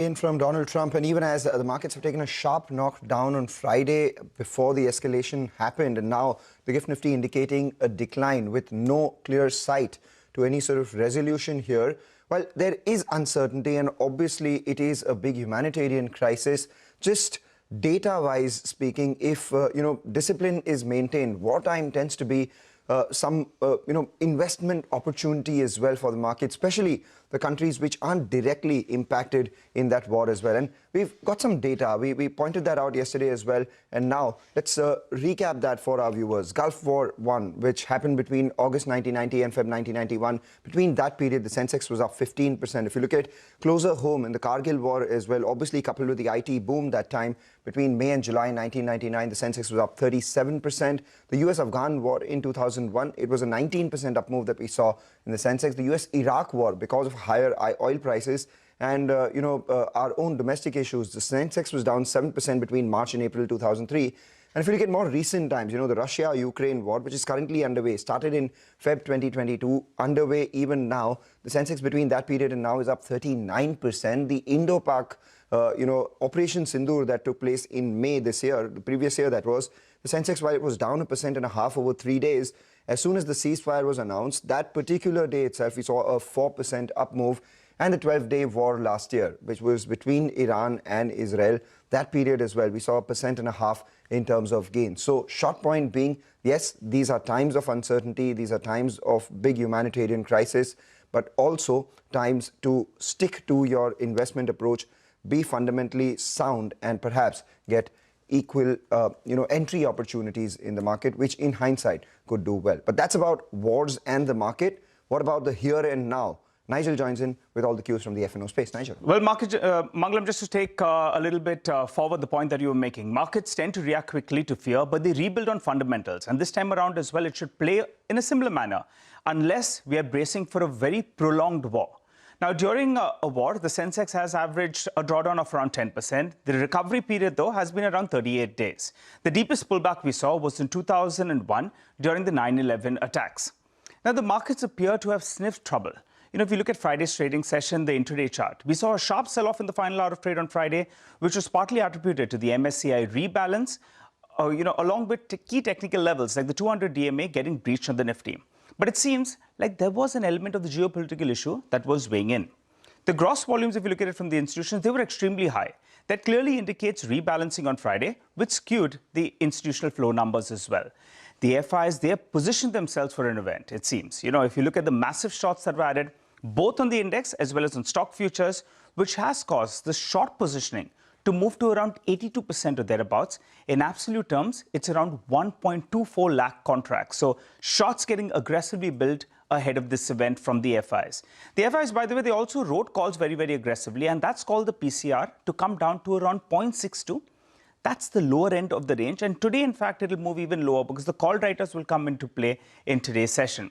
In from Donald Trump, and even as the markets have taken a sharp knockdown on Friday before the escalation happened, and now the gift Nifty indicating a decline with no clear sight to any sort of resolution here. Well, there is uncertainty, and obviously it is a big humanitarian crisis. Just data-wise speaking, if discipline is maintained, wartime tends to be some investment opportunity as well for the market, especially the countries which aren't directly impacted in that war as well. And we've got some data. We pointed that out yesterday as well. And now let's recap that for our viewers. Gulf War I, which happened between August 1990 and Feb 1991. Between that period, the Sensex was up 15%. If you look at closer home in the Kargil War as well, obviously coupled with the IT boom that time, between May and July 1999, the Sensex was up 37%. The US-Afghan war in 2001, it was a 19% up move that we saw in the Sensex. The US-Iraq war, because of higher oil prices and our own domestic issues, the Sensex was down 7% between March and April 2003. And if you look at more recent times, the Russia-Ukraine war, which is currently underway, started in Feb 2022, underway even now. The Sensex between that period and now is up 39%. The Indo-Pak Operation Sindoor that took place in May this year, the previous year that was, the Sensex, while it was down 1.5% over 3 days, as soon as the ceasefire was announced, that particular day itself, we saw a 4% up move. And the 12-day war last year, which was between Iran and Israel, that period as well, we saw 1.5% in terms of gain. So short point being, yes, these are times of uncertainty, these are times of big humanitarian crisis, but also times to stick to your investment approach, be fundamentally sound, and perhaps get equal entry opportunities in the market, which in hindsight could do well. But that's about wars and the market. What about the here and now? Nigel joins in with all the cues from the F&O space. Nigel. Well, Mangalam, just to take a little bit forward the point that you were making, markets tend to react quickly to fear, but they rebuild on fundamentals. And this time around as well, it should play in a similar manner, unless we are bracing for a very prolonged war. Now, during a war, the Sensex has averaged a drawdown of around 10%. The recovery period, though, has been around 38 days. The deepest pullback we saw was in 2001 during the 9/11 attacks. Now, the markets appear to have sniffed trouble. If you look at Friday's trading session, the intraday chart, we saw a sharp sell-off in the final hour of trade on Friday, which was partly attributed to the MSCI rebalance, along with key technical levels like the 200 DMA getting breached on the Nifty. But it seems like there was an element of the geopolitical issue that was weighing in. The gross volumes, if you look at it from the institutions, they were extremely high. That clearly indicates rebalancing on Friday, which skewed the institutional flow numbers as well. The FIs, they have positioned themselves for an event, it seems. If you look at the massive shorts that were added, both on the index as well as on stock futures, which has caused the short positioning to move to around 82% or thereabouts. In absolute terms, it's around 1.24 lakh contracts. So shorts getting aggressively built ahead of this event from the FIs. The FIs, by the way, they also wrote calls very, very aggressively, and that's called the PCR to come down to around 0.62. That's the lower end of the range. And today, in fact, it'll move even lower because the call writers will come into play in today's session.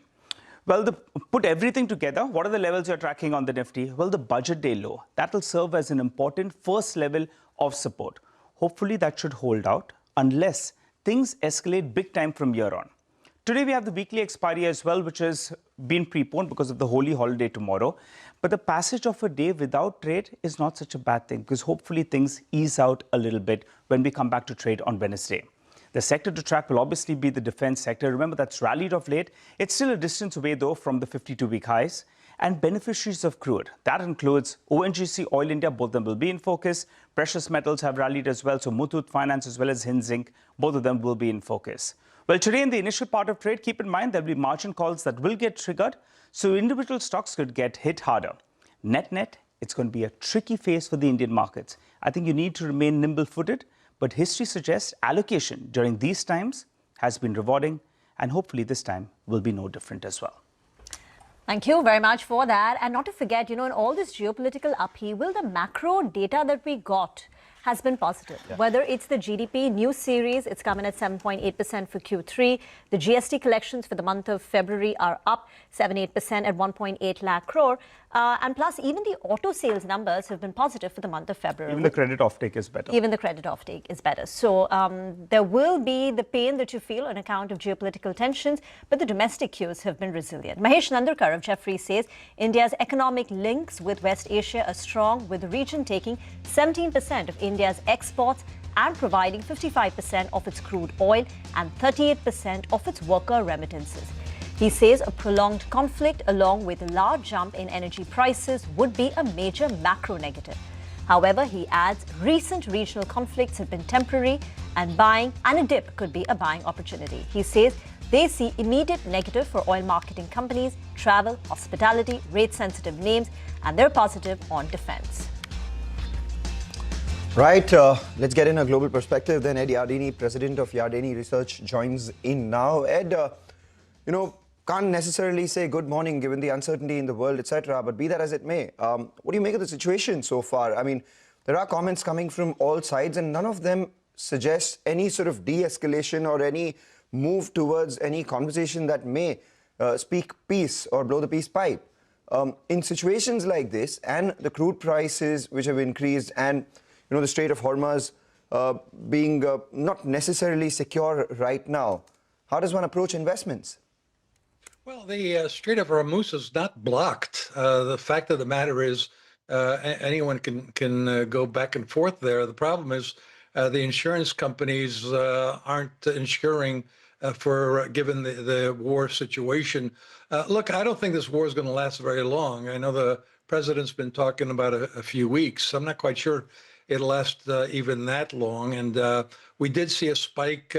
Well, put everything together, what are the levels you're tracking on the Nifty? Well, the budget day low. That will serve as an important first level of support. Hopefully, that should hold out unless things escalate big time from here on. Today, we have the weekly expiry as well, which has been preponed because of the holy holiday tomorrow. But the passage of a day without trade is not such a bad thing because hopefully things ease out a little bit when we come back to trade on Wednesday. The sector to track will obviously be the defense sector. Remember, that's rallied of late. It's still a distance away, though, from the 52-week highs. And beneficiaries of crude. That includes ONGC, Oil India, both of them will be in focus. Precious metals have rallied as well. So Muthoot Finance as well as Hinzink, both of them will be in focus. Well, today in the initial part of trade, keep in mind there'll be margin calls that will get triggered. So individual stocks could get hit harder. Net, it's going to be a tricky phase for the Indian markets. I think you need to remain nimble-footed. But history suggests allocation during these times has been rewarding, and hopefully this time will be no different as well. Thank you very much for that. And not to forget, in all this geopolitical upheaval, the macro data that we got has been positive. Yeah. Whether it's the GDP new series, it's come in at 7.8% for Q3. The GST collections for the month of February are up 7-8% at 1.8 lakh crore. And plus, even the auto sales numbers have been positive for the month of February. Even the credit offtake is better. Even the credit offtake is better. So there will be the pain that you feel on account of geopolitical tensions, but the domestic cues have been resilient. Mahesh Nandarkar of Jefferies says India's economic links with West Asia are strong, with the region taking 17% of India's exports and providing 55% of its crude oil and 38% of its worker remittances. He says a prolonged conflict along with a large jump in energy prices would be a major macro negative. However, he adds recent regional conflicts have been temporary and a dip could be a buying opportunity. He says they see immediate negative for oil marketing companies, travel, hospitality, rate-sensitive names, and they're positive on defense. Right, let's get in a global perspective. Then Ed Yardeni, president of Yardeni Research, joins in now. Ed, can't necessarily say good morning given the uncertainty in the world, etc. But be that as it may, what do you make of the situation so far? I mean, there are comments coming from all sides and none of them suggest any sort of de-escalation or any move towards any conversation that may speak peace or blow the peace pipe. In situations like this and the crude prices which have increased and the Strait of Hormuz being not necessarily secure right now, how does one approach investments? Well, the Strait of Hormuz is not blocked. The fact of the matter is anyone can go back and forth there. The problem is the insurance companies aren't insuring given the war situation. Look, I don't think this war is going to last very long. I know the president's been talking about a few weeks. I'm not quite sure it'll last even that long. And we did see a spike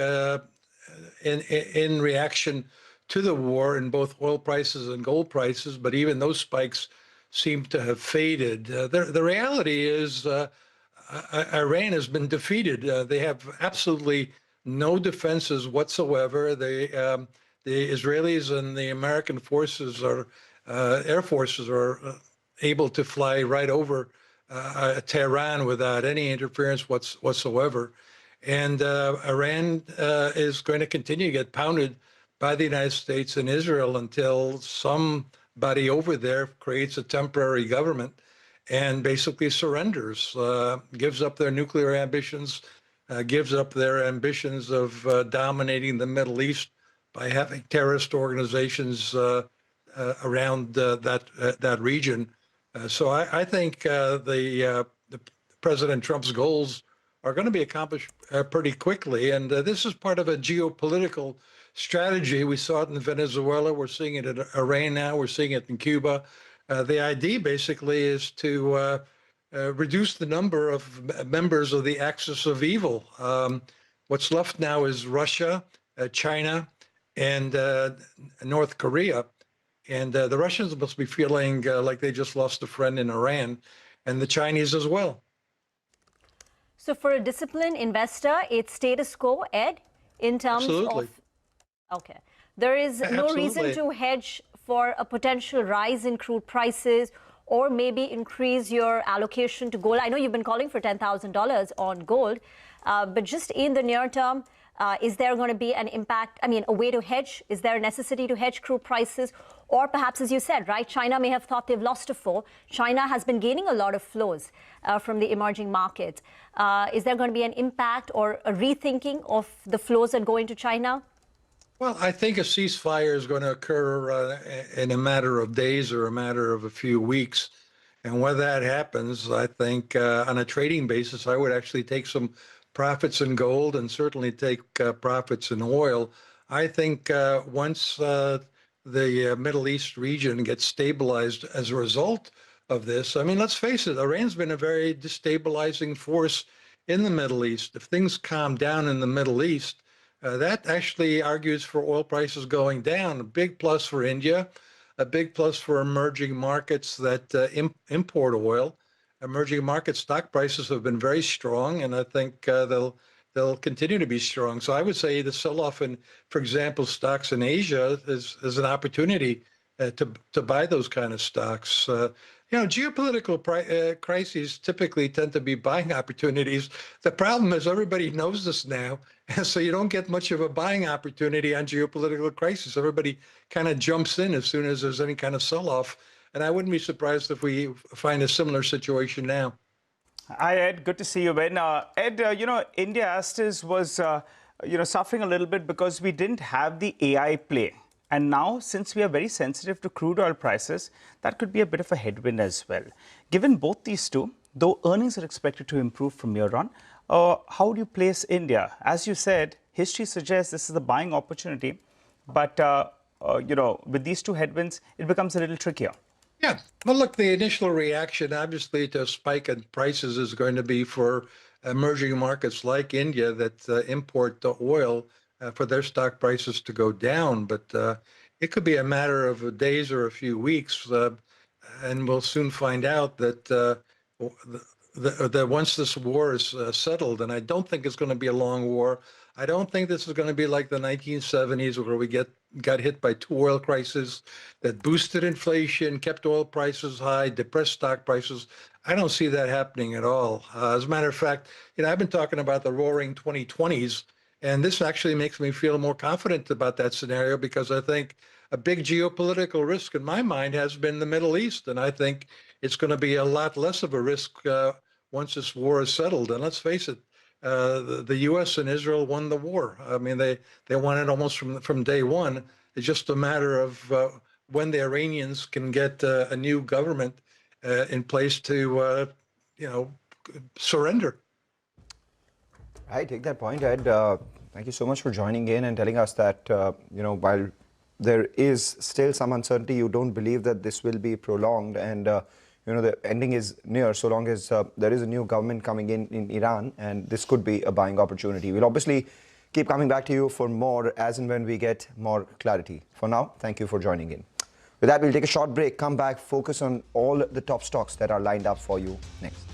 in reaction to the war in both oil prices and gold prices, but even those spikes seem to have faded. The reality is Iran has been defeated. They have absolutely no defenses whatsoever. The Israelis and the American forces air forces are able to fly right over Tehran without any interference whatsoever. And Iran is going to continue to get pounded by the United States and Israel until somebody over there creates a temporary government and basically surrenders, gives up their nuclear ambitions, gives up their ambitions of dominating the Middle East by having terrorist organizations around that region. So I think the President Trump's goals are going to be accomplished pretty quickly. And this is part of a geopolitical strategy. We saw it in Venezuela. We're seeing it in Iran now. We're seeing it in Cuba. The idea basically is to reduce the number of members of the axis of evil. What's left now is Russia, China, and North Korea. And the Russians must be feeling like they just lost a friend in Iran, and the Chinese as well. So for a disciplined investor, it's status quo, Ed, in terms Absolutely. of... Okay. There is no reason to hedge for a potential rise in crude prices or maybe increase your allocation to gold. I know you've been calling for $10,000 on gold, but just in the near term, is there going to be an impact? I mean, a way to hedge? Is there a necessity to hedge crude prices? Or perhaps, as you said, right, China may have thought they've lost a foe. China has been gaining a lot of flows from the emerging markets. Is there going to be an impact or a rethinking of the flows that go into China? Well, I think a ceasefire is going to occur in a matter of days or a matter of a few weeks. And when that happens, I think on a trading basis, I would actually take some profits in gold and certainly take profits in oil. I think once the Middle East region gets stabilized as a result of this, I mean, let's face it, Iran's been a very destabilizing force in the Middle East. If things calm down in the Middle East, that actually argues for oil prices going down. A big plus for India, a big plus for emerging markets that import oil. Emerging market stock prices have been very strong, and I think they'll continue to be strong. So I would say the sell-off in, for example, stocks in Asia is an opportunity to buy those kind of stocks. Geopolitical crises typically tend to be buying opportunities. The problem is everybody knows this now, and so you don't get much of a buying opportunity on geopolitical crisis. Everybody kind of jumps in as soon as there's any kind of sell-off. and I wouldn't be surprised if we find a similar situation now. Hi, Ed. Good to see you, Ben. Ed, India Astis was, suffering a little bit because we didn't have the AI play. And now, since we are very sensitive to crude oil prices, that could be a bit of a headwind as well. Given both these two, though earnings are expected to improve from here on, how do you place India? As you said, history suggests this is a buying opportunity. But, with these two headwinds, it becomes a little trickier. Yeah. Well, look, the initial reaction, obviously, to a spike in prices is going to be for emerging markets like India that import the oil for their stock prices to go down. But it could be a matter of days or a few weeks. And we'll soon find out that once this war is settled, and I don't think it's going to be a long war. I don't think this is going to be like the 1970s where we got hit by two oil crises that boosted inflation, kept oil prices high, depressed stock prices. I don't see that happening at all. As a matter of fact, I've been talking about the roaring 2020s, and this actually makes me feel more confident about that scenario because I think a big geopolitical risk in my mind has been the Middle East, and I think it's going to be a lot less of a risk once this war is settled. And let's face it, the U.S. and Israel won the war. I mean, they won it almost from day one. It's just a matter of when the Iranians can get a new government in place to, surrender. I take that point, Ed. Thank you so much for joining in and telling us that, while there is still some uncertainty, you don't believe that this will be prolonged and, the ending is near so long as there is a new government coming in Iran, and this could be a buying opportunity. We'll obviously keep coming back to you for more as and when we get more clarity. For now, thank you for joining in. With that, we'll take a short break, come back, focus on all the top stocks that are lined up for you next.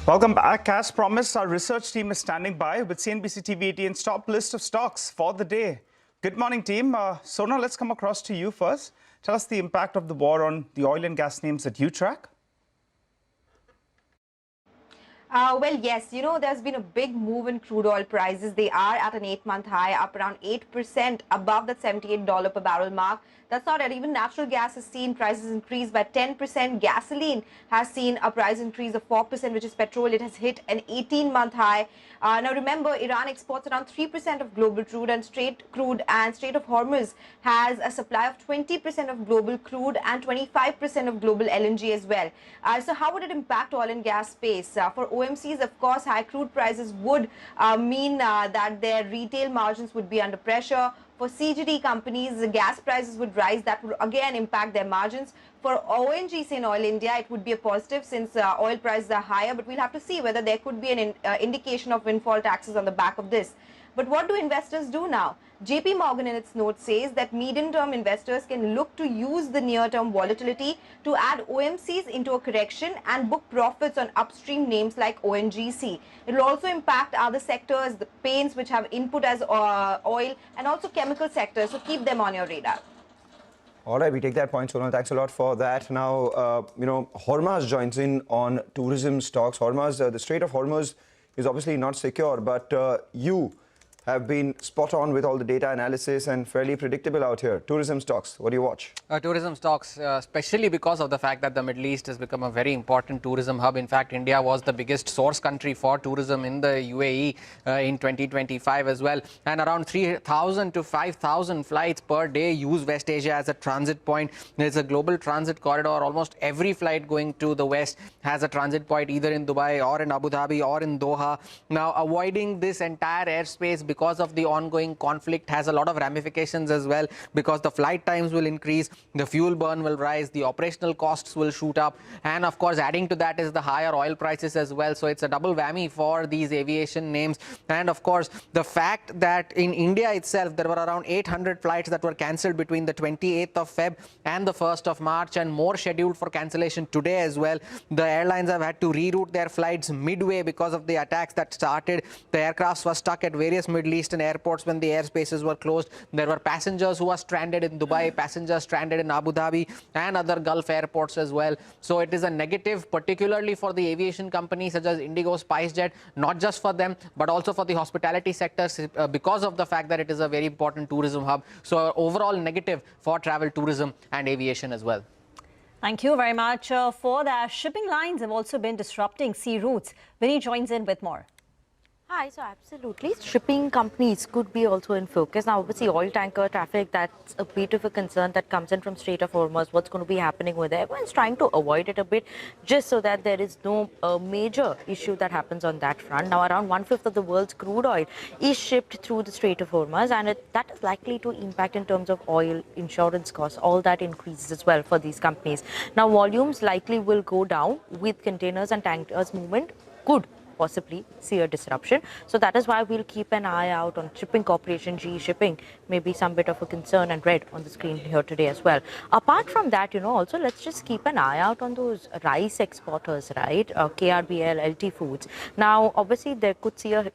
Welcome back. As promised, our research team is standing by with CNBC TV 18's top list of stocks for the day. Good morning, team. Sona, let's come across to you first. Tell us the impact of the war on the oil and gas names that you track. Well, yes, there's been a big move in crude oil prices. They are at an 8-month high, up around 8% above that $78 per barrel mark. That's not it. Even natural gas has seen prices increase by 10%. Gasoline has seen a price increase of 4%, which is petrol. It has hit an 18-month high. Now, remember, Iran exports around 3% of global crude, and Strait of Hormuz has a supply of 20% of global crude and 25% of global LNG as well. So how would it impact oil and gas space? For OMCs, of course, high crude prices would mean that their retail margins would be under pressure. For CGD companies, the gas prices would rise. That would again impact their margins. For ONGC in Oil India, it would be a positive since oil prices are higher, but we'll have to see whether there could be an indication of windfall taxes on the back of this. But what do investors do now? JP Morgan in its note says that medium-term investors can look to use the near-term volatility to add OMCs into a correction and book profits on upstream names like ONGC. It will also impact other sectors, the paints which have input as oil, and also chemical sectors, so keep them on your radar. All right, we take that point, Sonal. Thanks a lot for that. Now, Hormuz joins in on tourism stocks. Hormuz, the Strait of Hormuz is obviously not secure, but you have been spot on with all the data analysis and fairly predictable out here. Tourism stocks, what do you watch? Tourism stocks, especially because of the fact that the Middle East has become a very important tourism hub. In fact, India was the biggest source country for tourism in the UAE in 2025 as well. And around 3,000 to 5,000 flights per day use West Asia as a transit point. There's a global transit corridor. Almost every flight going to the West has a transit point either in Dubai or in Abu Dhabi or in Doha. Now, avoiding this entire airspace because of the ongoing conflict has a lot of ramifications as well, because the flight times will increase, the fuel burn will rise, the operational costs will shoot up, and of course adding to that is the higher oil prices as well. So it's a double whammy for these aviation names. And of course the fact that in India itself there were around 800 flights that were cancelled between the 28th of Feb and the 1st of March, and more scheduled for cancellation today as well. The airlines have had to reroute their flights midway because of the attacks that started. The aircrafts were stuck at various Middle Eastern airports when the airspaces were closed. There were passengers who were stranded in Dubai, passengers stranded in Abu Dhabi and other Gulf airports as well. So it is a negative, particularly for the aviation companies such as Indigo, SpiceJet, not just for them, but also for the hospitality sector because of the fact that it is a very important tourism hub. So overall negative for travel, tourism and aviation as well. Thank you very much for that. Shipping lines have also been disrupting sea routes. Vinny joins in with more. Hi, so absolutely. Shipping companies could be also in focus. Now, obviously, oil tanker traffic, that's a bit of a concern that comes in from Strait of Hormuz. What's going to be happening with it? Everyone's trying to avoid it a bit just so that there is no major issue that happens on that front. Now, around 1/5 of the world's crude oil is shipped through the Strait of Hormuz, and that is likely to impact in terms of oil insurance costs. All that increases as well for these companies. Now, volumes likely will go down with containers and tankers movement could possibly see a disruption. So that is why we'll keep an eye out on Shipping Corporation, GE Shipping, maybe some bit of a concern and red on the screen here today as well. Apart from that, also let's just keep an eye out on those rice exporters, right? KRBL, LT Foods. Now, obviously,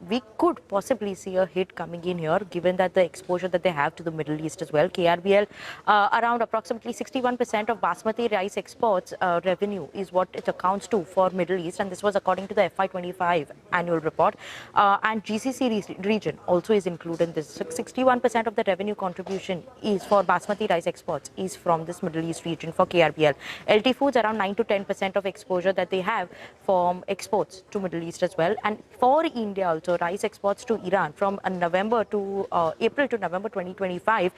we could possibly see a hit coming in here, given that the exposure that they have to the Middle East as well. KRBL, around approximately 61% of basmati rice exports revenue is what it accounts to for Middle East, and this was according to the FY25 annual report. And GCC region also is included in this. So 61% of the revenue contribution is for basmati rice exports is from this Middle East region for KRBL. LT Foods, around 9 to 10% of exposure that they have from exports to Middle East as well. And for India also, rice exports to Iran from April to November 2025.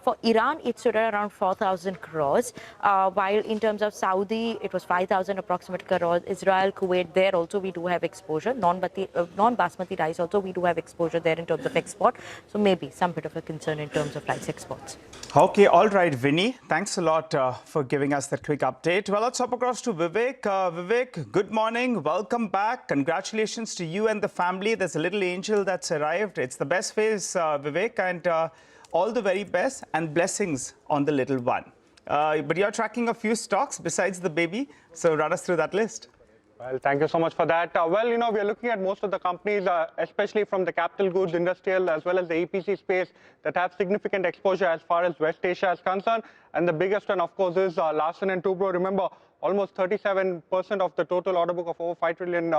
For Iran, it stood at around 4,000 crores, while in terms of Saudi, it was 5,000 approximate crores. Israel, Kuwait, there also we do have exposure. Non-basmati rice also we do have exposure there in terms of export. So maybe some bit of a concern in terms of rice exports. Okay, all right, Vinny. Thanks a lot for giving us that quick update. Well, let's hop across to Vivek. Vivek, good morning. Welcome back. Congratulations to you and the family. There's a little angel that's arrived. It's the best phase, Vivek, and all the very best and blessings on the little one. But you're tracking a few stocks besides the baby. So run us through that list. Well, thank you so much for that. Well, we are looking at most of the companies, especially from the capital goods, industrial, as well as the EPC space that have significant exposure as far as West Asia is concerned. And the biggest one, of course, is Larsen & Toubro. Remember, almost 37% of the total order book of over 5 trillion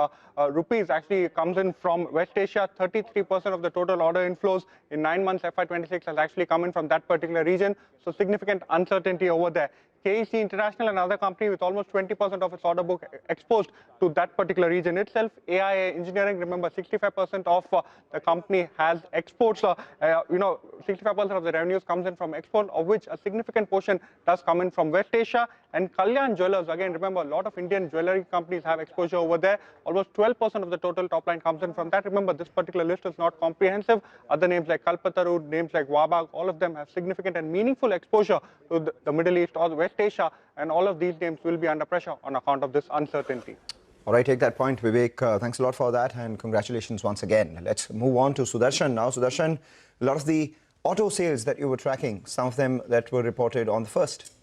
rupees actually comes in from West Asia. 33% of the total order inflows in 9 months FY26 has actually come in from that particular region. So significant uncertainty over there. KEC International, another company with almost 20% of its order book exposed to that particular region itself. AIA Engineering, remember 65% of the company has exports. 65% of the revenues comes in from export, of which a significant portion does come in from West Asia. And Kalyan Jewellers, again, remember a lot of Indian jewelry companies have exposure over there. Almost 12% of the total top line comes in from that. Remember, this particular list is not comprehensive. Other names like Kalpataru, names like Wabag, all of them have significant and meaningful exposure to the Middle East or the West Asia, and all of these names will be under pressure on account of this uncertainty. All right, take that point, Vivek. Thanks a lot for that, and congratulations once again. Let's move on to Sudarshan now. Sudarshan, a lot of the auto sales that you were tracking, some of them that were reported on the first.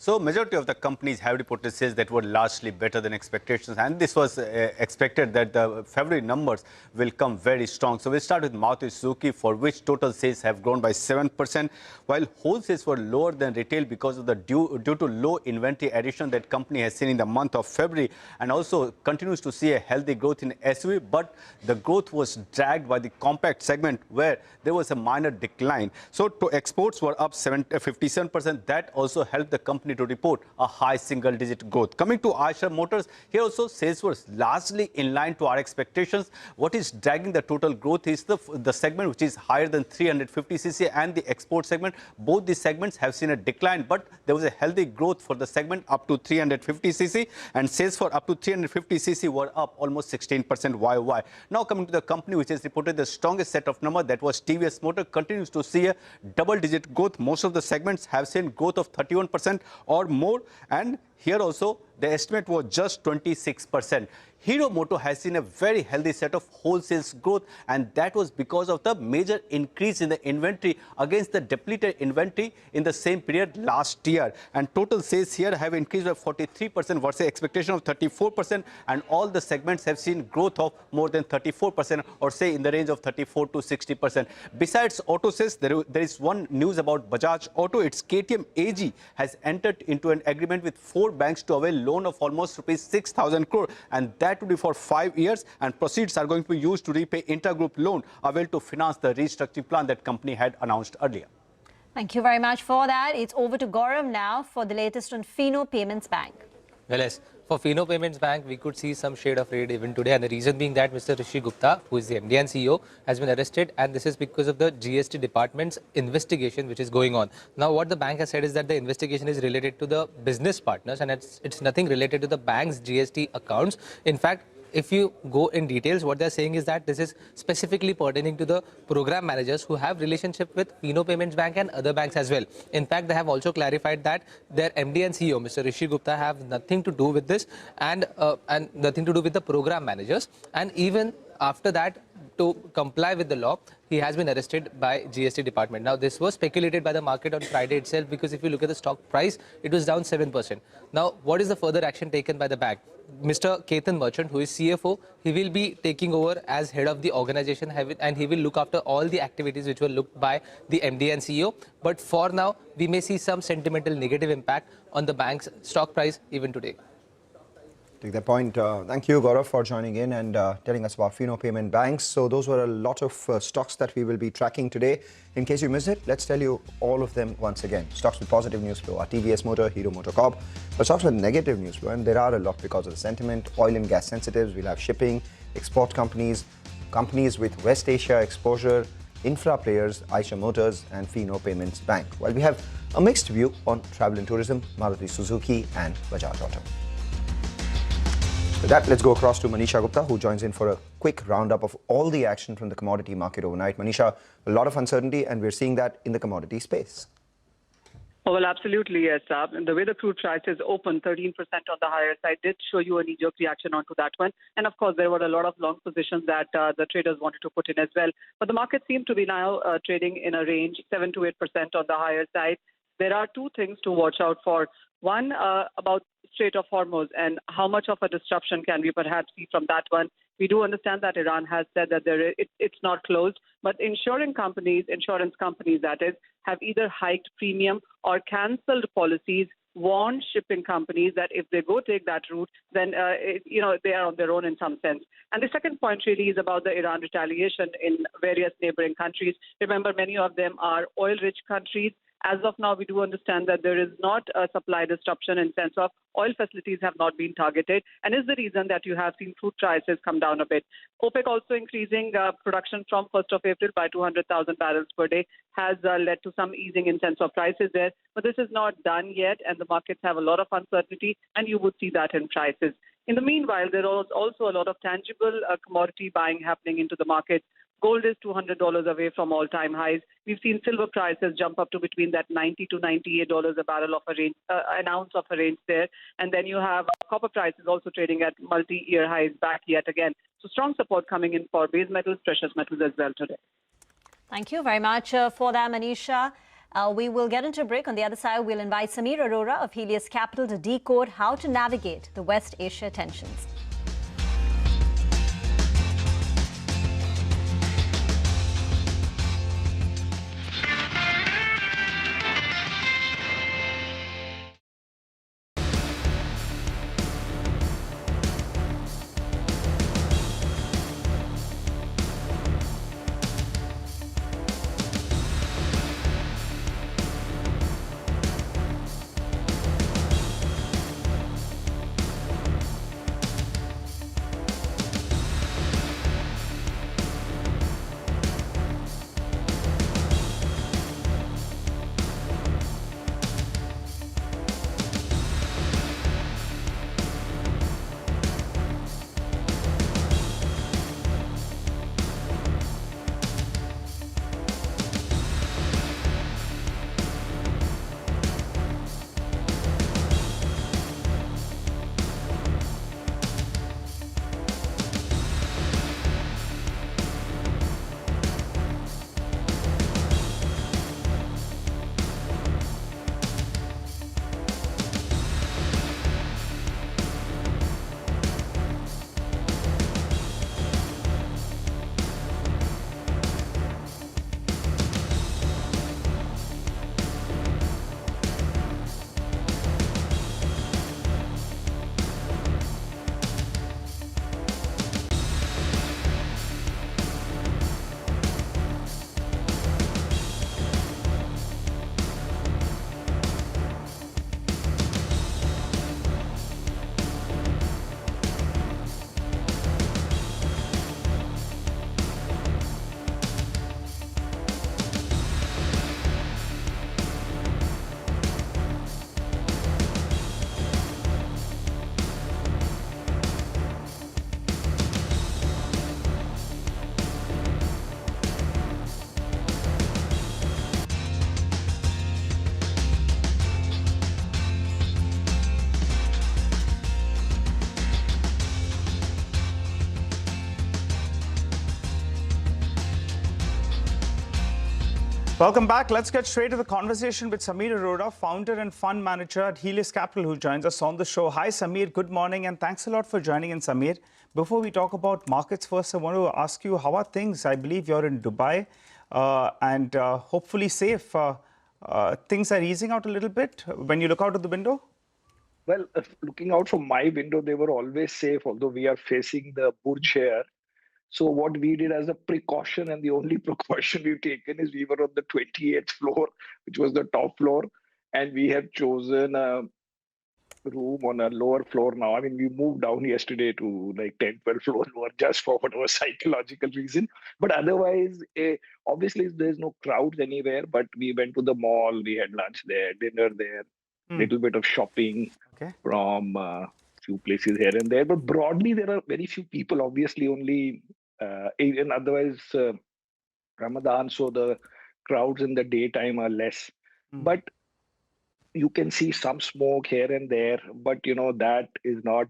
So majority of the companies have reported sales that were largely better than expectations, and this was expected that the February numbers will come very strong. So we'll start with Maruti Suzuki, for which total sales have grown by 7%, while wholesales were lower than retail because of the due to low inventory addition that company has seen in the month of February, and also continues to see a healthy growth in SUV, but the growth was dragged by the compact segment where there was a minor decline. So to exports were up 57%. That also helped the company to report a high single-digit growth. Coming to Eicher Motors, here also sales were largely in line to our expectations. What is dragging the total growth is the segment which is higher than 350cc and the export segment. Both these segments have seen a decline, but there was a healthy growth for the segment up to 350cc, and sales for up to 350cc were up almost 16% YOY. Now coming to the company which has reported the strongest set of numbers, that was TVS Motor, continues to see a double-digit growth. Most of the segments have seen growth of 31% or more, and here also the estimate was just 26%. Hero Moto has seen a very healthy set of wholesales growth, and that was because of the major increase in the inventory against the depleted inventory in the same period last year. And total sales here have increased by 43% versus expectation of 34%, and all the segments have seen growth of more than 34%, or say in the range of 34 to 60%. Besides auto sales, there is one news about Bajaj Auto. Its KTM AG has entered into an agreement with 4 banks to avail loan of almost rupees 6,000 crore, and that will be for 5 years, and proceeds are going to be used to repay intergroup loan availed to finance the restructuring plan that company had announced earlier. Thank you very much for that. It's over to Gaurav now for the latest on Fino Payments Bank. Well, yes. For Fino Payments Bank, we could see some shade of red even today, and the reason being that Mr. Rishi Gupta, who is the MD and CEO, has been arrested, and this is because of the GST department's investigation which is going on. Now, what the bank has said is that the investigation is related to the business partners, and it's nothing related to the bank's GST accounts. In fact, if you go in details, what they're saying is that this is specifically pertaining to the program managers who have relationship with Fino Payments Bank and other banks as well. In fact, they have also clarified that their MD and CEO, Mr. Rishi Gupta, have nothing to do with this and nothing to do with the program managers. And even after that, to comply with the law, he has been arrested by GST department. Now, this was speculated by the market on Friday itself, because if you look at the stock price, it was down 7%. Now, what is the further action taken by the bank? Mr. Ketan Merchant, who is CFO, he will be taking over as head of the organization, and he will look after all the activities which were looked by the MD and CEO. But for now, we may see some sentimental negative impact on the bank's stock price even today. Take that point. Thank you, Gaurav, for joining in and telling us about Fino Payment Banks. So those were a lot of stocks that we will be tracking today. In case you missed it, let's tell you all of them once again. Stocks with positive news flow are TVS Motor, Hero MotoCorp. But stocks with negative news flow, and there are a lot because of the sentiment. Oil and gas sensitives, we'll have shipping, export companies, companies with West Asia exposure, infra players, Eicher Motors and Fino Payments Bank. While we have a mixed view on travel and tourism, Maruti Suzuki and Bajaj Auto. With that, let's go across to Manisha Gupta, who joins in for a quick roundup of all the action from the commodity market overnight. Manisha, a lot of uncertainty, and we're seeing that in the commodity space. Oh, well, absolutely, yes. The way the crude prices opened, 13% on the higher side, did show you a knee-jerk reaction onto that one. And of course, there were a lot of long positions that the traders wanted to put in as well. But the market seemed to be now trading in a range, 7 to 8% on the higher side. There are two things to watch out for. One, about Strait of Hormuz and how much of a disruption can we perhaps see from that one. We do understand that Iran has said that it's not closed, but insurance companies that is, have either hiked premium or cancelled policies warned shipping companies that if they go take that route, then they are on their own in some sense. And the second point really is about the Iran retaliation in various neighboring countries. Remember, many of them are oil-rich countries. As of now, we do understand that there is not a supply disruption in sense of oil facilities have not been targeted, and is the reason that you have seen crude prices come down a bit. OPEC also increasing production from 1st of April by 200,000 barrels per day has led to some easing in sense of prices there. But this is not done yet, and the markets have a lot of uncertainty, and you would see that in prices. In the meanwhile, there is also a lot of tangible commodity buying happening into the market. Gold is $200 away from all-time highs. We've seen silver prices jump up to between that $90 to $98 a barrel of a range, an ounce of a range there. And then you have copper prices also trading at multi-year highs back yet again. So strong support coming in for base metals, precious metals as well today. Thank you very much for that, Manisha. We will get into a break. On the other side, we'll invite Sameer Arora of Helios Capital to decode how to navigate the West Asia tensions. Welcome back. Let's get straight to the conversation with Sameer Arora, founder and fund manager at Helios Capital, who joins us on the show. Hi, Sameer. Good morning, and thanks a lot for joining in, Sameer. Before we talk about markets, first, I want to ask you, how are things? I believe you're in Dubai and hopefully safe. Things are easing out a little bit when you look out of the window? Well, looking out from my window, they were always safe, although we are facing the Burj here. So what we did as a precaution, and the only precaution we've taken, is we were on the 28th floor, which was the top floor, and we have chosen a room on a lower floor now. I mean, we moved down yesterday to like 10, 12 floors lower just for whatever psychological reason. But otherwise, obviously, there's no crowds anywhere, but we went to the mall, we had lunch there, dinner there, little bit of shopping from few places here and there. But broadly, there are very few people, obviously only, even otherwise, Ramadan, so the crowds in the daytime are less. But you can see some smoke here and there, but that is not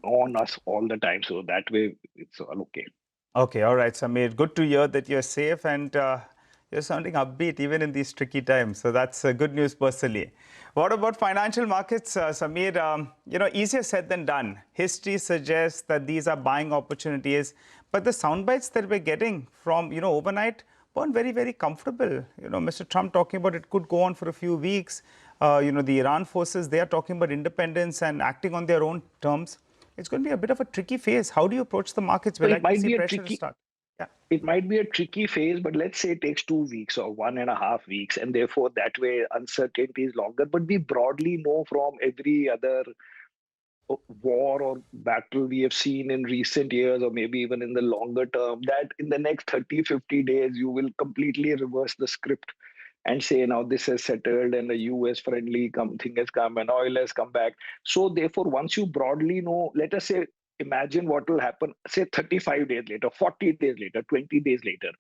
on us all the time. So that way, it's all okay. Okay, all right, Sameer. Good to hear that you're safe and you're sounding upbeat even in these tricky times. So that's good news personally. What about financial markets, Sameer? Easier said than done. History suggests that these are buying opportunities, but the sound bites that we're getting from, overnight weren't very, very comfortable. Mr. Trump talking about it could go on for a few weeks. The Iran forces, they are talking about independence and acting on their own terms. It's going to be a bit of a tricky phase. How do you approach the markets? So We're it likely to might see be a pressure to tricky, start. Yeah. it might be a tricky phase, but let's say it takes 2 weeks or 1.5 weeks, and therefore that way uncertainty is longer. But we broadly know from every other war or battle we have seen in recent years, or maybe even in the longer term, that in the next 30, 50 days, you will completely reverse the script and say, now this has settled and the US friendly thing has come and oil has come back. So therefore, once you broadly know, let us say, imagine what will happen, say 35 days later, 40 days later, 20 days later.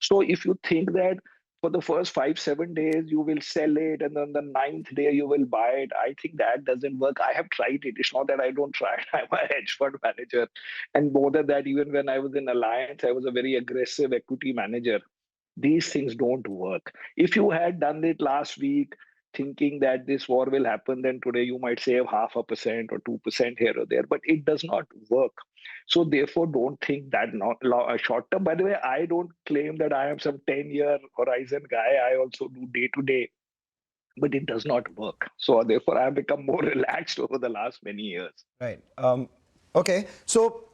So if you think that for the first 5, 7 days, you will sell it, and then the ninth day you will buy it. I think that doesn't work. I have tried it. It's not that I don't try. I'm a hedge fund manager. And more than that, even when I was in Alliance, I was a very aggressive equity manager. These things don't work. If you had done it last week, thinking that this war will happen, then today you might save 0.5% or 2% here or there, but it does not work. So therefore, don't think that not short term. By the way, I don't claim that I am some 10-year horizon guy. I also do day to day, but it does not work. So therefore, I have become more relaxed over the last many years. Right. Okay. So,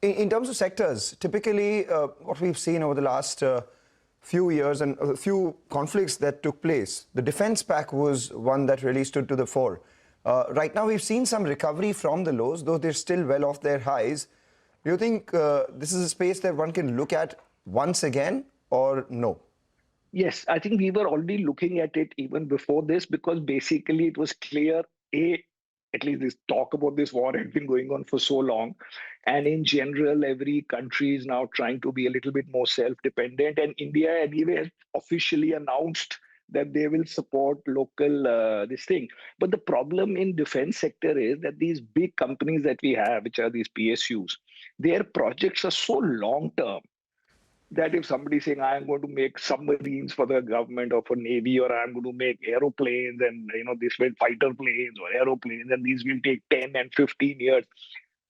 in terms of sectors, typically what we've seen over the last few years and a few conflicts that took place, the defense pack was one that really stood to the fore. Right now, we've seen some recovery from the lows, though they're still well off their highs. Do you think this is a space that one can look at once again, or no? Yes, I think we were already looking at it even before this, because basically it was clear, at least this talk about this war had been going on for so long. And in general, every country is now trying to be a little bit more self-dependent. And India anyway has officially announced that they will support local this thing. But the problem in defense sector is that these big companies that we have, which are these PSUs, their projects are so long-term that if somebody is saying, I am going to make submarines for the government or for Navy, or I'm going to make aeroplanes and, this will fighter planes or aeroplanes, and these will take 10 and 15 years,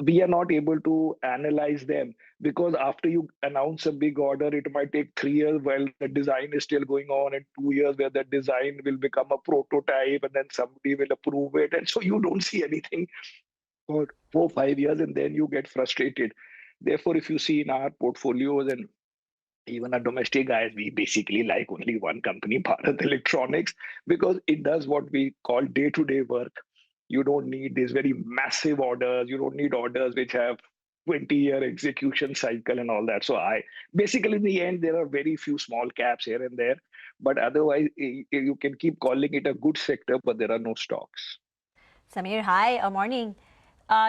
we are not able to analyze them, because after you announce a big order, it might take 3 years while the design is still going on, and 2 years where the design will become a prototype, and then somebody will approve it. And so you don't see anything for 4, 5 years, and then you get frustrated. Therefore, if you see in our portfolios and even our domestic guys, we basically like only one company, Bharat Electronics, because it does what we call day-to-day work. You don't need these very massive orders. You don't need orders which have 20-year execution cycle and all that. So basically in the end, there are very few small caps here and there, but otherwise you can keep calling it a good sector, but there are no stocks. Samir, hi, morning.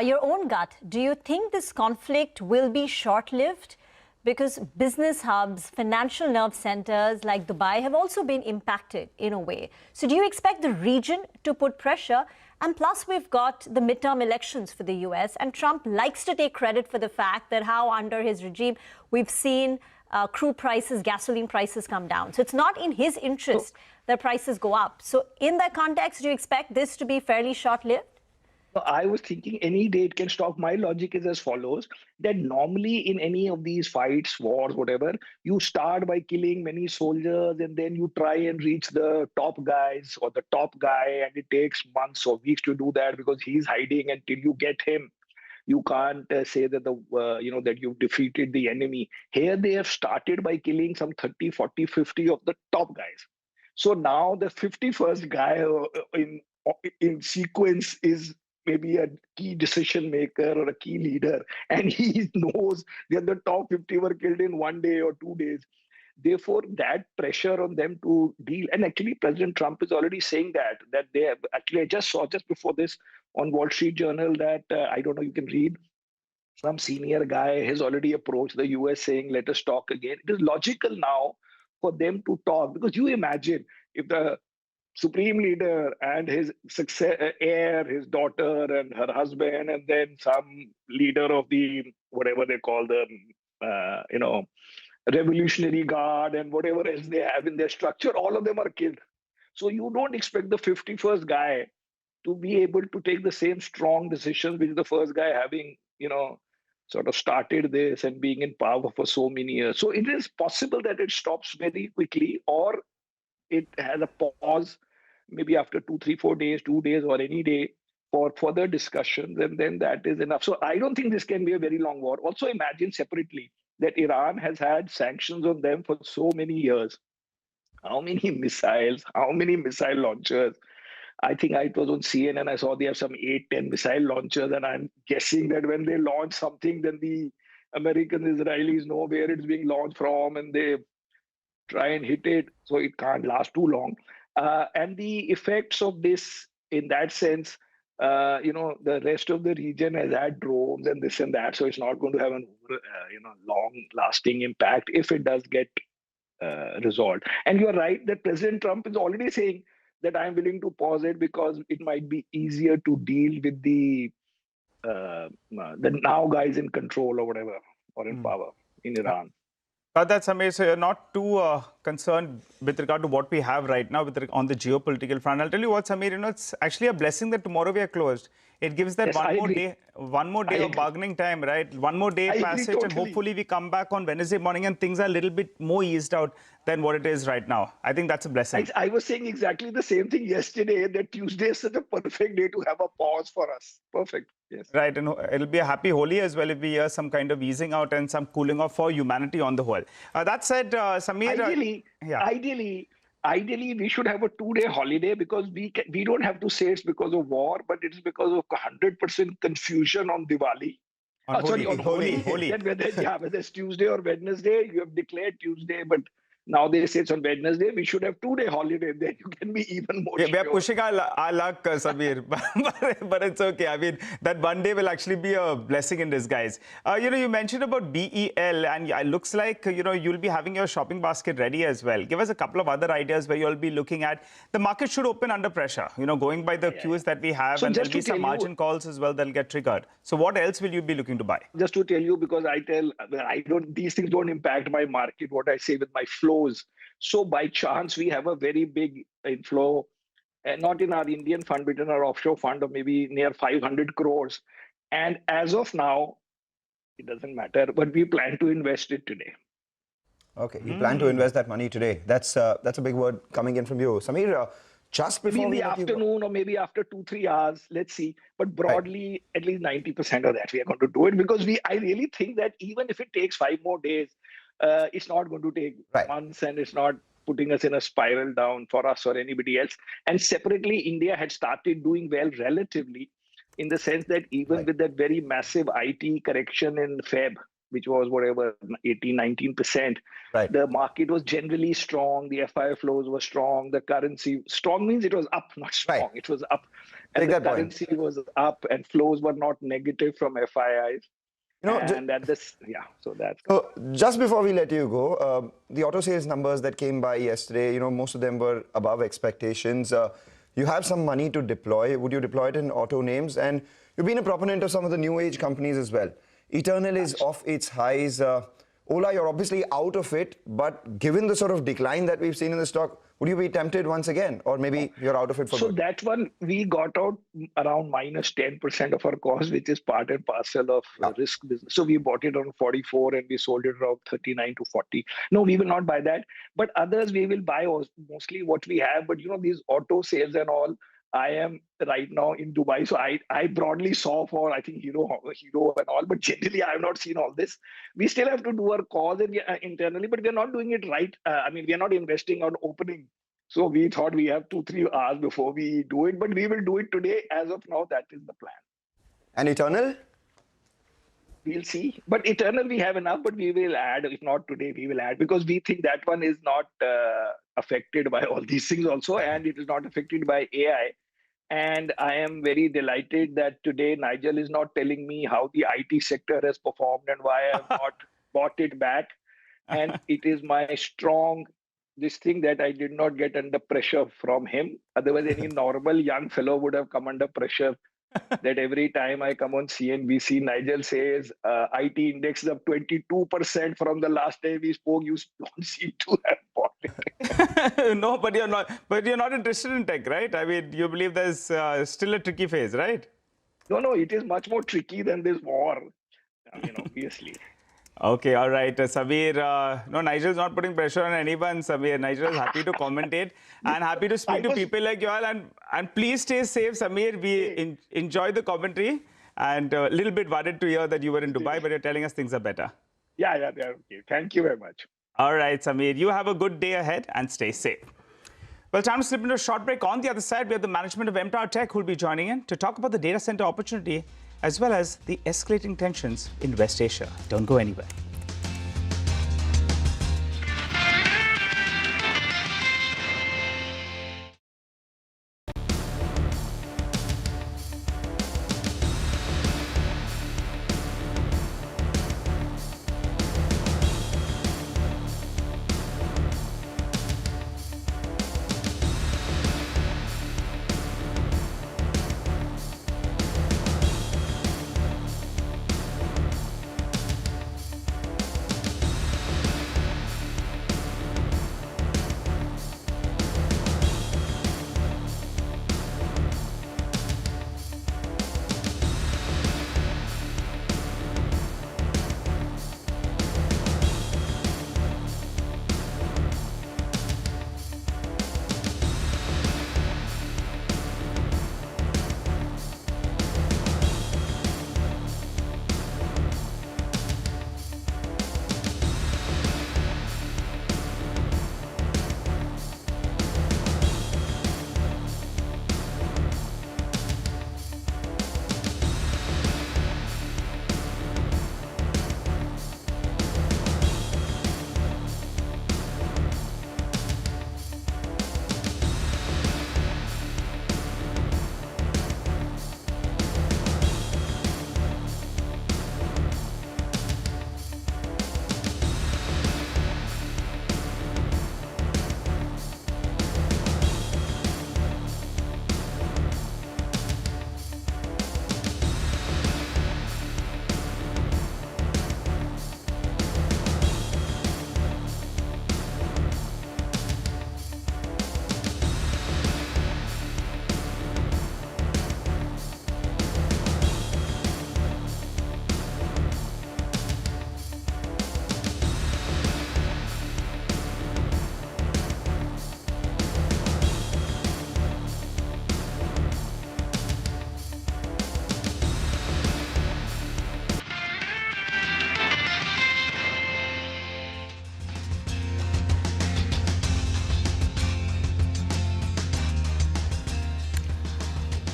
Your own gut, do you think this conflict will be short-lived? Because business hubs, financial nerve centers like Dubai have also been impacted in a way. So do you expect the region to put pressure? And plus, we've got the midterm elections for the US, and Trump likes to take credit for the fact that how under his regime we've seen crude prices, gasoline prices come down. So it's not in his interest that prices go up. So in that context, do you expect this to be fairly short-lived? I was thinking any day it can stop. My logic is as follows, that normally in any of these fights, wars, whatever, you start by killing many soldiers, and then you try and reach the top guys or the top guy, and it takes months or weeks to do that because he's hiding. Until you get him, you can't say that that you've defeated the enemy. Here they have started by killing some 30, 40, 50 of the top guys. So now the 51st guy in sequence is maybe a key decision maker or a key leader, and he knows that the top 50 were killed in 1 day or 2 days. Therefore, that pressure on them to deal, and actually President Trump is already saying that they have, actually I just saw just before this on Wall Street Journal that I don't know, you can read, some senior guy has already approached the US saying, let us talk again. It is logical now for them to talk, because you imagine if the supreme leader and his heir, his daughter and her husband, and then some leader of the, whatever they call them, Revolutionary Guard and whatever else they have in their structure, all of them are killed. So you don't expect the 51st guy to be able to take the same strong decisions which the first guy, having, sort of started this and being in power for so many years. So it is possible that it stops very quickly, or it has a pause maybe after 2, 3, 4 days, 2 days, or any day for further discussions, and then that is enough. So I don't think this can be a very long war. Also, imagine separately that Iran has had sanctions on them for so many years. How many missiles, how many missile launchers? I think it was on CNN. I saw they have some 8, 10 missile launchers, and I'm guessing that when they launch something, then the American Israelis know where it's being launched from, and they try and hit it, so it can't last too long. And the effects of this, in that sense, the rest of the region has had drones and this and that, so it's not going to have an long-lasting impact if it does get resolved. And you're right that President Trump is already saying that I'm willing to pause it because it might be easier to deal with the now guys in control or whatever, or in power in Iran. That's amazing. So you're not too concerned with regard to what we have right now on the geopolitical front. I'll tell you what, Samir, it's actually a blessing that tomorrow we are closed. It gives that one more day of bargaining time, right? One more day passage, and hopefully we come back on Wednesday morning and things are a little bit more eased out than what it is right now. I think that's a blessing. I was saying exactly the same thing yesterday, that Tuesday is such a perfect day to have a pause for us. Perfect. Yes. Right, and it'll be a happy Holi as well if we hear some kind of easing out and some cooling off for humanity on the whole. That said, Samir... Ideally, we should have a 2-day holiday because we don't have to say it's because of war, but it's because of 100% confusion on Diwali. On Holi. Whether it's Tuesday or Wednesday, you have declared Tuesday, but now they say it's on Wednesday. We should have 2-day holiday. Then you can be even more sure. We are pushing our luck, Samir, but it's okay. I mean, that one day will actually be a blessing in disguise. You mentioned about BEL, and it looks like, you'll be having your shopping basket ready as well. Give us a couple of other ideas where you'll be looking at. The market should open under pressure, going by the cues that we have, so and there'll be some margin calls as well that'll get triggered. So what else will you be looking to buy? Just to tell you, because these things don't impact my market, what I say with my flow. So by chance, we have a very big inflow, not in our Indian fund, but in our offshore fund of maybe near 500 crores. And as of now, it doesn't matter, but we plan to invest it today. Okay, you plan to invest that money today. That's a big word coming in from you. Samir, just before maybe in the afternoon or maybe after 2-3 hours, let's see. But broadly, at least 90% of that we are going to do it because I really think that even if it takes 5 more days, it's not going to take months, and it's not putting us in a spiral down for us or anybody else. And separately, India had started doing well relatively, in the sense that even with that very massive IT correction in Feb, which was whatever, 18-19%, the market was generally strong. The FI flows were strong. The currency, strong means it was up, not strong. It was up. And the currency was up, and flows were not negative from FIIs. So just before we let you go, the auto sales numbers that came by yesterday, most of them were above expectations. You have some money to deploy. Would you deploy it in auto names? And you've been a proponent of some of the new age companies as well. Eternal is off its highs. Ola, you're obviously out of it, but given the sort of decline that we've seen in the stock, would you be tempted once again? Or maybe you're out of it for good? So that one, we got out around minus 10% of our cost, which is part and parcel of risk business. So we bought it on 44 and we sold it around 39 to 40. No, we will not buy that. But others, we will buy mostly what we have. But, these auto sales and all, I am right now in Dubai. So I broadly saw for, I think, Hero and all. But generally, I have not seen all this. We still have to do our calls internally, but we are not doing it right. We are not investing on opening. So we thought we have 2-3 hours before we do it. But we will do it today. As of now, that is the plan. And Eternal? We'll see. But Eternal, we have enough, but we will add. If not today, we will add. Because we think that one is not affected by all these things also. And it is not affected by AI. And I am very delighted that today Nigel is not telling me how the IT sector has performed and why I have not bought it back. And it is my strong, this thing that I did not get under pressure from him. Otherwise, any normal young fellow would have come under pressure. That every time I come on CNBC, Nigel says IT index is up 22% from the last time we spoke. You don't seem to have bought it. No, but you're not. But you're not interested in tech, right? You believe there's still a tricky phase, right? No, it is much more tricky than this war. Obviously. Okay, all right, Samir. No, Nigel's not putting pressure on anyone, Samir. Nigel is happy to commentate and happy to speak to people like you all. And please stay safe, Samir. We enjoy the commentary and a little bit worried to hear that you were in Dubai, but you're telling us things are better. Yeah, okay. Thank you very much. All right, Samir. You have a good day ahead and stay safe. Well, time to slip into a short break. On the other side, we have the management of MTAR Tech who will be joining in to talk about the data center opportunity as well as the escalating tensions in West Asia. Don't go anywhere.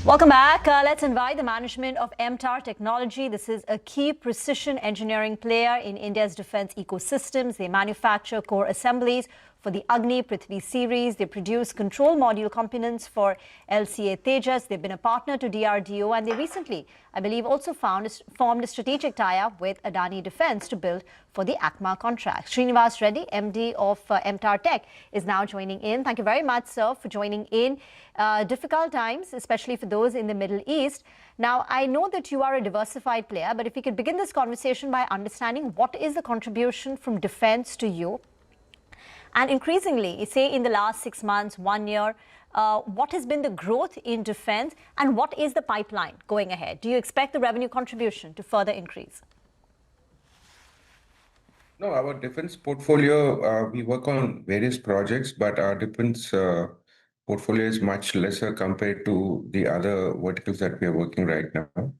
Welcome back. Let's invite the management of MTAR Technology. This is a key precision engineering player in India's defense ecosystems. They manufacture core assemblies for the Agni Prithvi series. They produce control module components for LCA Tejas. They've been a partner to DRDO, and they recently, I believe, also formed a strategic tie-up with Adani Defense to build for the ACMA contract. Srinivas Reddy, MD of MTAR Tech, is now joining in. Thank you very much, sir, for joining in. Difficult times, especially for those in the Middle East. Now, I know that you are a diversified player, but if we could begin this conversation by understanding what is the contribution from defense to you? And increasingly, say in the last 6 months, 1 year, what has been the growth in defense and what is the pipeline going ahead? Do you expect the revenue contribution to further increase? No, our defense portfolio, we work on various projects, but our defense portfolio is much lesser compared to the other verticals that we are working right now.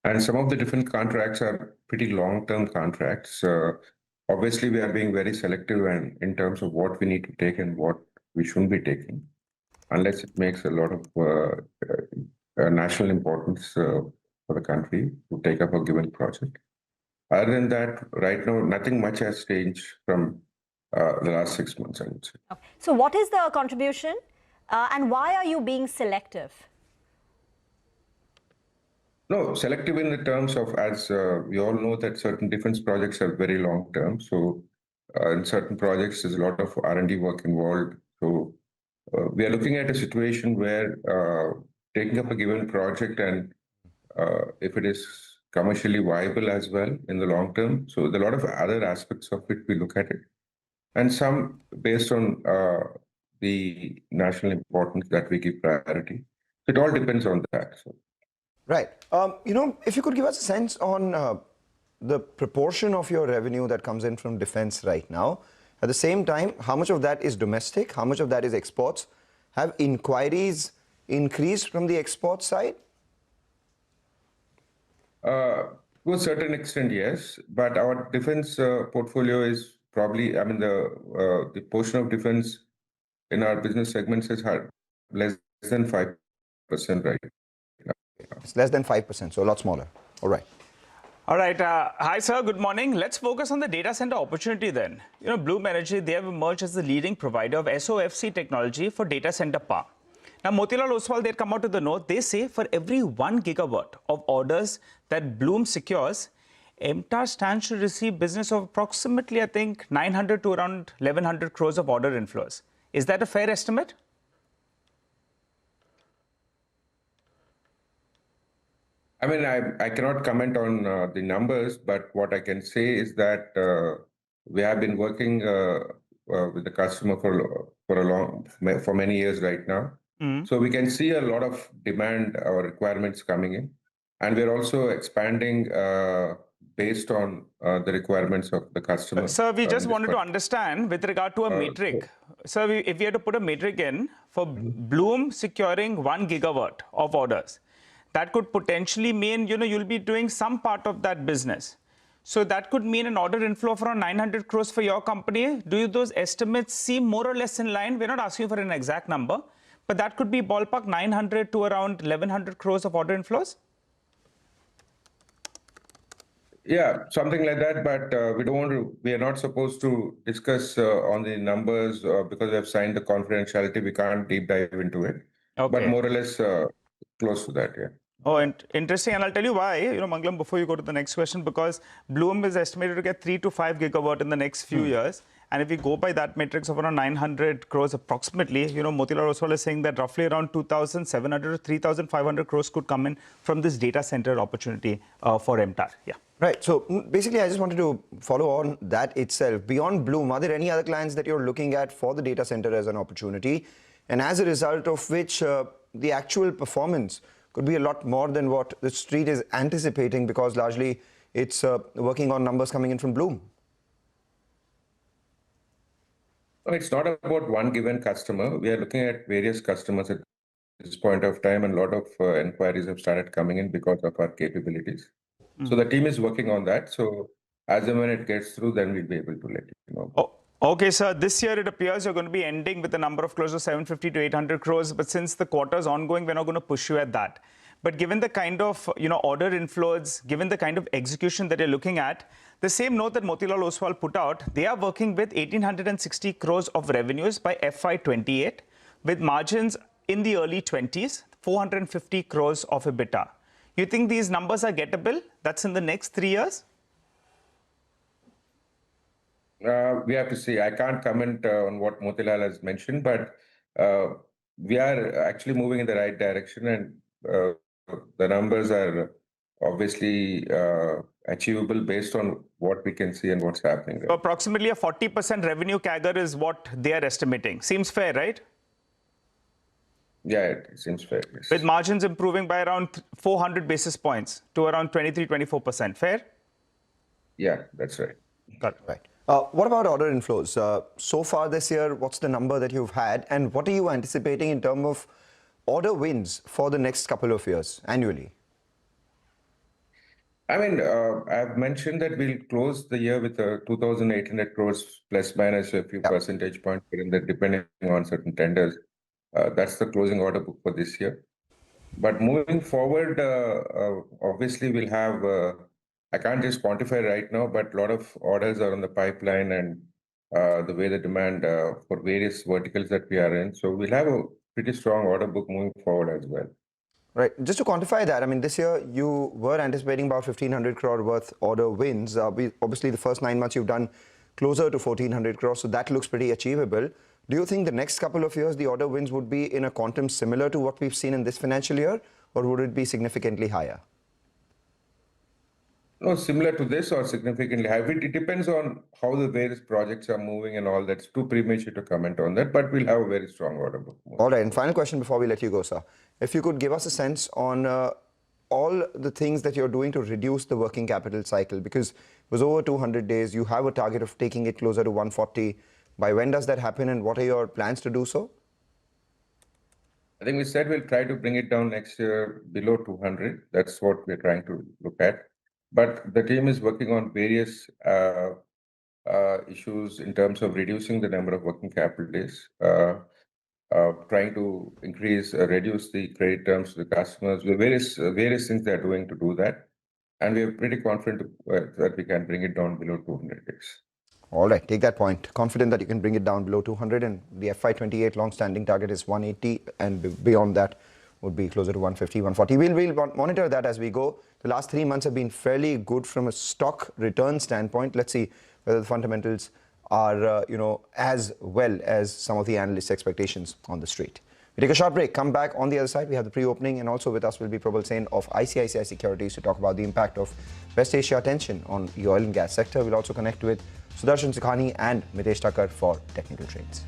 And some of the different contracts are pretty long-term contracts. Obviously, we are being very selective and in terms of what we need to take and what we shouldn't be taking, unless it makes a lot of national importance for the country to take up a given project. Other than that, right now, nothing much has changed from the last 6 months, I would say. Okay. So what is the contribution and why are you being selective? No, selective in the terms of, as we all know that certain defense projects are very long term. So in certain projects, there's a lot of R&D work involved. So we are looking at a situation where taking up a given project and if it is commercially viable as well in the long term. So there are a lot of other aspects of it, we look at it. And some based on the national importance that we give priority. It all depends on that. So. Right. If you could give us a sense on the proportion of your revenue that comes in from defense right now? At the same time, how much of that is domestic? How much of that is exports? Have inquiries increased from the export side? To a certain extent, yes. But our defense portfolio is probably, I mean, the portion of defense in our business segments is less than 5% right now. It's less than 5%, so a lot smaller. All right. All right. Hi, sir. Good morning. Let's focus on the data center opportunity then. Bloom Energy, they have emerged as the leading provider of SOFC technology for data center power. Now, Motilal Oswal, they come out with the note. They say for every 1 gigawatt of orders that Bloom secures, MTAR stands to receive business of approximately, I think, 900 to around 1100 crores of order inflows. Is that a fair estimate? I mean, I cannot comment on the numbers, but what I can say is that we have been working with the customer for many years right now. So we can see a lot of demand or requirements coming in, and we're also expanding based on the requirements of the customer. Sir, we just wanted to understand with regard to a metric. Sir, if we had to put a metric in for Bloom securing 1 gigawatt of orders, that could potentially mean, you'll be doing some part of that business. So that could mean an order inflow of around 900 crores for your company. Do those estimates seem more or less in line? We're not asking for an exact number, but that could be ballpark 900 to around 1100 crores of order inflows? Yeah, something like that, but we are not supposed to discuss on the numbers because we have signed the confidentiality. We can't deep dive into it, but more or less close to that, yeah. Oh, interesting. And I'll tell you why, Mangalam, before you go to the next question, because Bloom is estimated to get 3 to 5 gigawatt in the next few years. And if we go by that matrix of around 900 crores approximately, Motilal Oswal is saying that roughly around 2,700 to 3,500 crores could come in from this data center opportunity for MTAR. Yeah. Right. So basically, I just wanted to follow on that itself. Beyond Bloom, are there any other clients that you're looking at for the data center as an opportunity? And as a result of which the actual performance could be a lot more than what the street is anticipating, because largely it's working on numbers coming in from Bloom. It's not about one given customer. We are looking at various customers at this point of time, and a lot of inquiries have started coming in because of our capabilities. So the team is working on that. So as and when it gets through, then we'll be able to let you know. Oh, okay, sir. This year, it appears you're going to be ending with a number of close to 750 to 800 crores. But since the quarter is ongoing, we're not going to push you at that. But given the kind of order inflows, given the kind of execution that you're looking at, the same note that Motilal Oswal put out, they are working with 1,860 crores of revenues by FY28, with margins in the early 20s, 450 crores of EBITDA. You think these numbers are gettable? That's in the next 3 years? We have to see. I can't comment on what Motilal has mentioned, but we are actually moving in the right direction, and the numbers are obviously achievable based on what we can see and what's happening. So approximately a 40% revenue CAGR is what they are estimating. Seems fair, right? Yeah, it seems fair. Yes. With margins improving by around 400 basis points to around 23-24%. Fair? Yeah, that's right. Got it. Right. What about order inflows? So far this year, what's the number that you've had, and what are you anticipating in terms of order wins for the next couple of years annually? I mean, I've mentioned that we'll close the year with 2,800 crores plus minus a few percentage points, depending on certain tenders. That's the closing order book for this year. But moving forward, obviously we'll have, I can't just quantify right now, but a lot of orders are on the pipeline, and the way the demand for various verticals that we are in. So we'll have a pretty strong order book moving forward as well. Right. Just to quantify that, I mean, this year you were anticipating about 1,500 crore worth order wins. Obviously, the first 9 months you've done closer to 1,400 crores, so that looks pretty achievable. Do you think the next couple of years the order wins would be in a quantum similar to what we've seen in this financial year, or would it be significantly higher? No, similar to this or significantly higher. It depends on how the various projects are moving and all. That's too premature to comment on that, but we'll have a very strong order book. All right, and final question before we let you go, sir. If you could give us a sense on all the things that you're doing to reduce the working capital cycle? Because it was over 200 days. You have a target of taking it closer to 140. By when does that happen, and what are your plans to do so? I think we said we'll try to bring it down next year below 200. That's what we're trying to look at. But the team is working on various issues in terms of reducing the number of working capital days, trying to reduce the credit terms to the customers. Various things they're doing to do that. And we're pretty confident that we can bring it down below 200 days. All right, take that point. Confident that you can bring it down below 200, and the FY28 long-standing target is 180, and beyond that would be closer to 150, 140. We'll monitor that as we go. The last 3 months have been fairly good from a stock return standpoint. Let's see whether the fundamentals are, as well as some of the analysts' expectations on the street. We take a short break, come back on the other side. We have the pre-opening, and also with us will be Prabal Sen of ICICI Securities to talk about the impact of West Asia tension on the oil and gas sector. We'll also connect with Sudarshan Sikhani and Mitesh Thakkar for technical trades.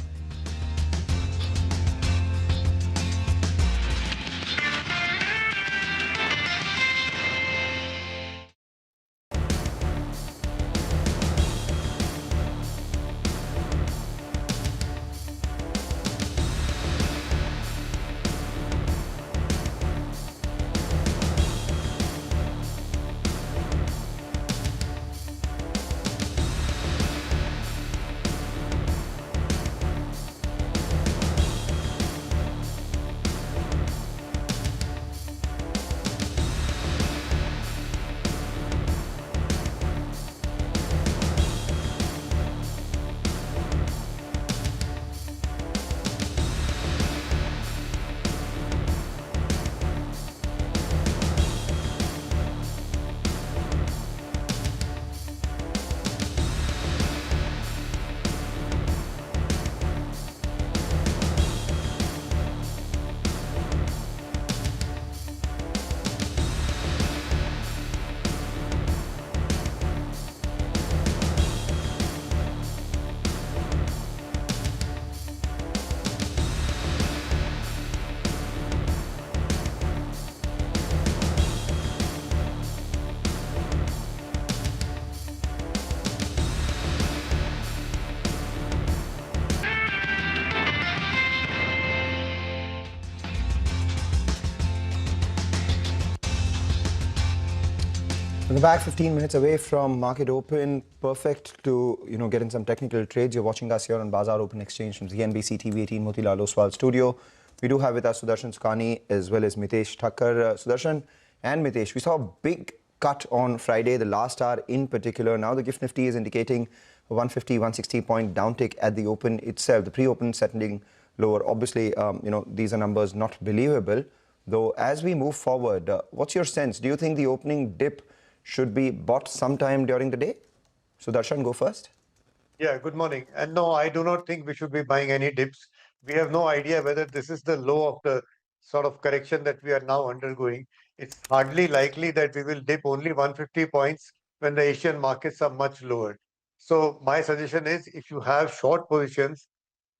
We're back 15 minutes away from market open. Perfect to get in some technical trades. You're watching us here on Bazaar Open Exchange from CNBC TV 18 Motilal Oswal studio. We do have with us Sudarshan Sikhani as well as Mitesh Thakkar. Sudarshan and Mitesh, we saw a big cut on Friday, the last hour in particular. Now the GIFT Nifty is indicating a 150, 160 point downtick at the open itself. The pre-open settling lower. Obviously, these are numbers not believable. Though as we move forward, what's your sense? Do you think the opening dip should be bought sometime during the day? Sudarshan, go first. Yeah, good morning. And no, I do not think we should be buying any dips. We have no idea whether this is the low of the sort of correction that we are now undergoing. It's hardly likely that we will dip only 150 points when the Asian markets are much lower. So my suggestion is, if you have short positions,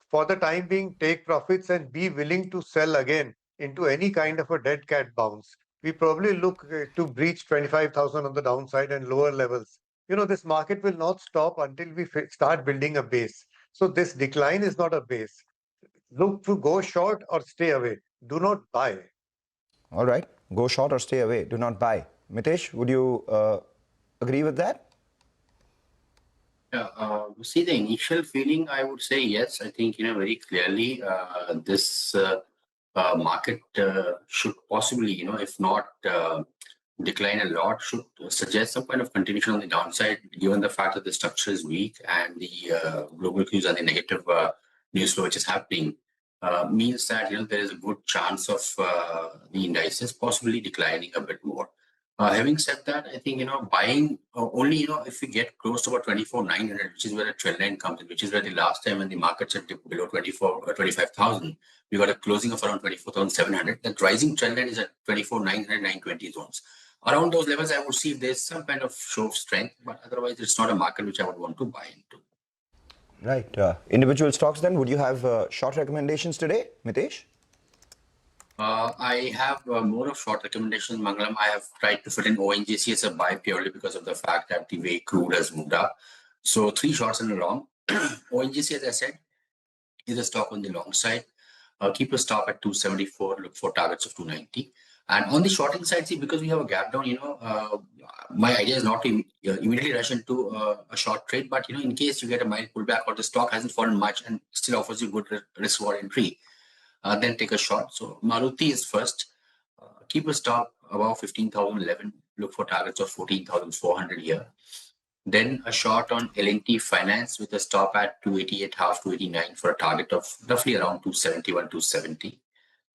for the time being, take profits and be willing to sell again into any kind of a dead cat bounce. We probably look to breach 25,000 on the downside and lower levels. This market will not stop until we start building a base. So this decline is not a base. Look to go short or stay away. Do not buy. All right. Go short or stay away. Do not buy. Mitesh, would you agree with that? Yeah, see, the initial feeling, I would say yes. I think, very clearly this market should possibly, if not decline a lot, should suggest some kind of continuation on the downside, given the fact that the structure is weak and the global cues and the negative news flow which is happening means that, there is a good chance of the indices possibly declining a bit more. Having said that, I think, buying only, if we get close to about 24,900, which is where the trend line comes in, which is where the last time when the markets had dipped below 25,000, we got a closing of around 24,700. The rising trend line is at 24,900, 920 zones. Around those levels, I would see if there's some kind of show of strength, but otherwise, it's not a market which I would want to buy into. Right. Individual stocks then, would you have short recommendations today, Mitesh? I have more of short recommendations, Mangalam. I have tried to fit in ONGC as a buy purely because of the fact that the way crude has moved up. So 3 shorts and a long. ONGC, as I said, is a stock on the long side. Keep a stop at 274, look for targets of 290. And on the shorting side, see, because we have a gap down, my idea is not to immediately rush into a short trade, but, in case you get a mild pullback or the stock hasn't fallen much and still offers you good risk-reward entry, then take a short. So Maruti is first. Keep a stop above 15,011. Look for targets of 14,400 here. Then a short on L&T Finance with a stop at 288 half, 289 for a target of roughly around 271, 270.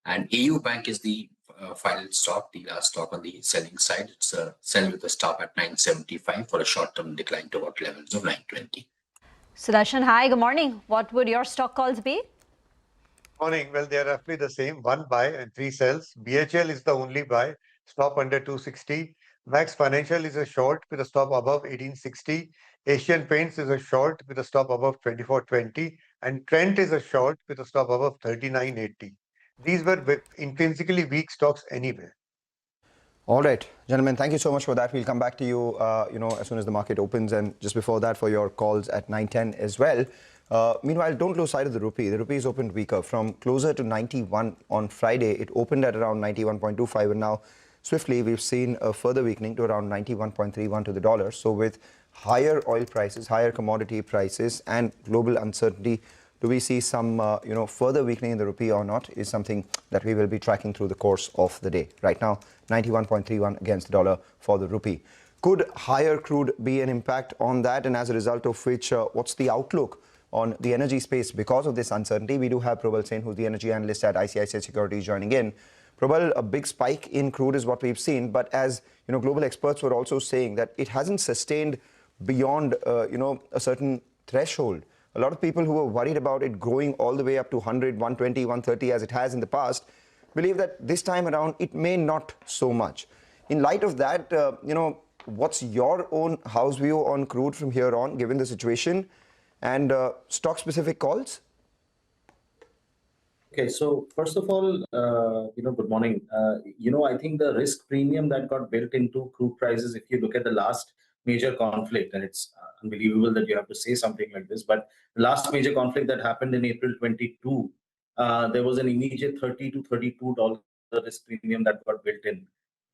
And AU Bank is the final stock, the last stock on the selling side. It's a sell with a stop at 975 for a short-term decline to about levels of 920. Sudarshan, hi, good morning. What would your stock calls be? Morning. Well, they are roughly the same. 1 buy and 3 sells. BHL is the only buy. Stop under 260. Max Financial is a short with a stop above 1860. Asian Paints is a short with a stop above 2420. And Trent is a short with a stop above 3980. These were intrinsically weak stocks anyway. All right, gentlemen, thank you so much for that. We'll come back to you, as soon as the market opens, and just before that for your calls at 9:10 as well. Meanwhile, don't lose sight of the rupee. The rupee is opened weaker. From closer to 91 on Friday, it opened at around 91.25, and now swiftly we've seen a further weakening to around 91.31 to the dollar. So with higher oil prices, higher commodity prices, and global uncertainty, do we see some further weakening in the rupee or not is something that we will be tracking through the course of the day. Right now, 91.31 against the dollar for the rupee. Could higher crude be an impact on that, and as a result of which, what's the outlook on the energy space because of this uncertainty? We do have Prabal Sen, who's the energy analyst at ICICI Securities, joining in. Prabal, a big spike in crude is what we've seen, but as global experts were also saying that it hasn't sustained beyond a certain threshold. A lot of people who were worried about it going all the way up to 100, 120, 130 as it has in the past believe that this time around it may not so much. In light of that, what's your own house view on crude from here on, given the situation, and stock-specific calls? Okay, so first of all, good morning. I think the risk premium that got built into crude prices, if you look at the last major conflict, and it's unbelievable that you have to say something like this, but the last major conflict that happened in April 22, there was an immediate $30 to $32 risk premium that got built in.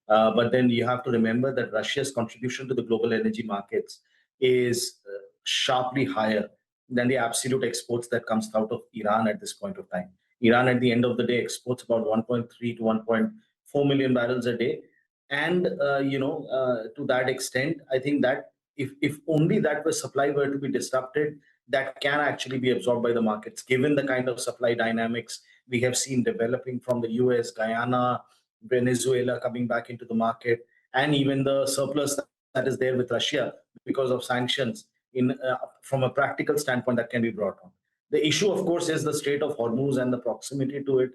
But then you have to remember that Russia's contribution to the global energy markets is sharply higher than the absolute exports that comes out of Iran at this point of time. Iran, at the end of the day, exports about 1.3 to 1.4 million barrels a day. And, to that extent, I think that if only that supply were to be disrupted, that can actually be absorbed by the markets, given the kind of supply dynamics we have seen developing from the US, Guyana, Venezuela coming back into the market, and even the surplus that is there with Russia because of sanctions from a practical standpoint that can be brought on. The issue, of course, is the Strait of Hormuz and the proximity to it.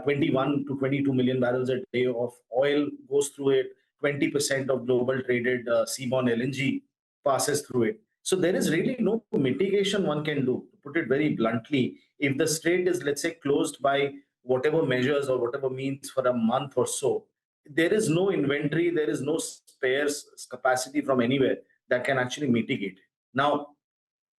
21 to 22 million barrels a day of oil goes through it. 20% of global traded seaborne LNG passes through it. So there is really no mitigation one can do, to put it very bluntly. If the strait is, let's say, closed by whatever measures or whatever means for a month or so, there is no inventory, there is no spares capacity from anywhere that can actually mitigate. Now,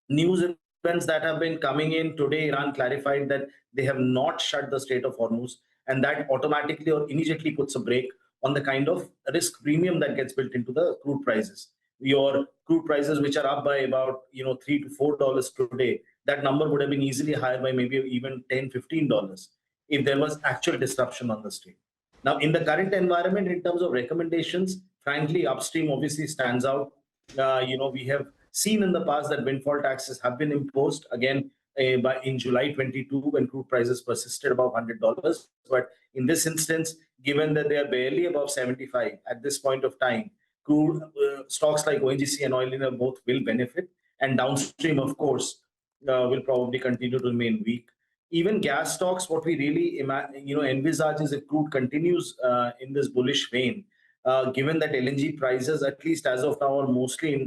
news events that have been coming in today, Iran clarified that they have not shut the Strait of Hormuz, and that automatically or immediately puts a brake on the kind of risk premium that gets built into the crude prices. Your crude prices, which are up by about $3 to $4 today, that number would have been easily higher by maybe even $10, $15 if there was actual disruption on the strait. Now, in the current environment, in terms of recommendations, frankly, upstream obviously stands out. We have seen in the past that windfall taxes have been imposed again in July 22 when crude prices persisted above $100. But in this instance, given that they are barely above 75 at this point of time, crude stocks like ONGC and Oil India both will benefit, and downstream, of course, will probably continue to remain weak. Even gas stocks, what we really envisage is if crude continues in this bullish vein, given that LNG prices, at least as of now, are mostly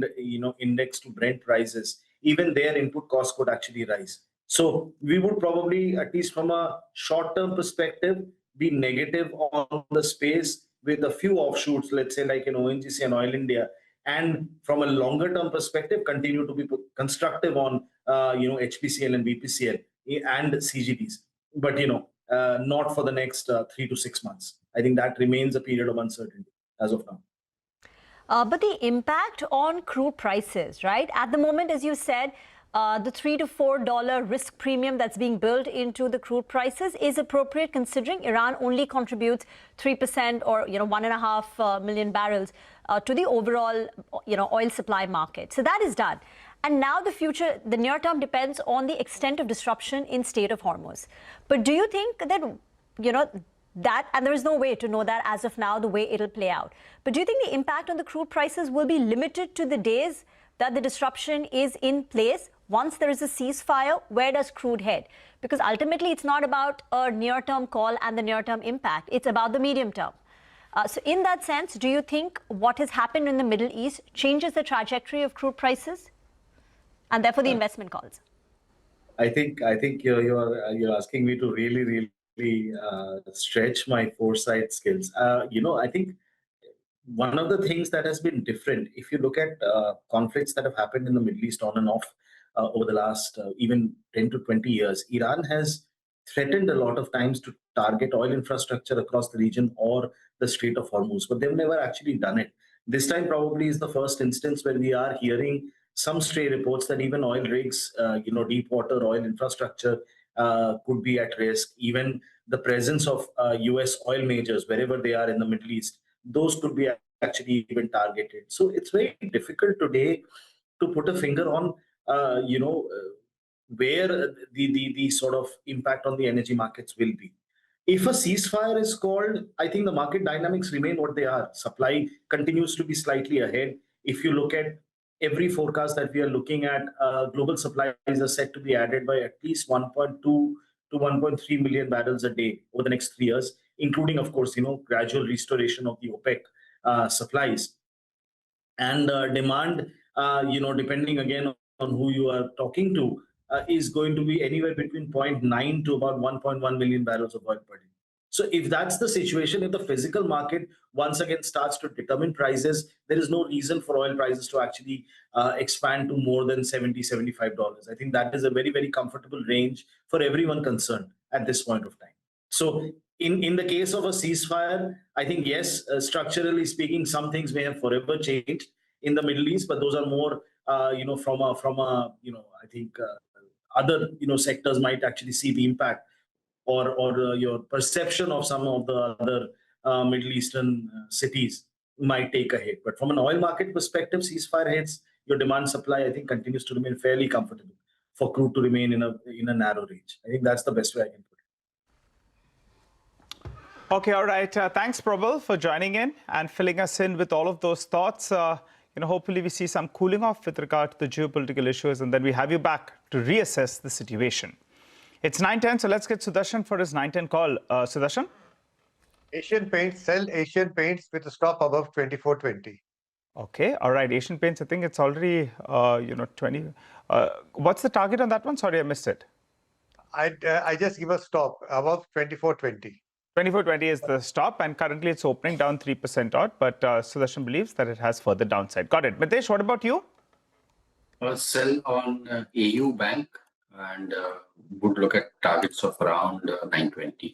indexed to Brent prices, even their input costs could actually rise. So we would probably, at least from a short-term perspective, be negative on the space with a few offshoots, let's say like in ONGC and Oil India, and from a longer term perspective, continue to be constructive on HPCL and BPCL and CGDs. But not for the next 3 to 6 months. I think that remains a period of uncertainty as of now. But the impact on crude prices, right? At the moment, as you said, the $3 to $4 risk premium that's being built into the crude prices is appropriate, considering Iran only contributes 3% or 1.5 million barrels to the overall oil supply market. So that is done. And now the near term depends on the extent of disruption in Strait of Hormuz. But do you think that that, and there is no way to know that as of now, the way it'll play out. But do you think the impact on the crude prices will be limited to the days that the disruption is in place? Once there is a ceasefire, where does crude head? Because ultimately, it's not about a near-term call and the near-term impact. It's about the medium term. So in that sense, do you think what has happened in the Middle East changes the trajectory of crude prices and therefore the investment calls? I think you're asking me to really stretch my foresight skills. I think one of the things that has been different, if you look at conflicts that have happened in the Middle East on and off over the last even 10 to 20 years, Iran has threatened a lot of times to target oil infrastructure across the region or the Strait of Hormuz, but they've never actually done it. This time probably is the first instance where we are hearing some stray reports that even oil rigs, deep water oil infrastructure could be at risk. Even the presence of US oil majors, wherever they are in the Middle East, those could be actually even targeted. So it's very difficult today to put a finger on, where the sort of impact on the energy markets will be. If a ceasefire is called, I think the market dynamics remain what they are. Supply continues to be slightly ahead. If you look at every forecast that we are looking at, global supplies are set to be added by at least 1.2 to 1.3 million barrels a day over the next 3 years, including, of course, gradual restoration of the OPEC supplies. And demand, depending again on who you are talking to, is going to be anywhere between 0.9 to about 1.1 million barrels of oil per day. So if that's the situation, if the physical market once again starts to determine prices, there is no reason for oil prices to actually expand to more than $70, $75. I think that is a very, very comfortable range for everyone concerned at this point of time. So in the case of a ceasefire, I think, yes, structurally speaking, some things may have forever changed in the Middle East, but those are more, I think other, sectors might actually see the impact or your perception of some of the other Middle Eastern cities might take a hit. But from an oil market perspective, ceasefire hits, your demand supply, I think, continues to remain fairly comfortable for crude to remain in a narrow range. I think that's the best way I can put it. Okay, all right. Thanks, Prabal, for joining in and filling us in with all of those thoughts. Hopefully we see some cooling off with regard to the geopolitical issues, and then we have you back to reassess the situation. It's 9:10, so let's get Sudarshan for his 9:10 call. Sudarshan? Asian Paints, sell Asian Paints with a stop above 24.20. Okay, all right. Asian Paints, I think it's already, 20. What's the target on that one? Sorry, I missed it. I just give a stop above 24.20. 24.20 is the stop, and currently it's opening down 3% odd, but Sudarshan believes that it has further downside. Got it. Mitesh, what about you? Sell on AU Bank and would look at targets of around 920.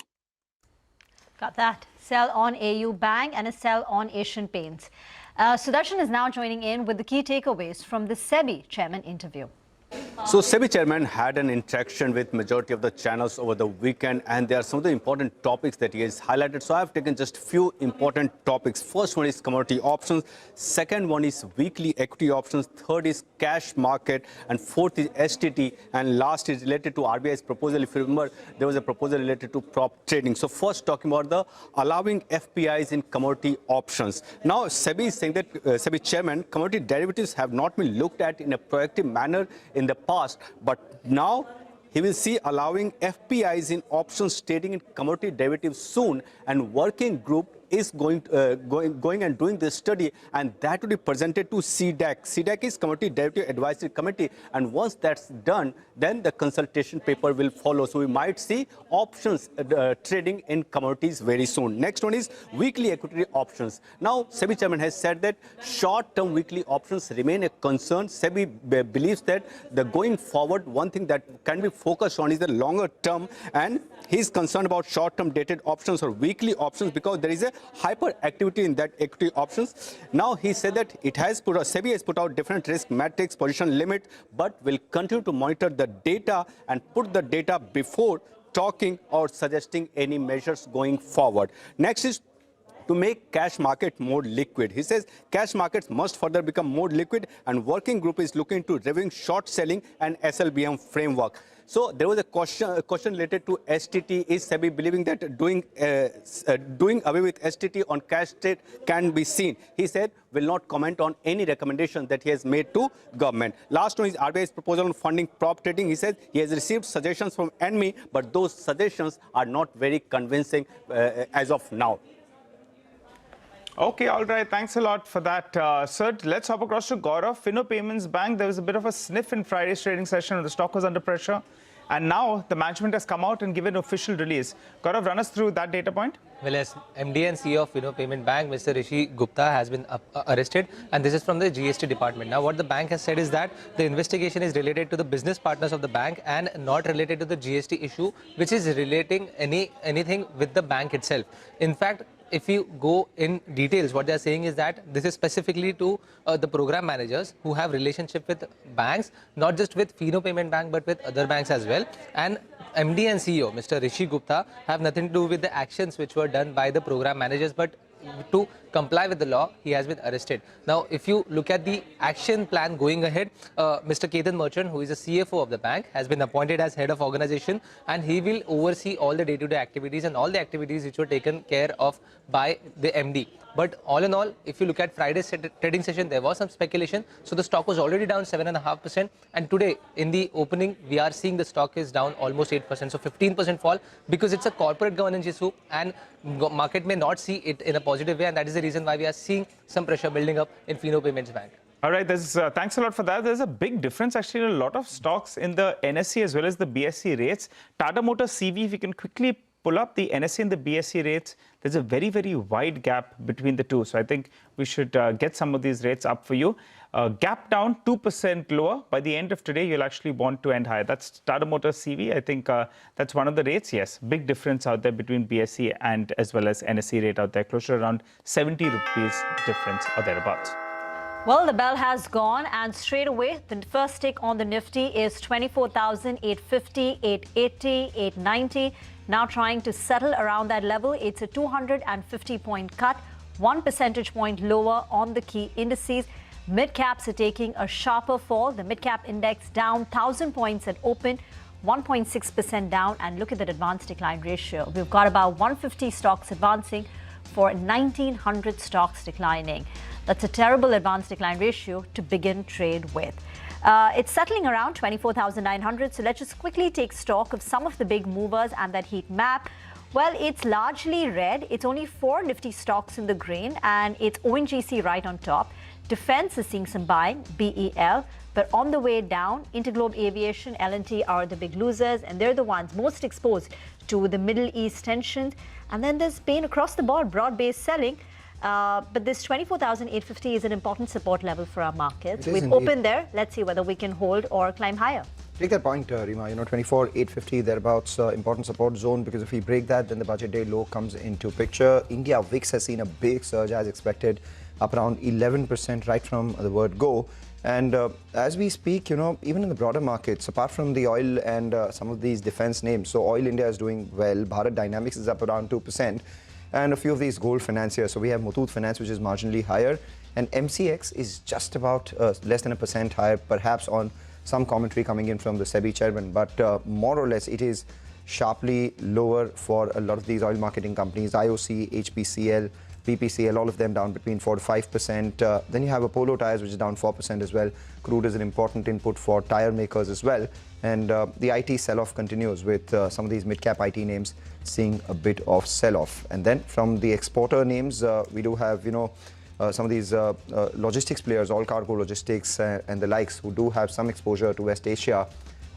Got that. Sell on AU Bank and a sell on Asian Paints. Sudarshan is now joining in with the key takeaways from the SEBI chairman interview. So SEBI chairman had an interaction with majority of the channels over the weekend, and there are some of the important topics that he has highlighted. So I've taken just few important topics. First one is commodity options. Second one is weekly equity options. Third is cash market. And fourth is STT. And last is related to RBI's proposal. If you remember, there was a proposal related to prop trading. So first talking about the allowing FPIs in commodity options. Now SEBI is saying that SEBI chairman, commodity derivatives have not been looked at in a proactive manner in the past, but now he will see allowing FPIs in options trading in commodity derivatives soon, and working group is going and doing this study, and that will be presented to CDAC. CDAC is Commodity Derivative Advisory Committee, and once that's done, then the consultation paper will follow. So we might see options trading in commodities very soon. Next one is weekly equity options. Now, SEBI chairman has said that short-term weekly options remain a concern. SEBI believes that the going forward, one thing that can be focused on is the longer term, and he's concerned about short-term dated options or weekly options because there is a hyperactivity in that equity options. Now, he said that SEBI has put out different risk metrics, position limit, but will continue to monitor the data and put the data before talking or suggesting any measures going forward. Next is to make cash market more liquid. He says cash markets must further become more liquid, and working group is looking to reviewing short selling and SLBM framework. So there was a question related to STT. Is SEBI believing that doing away with STT on cash trade can be seen? He said will not comment on any recommendation that he has made to government. Last one is RBI's proposal on funding prop trading. He says he has received suggestions from NME, but those suggestions are not very convincing as of now. Okay, all right. Thanks a lot for that, Sir. Let's hop across to Gaurav. Fino Payments Bank, there was a bit of a sniff in Friday's trading session. The stock was under pressure. And now the management has come out and given an official release. Gaurav, run us through that data point. Well, as MD and CEO of Fino Payment Bank, Mr. Rishi Gupta has been arrested, and this is from the GST department. Now, what the bank has said is that the investigation is related to the business partners of the bank and not related to the GST issue, which is relating anything with the bank itself. In fact, if you go in details, what they are saying is that this is specifically to the program managers who have relationship with banks, not just with Fino Payment Bank, but with other banks as well. And MD and CEO, Mr. Rishi Gupta, have nothing to do with the actions which were done by the program managers, but to comply with the law, he has been arrested. Now, if you look at the action plan going ahead, Mr. Ketan Merchant, who is the CFO of the bank, has been appointed as head of organization, and he will oversee all the day-to-day activities and all the activities which were taken care of by the MD. But all in all, if you look at Friday's trading session, there was some speculation. So the stock was already down 7.5%. And today, in the opening, we are seeing the stock is down almost 8%. So 15% fall because it's a corporate governance issue and market may not see it in a positive way. And that is the reason why we are seeing some pressure building up in Fino Payments Bank. All right, thanks a lot for that. There's a big difference actually in a lot of stocks in the NSE as well as the BSE rates. Tata Motors CV, if you can quickly pull up the NSE and the BSE rates, there's a very, very wide gap between the two. So I think we should get some of these rates up for you. Gap down 2% lower. By the end of today, you'll actually want to end higher. That's Tata Motors CV. I think that's one of the rates. Yes, big difference out there between BSE and as well as NSE rate out there. Close to around 70 rupees difference or thereabouts. Well, the bell has gone, and straight away, the first tick on the Nifty is 24,850, 880, 890. Now trying to settle around that level. It's a 250-point cut, 1 percentage point lower on the key indices. Mid-caps are taking a sharper fall. The mid-cap index down 1,000 points at open, 1.6% down. And look at that advanced decline ratio. We've got about 150 stocks advancing for 1,900 stocks declining. That's a terrible advanced decline ratio to begin trade with. It's settling around 24,900. So let's just quickly take stock of some of the big movers and that heat map. Well, it's largely red. It's only 4 Nifty stocks in the green, and it's ONGC right on top. Defense is seeing some buying, BEL. But on the way down, Interglobe Aviation, L&T are the big losers, and they're the ones most exposed to the Middle East tensions. And then there's been across the board broad-based selling. But this 24,850 is an important support level for our markets. We've opened there. Let's see whether we can hold or climb higher. Take that point, Rima. 24,850 thereabouts, important support zone, because if we break that, then the budget day low comes into picture. India VIX has seen a big surge as expected, up around 11% right from the word go. And as we speak, even in the broader markets, apart from the oil and some of these defense names, so Oil India is doing well. Bharat Dynamics is up around 2%. And a few of these gold financiers. So we have Muthoot Finance, which is marginally higher. And MCX is just about less than 1% higher, perhaps on some commentary coming in from the SEBI chairman. But more or less, it is sharply lower for a lot of these oil marketing companies, IOC, HPCL, BPCL, all of them down between 4 to 5%. Then you have Apollo Tyres, which is down 4% as well. Crude is an important input for tyre makers as well. And the IT sell-off continues with some of these mid-cap IT names seeing a bit of sell-off. And then from the exporter names, we do have, some of these logistics players, all cargo logistics and the likes, who do have some exposure to West Asia,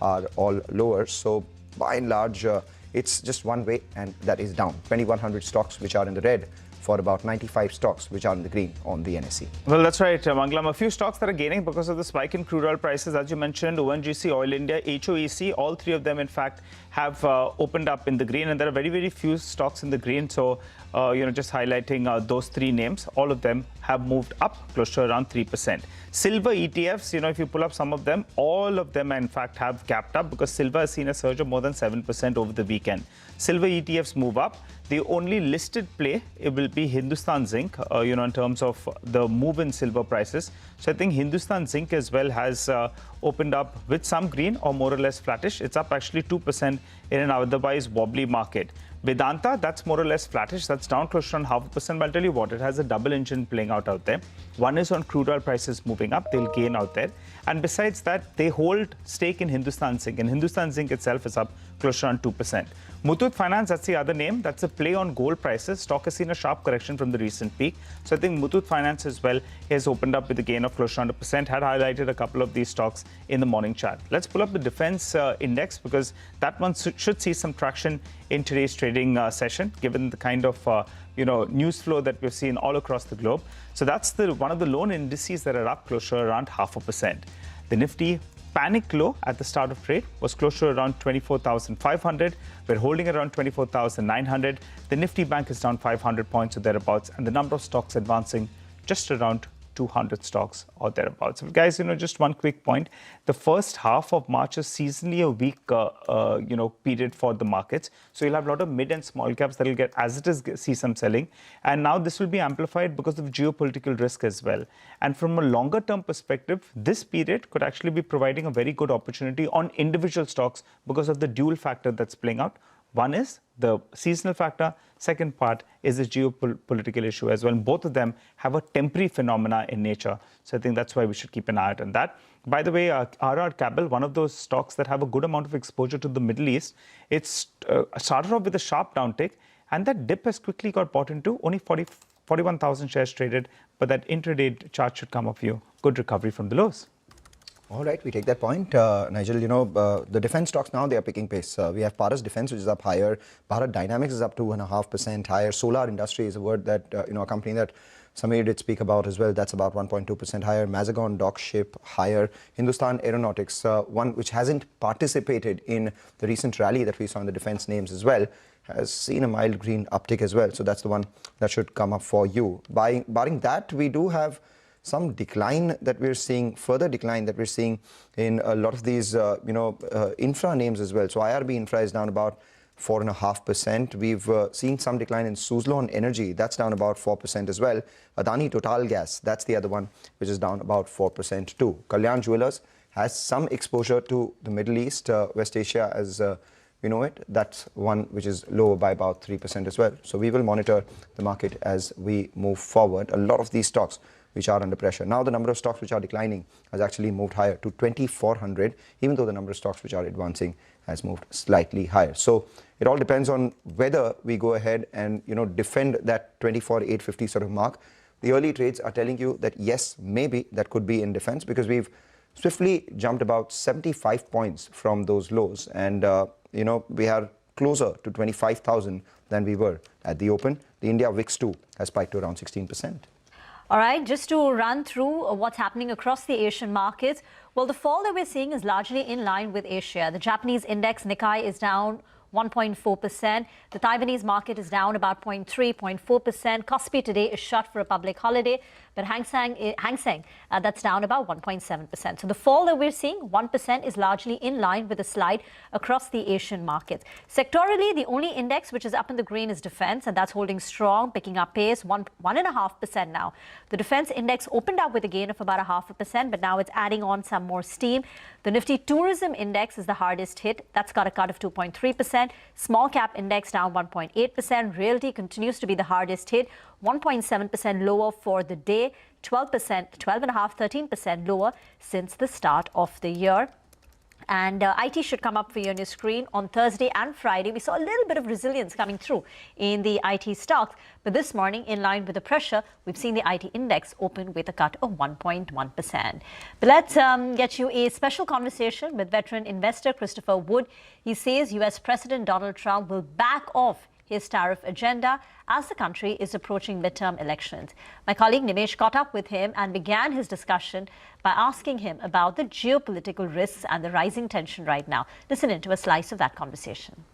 are all lower. So by and large, it's just one way, and that is down. 2,100 stocks which are in the red, for about 95 stocks which are in the green on the NSE. Well, that's right, Mangalam. A few stocks that are gaining because of the spike in crude oil prices. As you mentioned, ONGC, Oil India, HOEC, all three of them, in fact, have opened up in the green. And there are very, very few stocks in the green. So, just highlighting those three names, all of them have moved up close to around 3%. Silver ETFs, if you pull up some of them, all of them, in fact, have gapped up because silver has seen a surge of more than 7% over the weekend. Silver ETFs move up. The only listed play, it will be Hindustan Zinc, in terms of the move in silver prices. So I think Hindustan Zinc as well has opened up with some green or more or less flattish. It's up actually 2% in an otherwise wobbly market. Vedanta, that's more or less flattish. That's down close to around 0.5%. But I'll tell you what, it has a double engine playing out there. One is on crude oil prices moving up. They'll gain out there. And besides that, they hold stake in Hindustan Zinc. And Hindustan Zinc itself is up close to around 2%. Muthoot Finance, that's the other name. That's a play on gold prices. Stock has seen a sharp correction from the recent peak. So I think Muthoot Finance as well has opened up with a gain of close to 100%. Had highlighted a couple of these stocks in the morning chart. Let's pull up the defense index because that one should see some traction in today's trading session, given the kind of news flow that we've seen all across the globe. So that's one of the lone indices that are up close to around 0.5%. The Nifty panic low at the start of trade was close to around 24,500. We're holding around 24,900. The Nifty Bank is down 500 points or thereabouts, and the number of stocks advancing just around 200 stocks or thereabouts. So guys, just one quick point. The first half of March is seasonally a weak, period for the markets. So you'll have a lot of mid and small caps that will get, as it is, see some selling. And now this will be amplified because of geopolitical risk as well. And from a longer term perspective, this period could actually be providing a very good opportunity on individual stocks because of the dual factor that's playing out. One is the seasonal factor. Second part is the geopolitical issue as well. And both of them have a temporary phenomena in nature. So I think that's why we should keep an eye out on that. By the way, RR Cabell, one of those stocks that have a good amount of exposure to the Middle East, it's started off with a sharp downtick, and that dip has quickly got bought into. Only 41,000 shares traded, but that intraday chart should come up you. Good recovery from the lows. All right, we take that point. Nigel, the defense stocks now, they are picking pace. We have Paras Defense, which is up higher. Bharat Dynamics is up 2.5% higher. Solar Industry is a word that, a company that Samir did speak about as well. That's about 1.2% higher. Mazagon Dock Ship higher. Hindustan Aeronautics, one which hasn't participated in the recent rally that we saw in the defense names as well, has seen a mild green uptick as well. So that's the one that should come up for you. Barring that, we do have some decline that we're seeing, further decline that we're seeing in a lot of these, infra names as well. So IRB Infra is down about 4.5%. We've seen some decline in Suzlon Energy. That's down about 4% as well. Adani Total Gas, that's the other one, which is down about 4% too. Kalyan Jewellers has some exposure to the Middle East, West Asia as we know it. That's one which is lower by about 3% as well. So we will monitor the market as we move forward. A lot of these stocks which are under pressure. Now the number of stocks which are declining has actually moved higher to 2,400, even though the number of stocks which are advancing has moved slightly higher. So it all depends on whether we go ahead and defend that 24,850 sort of mark. The early trades are telling you that yes, maybe that could be in defense because we've swiftly jumped about 75 points from those lows, and we are closer to 25,000 than we were at the open. The India VIX 2 has spiked to around 16%. All right, just to run through what's happening across the Asian markets. Well, the fall that we're seeing is largely in line with Asia. The Japanese index Nikkei is down 1.4%. The Taiwanese market is down about 0.3%, 0.4%. Kospi today is shut for a public holiday, but Hang Seng, that's down about 1.7%. So the fall that we're seeing, 1%, is largely in line with the slide across the Asian markets. Sectorally, the only index which is up in the green is defense, and that's holding strong, picking up pace, 1.5% now. The defense index opened up with a gain of about 0.5%, but now it's adding on some more steam. The Nifty tourism index is the hardest hit. That's got a cut of 2.3%. Small cap index down 1.8%. Realty continues to be the hardest hit. 1.7% lower for the day, 12%, 12.5%, 13% lower since the start of the year. And IT should come up for you on your screen. On Thursday and Friday, we saw a little bit of resilience coming through in the IT stocks. But this morning, in line with the pressure, we've seen the IT index open with a cut of 1.1%. But let's get you a special conversation with veteran investor Christopher Wood. He says US President Donald Trump will back off his tariff agenda as the country is approaching midterm elections. My colleague Nimesh caught up with him and began his discussion by asking him about the geopolitical risks and the rising tension right now. Listen into a slice of that conversation.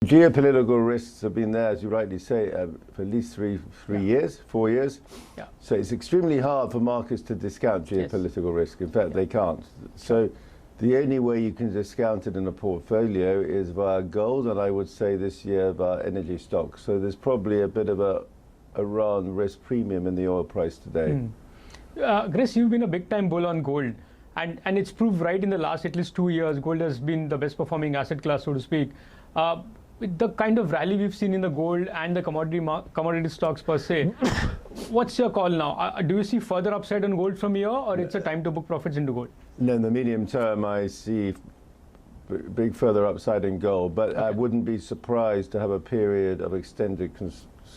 Geopolitical risks have been there, as you rightly say, for at least 4 years. Yeah. So it's extremely hard for markets to discount geopolitical risk. In fact, they can't. So the only way you can discount it in a portfolio is via gold, and I would say this year via energy stocks. So there's probably a bit of a Iran risk premium in the oil price today. Chris, you've been a big-time bull on gold, and it's proved right in the last at least 2 years. Gold has been the best-performing asset class, so to speak. With the kind of rally we've seen in the gold and the commodity stocks per se, what's your call now? Do you see further upside on gold from here, or it's a time to book profits into gold? No, in the medium term, I see big further upside in gold, but I wouldn't be surprised to have a period of extended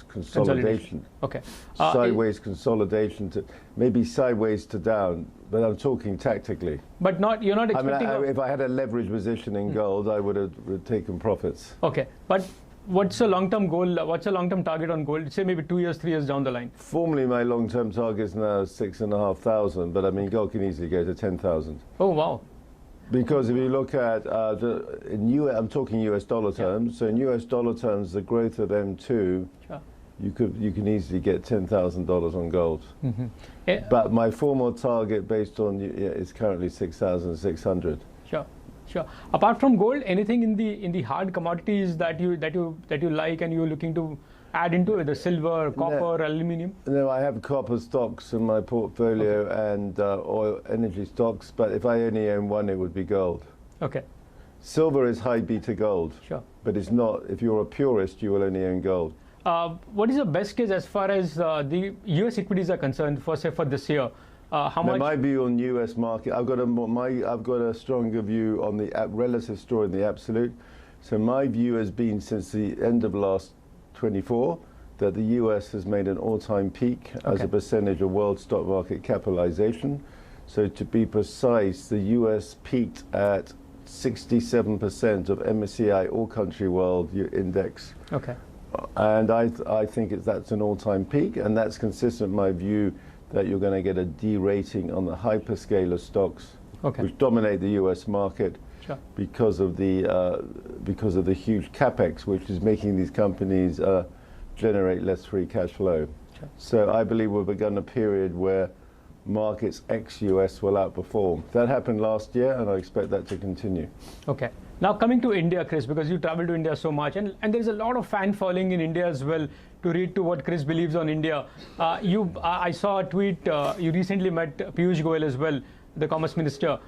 consolidation. Okay. Sideways consolidation to maybe sideways to down, but I'm talking tactically. But you're not expecting. If I had a leverage position in gold, I would have taken profits. Okay, but what's a long-term goal? What's a long-term target on gold? Say maybe 2 years, 3 years down the line. Formally, my long-term target is now 6,500, but I mean, gold can easily go to 10,000. Oh wow! Because if you look at I'm talking US dollar terms. So in US dollar terms, the growth of M2, you can easily get $10,000 on gold. But my formal target, based on is currently 6,600. Sure. Apart from gold, anything in the hard commodities that you like and you're looking to add into it, the silver, copper, aluminium? No, I have copper stocks in my portfolio and oil energy stocks, but if I only own one, it would be gold. Okay. Silver is high beta gold. Sure. But it's not, if you're a purist, you will only own gold. What is the best case as far as the US equities are concerned for this year? How much? My view on US market, I've got a stronger view on the relative story in the absolute. So my view has been since the end of last 24 that the US has made an all-time peak as a percentage of world stock market capitalization. So to be precise, the US peaked at 67% of MSCI All Country World Index. Okay. And I think that's an all-time peak, and that's consistent with my view that you're going to get a derating on the hyperscaler stocks, which dominate the US market. Sure. Because of the huge capex, which is making these companies generate less free cash flow. Sure. So I believe we've begun a period where markets ex-US will outperform. That happened last year, and I expect that to continue. Okay. Now coming to India, Chris, because you travel to India so much, and there's a lot of fan following in India as well to read to what Chris believes on India. I saw a tweet, you recently met Piyush Goyal as well, the Commerce Minister.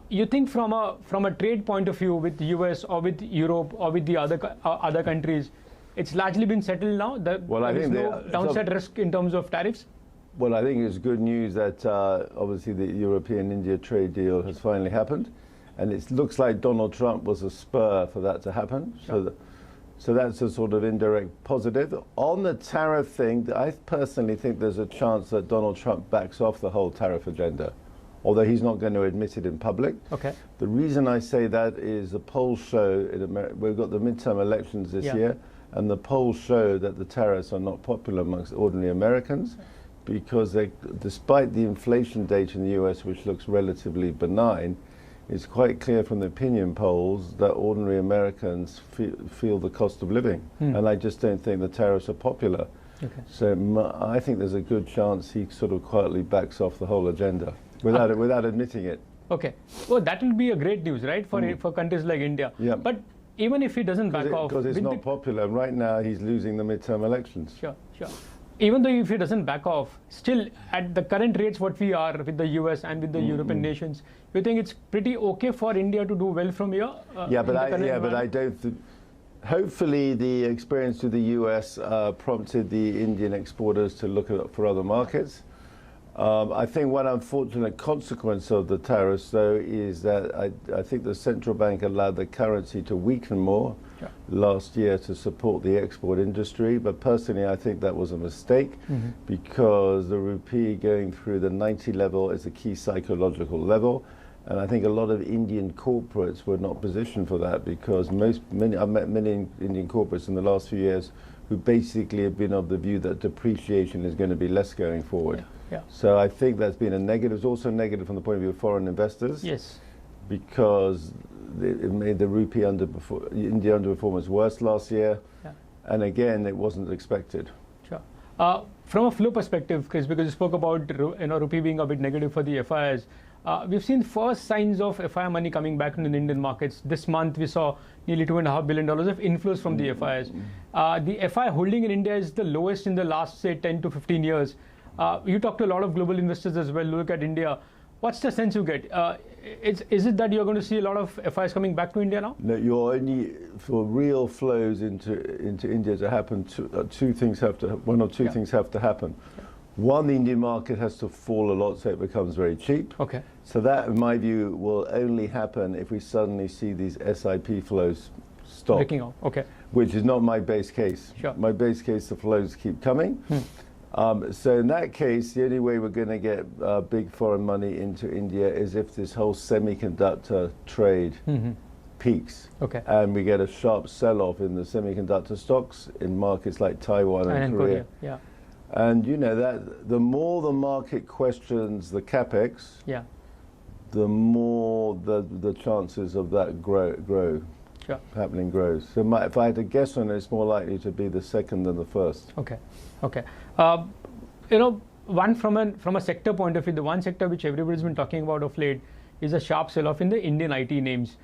You think from a trade point of view with the US or with Europe or with the other countries, it's largely been settled now? I think no downside risk in terms of tariffs? Well, I think it's good news that obviously the European-India trade deal has finally happened. And it looks like Donald Trump was a spur for that to happen. Sure. So that's a sort of indirect positive. On the tariff thing, I personally think there's a chance that Donald Trump backs off the whole tariff agenda, although he's not going to admit it in public. Okay. The reason I say that is the polls show in America, we've got the midterm elections this year, and the polls show that the tariffs are not popular amongst ordinary Americans because despite the inflation data in the US, which looks relatively benign, it's quite clear from the opinion polls that ordinary Americans feel the cost of living. And I just don't think the tariffs are popular. Okay. So I think there's a good chance he sort of quietly backs off the whole agenda without admitting it. Okay. Well, that will be a great news, right, for countries like India. Yeah. But even if he doesn't back off... Because it's not popular. Right now, he's losing the midterm elections. Sure. Even though if he doesn't back off, still at the current rates what we are with the US and with the European nations, you think it's pretty okay for India to do well from here? But I don't. Hopefully, the experience with the US prompted the Indian exporters to look for other markets. I think one unfortunate consequence of the tariffs, though, is that I think the central bank allowed the currency to weaken more last year to support the export industry. But personally, I think that was a mistake because the rupee going through the 90 level is a key psychological level. And I think a lot of Indian corporates were not positioned for that because I've met many Indian corporates in the last few years who basically have been of the view that depreciation is going to be less going forward. So I think that's been a negative. It's also negative from the point of view of foreign investors. Yes. Because it made the rupee India underperformance worse last year. And again, it wasn't expected. Sure. From a flow perspective, Chris, because you spoke about rupee being a bit negative for the FIs, we've seen first signs of FI money coming back into the Indian markets. This month, we saw nearly $2.5 billion of inflows from the FIs. The FI holding in India is the lowest in the last, say, 10 to 15 years. You talk to a lot of global investors as well. Look at India. What's the sense you get? Is it that you're going to see a lot of FIs coming back to India now? No, you're only for real flows into India to happen. Two things have to happen. One, the Indian market has to fall a lot so it becomes very cheap. Okay. So that, in my view, will only happen if we suddenly see these SIP flows stop. Breaking off. Okay. Which is not my base case. Sure. My base case, the flows keep coming. So in that case, the only way we're going to get big foreign money into India is if this whole semiconductor trade peaks. Okay. And we get a sharp sell-off in the semiconductor stocks in markets like Taiwan and Korea. Yeah. And you know that the more the market questions the capex, the more the chances of that grows. So if I had to guess on it, it's more likely to be the second than the first. Okay. One from a sector point of view, the one sector which everybody's been talking about of late is a sharp sell-off in the Indian IT names.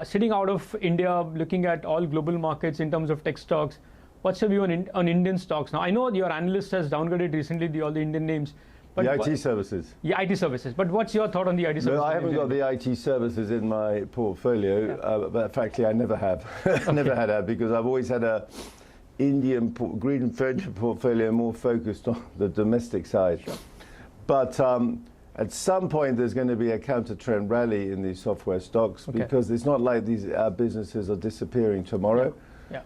Sitting out of India, looking at all global markets in terms of tech stocks, what's your view on Indian stocks now? I know your analyst has downgraded recently all the Indian names. But the IT services. Yeah, IT services. But what's your thought on the IT services? No, I haven't got the IT services in my portfolio, but frankly, I never have. I never had that because I've always had a Indian green venture portfolio more focused on the domestic side. But at some point, there's going to be a counter-trend rally in these software stocks because it's not like these businesses are disappearing tomorrow.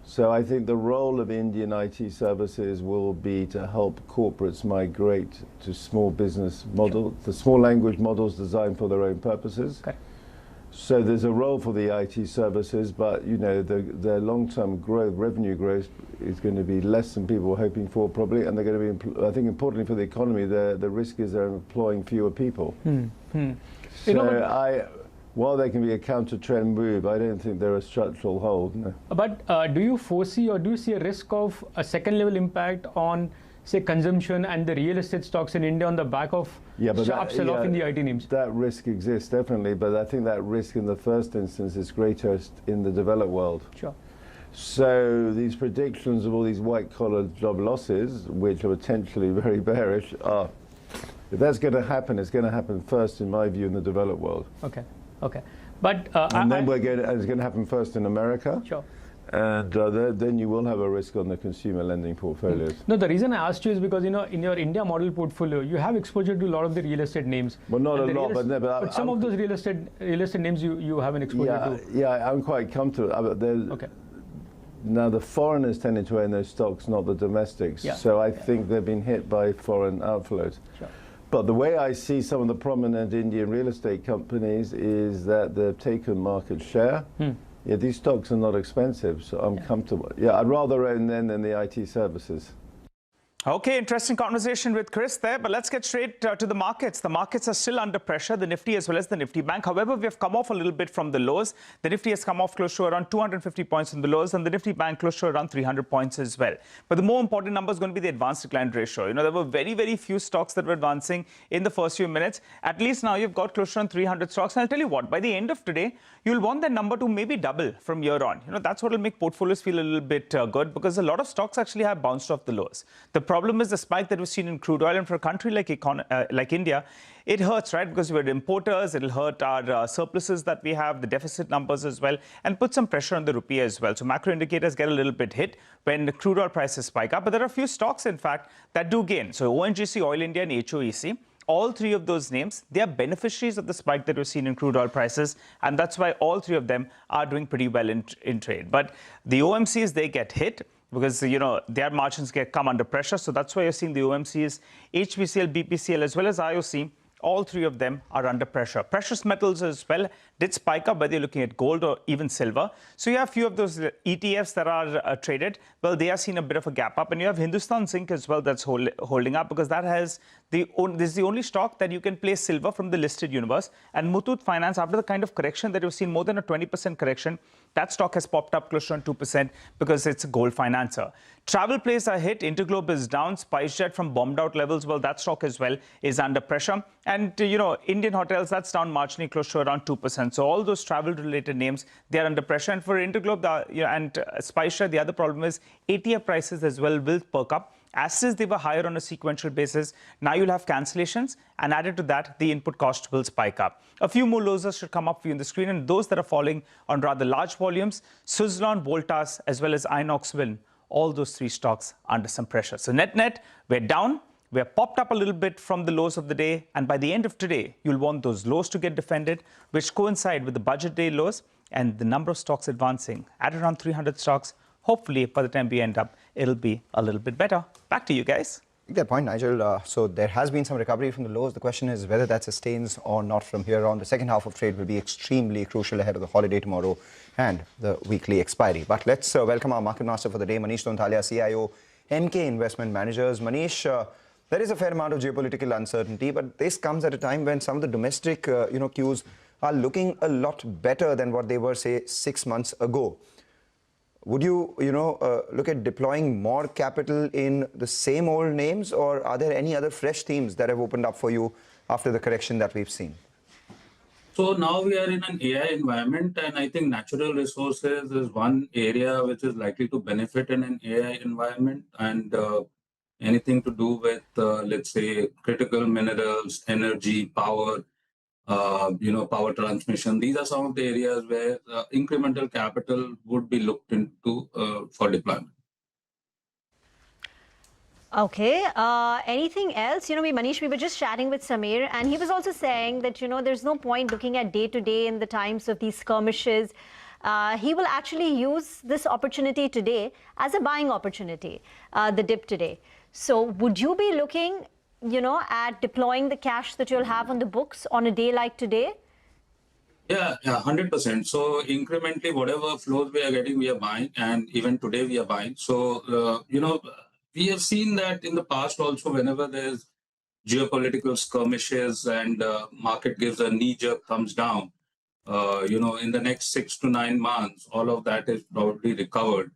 So I think the role of Indian IT services will be to help corporates migrate to small business models, the small language models designed for their own purposes. So there's a role for the IT services, but you know their long-term growth, revenue growth, is going to be less than people were hoping for probably, and they're going to be, I think, importantly for the economy, the risk is they're employing fewer people. So while there can be a counter-trend move, I don't think they're a structural hold. No. But do you foresee or do you see a risk of a second-level impact on, say, consumption and the real estate stocks in India on the back of sharp sell-off in the IT names? That risk exists, definitely, but I think that risk in the first instance is greatest in the developed world. Sure. So these predictions of all these white-collar job losses, which are potentially very bearish, if that's going to happen, it's going to happen first, in my view, in the developed world. Okay. But and then it's going to happen first in America. Sure. And then you will have a risk on the consumer lending portfolios. No, the reason I asked you is because, in your India model portfolio, you have exposure to a lot of the real estate names. Well, not a lot, but some of those real estate names you have an exposure to. Yeah, I'm quite comfortable. Now, the foreigners tended to own those stocks, not the domestics. So I think they've been hit by foreign outflows. Sure. But the way I see some of the prominent Indian real estate companies is that they've taken market share. Yeah, these stocks are not expensive, so I'm comfortable. Yeah, I'd rather own them than the IT services. Okay, interesting conversation with Chris there, but let's get straight to the markets. The markets are still under pressure, the Nifty as well as the Nifty Bank. However, we have come off a little bit from the lows. The Nifty has come off close to around 250 points in the lows, and the Nifty Bank close to around 300 points as well. But the more important number is going to be the advanced decline ratio. There were very, very few stocks that were advancing in the first few minutes. At least now you've got close to around 300 stocks. And I'll tell you what, by the end of today, you'll want that number to maybe double from here on. That's what will make portfolios feel a little bit good, because a lot of stocks actually have bounced off the lows. The problem is the spike that we've seen in crude oil, and for a country like India, it hurts, right? Because we're importers, it'll hurt our surpluses that we have, the deficit numbers as well, and put some pressure on the rupee as well. So macro indicators get a little bit hit when the crude oil prices spike up. But there are a few stocks, in fact, that do gain. So ONGC, Oil India, and HOEC, all three of those names, they are beneficiaries of the spike that we've seen in crude oil prices, and that's why all three of them are doing pretty well in trade. But the OMCs, they get hit because, their margins come under pressure. So that's why you're seeing the OMCs, HPCL, BPCL, as well as IOC, all three of them are under pressure. Precious metals as well did spike up, whether you're looking at gold or even silver. So you have a few of those ETFs that are traded. Well, they are seeing a bit of a gap up. And you have Hindustan Zinc as well that's holding up, because that has this is the only stock that you can place silver from the listed universe. And Muthoot Finance, after the kind of correction that you've seen, more than a 20% correction, that stock has popped up close to 2% because it's a gold financer. Travel plays are hit. Interglobe is down. SpiceJet from bombed out levels. Well, that stock as well is under pressure. And, Indian hotels, that's down marginally close to around 2%. So all those travel related names, they are under pressure. And for Interglobe and SpiceJet, the other problem is ATF prices as well will perk up. As is, they were higher on a sequential basis. Now you'll have cancellations, and added to that, the input cost will spike up. A few more losers should come up for you on the screen, and those that are falling on rather large volumes, Suzlon, Voltas, as well as Inox Wind, all those three stocks under some pressure. So net, we're down. We're popped up a little bit from the lows of the day, and by the end of today, you'll want those lows to get defended, which coincide with the budget day lows and the number of stocks advancing at around 300 stocks. Hopefully, by the time we end up, it'll be a little bit better. Back to you guys. Good point, Nigel. So there has been some recovery from the lows. The question is whether that sustains or not from here on. The second half of trade will be extremely crucial ahead of the holiday tomorrow and the weekly expiry. But let's welcome our market master for the day, Manish Donthalia, CIO, MK Investment Managers. Manish, there is a fair amount of geopolitical uncertainty, but this comes at a time when some of the domestic cues are looking a lot better than what they were, say, 6 months ago. Would you, look at deploying more capital in the same old names, or are there any other fresh themes that have opened up for you after the correction that we've seen? So now we are in an AI environment, and I think natural resources is one area which is likely to benefit in an AI environment, and anything to do with, let's say, critical minerals, energy, power, power transmission. These are some of the areas where incremental capital would be looked into for deployment. Okay. Anything else? Manish, we were just chatting with Samir, and he was also saying that, there's no point looking at day to day in the times of these skirmishes. He will actually use this opportunity today as a buying opportunity, the dip today. So would you be looking at deploying the cash that you'll have on the books on a day like today? Yeah, 100%. So incrementally, whatever flows we are getting, we are buying, and even today we are buying. So, we have seen that in the past also, whenever there's geopolitical skirmishes and market gives a knee-jerk thumbs down, in the next 6 to 9 months, all of that is probably recovered.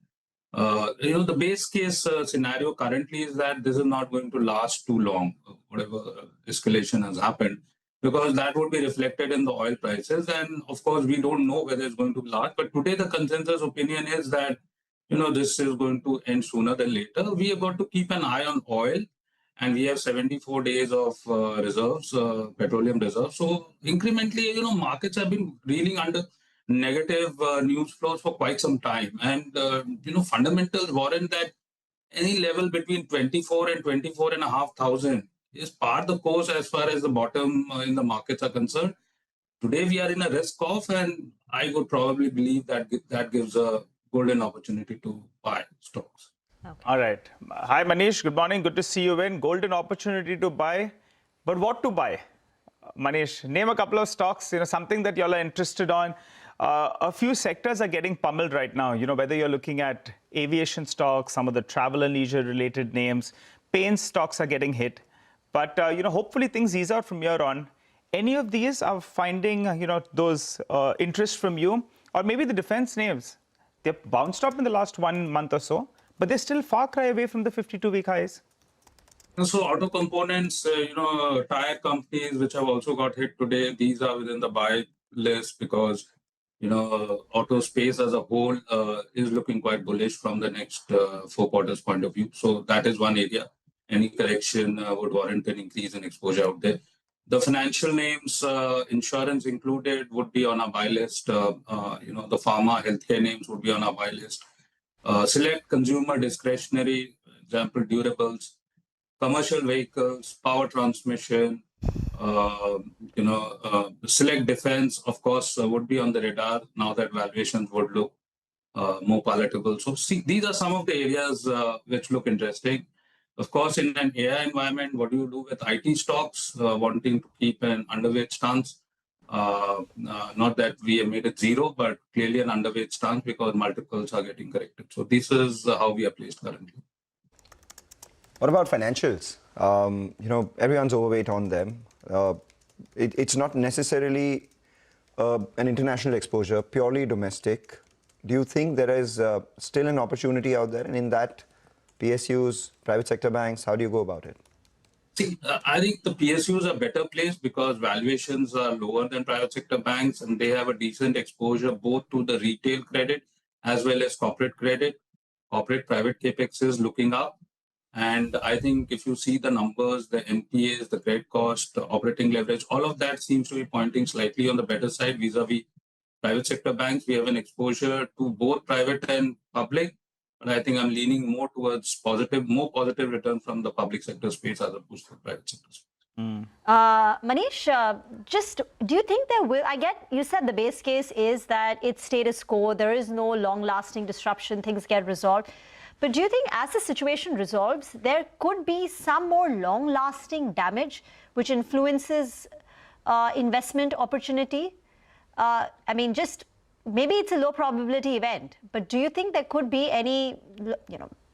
The base case scenario currently is that this is not going to last too long, whatever escalation has happened, because that would be reflected in the oil prices. And of course, we don't know whether it's going to last. But today, the consensus opinion is that, this is going to end sooner than later. We have got to keep an eye on oil, and we have 74 days of reserves, petroleum reserves. So incrementally, markets have been reeling under negative news flows for quite some time. And, fundamentals warrant that any level between 24 and 24,500 is par the course as far as the bottom in the markets are concerned. Today, we are in a risk off, and I would probably believe that that gives a golden opportunity to buy stocks. Okay. All right. Hi, Manish. Good morning. Good to see you in. Golden opportunity to buy. But what to buy? Manish, name a couple of stocks, something that y'all are interested on. A few sectors are getting pummeled right now, whether you're looking at aviation stocks, some of the travel and leisure related names, paint stocks are getting hit. But, hopefully things ease out from here on. Any of these are finding, those interest from you, or maybe the defense names. They've bounced up in the last 1 month or so, but they're still far cry away from the 52-week highs. So auto components, tire companies, which have also got hit today, these are within the buy list because, auto space as a whole is looking quite bullish from the next 4 quarters point of view. So that is one area. any correction would warrant an increase in exposure out there. The financial names, insurance included, would be on our buy list. The pharma, healthcare names would be on our buy list. Select consumer discretionary, example, durables, commercial vehicles, power transmission, select defense, of course, would be on the radar now that valuations would look more palatable. So see, these are some of the areas which look interesting. Of course, in an AI environment, what do you do with IT stocks, wanting to keep an underweight stance? Not that we have made it zero, but clearly an underweight stance because multiples are getting corrected. So this is how we are placed currently. What about financials? Everyone's overweight on them. It's not necessarily an international exposure, purely domestic. Do you think there is still an opportunity out there? And in that, PSUs, private sector banks, how do you go about it? See, I think the PSUs are better placed because valuations are lower than private sector banks and they have a decent exposure both to the retail credit as well as corporate credit. Corporate private capex is looking up. And I think if you see the numbers, the NPAs, the credit cost, the operating leverage, all of that seems to be pointing slightly on the better side vis-a-vis private sector banks. We have an exposure to both private and public. But I think I'm leaning more towards more positive return from the public sector space as opposed to the private sector space. Manish, just do you think there will, you said the base case is that it's status quo, there is no long-lasting disruption, things get resolved. But do you think as the situation resolves, there could be some more long-lasting damage which influences investment opportunity? Maybe it's a low probability event, but do you think there could be any,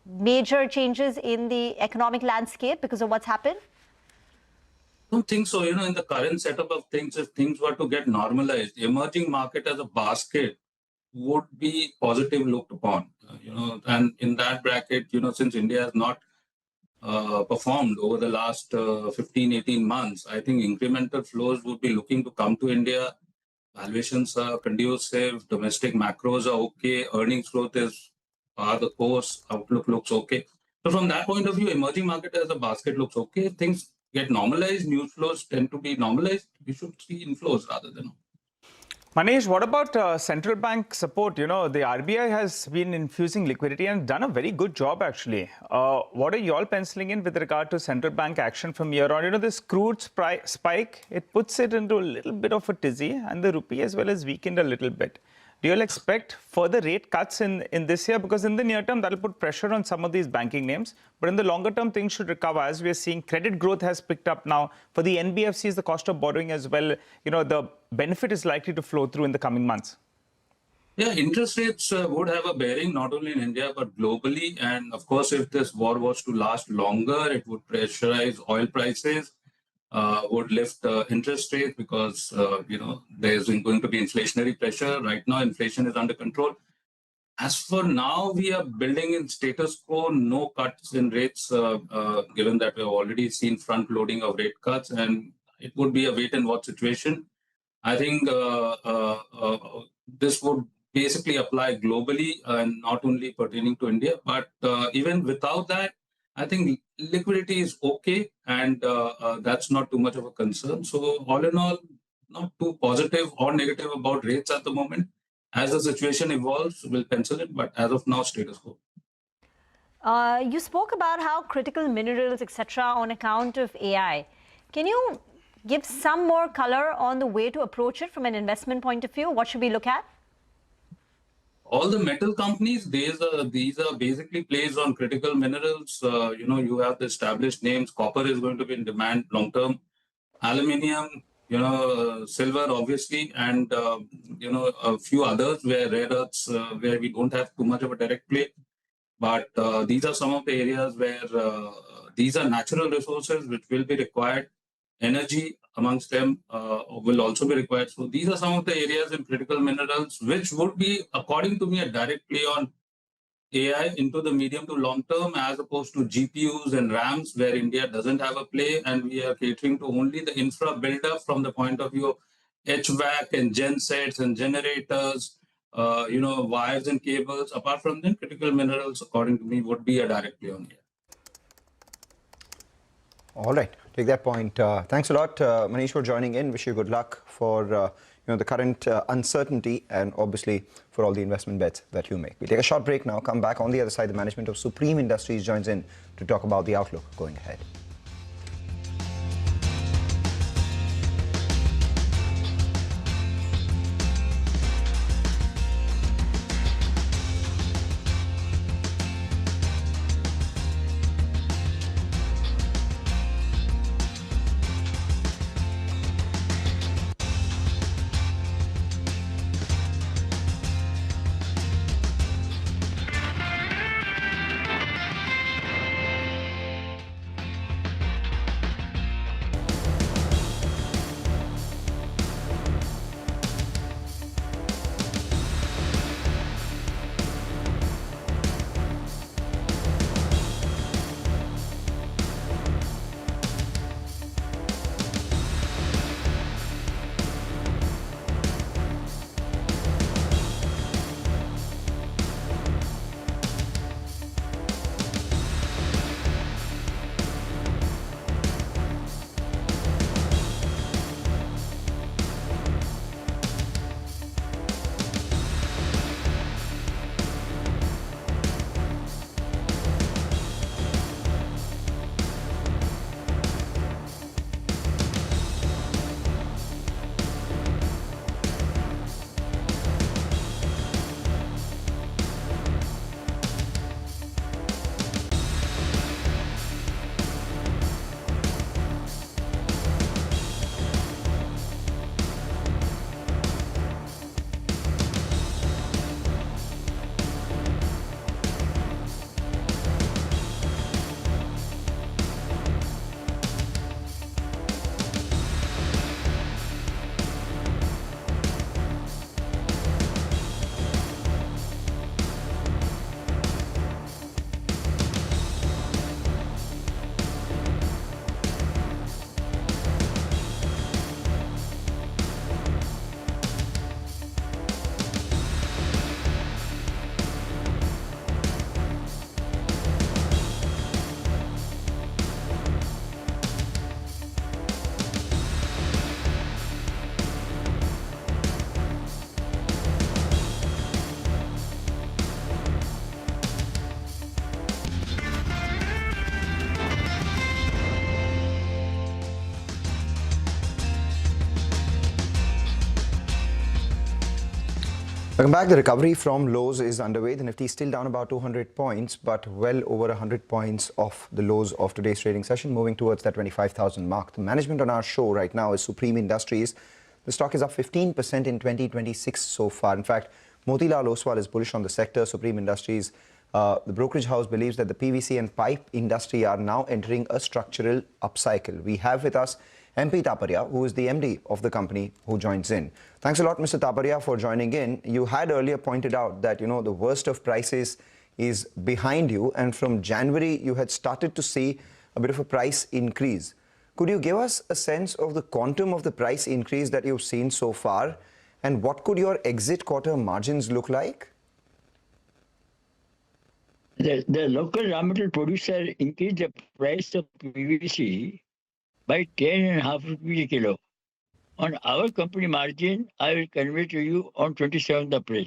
major changes in the economic landscape because of what's happened? I don't think so. In the current setup of things, if things were to get normalized, emerging market as a basket would be positive looked upon. And in that bracket, since India has not performed over the last 15, 18 months, I think incremental flows would be looking to come to India. Valuations are conducive, domestic macros are okay, earnings growth is the course, outlook looks okay. So from that point of view, emerging market as a basket looks okay. Things get normalized, news flows tend to be normalized. We should see inflows rather than. Manish, what about central bank support? The RBI has been infusing liquidity and done a very good job, actually. What are you all penciling in with regard to central bank action from here on? This crude spike, it puts it into a little bit of a tizzy, and the rupee as well has weakened a little bit. Do you all expect further rate cuts in this year? Because in the near term, that'll put pressure on some of these banking names. But in the longer term, things should recover. As we are seeing, credit growth has picked up now. For the NBFCs, the cost of borrowing as well, the benefit is likely to flow through in the coming months. Yeah, interest rates would have a bearing not only in India, but globally. And of course, if this war was to last longer, it would pressurize oil prices. Would lift interest rate because, there's going to be inflationary pressure. Right now, inflation is under control. As for now, we are building in status quo, no cuts in rates, given that we've already seen front loading of rate cuts, and it would be a wait and watch situation. I think this would basically apply globally and not only pertaining to India, but even without that, I think liquidity is okay, and that's not too much of a concern. So all in all, not too positive or negative about rates at the moment. As the situation evolves, we'll pencil it, but as of now, status quo. You spoke about how critical minerals, etc., on account of AI. Can you give some more color on the way to approach it from an investment point of view? What should we look at? All the metal companies, these are basically plays on critical minerals. You have the established names. Copper is going to be in demand long term. Aluminium, silver, obviously, and a few others where rare earths, where we don't have too much of a direct play. But these are some of the areas where these are natural resources which will be required. Energy amongst them will also be required. So these are some of the areas in critical minerals, which would be, according to me, a direct play on AI into the medium to long term, as opposed to GPUs and RAMs, where India doesn't have a play, and we are catering to only the infra buildup from the point of view of HVAC and gensets and generators, wires and cables. Apart from them, critical minerals, according to me, would be a direct play on AI. All right, take that point. Thanks a lot, Manish, for joining in. Wish you good luck for the current uncertainty and obviously for all the investment bets that you make. We take a short break now. Come back on the other side. The management of Supreme Industries joins in to talk about the outlook going ahead. Welcome back. The recovery from lows is underway. The Nifty is still down about 200 points, but well over 100 points off the lows of today's trading session, moving towards that 25,000 mark. The management on our show right now is Supreme Industries. The stock is up 15% in 2026 so far. In fact, Motilal Oswal is bullish on the sector. Supreme Industries, the brokerage house, believes that the PVC and pipe industry are now entering a structural upcycle. We have with us MP Taparia, who is the MD of the company, who joins in. Thanks a lot, Mr. Taparia, for joining in. You had earlier pointed out that, the worst of prices is behind you, and from January, you had started to see a bit of a price increase. Could you give us a sense of the quantum of the price increase that you've seen so far, and what could your exit quarter margins look like? The local raw material producer increased the price of PVC by 10.5 rupees a kilo. On our company margin, I will convey to you on 27th April.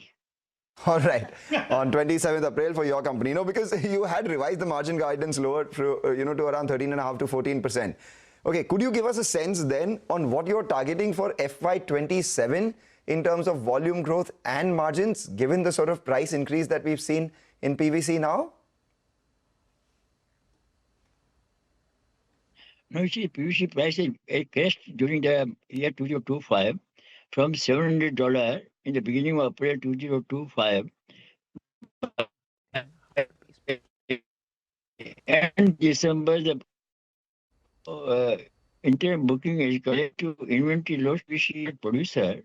All right, on 27th April for your company. Because you had revised the margin guidance lower to, to around 13.5 to 14%. Okay, could you give us a sense then on what you're targeting for FY27 in terms of volume growth and margins, given the sort of price increase that we've seen in PVC now? No, you see, PVC price crashed during the year 2025 from $700 in the beginning of April 2025. And December, the interim booking is correct to inventory loss PVC producer.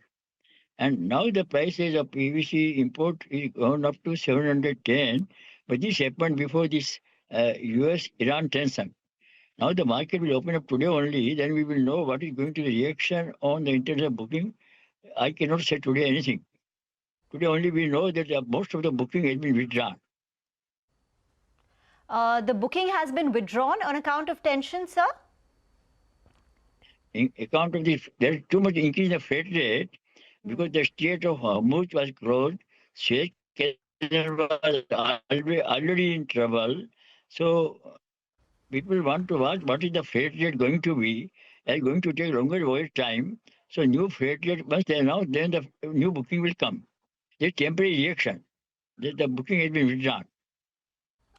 And now the prices of PVC import is gone up to 710. But this happened before this US-Iran tension. Now the market will open up today only, then we will know what is going to be the reaction on the international booking. I cannot say today anything. Today only we know that most of the booking has been withdrawn. The booking has been withdrawn on account of tension, sir? account of this, there's too much increase in the freight rate because the Strait of Hormuz was closed. Suez Canal was already in trouble. So people want to watch what is the freight rate going to be, and going to take longer voyage time. So new freight rate once they announce, then the new booking will come. There's temporary reaction. The booking has been withdrawn.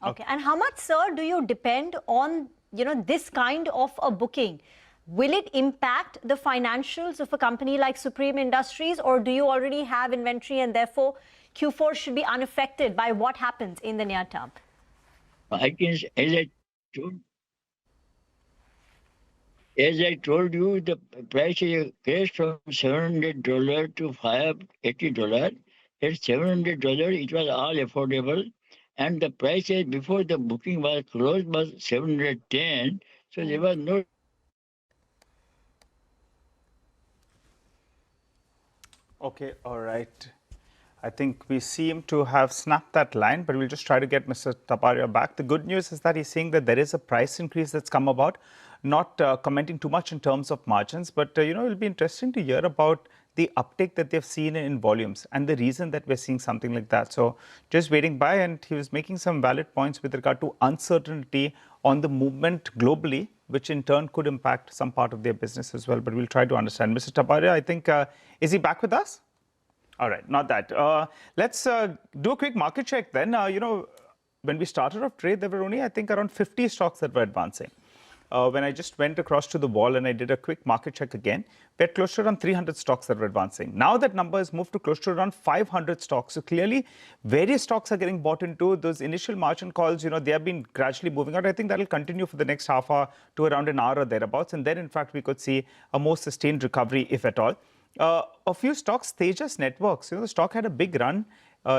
Okay. And how much, sir, do you depend on, this kind of a booking? Will it impact the financials of a company like Supreme Industries, or do you already have inventory and therefore Q4 should be unaffected by what happens in the near term? As I told you, the price is crashed from $700 to $580. At $700, it was all affordable. And the prices before the booking was closed was $710. So there was no. Okay, all right. I think we seem to have snapped that line, but we'll just try to get Mr. Taparia back. The good news is that he's saying that there is a price increase that's come about, not commenting too much in terms of margins, but it'll be interesting to hear about the uptick that they've seen in volumes and the reason that we're seeing something like that. So just waiting by, and he was making some valid points with regard to uncertainty on the movement globally, which in turn could impact some part of their business as well. But we'll try to understand. Mr. Taparia, I think, is he back with us? All right, not that. Let's do a quick market check then. When we started off trade, there were only, I think, around 50 stocks that were advancing. When I just went across to the wall and I did a quick market check again, we had close to around 300 stocks that were advancing. Now that number has moved to close to around 500 stocks. So clearly, various stocks are getting bought into. Those initial margin calls, they have been gradually moving out. I think that will continue for the next half hour to around an hour or thereabouts. And then, in fact, we could see a more sustained recovery, if at all. A few stocks, Tejas Networks, the stock had a big run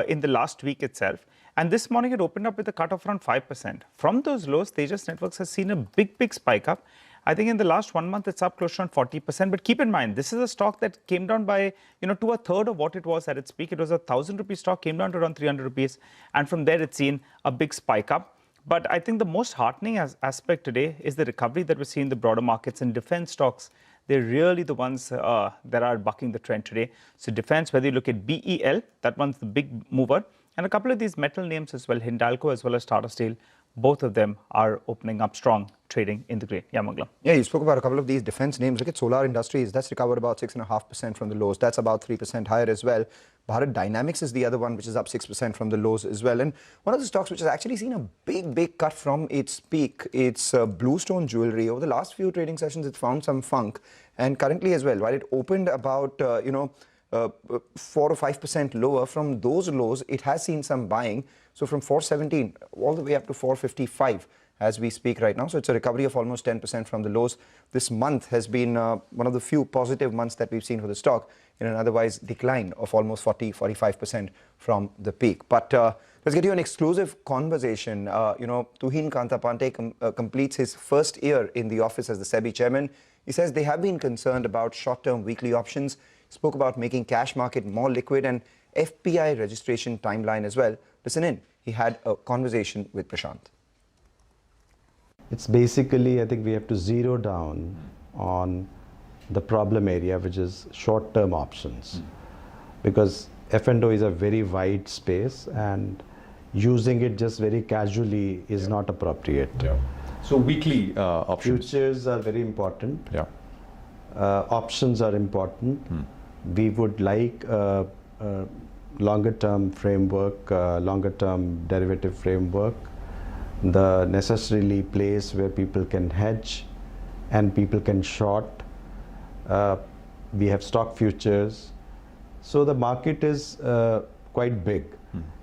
in the last week itself. And this morning it opened up with a cut of around 5%. From those lows, Tejas Networks has seen a big spike up. I think in the last 1 month, it's up close to around 40%. But keep in mind, this is a stock that came down by, to a third of what it was at its peak. It was a 1,000 rupee stock, came down to around 300 rupees. And from there, it's seen a big spike up. But I think the most heartening aspect today is the recovery that we see in the broader markets and defense stocks. They're really the ones that are bucking the trend today. So defense, whether you look at BEL, that one's the big mover. And a couple of these metal names as well, Hindalco as well as Tata Steel, both of them are opening up strong, trading in the green. Yeah, Manglam. Yeah, you spoke about a couple of these defense names. Look at Solar Industries. That's recovered about 6.5% from the lows. That's about 3% higher as well. Bharat Dynamics is the other one, which is up 6% from the lows as well. And one of the stocks which has actually seen a big cut from its peak, it's Bluestone Jewelry. Over the last few trading sessions, it found some funk. And currently as well, while it opened about, 4 or 5% lower from those lows, it has seen some buying. So from 417 all the way up to 455 as we speak right now. So it's a recovery of almost 10% from the lows. This month has been one of the few positive months that we've seen for the stock in an otherwise decline of almost 45% from the peak. But let's get you an exclusive conversation. Tuhin Kantapante completes his first year in the office as the SEBI chairman. He says they have been concerned about short-term weekly options, spoke about making cash market more liquid and FPI registration timeline as well. Listen in. He had a conversation with Prashant. It's basically, I think we have to zero down on the problem area, which is short-term options. Because F&O is a very wide space and using it just very casually is not appropriate. Yeah. So weekly options. Futures are very important. Yeah. Options are important. We would like longer-term framework, longer-term derivative framework, the necessarily place where people can hedge and people can short. We have stock futures. So the market is quite big.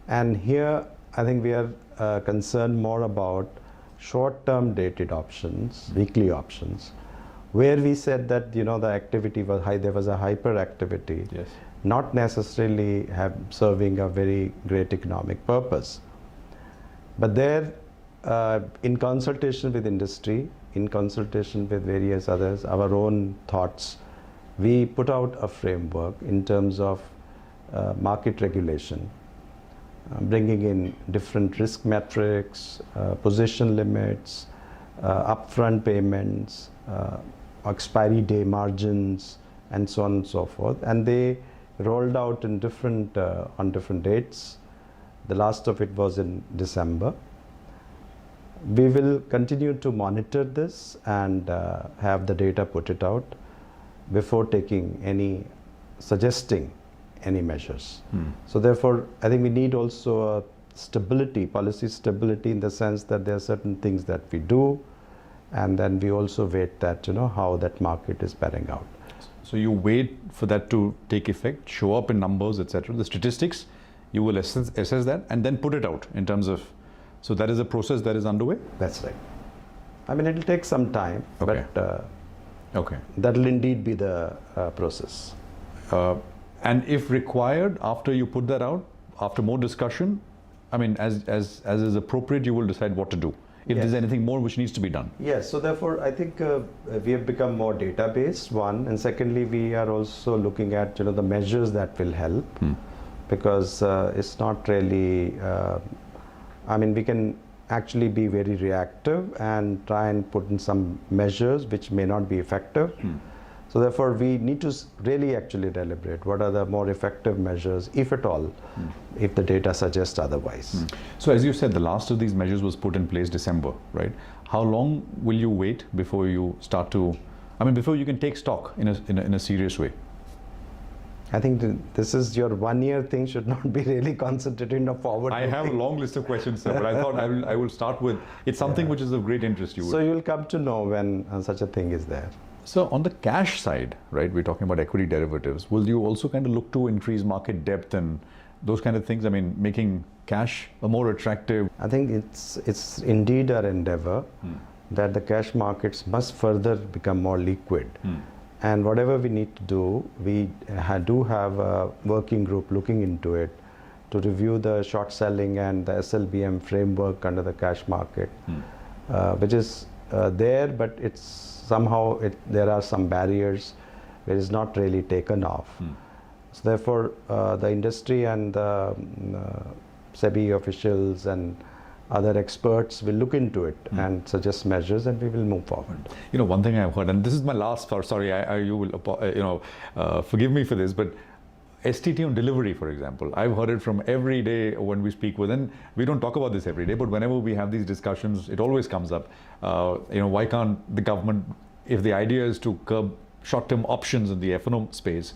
And here, I think we are concerned more about short-term dated options, weekly options, where we said that, the activity was high, there was a hyperactivity, yes, not necessarily serving a very great economic purpose. But there, in consultation with industry, in consultation with various others, our own thoughts, we put out a framework in terms of market regulation, bringing in different risk metrics, position limits, upfront payments, expiry day margins, and so on and so forth. And they rolled out in different on different dates. The last of it was in December. We will continue to monitor this and have the data put it out before suggesting any measures. So therefore, I think we need also a stability, policy stability, in the sense that there are certain things that we do, and then we also wait that, how that market is panning out. So you wait for that to take effect, show up in numbers, etc. The statistics, you will assess that and then put it out in terms of, so that is a process that is underway? That's right. I mean, it will take some time, okay. But okay. that will indeed be the process. And if required, after you put that out, after more discussion, I mean, as is appropriate, you will decide what to do. If Yes. there's anything more which needs to be done. Yes, so therefore I think we have become more data-based, one, and secondly we are also looking at the measures that will help, because it's not really, I mean, we can actually be very reactive and try and put in some measures which may not be effective. So therefore we need to really actually deliberate what are the more effective measures, if at all, if the data suggests otherwise. So as you said, the last of these measures was put in place December, right? How long will you wait before you start to, I mean, before you can take stock in a serious way? I think this is your 1 year thing, should not be really concentrating on forward. I have a long list of questions, sir, but I thought I will start with, it's something which is of great interest to you. So you'll come to know when such a thing is there. So on the cash side, right, we're talking about equity derivatives. Will you also kind of look to increase market depth and those kind of things? I mean, making cash a more attractive. I think it's indeed our endeavor that the cash markets must further become more liquid. And whatever we need to do, we do have a working group looking into it to review the short selling and the SLBM framework under the cash market, which is there, but it's somehow there are some barriers where it's not really taken off. So therefore, the industry and the SEBI officials and other experts will look into it and suggest measures, and we will move forward. One thing I've heard, and this is my last part, sorry, you will forgive me for this, but STT on delivery, for example, I've heard it from every day when we speak with, and we don't talk about this every day, but whenever we have these discussions, it always comes up. Why can't the government, if the idea is to curb short-term options in the F&O space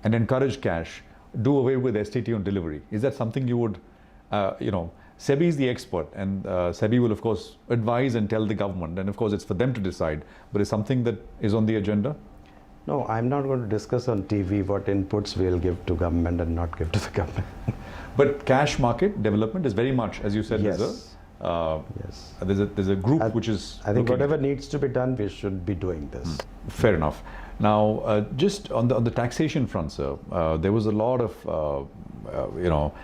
and encourage cash, do away with STT on delivery? Is that something you would, SEBI is the expert, and SEBI will of course advise and tell the government, and of course it's for them to decide, but is something that is on the agenda? No, I'm not going to discuss on TV what inputs we'll give to government and not give to the government. But cash market development is very much, as you said, yes. There's a group which is. I think whatever needs to be done, we should be doing this. Fair enough. Now, just on the taxation front, sir, there was a lot of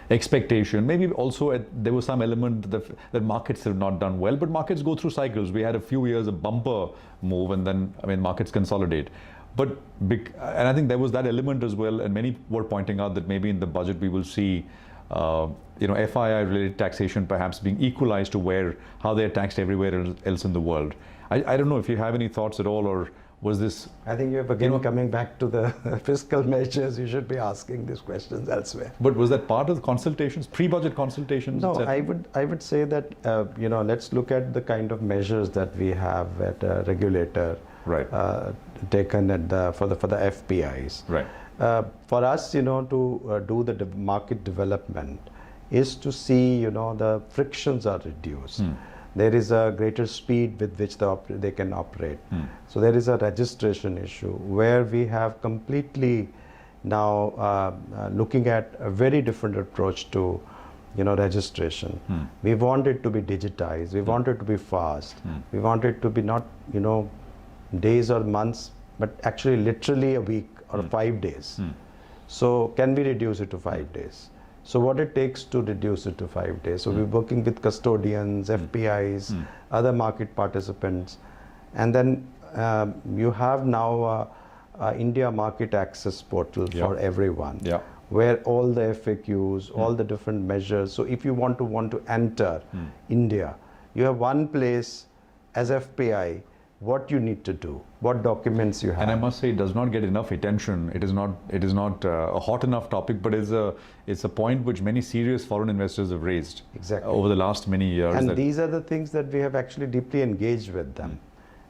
expectation. Maybe also there was some element that markets have not done well, but markets go through cycles. We had a few years of bumper move, and then markets consolidate. But and I think there was that element as well, and many were pointing out that maybe in the budget we will see FII-related taxation perhaps being equalized to how they're taxed everywhere else in the world. I don't know if you have any thoughts at all, or was this? I think you're again coming back to the fiscal measures. You should be asking these questions elsewhere. But was that part of the consultations, pre-budget consultations? No, I would say that let's look at the kind of measures that we have at a regulator, right, taken for the FPIs. Right. For us, to do the market development is to see, the frictions are reduced. There is a greater speed with which they can operate. So there is a registration issue where we have completely now looking at a very different approach to registration. We want it to be digitized. We want it to be fast. We want it to be not days or months, but actually literally a week or 5 days. So can we reduce it to 5 days? So what it takes to reduce it to 5 days. So we're working with custodians, FPIs, other market participants. And then you have now India Market Access Portal for everyone, where all the FAQs, all the different measures. So if you want to enter India, you have one place as FPI what you need to do, what documents you have. And I must say, it does not get enough attention. It is not a hot enough topic, but it's a point which many serious foreign investors have raised over the last many years. And these are the things that we have actually deeply engaged with them.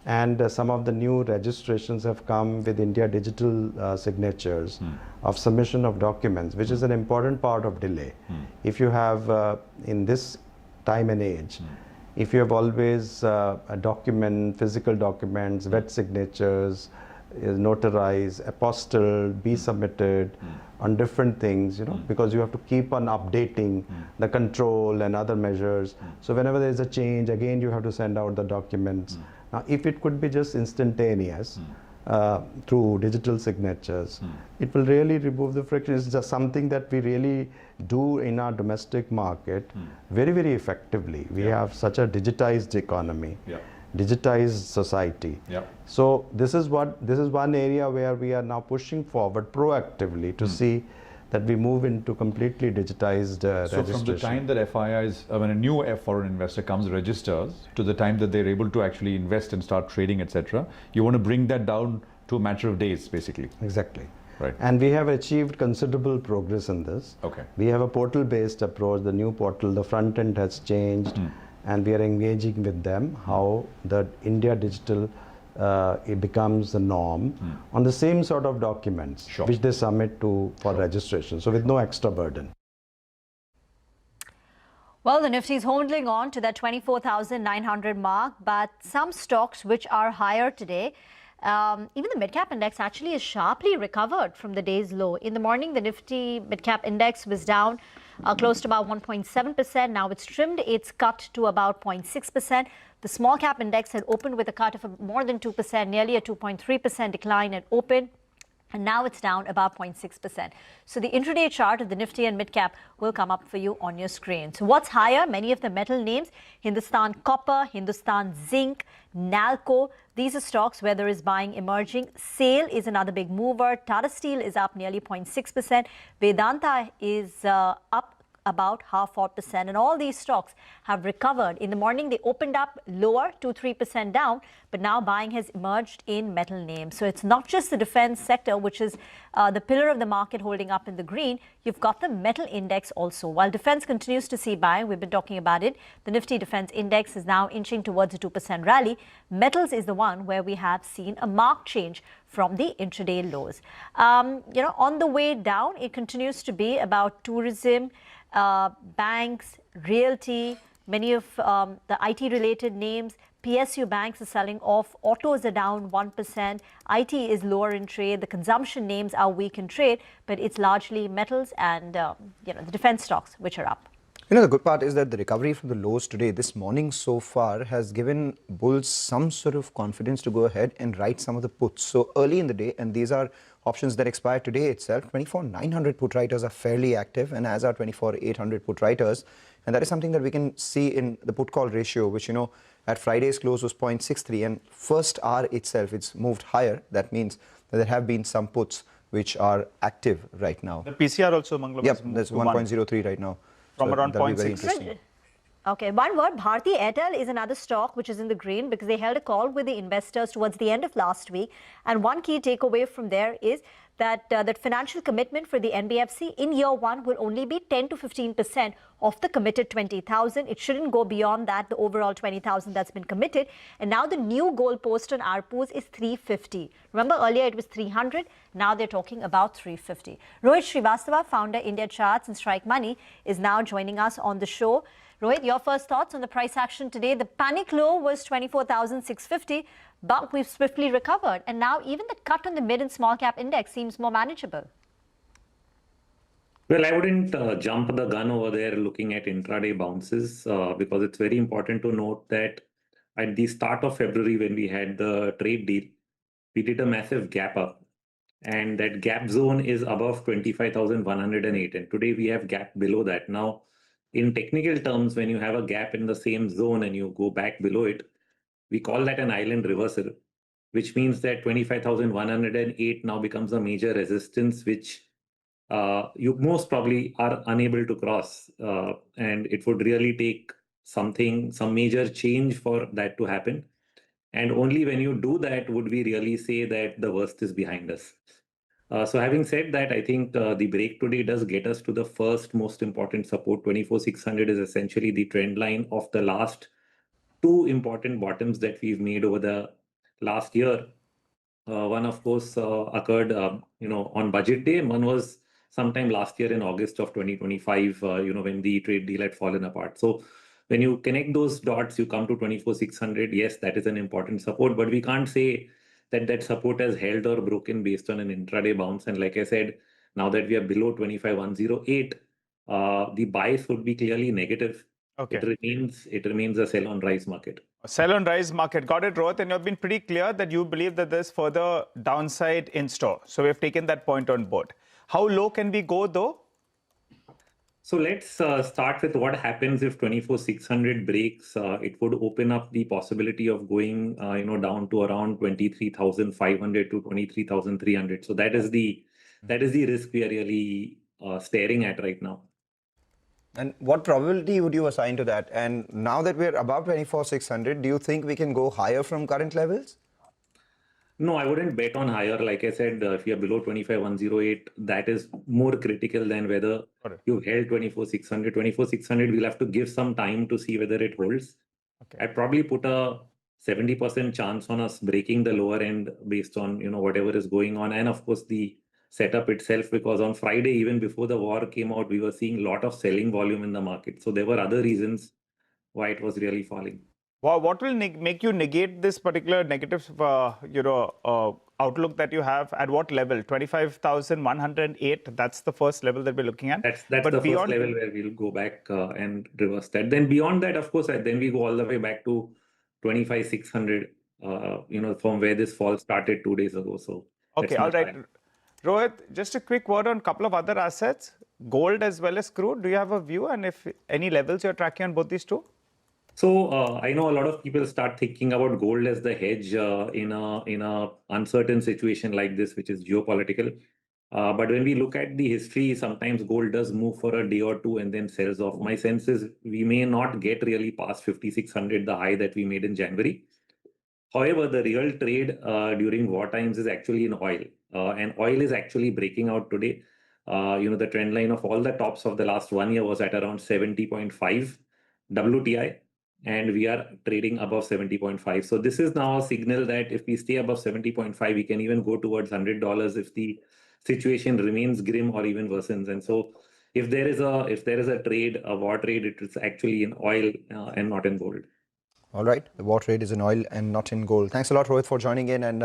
And some of the new registrations have come with India digital signatures of submission of documents, which is an important part of delay. If you have, in this time and age, if you have always a document, physical documents, wet signatures, notarize, apostille, be submitted on different things, because you have to keep on updating the control and other measures. So whenever there is a change, again you have to send out the documents. Now, if it could be just instantaneous through digital signatures, it will really remove the friction. It's just something that we really do in our domestic market very, very effectively. We have such a digitized economy, digitized society. So this is one area where we are now pushing forward proactively to see that we move into completely digitized So registration. from the time that FIIs, when a new foreign investor comes, registers, to the time that they're able to actually invest and start trading, etc., you want to bring that down to a matter of days, basically. Exactly. Right. And we have achieved considerable progress in this. Okay. We have a portal-based approach. The new portal, the front end has changed, and we are engaging with them how the India digital it becomes the norm on the same sort of documents which they submit for registration. So with no extra burden. Well, the Nifty is holding on to that 24,900 mark, but some stocks which are higher today, even the mid-cap index actually is sharply recovered from the day's low. In the morning, the Nifty mid-cap index was down close to about 1.7%. Now it's trimmed its cut to about 0.6%. The small cap index had opened with a cut of more than 2%, nearly a 2.3% decline at open. And now it's down about 0.6%. So the intraday chart of the Nifty and mid-cap will come up for you on your screen. So what's higher? Many of the metal names: Hindustan Copper, Hindustan Zinc, Nalco. These are stocks where there is buying emerging. SAIL is another big mover. Tata Steel is up nearly 0.6%. Vedanta is up about 0.5%, and all these stocks have recovered. In the morning, they opened up lower, 2-3% down, but now buying has emerged in metal names. So it's not just the defense sector, which is the pillar of the market holding up in the green. You've got the metal index also. While defense continues to see buying, we've been talking about it, the Nifty Defense Index is now inching towards a 2% rally. Metals is the one where we have seen a marked change from the intraday lows. On the way down, it continues to be about tourism, banks, realty, many of the IT-related names. PSU banks are selling off. Autos are down 1%. IT is lower in trade. The consumption names are weak in trade, but it's largely metals and the defense stocks which are up. The good part is that the recovery from the lows today, this morning so far, has given bulls some sort of confidence to go ahead and write some of the puts. So early in the day, and these are options that expire today itself, 24,900 put writers are fairly active, and as are 24,800 put writers. And that is something that we can see in the put call ratio, which, at Friday's close was 0.63, and first hour itself, it's moved higher. That means that there have been some puts which are active right now. The PCR also, Mangalam, yep, there's 1.03 right now. From So around that'll be very 0.6. interesting. Okay, one word, Bharti Airtel is another stock which is in the green because they held a call with the investors towards the end of last week. And one key takeaway from there is that that financial commitment for the NBFC in year one will only be 10 to 15% of the committed 20,000. It shouldn't go beyond that, the overall 20,000 that's been committed. And now the new goal post on ARPUs is 350. Remember earlier it was 300. Now they're talking about 350. Rohit Srivastava, founder India Charts and Strike Money, is now joining us on the show. Rohit, your first thoughts on the price action today? The panic low was 24,650, but we've swiftly recovered. And now even the cut on the mid and small cap index seems more manageable. Well, I wouldn't jump the gun over there looking at intraday bounces because it's very important to note that at the start of February, when we had the trade deal, we did a massive gap up. And that gap zone is above 25,108. And today we have gap below that. Now, in technical terms, when you have a gap in the same zone and you go back below it, we call that an island reversal, which means that 25,108 now becomes a major resistance, which you most probably are unable to cross. And it would really take some major change for that to happen. And only when you do that would we really say that the worst is behind us. So having said that, I think the break today does get us to the first most important support. 24,600 is essentially the trend line of the last two important bottoms that we've made over the last year. One, of course, occurred, on budget day, and one was sometime last year in August of 2025, when the trade deal had fallen apart. So when you connect those dots, you come to 24,600. Yes, that is an important support, but we can't say that that support has held or broken based on an intraday bounce. And like I said, now that we are below 25,108, the bias would be clearly negative. Okay. It remains a sell on rise market. Sell on rise market. Got it, Rohit. And you've been pretty clear that you believe that there's further downside in store. So we've taken that point on board. How low can we go, though? So let's start with what happens if 24,600 breaks. It would open up the possibility of going, down to around 23,500 to 23,300. So that is the risk we are really staring at right now. And what probability would you assign to that? And now that we're above 24,600, do you think we can go higher from current levels? No, I wouldn't bet on higher. Like I said, if you're below 25,108, that is more critical than whether you've held 24,600. 24,600, we'll have to give some time to see whether it holds. Okay. I'd probably put a 70% chance on us breaking the lower end based on, whatever is going on. And of course, the setup itself, because on Friday, even before the war came out, we were seeing a lot of selling volume in the market. So there were other reasons why it was really falling. Well, what will make you negate this particular negative, outlook that you have? At what level? 25,108. That's the first level that we're looking at. That's the first level where we'll go back and reverse that. Then beyond that, of course, then we go all the way back to 25,600. From where this fall started 2 days ago. So okay, all right. Rohit, just a quick word on a couple of other assets, gold as well as crude. Do you have a view, and if any levels you're tracking on both these two? So I know a lot of people start thinking about gold as the hedge in a uncertain situation like this, which is geopolitical. But when we look at the history, sometimes gold does move for a day or two and then sells off. My sense is we may not get really past 5,600, the high that we made in January. However, the real trade during war times is actually in oil. And oil is actually breaking out today. The trend line of all the tops of the last 1 year was at around 70.5 WTI. And we are trading above 70.5. So this is now a signal that if we stay above 70.5, we can even go towards $100 if the situation remains grim or even worsens. And so if there is a trade, a war trade, it is actually in oil and not in gold. All right. The war trade is in oil and not in gold. Thanks a lot, Rohit, for joining in and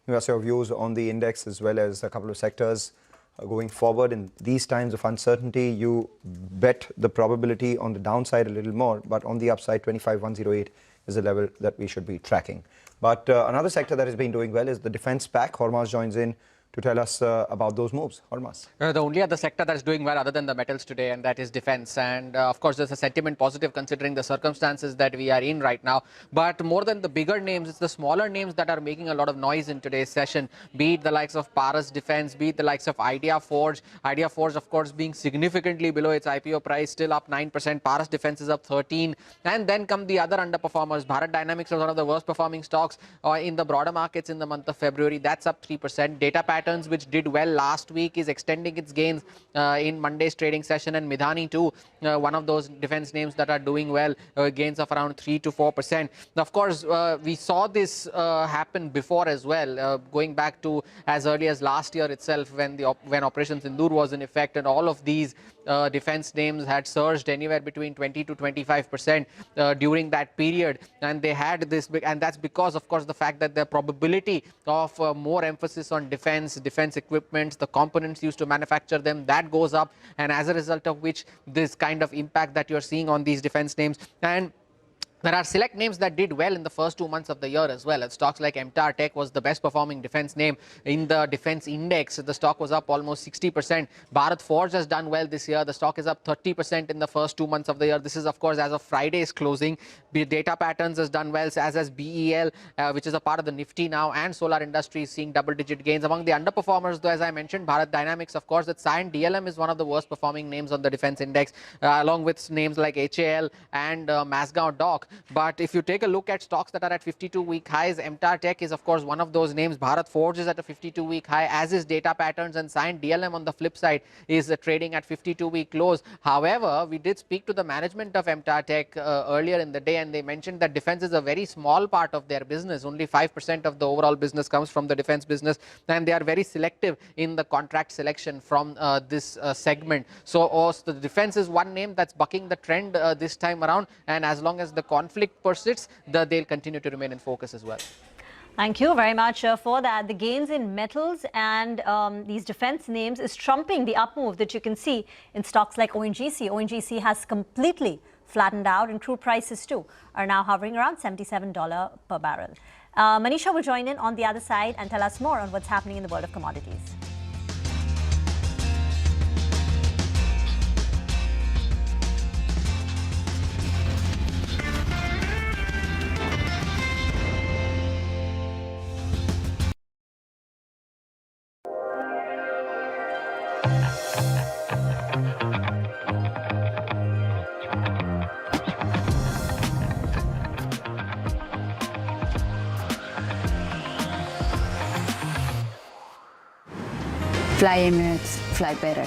giving us your views on the index as well as a couple of sectors going forward. In these times of uncertainty, you bet the probability on the downside a little more, but on the upside, 25,108 is the level that we should be tracking. But another sector that has been doing well is the defense pack. Hormaz joins in to tell us about those moves. Hormaz. The only other sector that's doing well other than the metals today, and that is defense. And of course, there's a sentiment positive considering the circumstances that we are in right now. But more than the bigger names, it's the smaller names that are making a lot of noise in today's session. Be it the likes of Paras Defense, be it the likes of Idea Forge. Idea Forge, of course, being significantly below its IPO price, still up 9%. Paras Defense is up 13%. And then come the other underperformers. Bharat Dynamics was one of the worst performing stocks in the broader markets in the month of February. That's up 3%. Data Patterns, which did well last week, is extending its gains in Monday's trading session, and Midhani too, one of those defense names that are doing well, gains of around 3 to 4%. Of course, we saw this happen before as well, going back to as early as last year itself when Operation Sindoor was in effect, and all of these defense names had surged anywhere between 20 to 25% during that period, and they had this, and that's because, of course, the fact that the probability of more emphasis on defense equipment, the components used to manufacture them, that goes up, and as a result of which this kind of impact that you're seeing on these defense names. And there are select names that did well in the first 2 months of the year as well. Stocks like MTAR Tech was the best performing defense name in the defense index. The stock was up almost 60%. Bharat Forge has done well this year. The stock is up 30% in the first 2 months of the year. This is, of course, as of Friday's closing. Data Patterns has done well, as has BEL, which is a part of the Nifty now, and Solar Industries seeing double-digit gains. Among the underperformers, though, as I mentioned, Bharat Dynamics, of course, that Cyient DLM is one of the worst performing names on the defense index, along with names like HAL and Masgaon Dock. stock. But if you take a look at stocks that are at 52-week highs, MTAR Tech is of course one of those names. Bharat Forge is at a 52-week high, as is Data Patterns, and Cyient DLM on the flip side is trading at 52-week lows. However, we did speak to the management of MTAR Tech earlier in the day, and they mentioned that defense is a very small part of their business. Only 5% of the overall business comes from the defense business, and they are very selective in the contract selection from this segment. So the defense is one name that's bucking the trend this time around, and as long as the conflict persists, they'll continue to remain in focus as well. Thank you very much for that. The gains in metals and these defense names is trumping the up move that you can see in stocks like ONGC. ONGC has completely flattened out, and crude prices too are now hovering around $77 per barrel. Manisha will join in on the other side and tell us more on what's happening in the world of commodities. Fly Emirates, fly better.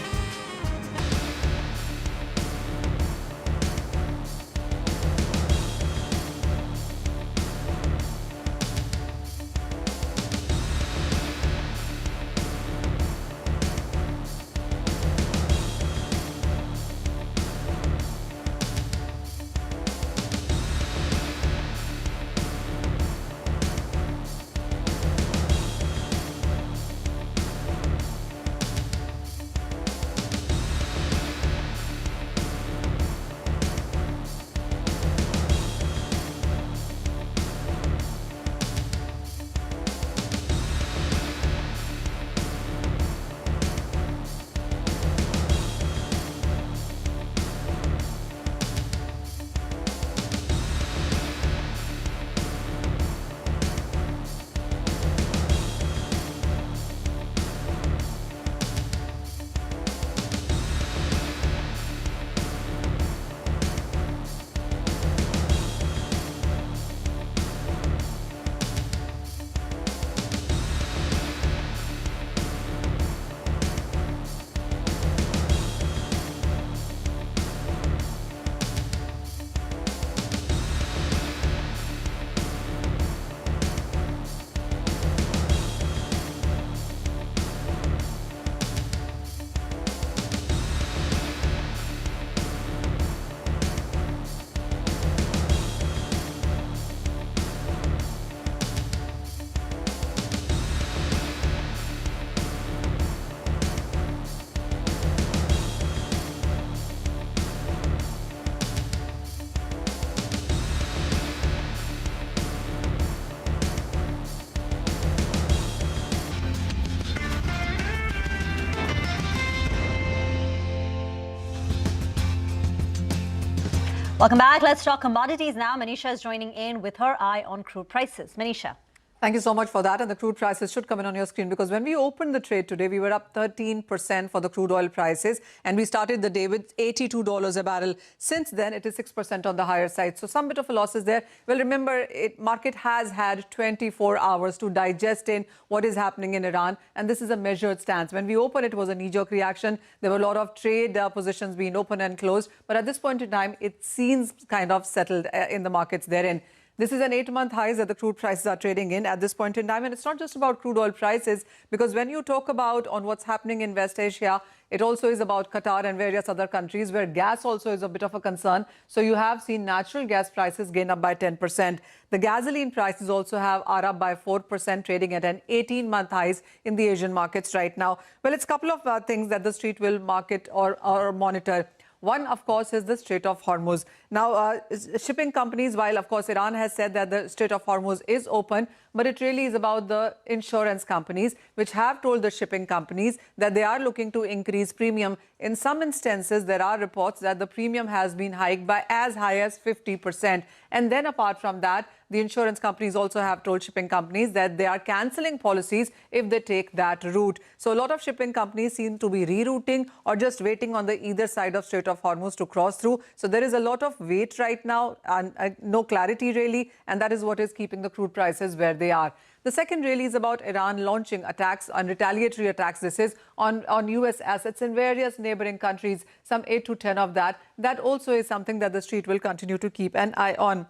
Welcome back. Let's talk commodities now. Manisha is joining in with her eye on crude prices. Manisha. Thank you so much for that. And the crude prices should come in on your screen, because when we opened the trade today, we were up 13% for the crude oil prices, and we started the day with $82 a barrel. Since then, it is 6% on the higher side. So some bit of a loss is there. Well, remember, market has had 24 hours to digest in what is happening in Iran, and this is a measured stance. When we opened, it was a knee-jerk reaction. There were a lot of trade positions being opened and closed, but at this point in time, it seems kind of settled in the markets therein. This is an 8-month high that the crude prices are trading in at this point in time. And it's not just about crude oil prices, because when you talk about on what's happening in West Asia, it also is about Qatar and various other countries where gas also is a bit of a concern. So you have seen natural gas prices gain up by 10%. The gasoline prices also are up by 4%, trading at an 18-month highs in the Asian markets right now. Well, it's a couple of things that the street will market or monitor. One, of course, is the Strait of Hormuz. Now, shipping companies, while, of course, Iran has said that the Strait of Hormuz is open, but it really is about the insurance companies, which have told the shipping companies that they are looking to increase premium. In some instances, there are reports that the premium has been hiked by as high as 50%. And then apart from that, the insurance companies also have told shipping companies that they are cancelling policies if they take that route. So a lot of shipping companies seem to be rerouting or just waiting on the either side of Strait of Hormuz to cross through. So there is a lot of wait right now and no clarity really, and that is what is keeping the crude prices where they are. The second really is about Iran launching attacks and retaliatory attacks. This is on US assets in various neighboring countries, some 8 to 10 of that. That also is something that the street will continue to keep an eye on.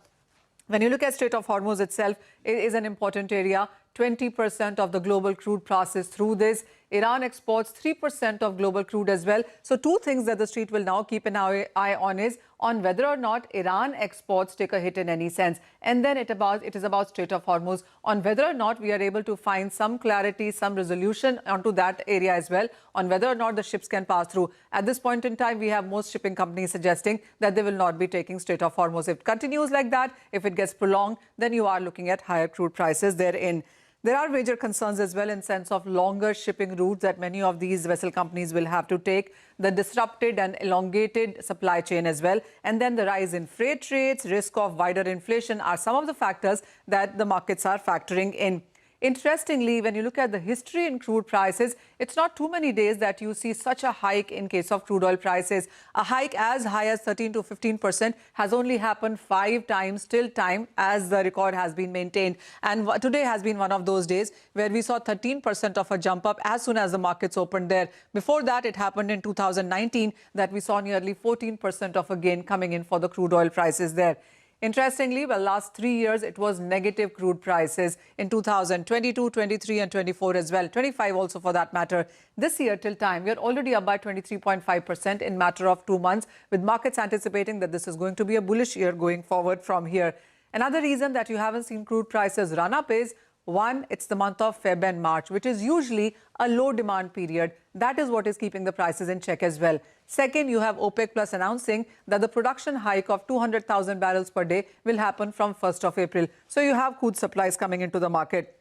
When you look at Strait of Hormuz itself, it is an important area. 20% of the global crude passes through this. Iran exports 3% of global crude as well. So two things that the street will now keep an eye on is on whether or not Iran exports take a hit in any sense. And then it is about Strait of Hormuz, on whether or not we are able to find some clarity, some resolution onto that area as well, on whether or not the ships can pass through. At this point in time, we have most shipping companies suggesting that they will not be taking Strait of Hormuz. If it continues like that, if it gets prolonged, then you are looking at higher crude prices therein. There are major concerns as well in sense of longer shipping routes that many of these vessel companies will have to take, the disrupted and elongated supply chain as well, and then the rise in freight rates, risk of wider inflation are some of the factors that the markets are factoring in. Interestingly, when you look at the history in crude prices, it's not too many days that you see such a hike in case of crude oil prices. A hike as high as 13 to 15% has only happened 5 times till time as the record has been maintained. And today has been one of those days where we saw 13% of a jump up as soon as the markets opened there. Before that, it happened in 2019 that we saw nearly 14% of a gain coming in for the crude oil prices there. Interestingly, well, last 3 years, it was negative crude prices in 2022, 23 and 24 as well, 25 also for that matter. This year till time, we are already up by 23.5% in matter of 2 months, with markets anticipating that this is going to be a bullish year going forward from here. Another reason that you haven't seen crude prices run up is, one, it's the month of Feb and March, which is usually a low demand period. That is what is keeping the prices in check as well. Second, you have OPEC Plus announcing that the production hike of 200,000 barrels per day will happen from 1st of April. So you have crude supplies coming into the market.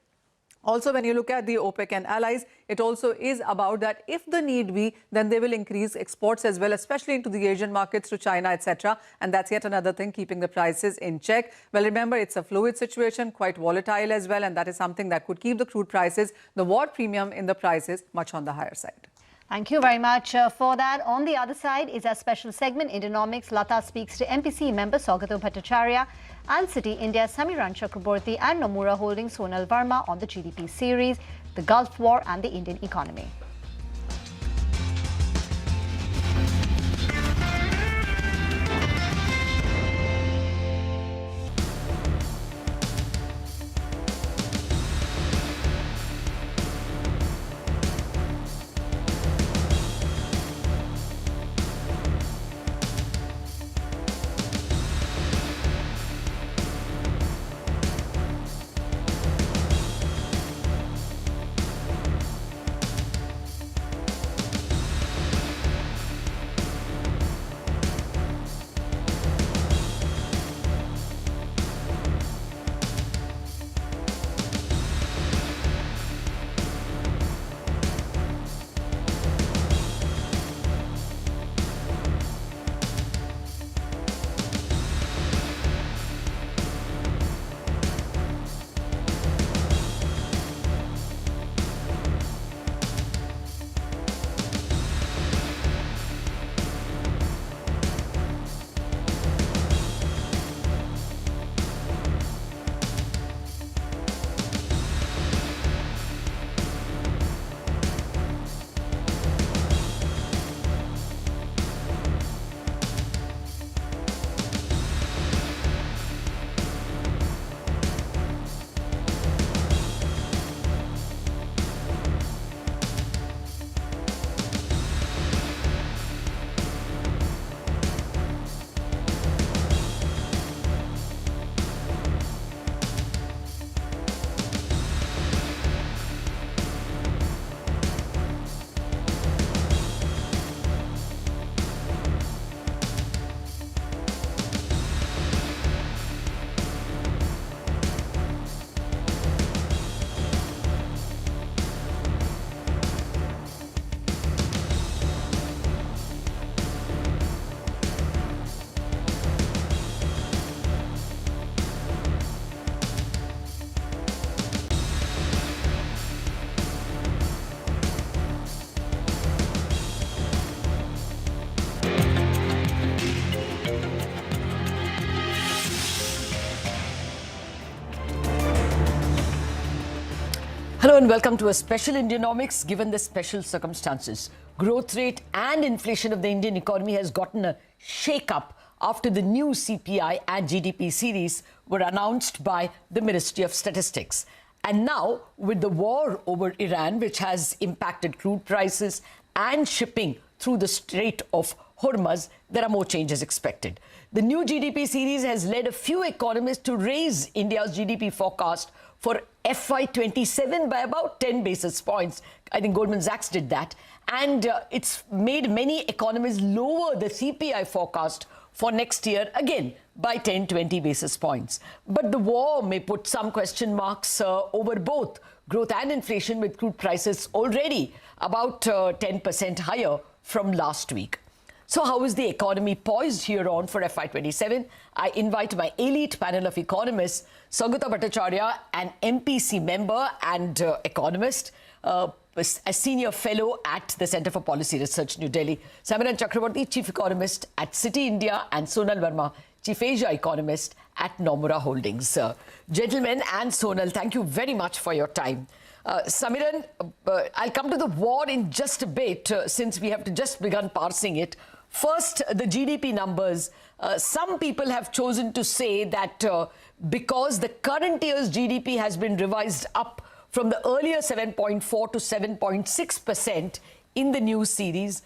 Also, when you look at the OPEC and allies, it also is about that if the need be, then they will increase exports as well, especially into the Asian markets, to China, etc. And that's yet another thing keeping the prices in check. Well, remember, it's a fluid situation, quite volatile as well, and that is something that could keep the crude prices, the war premium in the prices, much on the higher side. Thank you very much for that. On the other side is our special segment, Indianomics. Lata speaks to MPC member Saugato Bhattacharya and Citi India's Samiran Chakraborty and Nomura Holdings Sonal Verma on the GDP series, the Gulf War and the Indian economy. Hello and welcome to a special Indianomics. Given the special circumstances, growth rate and inflation of the Indian economy has gotten a shake-up after the new CPI and GDP series were announced by the Ministry of Statistics. And now, with the war over Iran, which has impacted crude prices and shipping through the Strait of Hormuz, there are more changes expected. The new GDP series has led a few economists to raise India's GDP forecast for FY27 by about 10 basis points. I think Goldman Sachs did that. And it's made many economists lower the CPI forecast for next year again by 10-20 basis points. But the war may put some question marks over both growth and inflation, with crude prices already about 10% higher from last week. So how is the economy poised here on for FY27? I invite my elite panel of economists, Saugata Bhattacharya, an MPC member and economist, a senior fellow at the Centre for Policy Research, New Delhi, Samiran Chakraborty, chief economist at Citi India, and Sonal Verma, chief Asia economist at Nomura Holdings. Gentlemen and Sonal, thank you very much for your time. Samiran, I'll come to the war in just a bit, since we have just begun parsing it. First, the GDP numbers. Some people have chosen to say that because the current year's GDP has been revised up from the earlier 7.4 to 7.6% in the new series,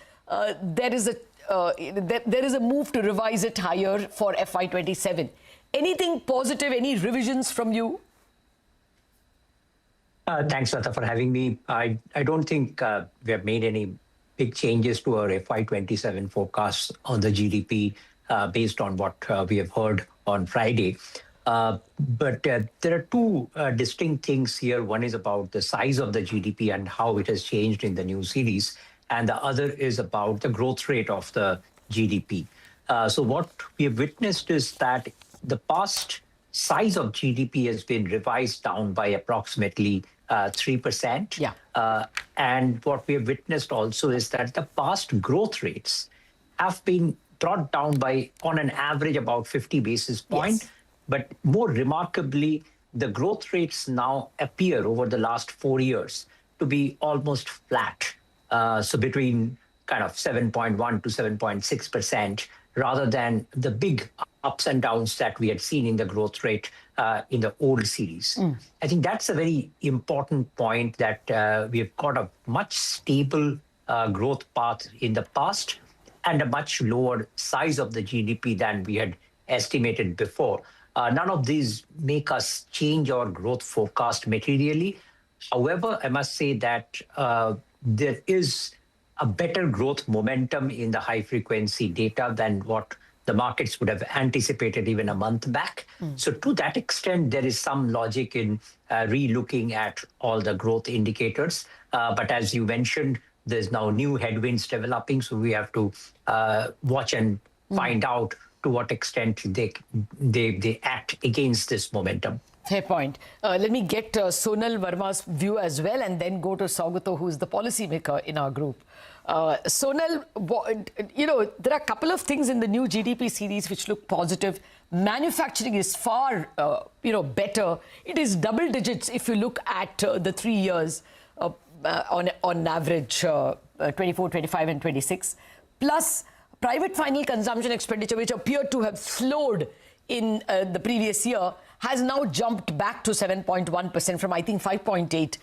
there is a move to revise it higher for FY27. Anything positive, any revisions from you? Thanks, Lata, for having me. I don't think we have made any big changes to our FY27 forecasts on the GDP based on what we have heard on Friday. But there are two distinct things here. One is about the size of the GDP and how it has changed in the new series. And the other is about the growth rate of the GDP. So what we have witnessed is that the past size of GDP has been revised down by approximately 3%. Yeah. And what we have witnessed also is that the past growth rates have been brought down by, on an average, about 50 basis points. Yes. But more remarkably, the growth rates now appear over the last 4 years to be almost flat. So between kind of 7.1 to 7.6%, rather than the big ups and downs that we had seen in the growth rate in the old series. I think that's a very important point, that we have got a much stable growth path in the past and a much lower size of the GDP than we had estimated before. None of these make us change our growth forecast materially. However, I must say that there is a better growth momentum in the high-frequency data than what the markets would have anticipated even a month back. So to that extent, there is some logic in re-looking at all the growth indicators. But as you mentioned, there's now new headwinds developing, so we have to watch and find out to what extent they act against this momentum. Fair point. Let me get Sonal Verma's view as well, and then go to Saugata, who's the policymaker in our group. Sonal, you know, there are a couple of things in the new GDP series which look positive. Manufacturing is far, better. It is double digits if you look at the 3 years on average, 24, 25 and 26. Plus, private final consumption expenditure, which appeared to have slowed in the previous year, has now jumped back to 7.1% from, I think, 5.8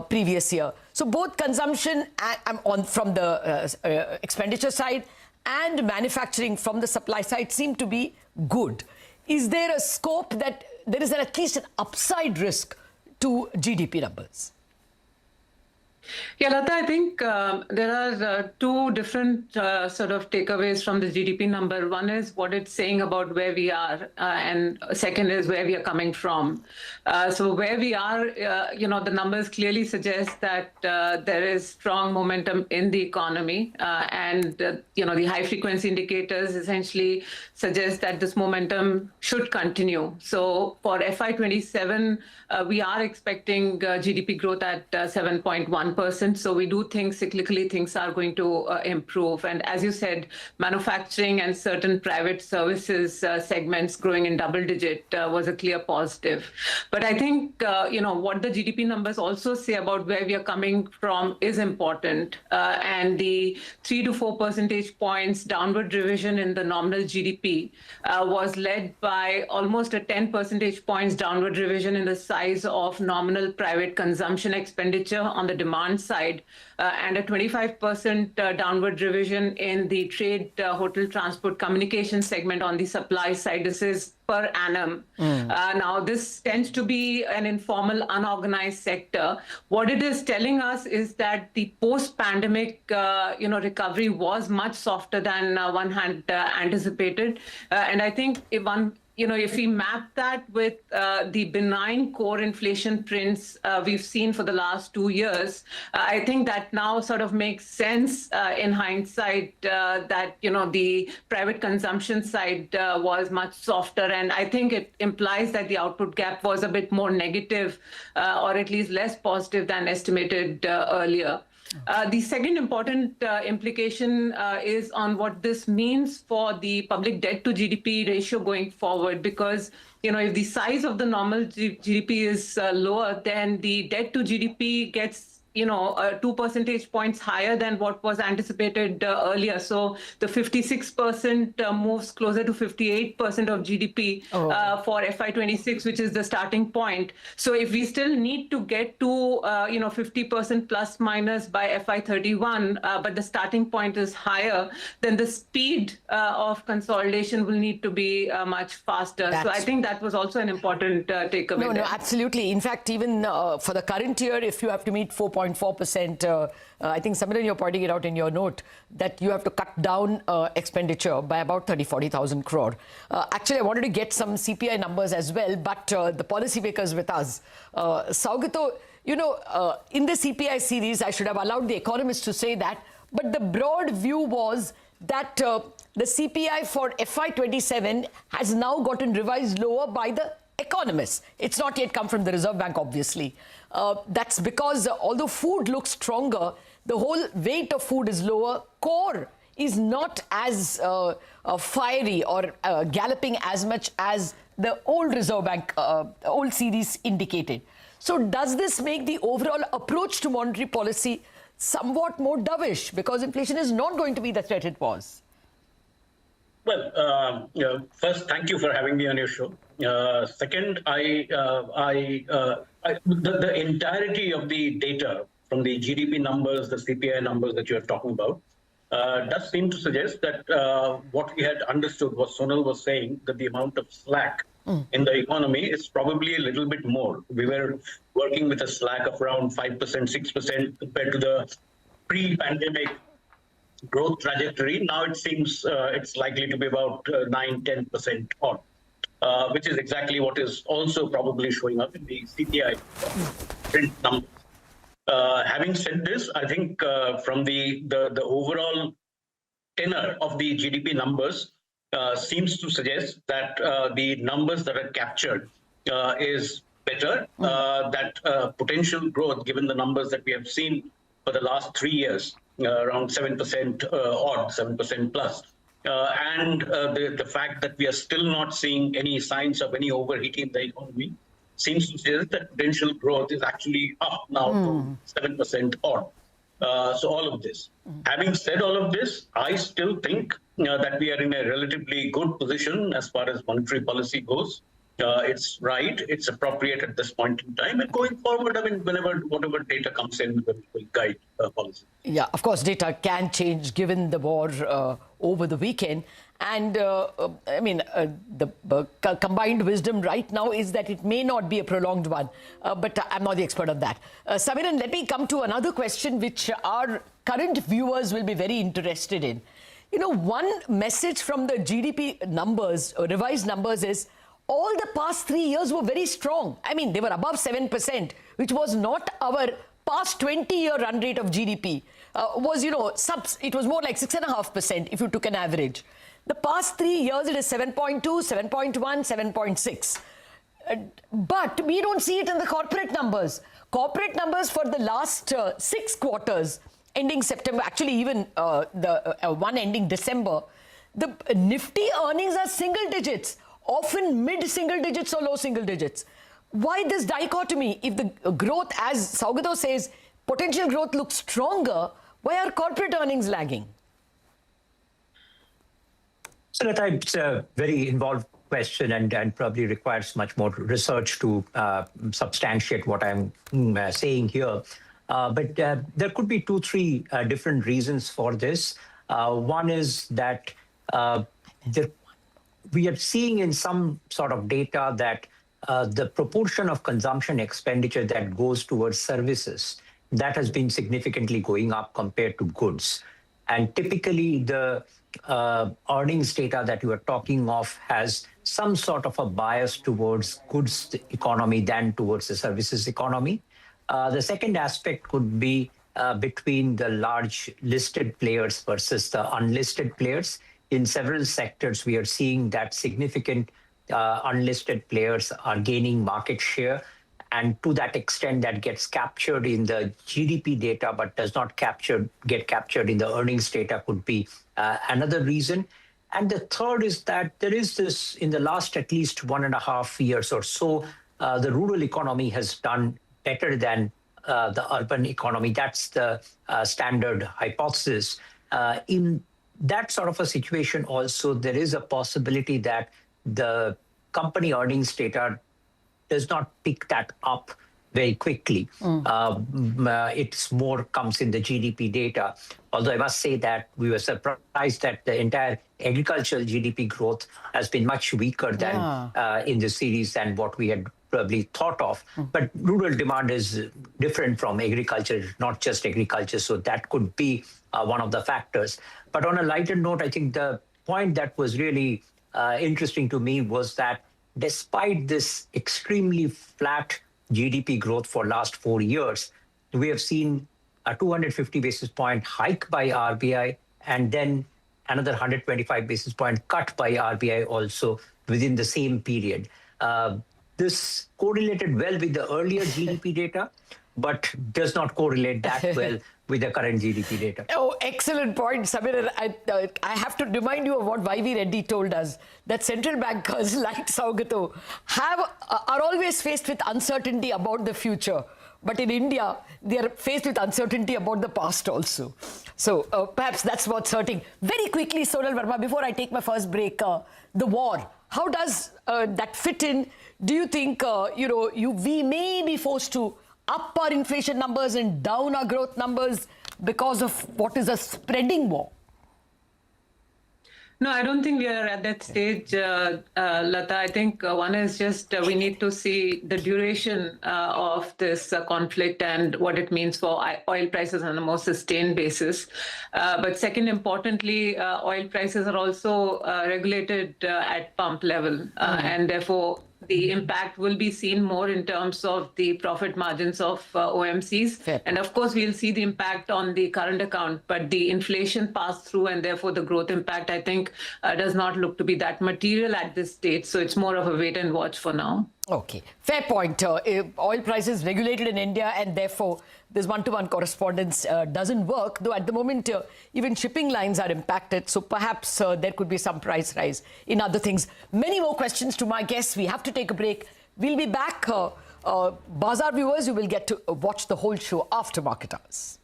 previous year. So both consumption from the expenditure side and manufacturing from the supply side seem to be good. Is there a scope that there is at least an upside risk to GDP numbers? Yeah, Lata, I think there are two different sort of takeaways from the GDP number. One is what it's saying about where we are, and second is where we are coming from. So where we are, the numbers clearly suggest that there is strong momentum in the economy, and the high-frequency indicators essentially suggest that this momentum should continue. So for FY27, we are expecting GDP growth at 7.1%. 1%. So we do think cyclically things are going to improve. And as you said, manufacturing and certain private services segments growing in double digit was a clear positive. But I think, what the GDP numbers also say about where we are coming from is important. And the 3 to 4 percentage points downward revision in the nominal GDP was led by almost a 10 percentage points downward revision in the size of nominal private consumption expenditure on the demand side, and a 25% downward revision in the trade, hotel, transport, communication segment on the supply side. This is per annum. Now, this tends to be an informal, unorganized sector. What it is telling us is that the post-pandemic, recovery was much softer than one had anticipated. And I think if we map that with the benign core inflation prints we've seen for the last 2 years, I think that now sort of makes sense in hindsight that, the private consumption side was much softer. And I think it implies that the output gap was a bit more negative or at least less positive than estimated earlier. The second important implication is on what this means for the public debt to GDP ratio going forward, because if the size of the normal GDP is lower, then the debt to GDP gets 2 percentage points higher than what was anticipated earlier. So the 56% moves closer to 58% of GDP for FY26, which is the starting point. So if we still need to get to 50% plus minus by FY31, but the starting point is higher, then the speed of consolidation will need to be much faster. So I think that was also an important takeaway. No, absolutely. In fact, even for the current year, if you have to meet 4.4%, I think, Samiran, you're pointing it out in your note, that you have to cut down expenditure by about 40,000 crore. Actually, I wanted to get some CPI numbers as well, but the policymakers with us. Saugato, in the CPI series, I should have allowed the economists to say that, but the broad view was that the CPI for FY27 has now gotten revised lower by the economists. It's not yet come from the Reserve Bank, obviously. That's because although food looks stronger, the whole weight of food is lower. Core is not as fiery or galloping as much as the old Reserve Bank, old series indicated. So does this make the overall approach to monetary policy somewhat more dovish, because inflation is not going to be the threat it was? Well, first, thank you for having me on your show. Second, the entirety of the data from the GDP numbers, the CPI numbers that you're talking about, does seem to suggest that what we had understood was Sonal was saying, that the amount of slack in the economy is probably a little bit more. We were working with a slack of around 5%, 6% compared to the pre-pandemic growth trajectory. Now it seems it's likely to be about 9-10% odd, which is exactly what is also probably showing up in the CPI print numbers. Having said this, I think from the overall tenor of the GDP numbers seems to suggest that the numbers that are captured is better, that potential growth, given the numbers that we have seen for the last 3 years, around 7% odd, 7% plus. And the fact that we are still not seeing any signs of any overheating in the economy seems to suggest that potential growth is actually up now to 7% odd. So all of this. Having said all of this, I still think that we are in a relatively good position as far as monetary policy goes. It's right, it's appropriate at this point in time. And going forward, I mean, whatever data comes in will guide policy. Yeah, of course, data can change given the war over the weekend. And the combined wisdom right now is that it may not be a prolonged one. But I'm not the expert on that. Samiran, let me come to another question which our current viewers will be very interested in. One message from the GDP numbers, revised numbers, is all the past 3 years were very strong. I mean, they were above 7%, which was not our past 20-year run rate of GDP. It was more like 6.5% if you took an average. The past 3 years, it is 7.2, 7.1, 7.6. But we don't see it in the corporate numbers. Corporate numbers for the last 6 quarters ending September, actually even the one ending December, the Nifty earnings are single digits, often mid-single digits or low single digits. Why this dichotomy? If the growth, as Saugato says, potential growth looks stronger, why are corporate earnings lagging? So it's a very involved question and probably requires much more research to substantiate what I'm saying here. But there could be 2-3 different reasons for this. One is that we are seeing in some sort of data that the proportion of consumption expenditure that goes towards services, that has been significantly going up compared to goods. And typically the earnings data that you are talking of has some sort of a bias towards goods economy than towards the services economy. The second aspect could be between the large listed players versus the unlisted players. In several sectors, we are seeing that significant unlisted players are gaining market share. And to that extent, that gets captured in the GDP data, but does not get captured in the earnings data could be another reason. And the third is that there is this, in the last at least 1.5 years or so, the rural economy has done better than the urban economy. That's the standard hypothesis. In that sort of a situation also, there is a possibility that the company earnings data does not pick that up very quickly. It's more comes in the GDP data. Although I must say that we were surprised that the entire agricultural GDP growth has been much weaker than in the series than what we had probably thought of. But rural demand is different from agriculture, not just agriculture. So that could be one of the factors. But on a lighter note, I think the point that was really interesting to me was that despite this extremely flat GDP growth for last 4 years, we have seen a 250 basis point hike by RBI and then another 125 basis point cut by RBI also within the same period. This correlated well with the earlier GDP data, but does not correlate that well with the current GDP data. Oh, excellent point, Samir. I have to remind you of what Y.V. Reddy told us, that central bankers like Saugato are always faced with uncertainty about the future. But in India, they are faced with uncertainty about the past also. So perhaps that's what's hurting. Very quickly, Sonal Verma, before I take my first break, the war. How does that fit in? Do you think, we may be forced to up our inflation numbers and down our growth numbers because of what is a spreading war? No, I don't think we are at that stage, Lata. I think one is just we need to see the duration of this conflict and what it means for oil prices on a more sustained basis. But second, importantly, oil prices are also regulated at pump level. And therefore, the impact will be seen more in terms of the profit margins of OMCs. And of course, we'll see the impact on the current account, but the inflation pass-through and therefore the growth impact, I think, does not look to be that material at this stage. So it's more of a wait and watch for now. Okay, fair point. Oil prices regulated in India and therefore this one-to-one correspondence doesn't work, though at the moment even shipping lines are impacted. So perhaps there could be some price rise in other things. Many more questions to my guests. We have to take a break. We'll be back. Bazaar viewers, you will get to watch the whole show after market hours.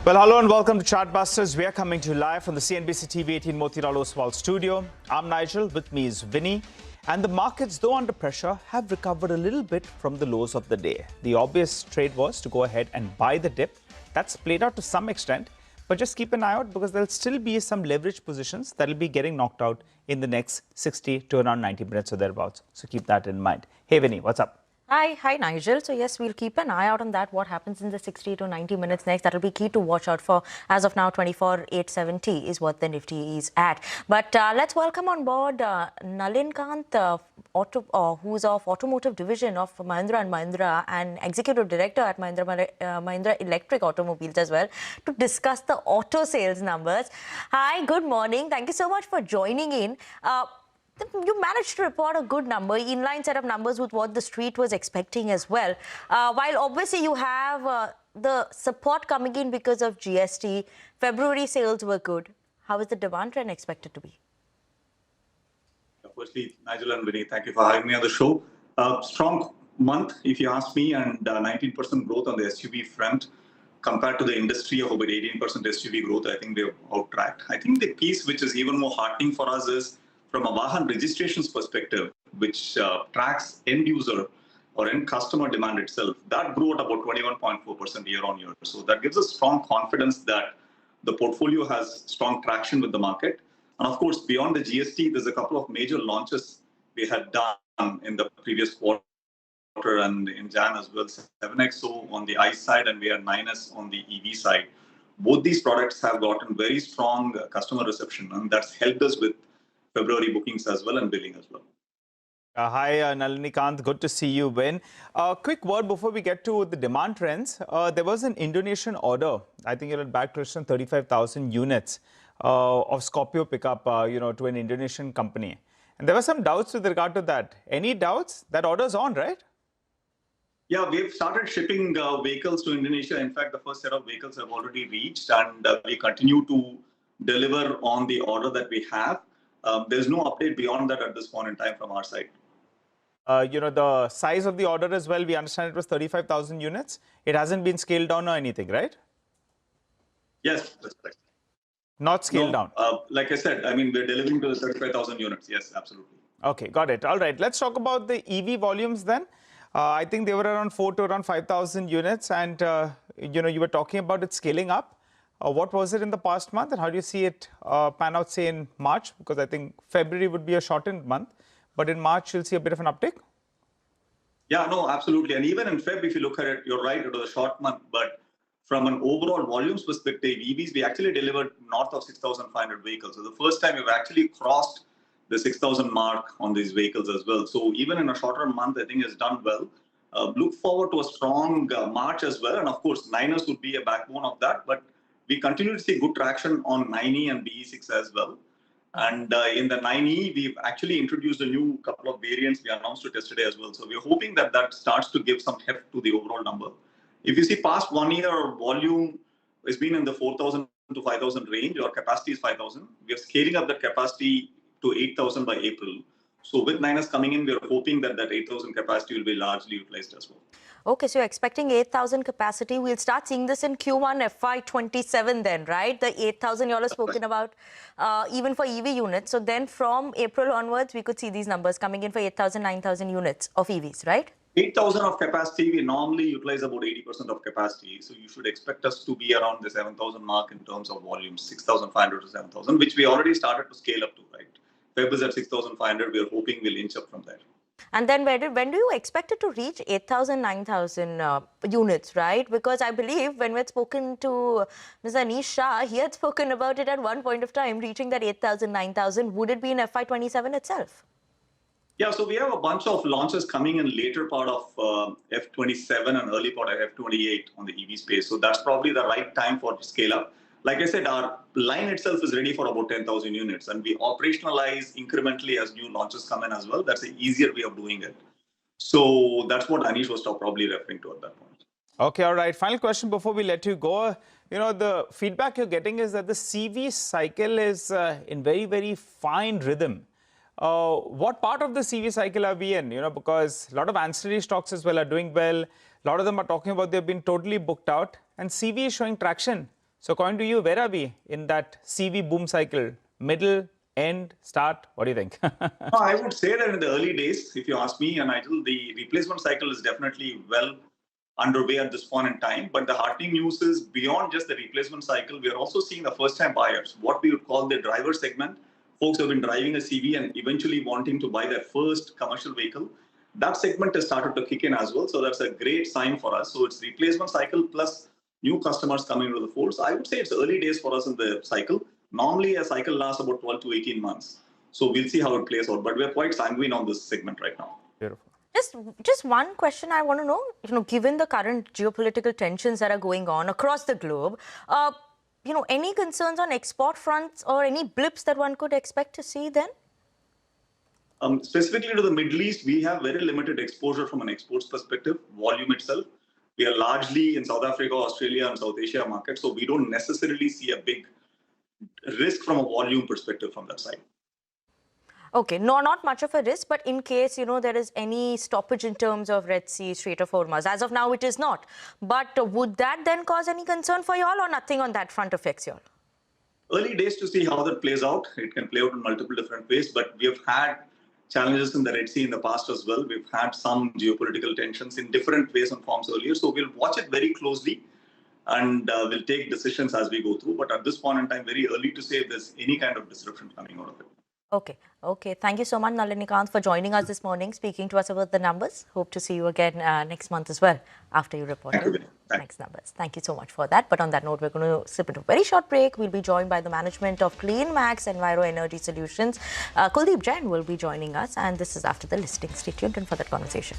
Well, hello and welcome to Chartbusters. We are coming to you live from the CNBC TV 18 Motilal Oswal studio. I'm Nigel, with me is Vinny. And the markets, though under pressure, have recovered a little bit from the lows of the day. The obvious trade was to go ahead and buy the dip. That's played out to some extent, but just keep an eye out because there'll still be some leverage positions that'll be getting knocked out in the next 60 to around 90 minutes or thereabouts. So keep that in mind. Hey, Vinny, what's up? Hi, Nigel. So yes, we'll keep an eye out on that. What happens in the 60 to 90 minutes next? That'll be key to watch out for. As of now, 24,870 is what the Nifty is at. But let's welcome on board Nalin Kant, who's of Automotive Division of Mahindra & Mahindra and Executive Director at Mahindra Electric Automobiles as well, to discuss the auto sales numbers. Hi, good morning. Thank you so much for joining in. You managed to report a good number, inline set of numbers with what the street was expecting as well. While obviously you have the support coming in because of GST, February sales were good. How is the demand trend expected to be? Firstly, Nigel and Vinny, thank you for having me on the show. Strong month, if you ask me, and 19% growth on the SUV front. Compared to the industry of about 18% SUV growth, I think they've out-tracked. I think the piece which is even more heartening for us is from a Vahan registrations perspective, which tracks end user or end customer demand itself, that grew at about 21.4% year on year. So that gives us strong confidence that the portfolio has strong traction with the market. And of course, beyond the GST, there's a couple of major launches we had done in the previous quarter and in Jan as well. 7XO on the ICE side and we had 9S on the EV side. Both these products have gotten very strong customer reception, and that's helped us with February bookings as well and billing as well. Hi, Nalini Kant. Good to see you, Win. Quick word before we get to the demand trends. There was an Indonesian order. I think you're back to 35,000 units of Scorpio pickup, to an Indonesian company. And there were some doubts with regard to that. Any doubts? That order's on, right? Yeah, we've started shipping vehicles to Indonesia. In fact, the first set of vehicles have already reached, and we continue to deliver on the order that we have. There's no update beyond that at this point in time from our side. The size of the order as well, we understand it was 35,000 units. It hasn't been scaled down or anything, right? Yes, that's correct. Not scaled down. Like I said, I mean, we're delivering to the 35,000 units. Yes, absolutely. Okay, got it. All right, let's talk about the EV volumes then. I think they were around 4 to around 5,000 units, and you were talking about it scaling up. What was it in the past month, and how do you see it pan out, say, in March? Because I think February would be a shortened month, but in March, you'll see a bit of an uptick? Yeah, no, absolutely. And even in Feb, if you look at it, you're right, it was a short month. But from an overall volumes perspective, EVs, we actually delivered north of 6,500 vehicles. So the first time we've actually crossed the 6,000 mark on these vehicles as well. So even in a shorter month, I think it's done well. Look forward to a strong March as well. And of course, 9ers would be a backbone of that. But we continue to see good traction on 9E and BE6 as well. And in the 9E, we've actually introduced a new couple of variants we announced it yesterday as well. So we're hoping that that starts to give some heft to the overall number. If you see past 1 year, volume has been in the 4,000 to 5,000 range. Our capacity is 5,000. We are scaling up that capacity to 8,000 by April. So with 9S coming in, we are hoping that that 8,000 capacity will be largely utilized as well. Okay, so you're expecting 8,000 capacity. We'll start seeing this in Q1 FY27 then, right? The 8,000 you all have spoken about, even for EV units. So then from April onwards, we could see these numbers coming in for 8,000, 9,000 units of EVs, right? 8,000 of capacity, we normally utilize about 80% of capacity. So you should expect us to be around the 7,000 mark in terms of volume, 6,500 to 7,000, which we already started to scale up to, right? Feb is at 6,500. We are hoping we'll inch up from there. And then when do you expect it to reach 8,000, 9,000 units, right? Because I believe when we had spoken to Mr. Anish Shah, he had spoken about it at one point of time, reaching that 8,000, 9,000. Would it be in FY27 itself? Yeah, so we have a bunch of launches coming in later part of F27 and early part of F28 on the EV space. So that's probably the right time for scale up. Like I said, our line itself is ready for about 10,000 units, and we operationalize incrementally as new launches come in as well. That's an easier way of doing it. So that's what Anish was probably referring to at that point. Okay, all right. Final question before we let you go. The feedback you're getting is that the CV cycle is in very, very fine rhythm. What part of the CV cycle are we in? Because a lot of ancillary stocks as well are doing well. A lot of them are talking about they've been totally booked out, and CV is showing traction. So according to you, where are we in that CV boom cycle? Middle, end, start? What do you think? No, I would say that in the early days, if you ask me, and Nigel, the replacement cycle is definitely well underway at this point in time. But the heartening news is beyond just the replacement cycle, we are also seeing the first-time buyers, what we would call the driver segment, folks who have been driving a CV and eventually wanting to buy their first commercial vehicle. That segment has started to kick in as well. So that's a great sign for us. So it's replacement cycle plus new customers coming into the fold. So I would say it's early days for us in the cycle. Normally, a cycle lasts about 12 to 18 months. So we'll see how it plays out. But we're quite sanguine on this segment right now. Beautiful. Just one question I want to know, given the current geopolitical tensions that are going on across the globe, any concerns on export fronts or any blips that one could expect to see then? Specifically to the Middle East, we have very limited exposure from an exports perspective, volume itself. We are largely in South Africa, Australia, and South Asia markets, so we don't necessarily see a big risk from a volume perspective from that side. Okay, no, not much of a risk, but in case, there is any stoppage in terms of Red Sea, Strait of Hormuz, as of now it is not. But would that then cause any concern for you all or nothing on that front affects you all? Early days to see how that plays out. It can play out in multiple different ways, but we have had challenges in the Red Sea in the past as well. We've had some geopolitical tensions in different ways and forms earlier. So we'll watch it very closely and we'll take decisions as we go through. But at this point in time, very early to say if there's any kind of disruption coming out of it. Okay. Thank you so much, Nalinikant, for joining us this morning, speaking to us about the numbers. Hope to see you again next month as well after you report next numbers. Thank you so much for that. But on that note, we're going to slip into a very short break. We'll be joined by the management of CleanMax Enviro Energy Solutions. Kuldeep Jain will be joining us, and this is after the listing. Stay tuned in for that conversation.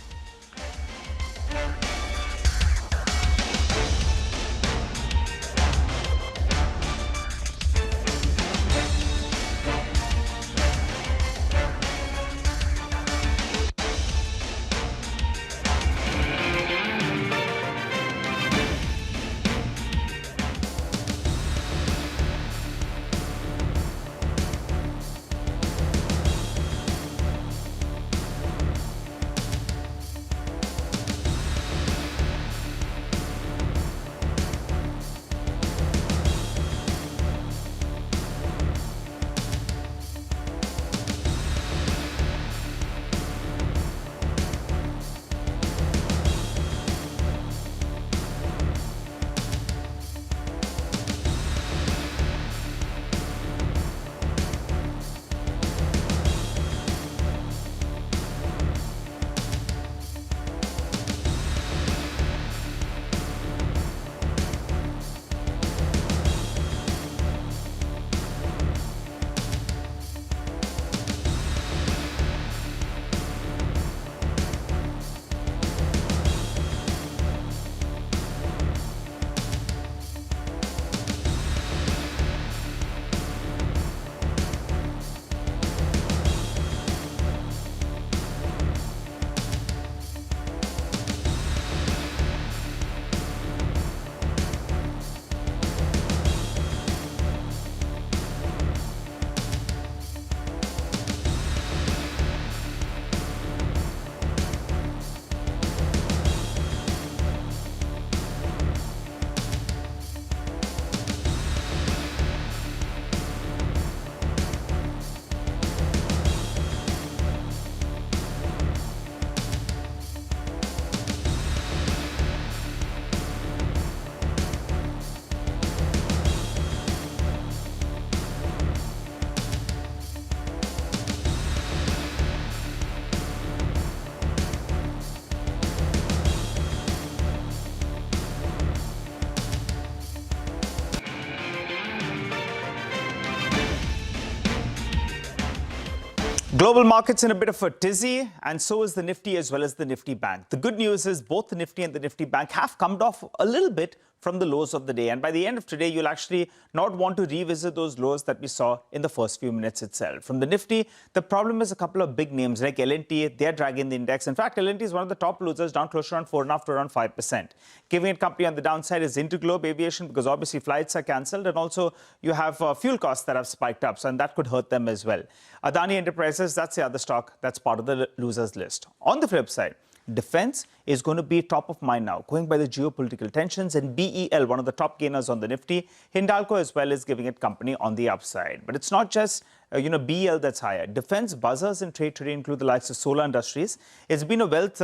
Global markets in a bit of a tizzy, and so is the Nifty as well as the Nifty Bank. The good news is both the Nifty and the Nifty Bank have come off a little bit from the lows of the day. And by the end of today, you'll actually not want to revisit those lows that we saw in the first few minutes itself. From the Nifty, the problem is a couple of big names like L&T, they're dragging the index. In fact, L&T is one of the top losers, down close to around 4.5 to around 5%. Giving it company on the downside is Interglobe Aviation, because obviously flights are cancelled, and also you have fuel costs that have spiked up, so and that could hurt them as well. Adani Enterprises, that's the other stock that's part of the losers list. On the flip side, defense is going to be top of mind now, going by the geopolitical tensions. And BEL, one of the top gainers on the Nifty, Hindalco as well is giving it company on the upside. But it's not just BEL that's higher. Defense buzzers in trade today include the likes of Solar Industries. It's been a wealth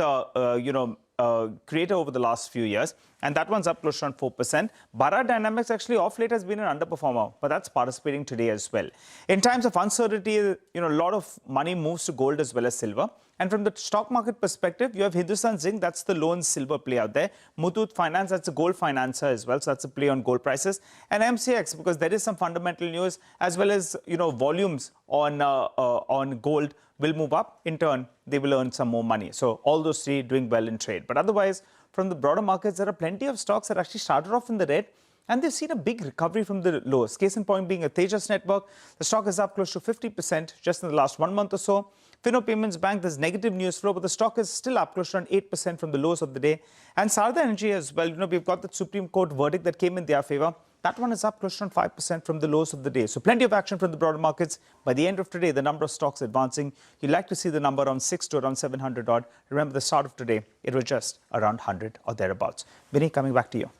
creator over the last few years, and that one's up close to around 4%. Bharat Dynamics actually off late has been an underperformer, but that's participating today as well. In times of uncertainty, a lot of money moves to gold as well as silver. And from the stock market perspective, you have Hindustan Zinc, that's the lone silver play out there. Muthoot Finance, that's a gold financer as well, so that's a play on gold prices. And MCX, because there is some fundamental news as well as volumes on gold will move up. In turn, they will earn some more money. So all those three doing well in trade. But otherwise, from the broader markets, there are plenty of stocks that actually started off in the red, and they've seen a big recovery from the lows. Case in point being a Tejas Network. The stock is up close to 50% just in the last 1 month or so. Fino Payments Bank, there's negative news flow, but the stock is still up close to around 8% from the lows of the day. And Sarda Energy as well. We've got the Supreme Court verdict that came in their favor. That one is up close to around 5% from the lows of the day. So plenty of action from the broader markets. By the end of today, the number of stocks advancing. You'd like to see the number around 6 to around 700 odd. Remember, the start of today, it was just around 100 or thereabouts. Vinny, coming back to you.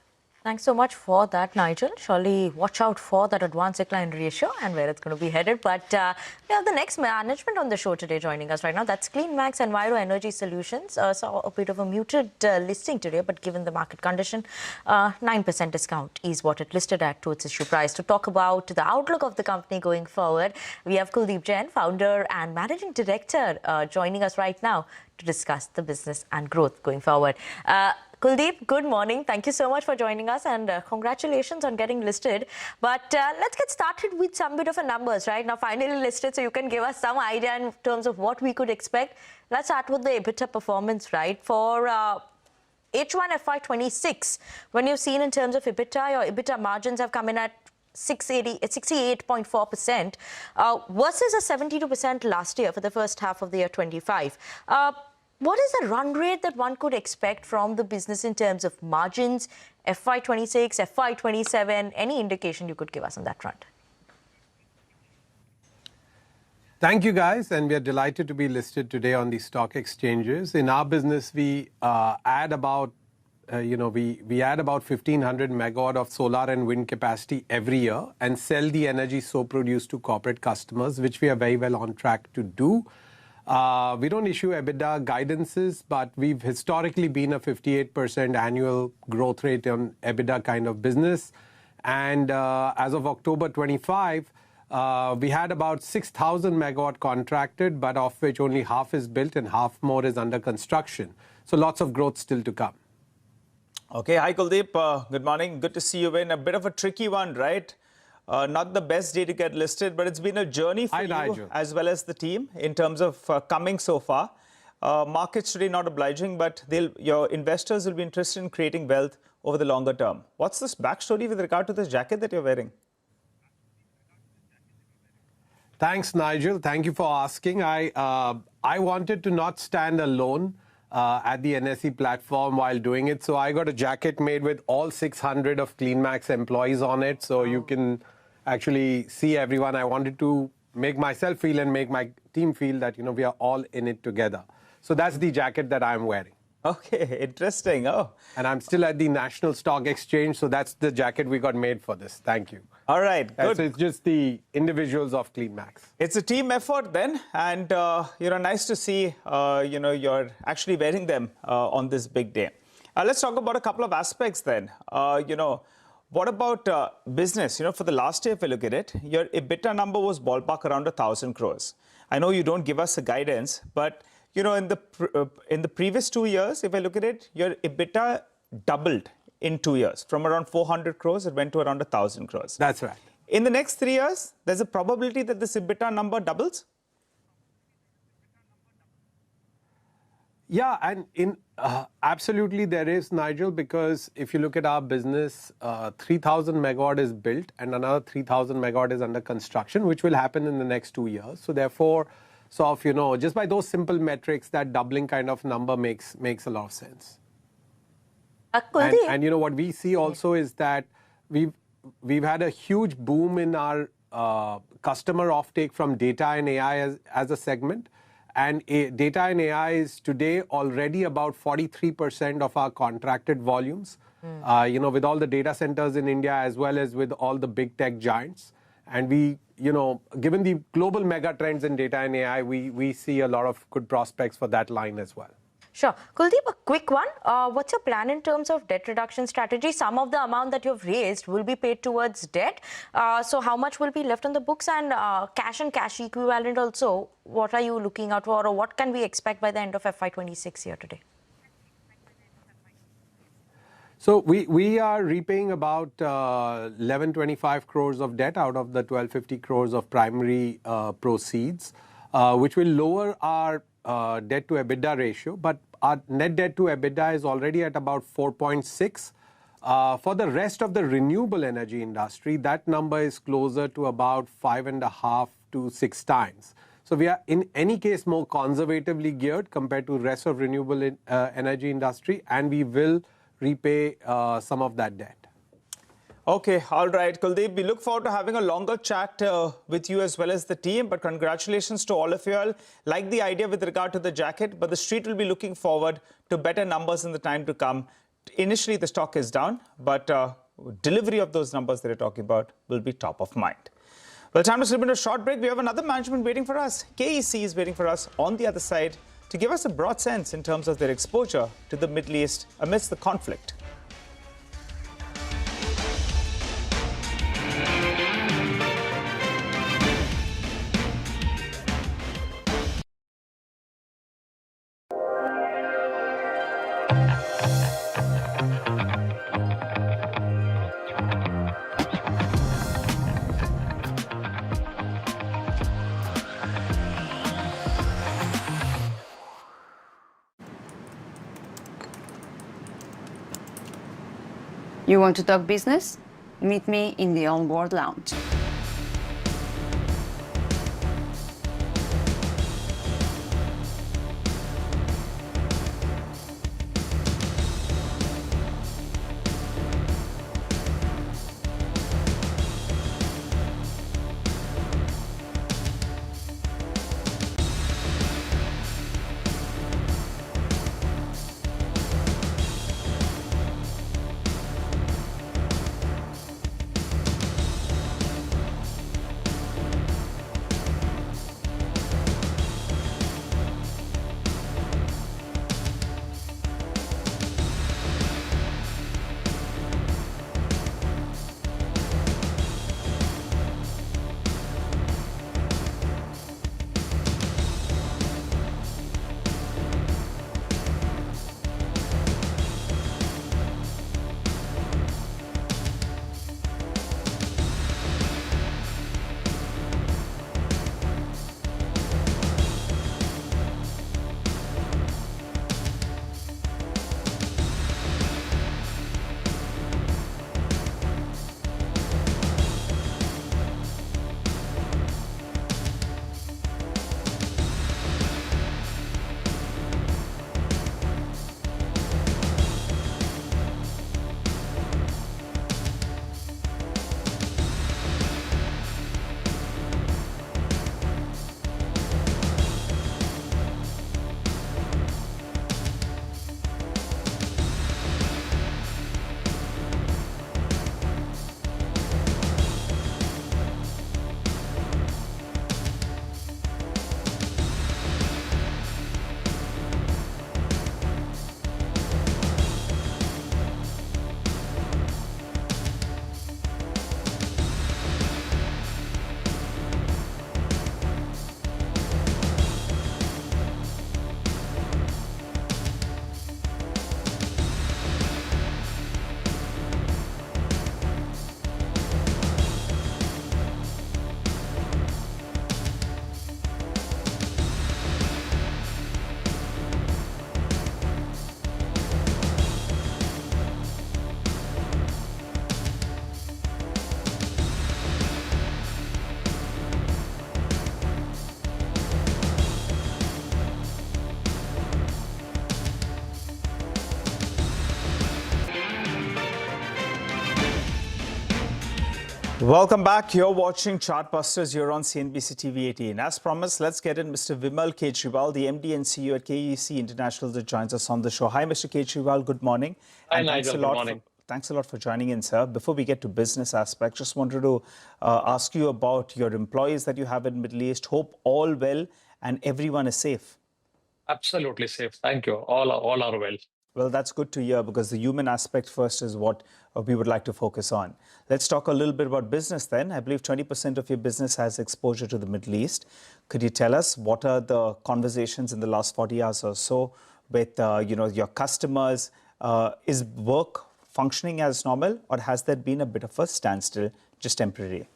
Thanks so much for that, Nigel. Surely watch out for that advanced decline ratio and where it's going to be headed. But we have the next management on the show today joining us right now. That's CleanMax Enviro Energy Solutions. Saw a bit of a muted listing today, but given the market condition, 9% discount is what it listed at to its issue price. To talk about the outlook of the company going forward, we have Kuldeep Jain, founder and managing director, joining us right now to discuss the business and growth going forward. Kuldeep, good morning. Thank you so much for joining us, and congratulations on getting listed. But let's get started with some bit of a numbers, right? Now, finally listed, so you can give us some idea in terms of what we could expect. Let's start with the EBITDA performance, right? For H1 FY26, when you've seen in terms of EBITDA, your EBITDA margins have come in at 68.4% versus a 72% last year for the first half of the year 25. What is the run rate that one could expect from the business in terms of margins, FY26, FY27? Any indication you could give us on that front? Thank you, guys. And we are delighted to be listed today on the stock exchanges. In our business, we add about 1,500 megawatt of solar and wind capacity every year and sell the energy so produced to corporate customers, which we are very well on track to do. We don't issue EBITDA guidances, but we've historically been a 58% annual growth rate on EBITDA kind of business. And as of October 25, we had about 6,000 megawatt contracted, but of which only half is built and half more is under construction. So lots of growth still to come. Okay, hi Kuldeep. Good morning. Good to see you in a bit of a tricky one, right? Not the best day to get listed, but it's been a journey for you as well as the team in terms of coming so far. Markets today not obliging, but your investors will be interested in creating wealth over the longer term. What's this backstory with regard to this jacket that you're wearing? Thanks, Nigel. Thank you for asking. I wanted to not stand alone at the NSE platform while doing it. So I got a jacket made with all 600 of CleanMax employees on it. So you can actually see everyone. I wanted to make myself feel and make my team feel that, we are all in it together. So that's the jacket that I'm wearing. Okay, interesting. Oh. And I'm still at the National Stock Exchange. So that's the jacket we got made for this. Thank you. All right, good. So it's just the individuals of CleanMax. It's a team effort then. And, nice to see, you're actually wearing them on this big day. Let's talk about a couple of aspects then. What about business? For the last year, if I look at it, your EBITDA number was ballpark around 1,000 crores. I know you don't give us a guidance, but, in the previous 2 years, if I look at it, your EBITDA doubled in 2 years. From around 400 crores, it went to around 1,000 crores. That's right. In the next 3 years, there's a probability that this EBITDA number doubles? Yeah, and absolutely there is, Nigel, because if you look at our business, 3,000 megawatt is built and another 3,000 megawatt is under construction, which will happen in the next 2 years. So therefore, just by those simple metrics, that doubling kind of number makes a lot of sense. And what we see also is that we've had a huge boom in our customer offtake from data and AI as a segment. And data and AI is today already about 43% of our contracted volumes, with all the data centers in India as well as with all the big tech giants. And we, given the global mega trends in data and AI, we see a lot of good prospects for that line as well. Sure. Kuldeep, a quick one. What's your plan in terms of debt reduction strategy? Some of the amount that you've raised will be paid towards debt. So how much will be left on the books, and cash and cash equivalent also? What are you looking out for, or what can we expect by the end of FY26 here today? So we are repaying about 1125 crores of debt out of the 1250 crores of primary proceeds, which will lower our debt to EBITDA ratio, but our net debt to EBITDA is already at about 4.6. For the rest of the renewable energy industry, that number is closer to about 5.5 to 6 times. So we are in any case more conservatively geared compared to the rest of renewable energy industry, and we will repay some of that debt. Okay, all right, Kuldeep, we look forward to having a longer chat with you as well as the team, but congratulations to all of you all. Like the idea with regard to the jacket, but the street will be looking forward to better numbers in the time to come. Initially, the stock is down, but delivery of those numbers that you're talking about will be top of mind. Well, time to slip into a short break. We have another management waiting for us. KEC is waiting for us on the other side to give us a broad sense in terms of their exposure to the Middle East amidst the conflict. You want to talk business? Meet me in the Onboard Lounge. Welcome back. You're watching Chartbusters. You're on CNBC TV 18. As promised, let's get in Mr. Vimal Kejriwal, the MD and CEO at KEC International, that joins us on the show. Hi, Mr. Kejriwal. Good morning. Hi, Nigel. Good morning. Thanks a lot for joining in, sir. Before we get to business aspects, just wanted to ask you about your employees that you have in Middle East. Hope all well and everyone is safe. Absolutely safe. Thank you. All are well. Well, that's good to hear, because the human aspect first is what we would like to focus on. Let's talk a little bit about business then. I believe 20% of your business has exposure to the Middle East. Could you tell us what are the conversations in the last 40 hours or so with your customers? Is work functioning as normal, or has there been a bit of a standstill, just temporary?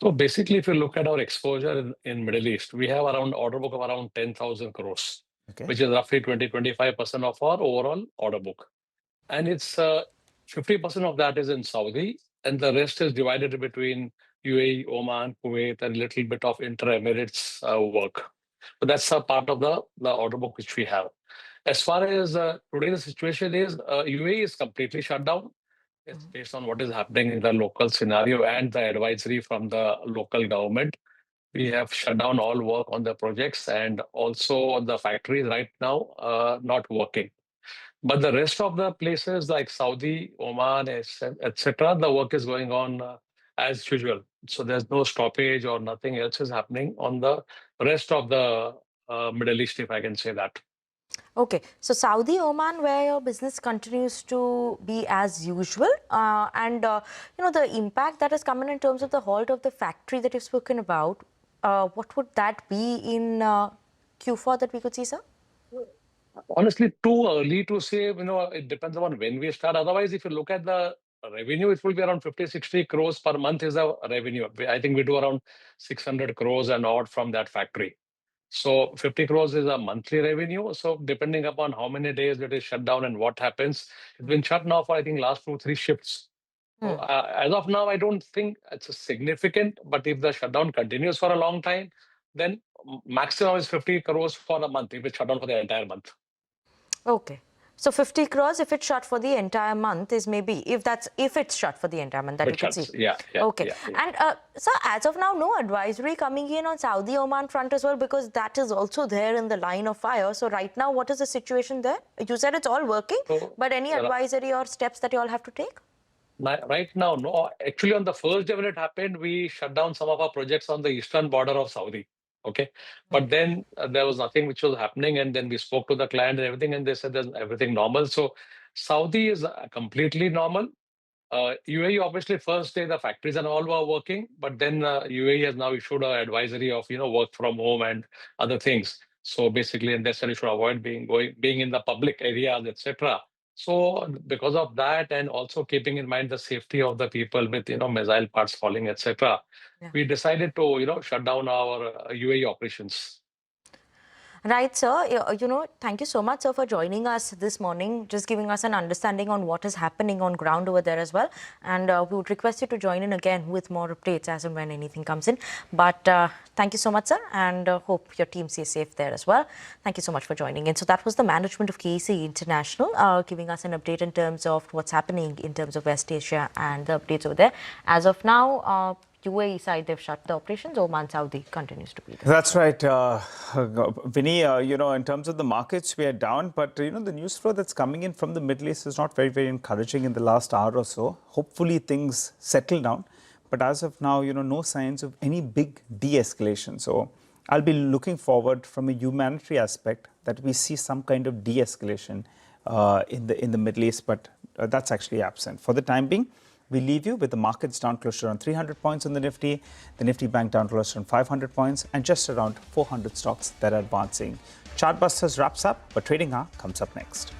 So basically, if you look at our exposure in Middle East, we have around order book of around 10,000 crores, which is roughly 20-25% of our overall order book. And it's 50% of that is in Saudi, and the rest is divided between UAE, Oman, Kuwait, and a little bit of inter-Emirates work. So that's a part of the order book which we have. As far as today the situation is, UAE is completely shut down. It's based on what is happening in the local scenario and the advisory from the local government. We have shut down all work on the projects, and also the factories right now not working. But the rest of the places like Saudi, Oman, etc., the work is going on as usual. So there's no stoppage or nothing else is happening on the rest of the Middle East, if I can say that. Okay, so Saudi, Oman, where your business continues to be as usual, and the impact that has come in terms of the halt of the factory that you've spoken about, what would that be in Q4 that we could see, sir? Honestly, too early to say. It depends on when we start. Otherwise, if you look at the revenue, it will be around 50-60 crores per month is the revenue. I think we do around 600 crores and odd from that factory. So 50 crores is a monthly revenue. So depending upon how many days it is shut down and what happens, it's been shut now for, I think, last 2-3 shifts. So, as of now, I don't think it's significant. But if the shutdown continues for a long time, then maximum is 50 crores for a month if it's shut down for the entire month. Okay. So 50 crores if it's shut for the entire month is maybe, if it's shut for the entire month, that you can see. Yeah. Okay. Yeah. And so as of now, no advisory coming in on Saudi Oman front as well, because that is also there in the line of fire. So right now, what is the situation there? You said it's all working, but any advisory or steps that you all have to take? Right now, no. Actually, on the first day when it happened, we shut down some of our projects on the eastern border of Saudi. Okay. But then there was nothing which was happening. And then we spoke to the client and everything, and they said there's everything normal. So Saudi is completely normal. UAE, obviously, first day the factories and all were working. But then UAE has now issued an advisory of, work from home and other things. So basically, and they said you should avoid being in the public areas, etc. So because of that, and also keeping in mind the safety of the people with, missile parts falling, etc., we decided to, shut down our UAE operations. Right, sir. Thank you so much, sir, for joining us this morning, just giving us an understanding on what is happening on ground over there as well. And we would request you to join in again with more updates as and when anything comes in. But thank you so much, sir, and hope your team stays safe there as well. Thank you so much for joining in. So that was the management of KEC International, giving us an update in terms of what's happening in terms of West Asia and the updates over there. As of now, UAE side, they've shut the operations. Oman, Saudi continues to be there. That's right. Vinny, in terms of the markets, we are down. But, the news flow that's coming in from the Middle East is not very, very encouraging in the last hour or so. Hopefully, things settle down. But as of now, no signs of any big de-escalation. So I'll be looking forward from a humanitarian aspect that we see some kind of de-escalation in the Middle East. But that's actually absent. For the time being, we leave you with the markets down close to around 300 points on the Nifty Bank down close to around 500 points, and just around 400 stocks that are advancing. Chartbusters wraps up, but Trading Hour comes up next.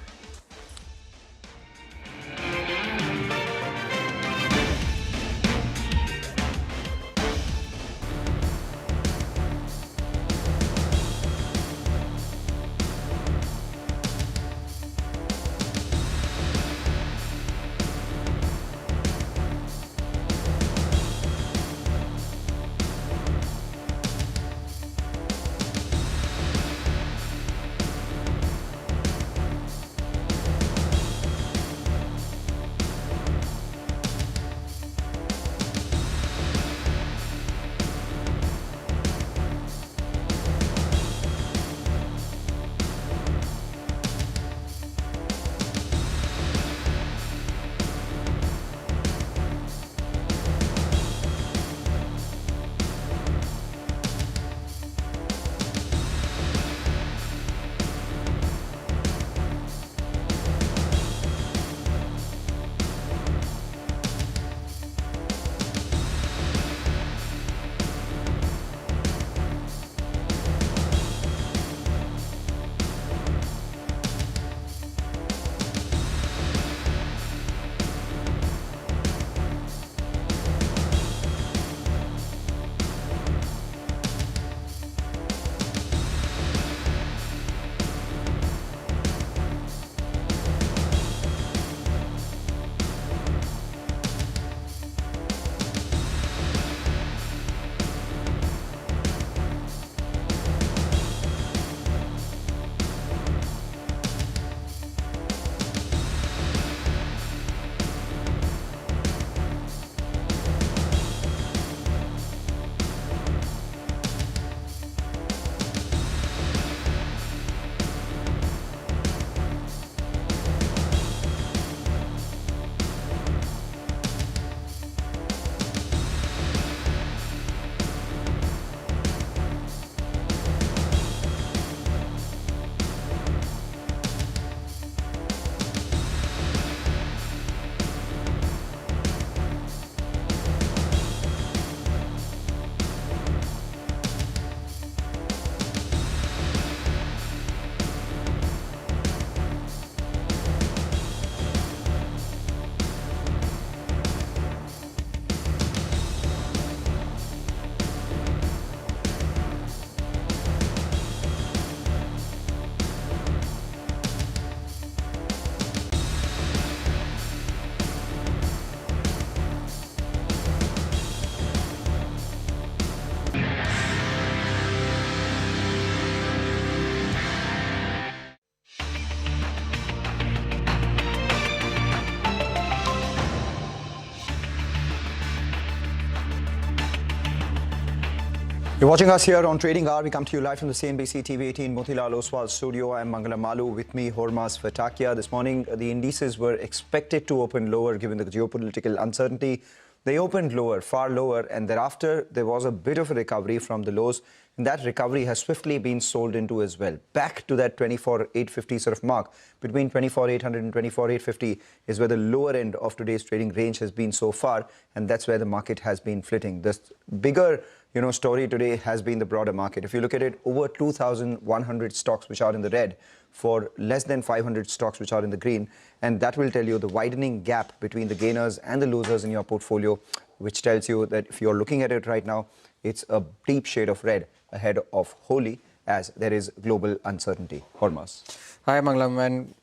You're watching us here on Trading Hour. We come to you live from the CNBC TV 18 Motilal Oswal studio. I'm Mangala Malu. With me, Hormaz Fatakia. This morning, the indices were expected to open lower given the geopolitical uncertainty. They opened lower, far lower, and thereafter there was a bit of a recovery from the lows. And that recovery has swiftly been sold into as well. Back to that 24,850 sort of mark. Between 24,800 and 24,850 is where the lower end of today's trading range has been so far. And that's where the market has been flitting. The bigger story today has been the broader market. If you look at it, over 2,100 stocks which are in the red for less than 500 stocks which are in the green. And that will tell you the widening gap between the gainers and the losers in your portfolio, which tells you that if you're looking at it right now, it's a deep shade of red ahead of Holi as there is global uncertainty. Hormaz. Hi, Manglam. And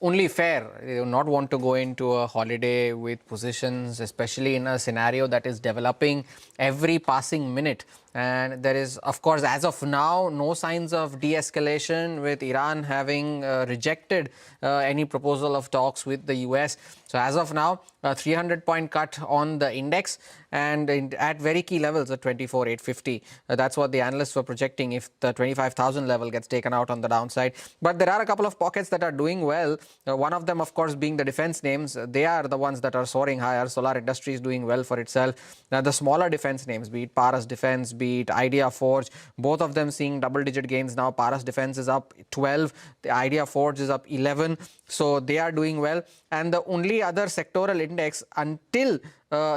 only fair, you do not want to go into a holiday with positions, especially in a scenario that is developing every passing minute. And there is, of course, as of now, no signs of de-escalation, with Iran having rejected any proposal of talks with the US. So as of now, a 300-point cut on the index, and at very key levels at 24,850. That's what the analysts were projecting if the 25,000 level gets taken out on the downside. But there are a couple of pockets that are doing well. One of them, of course, being the defense names. They are the ones that are soaring higher. Solar industry is doing well for itself. Now, the smaller defense names, be it Paras Defense, be it Idea Forge, both of them seeing double-digit gains now. Paras Defense is up 12, the Idea Forge is up 11. So they are doing well. And the only other sectoral index until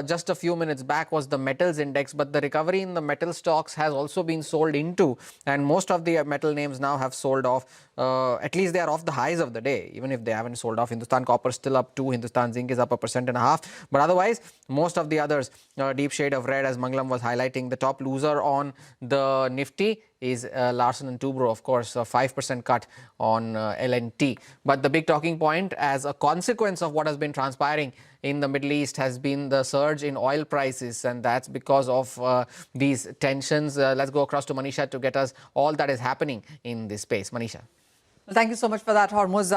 just a few minutes back was the metals index, but the recovery in the metal stocks has also been sold into, and most of the metal names now have sold off. At least they are off the highs of the day, even if they haven't sold off. Hindustan Copper still up 2, Hindustan Zinc is up 1.5%, but otherwise most of the others deep shade of red, as Manglam was highlighting. The top loser on the Nifty is Larsen & Toubro, of course, a 5% cut on L&T. But the big talking point as a consequence of what has been transpiring in the Middle East has been the surge in oil prices, and that's because of these tensions. Let's go across to Manisha to get us all that is happening in this space. Manisha. Well, thank you so much for that, Hormuz.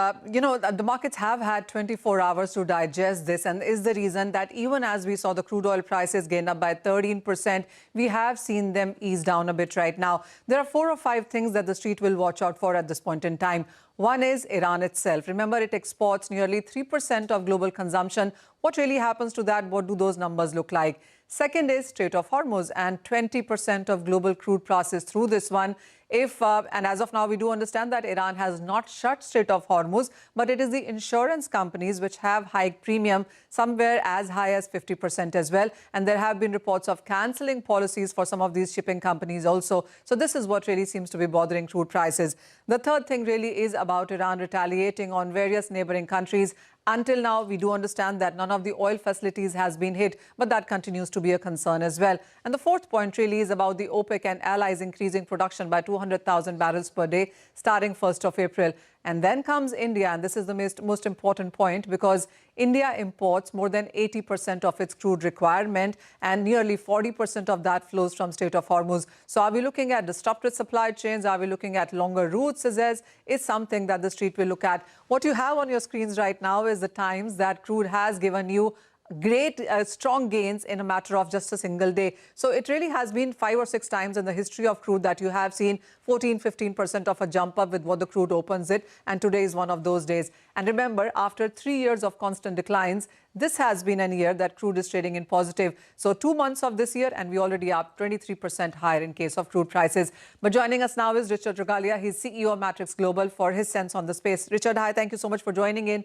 The markets have had 24 hours to digest this, and is the reason that even as we saw the crude oil prices gain up by 13%, we have seen them ease down a bit right now. There are 4 or 5 things that the street will watch out for at this point in time. One is Iran itself. Remember, it exports nearly 3% of global consumption. What really happens to that? What do those numbers look like? Second is Strait of Hormuz, and 20% of global crude passes through this one. And as of now, we do understand that Iran has not shut Strait of Hormuz, but it is the insurance companies which have hiked premium somewhere as high as 50% as well. And there have been reports of cancelling policies for some of these shipping companies also. So this is what really seems to be bothering crude prices. The third thing really is about Iran retaliating on various neighboring countries. Until now, we do understand that none of the oil facilities has been hit, but that continues to be a concern as well. And the fourth point really is about the OPEC and allies increasing production by 200,000 barrels per day starting 1st of April. And then comes India, and this is the most important point, because India imports more than 80% of its crude requirement, and nearly 40% of that flows from Strait of Hormuz. So are we looking at disrupted supply chains? Are we looking at longer routes? Is something that the street will look at. What you have on your screens right now is the times that crude has given you great strong gains in a matter of just a single day. So it really has been 5 or 6 times in the history of crude that you have seen 14-15% of a jump up with what the crude opens it, and today is one of those days. And remember, after 3 years of constant declines, this has been a year that crude is trading in positive. So 2 months of this year, and we already are 23% higher in case of crude prices. But joining us now is Richard Regalia. He's CEO of Matrix Global, for his sense on the space. Richard, hi, thank you so much for joining in.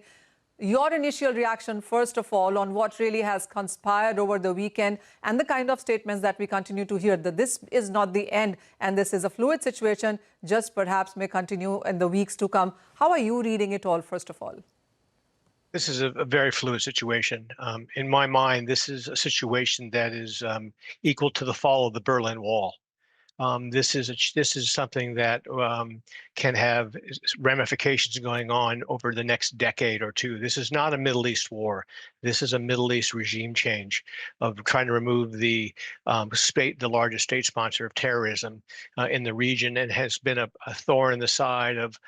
Your initial reaction, first of all, on what really has conspired over the weekend and the kind of statements that we continue to hear, that this is not the end and this is a fluid situation, just perhaps may continue in the weeks to come. How are you reading it all, first of all? This is a very fluid situation. In my mind, this is a situation that is equal to the fall of the Berlin Wall. This is something that can have ramifications going on over the next decade or two. This is not a Middle East war. This is a Middle East regime change of trying to remove the largest state sponsor of terrorism in the region, and has been a thorn in the side of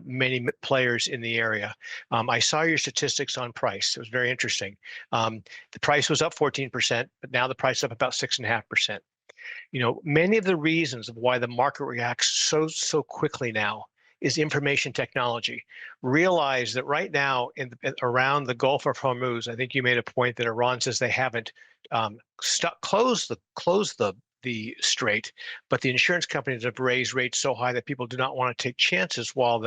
many players in the area. I saw your statistics on price. It was very interesting. The price was up 14%, but now the price is up about 6.5%. Many of the reasons of why the market reacts so quickly now is information technology. Realize that right now around the Gulf of Hormuz, I think you made a point that Iran says they haven't closed the strait, but the insurance companies have raised rates so high that people do not want to take chances while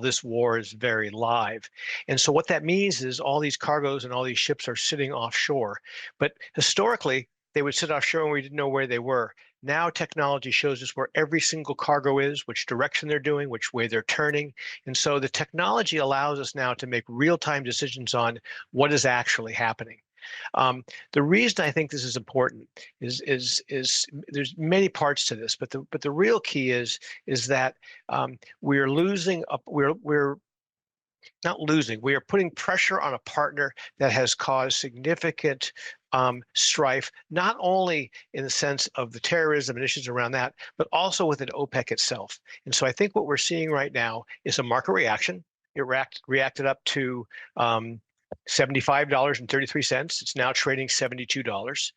this war is very live. And so what that means is all these cargoes and all these ships are sitting offshore. But historically, they would sit offshore and we didn't know where they were. Now technology shows us where every single cargo is, which direction they're doing, which way they're turning. And so the technology allows us now to make real-time decisions on what is actually happening. The reason I think this is important is there's many parts to this, but the real key is that we're losing we're not losing. We are putting pressure on a partner that has caused significant strife, not only in the sense of the terrorism and issues around that, but also within OPEC itself. And so I think what we're seeing right now is a market reaction. It reacted up to $75.33. It's now trading $72.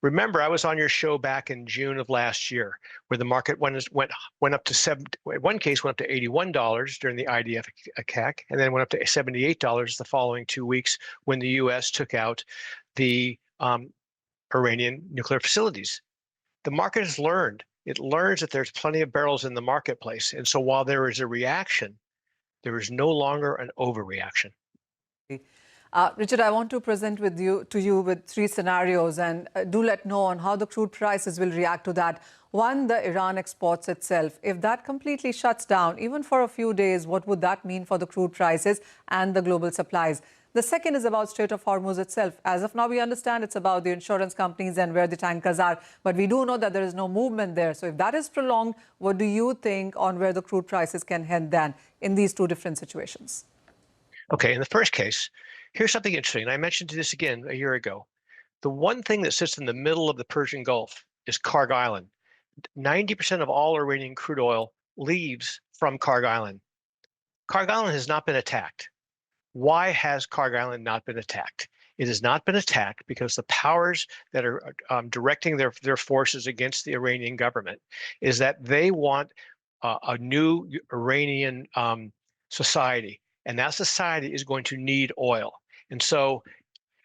Remember, I was on your show back in June of last year, where the market went up to in one case went up to $81 during the IDF attack, and then went up to $78 the following 2 weeks when the U.S. took out the Iranian nuclear facilities. The market has learned. It learns that there's plenty of barrels in the marketplace, and so while there is a reaction, there is no longer an overreaction. Richard, I want to present to you with three scenarios, and do let know on how the crude prices will react to that. One, the Iran exports itself. If that completely shuts down, even for a few days, what would that mean for the crude prices and the global supplies? The second is about Strait of Hormuz itself. As of now, we understand it's about the insurance companies and where the tankers are, but we do know that there is no movement there. So if that is prolonged, what do you think on where the crude prices can head then in these two different situations? Okay, in the first case, here's something interesting. I mentioned this again a year ago. The one thing that sits in the middle of the Persian Gulf is Karg Island. 90% of all Iranian crude oil leaves from Karg Island. Karg Island has not been attacked. Why has Karg Island not been attacked? It has not been attacked because the powers that are directing their forces against the Iranian government is that they want a new Iranian society, and that society is going to need oil. And so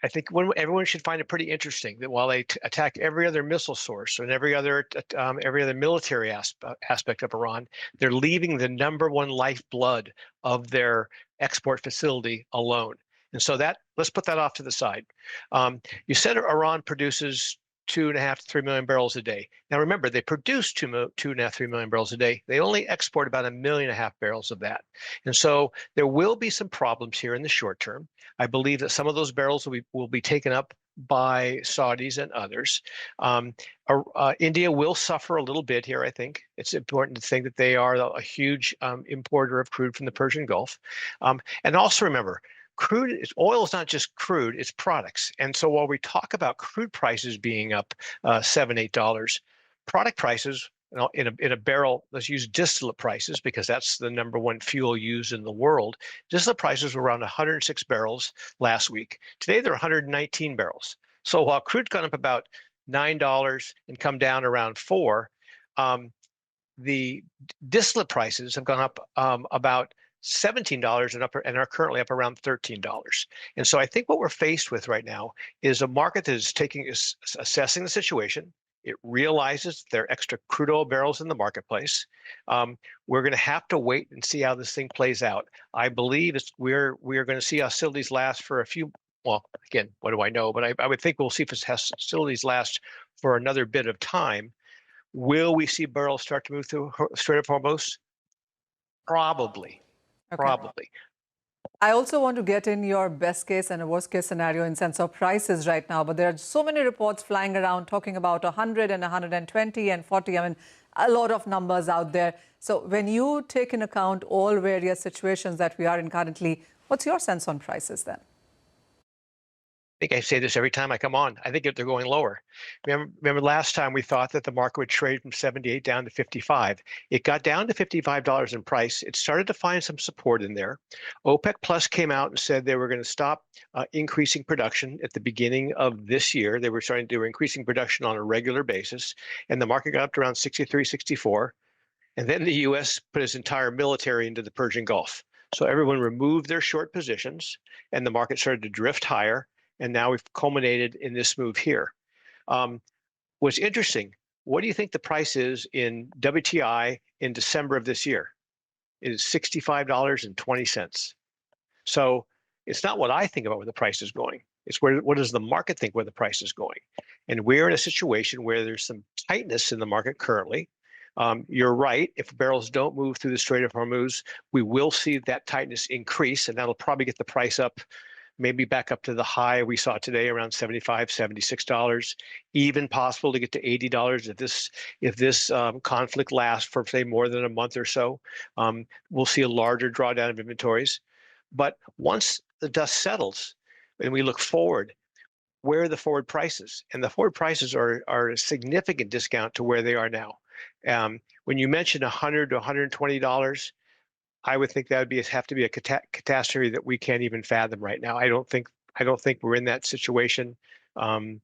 I think everyone should find it pretty interesting that while they attack every other missile source and every other military aspect of Iran, they're leaving the #1 lifeblood of their export facility alone. And so let's put that off to the side. You said Iran produces 2.5 to 3 million barrels a day. Now remember, they produce 2.5, 3 million barrels a day. They only export about 1.5 million barrels of that. And so there will be some problems here in the short term. I believe that some of those barrels will be taken up by Saudis and others. India will suffer a little bit here, I think. It's important to think that they are a huge importer of crude from the Persian Gulf. And also remember, oil is not just crude, it's products. And so while we talk about crude prices being up $7, $8, product prices in a barrel, let's use distillate prices because that's the #1 fuel used in the world. Distillate prices were around 106 barrels last week. Today they're 119 barrels. So while crude's gone up about $9 and come down around $4, the distillate prices have gone up about $17 and are currently up around $13. And so I think what we're faced with right now is a market that is assessing the situation. It realizes there are extra crude oil barrels in the marketplace. We're going to have to wait and see how this thing plays out. I believe we're going to see hostilities last for a few. Well, again, what do I know? But I would think we'll see if hostilities last for another bit of time. Will we see barrels start to move through Strait of Hormuz? Probably. Okay. Probably. I also want to get in your best case and a worst case scenario in sense of prices right now, but there are so many reports flying around talking about 100 and 120 and 40. I mean, a lot of numbers out there. So when you take in account all various situations that we are in currently, what's your sense on prices then? think I say this every time I come on. I think they're going lower. Remember last time we thought that the market would trade from 78 down to 55. It got down to $55 in price. It started to find some support in there. OPEC Plus came out and said they were going to stop increasing production at the beginning of this year. They were increasing production on a regular basis, and the market got up to around 63, 64. And then the U.S. put its entire military into the Persian Gulf. So everyone removed their short positions, and the market started to drift higher. And now we've culminated in this move here. What's interesting, what do you think the price is in WTI in December of this year? It is $65.20. So it's not what I think about where the price is going. It's what does the market think where the price is going? And we're in a situation where there's some tightness in the market currently. You're right. If barrels don't move through the Strait of Hormuz, we will see that tightness increase, and that'll probably get the price up, maybe back up to the high we saw today, around $75, $76. Even possible to get to $80 if this conflict lasts for, say, more than a month or so. We'll see a larger drawdown of inventories. But once the dust settles and we look forward, where are the forward prices? And the forward prices are a significant discount to where they are now. When you mention $100 to $120, I would think that would have to be a catastrophe that we can't even fathom right now. I don't think we're in that situation in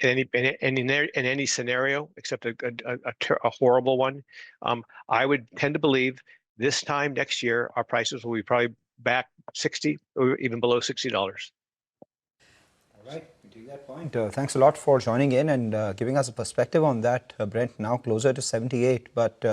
any scenario except a horrible one. I would tend to believe this time next year our prices will be probably back 60 or even below $60. All right, we take that point. Thanks a lot for joining in and giving us a perspective on that. Brent now closer to 78, but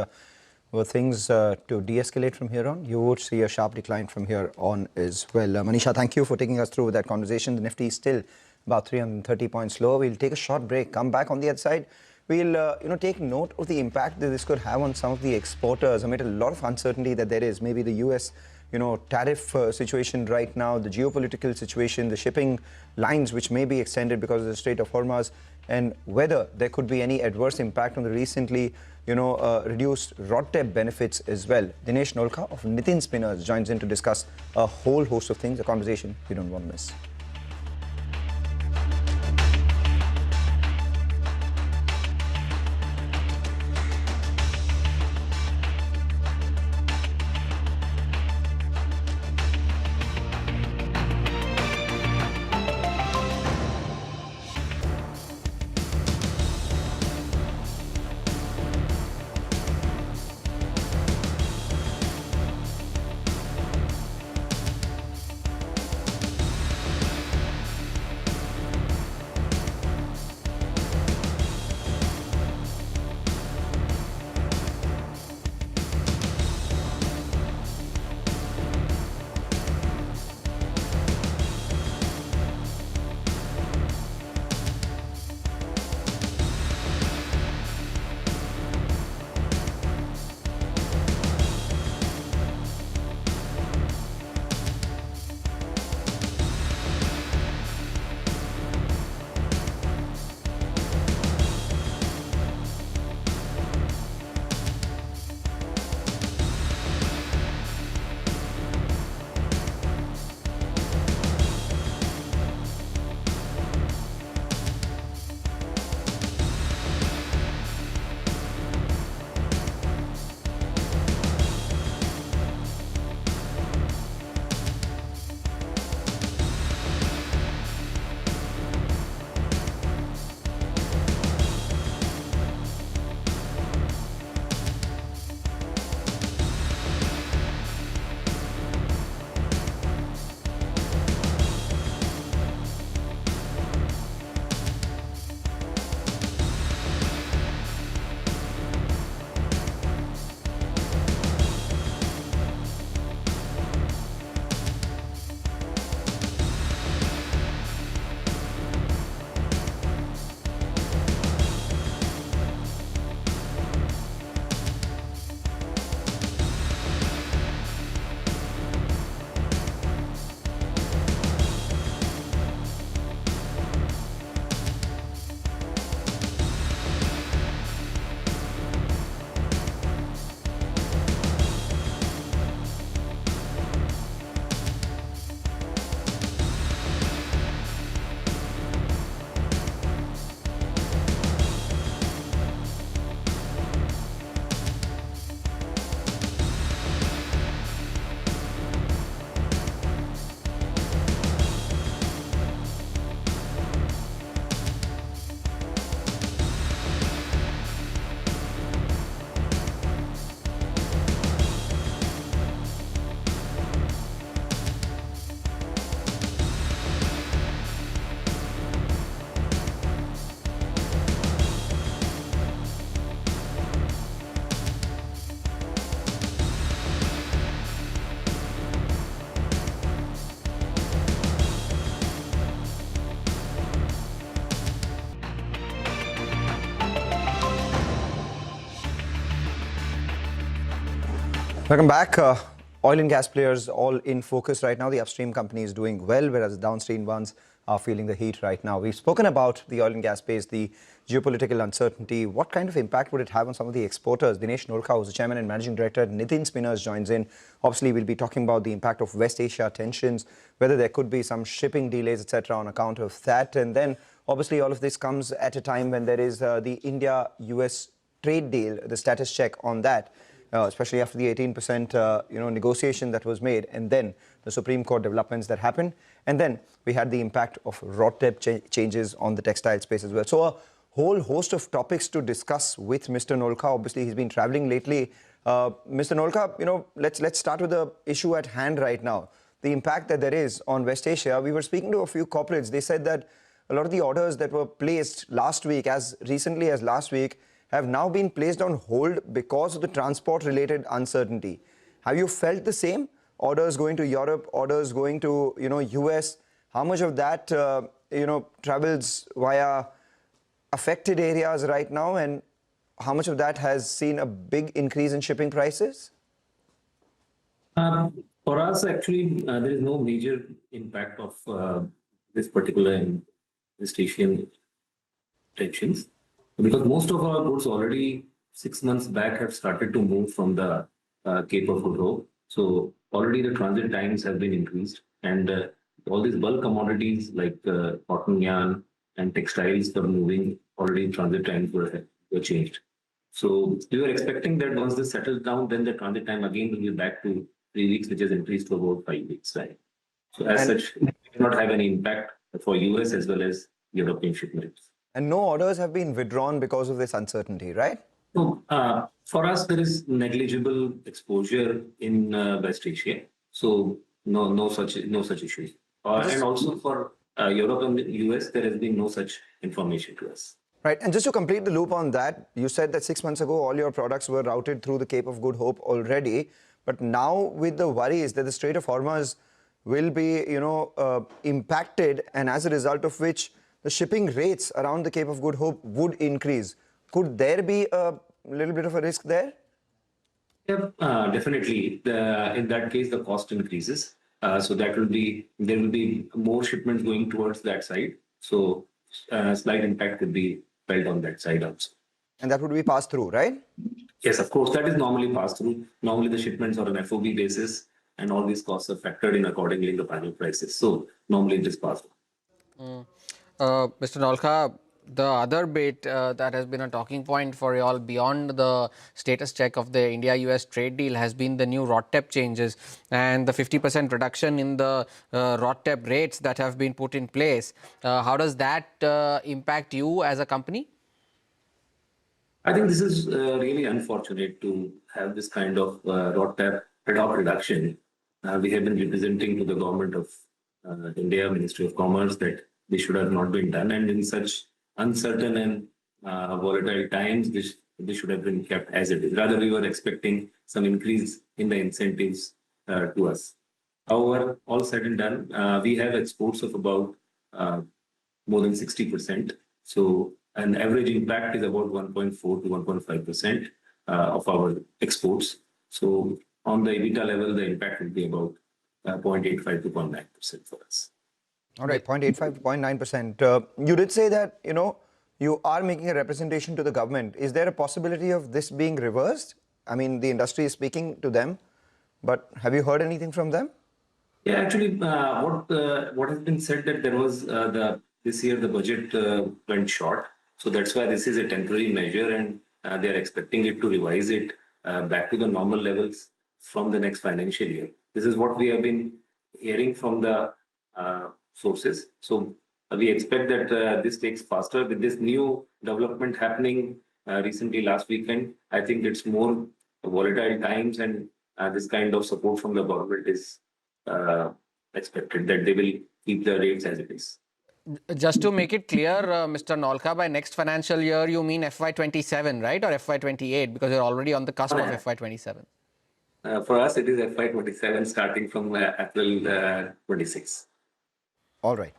were things to de-escalate from here on, you would see a sharp decline from here on as well. Manisha, thank you for taking us through that conversation. The Nifty is still about 330 points lower. We'll take a short break, come back on the other side. We'll take note of the impact that this could have on some of the exporters amid a lot of uncertainty that there is. Maybe the US tariff situation right now, the geopolitical situation, the shipping lines which may be extended because of the Strait of Hormuz, and whether there could be any adverse impact on the recently reduced RODTEP benefits as well. Dinesh Nolka of Nitin Spinners joins in to discuss a whole host of things, a conversation you don't want to miss. Welcome back. Oil and gas players all in focus right now. The upstream companies doing well, whereas the downstream ones are feeling the heat right now. We've spoken about the oil and gas space, the geopolitical uncertainty. What kind of impact would it have on some of the exporters? Dinesh Nolka, who's the chairman and managing director at Nitin Spinners, joins in. Obviously, we'll be talking about the impact of West Asia tensions, whether there could be some shipping delays, etc., on account of that. And then, obviously, all of this comes at a time when there is the India-US trade deal, the status check on that. Especially after the 18% negotiation that was made, and then the Supreme Court developments that happened, and then we had the impact of RoDTEP changes on the textile space as well. So a whole host of topics to discuss with Mr. Nolka. Obviously, he's been traveling lately. Mr. Nolka, let's start with the issue at hand right now. The impact that there is on West Asia. We were speaking to a few corporates. They said that a lot of the orders that were placed last week, as recently as last week, have now been placed on hold because of the transport-related uncertainty. Have you felt the same? Orders going to Europe, orders going to US. How much of that travels via affected areas right now, and how much of that has seen a big increase in shipping prices? For us, actually, there is no major impact of this particular East Asian tensions. Because most of our goods already 6 months back have started to move from the Cape of Good Hope. So already the transit times have been increased, and all these bulk commodities like cotton yarn and textiles for moving, already transit times were changed. So we were expecting that once this settles down, then the transit time again will be back to 3 weeks, which has increased to about 5 weeks. Right? So as such, it will not have any impact for US as well as European shipments. And no orders have been withdrawn because of this uncertainty, right? No, for us, there is negligible exposure in West Asia. So no such issues. And also for Europe and the US, there has been no such information to us. Right. And just to complete the loop on that, you said that 6 months ago, all your products were routed through the Cape of Good Hope already. But now with the worries that the Strait of Hormuz will be, impacted, and as a result of which the shipping rates around the Cape of Good Hope would increase. Could there be a little bit of a risk there? Yeah, definitely. In that case, the cost increases. So there will be more shipments going towards that side. So slight impact could be felt on that side also. And that would be passed through, right? Yes, of course. That is normally passed through. Normally the shipments are on FOB basis, and all these costs are factored in accordingly in the final prices. So normally it is passed through. Mr. Nolka, the other bit that has been a talking point for you all beyond the status check of the India-US trade deal has been the new RoDTEP changes and the 50% reduction in the RoDTEP rates that have been put in place. How does that impact you as a company? I think this is really unfortunate to have this kind of RoDTEP reduction. We have been representing to the government of India, Ministry of Commerce, that this should have not been done, and in such uncertain and volatile times, this should have been kept as it is. Rather, we were expecting some increase in the incentives to us. However, all said and done, we have exports of about more than 60%. So an average impact is about 1.4 to 1.5% of our exports. So on the EBITDA level, the impact will be about 0.85 to 0.9% for us. All right, 0.85 to 0.9%. You did say that, you are making a representation to the government. Is there a possibility of this being reversed? I mean, the industry is speaking to them, but have you heard anything from them? Yeah, actually, what has been said that there was this year the budget went short. So that's why this is a temporary measure, and they are expecting it to revise it back to the normal levels from the next financial year. This is what we have been hearing from the sources. So we expect that this takes faster. With this new development happening recently last weekend, I think it's more volatile times, and this kind of support from the government is expected, that they will keep the rates as it is. Just to make it clear, Mr. Nolka, by next financial year, you mean FY27, right? Or FY28, because you're already on the cusp of FY27. For us, it is FY27 starting from April 26. All right.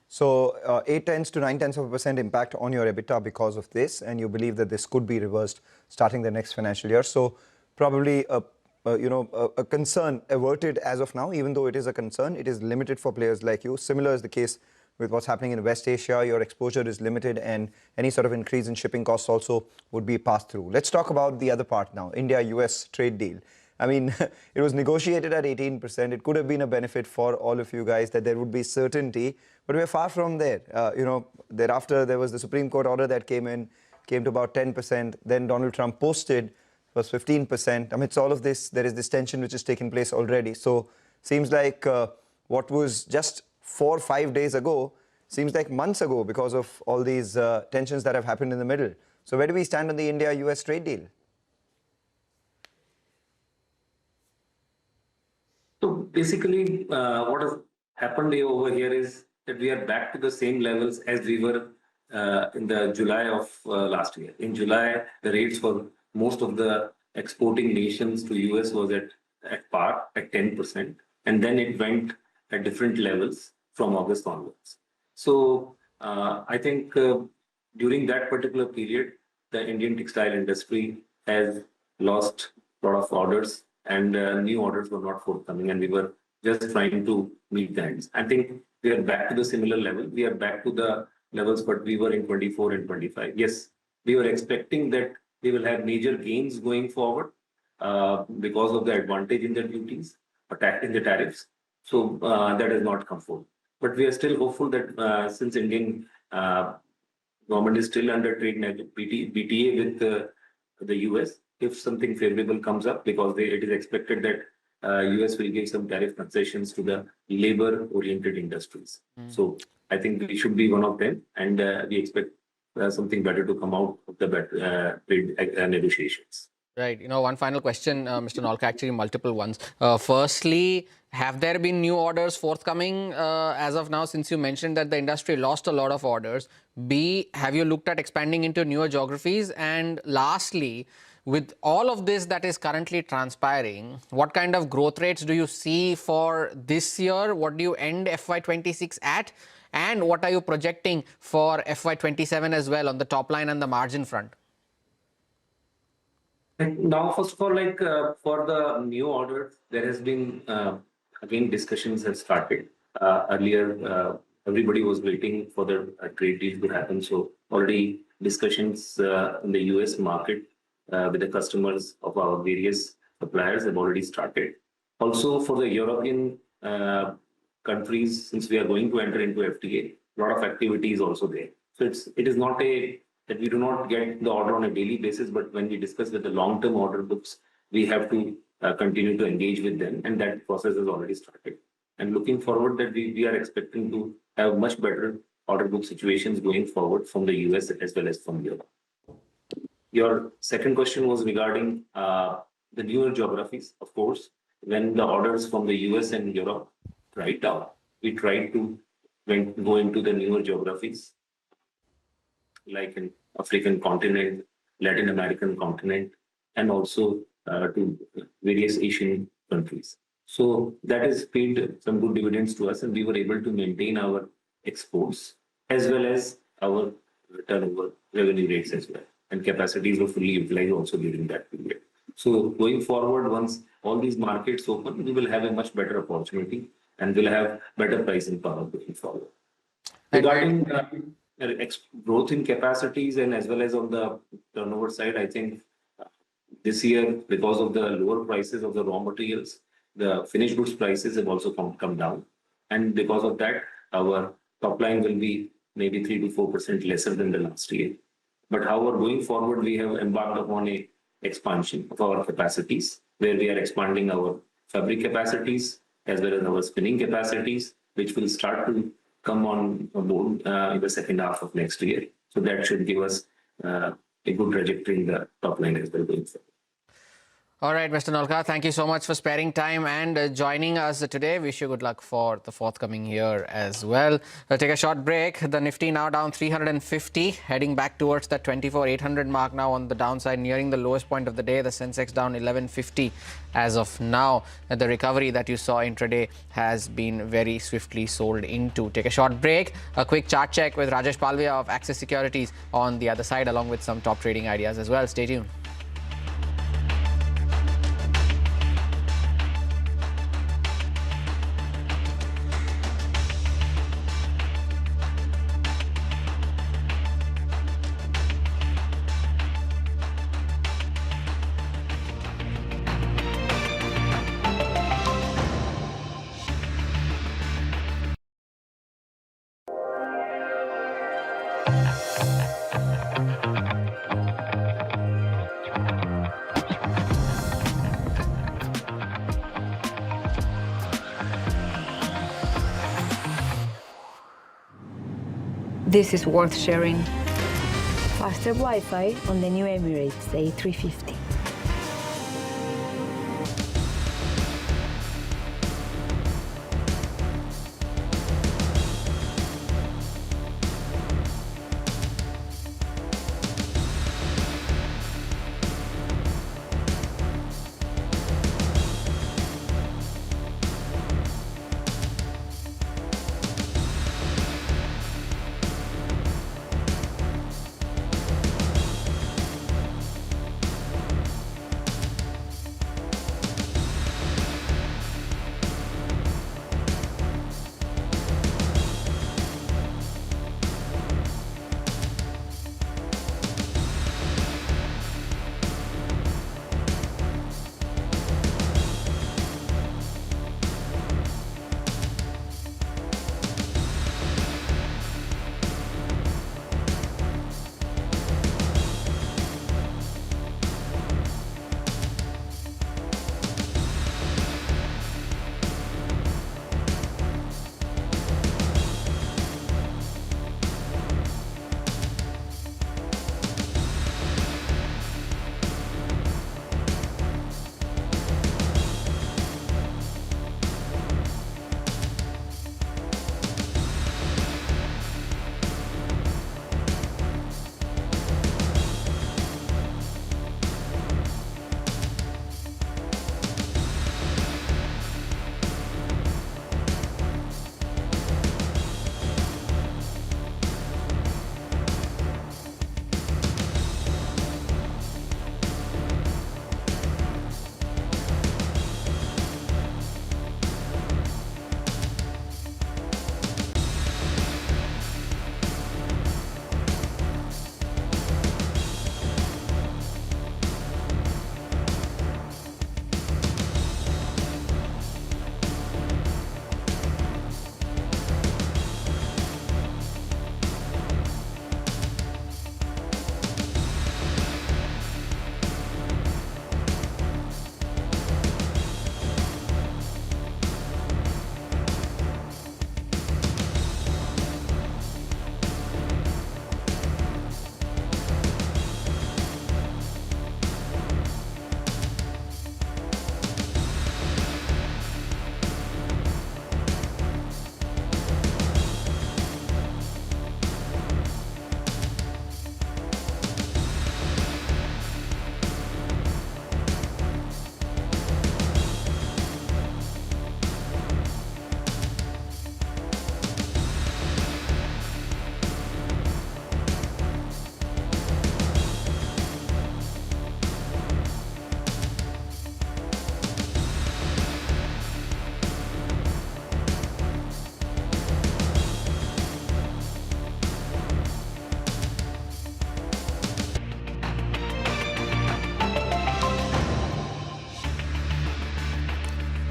So 0.8 to 0.9% impact on your EBITDA because of this, and you believe that this could be reversed starting the next financial year. So probably a a concern averted as of now. Even though it is a concern, it is limited for players like you. Similar is the case with what's happening in West Asia. Your exposure is limited, and any sort of increase in shipping costs also would be passed through. Let's talk about the other part now, India-US trade deal. I mean, it was negotiated at 18%. It could have been a benefit for all of you guys that there would be certainty, but we're far from there. Thereafter, there was the Supreme Court order that came to about 10%. Then Donald Trump posted was 15%. Amidst all of this, there is this tension which is taking place already. So seems like what was just 4 or 5 days ago seems like months ago because of all these tensions that have happened in the middle. So where do we stand on the India-US trade deal? So basically, what has happened over here is that we are back to the same levels as we were in the July of last year. In July, the rates for most of the exporting nations to US was at par at 10%, and then it went at different levels from August onwards. So I think during that particular period, the Indian textile industry has lost a lot of orders, and new orders were not forthcoming, and we were just trying to meet the ends. I think we are back to the similar level. We are back to the levels what we were in 24 and 25. Yes, we were expecting that we will have major gains going forward because of the advantage in the duties, in the tariffs. So that has not come forward. But we are still hopeful that since Indian government is still under trade BTA with the US, if something favorable comes up, because it is expected that US will give some tariff concessions to the labor-oriented industries. So I think we should be one of them, and we expect something better to come out of the trade negotiations. Right. One final question, Mr. Nolka, actually multiple ones. Firstly, have there been new orders forthcoming as of now, since you mentioned that the industry lost a lot of orders? B, have you looked at expanding into newer geographies? And lastly, with all of this that is currently transpiring, what kind of growth rates do you see for this year? What do you end FY26 at? And what are you projecting for FY27 as well on the top line and the margin front? Now, first of all, for the new orders, there has been, again, discussions have started. Earlier, everybody was waiting for the trade deal to happen. So already discussions in the US market with the customers of our various suppliers have already started. Also, for the European countries, since we are going to enter into FTA, a lot of activity is also there. So it is not that we do not get the order on a daily basis, but when we discuss with the long-term order books, we have to continue to engage with them, and that process has already started. And looking forward, that we are expecting to have much better order book situations going forward from the US as well as from Europe. Your second question was regarding the newer geographies. Of course, when the orders from the US and Europe dried down, we tried to go into the newer geographies, like in African continent, Latin American continent, and also to various Asian countries. So that has paid some good dividends to us, and we were able to maintain our exports as well as our turnover revenue rates as well. And capacities were fully utilized also during that period. So going forward, once all these markets open, we will have a much better opportunity and we'll have better pricing power going forward. Regarding growth in capacities and as well as on the turnover side, I think this year, because of the lower prices of the raw materials, the finished goods prices have also come down. And because of that, our top line will be maybe 3 to 4% lesser than the last year. But however, going forward, we have embarked upon a expansion of our capacities, where we are expanding our fabric capacities as well as our spinning capacities, which will start to come on board in the second half of next year. So that should give us a good trajectory in the top line as well going forward. All right, Mr. Nolka, thank you so much for sparing time and joining us today. Wish you good luck for the forthcoming year as well. We'll take a short break. The Nifty now down 350, heading back towards the 24,800 mark now on the downside, nearing the lowest point of the day. The Sensex down 1150 as of now. The recovery that you saw intraday has been very swiftly sold into. Take a short break. A quick chart check with Rajesh Palvia of Axis Securities on the other side, along with some top trading ideas as well. Stay tuned. This is worth sharing. Faster Wi-Fi on the new Emirates A350.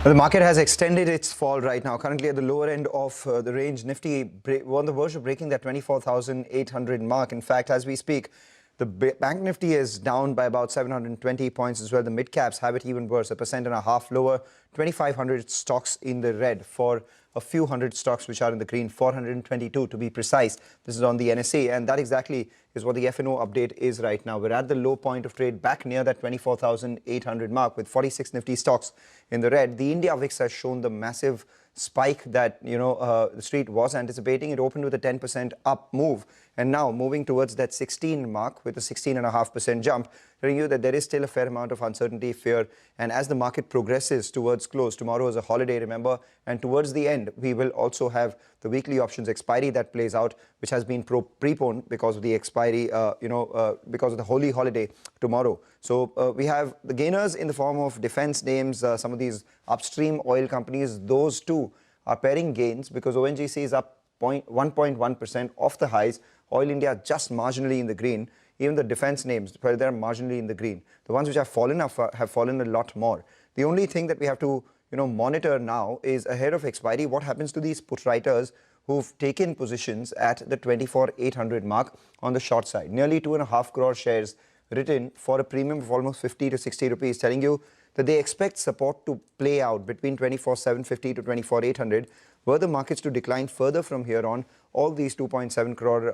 Well, the market has extended its fall right now. Currently at the lower end of the range, Nifty on the verge of breaking that 24,800 mark. In fact, as we speak, the Bank Nifty is down by about 720 points as well. The mid-caps have it even worse, 1.5% lower, 2,500 stocks in the red for a few hundred stocks which are in the green, 422 to be precise. This is on the NSE, and that exactly is what the F&O update is right now. We're at the low point of trade back near that 24,800 mark with 46 Nifty stocks in the red. The India VIX has shown the massive spike that the street was anticipating. It opened with a 10% up move and now moving towards that 16 mark with a 16.5% jump, telling you that there is still a fair amount of uncertainty, fear, and as the market progresses towards close, tomorrow is a holiday, remember, and towards the end we will also have the weekly options expiry that plays out, which has been preponed because of the expiry, because of the holy holiday tomorrow. So we have the gainers in the form of defense names, some of these upstream oil companies. Those too are pairing gains because ONGC is up 1.1% off the highs. Oil India just marginally in the green. Even the defense names, they're marginally in the green. The ones which have fallen have fallen a lot more. The only thing that we have to monitor now is ahead of expiry, what happens to these put writers who've taken positions at the 24,800 mark on the short side. Nearly 2.5 crore shares written for a premium of almost 50 to 60 rupees, telling you that they expect support to play out between 24,750 to 24,800. Were the markets to decline further from here on, all these 2.7 crore,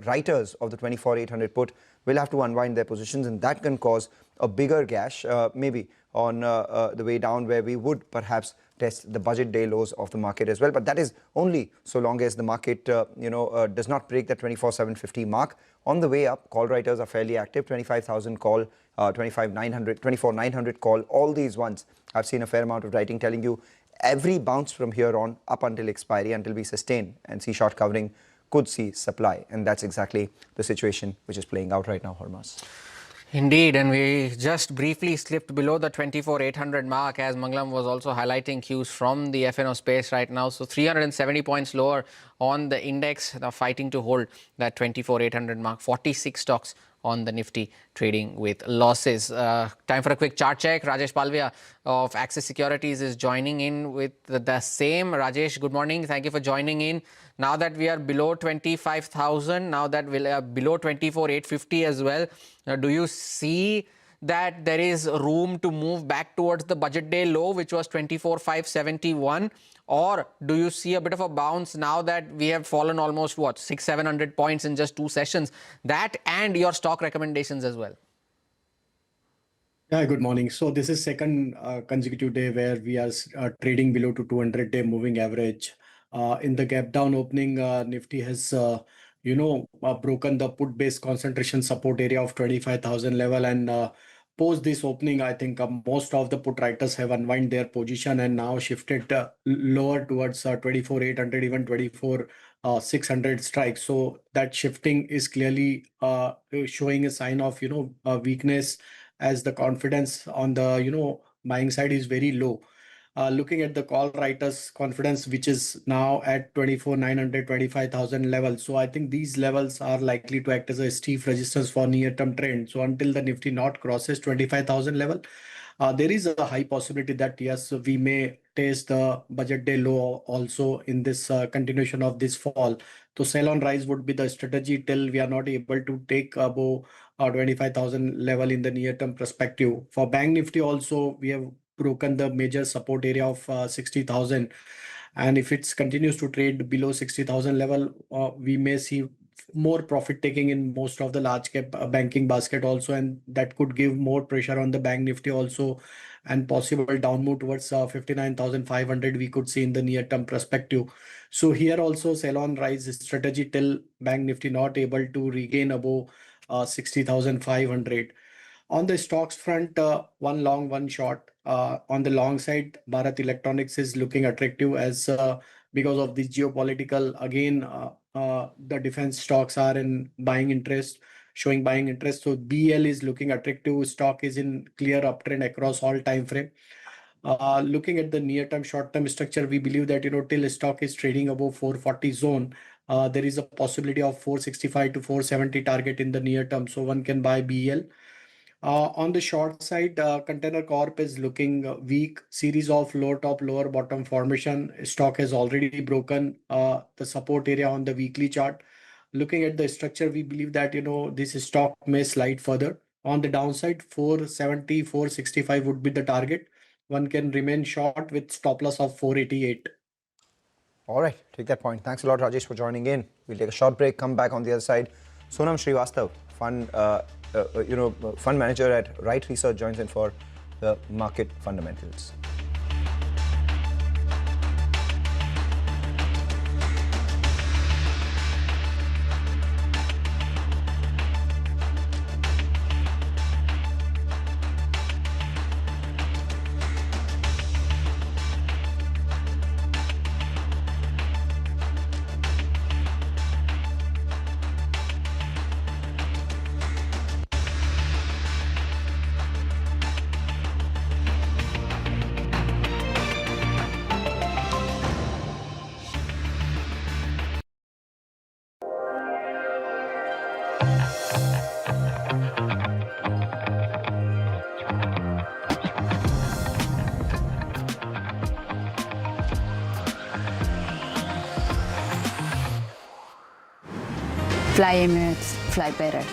writers of the 24,800 put will have to unwind their positions, and that can cause a bigger gash, maybe on the way down, where we would perhaps test the budget day lows of the market as well. But that is only so long as the market, does not break that 24,750 mark. On the way up, call writers are fairly active. 25,000 call, 25,900, 24,900 call. All these ones, I've seen a fair amount of writing telling you every bounce from here on up until expiry, until we sustain and see short covering, could see supply. And that's exactly the situation which is playing out right now, Hormaz. Indeed, and we just briefly slipped below the 24,800 mark, as Mangalam was also highlighting cues from the FNO space right now. So 370 points lower on the index, fighting to hold that 24,800 mark. 46 stocks on the Nifty trading with losses. Time for a quick chart check. Rajesh Palvia of Axis Securities is joining in with the same. Rajesh, good morning. Thank you for joining in. Now that we are below 25,000, now that we are below 24,850 as well, do you see that there is room to move back towards the budget day low, which was 24,571? Or do you see a bit of a bounce now that we have fallen almost, what, 600-700 points in just 2 sessions? That and your stock recommendations as well. Yeah, good morning. So this is second consecutive day where we are trading below to 200-day moving average. In the gap down opening, Nifty has, broken the put-based concentration support area of 25,000 level, and post this opening, I think most of the put writers have unwind their position and now shifted lower towards 24,800, even 24,600 strikes. So that shifting is clearly showing a sign of weakness, as the confidence on the buying side is very low. Looking at the call writers confidence, which is now at 24,900, 25,000 levels. So I think these levels are likely to act as a steep resistance for near-term trend. So until the Nifty not crosses 25,000 level, there is a high possibility that yes, we may test the budget day low also in this continuation of this fall. So sell on rise would be the strategy till we are not able to take above 25,000 level in the near-term perspective. For Bank Nifty also, we have broken the major support area of 60,000, and if it continues to trade below 60,000 level, we may see more profit taking in most of the large cap banking basket also, and that could give more pressure on the Bank Nifty also, and possible down move towards 59,500 we could see in the near term perspective. So here also sell on rise strategy till Bank Nifty not able to regain above 60,500. On the stocks front, one long, one short. On the long side, Bharat Electronics is looking attractive as because of the geopolitical. Again, the defense stocks are in buying interest, showing buying interest. So BL is looking attractive. Stock is in clear uptrend across all time frame. Looking at the near-term, short-term structure, we believe that till stock is trading above 440 zone, there is a possibility of 465 to 470 target in the near term. So one can buy BL. On the short side, Container Corp is looking weak. Series of lower top, lower bottom formation. Stock has already broken the support area on the weekly chart. Looking at the structure, we believe that this stock may slide further. On the downside, 470, 465 would be the target. One can remain short with stop loss of 488. All right, take that point. Thanks a lot, Rajesh, for joining in. We'll take a short break, come back on the other side. Sonam Srivastav, fund manager at Right Research, joins in for the market fundamentals. Fly Emirates, fly better.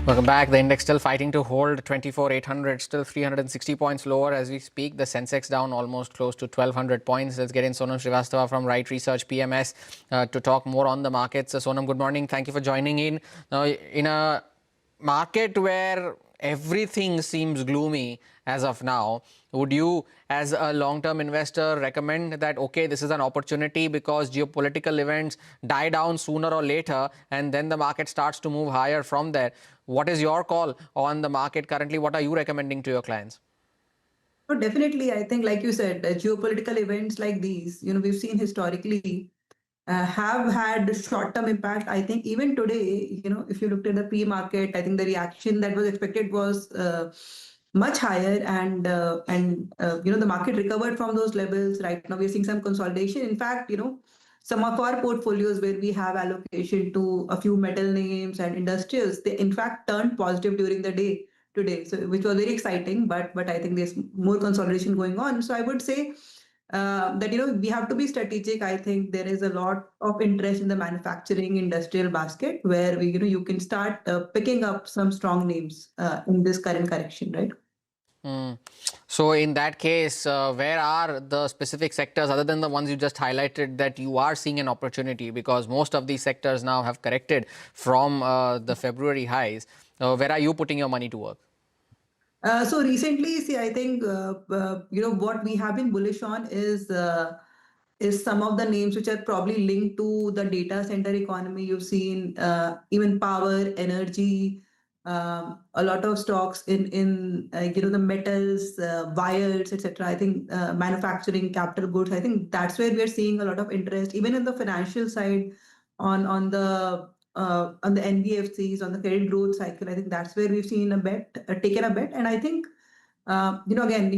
Welcome back. The index still fighting to hold 24,800, still 360 points lower as we speak. The Sensex down almost close to 1,200 points. Let's get in Sonam Srivastava from Right Research PMS to talk more on the markets. Sonam, good morning. Thank you for joining in. Now, in a market where everything seems gloomy as of now, would you, as a long-term investor, recommend that, okay, this is an opportunity because geopolitical events die down sooner or later and then the market starts to move higher from there? What is your call on the market currently? What are you recommending to your clients? No, definitely, I think, like you said, geopolitical events like these, we've seen historically have had short-term impact. I think even today, if you looked at the pre-market, I think the reaction that was expected was much higher, and the market recovered from those levels. Right now, we're seeing some consolidation. In fact, some of our portfolios where we have allocation to a few metal names and industrials, they in fact turned positive during the day today, so which was very exciting. But I think there's more consolidation going on. So I would say that we have to be strategic. I think there is a lot of interest in the manufacturing industrial basket where you can start picking up some strong names in this current correction, right? So in that case, where are the specific sectors other than the ones you just highlighted that you are seeing an opportunity, because most of these sectors now have corrected from the February highs? Where are you putting your money to work? So recently, see, I think what we have been bullish on is some of the names which are probably linked to the data center economy. You've seen even power, energy, a lot of stocks in the metals, wires, etc. I think manufacturing, capital goods. I think that's where we're seeing a lot of interest, even in the financial side, on the NBFCs, on the credit growth cycle. I think that's where we've seen a bet, taken a bet, and I think. Again,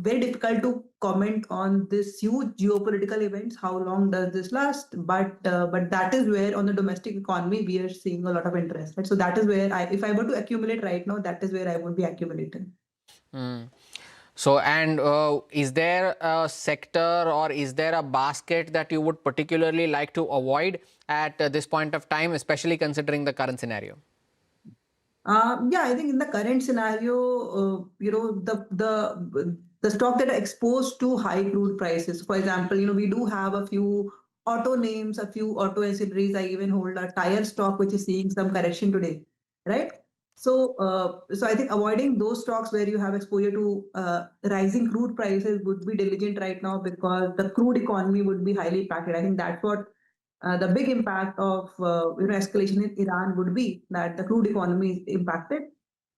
very difficult to comment on this huge geopolitical events. How long does this last? But that is where on the domestic economy we are seeing a lot of interest. Right? So that is where if I were to accumulate right now, that is where I would be accumulating. So, and is there a sector or is there a basket that you would particularly like to avoid at this point of time, especially considering the current scenario? Yeah, I think in the current scenario, the stock that are exposed to high crude prices. For example, we do have a few auto names, a few auto ancillaries. I even hold a tire stock which is seeing some correction today, right? So, I think avoiding those stocks where you have exposure to rising crude prices would be diligent right now, because the crude economy would be highly impacted. I think that's what. The big impact of escalation in Iran would be that the crude economy is impacted.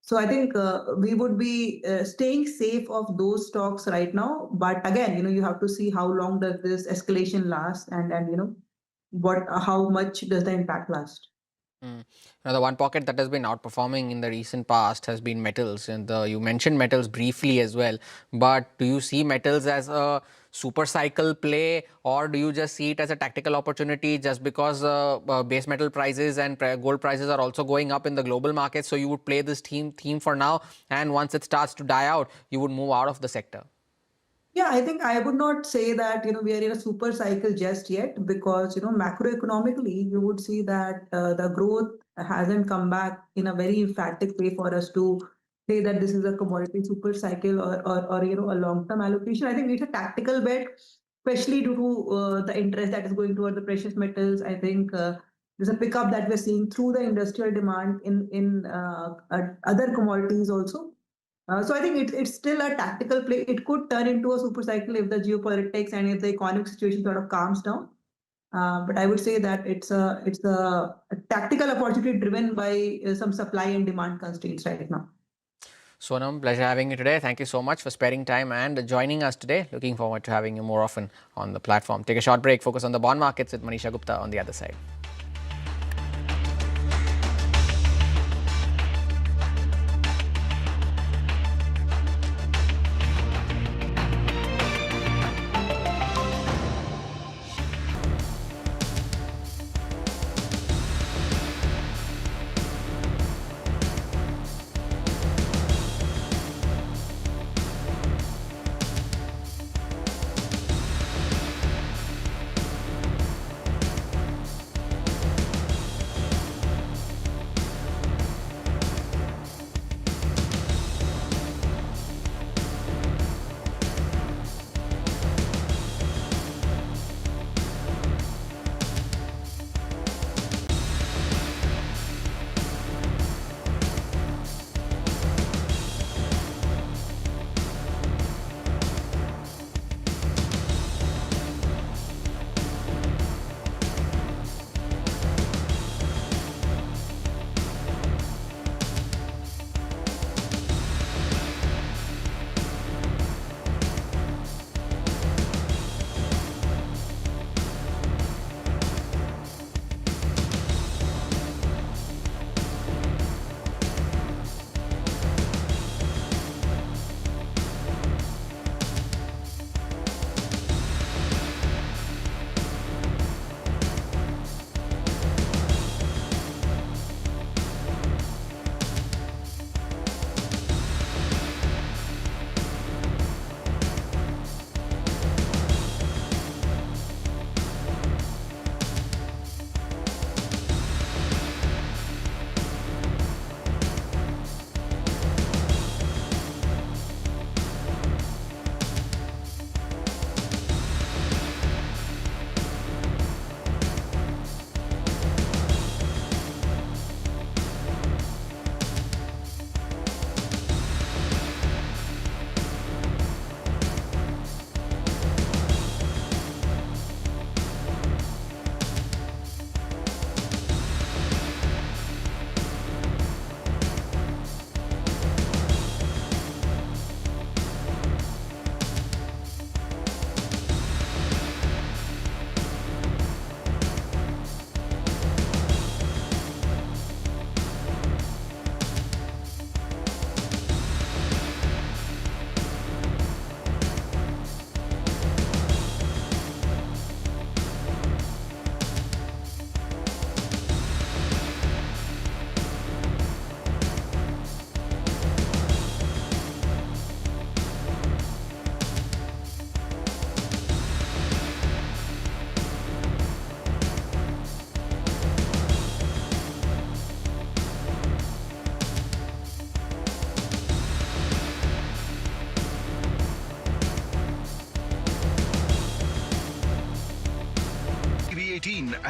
So I think we would be staying safe of those stocks right now. But again, you have to see how long does this escalation last, and how much does the impact last. Now, the one pocket that has been outperforming in the recent past has been metals, and you mentioned metals briefly as well. But do you see metals as a super cycle play, or do you just see it as a tactical opportunity just because base metal prices and gold prices are also going up in the global market? So you would play this theme for now, and once it starts to die out, you would move out of the sector. Yeah, I think I would not say that we are in a super cycle just yet, because macroeconomically you would see that the growth hasn't come back in a very emphatic way for us to say that this is a commodity super cycle or a long-term allocation. I think it's a tactical bet, especially due to the interest that is going toward the precious metals. I think there's a pickup that we're seeing through the industrial demand in other commodities also. So I think it's still a tactical play. It could turn into a super cycle if the geopolitics and if the economic situation sort of calms down. But I would say that it's a tactical opportunity driven by some supply and demand constraints right now. Sonam, pleasure having you today. Thank you so much for sparing time and joining us today. Looking forward to having you more often on the platform. Take a short break, focus on the bond markets with Manisha Gupta on the other side.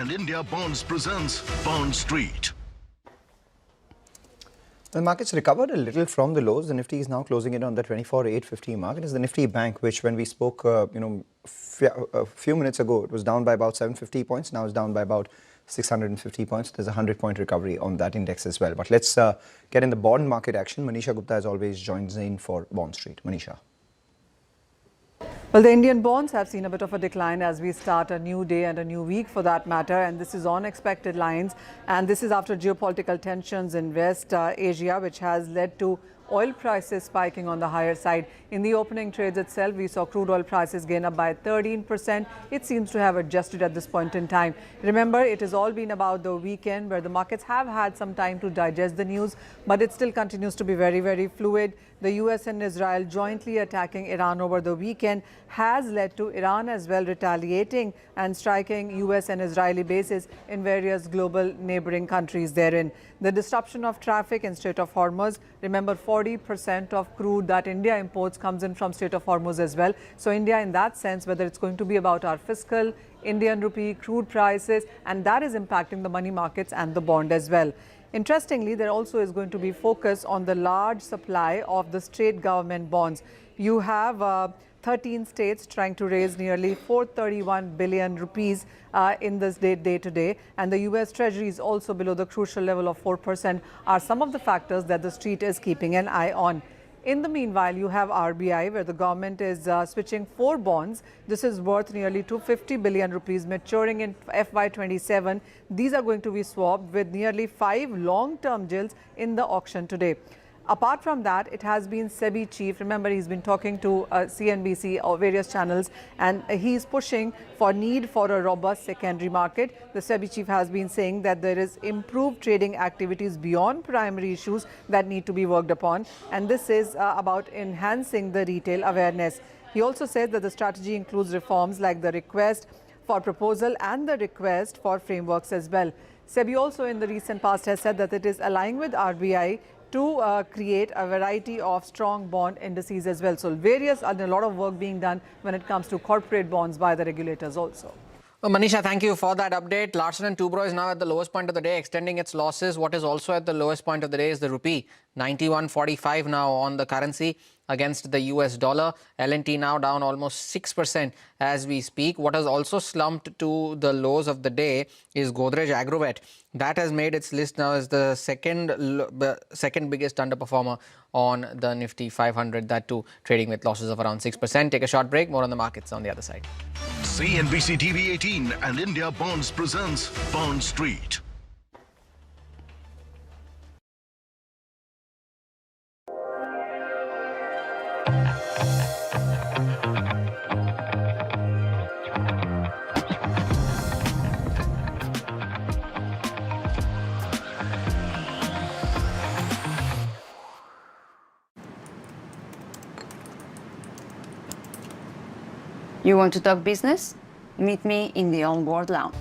and India Bonds presents Bond Street. The markets recovered a little from the lows. The Nifty is now closing in on the 24,850 mark. It is the Nifty Bank, which when we spoke, a few minutes ago, it was down by about 750 points. Now it's down by about 650 points. There's a 100-point recovery on that index as well. But let's get in the bond market action. Manisha Gupta, as always, joins in for Bond Street. Manisha. Well, the Indian bonds have seen a bit of a decline as we start a new day and a new week for that matter. And this is on expected lines. And this is after geopolitical tensions in West Asia, which has led to oil prices spiking on the higher side. In the opening trades itself, we saw crude oil prices gain up by 13%. It seems to have adjusted at this point in time. Remember, it has all been about the weekend where the markets have had some time to digest the news, but it still continues to be very, very fluid. The US and Israel jointly attacking Iran over the weekend has led to Iran as well retaliating and striking US and Israeli bases in various global neighboring countries therein. The disruption of traffic in Strait of Hormuz, remember 40% of crude that India imports comes in from Strait of Hormuz as well. So India in that sense, whether it's going to be about our fiscal, Indian rupee, crude prices, and that is impacting the money markets and the bond as well. Interestingly, there also is going to be focus on the large supply of the state government bonds. You have 13 states trying to raise nearly 431 billion rupees in this day to day, and the US Treasury is also below the crucial level of 4% are some of the factors that the street is keeping an eye on. In the meanwhile, you have RBI, where the government is switching 4 bonds. This is worth nearly 250 billion rupees maturing in FY27. These are going to be swapped with nearly 5 long-term gilts in the auction today. Apart from that, it has been SEBI chief. Remember, he's been talking to CNBC or various channels, and he's pushing for need for a robust secondary market. The SEBI chief has been saying that there is improved trading activities beyond primary issues that need to be worked upon, and this is about enhancing the retail awareness. He also said that the strategy includes reforms like the request for proposal and the request for frameworks as well. SEBI also in the recent past has said that it is aligning with RBI to create a variety of strong bond indices as well. So various and a lot of work being done when it comes to corporate bonds by the regulators also. Well, Manisha, thank you for that update. Larsen & Toubro is now at the lowest point of the day, extending its losses. What is also at the lowest point of the day is the rupee, 91.45 now on the currency against the US dollar. L&T now down almost 6% as we speak. What has also slumped to the lows of the day is Godrej Agrovet. That has made its list now as the second biggest underperformer on the Nifty 500, that too trading with losses of around 6%. Take a short break, more on the markets on the other side. CNBC TV 18 and India Bonds presents Bond Street. You want to talk business? Meet me in the On Board Lounge.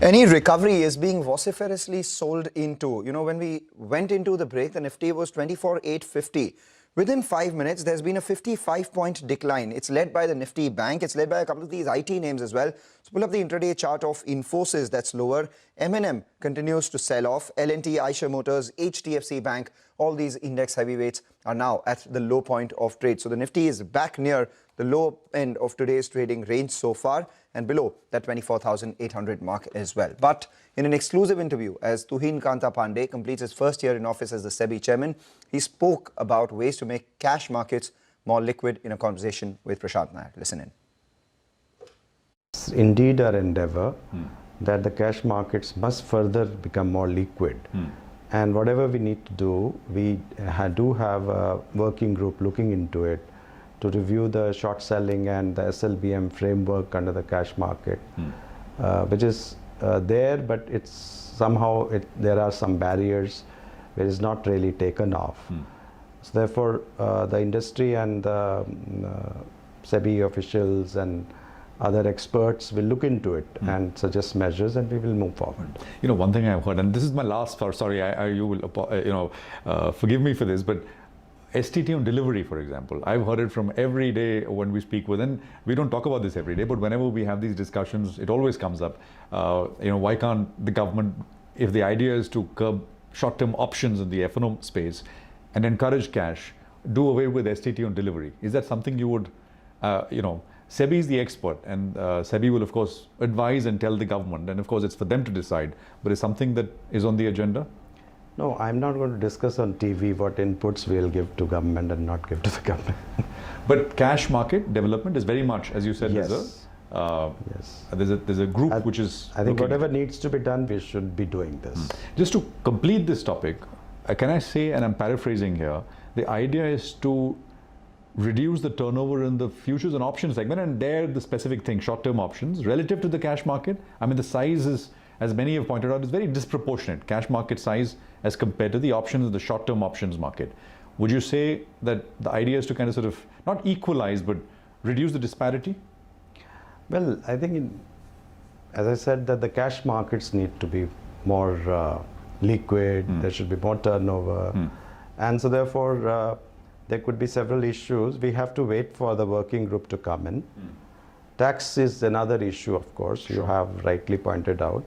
Any recovery is being vociferously sold into. You know, when we went into the break, the Nifty was 24,850. Within 5 minutes, there's been a 55-point decline. It's led by the Nifty Bank. It's led by a couple of these IT names as well. So pull up the intraday chart of Infosys, that's lower. M&M continues to sell off. L&T, Eicher Motors, HDFC Bank, all these index heavyweights are now at the low point of trade. So the Nifty is back near the low end of today's trading range so far and below that 24,800 mark as well. But in an exclusive interview, as Tuhin Kanta Pandey completes his first year in office as the SEBI chairman, he spoke about ways to make cash markets more liquid in a conversation with Prashant Nair. Listen in. It's indeed our endeavor that the cash markets must further become more liquid. And whatever we need to do, we do have a working group looking into it to review the short selling and the SLBM framework under the cash market, which is there, but it's somehow there are some barriers where it's not really taken off. So therefore, the industry and the SEBI officials and other experts will look into it and suggest measures, and we will move forward. You know, one thing I've heard, and this is my last thought, sorry, you will forgive me for this, but STT on delivery, for example, I've heard it from every day when we speak with, and we don't talk about this every day, but whenever we have these discussions, it always comes up. Why can't the government, if the idea is to curb short-term options in the F&O space and encourage cash, do away with STT on delivery? Is that something you would, SEBI is the expert, and SEBI will, of course, advise and tell the government, and of course, it's for them to decide, but is something that is on the agenda? No, I'm not going to discuss on TV what inputs we'll give to government and not give to the government. But cash market development is very much, as you said, yes. There's a group which is... I think whatever needs to be done, we should be doing this. Just to complete this topic, can I say, and I'm paraphrasing here, the idea is to reduce the turnover in the futures and options segment, and there the specific thing, short-term options, relative to the cash market. I mean, the size is, as many have pointed out, is very disproportionate. Cash market size as compared to the options, the short-term options market. Would you say that the idea is to kind of sort of not equalize, but reduce the disparity? Well, I think, as I said, that the cash markets need to be more liquid. There should be more turnover, and so therefore there could be several issues. We have to wait for the working group to come in. Tax is another issue, of course. You have rightly pointed out.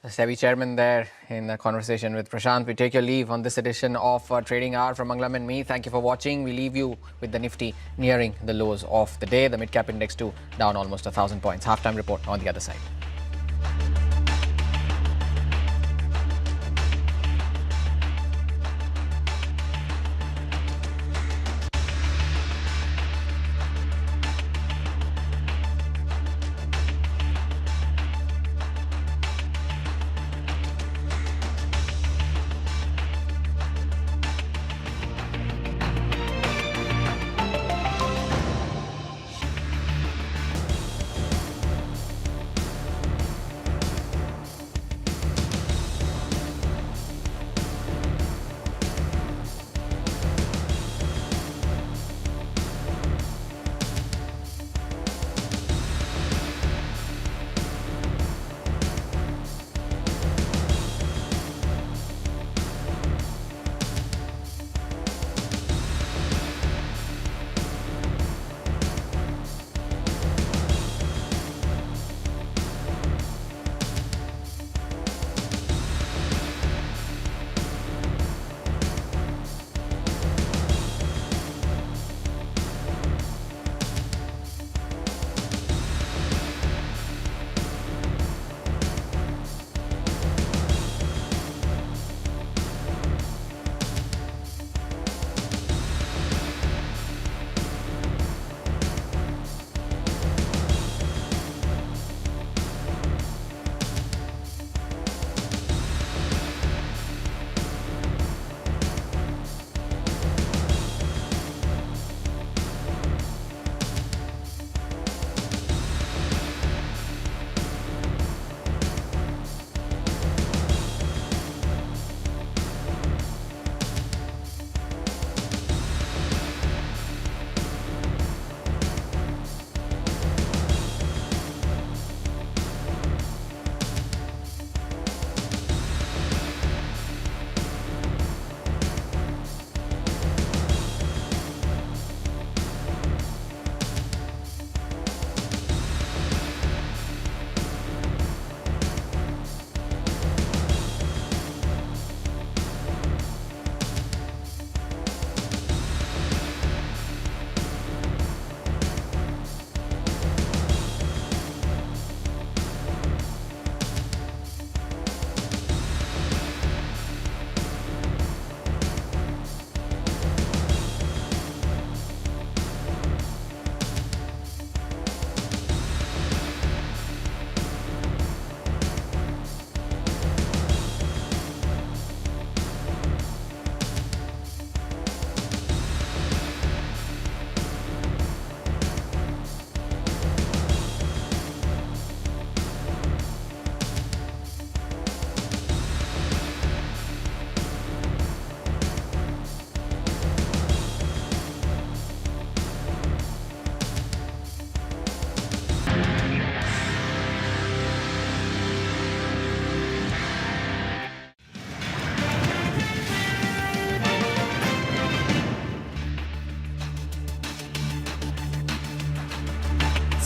The SEBI chairman there in a conversation with Prashant. We take your leave on this edition of Trading Hour from Mangalam and me. Thank you for watching. We leave you with the Nifty nearing the lows of the day. The mid-cap index too down almost 1,000 points. Halftime report on the other side.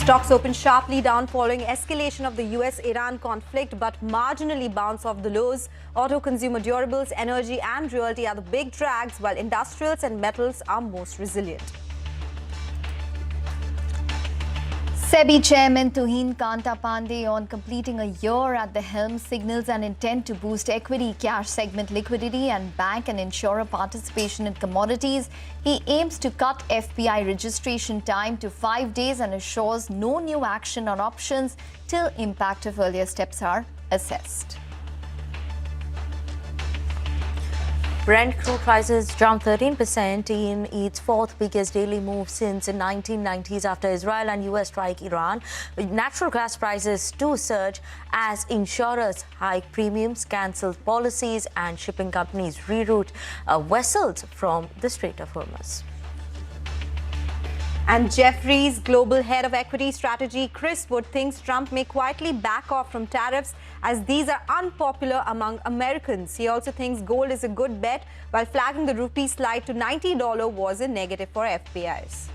Stocks opened sharply down following escalation of the US-Iran conflict, but marginally bounce off the lows. Auto, consumer durables, energy and realty are the big drags, while industrials and metals are most resilient. SEBI Chairman Tuhin Kanta Pandey, on completing a year at the helm, signals an intent to boost equity, cash segment liquidity and bank and insurer participation in commodities. He aims to cut FPI registration time to 5 days and assures no new action on options till impact of earlier steps are assessed. Brent crude prices jumped 13% in its fourth biggest daily move since the 1990s after Israel and US strike Iran. Natural gas prices too surge as insurers hike premiums, cancel policies and shipping companies reroute vessels from the Strait of Hormuz. And Jefferies global head of equity strategy, Chris Wood, thinks Trump may quietly back off from tariffs as these are unpopular among Americans. He also thinks gold is a good bet, while flagging the rupee slide to $90 was a negative for FPIs.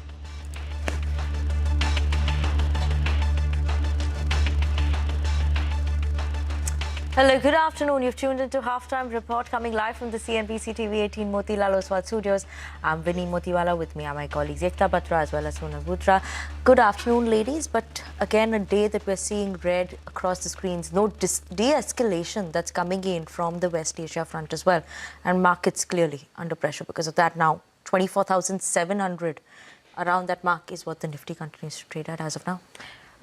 Hello, good afternoon. You've tuned into Halftime Report coming live from the CNBC TV 18 Motilal Oswal studios. I'm Vinny Motiwala. With me are my colleagues Ekta Batra as well as Sonal Bhutra. Good afternoon, ladies. But again, a day that we're seeing red across the screens. No de-escalation that's coming in from the West Asia front as well. And markets clearly under pressure because of that now. 24,700 around that mark is what the Nifty continues to trade at as of now.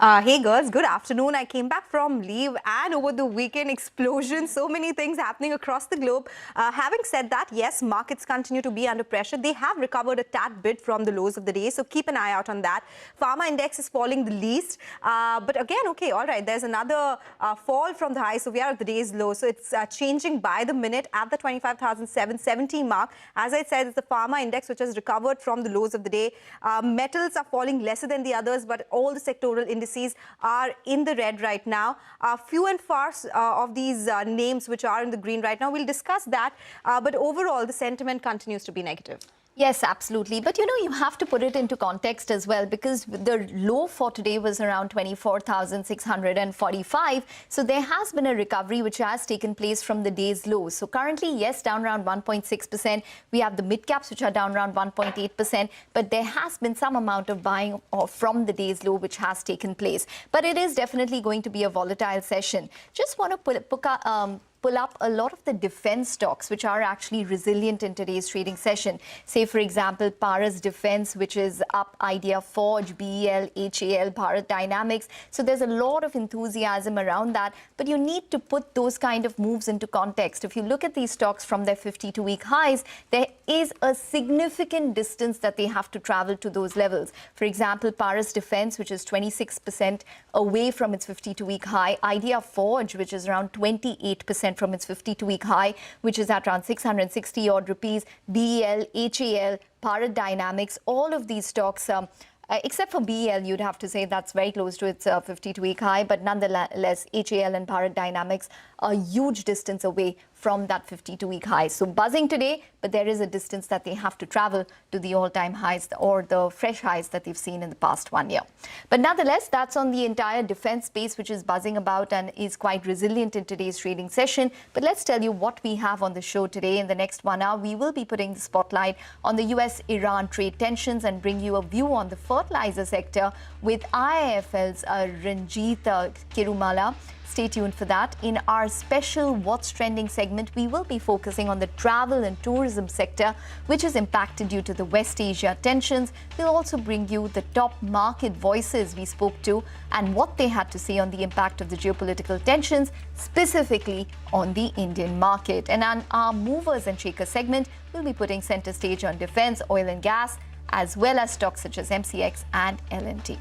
Hey girls, good afternoon. I came back from leave and over the weekend explosion, so many things happening across the globe. Having said that, yes, markets continue to be under pressure. They have recovered a tad bit from the lows of the day, so keep an eye out on that. Pharma index is falling the least, but again, okay, all right, there's another fall from the high, so we are at the day's low, so it's changing by the minute at the 25,770 mark. As I said, it's the pharma index which has recovered from the lows of the day. Metals are falling lesser than the others, but all the sectoral indices are in the red right now. Few and far of these names which are in the green right now. We'll discuss that. But overall, the sentiment continues to be negative. Yes, absolutely. But, you know, you have to put it into context as well, because the low for today was around 24,645. So there has been a recovery which has taken place from the day's low. So currently, yes, down around 1.6%. We have the mid caps which are down around 1.8%. But there has been some amount of buying from the day's low which has taken place. But it is definitely going to be a volatile session. Just want to pull up a lot of the defense stocks which are actually resilient in today's trading session. Say, for example, Paras Defense, which is up, Idea Forge, BEL, HAL, Bharat Dynamics. So there's a lot of enthusiasm around that, but you need to put those kind of moves into context. If you look at these stocks from their 52-week highs, there is a significant distance that they have to travel to those levels. For example, Paras Defense, which is 26% away from its 52-week high, Idea Forge, which is around 28% from its 52-week high, which is at around 660 odd rupees, BEL, HAL, Bharat Dynamics, all of these stocks, except for BEL, you'd have to say that's very close to its 52-week high, but nonetheless, HAL and Bharat Dynamics are a huge distance away from that 52-week high. So buzzing today, but there is a distance that they have to travel to the all-time highs or the fresh highs that they've seen in the past 1 year. But nonetheless, that's on the entire defense space, which is buzzing about and is quite resilient in today's trading session. But let's tell you what we have on the show today. In the next 1 hour, we will be putting the spotlight on the US-Iran trade tensions and bring you a view on the fertilizer sector with IIFL's Ranjit Kirumala. Stay tuned for that. In our special What's Trending segment, we will be focusing on the travel and tourism sector, which is impacted due to the West Asia tensions. We'll also bring you the top market voices we spoke to and what they had to say on the impact of the geopolitical tensions, specifically on the Indian market. And on our Movers and Shakers segment, we'll be putting center stage on defense, oil and gas, as well as stocks such as MCX and L&T.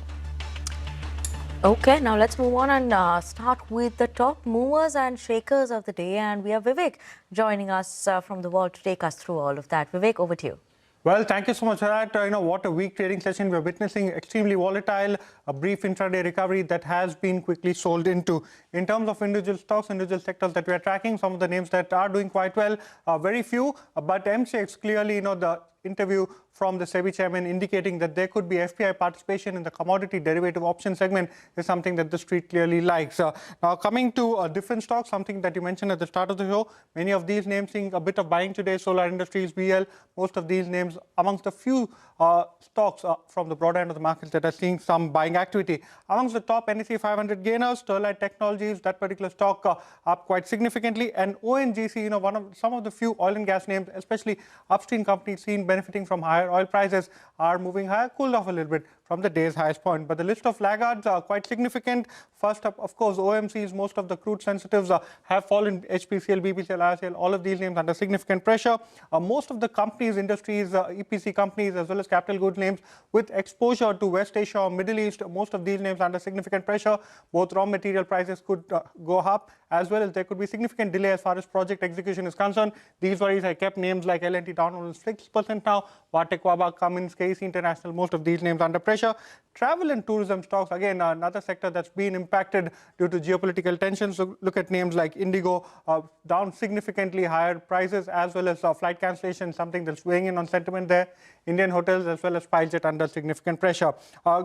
Okay, now let's move on and start with the top movers and shakers of the day. And we have Vivek joining us from the vault to take us through all of that. Vivek, over to you. Well, thank you so much, Virat. What a weak trading session. We're witnessing extremely volatile, a brief intraday recovery that has been quickly sold into. In terms of individual stocks, individual sectors that we are tracking, some of the names that are doing quite well, very few, but MCX clearly, the interview from the SEBI chairman indicating that there could be FPI participation in the commodity derivative option segment is something that the street clearly likes. Now, coming to different stocks, something that you mentioned at the start of the show, many of these names seeing a bit of buying today, Solar Industries, BL, most of these names amongst a few stocks from the broader end of the market that are seeing some buying activity. Amongst the top NSE 500 gainers, Sterlite Technologies, that particular stock up quite significantly, and ONGC, some of the few oil and gas names, especially upstream companies seen benefiting from higher oil prices, are moving higher, cooled off a little bit from the day's highest point. But the list of laggards are quite significant. First up, of course, OMCs, most of the crude sensitives have fallen, HPCL, BPCL, IOCL, all of these names under significant pressure. Most of the companies, industries, EPC companies, as well as capital goods names with exposure to West Asia or Middle East, most of these names under significant pressure. Both raw material prices could go up, as well as there could be significant delay as far as project execution is concerned. These worries have kept names like L&T down almost 6% now, Vartek, Waba, Cummins, KC International, most of these names under pressure. Travel and tourism stocks, again, another sector that's been impacted due to geopolitical tensions. So look at names like Indigo, down significantly, higher prices, as well as flight cancellation, something that's weighing in on sentiment there. Indian hotels as well as Spicejet under significant pressure.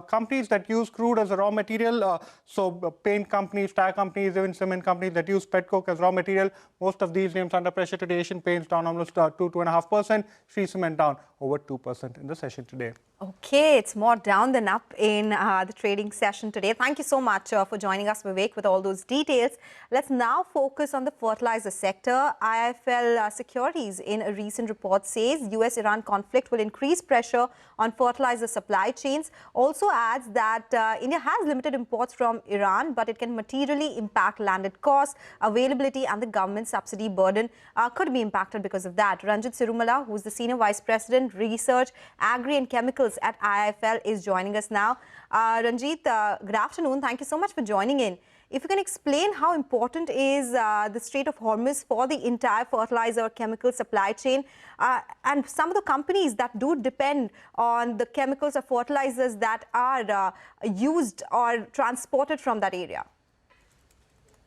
Companies that use crude as a raw material, so paint companies, tire companies, even cement companies that use petcoke as raw material, most of these names under pressure today. Asian Paints down almost 2.5%, Shree Cement down over 2% in the session today. Okay, it's more down than up in the trading session today. Thank you so much for joining us, Vivek, with all those details. Let's now focus on the fertilizer sector. IIFL Securities in a recent report says US-Iran conflict will increase pressure on fertilizer supply chains. Also adds that India has limited imports from Iran, but it can materially impact landed costs, availability, and the government subsidy burden could be impacted because of that. Ranjit Sirumala, who's the Senior Vice President, Research, Agri and Chemicals at IIFL, is joining us now. Ranjit, good afternoon. Thank you so much for joining in. If you can explain how important is the Strait of Hormuz for the entire fertilizer chemical supply chain and some of the companies that do depend on the chemicals or fertilizers that are used or transported from that area.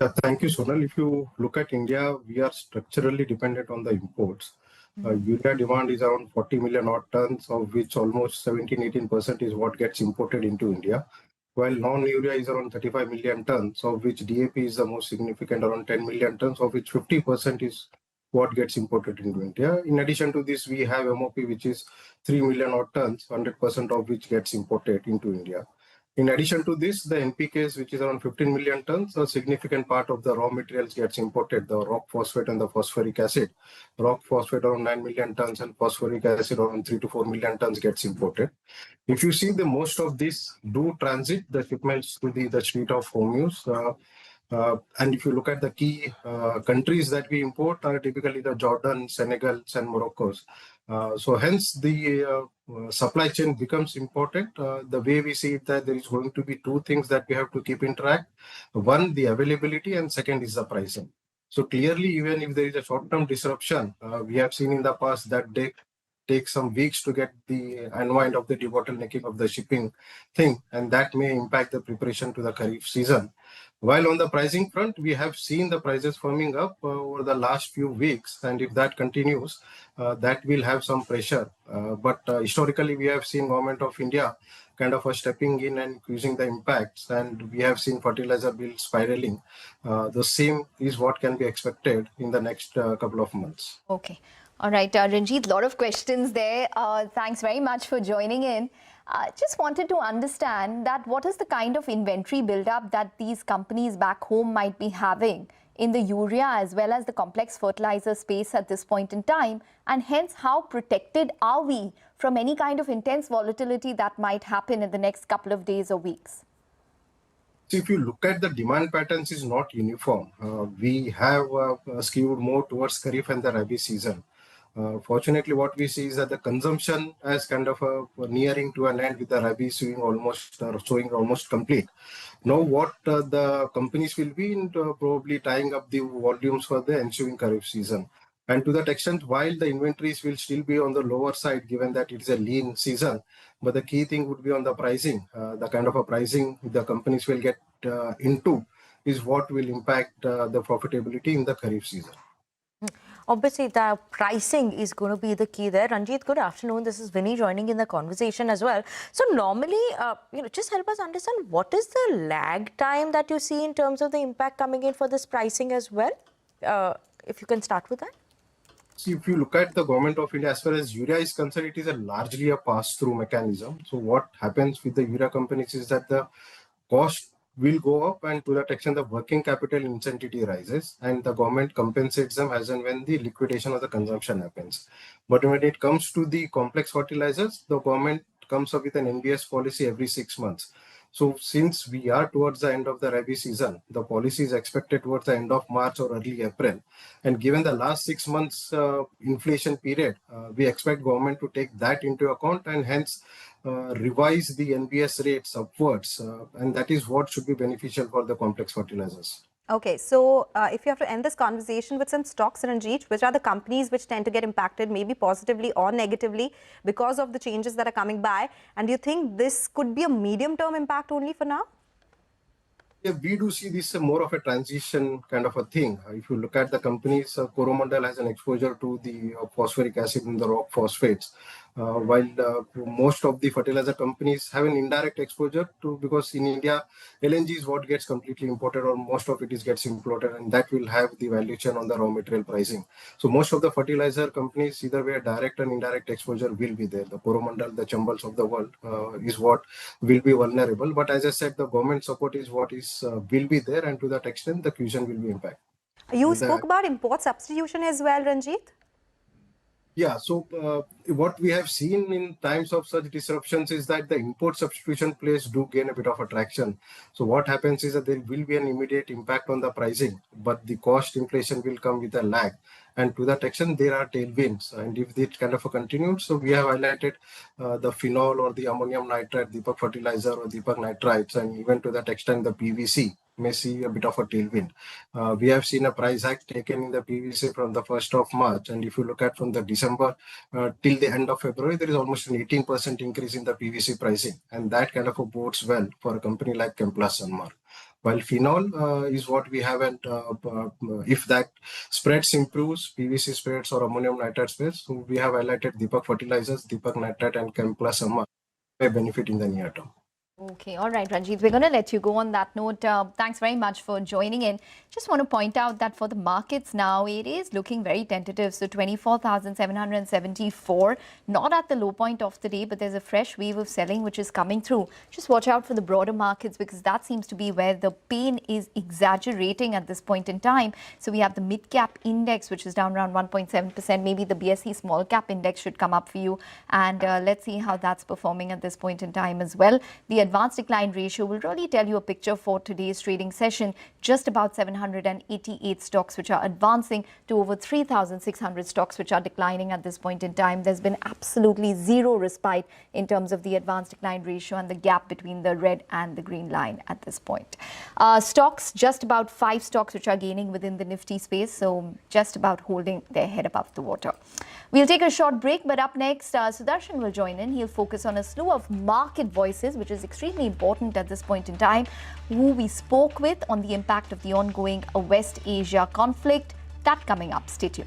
Yeah, thank you, Sonal. If you look at India, we are structurally dependent on the imports. Urea demand is around 40 million odd tons, of which almost 17-18% is what gets imported into India, while non-urea is around 35 million tons, of which DAP is the most significant, around 10 million tons, of which 50% is what gets imported into India. In addition to this, we have MOP, which is 3 million odd tons, 100% of which gets imported into India. In addition to this, the NPKs, which is around 15 million tons, a significant part of the raw materials gets imported, the rock phosphate and the phosphoric acid. Rock phosphate around 9 million tons and phosphoric acid around 3 to 4 million tons gets imported. If you see the most of this do transit the shipments to the Strait of Hormuz, and if you look at the key countries that we import are typically the Jordan, Senegal, and Morocco. So hence the supply chain becomes important. The way we see it, that there is going to be two things that we have to keep in track. One, the availability, and second is the pricing. So clearly, even if there is a short-term disruption, we have seen in the past that they take some weeks to get the unwind of the debottlenecking of the shipping thing, and that may impact the preparation to the Kharif season. While on the pricing front, we have seen the prices firming up over the last few weeks, and if that continues, that will have some pressure. But historically, we have seen Government of India kind of stepping in and increasing the impacts, and we have seen fertilizer bills spiraling. The same is what can be expected in the next couple of months. Okay. All right, Ranjit, a lot of questions there. Thanks very much for joining in. Just wanted to understand that what is the kind of inventory buildup that these companies back home might be having in the urea as well as the complex fertilizer space at this point in time, and hence how protected are we from any kind of intense volatility that might happen in the next couple of days or weeks? So if you look at the demand patterns, is not uniform. We have skewed more towards Kharif and the Rabi season. Fortunately, what we see is that the consumption is kind of nearing to an end, with the Rabi showing almost complete. Now, what the companies will be in probably tying up the volumes for the ensuing Kharif season. And to that extent, while the inventories will still be on the lower side, given that it's a lean season, but the key thing would be on the pricing. The kind of a pricing the companies will get into is what will impact the profitability in the Kharif season. obviously the pricing is going to be the key there. Ranjit, good afternoon. This is Vinny joining in the conversation as well. So normally, just help us understand what is the lag time that you see in terms of the impact coming in for this pricing as well? If you can start with that. See, if you look at the government of India, as far as urea is concerned, it is largely a pass-through mechanism. So what happens with the urea companies is that the cost will go up, and to that extent the working capital intensity rises, and the government compensates them as and when the liquidation of the consumption happens. But when it comes to the complex fertilizers, the government comes up with an NBS policy every 6 months. So since we are towards the end of the Rabi season, the policy is expected towards the end of March or early April. And given the last 6 months inflation period, we expect government to take that into account and hence revise the NBS rates upwards. And that is what should be beneficial for the complex fertilizers. Okay, so if you have to end this conversation with some stocks, Ranjit, which are the companies which tend to get impacted maybe positively or negatively because of the changes that are coming by, and do you think this could be a medium-term impact only for now? Yeah, we do see this more of a transition kind of a thing. If you look at the companies, Coromandel has an exposure to the phosphoric acid in the rock phosphates, while most of the fertilizer companies have an indirect exposure to, because in India, LNG is what gets completely imported, or most of it gets imported, and that will have the value chain on the raw material pricing. So most of the fertilizer companies, either way, direct and indirect exposure will be there. The Coromandel, the Chambals of the world is what will be vulnerable. But as I said, the government support is what is will be there, and to that extent, the fusion will be impacted. You spoke about import substitution as well, Ranjit. Yeah, so what we have seen in times of such disruptions is that the import substitution plays do gain a bit of attraction. So what happens is that there will be an immediate impact on the pricing, but the cost inflation will come with a lag. And to that extent, there are tailwinds. And if it kind of continues, so we have highlighted the phenol or the ammonium nitrate, Deepak fertilizer or Deepak nitrites, and even to that extent, the PVC may see a bit of a tailwind. We have seen a price hike taken in the PVC from the 1st of March. And if you look at from the December till the end of February, there is almost an 18% increase in the PVC pricing. And that kind of bodes well for a company like Chemplast Sanmar. While phenol is what we haven't, if that spreads improves, PVC spreads or ammonium nitrate spreads, so we have highlighted Deepak fertilizers, Deepak nitrate and Chemplast Sanmar may benefit in the near term. Okay, all right, Ranjit, we're going to let you go on that note. Thanks very much for joining in. Just want to point out that for the markets now, it is looking very tentative. So 24,774, not at the low point of the day, but there's a fresh wave of selling which is coming through. Just watch out for the broader markets, because that seems to be where the pain is exaggerating at this point in time. So we have the mid-cap index, which is down around 1.7%. Maybe the BSE small-cap index should come up for you. And let's see how that's performing at this point in time as well. The advanced decline ratio will really tell you a picture for today's trading session. Just about 788 stocks which are advancing to over 3,600 stocks which are declining at this point in time. There's been absolutely zero respite in terms of the advanced decline ratio and the gap between the red and the green line at this point. Stocks, just about 5 stocks which are gaining within the Nifty space, so just about holding their head above the water. We'll take a short break, but up next, Sudarshan will join in. He'll focus on a slew of market voices, which is extremely important at this point in time, who we spoke with on the impact of the ongoing West Asia conflict. That coming up. Stay tuned.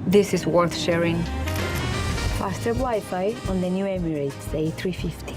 This is worth sharing. Faster Wi-Fi on the new Emirates A350.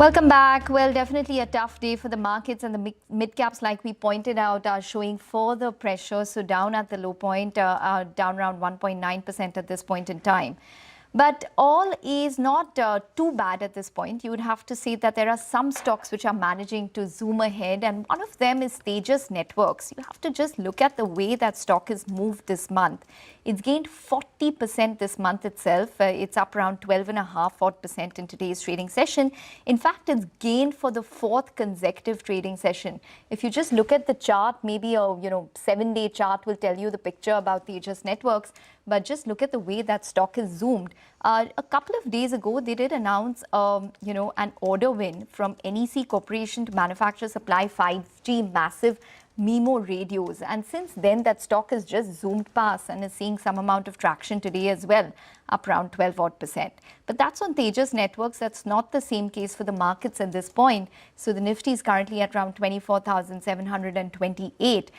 Welcome back. Well, definitely a tough day for the markets, and the mid caps, like we pointed out, are showing further pressure. So down at the low point, down around 1.9% at this point in time. But all is not too bad at this point. You would have to say that there are some stocks which are managing to zoom ahead, and one of them is Tejas Networks. You have to just look at the way that stock has moved this month. It's gained 40% this month itself. It's up around 12.5% in today's trading session. In fact, it's gained for the fourth consecutive trading session. If you just look at the chart, maybe a 7-day chart will tell you the picture about Tejas Networks. But just look at the way that stock is zoomed. A couple of days ago, they did announce, an order win from NEC Corporation to manufacture, supply 5G massive MIMO radios. And since then, that stock has just zoomed past and is seeing some amount of traction today as well, up around 12%. But that's on Tejas Networks. That's not the same case for the markets at this point. So the Nifty is currently at around 24,728.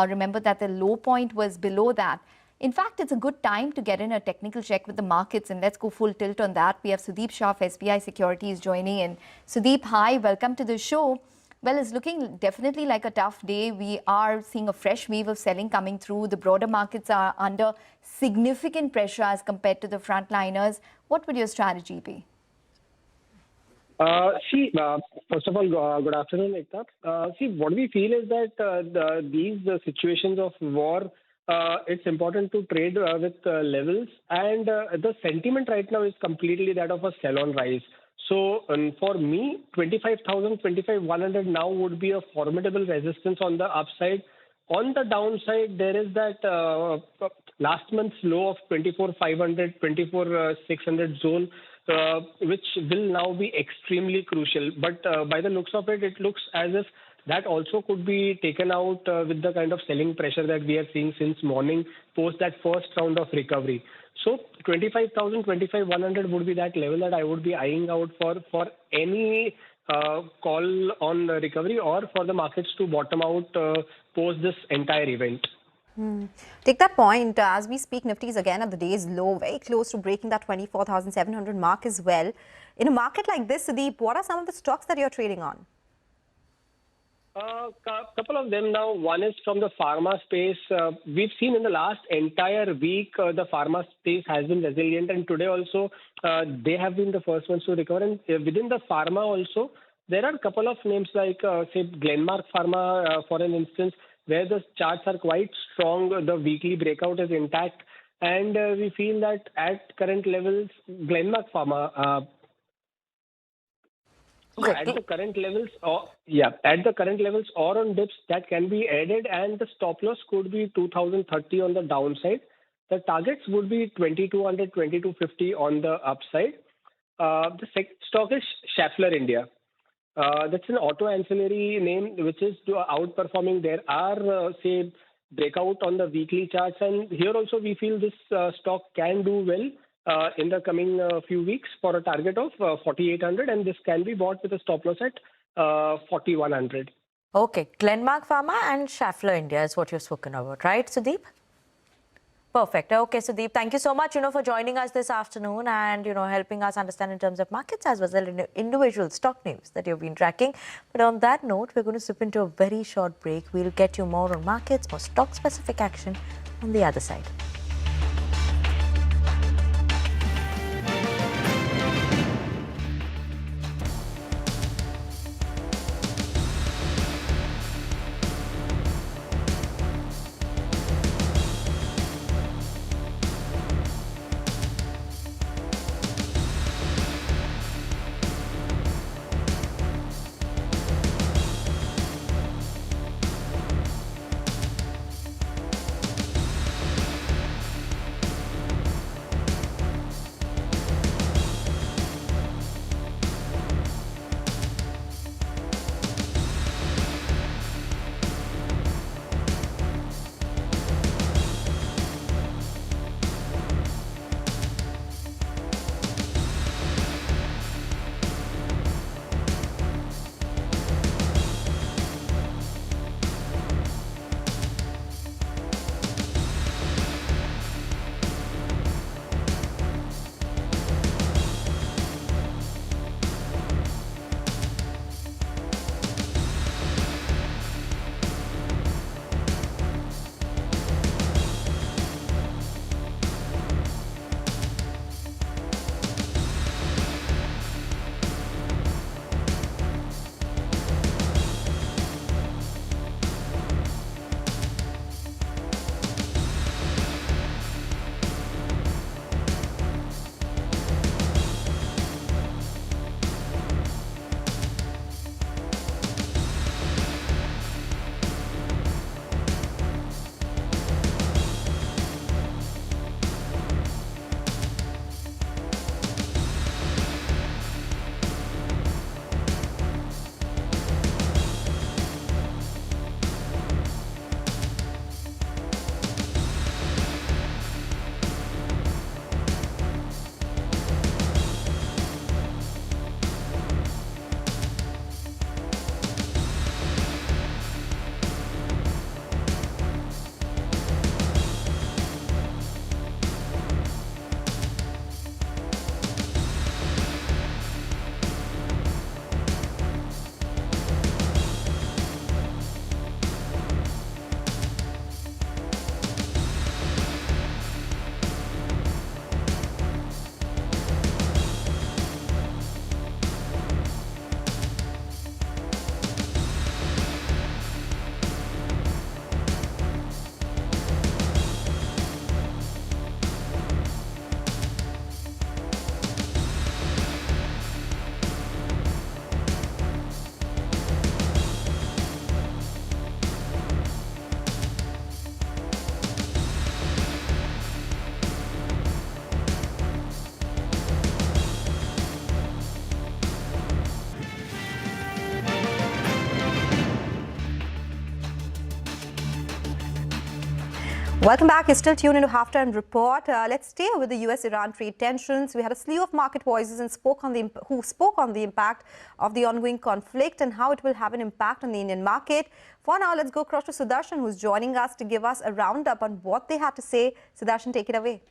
Remember that the low point was below that. In fact, it's a good time to get in a technical check with the markets, and let's go full tilt on that. We have Sudeep Shah of SBI Securities joining in. Sudeep, hi, welcome to the show. Well, it's looking definitely like a tough day. We are seeing a fresh wave of selling coming through. The broader markets are under significant pressure as compared to the frontliners. What would your strategy be? First of all, good afternoon, Ekta. What we feel is that these situations of war, it's important to trade with levels, and the sentiment right now is completely that of a sell-on rise. So for me, 25,000, 25,100 now would be a formidable resistance on the upside. On the downside, there is that last month's low of 24,500, 24,600 zone, which will now be extremely crucial. But by the looks of it, it looks as if that also could be taken out with the kind of selling pressure that we are seeing since morning post that first round of recovery. So 25,000, 25,100 would be that level that I would be eyeing out for any call on recovery or for the markets to bottom out post this entire event. Take that point. As we speak, Nifty is again at the day's low, very close to breaking that 24,700 mark as well. In a market like this, Sudeep, what are some of the stocks that you're trading on? Couple of them now. One is from the pharma space. We've seen in the last entire week, the pharma space has been resilient, and today also they have been the first ones to recover. And within the pharma also, there are a couple of names like, say, Glenmark Pharma, for an instance, where the charts are quite strong. The weekly breakout is intact, and we feel that at current levels, Glenmark Pharma. At the current levels, or on dips that can be added, and the stop loss could be 2,030 on the downside. The targets would be 2,200, 2,250 on the upside. The stock is Schaeffler India. That's an auto ancillary name which is outperforming. There are, say, breakout on the weekly charts, and here also we feel this stock can do well in the coming few weeks for a target of 4,800, and this can be bought with a stop loss at 4,100. Okay, Glenmark Pharma and Schaeffler India is what you've spoken about, right, Sudeep? Perfect. Okay, Sudeep, thank you so much, for joining us this afternoon and, helping us understand in terms of markets as well as individual stock names that you've been tracking. But on that note, we're going to slip into a very short break. We'll get you more on markets, more stock-specific action on the other side. Welcome back. You're still tuned into Halftime Report. Let's stay with the US-Iran trade tensions. We had a slew of market voices and who spoke on the impact of the ongoing conflict and how it will have an impact on the Indian market. For now, let's go across to Sudarshan, who's joining us to give us a roundup on what they had to say. Sudarshan, take it away.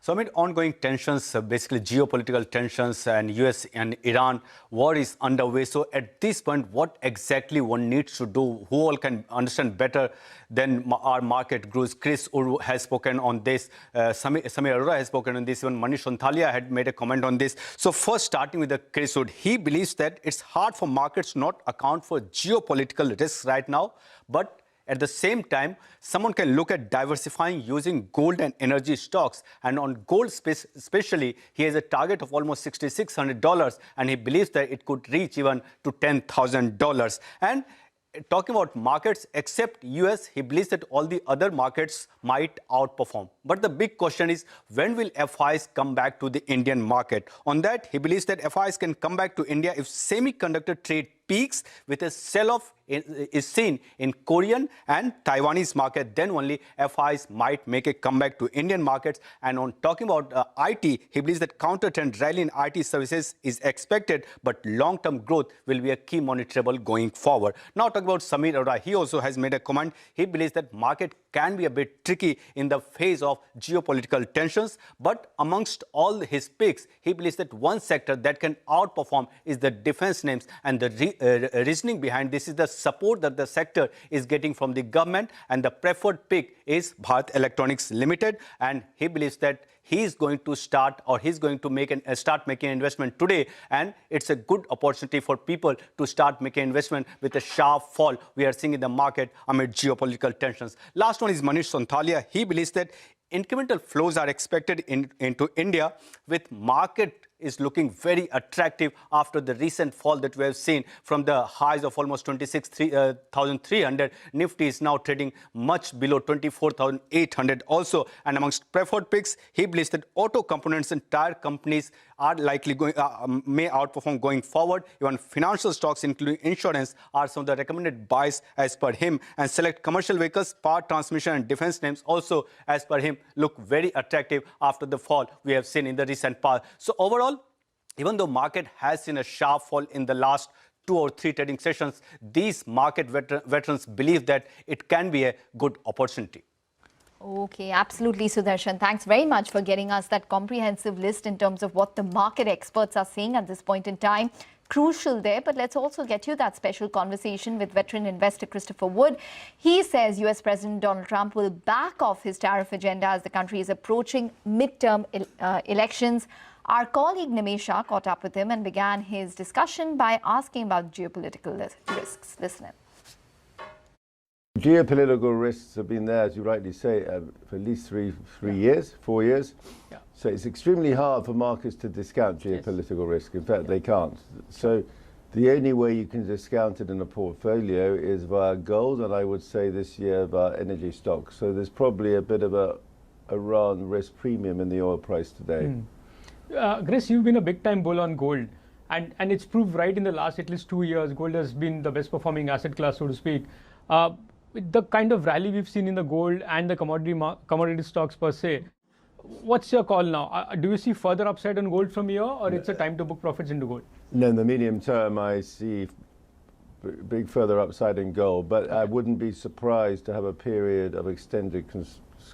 So amid ongoing tensions, basically geopolitical tensions, and US and Iran war is underway. So at this point, what exactly one needs to do? Who all can understand better than our market gurus? Chris Uru has spoken on this. Samir Arora has spoken on this. Even Manish Sonthalia had made a comment on this. So first, starting with the Chris Uru, he believes that it's hard for markets to not account for geopolitical risks right now, but at the same time, someone can look at diversifying using gold and energy stocks. And on gold especially, he has a target of almost $6,600, and he believes that it could reach even to $10,000. And talking about markets, except US, he believes that all the other markets might outperform. But the big question is, when will FIs come back to the Indian market? On that, he believes that FIs can come back to India if semiconductor trade peaks with a sell-off is seen in Korean and Taiwanese market. Then only FIs might make a comeback to Indian markets. And on talking about IT, he believes that counter-trend rally in IT services is expected, but long-term growth will be a key monitorable going forward. Now talking about Samir Arora, he also has made a comment. He believes that market can be a bit tricky in the phase of geopolitical tensions, but amongst all his picks, he believes that one sector that can outperform is the defense names, and the reasoning behind this is the support that the sector is getting from the government, and the preferred pick is Bharat Electronics Limited, and he believes that he's going to start making investment today, and it's a good opportunity for people to start making investment with a sharp fall we are seeing in the market amid geopolitical tensions. Last one is Manish Sonthalia. He believes that incremental flows are expected into India, with market is looking very attractive after the recent fall that we have seen from the highs of almost 26,300. Nifty is now trading much below 24,800 also. And amongst preferred picks, he believes that auto components and tire companies are likely may outperform going forward. Even financial stocks, including insurance, are some of the recommended buys as per him. And select commercial vehicles, power transmission and defense names also, as per him, look very attractive after the fall we have seen in the recent past. So overall, even though market has seen a sharp fall in the last 2 or 3 trading sessions, these market veterans believe that it can be a good opportunity. Okay, absolutely, Sudarshan. Thanks very much for getting us that comprehensive list in terms of what the market experts are saying at this point in time. Crucial there, but let's also get you that special conversation with veteran investor Christopher Wood. He says US President Donald Trump will back off his tariff agenda as the country is approaching midterm elections. Our colleague Nimesha caught up with him and began his discussion by asking about geopolitical risks. Listen in. Geopolitical risks have been there, as you rightly say, for at least 4 years. Yeah. So it's extremely hard for markets to discount geopolitical risk. In fact, they can't. So the only way you can discount it in a portfolio is via gold, and I would say this year via energy stocks. So there's probably a bit of a Iran risk premium in the oil price today. Chris, you've been a big-time bull on gold, and it's proved right in the last at least 2 years. Gold has been the best-performing asset class, so to speak. With the kind of rally we've seen in the gold and the commodity stocks per se, what's your call now? Do you see further upside on gold from here, or it's a time to book profits into gold? No, in the medium term, I see big further upside in gold, but I wouldn't be surprised to have a period of extended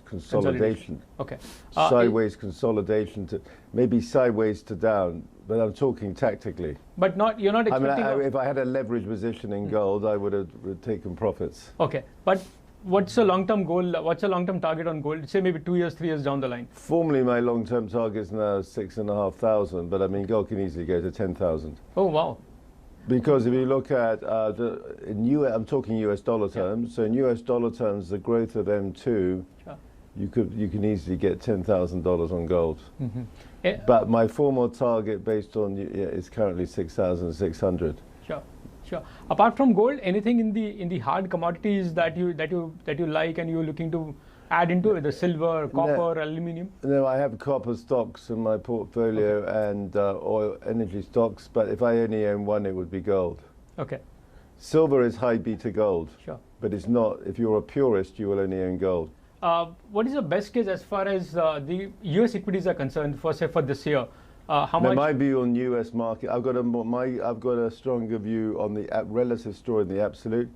consolidation. Okay. Sideways consolidation to maybe sideways to down, but I'm talking tactically. But you're not expecting. If I had a leverage position in gold, I would have taken profits. Okay, but what's a long-term goal? What's a long-term target on gold? Say maybe 2 years, 3 years down the line. Formally, my long-term target is now 6,500, but I mean, gold can easily go to 10,000. Oh wow! Because if you look at I'm talking US dollar terms. So in US dollar terms, the growth of M2, you can easily get $10,000 on gold. But my formal target, based on is currently 6,600. Sure. Apart from gold, anything in the hard commodities that you like and you're looking to add into it, the silver, copper, aluminium? No, I have copper stocks in my portfolio and oil energy stocks, but if I only own one, it would be gold. Okay. Silver is high beta gold. Sure. But it's not, if you're a purist, you will only own gold. what is the best case as far as the US equities are concerned for, say, for this year? How much? My view on US market, I've got a stronger view on the relative story in the absolute.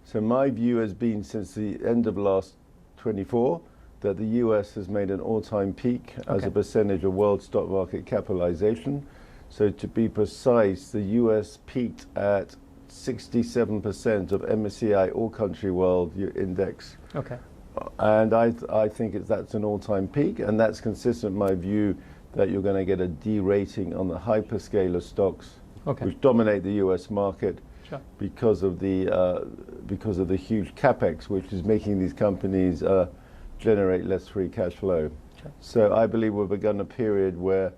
So my view has been since the end of last 24 that the US has made an all-time peak as a percentage of world stock market capitalization. So to be precise, the US peaked at 67% of MSCI All Country World Index. Okay. And I think that's an all-time peak, and that's consistent with my view that you're going to get a derating on the hyperscaler stocks, which dominate the US market. Sure. Because of the huge capex, which is making these companies generate less free cash flow. Sure. So I believe we've begun a period where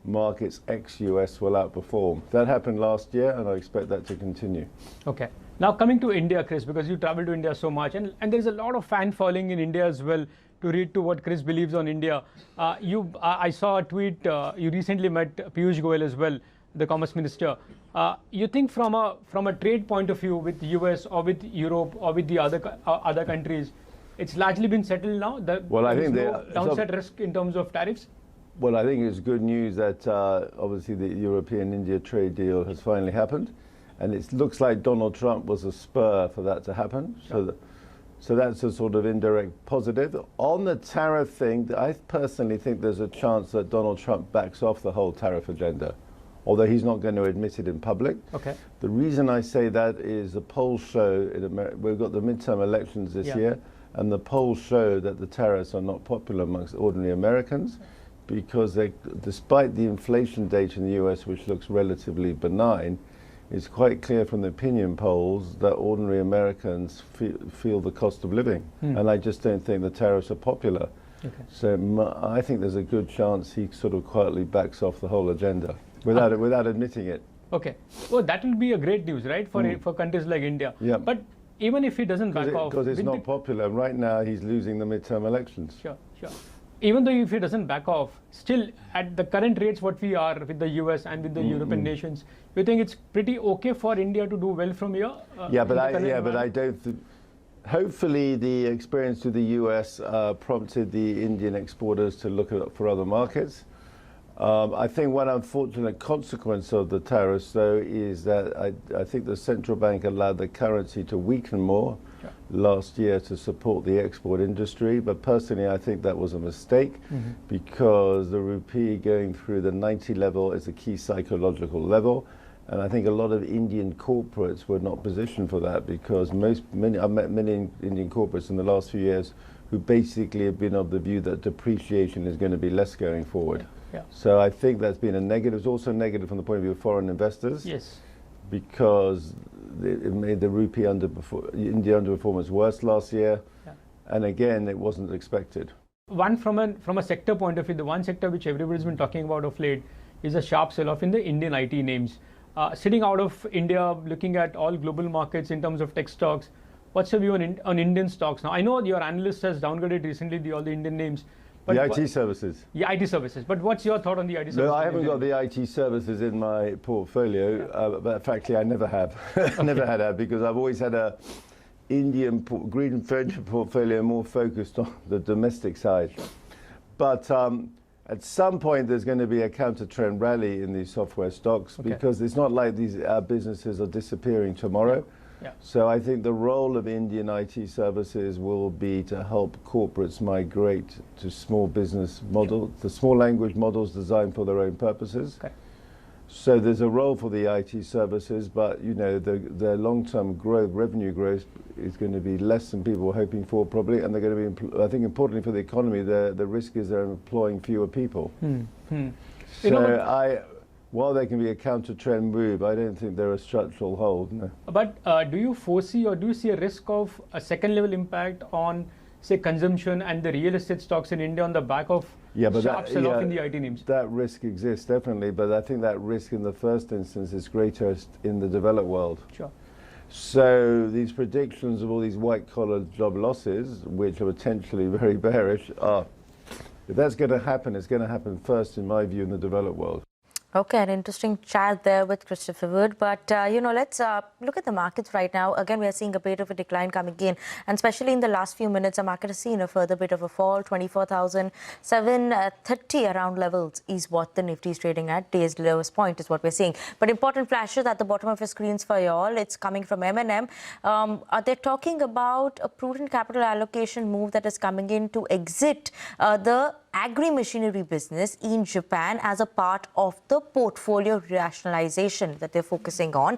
markets ex-US will outperform. That happened last year, and I expect that to continue. Okay. Now coming to India, Chris, because you travel to India so much, and there's a lot of fan following in India as well. To read to what Chris believes on India, I saw a tweet. You recently met Piyush Goyal as well, the Commerce Minister. You think from a trade point of view with US or with Europe or with the other countries, it's largely been settled now? Well, I think no downside risk in terms of tariffs? Well, I think it's good news that obviously the European-India trade deal has finally happened, and it looks like Donald Trump was a spur for that to happen. Sure. So that's a sort of indirect positive. On the tariff thing, I personally think there's a chance that Donald Trump backs off the whole tariff agenda, although he's not going to admit it in public. Okay. The reason I say that is the polls show in America, we've got the midterm elections this year, and the polls show that the tariffs are not popular amongst ordinary Americans because despite the inflation data in the US, which looks relatively benign, it's quite clear from the opinion polls that ordinary Americans feel the cost of living. And I just don't think the tariffs are popular. Okay. So I think there's a good chance he sort of quietly backs off the whole agenda without admitting it. Okay. Well, that will be a great news, right, for countries like India. Yeah. But even if he doesn't back off... Because it's not popular. Right now, he's losing the midterm elections. Sure, sure. Even though if he doesn't back off, still at the current rates what we are with the US and with the European nations, you think it's pretty okay for India to do well from here? But I don't. Hopefully, the experience with the US prompted the Indian exporters to look for other markets. I think one unfortunate consequence of the tariffs, though, is that I think the central bank allowed the currency to weaken more last year to support the export industry. But personally, I think that was a mistake because the rupee going through the 90 level is a key psychological level. And I think a lot of Indian corporates were not positioned for that because I've met many Indian corporates in the last few years who basically have been of the view that depreciation is going to be less going forward. So I think that's been a negative. It's also negative from the point of view of foreign investors. Yes. Because it made the rupee India underperformance worse last year. And again, it wasn't expected. One from a sector point of view, the one sector which everybody's been talking about of late is a sharp sell-off in the Indian IT names. Sitting out of India, looking at all global markets in terms of tech stocks, what's your view on Indian stocks? Now, I know your analyst has downgraded recently all the Indian names. But the IT services. Yeah, IT services. But what's your thought on the IT services? No, I haven't got the IT services in my portfolio, but frankly, I never have. Never had because I've always had a Indian green venture portfolio more focused on the domestic side. But at some point, there's going to be a counter-trend rally in these software stocks because it's not like these businesses are disappearing tomorrow. So I think the role of Indian IT services will be to help corporates migrate to small business models, the small language models designed for their own purposes. So there's a role for the IT services, but you know their long-term growth, revenue growth, is going to be less than people were hoping for probably, and they're going to be, I think, importantly for the economy, the risk is they're employing fewer people. So while there can be a counter-trend move, I don't think they're a structural hold. No. But do you foresee or do you see a risk of a second-level impact on, say, consumption and the real estate stocks in India on the back of sharp sell-off in the IT names? That risk exists, definitely, but I think that risk in the first instance is greatest in the developed world. Sure. So these predictions of all these white-collar job losses, which are potentially very bearish, if that's going to happen, it's going to happen first, in my view, in the developed world. Okay, an interesting chat there with Christopher Wood. But, let's look at the markets right now. Again, we are seeing a bit of a decline coming in. And especially in the last few minutes, the market has seen a further bit of a fall. 24,730 around levels is what the Nifty is trading at. Day's lowest point is what we're seeing. But important flashes at the bottom of your screens for you all. It's coming from M&M. They're talking about a prudent capital allocation move that is coming in to exit the agri-machinery business in Japan as a part of the portfolio rationalization that they're focusing on.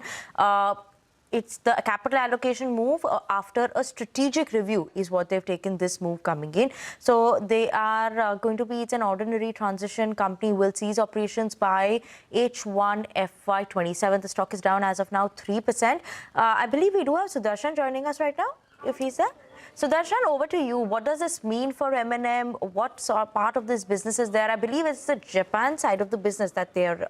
It's the capital allocation move after a strategic review is what they've taken this move coming in. So they are going to be, it's an ordinary transition company, will cease operations by H1 FY27. The stock is down as of now 3%. I believe we do have Sudarshan joining us right now, if he's there. Sudarshan, over to you. What does this mean for M&M? What part of this business is there? I believe it's the Japan side of the business that they're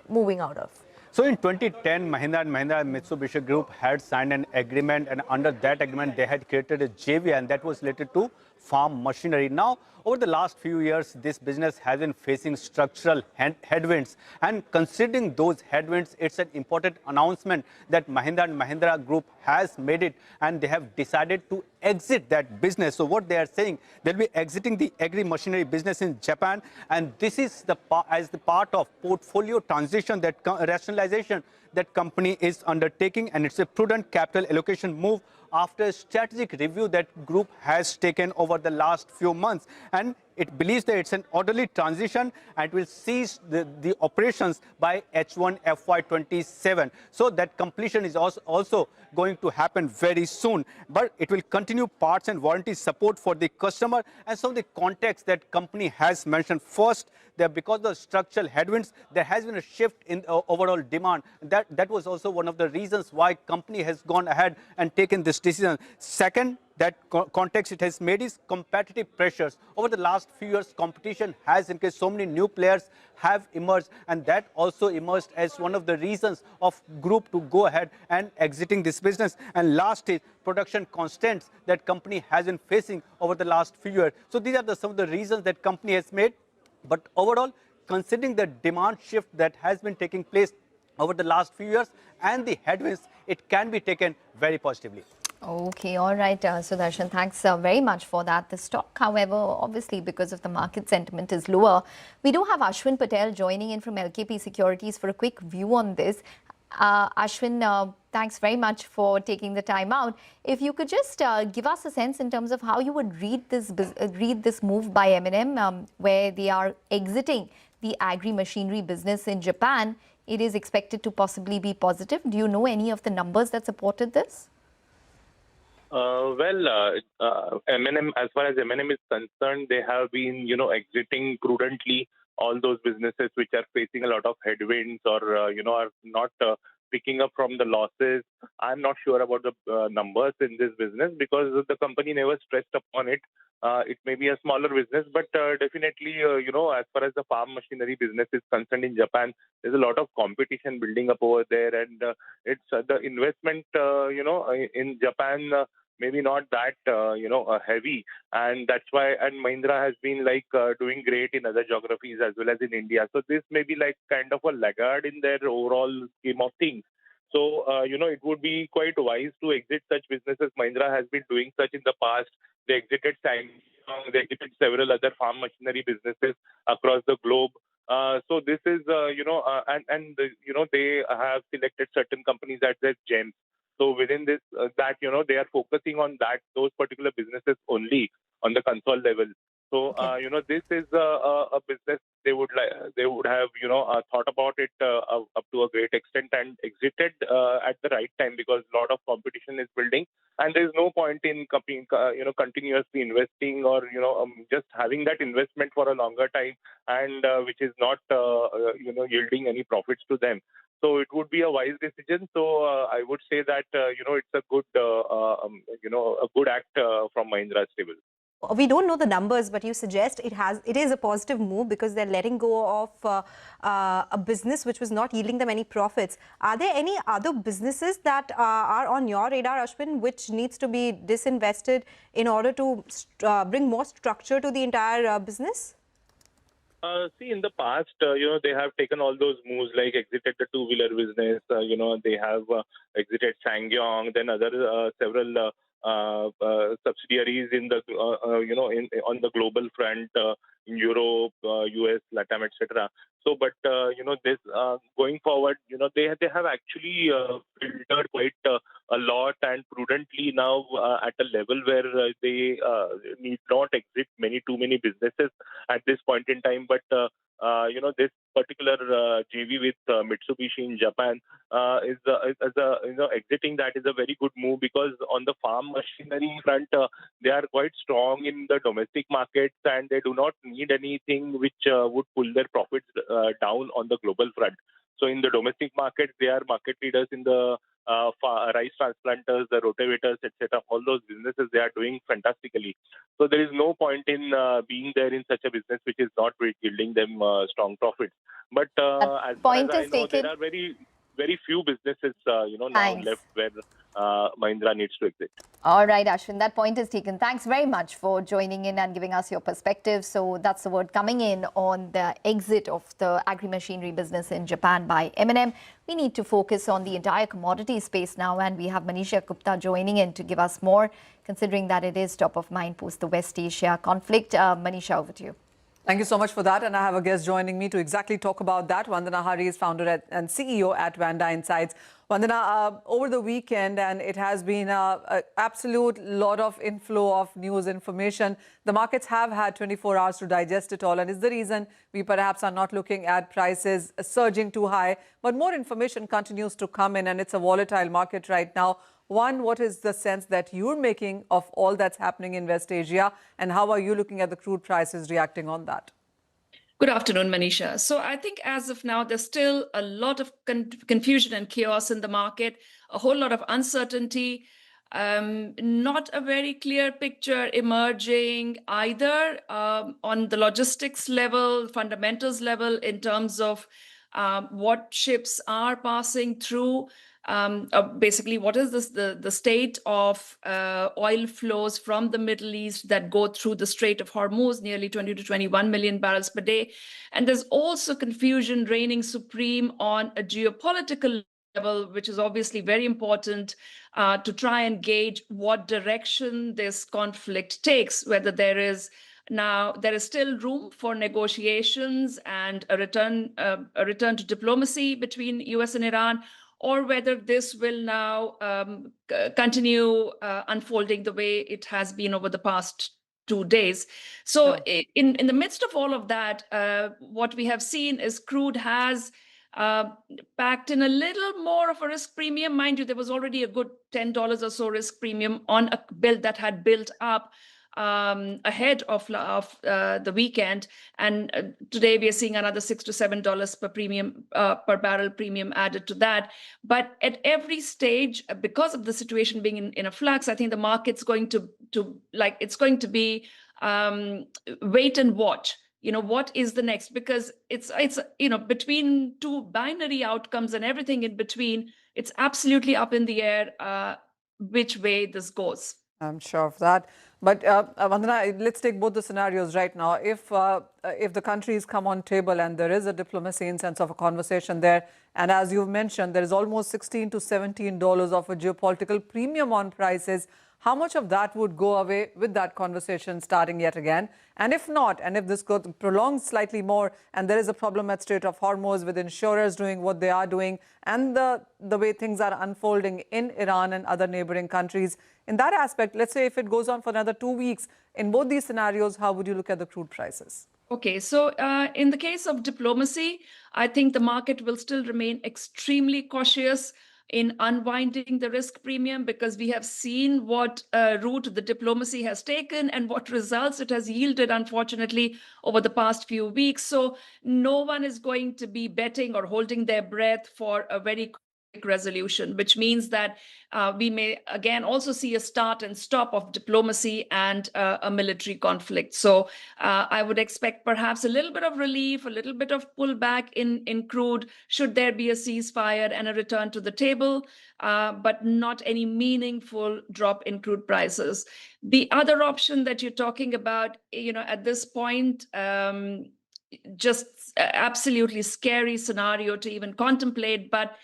moving out of. So in 2010, Mahindra & Mahindra and Mitsubishi Group had signed an agreement, and under that agreement, they had created a JV, and that was related to farm machinery. Now, over the last few years, this business has been facing structural headwinds. And considering those headwinds, it's an important announcement that Mahindra & Mahindra Group has made it, and they have decided to exit that business. So what they are saying, they'll be exiting the agri-machinery business in Japan, and this is as the part of portfolio transition, that rationalization that company is undertaking, and it's a prudent capital allocation move after a strategic review that group has taken over the last few months. And it believes that it's an orderly transition and will cease the operations by H1 FY27. So that completion is also going to happen very soon. But it will continue parts and warranty support for the customer, and some of the context that company has mentioned. First, that because of structural headwinds, there has been a shift in overall demand. That was also one of the reasons why company has gone ahead and taken this decision. Second, that context it has made is competitive pressures. Over the last few years, competition has increased. So many new players have emerged, and that also emerged as one of the reasons of group to go ahead and exiting this business. And last is production constraints that company has been facing over the last few years. So these are some of the reasons that company has made. But overall, considering the demand shift that has been taking place over the last few years and the headwinds, it can be taken very positively. Okay, all right, Sudarshan, thanks very much for that. The stock, however, obviously because of the market sentiment is lower. We do have Ashwin Patel joining in from LKP Securities for a quick view on this. Ashwin, thanks very much for taking the time out. If you could just give us a sense in terms of how you would read this move by M&M, where they are exiting the agri-machinery business in Japan. It is expected to possibly be positive. Do you know any of the numbers that supported this? M&M, as far as M&M is concerned, they have been, exiting prudently all those businesses which are facing a lot of headwinds or, are not picking up from the losses. I'm not sure about the numbers in this business because the company never stressed upon it. It may be a smaller business, but definitely, as far as the farm machinery business is concerned in Japan, there's a lot of competition building up over there, and it's the investment, in Japan. Maybe not that, heavy. And that's why, and Mahindra has been doing great in other geographies as well as in India. So this may be kind of a laggard in their overall scheme of things. So, it would be quite wise to exit such businesses. Mahindra has been doing such in the past. They exited Samsung, they exited several other farm machinery businesses across the globe. So this is, they have selected certain companies as their gems. So within this, they are focusing on those particular businesses only on the console level. So, this is a business they would have, thought about it up to a great extent and exited at the right time because a lot of competition is building. And there is no point in, continuously investing or, just having that investment for a longer time and which is not, yielding any profits to them. So it would be a wise decision. So I would say that, it's a good, a good act from Mahindra's table. We don't know the numbers, but you suggest it is a positive move because they're letting go of a business which was not yielding them any profits. Are there any other businesses that are on your radar, Ashwin, which needs to be disinvested in order to bring more structure to the entire business? See, in the past, they have taken all those moves like exited the two-wheeler business. They have exited Sangyong, then other several subsidiaries in the, on the global front in Europe, US, Latam, etc. So, but this going forward, they have actually filtered quite a lot and prudently now at a level where they need not exit too many businesses at this point in time. But this particular JV with Mitsubishi in Japan is exiting that is a very good move, because on the farm machinery front they are quite strong in the domestic markets and they do not need anything which would pull their profits down on the global front. So in the domestic market, they are market leaders in the rice transplanters, the rotavators, etc. All those businesses, they are doing fantastically. So there is no point in being there in such a business which is not yielding them strong profits. But as far as I know, there are very few businesses, now left where Mahindra needs to exit. All right, Ashwin, that point is taken. Thanks very much for joining in and giving us your perspective. So that's the word coming in on the exit of the agri-machinery business in Japan by M&M. We need to focus on the entire commodity space now, and we have Manisha Gupta joining in to give us more, considering that it is top of mind post the West Asia conflict. Manisha, over to you. Thank you so much for that. And I have a guest joining me to exactly talk about that. Vandana Hari is founder and CEO at Vanda Insights. Vandana, over the weekend, and it has been an absolute lot of inflow of news information. The markets have had 24 hours to digest it all, and is the reason we perhaps are not looking at prices surging too high. But more information continues to come in, and it's a volatile market right now. One, what is the sense that you're making of all that's happening in West Asia, and how are you looking at the crude prices reacting on that? Good afternoon, Manisha. So I think as of now, there's still a lot of confusion and chaos in the market, a whole lot of uncertainty, not a very clear picture emerging either on the logistics level, fundamentals level, in terms of what ships are passing through. Basically, what is the state of oil flows from the Middle East that go through the Strait of Hormuz, nearly 20 to 21 million barrels per day. And there's also confusion reigning supreme on a geopolitical level, which is obviously very important to try and gauge what direction this conflict takes, whether there is still room for negotiations and a return to diplomacy between US and Iran, or whether this will now continue unfolding the way it has been over the past 2 days. So in the midst of all of that, what we have seen is crude has packed in a little more of a risk premium. Mind you, there was already a good $10 or so risk premium on a build that had built up ahead of the weekend, and today we are seeing another $6 to $7 per barrel premium added to that. But at every stage, because of the situation being in a flux, I think the market's going to be wait and watch. What is the next? Because it's between two binary outcomes and everything in between, it's absolutely up in the air which way this goes. I'm sure of that. But Vandana, let's take both the scenarios right now. If the countries come on table and there is a diplomacy in sense of a conversation there, and as you've mentioned, there is almost $16 to $17 of a geopolitical premium on prices, how much of that would go away with that conversation starting yet again? And if not, and if this prolongs slightly more, and there is a problem at Strait of Hormuz with insurers doing what they are doing, and the way things are unfolding in Iran and other neighboring countries, in that aspect, let's say if it goes on for another 2 weeks, in both these scenarios, how would you look at the crude prices? Okay, so in the case of diplomacy, I think the market will still remain extremely cautious in unwinding the risk premium, because we have seen what route the diplomacy has taken and what results it has yielded, unfortunately, over the past few weeks. So no one is going to be betting or holding their breath for a very quick resolution, which means that we may again also see a start and stop of diplomacy and a military conflict. So I would expect perhaps a little bit of relief, a little bit of pullback in crude, should there be a ceasefire and a return to the table, but not any meaningful drop in crude prices. The other option that you're talking about, at this point, just absolutely scary scenario to even contemplate, but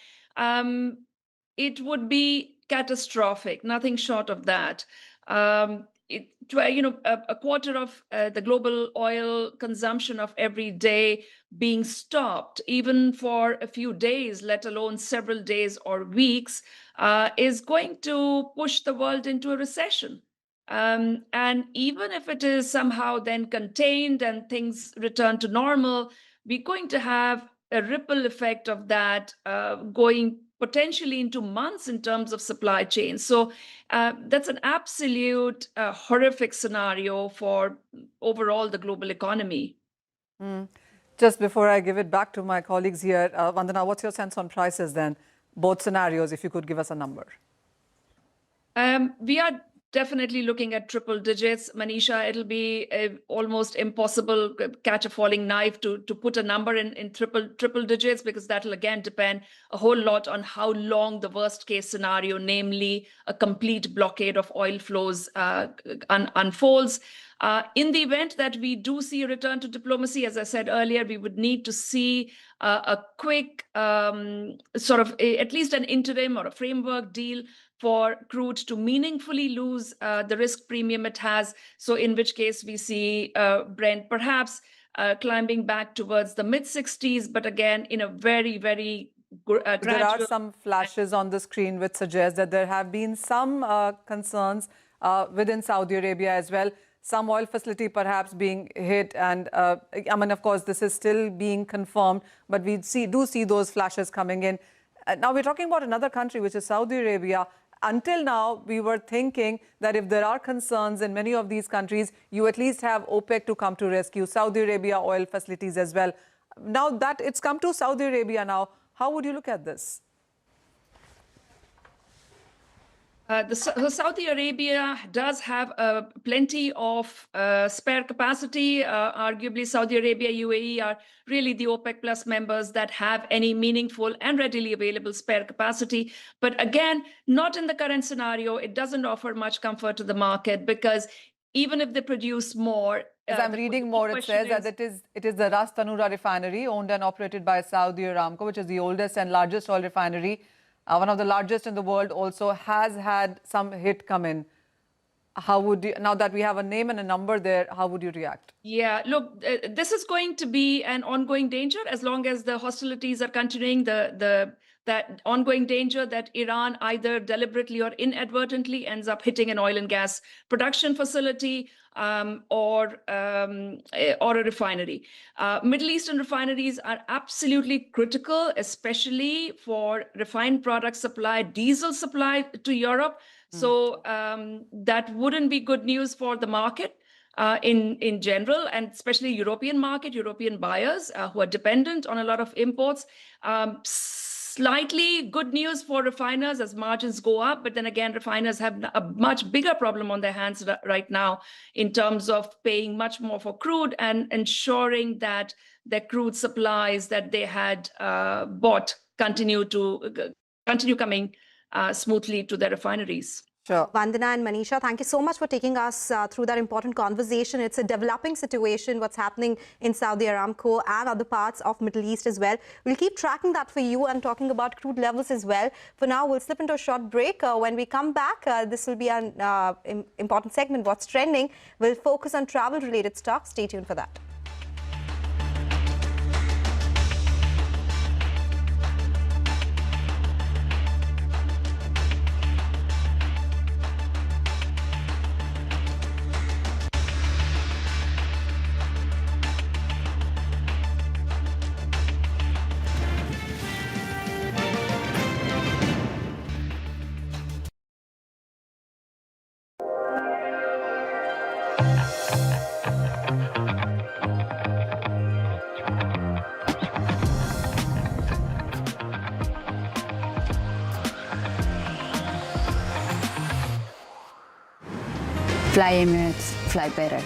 it would be catastrophic, nothing short of that. A quarter of the global oil consumption of every day being stopped, even for a few days, let alone several days or weeks, is going to push the world into a recession. And even if it is somehow then contained and things return to normal, we're going to have a ripple effect of that going potentially into months in terms of supply chain. So that's an absolute horrific scenario for overall the global economy. Just before I give it back to my colleagues here, Vandana, what's your sense on prices then? Both scenarios, if you could give us a number. We are definitely looking at triple digits. Manisha, it'll be almost impossible catch a falling knife to put a number in triple digits, because that'll again depend a whole lot on how long the worst case scenario, namely a complete blockade of oil flows, unfolds. In the event that we do see a return to diplomacy, as I said earlier, we would need to see a quick sort of at least an interim or a framework deal for crude to meaningfully lose the risk premium it has. So in which case we see Brent perhaps climbing back towards the mid-60s, but again, in a very, very gradual... There are some flashes on the screen which suggest that there have been some concerns within Saudi Arabia as well. Some oil facility perhaps being hit, and I mean, of course, this is still being confirmed, but we do see those flashes coming in. Now we're talking about another country, which is Saudi Arabia. Until now, we were thinking that if there are concerns in many of these countries, you at least have OPEC to come to rescue, Saudi Arabia oil facilities as well. Now that it's come to Saudi Arabia now, how would you look at this? Saudi Arabia does have plenty of spare capacity. Arguably, Saudi Arabia, UAE are really the OPEC Plus members that have any meaningful and readily available spare capacity. But again, not in the current scenario. It doesn't offer much comfort to the market, because even if they produce more... As I'm reading more, it says that it is the Ras Tanura refinery, owned and operated by Saudi Aramco, which is the oldest and largest oil refinery. One of the largest in the world, also has had some hit come in. How would you, now that we have a name and a number there, how would you react? Yeah, look, this is going to be an ongoing danger as long as the hostilities are continuing. That ongoing danger that Iran either deliberately or inadvertently ends up hitting an oil and gas production facility or a refinery. Middle Eastern refineries are absolutely critical, especially for refined product supply, diesel supply to Europe. So that wouldn't be good news for the market in general, and especially European market, European buyers who are dependent on a lot of imports. Slightly good news for refiners as margins go up, but then again, refiners have a much bigger problem on their hands right now in terms of paying much more for crude and ensuring that the crude supplies that they had bought continue coming smoothly to their refineries. Sure. Vandana and Manisha, thank you so much for taking us through that important conversation. It's a developing situation, what's happening in Saudi Aramco and other parts of Middle East as well. We'll keep tracking that for you and talking about crude levels as well. For now, we'll slip into a short break. When we come back, this will be an important segment, What's Trending. We'll focus on travel-related stocks. Stay tuned for that. Fly Emirates, fly better.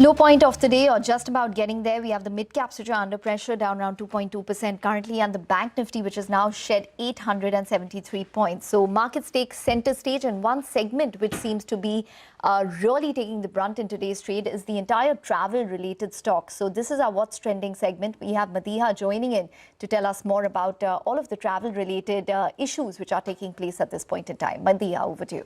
Low point of the day, or just about getting there, we have the mid-caps which are under pressure, down around 2.2% currently, and the Bank Nifty which has now shed 873 points. So markets take center stage, and one segment which seems to be really taking the brunt in today's trade is the entire travel-related stocks. So this is our What's Trending segment. We have Madiha joining in to tell us more about all of the travel-related issues which are taking place at this point in time. Madiha, over to you.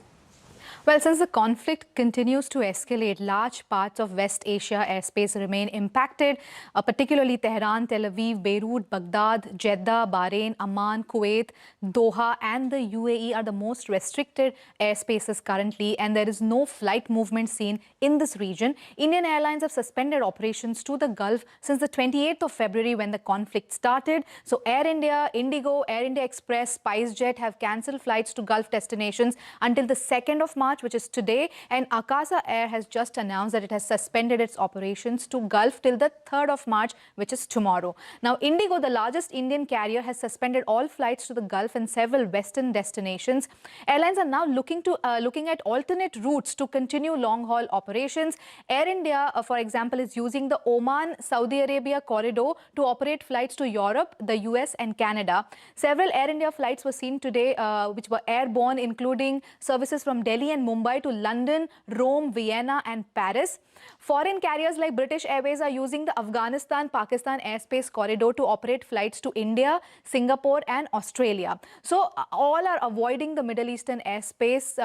Well, since the conflict continues to escalate, large parts of West Asia airspace remain impacted, particularly Tehran, Tel Aviv, Beirut, Baghdad, Jeddah, Bahrain, Amman, Kuwait, Doha and the UAE are the most restricted airspaces currently, and there is no flight movement seen in this region. Indian Airlines have suspended operations to the Gulf since the 28th of February when the conflict started. So Air India, Indigo, Air India Express, SpiceJet have cancelled flights to Gulf destinations until the 2nd of March, which is today, and Akasa Air has just announced that it has suspended its operations to Gulf till the 3rd of March, which is tomorrow. Now, Indigo, the largest Indian carrier, has suspended all flights to the Gulf and several western destinations. Airlines are now looking at alternate routes to continue long-haul operations. Air India, for example, is using the Oman-Saudi Arabia corridor to operate flights to Europe, the US and Canada. Several Air India flights were seen today, which were airborne, including services from Delhi and Mumbai to London, Rome, Vienna and Paris. Foreign carriers like British Airways are using the Afghanistan-Pakistan airspace corridor to operate flights to India, Singapore and Australia. So all are avoiding the Middle Eastern airspace,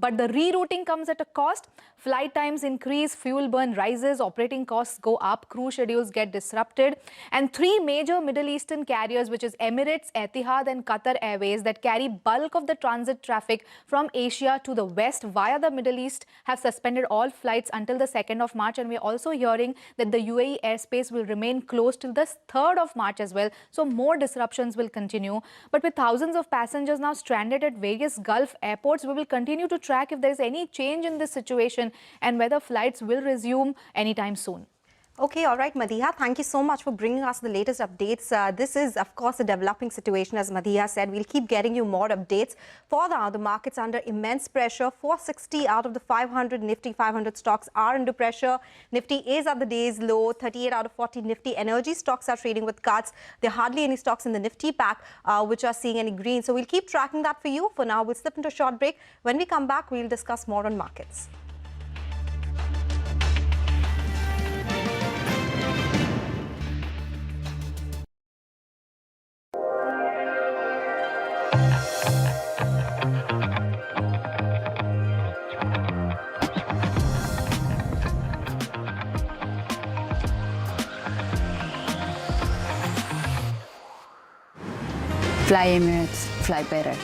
but the rerouting comes at a cost. Flight times increase, fuel burn rises, operating costs go up, crew schedules get disrupted. And three major Middle Eastern carriers, which is Emirates, Etihad and Qatar Airways, that carry bulk of the transit traffic from Asia to the West via the Middle East, have suspended all flights until the 2nd of March. And we're also hearing that the UAE airspace will remain closed till the 3rd of March as well. So more disruptions will continue. But with thousands of passengers now stranded at various Gulf airports, we will continue to track if there is any change in this situation and whether flights will resume anytime soon. Okay, all right, Madiha, thank you so much for bringing us the latest updates. This is, of course, a developing situation, as Madiha said. We'll keep getting you more updates. For now, the market's under immense pressure. 460 out of the 500 Nifty 500 stocks are under pressure. Nifty is at the day's low. 38 out of 40 Nifty energy stocks are trading with cuts. There are hardly any stocks in the Nifty pack which are seeing any green. So we'll keep tracking that for you. For now, we'll slip into a short break. When we come back, we'll discuss more on markets. Fly Emirates, fly better.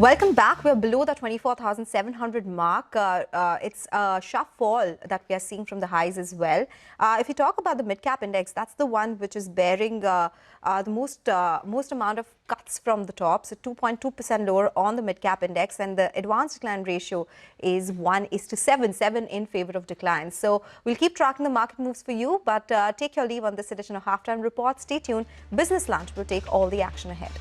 Welcome back. We're below the 24,700 mark. It's a sharp fall that we are seeing from the highs as well. If you talk about the mid-cap index, that's the one which is bearing the most amount of cuts from the top. So 2.2% lower on the mid-cap index, and the advanced decline ratio is 1:7 in favor of decline. So we'll keep tracking the market moves for you, but take your leave on this edition of Halftime Report. Stay tuned. Business Lunch will take all the action ahead.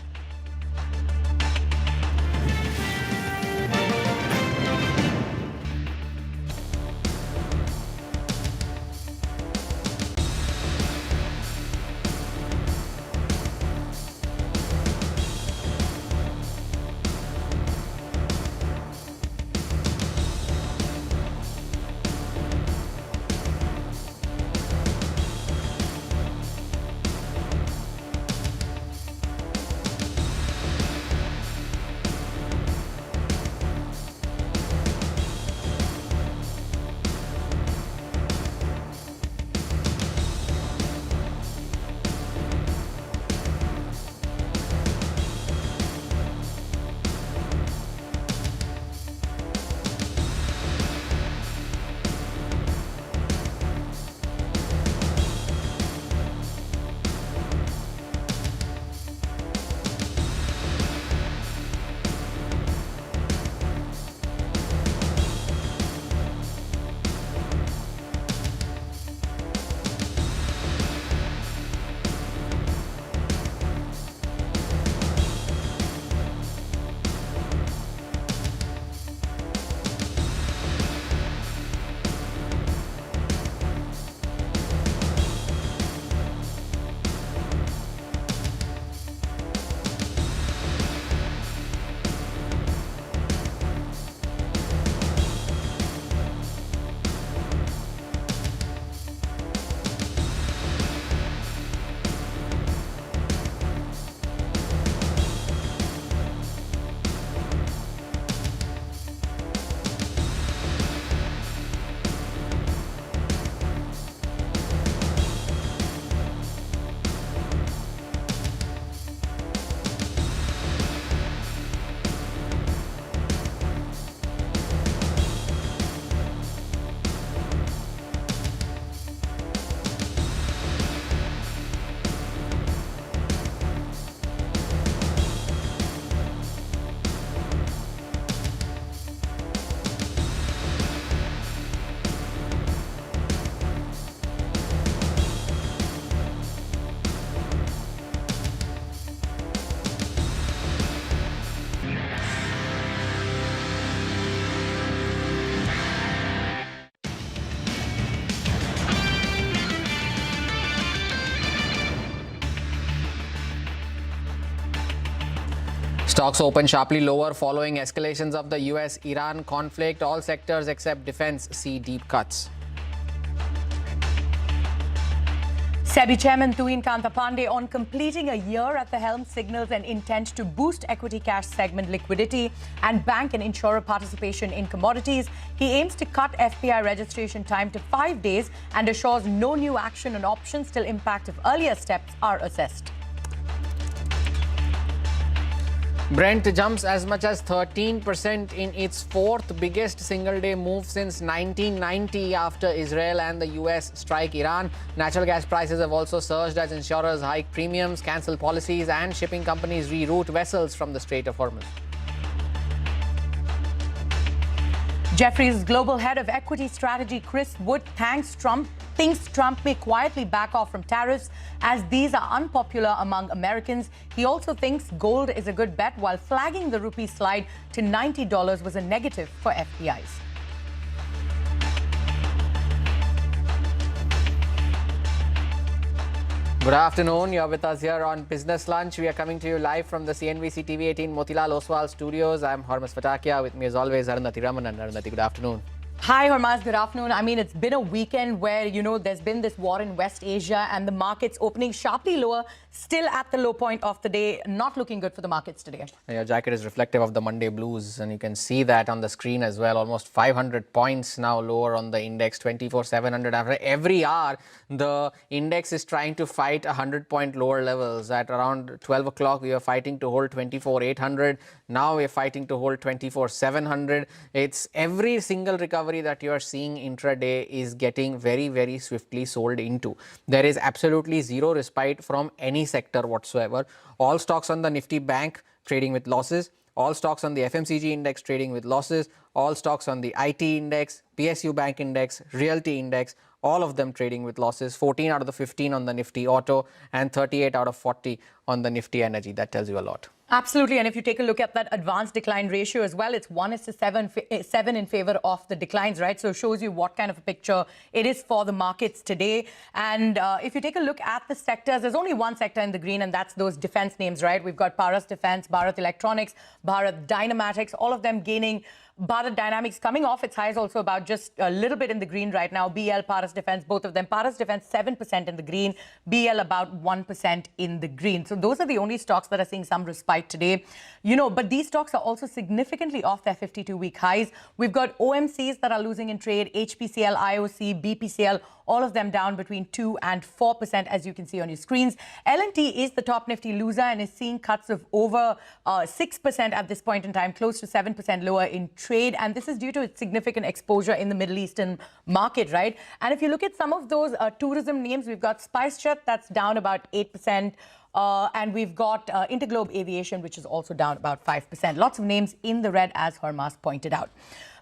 Stocks open sharply lower following escalations of the US-Iran conflict. All sectors except defense see deep cuts. SEBI Chairman Tuhin Kantapande, on completing a year at the helm, signals an intent to boost equity cash segment liquidity and bank and insurer participation in commodities. He aims to cut FPI registration time to 5 days and assures no new action on options till impact of earlier steps are assessed. Brent jumps as much as 13% in its fourth biggest single-day move since 1990 after Israel and the US strike Iran. Natural gas prices have also surged as insurers hike premiums, cancel policies, and shipping companies reroute vessels from the Strait of Hormuz. Jefferies global head of equity strategy Chris Wood thinks Trump may quietly back off from tariffs as these are unpopular among Americans. He also thinks gold is a good bet, while flagging the rupee slide to $90 was a negative for FPIs. Good afternoon. You're with us here on Business Lunch. We are coming to you live from the CNBC TV 18 Motilal Oswal studios. I'm Hormuz Fatakia. With me as always, Arundhati Raman. And Arundhati, good afternoon. Hi, Hormaz. Good afternoon. I mean, it's been a weekend where, you know, there's been this war in West Asia and the markets opening sharply lower, still at the low point of the day. Not looking good for the markets today. Your jacket is reflective of the Monday blues, and you can see that on the screen as well. Almost 500 points now lower on the index, 24,700. After every hour, the index is trying to fight 100-point lower levels. At around 12 o'clock, we were fighting to hold 24,800. Now we're fighting to hold 24,700. It's every single recovery that you are seeing intraday is getting very, very swiftly sold into. There is absolutely zero respite from any sector whatsoever. All stocks on the Nifty Bank trading with losses. All stocks on the FMCG index trading with losses. All stocks on the IT index, PSU Bank index, Realty index, all of them trading with losses. 14 out of the 15 on the Nifty Auto and 38 out of 40 on the Nifty Energy. That tells you a lot. Absolutely. And if you take a look at that advanced decline ratio as well, it's 1:7 in favor of the declines, right? So it shows you what kind of a picture it is for the markets today. And if you take a look at the sectors, there's only one sector in the green, and that's those defense names, right? We've got Paras Defense, Bharat Electronics, Bharat Dynamatics, all of them gaining. Bharat Dynamics coming off its highs also about just a little bit in the green right now. BL, Paras Defense, both of them. Paras Defense 7% in the green. BL about 1% in the green. So those are the only stocks that are seeing some respite today. You know, but these stocks are also significantly off their 52-week highs. We've got OMCs that are losing in trade, HPCL, IOC, BPCL, all of them down between 2 and 4%, as you can see on your screens. L&T is the top Nifty loser and is seeing cuts of over 6% at this point in time, close to 7% lower in trade. And this is due to its significant exposure in the Middle Eastern market, right? And if you look at some of those tourism names, we've got SpiceJet, that's down about 8%. And we've got Interglobe Aviation, which is also down about 5%. Lots of names in the red, as Hormaz pointed out.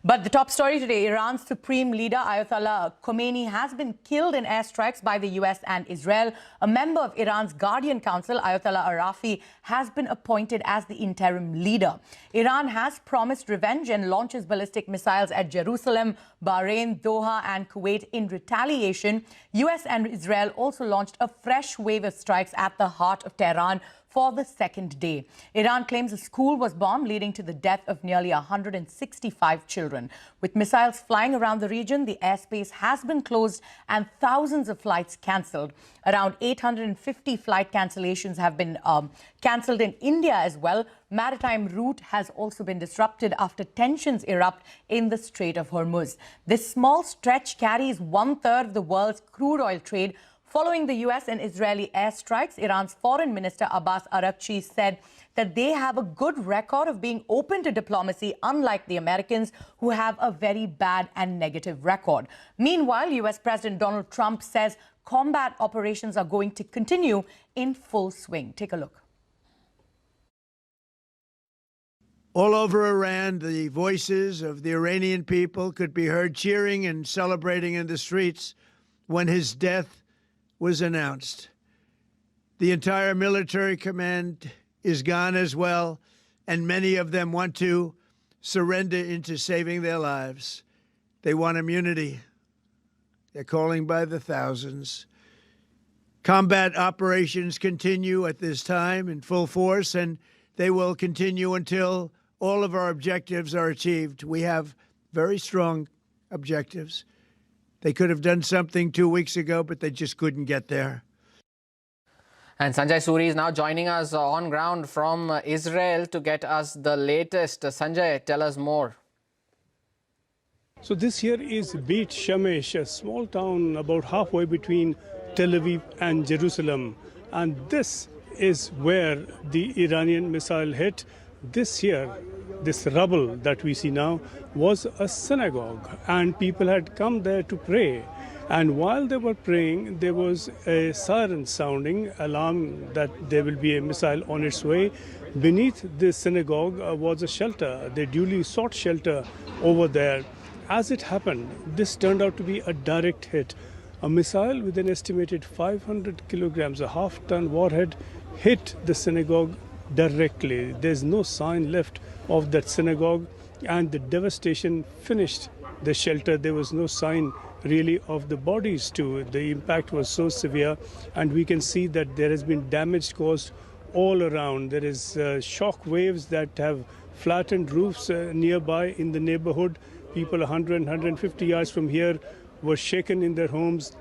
But the top story today, Iran's supreme leader, Ayatollah Khomeini, has been killed in airstrikes by the US and Israel. A member of Iran's Guardian Council, Ayatollah Arafi, has been appointed as the interim leader. Iran has promised revenge and launches ballistic missiles at Jerusalem, Bahrain, Doha and Kuwait in retaliation. US and Israel also launched a fresh wave of strikes at the heart of Tehran for the second day. Iran claims a school was bombed, leading to the death of nearly 165 children. With missiles flying around the region, the airspace has been closed and thousands of flights cancelled. Around 850 flight cancellations have been cancelled in India as well. Maritime route has also been disrupted after tensions erupt in the Strait of Hormuz. This small stretch carries 1/3 of the world's crude oil trade. Following the US and Israeli airstrikes, Iran's Foreign Minister Abbas Araghchi said that they have a good record of being open to diplomacy, unlike the Americans, who have a very bad and negative record. Meanwhile, US President Donald Trump says combat operations are going to continue in full swing. Take a look. All over Iran, the voices of the Iranian people could be heard cheering and celebrating in the streets when his death was announced. The entire military command is gone as well, and many of them want to surrender into saving their lives. They want immunity. They're calling by the thousands. Combat operations continue at this time in full force, and they will continue until all of our objectives are achieved. We have very strong objectives. They could have done something 2 weeks ago, but they just couldn't get there. And Sanjay Suri is now joining us on ground from Israel to get us the latest. Sanjay, tell us more. So this here is Beit Shemesh, a small town about halfway between Tel Aviv and Jerusalem. And this is where the Iranian missile hit. This here, this rubble that we see now, was a synagogue, and people had come there to pray. And while they were praying, there was a siren sounding, alarm that there will be a missile on its way. Beneath the synagogue was a shelter. They duly sought shelter over there. As it happened, this turned out to be a direct hit. A missile with an estimated 500 kilograms, a half-ton warhead, hit the synagogue directly. There's no sign left of that synagogue, and the devastation finished the shelter. There was no sign really of the bodies too. The impact was so severe, and we can see that there has been damage caused all around. There is shock waves that have flattened roofs nearby in the neighborhood. people 100, 150 yards from here were shaken in their homes.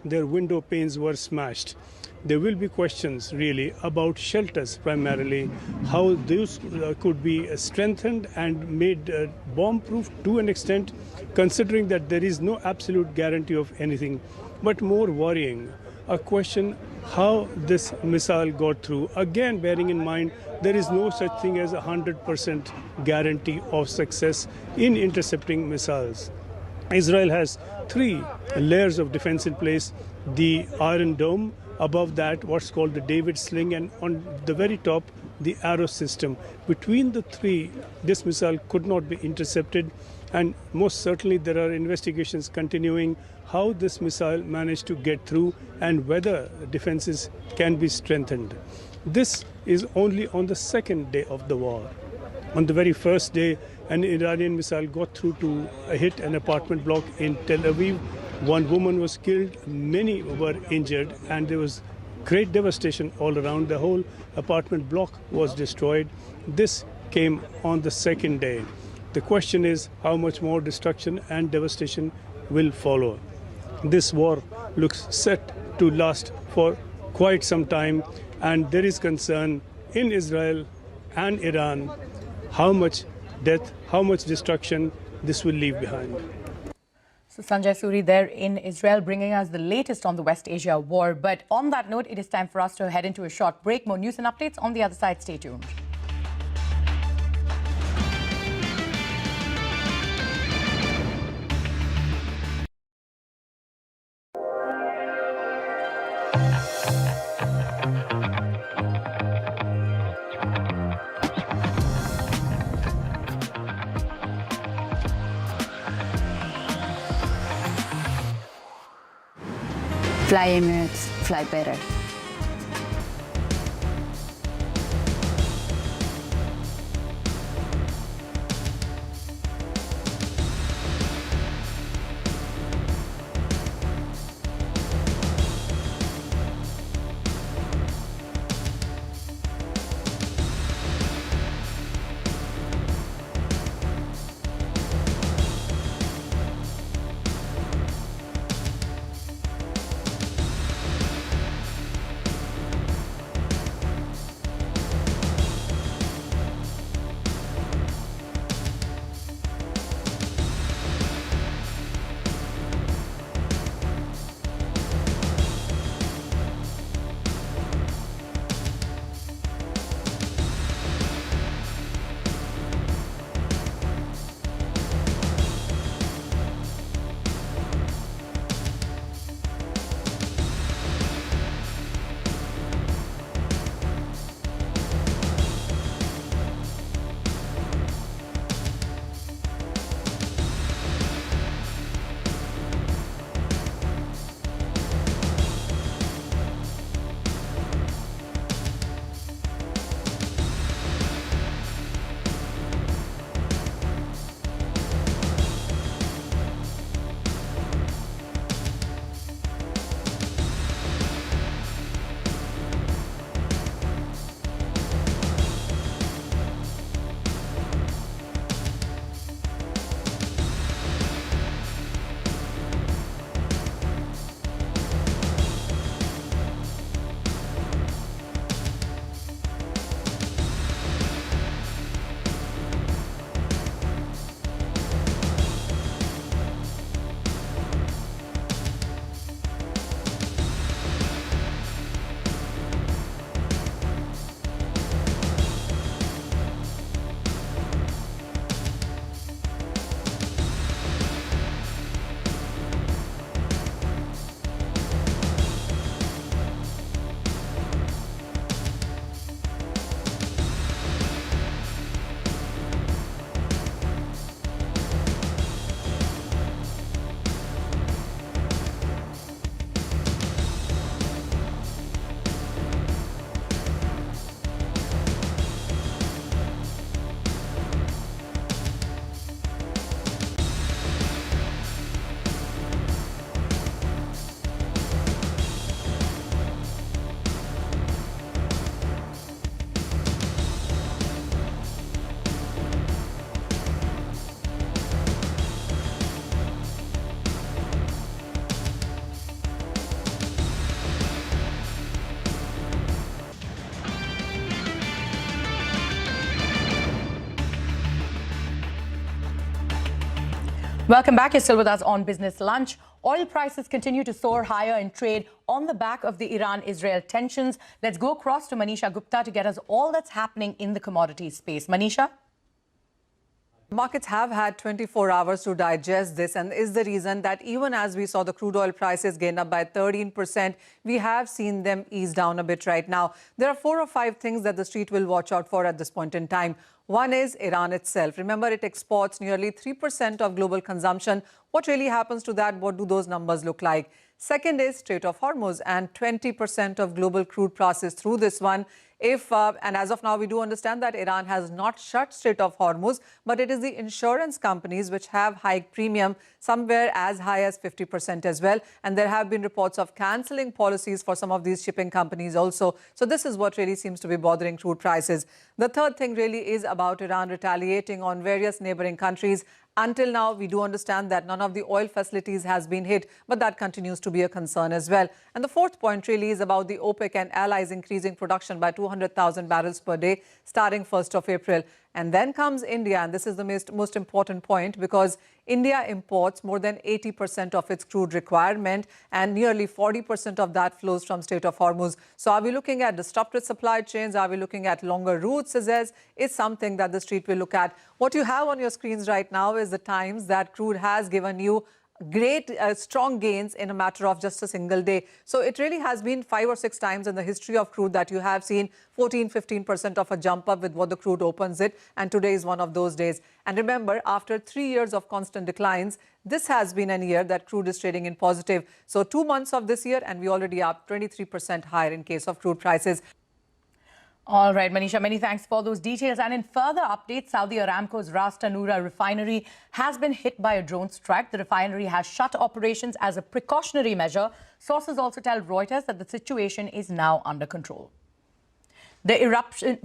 Their window panes were smashed. There will be questions really about shelters primarily, how those could be strengthened and made bomb-proof to an extent, considering that there is no absolute guarantee of anything. But more worrying, a question how this missile got through. Again, bearing in mind, there is no such thing as a 100% guarantee of success in intercepting missiles. Israel has 3 layers of defense in place. The Iron Dome, above that what's called the David Sling, and on the very top the Arrow system. Between the 3, this missile could not be intercepted, and most certainly there are investigations continuing how this missile managed to get through and whether defenses can be strengthened. This is only on the 2nd day of the war. On the very first day, an Iranian missile got through to hit an apartment block in Tel Aviv. 1 woman was killed, many were injured, and there was great devastation all around. The whole apartment block was destroyed. This came on the 2nd day. The question is how much more destruction and devastation will follow. This war looks set to last for quite some time, and there is concern in Israel and Iran how much death, how much destruction this will leave behind. So Sanjay Suri there in Israel, bringing us the latest on the West Asia war. But on that note, it is time for us to head into a short break. More news and updates on the other side. Stay tuned. Fly Emirates, fly better. Welcome back. You're still with us on Business Lunch. Oil prices continue to soar higher in trade on the back of the Iran-Israel tensions. Let's go across to Manisha Gupta to get us all that's happening in the commodities space. Manisha? Markets have had 24 hours to digest this, and is the reason that even as we saw the crude oil prices gain up by 13%, we have seen them ease down a bit right now. There are 4 or 5 things that the street will watch out for at this point in time. One is Iran itself. Remember, it exports nearly 3% of global consumption. What really happens to that? What do those numbers look like? Second is Strait of Hormuz, and 20% of global crude passes through this one. And as of now, we do understand that Iran has not shut Strait of Hormuz, but it is the insurance companies which have hiked premium somewhere as high as 50% as well. And there have been reports of cancelling policies for some of these shipping companies also. So this is what really seems to be bothering crude prices. The third thing really is about Iran retaliating on various neighboring countries. Until now, we do understand that none of the oil facilities has been hit, but that continues to be a concern as well. And the fourth point really is about the OPEC and allies increasing production by 200,000 barrels per day starting 1st of April. And then comes India, and this is the most important point, because India imports more than 80% of its crude requirement, and nearly 40% of that flows from Strait of Hormuz. So are we looking at disrupted supply chains? Are we looking at longer routes? Is something that the street will look at. What you have on your screens right now is the times that crude has given you great strong gains in a matter of just a single day. So it really has been 5 or 6 times in the history of crude that you have seen 14-15% of a jump up with what the crude opens it, and today is one of those days. And remember, after 3 years of constant declines, this has been a year that crude is trading in positive. So 2 months of this year, and we already are 23% higher in case of crude prices. All right, Manisha, many thanks for those details. And in further updates, Saudi Aramco's Ras Tanura refinery has been hit by a drone strike. The refinery has shut operations as a precautionary measure. Sources also tell Reuters that the situation is now under control. The eruption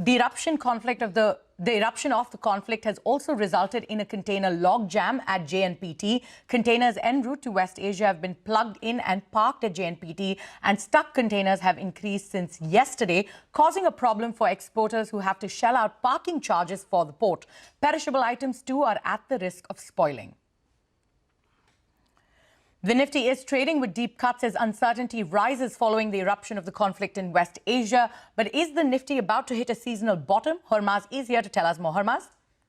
of the conflict has also resulted in a container log jam at JNPT. Containers en route to West Asia have been plugged in and parked at JNPT, and stuck containers have increased since yesterday, causing a problem for exporters who have to shell out parking charges for the port. Perishable items too are at the risk of spoiling. The Nifty is trading with deep cuts as uncertainty rises following the eruption of the conflict in West Asia. But is the Nifty about to hit a seasonal bottom? Hormaz is here to tell us more. Hormaz?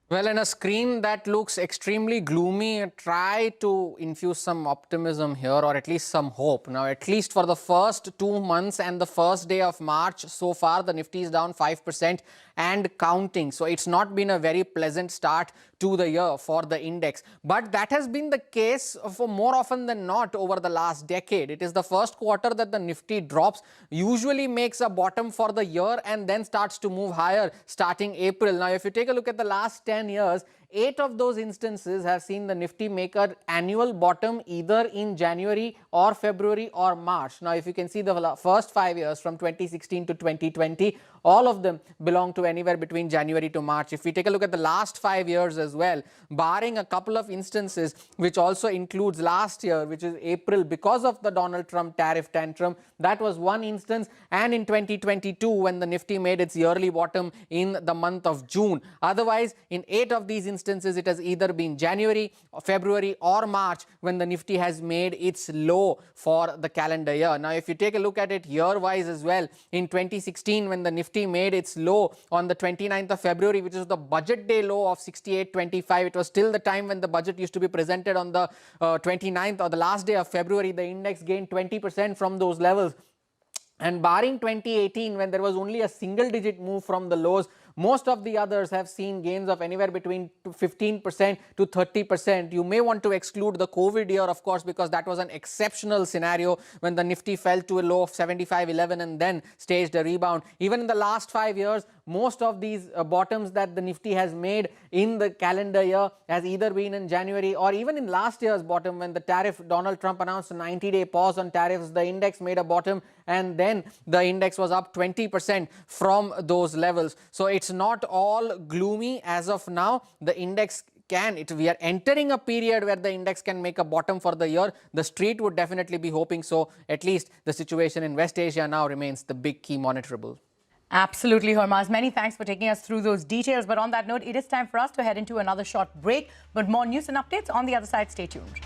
Well, in a screen that looks extremely gloomy, try to infuse some optimism here, or at least some hope. Now, at least for the first 2 months and the first day of March, so far the Nifty is down 5% and counting. So it's not been a very pleasant start to the year for the index. But that has been the case for more often than not over the last decade. It is the first quarter that the Nifty drops, usually makes a bottom for the year, and then starts to move higher starting April. Now, if you take a look at the last 10 years, 8 of those instances have seen the Nifty make an annual bottom either in January or February or March. Now, if you can see the first 5 years from 2016 to 2020, all of them belong to anywhere between January to March. If we take a look at the last 5 years as well, barring a couple of instances, which also includes last year, which is April, because of the Donald Trump tariff tantrum, that was one instance, and in 2022 when the Nifty made its yearly bottom in the month of June. Otherwise, in 8 of these instances, it has either been January, February or March when the Nifty has made its low for the calendar year. Now, if you take a look at it year-wise as well, in 2016 when the Nifty made its low on the 29th of February, which is the budget day low of 68.25, it was still the time when the budget used to be presented on the 29th or the last day of February. The index gained 20% from those levels. And barring 2018, when there was only a single-digit move from the lows, most of the others have seen gains of anywhere between 15% to 30%. You may want to exclude the COVID year, of course, because that was an exceptional scenario when the Nifty fell to a low of 75.11 and then staged a rebound. Even in the last 5 years, most of these bottoms that the Nifty has made in the calendar year has either been in January or even in last year's bottom when the tariff, Donald Trump announced a 90-day pause on tariffs, the index made a bottom and then the index was up 20% from those levels. So it's not all gloomy as of now. The index we are entering a period where the index can make a bottom for the year. The street would definitely be hoping so. At least the situation in West Asia now remains the big key monitorable. Absolutely, Hormaz. Many thanks for taking us through those details. But on that note, it is time for us to head into another short break. But more news and updates on the other side. Stay tuned.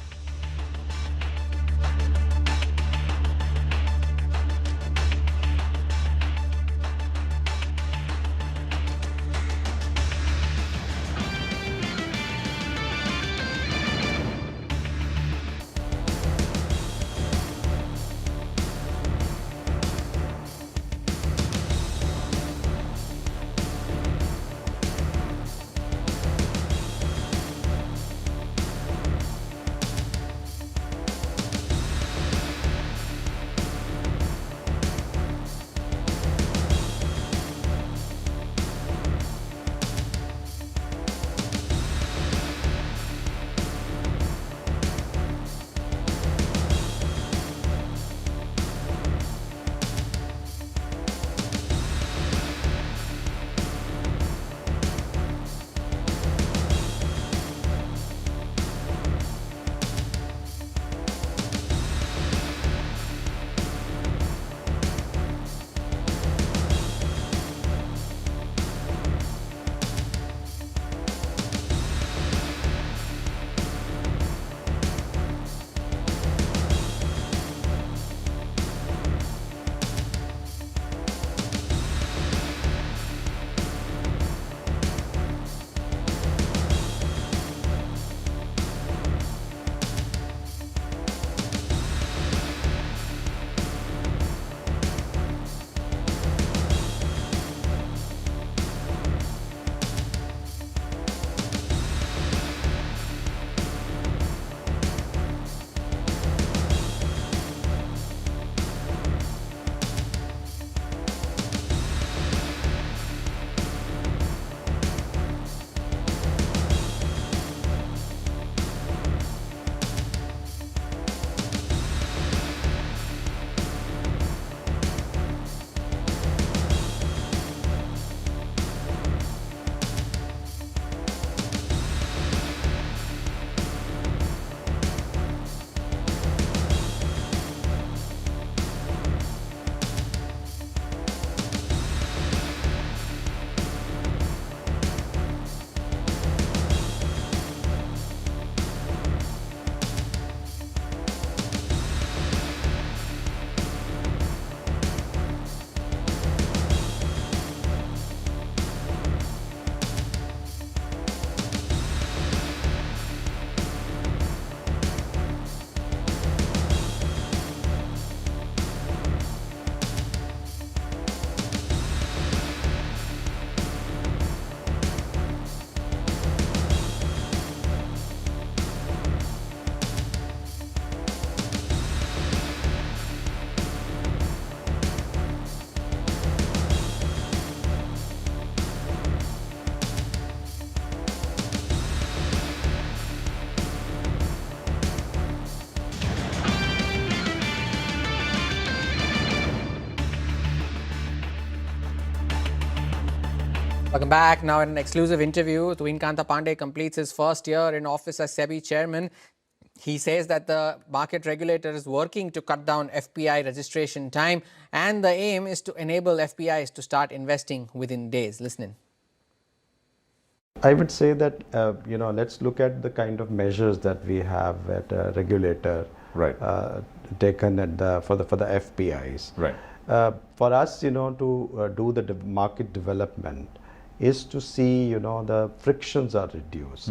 Welcome back. Now in an exclusive interview, Tuin Kanta Pandey completes his first year in office as SEBI chairman. He says that the market regulator is working to cut down FPI registration time, and the aim is to enable FPIs to start investing within days. Listen in. I would say that, let's look at the kind of measures that we have at a regulator taken at for the FPIs. Right. For us, to do the market development is to see, the frictions are reduced.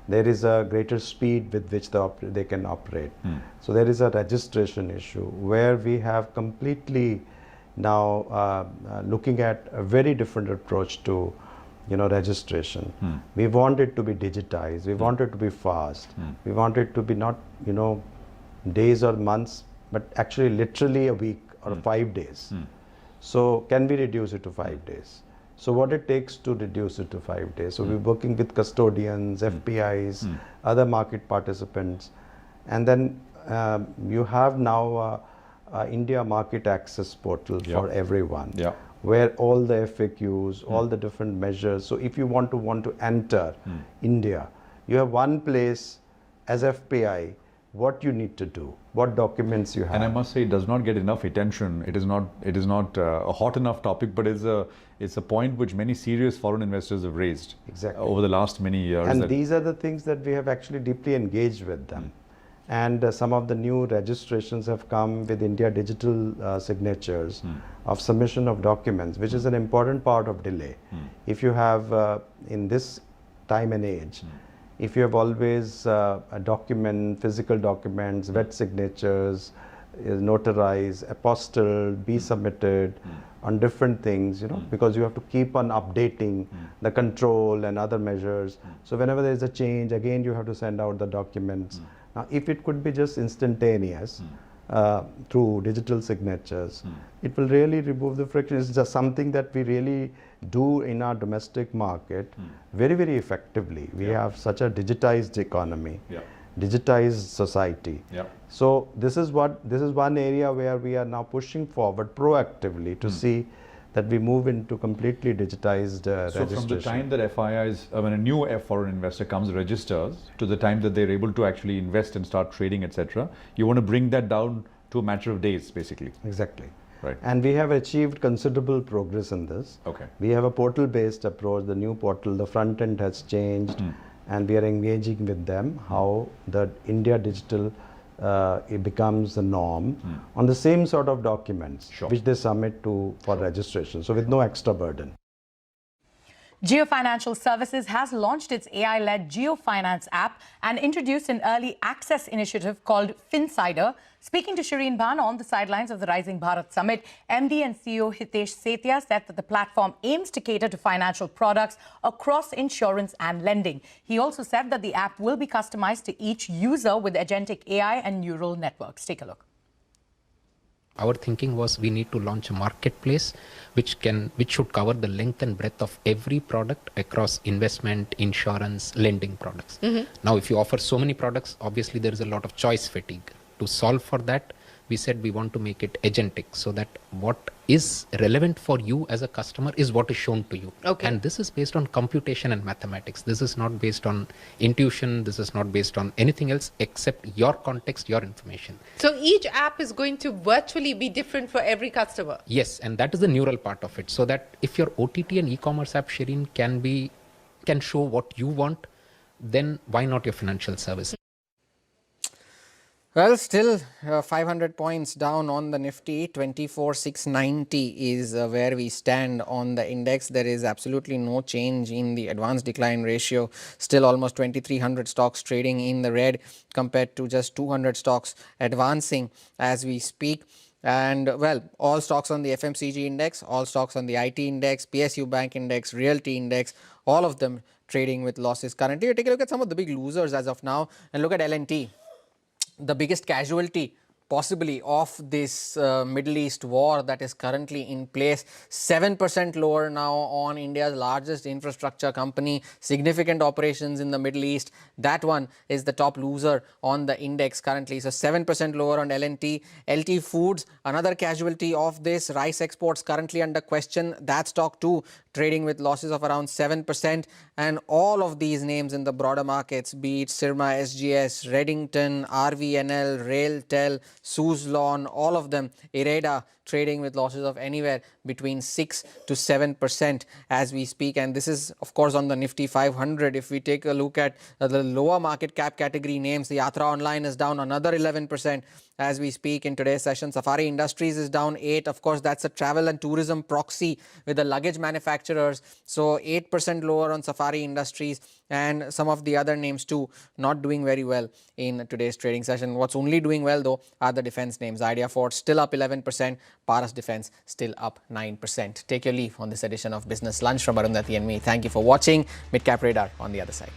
There is a greater speed with which they can operate. So there is a registration issue where we have completely now looking at a very different approach to registration. We want it to be digitized. We want it to be fast. We want it to be not, days or months, but actually literally a week or 5 days. So can we reduce it to 5 days? So what it takes to reduce it to 5 days? So we're working with custodians, FPIs, other market participants, and then you have now India Market Access Portal for everyone, where all the FAQs, all the different measures. So if you want to enter India, you have one place as FPI what you need to do, what documents you have. And I must say, it does not get enough attention. It is not a hot enough topic, but it's a point which many serious foreign investors have raised over the last many years. And these are the things that we have actually deeply engaged with them. And some of the new registrations have come with India digital signatures of submission of documents, which is an important part of delay. If you have, in this time and age, if you have always a document, physical documents, wet signatures, notarized, apostilled, be submitted on different things, because you have to keep on updating the control and other measures. So whenever there is a change, again you have to send out the documents. Now, if it could be just instantaneous through digital signatures, it will really remove the friction. It's just something that we really do in our domestic market very, very effectively. We have such a digitized economy, digitized society. So this is one area where we are now pushing forward proactively to see that we move into completely digitized registration. So from the time that FIIs, when a new foreign investor comes, registers, to the time that they're able to actually invest and start trading, etc., you want to bring that down to a matter of days, basically. Exactly. Right. And we have achieved considerable progress in this. Okay. We have a portal-based approach. The new portal, the front end has changed, and we are engaging with them how the India digital it becomes the norm on the same sort of documents which they submit for registration, so with no extra burden. Jio Financial Services has launched its AI-led Jio Finance app and introduced an early access initiative called Finsider. Speaking to Shireen Bhan on the sidelines of the Rising Bharat Summit, MD and CEO Hitesh Sethia said that the platform aims to cater to financial products across insurance and lending. He also said that the app will be customized to each user with agentic AI and neural networks. Take a look. Our thinking was we need to launch a marketplace which should cover the length and breadth of every product across investment, insurance, lending products. Now, if you offer so many products, obviously there is a lot of choice fatigue. To solve for that, we said we want to make it agentic so that what is relevant for you as a customer is what is shown to you. Okay. And this is based on computation and mathematics. This is not based on intuition. This is not based on anything else except your context, your information. So each app is going to virtually be different for every customer. Yes, and that is the neural part of it. So that if your OTT and e-commerce app, Shireen, can show what you want, then why not your financial service? Well, still 500 points down on the Nifty. 24,690 is where we stand on the index. There is absolutely no change in the advance decline ratio. Still almost 2,300 stocks trading in the red compared to just 200 stocks advancing as we speak. And well, all stocks on the FMCG index, all stocks on the IT index, PSU Bank index, Realty index, all of them trading with losses currently. Take a look at some of the big losers as of now and look at L&T. The biggest casualty possibly of this Middle East war that is currently in place. 7% lower now on India's largest infrastructure company, significant operations in the Middle East. That one is the top loser on the index currently. So 7% lower on L&T. LT Foods, another casualty of this. Rice exports currently under question. That stock too trading with losses of around 7%. And all of these names in the broader markets, be it Syrma SGS, Reddington, RVNL, RailTel, Suzlon, all of them, Ireda, trading with losses of anywhere between 6 to 7% as we speak. And this is, of course, on the Nifty 500. If we take a look at the lower market cap category names, the Yatra Online is down another 11% as we speak in today's session. Safari Industries is down 8%. Of course, that's a travel and tourism proxy with the luggage manufacturers. So 8% lower on Safari Industries, and some of the other names too not doing very well in today's trading session. What's only doing well though are the defense names. Idea Fort still up 11%, Paras Defense still up 9%. Take your leave on this edition of Business Lunch from Arundhati and me. Thank you for watching. Midcap Radar on the other side.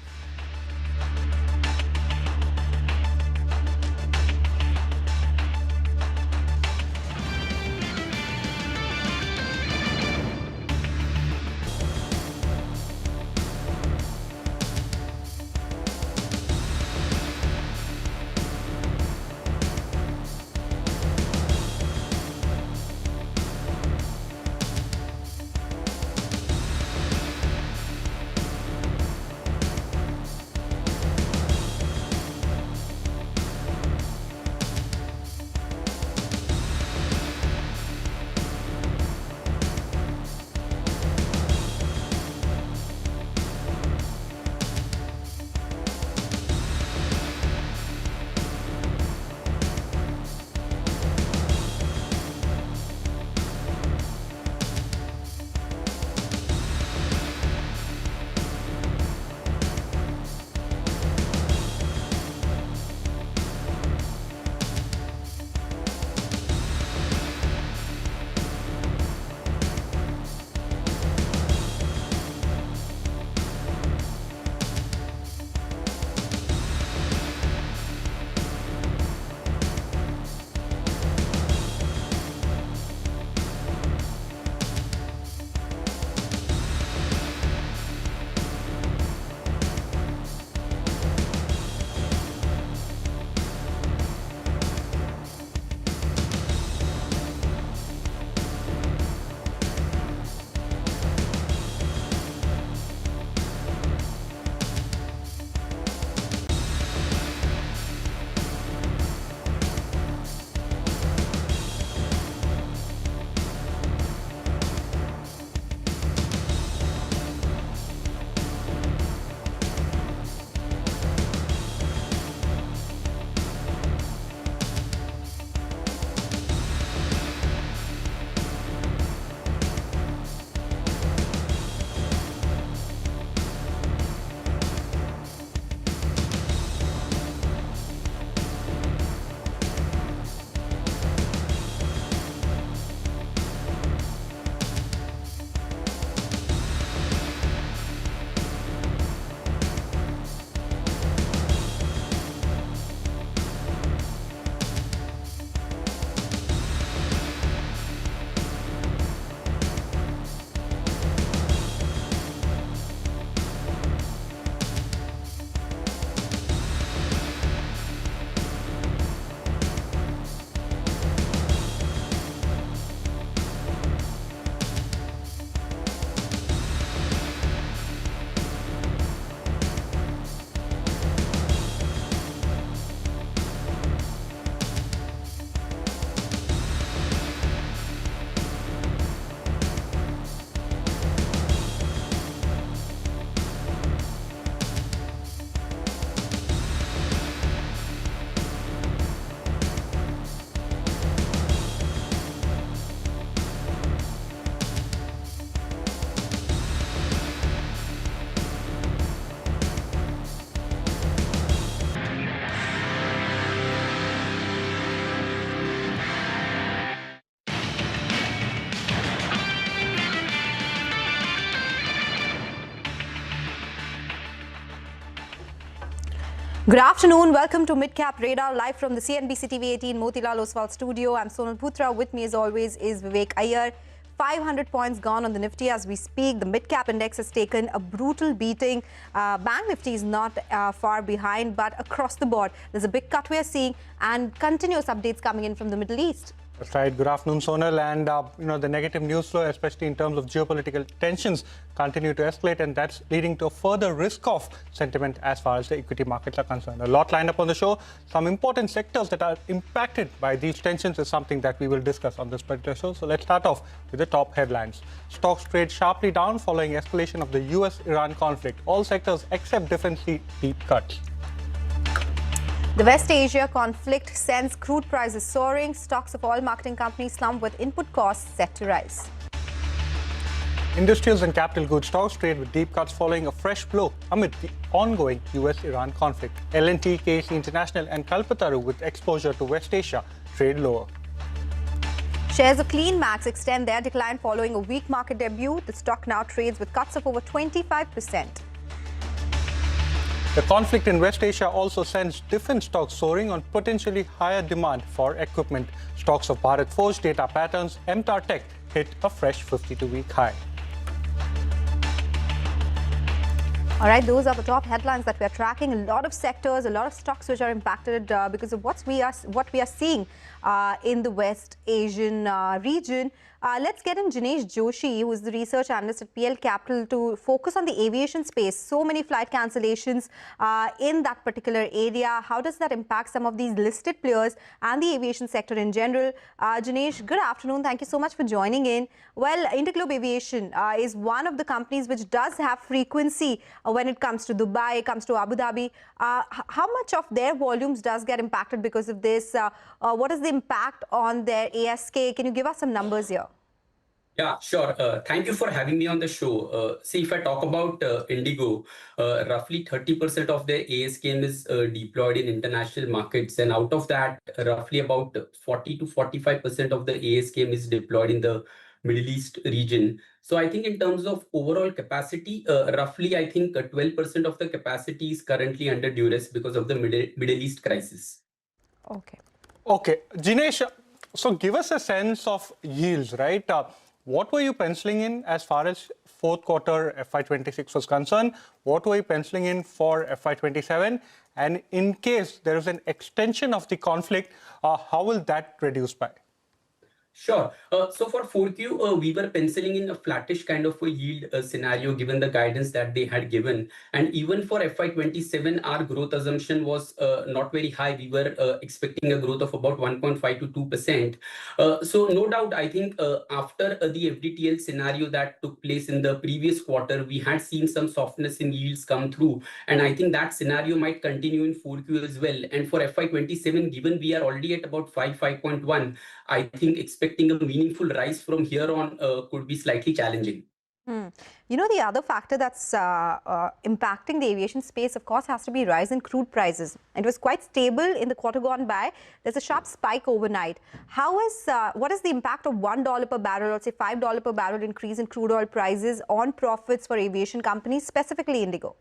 Good afternoon. Welcome to Midcap Radar, live from the CNBC TV 18 Motilal Oswal studio. I'm Sonal Putra. With me, as always, is Vivek Iyer. 500 points gone on the Nifty as we speak. The Midcap Index has taken a brutal beating. Bank Nifty is not far behind, but across the board, there's a big cut we are seeing and continuous updates coming in from the Middle East. That's right. Good afternoon, Sonal. And, the negative news flow, especially in terms of geopolitical tensions, continue to escalate, and that's leading to a further risk-off sentiment as far as the equity markets are concerned. A lot lined up on the show. Some important sectors that are impacted by these tensions is something that we will discuss on this particular show. So let's start off with the top headlines. Stocks trade sharply down following escalation of the US-Iran conflict. All sectors except defense see deep cuts. The West Asia conflict sends crude prices soaring. Stocks of oil marketing companies slump with input costs set to rise. Industrials and capital goods stocks trade with deep cuts following a fresh blow amid the ongoing US-Iran conflict. L&T, KC International and Kalpataru with exposure to West Asia trade lower. Shares of CleanMax extend their decline following a weak market debut. The stock now trades with cuts of over 25%. The conflict in West Asia also sends defense stocks soaring on potentially higher demand for equipment. Stocks of Bharat Forge, Data Patterns, MTAR Tech hit a fresh 52-week high. All right, those are the top headlines that we are tracking. A lot of sectors, a lot of stocks which are impacted because of what we are seeing in the West Asian region. Let's get in Jinesh Joshi, who is the research analyst at PL Capital, to focus on the aviation space. So many flight cancellations in that particular area. How does that impact some of these listed players and the aviation sector in general? Jinesh, good afternoon. Thank you so much for joining in. Well, Interglobe Aviation is one of the companies which does have frequency when it comes to Dubai, comes to Abu Dhabi. How much of their volumes does get impacted because of this? What is the impact on their ASK? Can you give us some numbers here? Yeah, sure. Thank you for having me on the show. See, if I talk about Indigo, roughly 30% of their ASKM is deployed in international markets. And out of that, roughly about 40 to 45% of the ASKM is deployed in the Middle East region. So I think in terms of overall capacity, roughly I think 12% of the capacity is currently under duress because of the Middle East crisis. Okay. Jinesh, so give us a sense of yields, right? What were you penciling in as far as fourth quarter FY26 was concerned? What were you penciling in for FY27? And in case there is an extension of the conflict, how will that reduce by? Sure. So for 4Q, we were penciling in a flattish kind of a yield scenario given the guidance that they had given. And even for FY27, our growth assumption was not very high. We were expecting a growth of about 1.5 to 2%. So no doubt, I think after the FDTL scenario that took place in the previous quarter, we had seen some softness in yields come through. And I think that scenario might continue in 4Q as well. And for FY27, given we are already at about 5.1, I think expecting a meaningful rise from here on could be slightly challenging. You know, the other factor that's impacting the aviation space, of course, has to be rise in crude prices. It was quite stable in the quarter gone by. There's a sharp spike overnight. What is the impact of $1 per barrel or say $5 per barrel increase in crude oil prices on profits for aviation companies, specifically Indigo?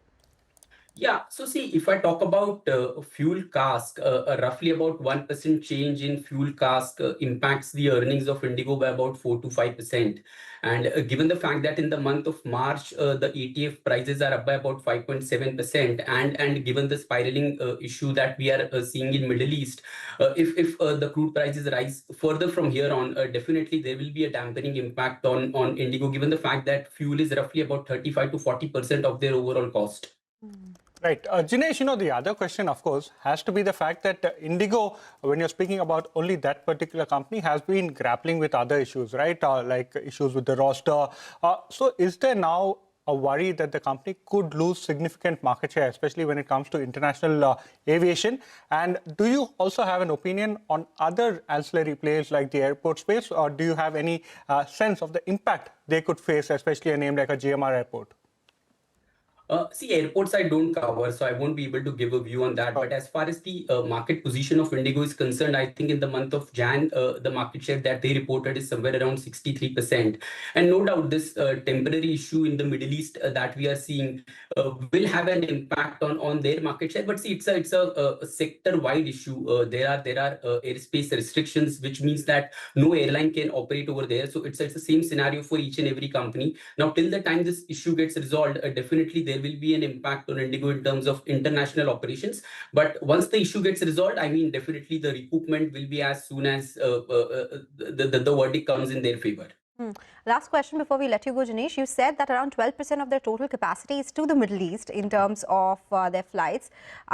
Yeah, so see, if I talk about fuel CASK, roughly about 1% change in fuel CASK impacts the earnings of Indigo by about 4 to 5%. And given the fact that in the month of March, the ATF prices are up by about 5.7%, and given the spiraling issue that we are seeing in Middle East, if the crude prices rise further from here on, definitely there will be a dampening impact on Indigo, given the fact that fuel is roughly about 35 to 40% of their overall cost. Right. Jinesh, the other question, of course, has to be the fact that Indigo, when you're speaking about only that particular company, has been grappling with other issues, right? Like issues with the roster. So is there now a worry that the company could lose significant market share, especially when it comes to international aviation? And do you also have an opinion on other ancillary players like the airport space, or do you have any sense of the impact they could face, especially a name like a GMR Airport? See, airports I don't cover, so I won't be able to give a view on that. But as far as the market position of Indigo is concerned, I think in the month of Jan, the market share that they reported is somewhere around 63%. And no doubt this temporary issue in the Middle East that we are seeing will have an impact on their market share. But see, it's a sector-wide issue. There are airspace restrictions, which means that no airline can operate over there. So it's the same scenario for each and every company. Now, till the time this issue gets resolved, definitely there will be an impact on Indigo in terms of international operations. But once the issue gets resolved, I mean, definitely the recoupment will be as soon as the verdict comes in their favor. Last question before we let you go, Jinesh. You said that around 12% of their total capacity is to the Middle East in terms of their flights.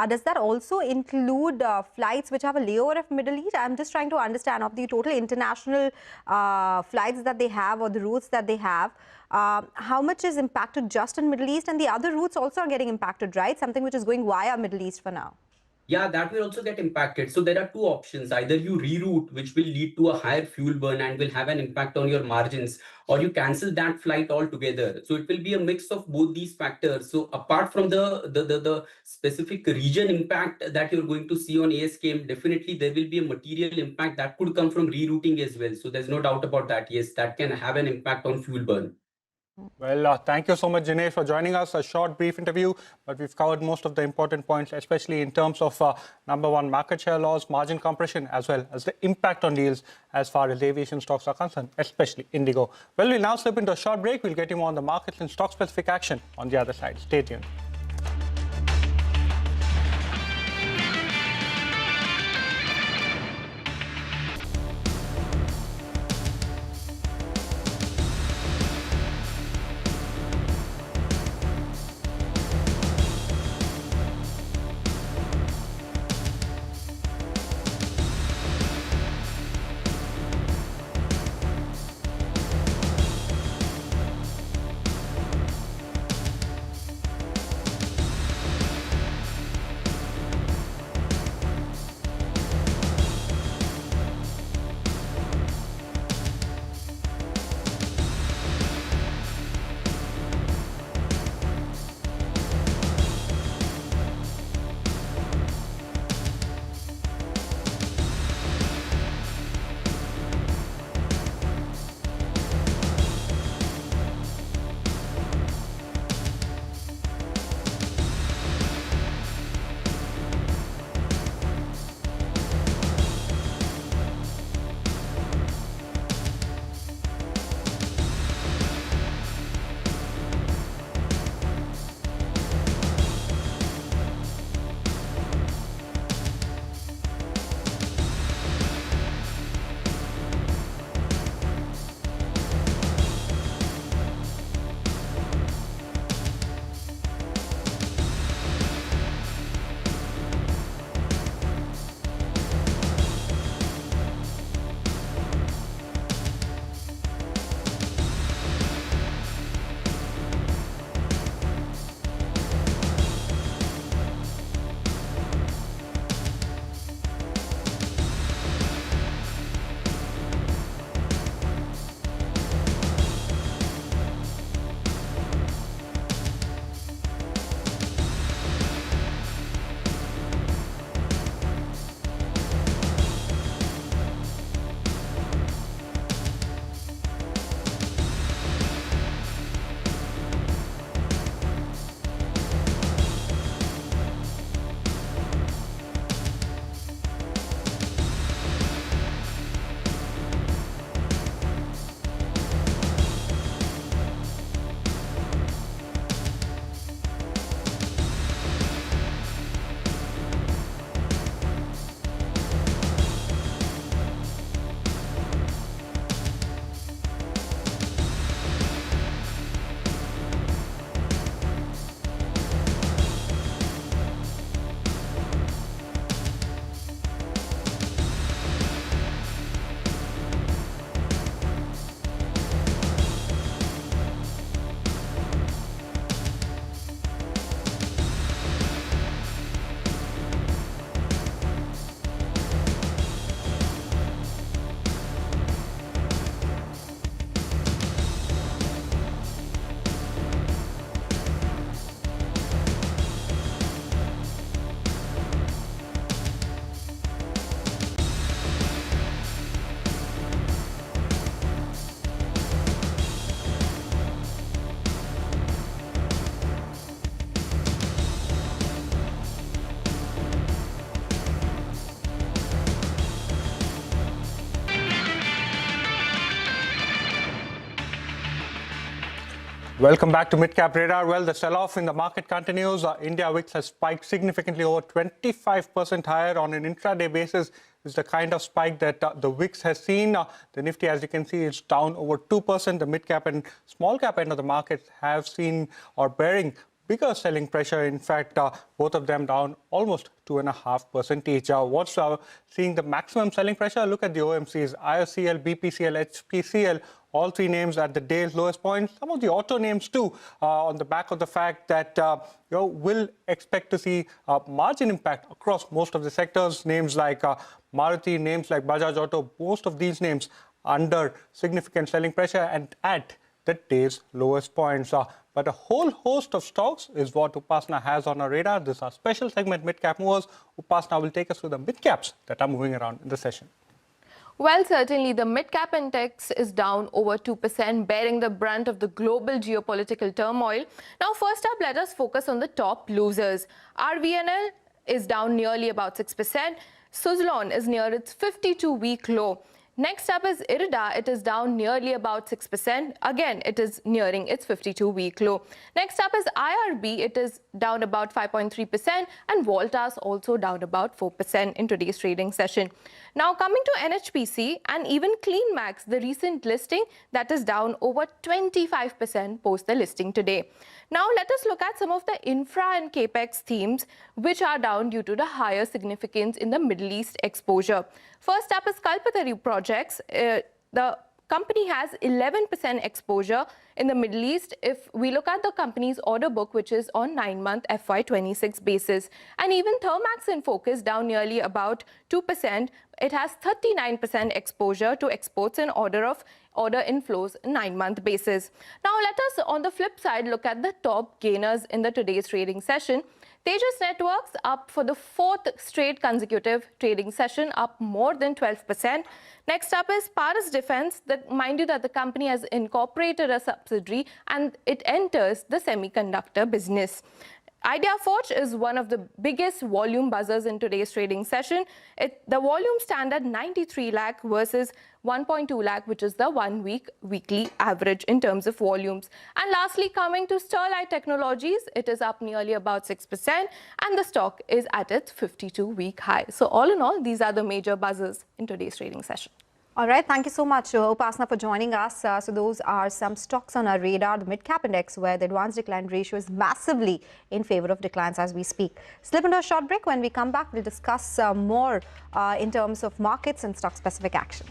Does that also include flights which have a layover of Middle East? I'm just trying to understand of the total international flights that they have or the routes that they have. How much is impacted just in Middle East, and the other routes also are getting impacted, right? Something which is going via Middle East for now. Yeah, that will also get impacted. So there are two options. Either you reroute, which will lead to a higher fuel burn and will have an impact on your margins, or you cancel that flight altogether. So it will be a mix of both these factors. So apart from the specific region impact that you're going to see on ASKM, definitely there will be a material impact that could come from rerouting as well. So there's no doubt about that. Yes, that can have an impact on fuel burn. Well, thank you so much, Jinesh, for joining us. A short, brief interview, but we've covered most of the important points, especially in terms of number one, market share loss, margin compression, as well as the impact on yields as far as aviation stocks are concerned, especially Indigo. Well, we'll now slip into a short break. We'll get you more on the markets and stock-specific action on the other side. Stay tuned. Welcome back to Midcap Radar. Well, the sell-off in the market continues. India VIX has spiked significantly over 25% higher on an intraday basis. It's the kind of spike that the VIX has seen. The Nifty, as you can see, is down over 2%. The mid-cap and small-cap end of the market have seen or bearing bigger selling pressure. In fact, both of them down almost 2.5% each. What's seeing the maximum selling pressure? Look at the OMCs, IOCL, BPCL, HPCL, all three names at the day's lowest point. Some of the auto names too, on the back of the fact that will expect to see margin impact across most of the sectors. Names like Maruti, names like Bajaj Auto, most of these names under significant selling pressure and at the day's lowest points. But a whole host of stocks is what Upasana has on our radar. This is our special segment, Mid-Cap Movers. Upasana will take us through the mid-caps that are moving around in the session. Well, certainly the mid-cap index is down over 2%, bearing the brunt of the global geopolitical turmoil. Now, first up, let us focus on the top losers. RVNL is down nearly about 6%. Suzlon is near its 52-week low. Next up is Irida. It is down nearly about 6%. Again, it is nearing its 52-week low. Next up is IRB. It is down about 5.3%, and Voltas also down about 4% in today's trading session. Now, coming to NHPC and even CleanMax, the recent listing, that is down over 25% post the listing today. Now, let us look at some of the infra and capex themes which are down due to the higher significance in the Middle East exposure. First up is Kalpataru projects. The company has 11% exposure in the Middle East if we look at the company's order book, which is on 9-month FY26 basis. And even Thermax in Focus down nearly about 2%. It has 39% exposure to exports and order inflows 9-month basis. Now let us on the flip side look at the top gainers in the today's trading session. Tejas Networks up for the 4th straight consecutive trading session, up more than 12%. Next up is Paras Defense. Mind you that the company has incorporated a subsidiary and it enters the semiconductor business. IdeaForge is one of the biggest volume buzzers in today's trading session. The volume stand at 93 lakh versus 1.2 lakh, which is the 1 weekly average in terms of volumes. And lastly, coming to Sterlite Technologies, it is up nearly about 6% and the stock is at its 52-week high. So all in all, these are the major buzzers in today's trading session. All right, thank you so much, Upasana, for joining us. So those are some stocks on our radar, the mid-cap index, where the advanced decline ratio is massively in favor of declines as we speak. Slip into a short break. When we come back, we'll discuss more in terms of markets and stock-specific action.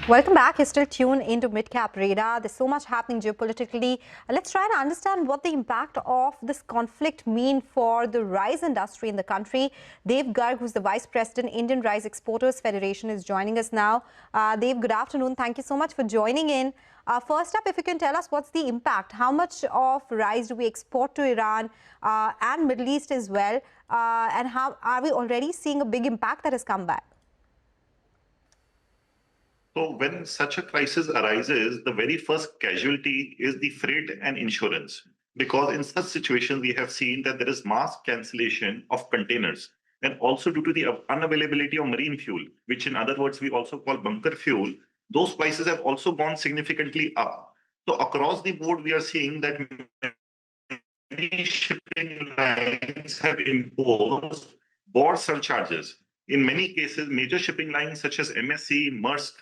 Welcome back. You're still tuned into Midcap Radar. There's so much happening geopolitically. Let's try and understand what the impact of this conflict mean for the rice industry in the country. Dev Garg, who's the Vice President, Indian Rice Exporters Federation, is joining us now. Dev, good afternoon. Thank you so much for joining in. First up, if you can tell us what's the impact? How much of rice do we export to Iran and Middle East as well? And how are we already seeing a big impact that has come back? So when such a crisis arises, the very first casualty is the freight and insurance. Because in such situations, we have seen that there is mass cancellation of containers. And also due to the unavailability of marine fuel, which in other words, we also call bunker fuel, those prices have also gone significantly up. So across the board, we are seeing that many shipping lines have imposed board surcharges. In many cases, major shipping lines such as MSC, Maersk,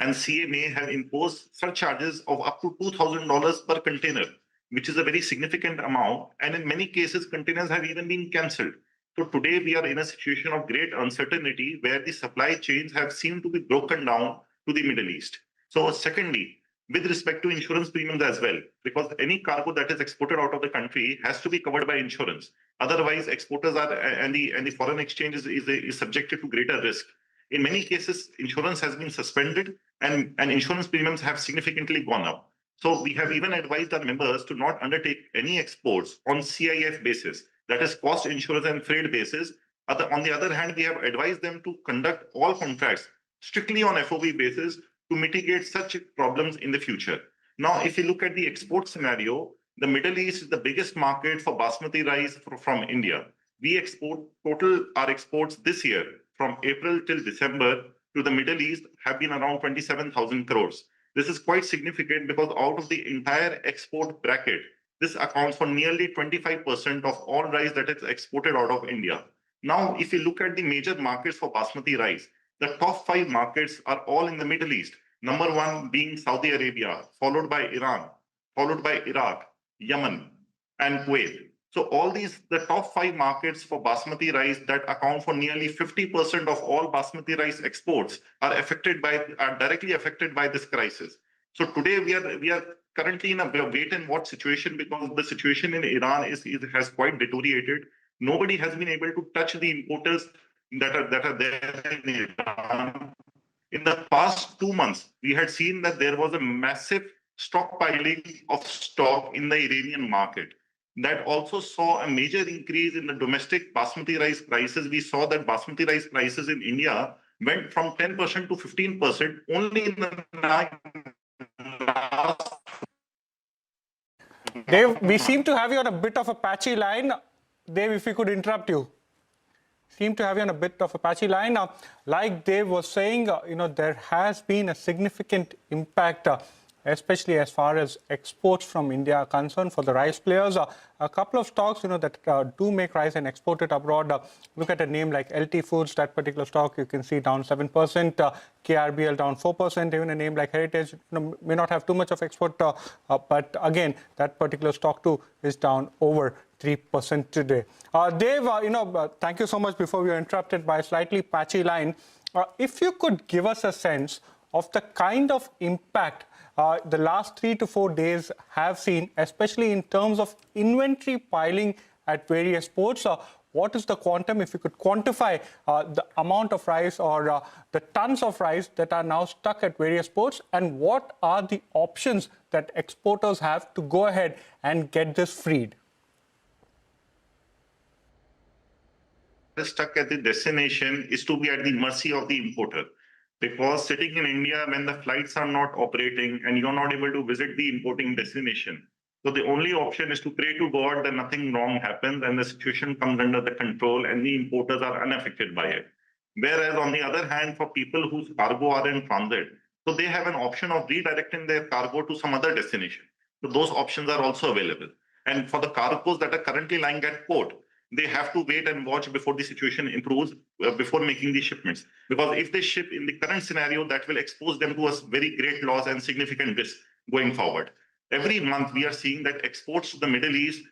and CMA have imposed surcharges of up to $2,000 per container, which is a very significant amount. And in many cases, containers have even been cancelled. So today we are in a situation of great uncertainty where the supply chains have seemed to be broken down to the Middle East. So secondly, with respect to insurance premiums as well, because any cargo that is exported out of the country has to be covered by insurance. Otherwise, exporters are and the foreign exchange is subjected to greater risk. In many cases, insurance has been suspended and insurance premiums have significantly gone up. So we have even advised our members to not undertake any exports on CIF basis, that is cost insurance and freight basis. On the other hand, we have advised them to conduct all contracts strictly on FOB basis to mitigate such problems in the future. Now, if you look at the export scenario, the Middle East is the biggest market for basmati rice from India. We export our exports this year from April till December to the Middle East have been around 27,000 crores. This is quite significant because out of the entire export bracket, this accounts for nearly 25% of all rice that is exported out of India. Now, if you look at the major markets for basmati rice, the top 5 markets are all in the Middle East. Number 1 being Saudi Arabia, followed by Iran, followed by Iraq, Yemen, and Kuwait. So all these, the top 5 markets for basmati rice that account for nearly 50% of all basmati rice exports are directly affected by this crisis. So today we are currently in a wait and watch situation because the situation in Iran has quite deteriorated. Nobody has been able to touch the importers that are there in Iran. In the past 2 months, we had seen that there was a massive stockpiling of stock in the Iranian market. That also saw a major increase in the domestic basmati rice prices. We saw that basmati rice prices in India went from 10% to 15% only in the last. Dave, we seem to have you on a bit of a patchy line. Dave, if we could interrupt you. Seem to have you on a bit of a patchy line. Like Dave was saying, there has been a significant impact especially as far as exports from India are concerned for the rice players. A couple of stocks, that do make rice and export it abroad. Look at a name like LT Foods, that particular stock you can see down 7%, KRBL down 4%, even a name like Heritage may not have too much of export, but again, that particular stock too is down over 3% today. Dave, thank you so much before we were interrupted by a slightly patchy line. If you could give us a sense of the kind of impact the last 3 to 4 days have seen, especially in terms of inventory piling at various ports. What is the quantum, if you could quantify the amount of rice or the tons of rice that are now stuck at various ports, and what are the options that exporters have to go ahead and get this freed? Stuck at the destination is to be at the mercy of the importer. Because sitting in India, when the flights are not operating and you're not able to visit the importing destination, so the only option is to pray to God that nothing wrong happens and the situation comes under the control and the importers are unaffected by it. Whereas on the other hand, for people whose cargo are in transit, so they have an option of redirecting their cargo to some other destination. So those options are also available. And for the cargoes that are currently lying at port, they have to wait and watch before the situation improves, before making the shipments. Because if they ship in the current scenario, that will expose them to a very great loss and significant risk going forward. Every month, we are seeing that exports to the Middle East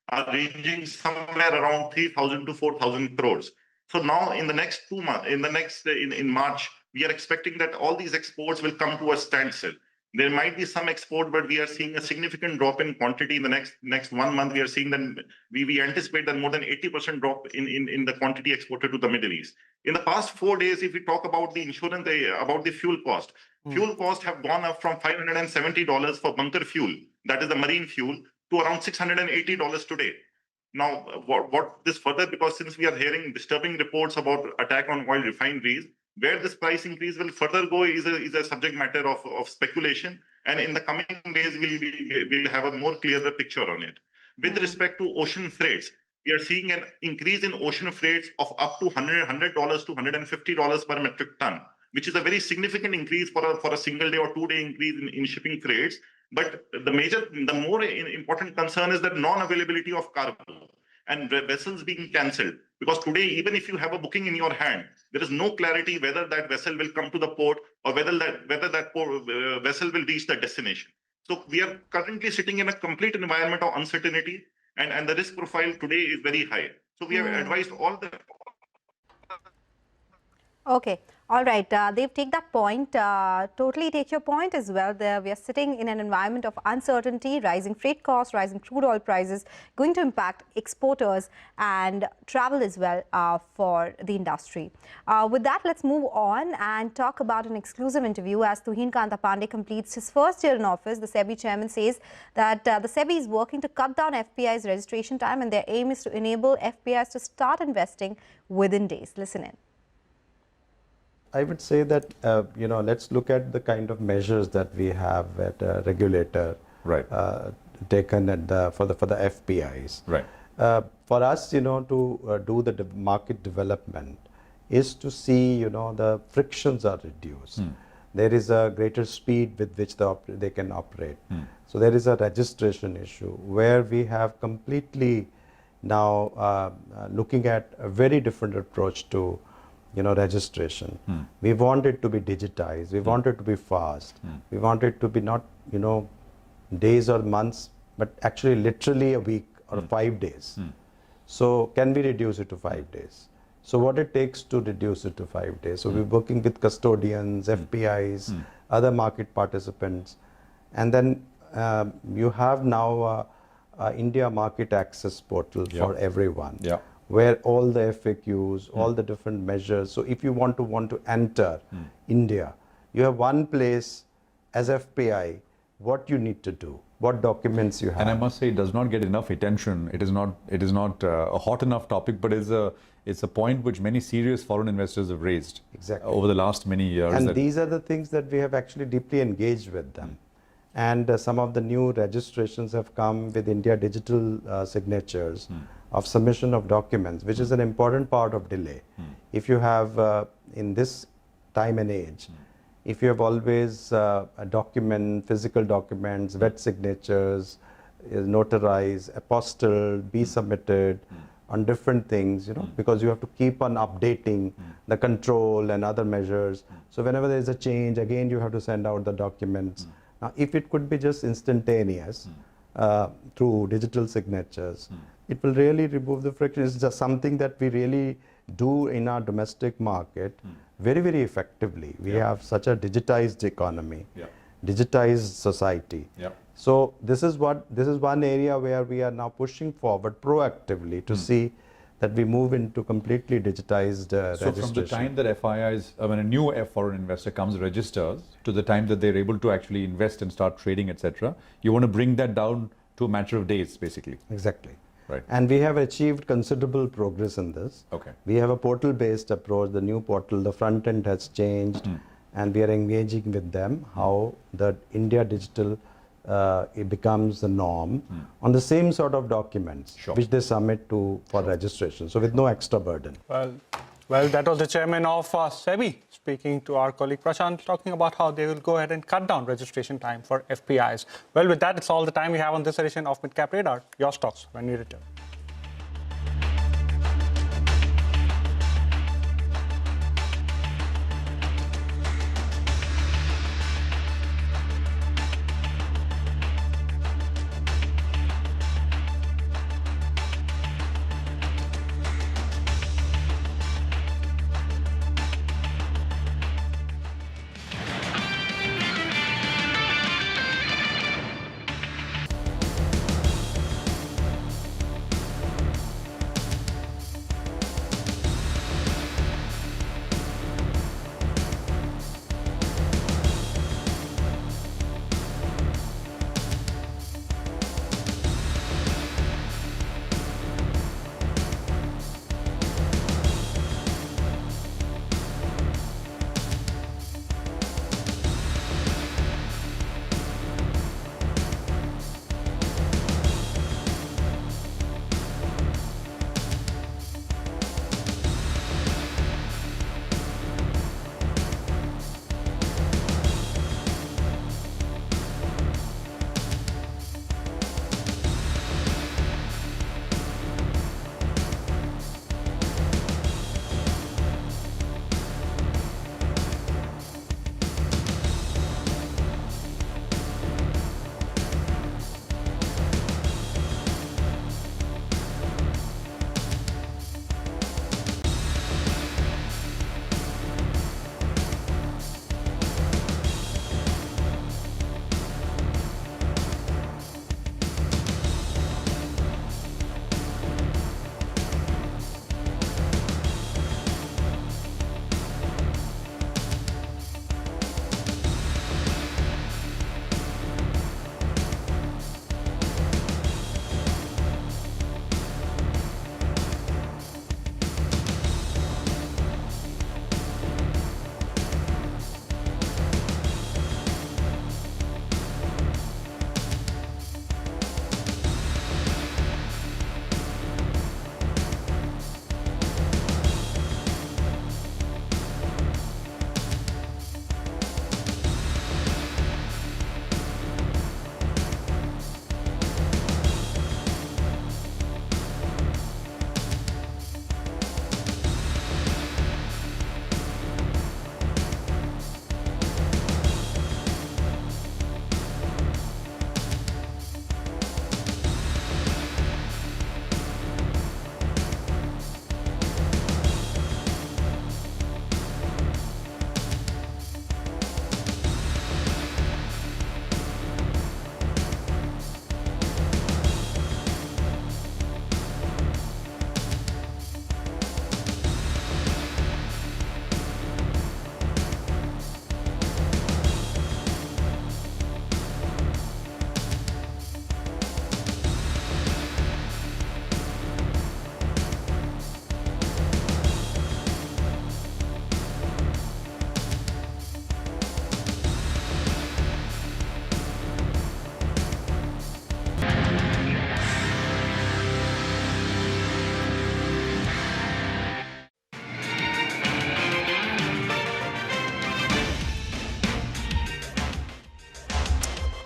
are ranging somewhere around 3,000 to 4,000 crores. So now in the next 2 months, in March, we are expecting that all these exports will come to a standstill. There might be some export, but we are seeing a significant drop in quantity in the next 1 month. We are seeing that we anticipate that more than 80% drop in the quantity exported to the Middle East. In the past 4 days, if we talk about the insurance, about the fuel cost, fuel costs have gone up from $570 for bunker fuel, that is the marine fuel, to around $680 today. Now, what this further, because since we are hearing disturbing reports about attack on oil refineries, where this price increase will further go is a subject matter of speculation. And in the coming days, we'll have a more clearer picture on it. With respect to ocean freights, we are seeing an increase in ocean freights of up to $100 to $150 per metric ton, which is a very significant increase for a single day or 2 day increase in shipping freights. But the more important concern is the non-availability of cargo and vessels being cancelled. Because today, even if you have a booking in your hand, there is no clarity whether that vessel will come to the port or whether that vessel will reach the destination. So we are currently sitting in a complete environment of uncertainty, and the risk profile today is very high. So we have advised all the... Okay. All right, Dev, take that point. Totally take your point as well. We are sitting in an environment of uncertainty, rising freight costs, rising crude oil prices, going to impact exporters and travel as well for the industry. With that, let's move on and talk about an exclusive interview. As Tuhin Kanta Pandey completes his first year in office, the SEBI chairman says that the SEBI is working to cut down FPI's registration time, and their aim is to enable FPIs to start investing within days. Listen in. I would say that, let's look at the kind of measures that we have at a regulator taken at for the FPIs. Right. For us, to do the market development is to see, the frictions are reduced. There is a greater speed with which they can operate. So there is a registration issue where we have completely now looking at a very different approach to registration. We want it to be digitized. We want it to be fast. We want it to be not, days or months, but actually literally a week or 5 days. So can we reduce it to 5 days? So what it takes to reduce it to 5 days? So we're working with custodians, FPIs, other market participants. And then you have now India Market Access Portal for everyone. Where all the FAQs, all the different measures. So if you want to enter India, you have one place as FPI, what you need to do, what documents you have. And I must say, it does not get enough attention. It is not a hot enough topic, but it's a point which many serious foreign investors have raised over the last many years. And these are the things that we have actually deeply engaged with them. And some of the new registrations have come with India digital signatures of submission of documents, which is an important part of delay. If you have, in this time and age, if you have always a document, physical documents, wet signatures, notarized, apostilled, be submitted on different things, because you have to keep on updating the control and other measures. So whenever there is a change, again, you have to send out the documents. Now, if it could be just instantaneous through digital signatures, it will really remove the friction. It's just something that we really do in our domestic market very, very effectively. We have such a digitized economy, digitized society. So this is one area where we are now pushing forward proactively to see that we move into completely digitized registration. So from the time that FIIs, when a new foreign investor comes, registers, to the time that they're able to actually invest and start trading, etc., you want to bring that down to a matter of days, basically. Exactly. Right. And we have achieved considerable progress in this. Okay. We have a portal-based approach, the new portal, the front end has changed, and we are engaging with them how the India digital it becomes the norm on the same sort of documents which they submit for registration, so with no extra burden. Well, that was the chairman of SEBI speaking to our colleague Prashant, talking about how they will go ahead and cut down registration time for FPIs. Well, with that, it's all the time we have on this edition of Midcap Radar. Your stocks when we return.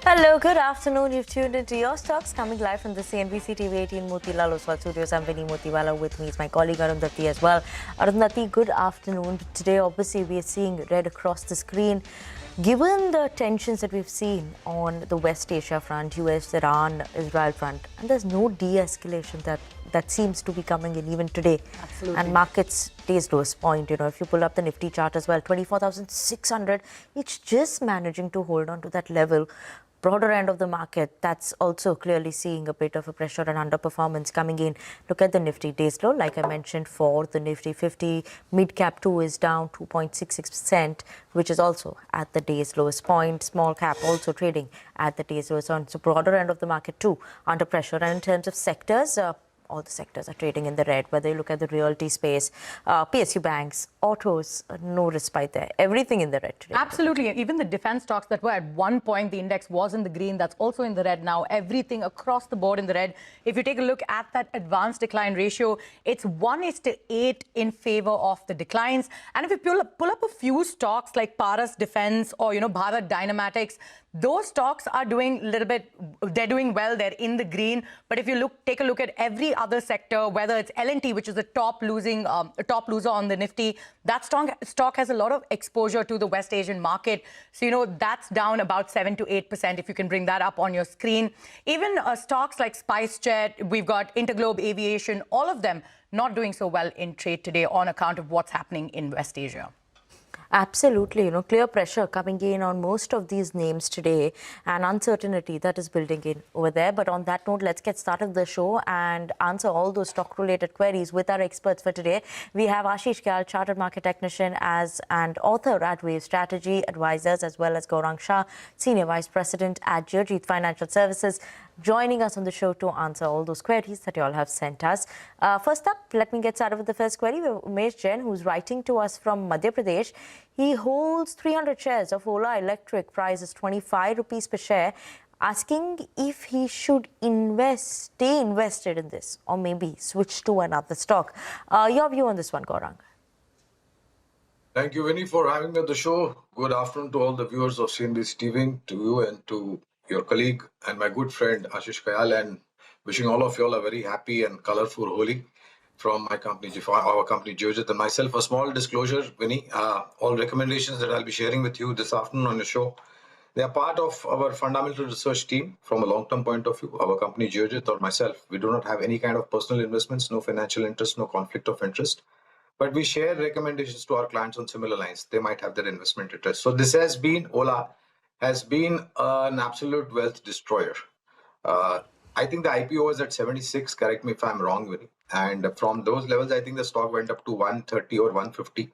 Hello, good afternoon. You've tuned into Your Stocks, coming live from the CNBC TV 18 Motilal Oswal studios. I'm Vinny Motiwala. With me is my colleague Arundhati as well. Arundhati, good afternoon. Today, obviously, we are seeing red across the screen. Given the tensions that we've seen on the West Asia front, US, Iran, Israel front, and there's no de-escalation that seems to be coming in even today. Absolutely. And markets day's lowest point, if you pull up the Nifty chart as well, 24,600, it's just managing to hold on to that level. Broader end of the market, that's also clearly seeing a bit of a pressure and underperformance coming in. Look at the Nifty days low. Like I mentioned, for the Nifty 50, mid cap 2 is down 2.66%, which is also at the day's lowest point. Small cap also trading at the day's lowest point. So broader end of the market too under pressure. And in terms of sectors, all the sectors are trading in the red, whether you look at the realty space, PSU banks, autos, no respite there. Everything in the red today. Absolutely. Even the defense stocks that were at one point, the index was in the green, that's also in the red now. Everything across the board in the red. If you take a look at that advanced decline ratio, it's 1:8 in favor of the declines. And if you pull up a few stocks like Paras Defense or, Bharat Dynamatics, those stocks are doing a little bit, they're doing well, they're in the green. But if you take a look at every other sector, whether it's L&T, which is the top loser on the Nifty, that stock has a lot of exposure to the West Asian market. So, that's down about 7 to 8%, if you can bring that up on your screen. Even stocks like SpiceJet, we've got Interglobe Aviation, all of them not doing so well in trade today on account of what's happening in West Asia. Absolutely, clear pressure coming in on most of these names today and uncertainty that is building in over there. But on that note, let's get started the show and answer all those stock-related queries with our experts for today. We have Ashish Gyal, Chartered Market Technician and author at Wave Strategy Advisors, as well as Gaurang Shah, Senior Vice President at Jio Financial Services, joining us on the show to answer all those queries that you all have sent us. First up, let me get started with the first query. We have Umesh Jain, who's writing to us from Madhya Pradesh. He holds 300 shares of Ola Electric, price is 25 rupees per share, asking if he should stay invested in this or maybe switch to another stock. Your view on this one, Gaurang? Thank you, Vinny, for having me on the show. Good afternoon to all the viewers of CNBC TV, to you and to your colleague and my good friend Ashish Gyal, and wishing all of you all a very happy and colorful Holi from my company, our company Jio, and myself. A small disclosure, Vinny, all recommendations that I'll be sharing with you this afternoon on the show, they are part of our fundamental research team from a long-term point of view. Our company Jio or myself, we do not have any kind of personal investments, no financial interest, no conflict of interest. But we share recommendations to our clients on similar lines. They might have their investment interest. So this has been, Ola has been an absolute wealth destroyer. I think the IPO was at 76, correct me if I'm wrong, Vinny. And from those levels, I think the stock went up to 130 or 150.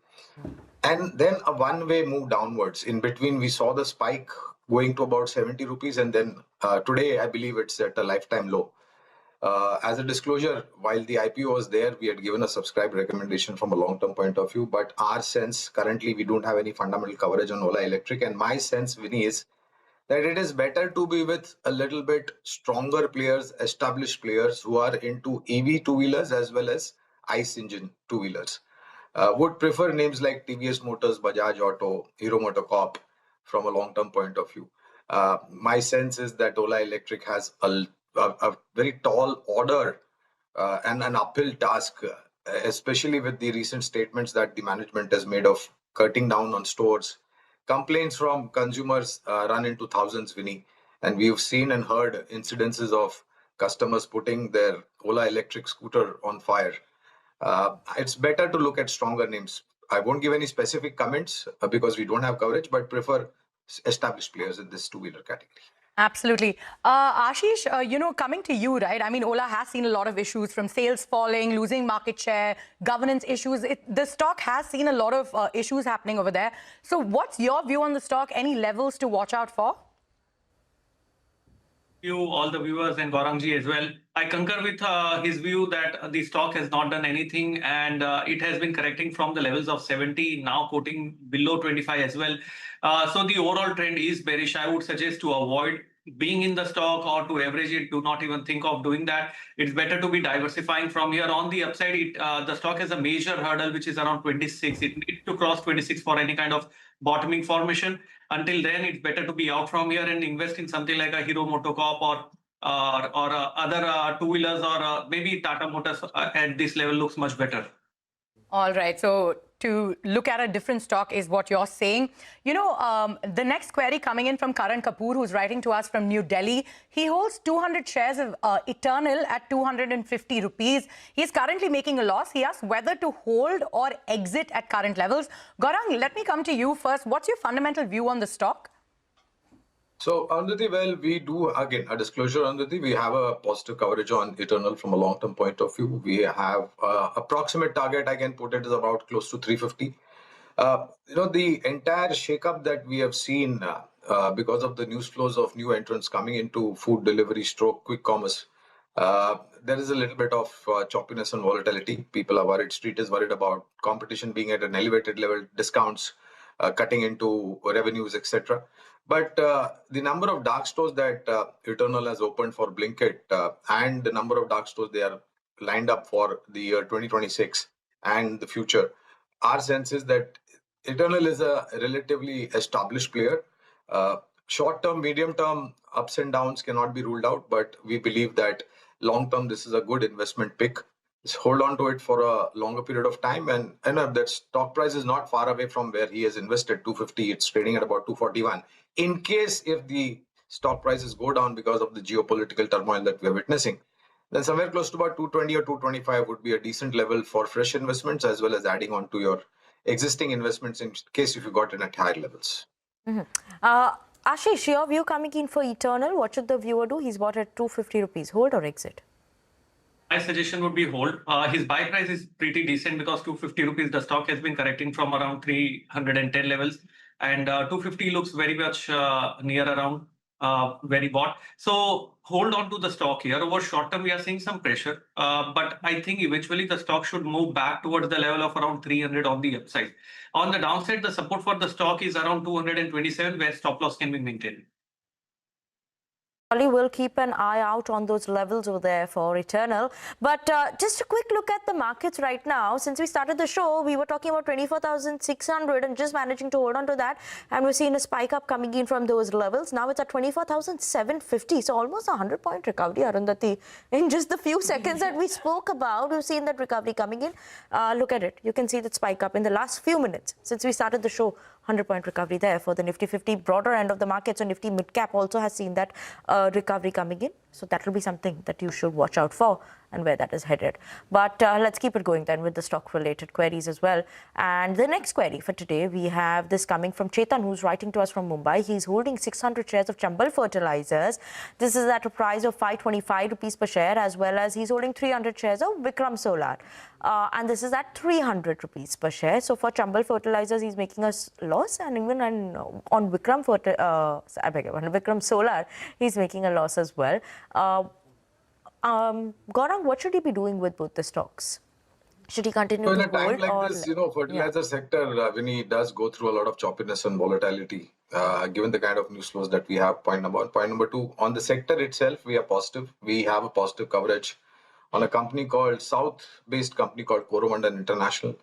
And then a one-way move downwards. In between, we saw the spike going to about 70 rupees. And then today, I believe it's at a lifetime low. As a disclosure, while the IPO was there, we had given a subscribe recommendation from a long-term point of view. But our sense, currently, we don't have any fundamental coverage on Ola Electric. And my sense, Vinny, is that it is better to be with a little bit stronger players, established players who are into EV two-wheelers as well as ICE engine two-wheelers. Would prefer names like TVS Motors, Bajaj Auto, Hero MotoCorp from a long-term point of view. My sense is that Ola Electric has a very tall order and an uphill task, especially with the recent statements that the management has made of cutting down on stores. Complaints from consumers run into thousands, Vinny, and we've seen and heard incidences of customers putting their Ola Electric scooter on fire. It's better to look at stronger names. I won't give any specific comments because we don't have coverage, but prefer established players in this two-wheeler category. Absolutely. Ashish, coming to you, right? I mean, Ola has seen a lot of issues, from sales falling, losing market share, governance issues. The stock has seen a lot of issues happening over there. So what's your view on the stock? Any levels to watch out for? You, all the viewers, and Gaurangji as well. I concur with his view that the stock has not done anything, and it has been correcting from the levels of 70, now quoting below 25 as well. So the overall trend is bearish. I would suggest to avoid being in the stock or to average it. Do not even think of doing that. It's better to be diversifying from here. On the upside, the stock has a major hurdle, which is around 26. It needs to cross 26 for any kind of bottoming formation. Until then, it's better to be out from here and invest in something like a Hero Motocorp or other two-wheelers, or maybe Tata Motors at this level looks much better. All right. So to look at a different stock is what you're saying. You know, the next query coming in from Karan Kapoor, who's writing to us from New Delhi. He holds 200 shares of Eternal at 250 rupees. He's currently making a loss. He asks whether to hold or exit at current levels. Gaurang, let me come to you first. What's your fundamental view on the stock? So, Arundhati, well, we do, again, a disclosure, Arundhati, we have a positive coverage on Eternal from a long-term point of view. We have approximate target, I can put it, is about close to 350. You know, the entire shakeup that we have seen because of the news flows of new entrants coming into food delivery stroke quick commerce, there is a little bit of choppiness and volatility. People are worried, street is worried about competition being at an elevated level, discounts cutting into revenues, etc. But the number of dark stores that Eternal has opened for Blinkit and the number of dark stores they are lined up for the year 2026 and the future, our sense is that Eternal is a relatively established player. Short-term, medium-term ups and downs cannot be ruled out, but we believe that long-term this is a good investment pick. Just hold on to it for a longer period of time, and that stock price is not far away from where he has invested, 250. It's trading at about 241. In case if the stock prices go down because of the geopolitical turmoil that we are witnessing, then somewhere close to about 220 or 225 would be a decent level for fresh investments, as well as adding on to your existing investments in case if you got in at higher levels. Ashish, your view coming in for Eternal, what should the viewer do? He's bought at 250 rupees. Hold or exit? My suggestion would be hold. His buy price is pretty decent because 250 rupees, the stock has been correcting from around 310 levels. And 250 looks very much near around where he bought. So hold on to the stock here. Over short term, we are seeing some pressure. But I think eventually the stock should move back towards the level of around 300 on the upside. On the downside, the support for the stock is around 227, where stop loss can be maintained. We'll keep an eye out on those levels over there for Eternal. But just a quick look at the markets right now. Since we started the show, we were talking about 24,600 and just managing to hold on to that. And we're seeing a spike up coming in from those levels. Now it's at 24,750. So almost a 100-point recovery, Arundhati. In just the few seconds that we spoke about, we've seen that recovery coming in. Look at it. You can see that spike up in the last few minutes since we started the show. 100-point recovery there for the Nifty 50 broader end of the market. So Nifty mid-cap also has seen that recovery coming in. So that will be something that you should watch out for and where that is headed. But let's keep it going then with the stock-related queries as well. And the next query for today, we have this coming from Chetan, who's writing to us from Mumbai. He's holding 600 shares of Chambal Fertilizers. This is at a price of 525 rupees per share, as well as he's holding 300 shares of Vikram Solar. And this is at 300 rupees per share. So for Chambal Fertilizers, he's making a loss, and even on Vikram Solar, he's making a loss as well. Gaurang, what should he be doing with both the stocks? Should he continue so to in a time hold? like this, you know, fertilizer sector, Vinny, does go through a lot of choppiness and volatility, given the kind of news flows that we have, point number one. Point number two, on the sector itself, we are positive. We have a positive coverage on a company called, South-based company called Coromandel International.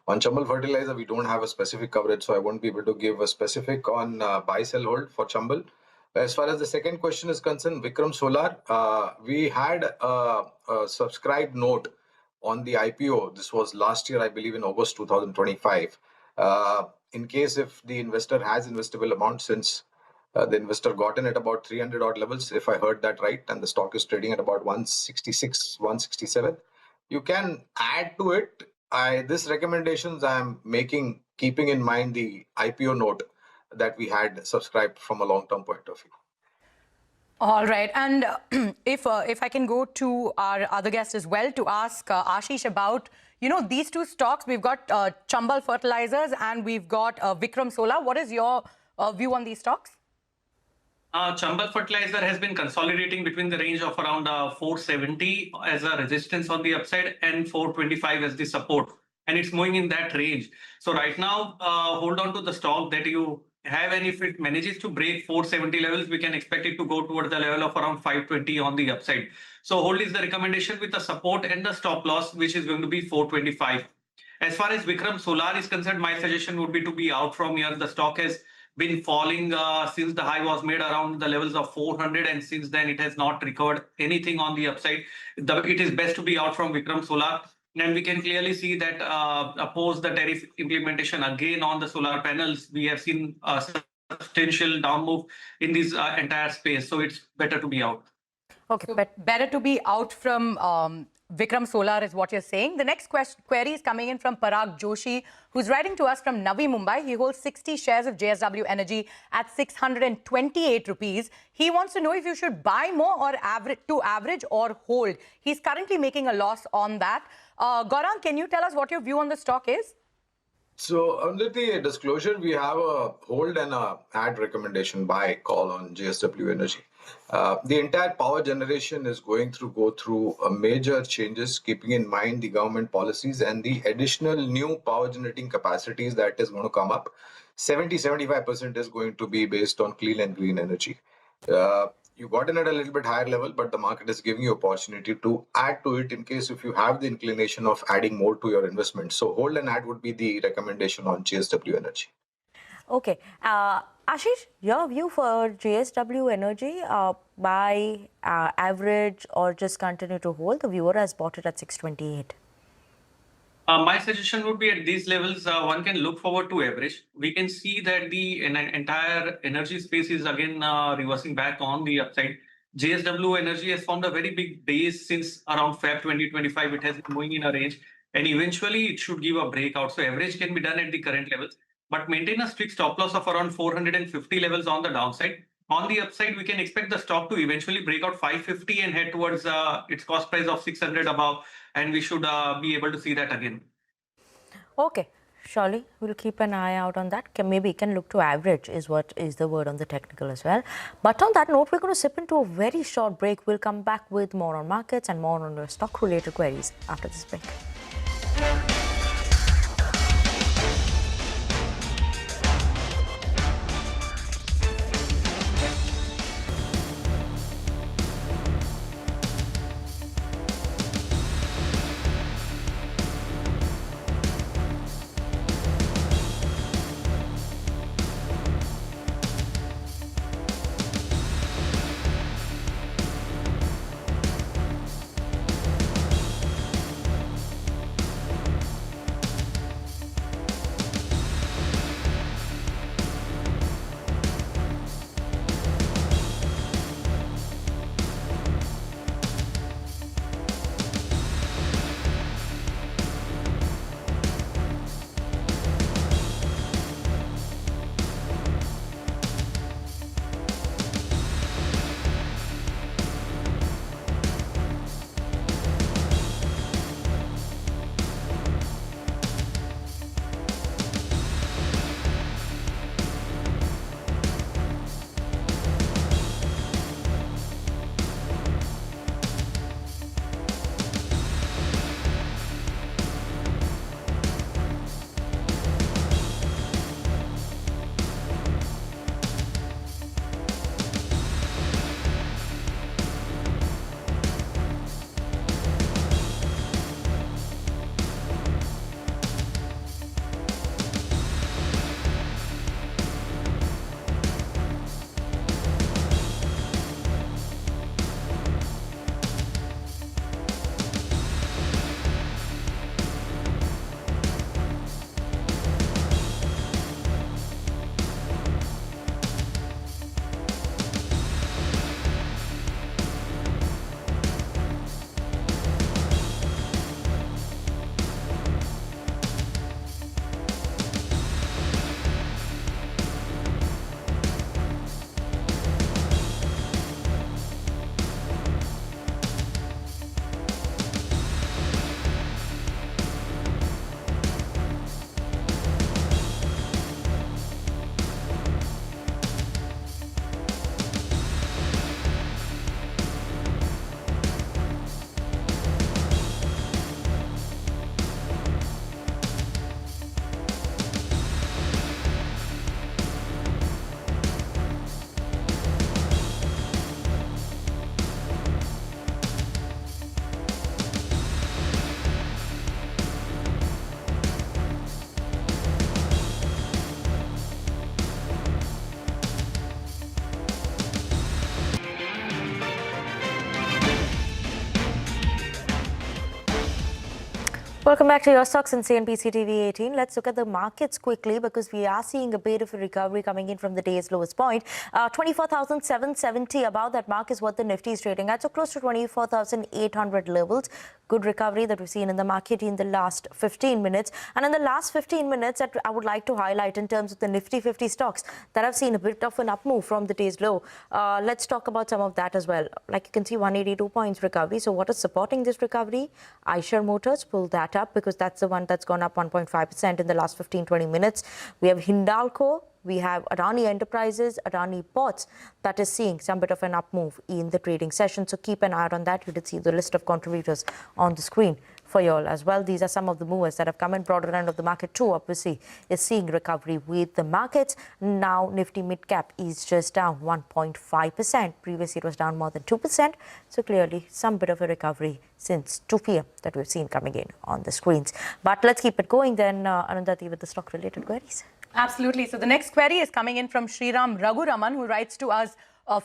On Chambal Fertilizer, we don't have a specific coverage, so I won't be able to give a specific on buy, sell, hold for Chambal. As far as the second question is concerned, Vikram Solar, we had a subscribed note on the IPO. This was last year, I believe, in August 2025. In case if the investor has investable amount, since the investor got in at about 300 odd levels, if I heard that right, and the stock is trading at about 166, 167, you can add to it. This recommendations I am making, keeping in mind the IPO note that we had subscribed from a long-term point of view. All right. And if I can go to our other guest as well to ask Ashish about, you know, these two stocks. We've got Chambal Fertilizers and we've got Vikram Solar. What is your view on these stocks? Chambal Fertilizer has been consolidating between the range of around 470 as a resistance on the upside and 425 as the support. And it's moving in that range. So right now, hold on to the stock that you have, and if it manages to break 470 levels, we can expect it to go towards the level of around 520 on the upside. So hold is the recommendation with the support and the stop loss, which is going to be 425. As far as Vikram Solar is concerned, my suggestion would be to be out from here. The stock has been falling since the high was made around the levels of 400, and since then it has not recovered anything on the upside. It is best to be out from Vikram Solar. And we can clearly see that oppose the tariff implementation again on the solar panels, we have seen a substantial down move in this entire space. So it's better to be out. Okay, so but better to be out from Vikram Solar is what you're saying. The next query is coming in from Parag Joshi, who's writing to us from Navi Mumbai. He holds 60 shares of JSW Energy at 628 rupees. He wants to know if you should buy more or average or hold. He's currently making a loss on that. Gaurang, can you tell us what your view on the stock is? So under the disclosure, we have a hold and a add recommendation buy call on JSW Energy. The entire power generation is go through major changes, keeping in mind the government policies and the additional new power generating capacities that is going to come up. 70-75% is going to be based on clean and green energy. You got in at a little bit higher level, but the market is giving you opportunity to add to it in case if you have the inclination of adding more to your investment. So hold and add would be the recommendation on JSW Energy. Okay. Ashish, your view for JSW Energy, buy, average, or just continue to hold? The viewer has bought it at 628. My suggestion would be at these levels, one can look forward to average. We can see that the entire energy space is again reversing back on the upside. JSW Energy has formed a very big base since around Feb 2025. It has been moving in a range, and eventually it should give a breakout. So average can be done at the current levels, but maintain a strict stop loss of around 450 levels on the downside. On the upside, we can expect the stock to eventually break out 550 and head towards its cost price of 600 above, and we should be able to see that again. Okay, surely we'll keep an eye out on that. Maybe can look to average is what is the word on the technical as well. But on that note, we're going to sip into a very short break. We'll come back with more on markets and more on the stock-related queries after this break. Welcome back to your stocks on CNBC TV 18. Let's look at the markets quickly because we are seeing a bit of a recovery coming in from the day's lowest point. 24,770, about that mark is what the Nifty is trading at, so close to 24,800 levels. Good recovery that we've seen in the market in the last 15 minutes. And in the last 15 minutes, that I would like to highlight in terms of the Nifty 50 stocks that have seen a bit of an up move from the day's low. Let's talk about some of that as well. Like you can see, 182 points recovery. So what is supporting this recovery? Eicher Motors pulled that up because that's the one that's gone up 1.5% in the last 15-20 minutes. We have Hindalco. We have Adani Enterprises, Adani Ports, that is seeing some bit of an up move in the trading session. So keep an eye out on that. You did see the list of contributors on the screen for you all as well. These are some of the movers that have come in. Broader end of the market too, obviously, is seeing recovery with the markets. Now, Nifty mid-cap is just down 1.5%. Previously, it was down more than 2%. So clearly, some bit of a recovery since 2 p.m. that we've seen coming in on the screens. But let's keep it going then, Anandati, with the stock-related queries. Absolutely. So the next query is coming in from Sriram Raghuraman, who writes to us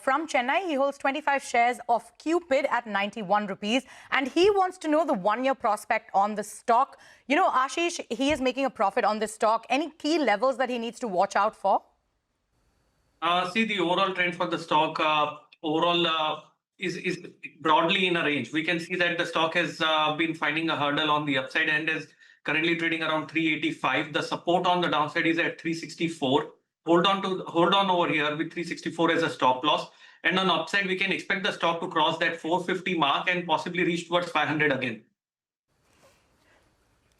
from Chennai. He holds 25 shares of Cupid at 91 rupees, and he wants to know the one-year prospect on the stock. You know, Ashish, he is making a profit on this stock. Any key levels that he needs to watch out for? See, the overall trend for the stock is broadly in a range. We can see that the stock has been finding a hurdle on the upside and is currently trading around 385. The support on the downside is at 364. Hold on over here with 364 as a stop loss. And on upside, we can expect the stock to cross that 450 mark and possibly reach towards 500 again.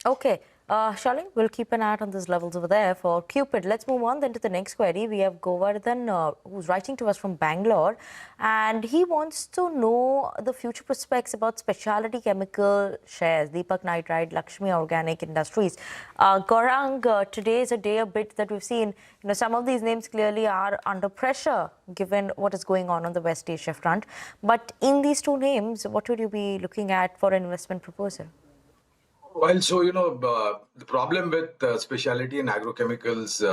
Okay. Shalin, we'll keep an eye on those levels over there for Cupid. Let's move on then to the next query. We have Govardhan, who's writing to us from Bangalore, and he wants to know the future prospects about specialty chemical shares, Deepak Nitrite, Lakshmi Organic Industries. Gaurang, today is a day a bit that we've seen, some of these names clearly are under pressure given what is going on the West Asia front. But in these two names, what would you be looking at for an investment proposal? Well, so, the problem with specialty and agrochemicals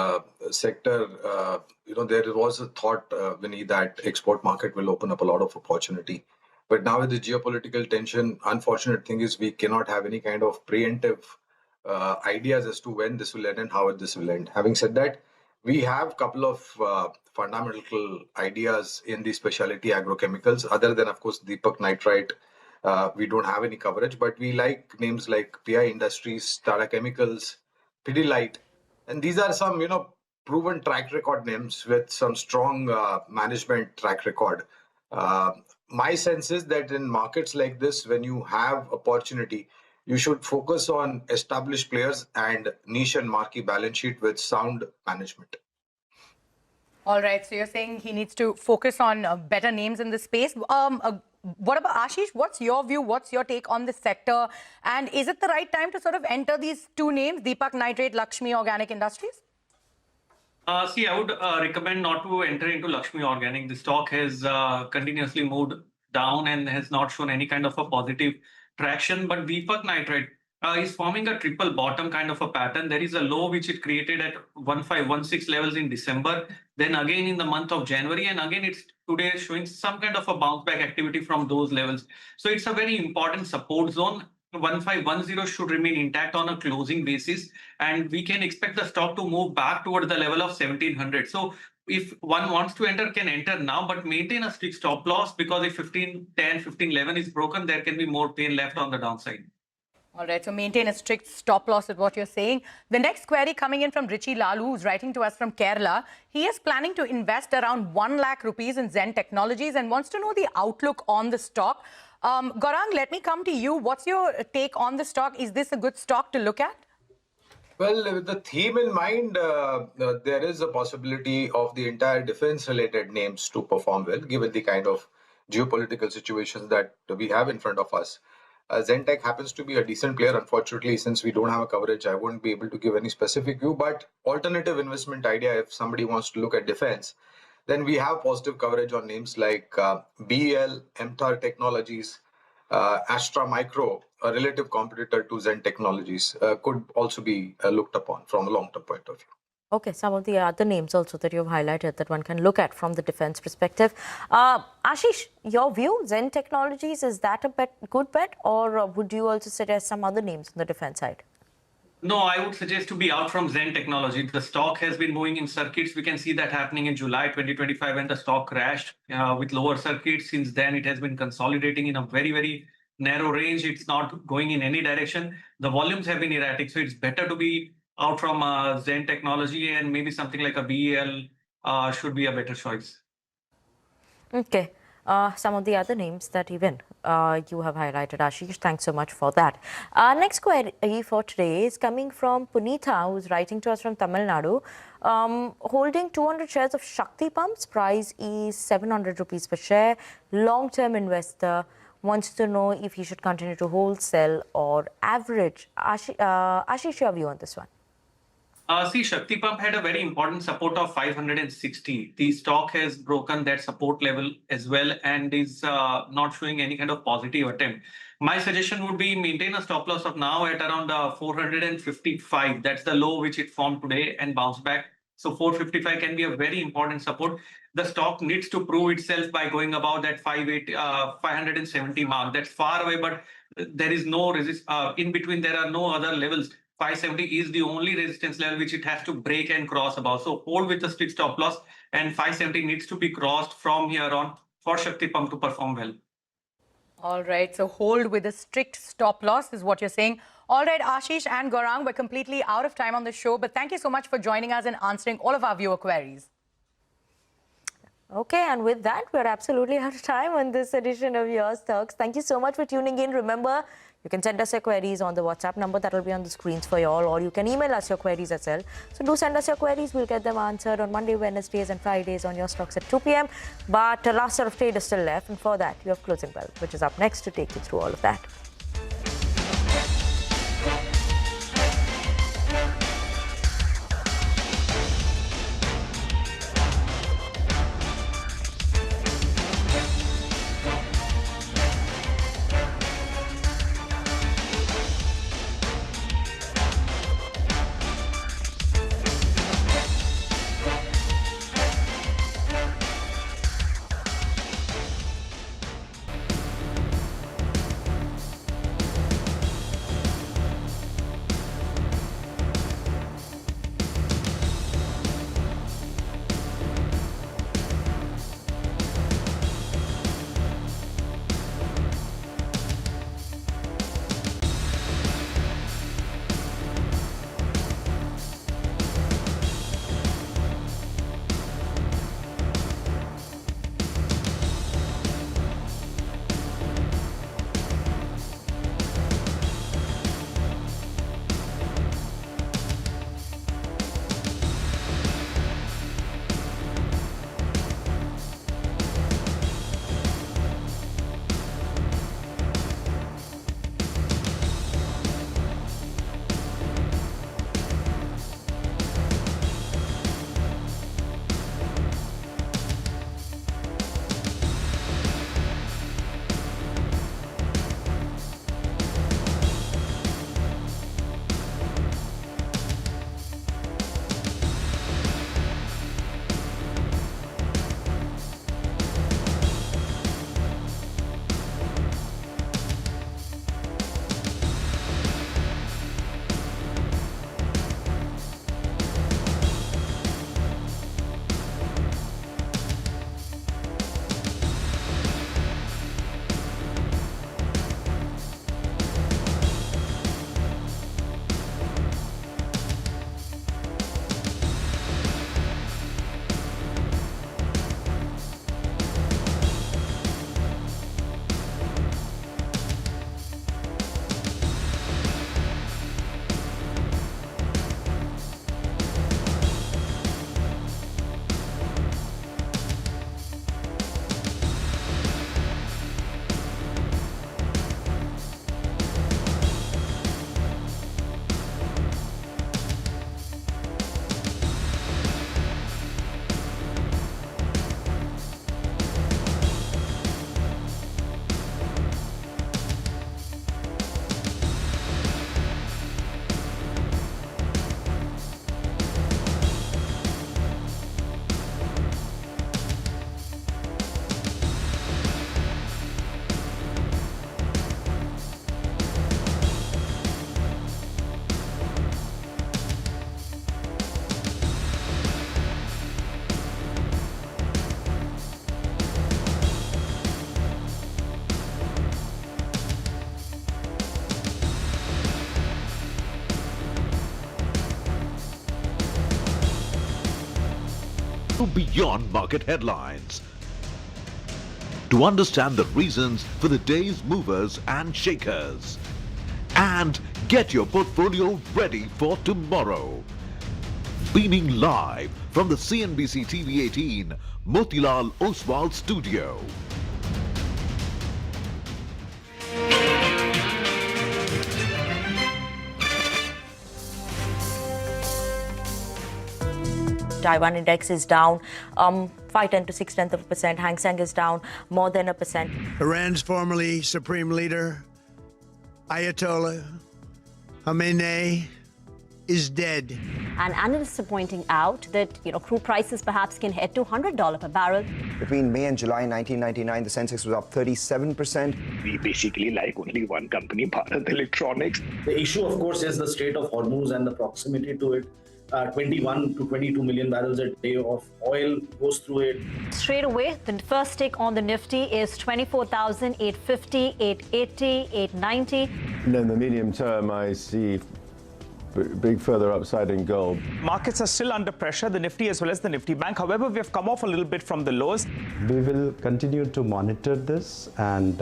sector, there was a thought, Vinny, that export market will open up a lot of opportunity. But now with the geopolitical tension, unfortunate thing is we cannot have any kind of preemptive ideas as to when this will end and how this will end. Having said that, we have a couple of fundamental ideas in the specialty agrochemicals, other than, of course, Deepak Nitrite. We don't have any coverage, but we like names like PI Industries, Tata Chemicals, Pidilite. And these are some, proven track record names with some strong management track record. My sense is that in markets like this, when you have opportunity, you should focus on established players and niche and marquee balance sheet with sound management. All right. So you're saying he needs to focus on better names in the space. What about Ashish? What's your view? What's your take on this sector? And is it the right time to sort of enter these two names, Deepak Nitrite, Lakshmi Organic Industries? See, I would recommend not to enter into Lakshmi Organic. The stock has continuously moved down and has not shown any kind of a positive traction. But Deepak Nitrite is forming a triple bottom kind of a pattern. There is a low which it created at 1516 levels in December, then again in the month of January, and again it's today showing some kind of a bounce back activity from those levels. So it's a very important support zone. 1510 should remain intact on a closing basis, and we can expect the stock to move back toward the level of 1700. So if one wants to enter, can enter now, but maintain a strict stop loss, because if 1510, 1511 is broken, there can be more pain left on the downside. All right, so maintain a strict stop loss is what you're saying. The next query coming in from Richie Lalu, who's writing to us from Kerala. He is planning to invest around 1 lakh rupees in Zen Technologies and wants to know the outlook on the stock. Gaurang, let me come to you. What's your take on the stock? Is this a good stock to look at? Well, with the theme in mind, there is a possibility of the entire defense-related names to perform well, given the kind of geopolitical situations that we have in front of us. Zentech happens to be a decent player. Unfortunately, since we don't have a coverage, I won't be able to give any specific view. But alternative investment idea, if somebody wants to look at defense, then we have positive coverage on names like BEL, MTAR Technologies, Astra Micro, a relative competitor to Zen Technologies, could also be looked upon from a long-term point of view. Okay, some of the other names also that you've highlighted that one can look at from the defense perspective. Ashish, your view, Zen Technologies, is that a good bet, or would you also suggest some other names on the defense side? No, I would suggest to be out from Zen Technology. The stock has been moving in circuits. We can see that happening in July 2025 when the stock crashed with lower circuits. Since then, it has been consolidating in a very, very narrow range. It's not going in any direction. The volumes have been erratic. So it's better to be out from Zen Technology, and maybe something like a BEL should be a better choice. Okay. Some of the other names that even you have highlighted, Ashish, thanks so much for that. Next query for today is coming from Punitha, who's writing to us from Tamil Nadu. Holding 200 shares of Shakti Pumps, price is 700 rupees per share. Long-term investor, wants to know if he should continue to hold, sell or average. Ashish, your view on this one? See, Shakti Pump had a very important support of 560. The stock has broken that support level as well and is not showing any kind of positive attempt. My suggestion would be maintain a stop loss of now at around 455. That's the low which it formed today and bounce back. So 455 can be a very important support. The stock needs to prove itself by going above that 570 mark. That's far away, but there is no in between. There are no other levels. 570 is the only resistance level which it has to break and cross above. So hold with a strict stop loss, and 570 needs to be crossed from here on for Shakti Pump to perform well. All right, so hold with a strict stop loss is what you're saying. All right, Ashish and Gaurang, we're completely out of time on the show, but thank you so much for joining us and answering all of our viewer queries. Okay, and with that, we're absolutely out of time on this edition of Yours Talks. Thank you so much for tuning in. Remember, you can send us your queries on the WhatsApp number that will be on the screens for you all, or you can email us your queries as well. So do send us your queries. We'll get them answered on Monday, Wednesdays and Fridays on Your Stocks at 2 p.m. But the last set of trade is still left. And for that, you have Closing Bell, which is up next to take you through all of that. Go beyond market headlines to understand the reasons for the day's movers and shakers, and get your portfolio ready for tomorrow. Beaming live from the CNBC TV 18 Motilal Oswal studio. Taiwan index is down 5/10 to 6/10%. Hang Seng is down more than 1%. Iran's formerly supreme leader, Ayatollah Khamenei, is dead. And analysts are pointing out that, crude prices perhaps can head to $100 per barrel. Between May and July 1999, the Sensex was up 37%. We basically like only one company, Bharat Electronics. The issue, of course, is the Strait of Hormuz and the proximity to it. 21 to 22 million barrels a day of oil goes through it. Straight away, the first tick on the Nifty is 24,850, 880, 890. And in the medium term, I see big further upside in gold. Markets are still under pressure, the Nifty as well as the Nifty Bank. However, we have come off a little bit from the lows. We will continue to monitor this and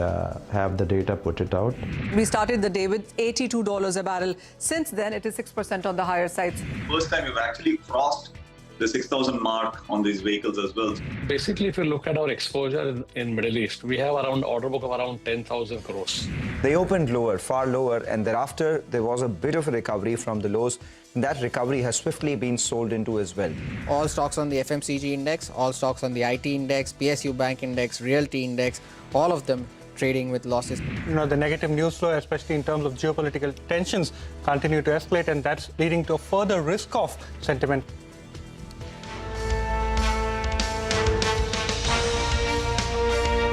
have the data put it out. We started the day with $82 a barrel. Since then, it is 6% on the higher side. First time we've actually crossed the 6,000 mark on these vehicles as well. Basically, if you look at our exposure in Middle East, we have around order book of around 10,000 crores. They opened lower, far lower, and thereafter there was a bit of a recovery from the lows. That recovery has swiftly been sold into as well. All stocks on the FMCG index, all stocks on the IT index, PSU Bank index, Realty index, all of them trading with losses. The negative news flow, especially in terms of geopolitical tensions, continue to escalate, and that's leading to a further risk-off sentiment.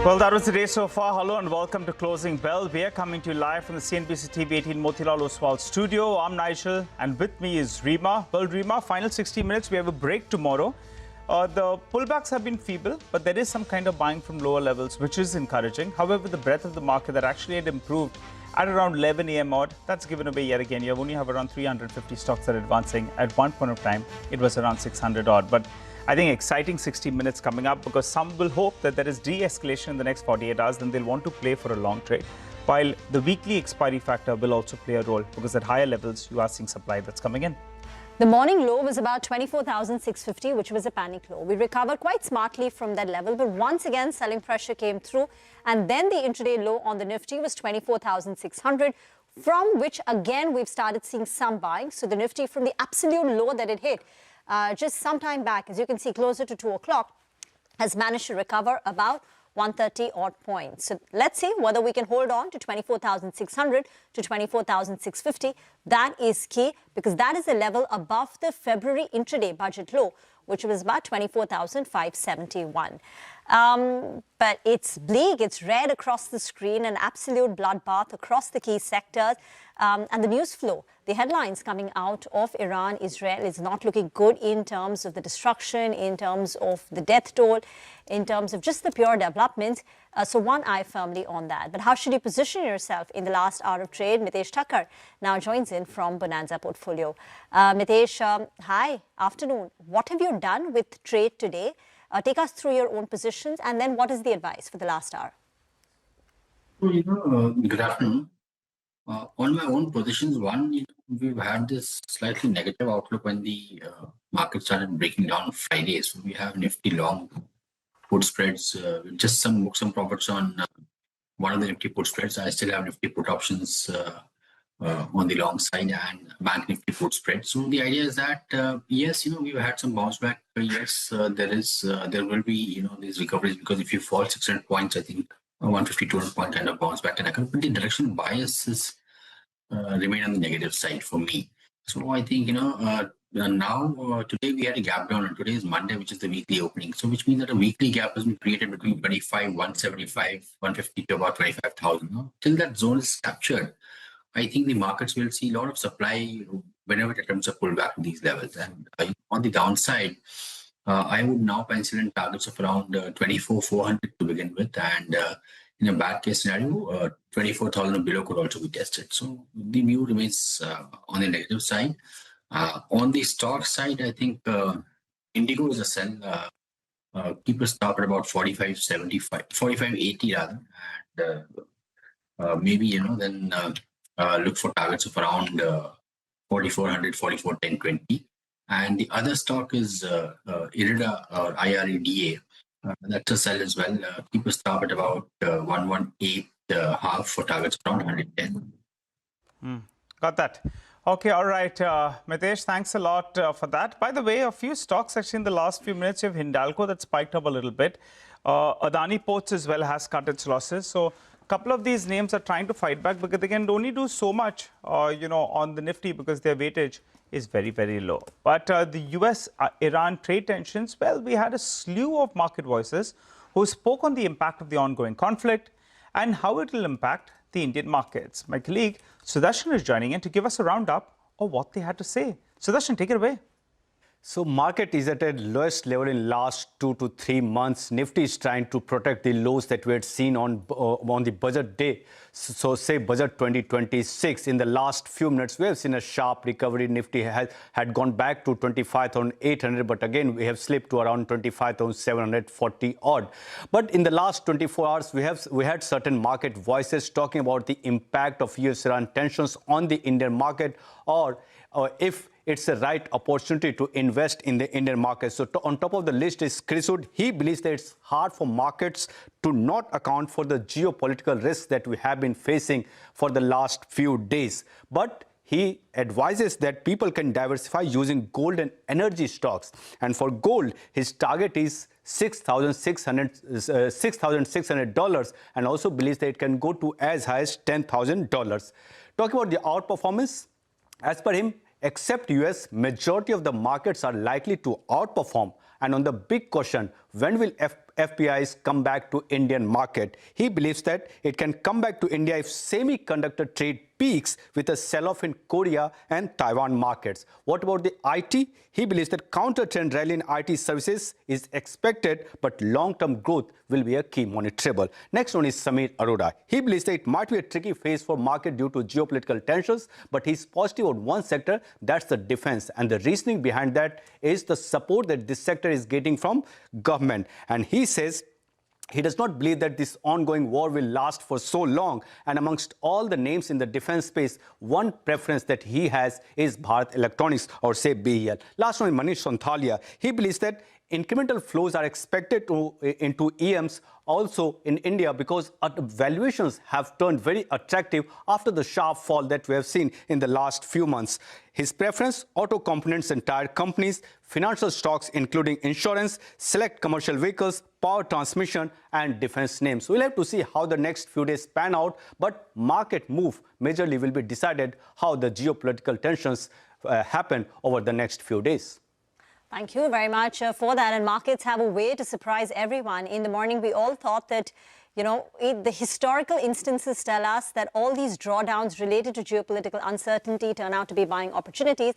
Well, that was the day so far. Hello and welcome to Closing Bell. We are coming to you live from the CNBC TV 18 Motilal Oswal studio. I'm Nigel and with me is Reema. Well, Reema, final 60 minutes. We have a break tomorrow. The pullbacks have been feeble, but there is some kind of buying from lower levels, which is encouraging. However, the breadth of the market that actually had improved at around 11 a.m. odd, that's given away yet again. You only have around 350 stocks that are advancing. At one point of time, it was around 600 odd. But I think exciting 60 minutes coming up, because some will hope that there is de-escalation in the next 48 hours, then they'll want to play for a long trade. While the weekly expiry factor will also play a role, because at higher levels, you are seeing supply that's coming in. The morning low was about 24,650, which was a panic low. We recovered quite smartly from that level, but once again, selling pressure came through. And then the intraday low on the Nifty was 24,600, from which again, we've started seeing some buying. So the Nifty, from the absolute low that it hit just some time back, as you can see, closer to 2 o'clock, has managed to recover about 130 odd points. So let's see whether we can hold on to 24,600 to 24,650. That is key, because that is a level above the February intraday budget low, which was about 24,571. But it's bleak, it's red across the screen, an absolute bloodbath across the key sectors. And the news flow, the headlines coming out of Iran, Israel is not looking good in terms of the destruction, in terms of the death toll, in terms of just the pure development. So one eye firmly on that. But how should you position yourself in the last hour of trade? Mitesh Thakkar now joins in from Bonanza Portfolio. Mitesh, hi, afternoon. What have you done with trade today? Take us through your own positions, and then what is the advice for the last hour? Well, good afternoon. On my own positions, one, we've had this slightly negative outlook when the market started breaking down on Friday. So we have Nifty long put spreads, just some profits on one of the Nifty put spreads. I still have Nifty put options on the long side and Bank Nifty put spread. So the idea is that yes, we've had some bounce back. Yes, there will be these recoveries, because if you fall 600 points, I think 150, 200 point kind of bounce back, and I can put the direction biases remain on the negative side for me. So I think now today we had a gap down, and today is Monday, which is the weekly opening. So which means that a weekly gap has been created between 175, 150 to about 25,000. Till that zone is captured, I think the markets will see a lot of supply whenever it attempts a pullback to these levels. And on the downside, I would now pencil in targets of around 24,400 to begin with, and in a bad case scenario, 24,000 or below could also be tested. So the view remains on the negative side. On the stock side, I think Indigo is a sell. Keep a stop at about 45.75, 45.80 rather, and maybe then look for targets of around 4400, 44.10, and the other stock is IRIDA or IREDA. That's a sell as well. Keep a stop at about 118 half for targets around 110. Got that. Okay, all right. Mitesh, thanks a lot for that. By the way, a few stocks actually in the last few minutes. You have Hindalco that spiked up a little bit. Adani Ports as well has cut its losses. So a couple of these names are trying to fight back because they can only do so much, on the Nifty because their weightage is very, very low. But the US-Iran trade tensions, well, we had a slew of market voices who spoke on the impact of the ongoing conflict and how it will impact the Indian markets. My colleague Sudarshan is joining in to give us a roundup of what they had to say. Sudarshan, take it away. So market is at a lowest level in last 2 to 3 months. Nifty is trying to protect the lows that we had seen on the budget day. So say budget 2026. In the last few minutes, we have seen a sharp recovery. Nifty had gone back to 25,800, but again we have slipped to around 25,740 odd. But in the last 24 hours, we had certain market voices talking about the impact of US-Iran tensions on the Indian market, or if it's the right opportunity to invest in the Indian market. So on top of the list is Crude. He believes that it's hard for markets to not account for the geopolitical risks that we have been facing for the last few days. But he advises that people can diversify using gold and energy stocks. And for gold, his target is $6,600 and also believes that it can go to as high as $10,000. Talking about the outperformance, as per him, except US, majority of the markets are likely to outperform. And on the big question, when will FPIs come back to Indian market? He believes that it can come back to India if semiconductor trade peaks with a sell-off in Korea and Taiwan markets. What about the IT? He believes that counter-trend rally in IT services is expected, but long-term growth will be a key monitorable. Next one is Samir Arora. He believes that it might be a tricky phase for market due to geopolitical tensions, but he's positive on one sector, that's the defense. And the reasoning behind that is the support that this sector is getting from government. And he says he does not believe that this ongoing war will last for so long. And amongst all the names in the defense space, one preference that he has is Bharat Electronics, or say BEL. Last one is Manish Sonthalia. He believes that incremental flows are expected into EMs also in India because valuations have turned very attractive after the sharp fall that we have seen in the last few months. His preference, auto components and tire companies, financial stocks including insurance, select commercial vehicles, power transmission and defense names. We'll have to see how the next few days pan out, but market move majorly will be decided how the geopolitical tensions happen over the next few days. Thank you very much for that. And markets have a way to surprise everyone. In the morning, we all thought that, the historical instances tell us that all these drawdowns related to geopolitical uncertainty turn out to be buying opportunities.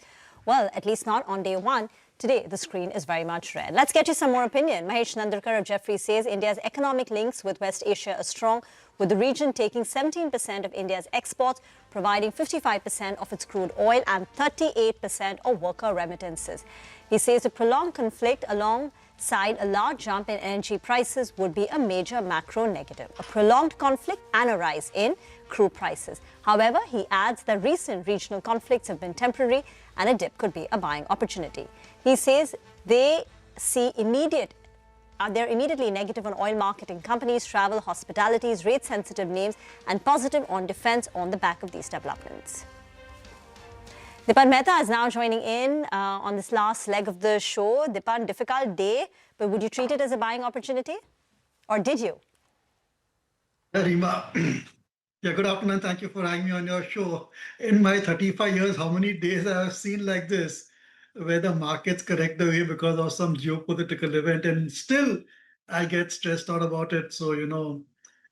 Well, at least not on day one. Today, the screen is very much red. Let's get you some more opinion. Mahesh Nandarkar of Jefferies says India's economic links with West Asia are strong, with the region taking 17% of India's exports, providing 55% of its crude oil and 38% of worker remittances. He says a prolonged conflict alongside a large jump in energy prices would be a major macro negative. A prolonged conflict and a rise in crude prices. However, he adds that recent regional conflicts have been temporary and a dip could be a buying opportunity. He says they're immediately negative on oil marketing companies, travel, hospitalities, rate-sensitive names, and positive on defense on the back of these developments. Dipan Mehta is now joining in on this last leg of the show. Dipan, difficult day, but would you treat it as a buying opportunity? Or did you? Rima, good afternoon. Thank you for having me on your show. In my 35 years, how many days I have seen like this, where the markets correct the way because of some geopolitical event, and still I get stressed out about it. So,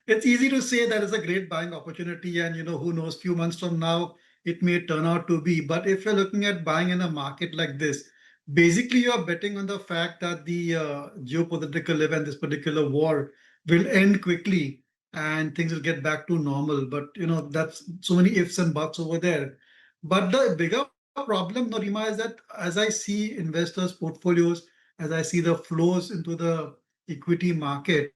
it's easy to say that it's a great buying opportunity, and, who knows, few months from now, it may turn out to be. But if you're looking at buying in a market like this, basically you're betting on the fact that the geopolitical event, this particular war, will end quickly and things will get back to normal. But, that's so many ifs and buts over there. But the bigger problem, Norima, is that as I see investors' portfolios as I see the flows into the equity market,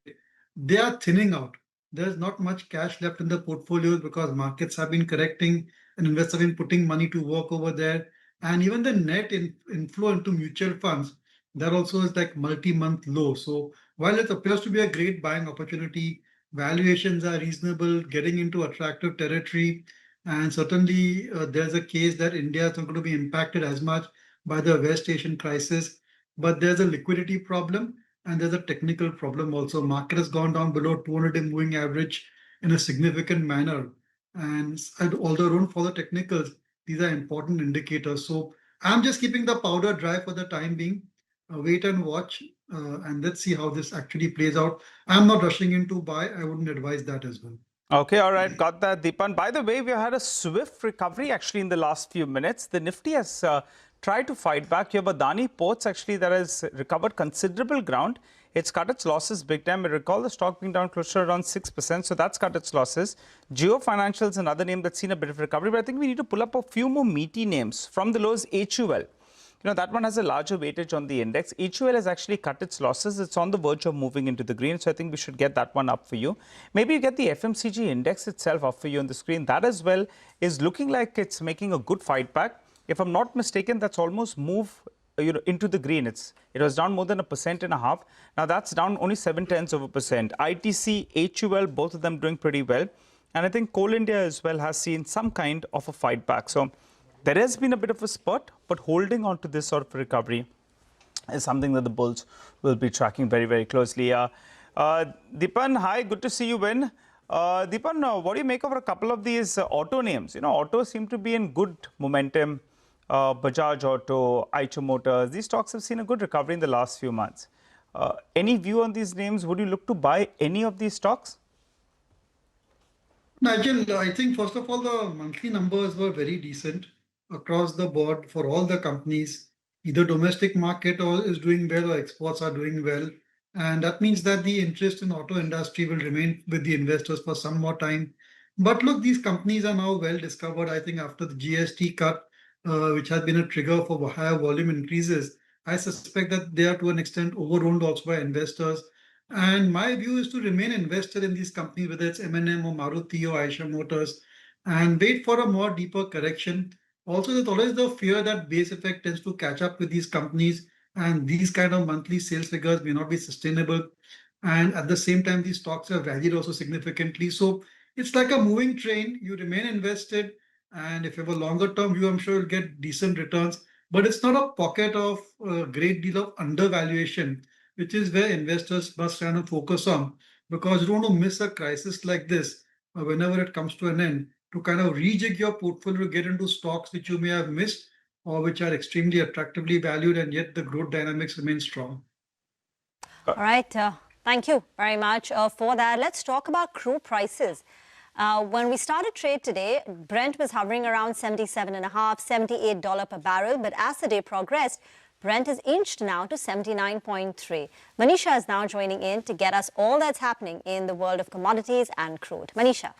they are thinning out. There's not much cash left in the portfolios because markets have been correcting and investors have been putting money to work over there. And even the net inflow into mutual funds, that also is like multi-month low. So while it appears to be a great buying opportunity, valuations are reasonable, getting into attractive territory. And certainly there's a case that India is not going to be impacted as much by the West Asian crisis. But there's a liquidity problem and there's a technical problem also. Market has gone down below 200-day moving average in a significant manner. And although I don't follow technicals, these are important indicators. So I'm just keeping the powder dry for the time being. Wait and watch, and let's see how this actually plays out. I'm not rushing in to buy. I wouldn't advise that as well. Okay, all right, got that, Deepan. By the way, we had a swift recovery actually in the last few minutes. The Nifty has tried to fight back. You have Adani Ports actually that has recovered considerable ground. It's cut its losses big time. I recall the stock being down closer around 6%, so that's cut its losses. Jio Financial is another name that's seen a bit of recovery, but I think we need to pull up a few more meaty names. From the lows, HUL. You know, that one has a larger weightage on the index. HUL has actually cut its losses. It's on the verge of moving into the green. So I think we should get that one up for you. Maybe you get the FMCG index itself up for you on the screen. That as well is looking like it's making a good fight back. If I'm not mistaken, that's almost moved into the green. It was down more than 1.5%. Now that's down only 0.7%. ITC, HUL, both of them doing pretty well. And I think Coal India as well has seen some kind of a fight back. So there has been a bit of a spurt, but holding on to this sort of recovery is something that the bulls will be tracking very, very closely. Deepan, hi, good to see you, Ben. Deepan, what do you make of a couple of these auto names? You know, autos seem to be in good momentum. Bajaj Auto, Aichi Motors, these stocks have seen a good recovery in the last few months. Any view on these names? Would you look to buy any of these stocks? Nigel, I think first of all, the monthly numbers were very decent across the board for all the companies. Either domestic market is doing well or exports are doing well. And that means that the interest in auto industry will remain with the investors for some more time. But look, these companies are now well discovered. I think after the GST cut, which has been a trigger for higher volume increases, I suspect that they are to an extent overowned also by investors. And my view is to remain invested in these companies, whether it's M&M or Maruti or Aichi Motors, and wait for a more deeper correction. Also, there's always the fear that base effect tends to catch up with these companies, and these kind of monthly sales figures may not be sustainable. And at the same time, these stocks are valued also significantly. So it's like a moving train. You remain invested, and if you have a longer term view, I'm sure you'll get decent returns. But it's not a pocket of a great deal of undervaluation, which is where investors must kind of focus on, because you don't want to miss a crisis like this whenever it comes to an end, to kind of rejig your portfolio to get into stocks which you may have missed or which are extremely attractively valued and yet the growth dynamics remain strong. All right. Thank you very much for that. Let's talk about crude prices. When we started trade today, Brent was hovering around $77.5, $78 per barrel. But as the day progressed, Brent is inched now to 79.3. Manisha is now joining in to get us all that's happening in the world of commodities and crude. Manisha.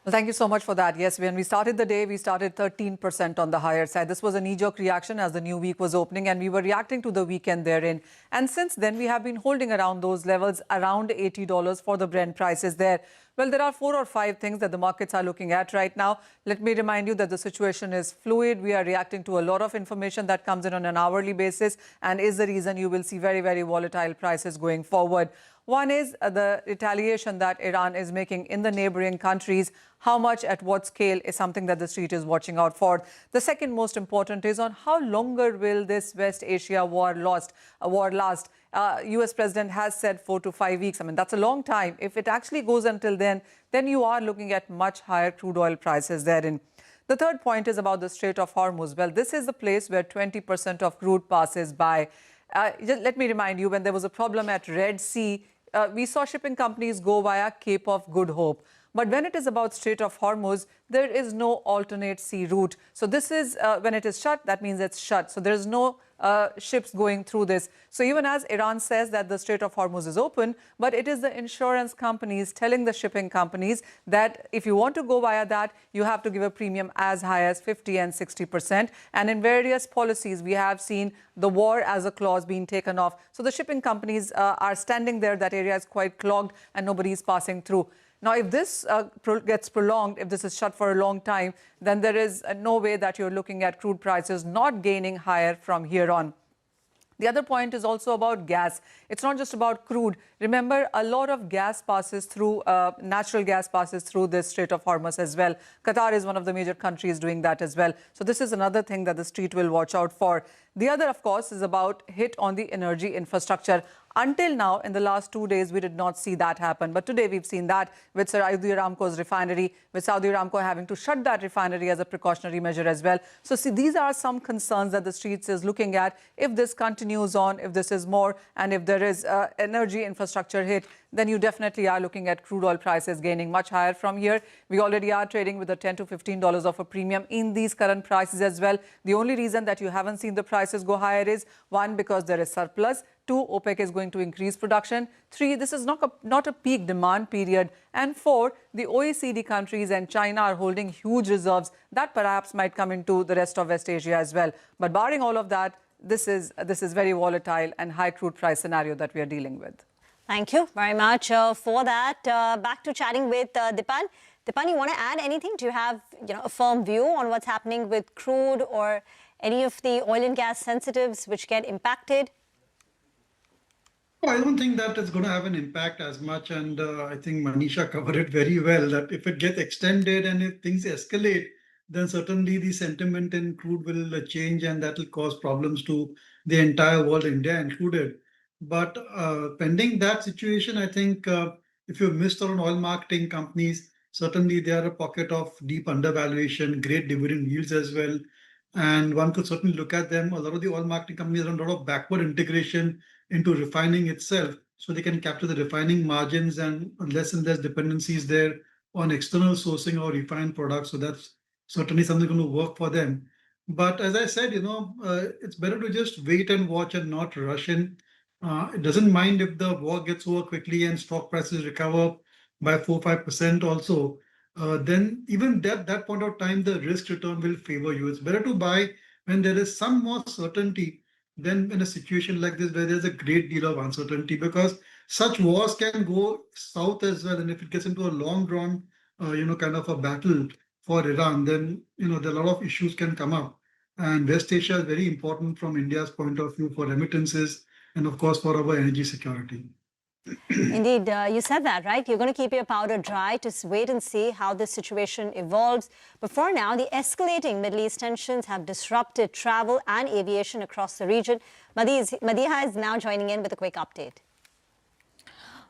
Well, thank you so much for that. Yes, when we started the day, we started 13% on the higher side. This was a knee-jerk reaction as the new week was opening, and we were reacting to the weekend therein. And since then, we have been holding around those levels, around $80 for the Brent prices there. Well, there are 4 or 5 things that the markets are looking at right now. Let me remind you that the situation is fluid. We are reacting to a lot of information that comes in on an hourly basis and is the reason you will see very, very volatile prices going forward. One is the retaliation that Iran is making in the neighboring countries. How much, at what scale, is something that the street is watching out for. The second most important is on how longer will this West Asia war last. US President has said 4 to 5 weeks. I mean, that's a long time. If it actually goes until then you are looking at much higher crude oil prices therein. The third point is about the Strait of Hormuz. Well, this is the place where 20% of crude passes by. Let me remind you, when there was a problem at Red Sea, we saw shipping companies go via Cape of Good Hope. But when it is about Strait of Hormuz, there is no alternate sea route. So this is, when it is shut, that means it's shut. So there's no ships going through this. So even as Iran says that the Strait of Hormuz is open, but it is the insurance companies telling the shipping companies that if you want to go via that, you have to give a premium as high as 50 and 60%. And in various policies, we have seen the war as a clause being taken off. So the shipping companies are standing there. That area is quite clogged and nobody is passing through. Now, if this gets prolonged, if this is shut for a long time, then there is no way that you're looking at crude prices not gaining higher from here on. The other point is also about gas. It's not just about crude. Remember, a lot of gas passes through, natural gas passes through this Strait of Hormuz as well. Qatar is one of the major countries doing that as well. So this is another thing that the street will watch out for. The other, of course, is about hit on the energy infrastructure. Until now, in the last 2 days, we did not see that happen. But today we've seen that with Saudi Aramco's refinery, with Saudi Aramco having to shut that refinery as a precautionary measure as well. So see, these are some concerns that the streets is looking at. If this continues on, if this is more, and if there is energy infrastructure hit, then you definitely are looking at crude oil prices gaining much higher from here. We already are trading with a $10 to $15 of a premium in these current prices as well. The only reason that you haven't seen the prices go higher is, one, because there is surplus. 2, OPEC is going to increase production. 3, this is not a peak demand period. And 4, the OECD countries and China are holding huge reserves that perhaps might come into the rest of West Asia as well. But barring all of that, this is very volatile and high crude price scenario that we are dealing with. Thank you very much for that. Back to chatting with Dipan. Dipan, you want to add anything? Do you have a firm view on what's happening with crude or any of the oil and gas sensitives which get impacted? I don't think that it's going to have an impact as much. And I think Manisha covered it very well, that if it gets extended and if things escalate, then certainly the sentiment in crude will change and that will cause problems to the entire world, India included. But pending that situation, I think if you've missed on oil marketing companies, certainly they are a pocket of deep undervaluation, great dividend yields as well. And one could certainly look at them. A lot of the oil marketing companies have a lot of backward integration into refining itself, so they can capture the refining margins and less dependencies there on external sourcing or refined products. So that's certainly something going to work for them. But as I said, it's better to just wait and watch and not rush in. It doesn't mind if the war gets over quickly and stock prices recover by 4-5% also. Then even that point of time, the risk return will favor you. It's better to buy when there is some more certainty than in a situation like this where there's a great deal of uncertainty, because such wars can go south as well. And if it gets into a long drawn, kind of a battle for Iran, then, there are a lot of issues can come up. And West Asia is very important from India's point of view for remittances and of course for our energy security. Indeed, you said that, right? You're going to keep your powder dry to wait and see how this situation evolves. But for now, the escalating Middle East tensions have disrupted travel and aviation across the region. Madiha is now joining in with a quick update.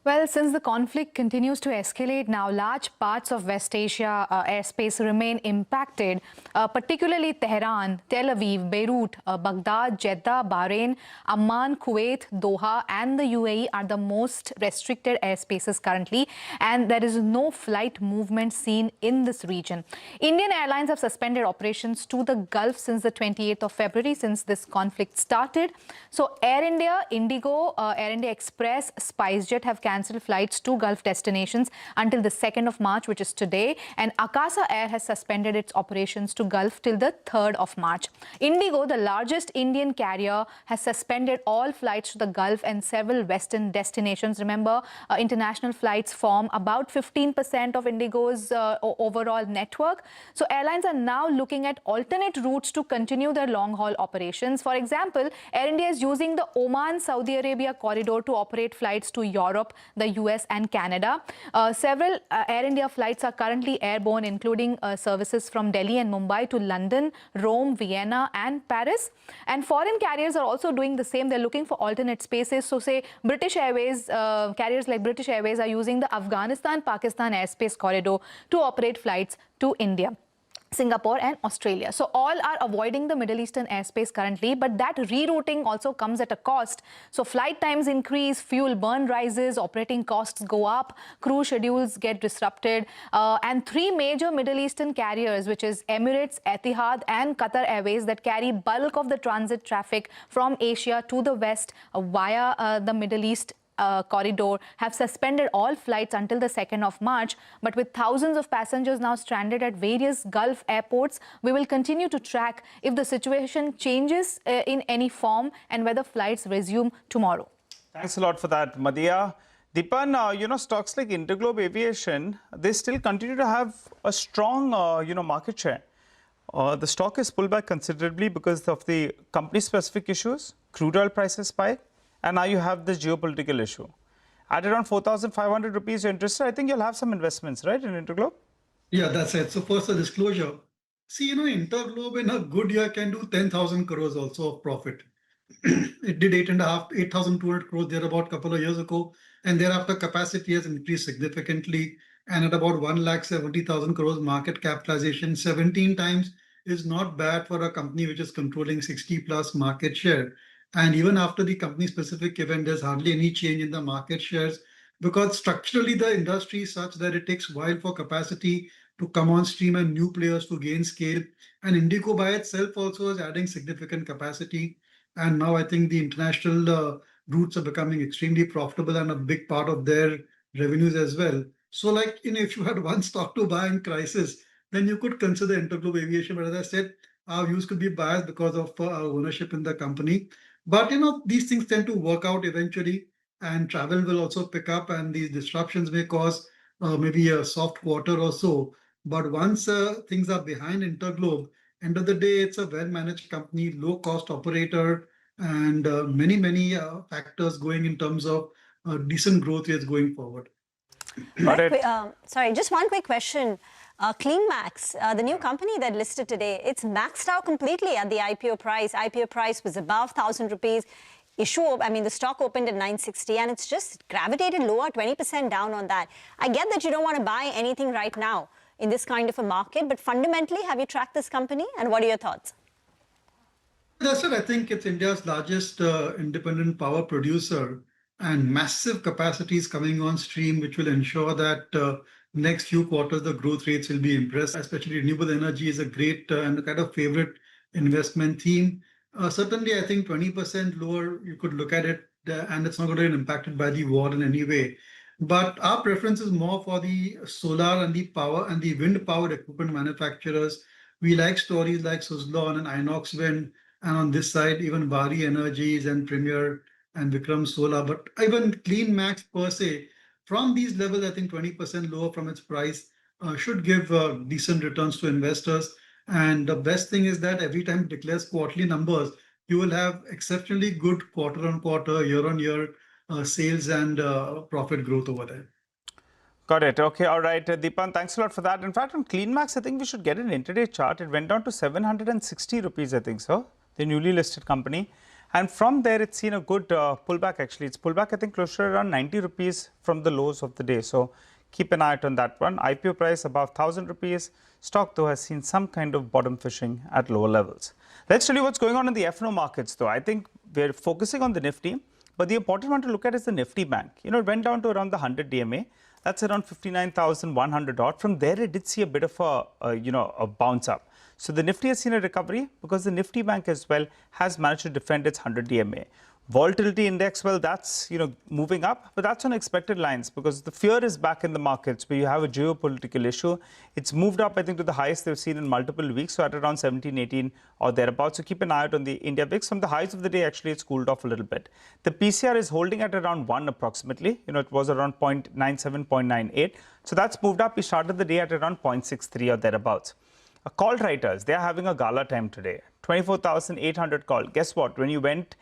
Well, since the conflict continues to escalate now, large parts of West Asia airspace remain impacted, particularly Tehran, Tel Aviv, Beirut, Baghdad, Jeddah, Bahrain, Amman, Kuwait, Doha and the UAE are the most restricted airspaces currently, and there is no flight movement seen in this region. Indian airlines have suspended operations to the Gulf since the 28th of February, since this conflict started. So Air India, Indigo, Air India Express, SpiceJet have cancelled flights to Gulf destinations until the 2nd of March, which is today, and Akasa Air has suspended its operations to Gulf till the 3rd of March. Indigo, the largest Indian carrier, has suspended all flights to the Gulf and several Western destinations. Remember, international flights form about 15% of Indigo's overall network. So airlines are now looking at alternate routes to continue their long-haul operations. For example, Air India is using the Oman-Saudi Arabia corridor to operate flights to Europe, the US and Canada. Several Air India flights are currently airborne, including services from Delhi and Mumbai to London, Rome, Vienna and Paris. And foreign carriers are also doing the same. They're looking for alternate spaces. So say British Airways, carriers like British Airways are using the Afghanistan-Pakistan airspace corridor to operate flights to India. Singapore and Australia. So all are avoiding the Middle Eastern airspace currently, but that rerouting also comes at a cost. So flight times increase, fuel burn rises, operating costs go up, crew schedules get disrupted, and three major Middle Eastern carriers, which is Emirates, Etihad and Qatar Airways, that carry bulk of the transit traffic from Asia to the West via the Middle East corridor, have suspended all flights until the 2nd of March. But with thousands of passengers now stranded at various Gulf airports, we will continue to track if the situation changes in any form and whether flights resume tomorrow. Thanks a lot for that, Madhya. Dipan, stocks like Interglobe Aviation, they still continue to have a strong, market share. The stock is pulled back considerably because of the company-specific issues, crude oil prices spike, and now you have this geopolitical issue. At around 4,500 rupees, you're interested. I think you'll have some investments, right, in Interglobe? Yeah, that's it. So first, a disclosure. See, Interglobe in a good year can do 10,000 crores also of profit. It did 8,200 crores thereabout a couple of years ago, and thereafter capacity has increased significantly. And at about 1,70,000 crores market capitalization, 17 times is not bad for a company which is controlling 60 plus market share. And even after the company-specific event, there's hardly any change in the market shares because structurally the industry is such that it takes a while for capacity to come on stream and new players to gain scale. And Indigo by itself also is adding significant capacity. And now I think the international routes are becoming extremely profitable and a big part of their revenues as well. So if you had one stock to buy in crisis, then you could consider Interglobe Aviation. But as I said, our views could be biased because of our ownership in the company. But these things tend to work out eventually, and travel will also pick up, and these disruptions may cause maybe a soft quarter or so. But once things are behind Interglobe, end of the day, it's a well-managed company, low-cost operator, and many factors going in terms of decent growth rates going forward. Sorry, just one quick question. CleanMax, the new company that listed today, it's maxed out completely at the IPO price. IPO price was above 1,000 rupees. The stock opened at 960 and it's just gravitated lower, 20% down on that. I get that you don't want to buy anything right now in this kind of a market, but fundamentally, have you tracked this company and what are your thoughts? That's it. I think it's India's largest independent power producer and massive capacities coming on stream, which will ensure that next few quarters, the growth rates will be impressive, especially renewable energy is a great and a kind of favorite investment theme. Certainly, I think 20% lower, you could look at it, and it's not going to be impacted by the war in any way. But our preference is more for the solar and the power and the wind powered equipment manufacturers. We like stories like Suzlon and Inox Wind, and on this side, even Bharti Energies and Premier and Vikram Solar. But even CleanMax per se, from these levels, I think 20% lower from its price should give decent returns to investors. And the best thing is that every time it declares quarterly numbers, you will have exceptionally good quarter-on-quarter, year-on-year sales and profit growth over there. Got it. Okay. All right. Dipan, thanks a lot for that. In fact, on CleanMax, I think we should get an intraday chart. It went down to 760 rupees, I think so, the newly listed company. And from there, it's seen a good pullback, actually. It's pulled back, I think, closer to around 90 rupees from the lows of the day. So keep an eye out on that one. IPO price above 1,000 rupees. Stock, though, has seen some kind of bottom fishing at lower levels. Let's tell you what's going on in the F&O markets, though. I think we're focusing on the Nifty, but the important one to look at is the Nifty Bank. It went down to around the 100 DMA. That's around 59,100 odd. From there, it did see a bit of a bounce up. So the Nifty has seen a recovery because the Nifty Bank as well has managed to defend its 100 DMA. Volatility index, well, that's moving up, but that's on expected lines because the fear is back in the markets where you have a geopolitical issue. It's moved up, I think, to the highest they've seen in multiple weeks, so at around 17, 18 or thereabouts. So keep an eye out on the India VIX. From the highs of the day, actually, it's cooled off a little bit. The PCR is holding at around 1 approximately. It was around 0.97, 0.98. So that's moved up. We started the day at around 0.63 or thereabouts. Call writers, they are having a gala time today. 24,800 call. Guess what? When you went,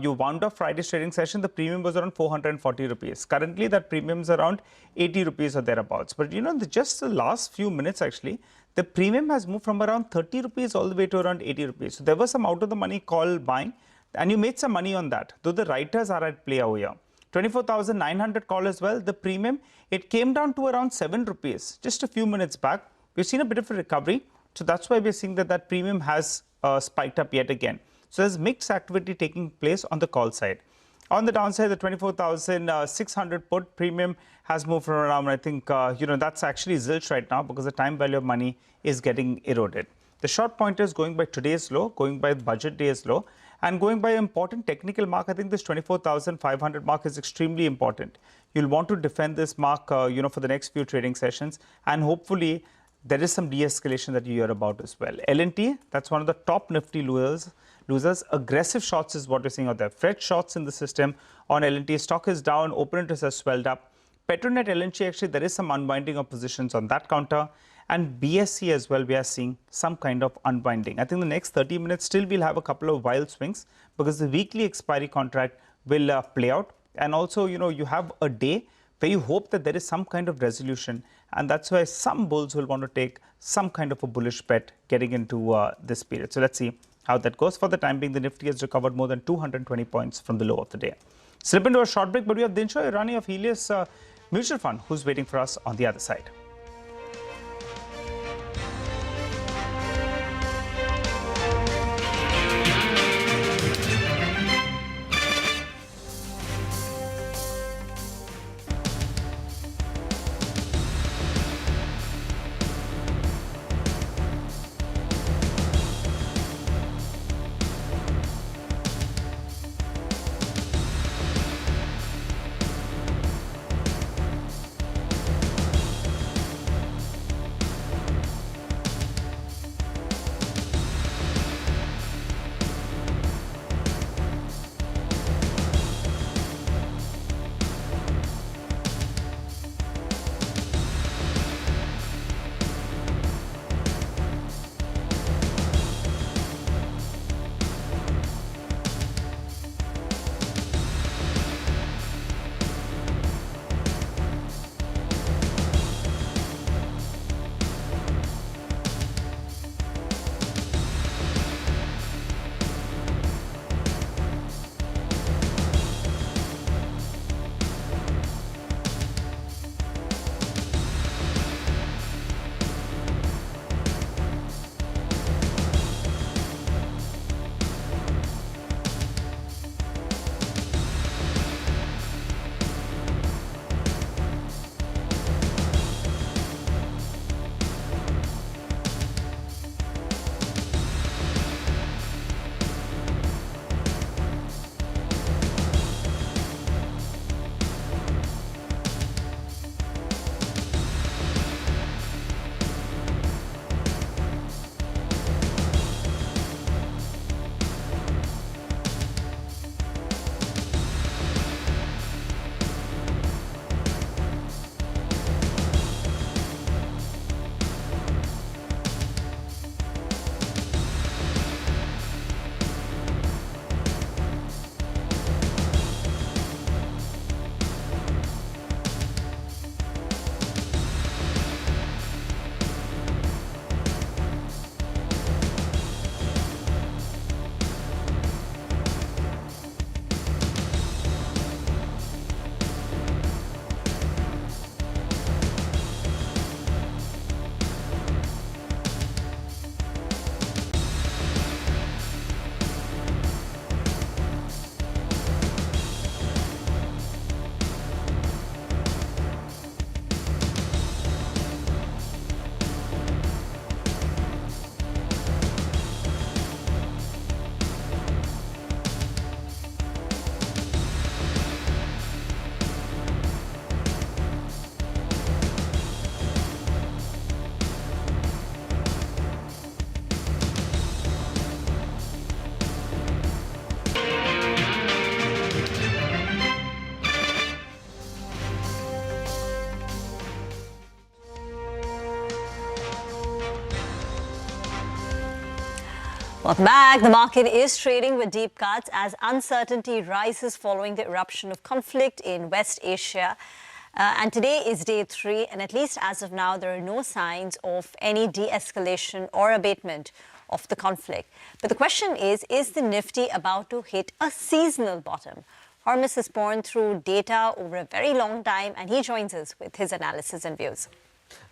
you wound up Friday's trading session, the premium was around 440 rupees. Currently, that premium is around 80 rupees or thereabouts. But just the last few minutes, actually, the premium has moved from around 30 rupees all the way to around 80 rupees. So there was some out of the money call buying, and you made some money on that, though the writers are at play over here. 24,900 call as well. The premium, it came down to around 7 rupees just a few minutes back. We've seen a bit of a recovery. So that's why we're seeing that premium has spiked up yet again. So there's mixed activity taking place on the call side. On the downside, the 24,600 put premium has moved from around, I think, that's actually zilch right now because the time value of money is getting eroded. The short pointers going by today's low, going by budget day's low, and going by important technical mark. I think this 24,500 mark is extremely important. You'll want to defend this mark, for the next few trading sessions, and hopefully there is some de-escalation that you hear about as well. L&T, that's one of the top Nifty losers. Aggressive shorts is what we're seeing out there. Fresh shorts in the system on L&T. Stock is down, open interest has swelled up. Petronet LNG, actually, there is some unwinding of positions on that counter. And BSE as well, we are seeing some kind of unwinding. I think the next 30 minutes still we'll have a couple of wild swings because the weekly expiry contract will play out. And also, you have a day where you hope that there is some kind of resolution. And that's why some bulls will want to take some kind of a bullish bet getting into this period. So let's see how that goes. For the time being, the Nifty has recovered more than 220 points from the low of the day. Slip into a short break, but we have Dinshaw Irani of Helios Mutual Fund who's waiting for us on the other side. Welcome back. The market is trading with deep cuts as uncertainty rises following the eruption of conflict in West Asia. And today is day 3, and at least as of now, there are no signs of any de-escalation or abatement of the conflict. But the question is the Nifty about to hit a seasonal bottom? Hormus has borne through data over a very long time, and he joins us with his analysis and views.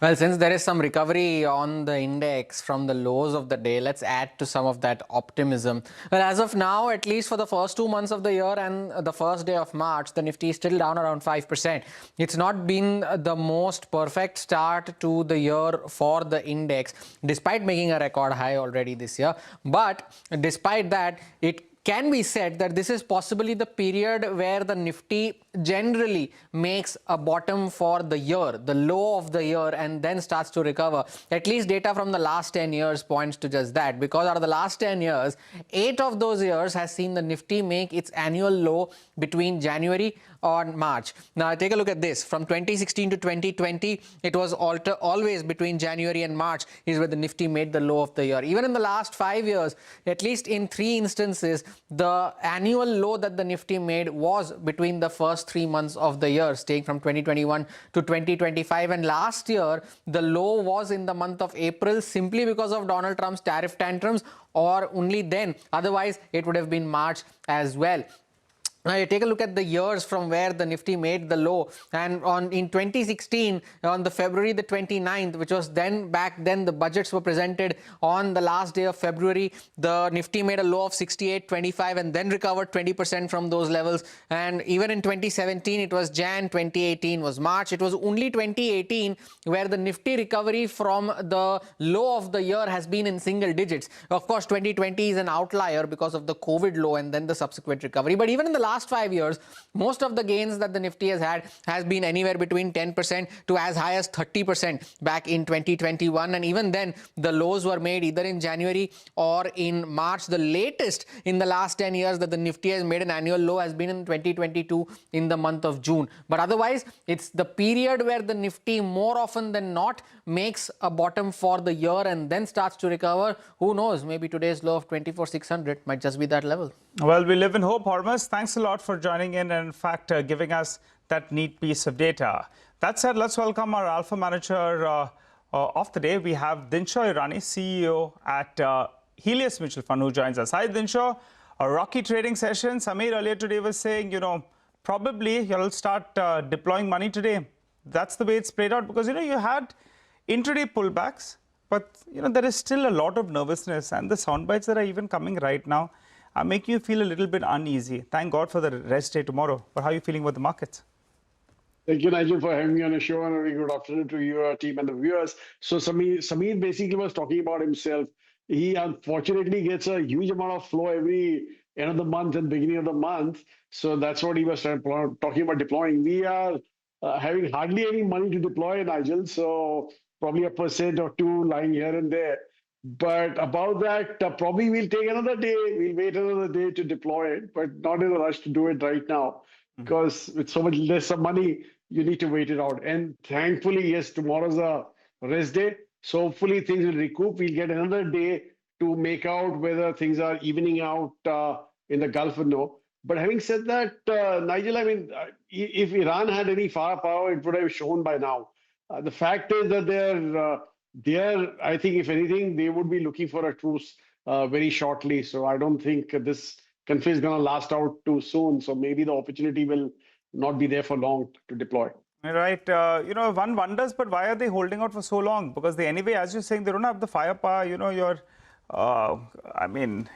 Well, since there is some recovery on the index from the lows of the day, let's add to some of that optimism. Well, as of now, at least for the first 2 months of the year and the first day of March, the Nifty is still down around 5%. It's not been the most perfect start to the year for the index, despite making a record high already this year. But despite that, it can be said that this is possibly the period where the Nifty generally makes a bottom for the year, the low of the year, and then starts to recover. At least data from the last 10 years points to just that, because out of the last 10 years, 8 of those years has seen the Nifty make its annual low between January or March. Now take a look at this. From 2016 to 2020, it was always between January and March is where the Nifty made the low of the year. Even in the last 5 years, at least in 3 instances, the annual low that the Nifty made was between the first 3 months of the year, staying from 2021 to 2025. And last year, the low was in the month of April, simply because of Donald Trump's tariff tantrums, or only then. Otherwise, it would have been March as well. Now you take a look at the years from where the Nifty made the low, and in 2016, on the February the 29th, which was back then the budgets were presented on the last day of February, the Nifty made a low of 68.25 and then recovered 20% from those levels. And even in 2017, it was Jan, 2018 was March. It was only 2018 where the Nifty recovery from the low of the year has been in single digits. Of course, 2020 is an outlier because of the COVID low and then the subsequent recovery. But even in the last 5 years, most of the gains that the Nifty has had has been anywhere between 10% to as high as 30% back in 2021. And even then, the lows were made either in January or in March. The latest in the last 10 years that the Nifty has made an annual low has been in 2022 in the month of June. But otherwise, it's the period where the Nifty more often than not makes a bottom for the year and then starts to recover. Who knows, maybe today's low of 24,600 might just be that level. Well, we live in hope. Hormuz, thanks a lot for joining in and in fact giving us that neat piece of data. That said, let's welcome our Alpha Manager of the day. We have Dinshaw Irani, CEO at Helios Mutual Fund, who joins us. Hi Dinshaw, a rocky trading session. Samir earlier today was saying, probably you'll start deploying money today. That's the way it's played out, because, you had intraday pullbacks, but, there is still a lot of nervousness, and the sound bites that are even coming right now are making you feel a little bit uneasy. Thank God for the rest day tomorrow. But how are you feeling about the markets? Thank you, Nigel, for having me on the show, and a very good afternoon to your team and the viewers. So Samir basically was talking about himself. He unfortunately gets a huge amount of flow every end of the month and beginning of the month. So that's what he was talking about deploying. We are having hardly any money to deploy, Nigel. So probably 1% or 2% lying here and there. But about that, probably we'll take another day. We'll wait another day to deploy it, but not in a rush to do it right now, because with so much less of money, you need to wait it out. And thankfully, yes, tomorrow's a rest day. So hopefully things will recoup. We'll get another day to make out whether things are evening out in the Gulf or no. But having said that, Nigel, I mean, if Iran had any firepower, it would have shown by now. The fact is that I think, if anything, they would be looking for a truce very shortly. So I don't think this conflict is going to last out too soon. So maybe the opportunity will not be there for long to deploy. Right. One wonders, but why are they holding out for so long? Because they, anyway, as you're saying, they don't have the firepower.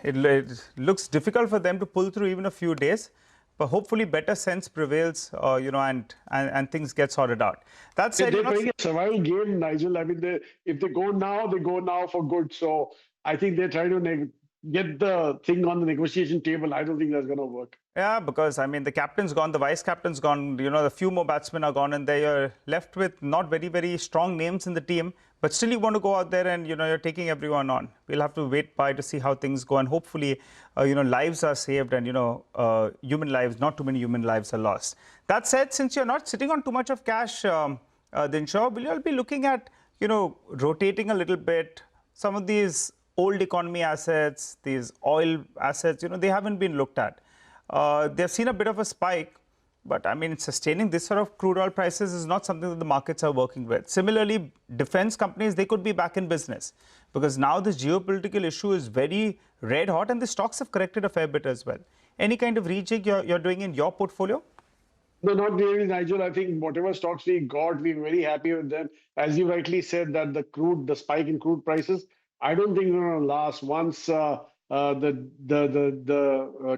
It looks difficult for them to pull through even a few days. But hopefully better sense prevails, and things get sorted out. That said, they're playing a survival game, Nigel. I mean, if they go now for good. So I think they're trying to get the thing on the negotiation table. I don't think that's going to work. Yeah, because, the captain's gone, the vice captain's gone, a few more batsmen are gone, and you're left with not very, very strong names in the team. But still you want to go out there and, you're taking everyone on. We'll have to wait by to see how things go. And hopefully, lives are saved and, human lives, not too many human lives are lost. That said, since you're not sitting on too much of cash, Dinshaw, will you all be looking at, rotating a little bit? Some of these old economy assets, these oil assets, they haven't been looked at. They've seen a bit of a spike. But sustaining this sort of crude oil prices is not something that the markets are working with. Similarly, defense companies, they could be back in business, because now this geopolitical issue is very red hot and the stocks have corrected a fair bit as well. Any kind of rejig you're doing in your portfolio? No, not really, Nigel. I think whatever stocks we got, we're very happy with them. As you rightly said, that the spike in crude prices, I don't think they're going to last. Once the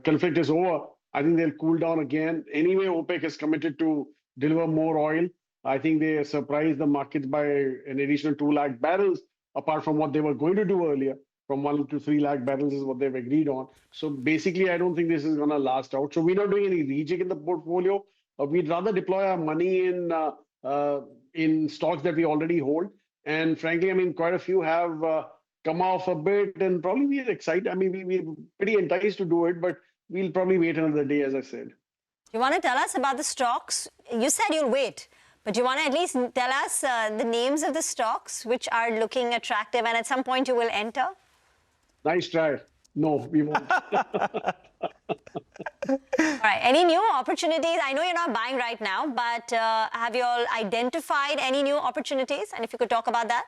conflict is over, I think they'll cool down again. Anyway, OPEC is committed to deliver more oil. I think they surprised the markets by an additional 2 lakh barrels, apart from what they were going to do earlier. From 1 to 3 lakh barrels is what they've agreed on. So basically, I don't think this is going to last out. So we're not doing any rejig in the portfolio. We'd rather deploy our money in stocks that we already hold. And frankly, I mean, quite a few have come off a bit, and probably we're excited. I mean, we're pretty enticed to do it, but we'll probably wait another day, as I said. You want to tell us about the stocks? You said you'll wait, but you want to at least tell us the names of the stocks which are looking attractive, and at some point you will enter? Nice try. No, we won't. All right. Any new opportunities? I know you're not buying right now, but have you all identified any new opportunities? And if you could talk about that.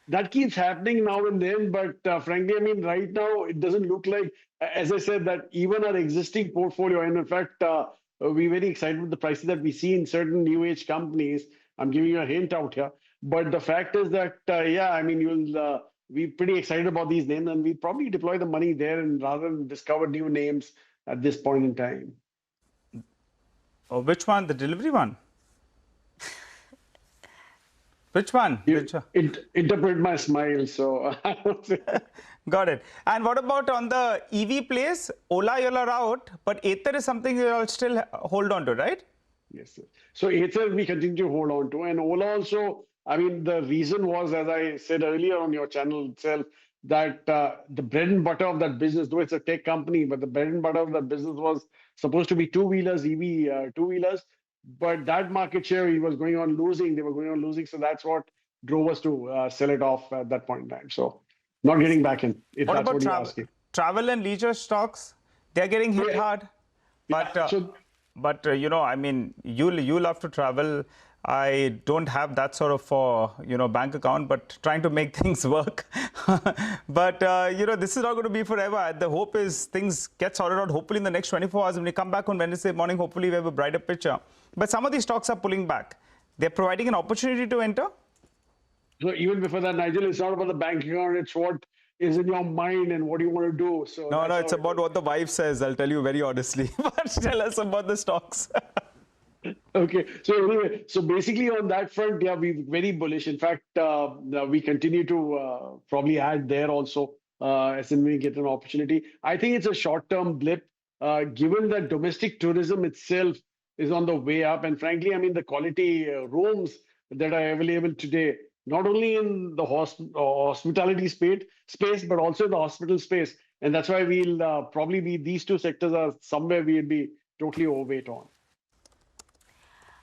That keeps happening now and then, but frankly, I mean, right now, it doesn't look like, as I said, that even our existing portfolio, and in fact, we're very excited with the prices that we see in certain new age companies. I'm giving you a hint out here. But the fact is that, yeah, I mean, you'll be pretty excited about these names, and we probably deploy the money there and rather than discover new names at this point in time. Oh, which one? The delivery one? Which one? Interpret my smile, so got it. And what about on the EV plays? Ola, you're out, but Ather is something you'll still hold on to, right? Yes, sir. So Ather we continue to hold on to, and Ola also. I mean, the reason was, as I said earlier on your channel itself, that the bread and butter of that business, though it's a tech company, but the bread and butter of that business was supposed to be two-wheelers, EV two-wheelers. But that market share, he was going on losing. They were going on losing. So that's what drove us to sell it off at that point in time. So not getting back in, if that's what you're asking. Travel and leisure stocks, they're getting hit hard. But, you know, I mean, you love to travel. I don't have that sort of, bank account, but trying to make things work. But, this is not going to be forever. The hope is things get sorted out, hopefully in the next 24 hours. When we come back on Wednesday morning, hopefully we have a brighter picture. But some of these stocks are pulling back. They're providing an opportunity to enter. So even before that, Nigel, it's not about the bank account. It's what is in your mind and what you want to do. So no, it's about what the wife says. I'll tell you very honestly. But tell us about the stocks. Okay. So anyway, so basically on that front, yeah, we're very bullish. In fact, we continue to probably add there also as in we get an opportunity. I think it's a short-term blip, given that domestic tourism itself is on the way up. And frankly, I mean, the quality rooms that are available today, not only in the hospitality space, but also in the hospital space. And that's why we'll probably be, these two sectors are somewhere we'll be totally overweight on.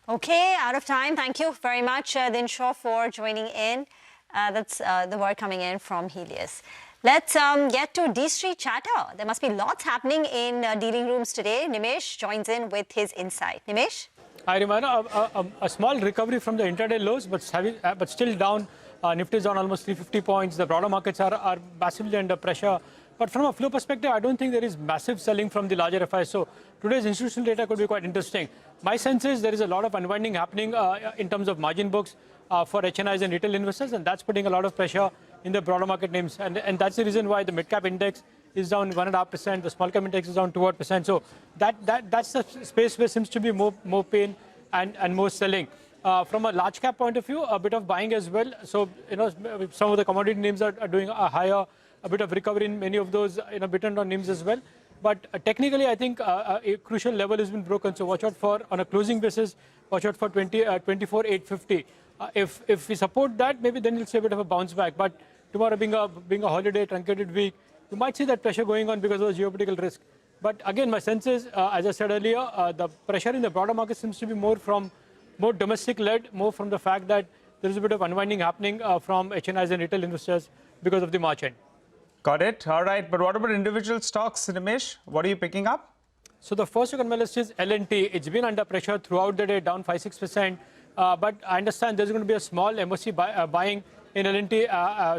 Okay, out of time. Thank you very much, Dinshaw, for joining in. That's the word coming in from Helios. Let's get to D Street chatter. There must be lots happening in dealing rooms today. Nimesh joins in with his insight. Nimesh? Hi, Rimana. A small recovery from the intraday lows, but still down. Nifty is down almost 350 points. The broader markets are massively under pressure. But from a flow perspective, I don't think there is massive selling from the larger FIs. So today's institutional data could be quite interesting. My sense is there is a lot of unwinding happening in terms of margin books for HNIs and retail investors, and that's putting a lot of pressure in the broader market names. And that's the reason why the mid-cap index is down 1.5%, the small-cap index is down 2%. So that's the space where seems to be more pain and more selling. From a large-cap point of view, a bit of buying as well. So, some of the commodity names are doing a bit of recovery in many of those, bitten on names as well. But technically, I think a crucial level has been broken. So watch out for, on a closing basis, watch out for 24,850. If we support that, maybe then you'll see a bit of a bounce back. But tomorrow being a holiday, truncated week, you might see that pressure going on because of the geopolitical risk. But again, my sense is, as I said earlier, the pressure in the broader market seems to be more domestic-led, more from the fact that there is a bit of unwinding happening from HNIs and retail investors because of the March end. Got it. All right. But what about individual stocks, Ramesh? What are you picking up? So the first on my list is L&T. It's been under pressure throughout the day, down 5-6%. But I understand there's going to be a small MOC buying in L&T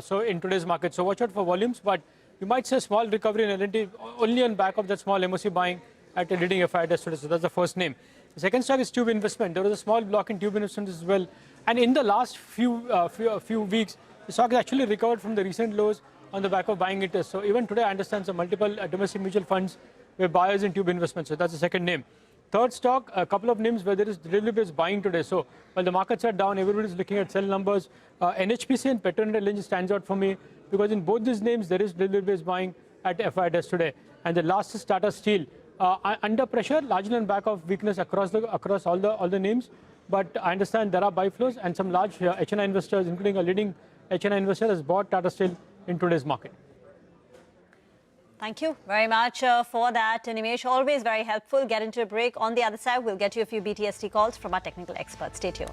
so in today's market. So watch out for volumes. But you might see a small recovery in L&T only on back of that small MOC buying at a leading FI today. So that's the first name. The second stock is Tube Investment. There was a small block in Tube Investment as well. And in the last few weeks, the stock has actually recovered from the recent lows on the back of buying interest. So even today, I understand some multiple domestic mutual funds were buyers in Tube Investment. So that's the second name. Third stock, a couple of names where there is deliberate buying today. So while the markets are down, everybody is looking at sell numbers. NHPC and Petronet LNG stands out for me because in both these names, there is deliberate buying at FIDs today. And the last is Tata Steel. Under pressure, largely on back of weakness across all the names. But I understand there are buy flows and some large HNI investors, including a leading HNI investor, has bought Tata Steel in today's market. Thank you very much for that, Nimesh. Always very helpful. Get into a break. On the other side, we'll get you a few BTST calls from our technical experts. Stay tuned.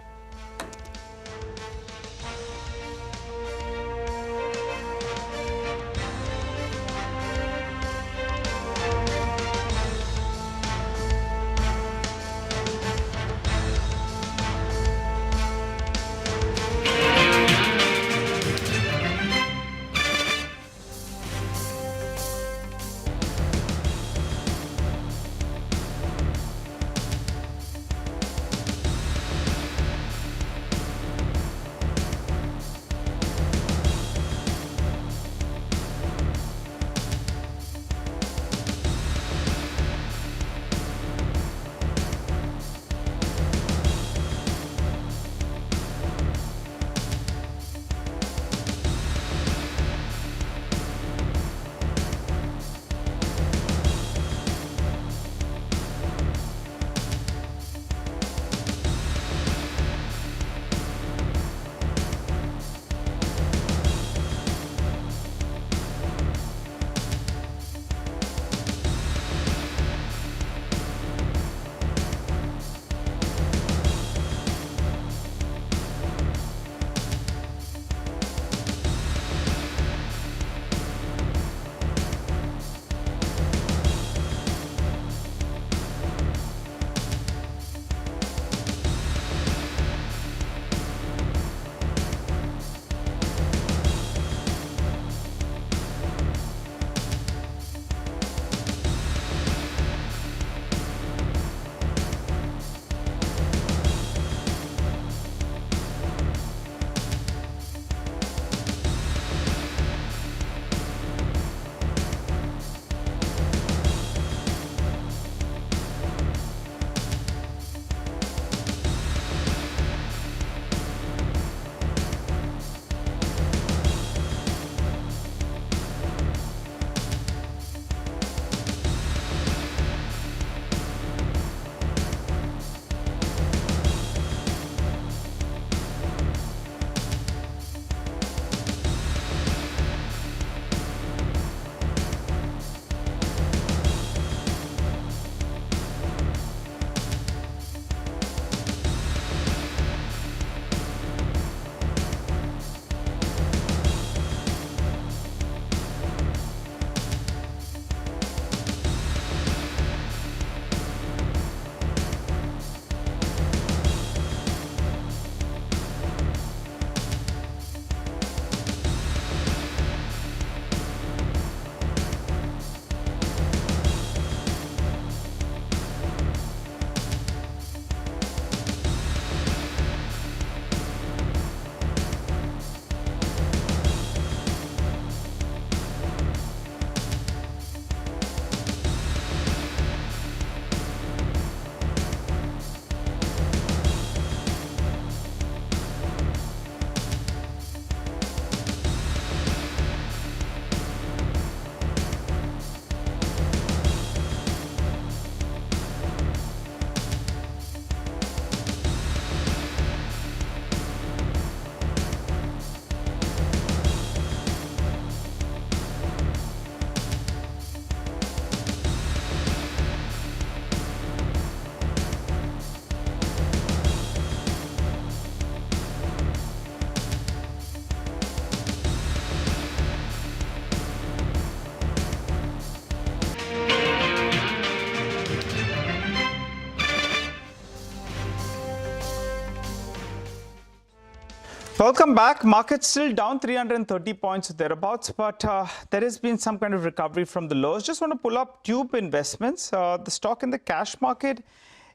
Welcome back. Markets still down 330 points thereabouts, but there has been some kind of recovery from the lows. Just want to pull up Tube Investments. The stock in the cash market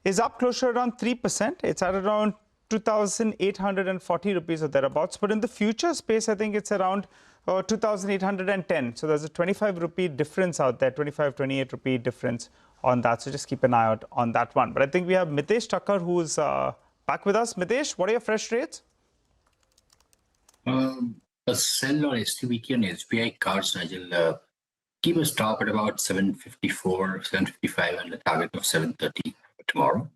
is up close to around 3%. It's at around 2,840 rupees or thereabouts. But in the future space, I think it's around 2,810. So there's a 25 rupee difference out there, 25, 28 rupee difference on that. So just keep an eye out on that one. But I think we have Mitesh Thakkar who's back with us. Mitesh, what are your fresh trades? A sell on STVT and SBI cards, Nigel. Keep a stop at about 754, 755 and a target of 730 tomorrow.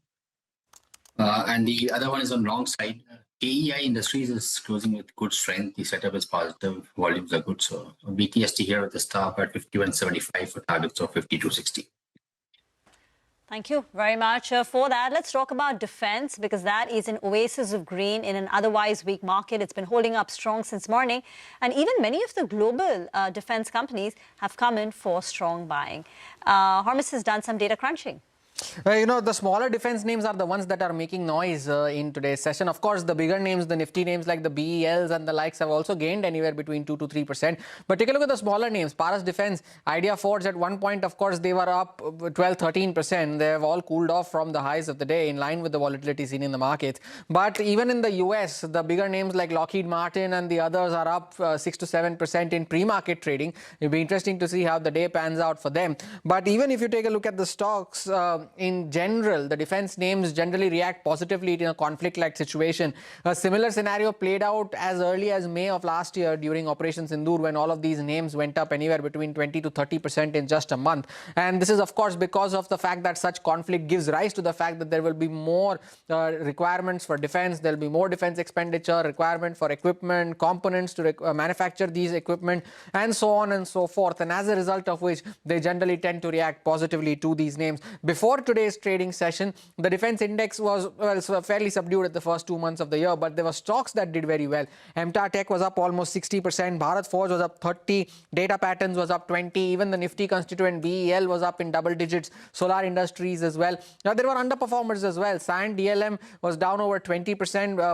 And the other one is on long side. AEI Industries is closing with good strength. The setup is positive. Volumes are good. So BTST here with the stop at 51.75 for targets of 52.60. Thank you very much for that. Let's talk about defense, because that is an oasis of green in an otherwise weak market. It's been holding up strong since morning. And even many of the global defense companies have come in for strong buying. Hormus has done some data crunching. You know, the smaller defense names are the ones that are making noise in today's session. Of course, the bigger names, the nifty names like the BELs and the likes have also gained anywhere between 2 to 3%. But take a look at the smaller names. Paras Defense, Idea Forge at one point, of course, they were up 12-13%. They have all cooled off from the highs of the day in line with the volatility seen in the markets. But even in the US, the bigger names like Lockheed Martin and the others are up 6 to 7% in pre-market trading. It'll be interesting to see how the day pans out for them. But even if you take a look at the stocks, in general, the defense names generally react positively in a conflict-like situation. A similar scenario played out as early as May of last year during Operation Sindoor, when all of these names went up anywhere between 20 to 30% in just a month. And this is, of course, because of the fact that such conflict gives rise to the fact that there will be more requirements for defense. There will be more defense expenditure, requirement for equipment, components to manufacture these equipment, and so on and so forth. And as a result of which, they generally tend to react positively to these names. Before today's trading session, the defense index was fairly subdued at the first 2 months of the year, but there were stocks that did very well. MTAR Tech was up almost 60%, Bharat Forge was up 30%, Data Patterns was up 20%, even the Nifty constituent BEL was up in double digits, Solar Industries as well. Now there were underperformers as well. Cyient DLM was down over 20%,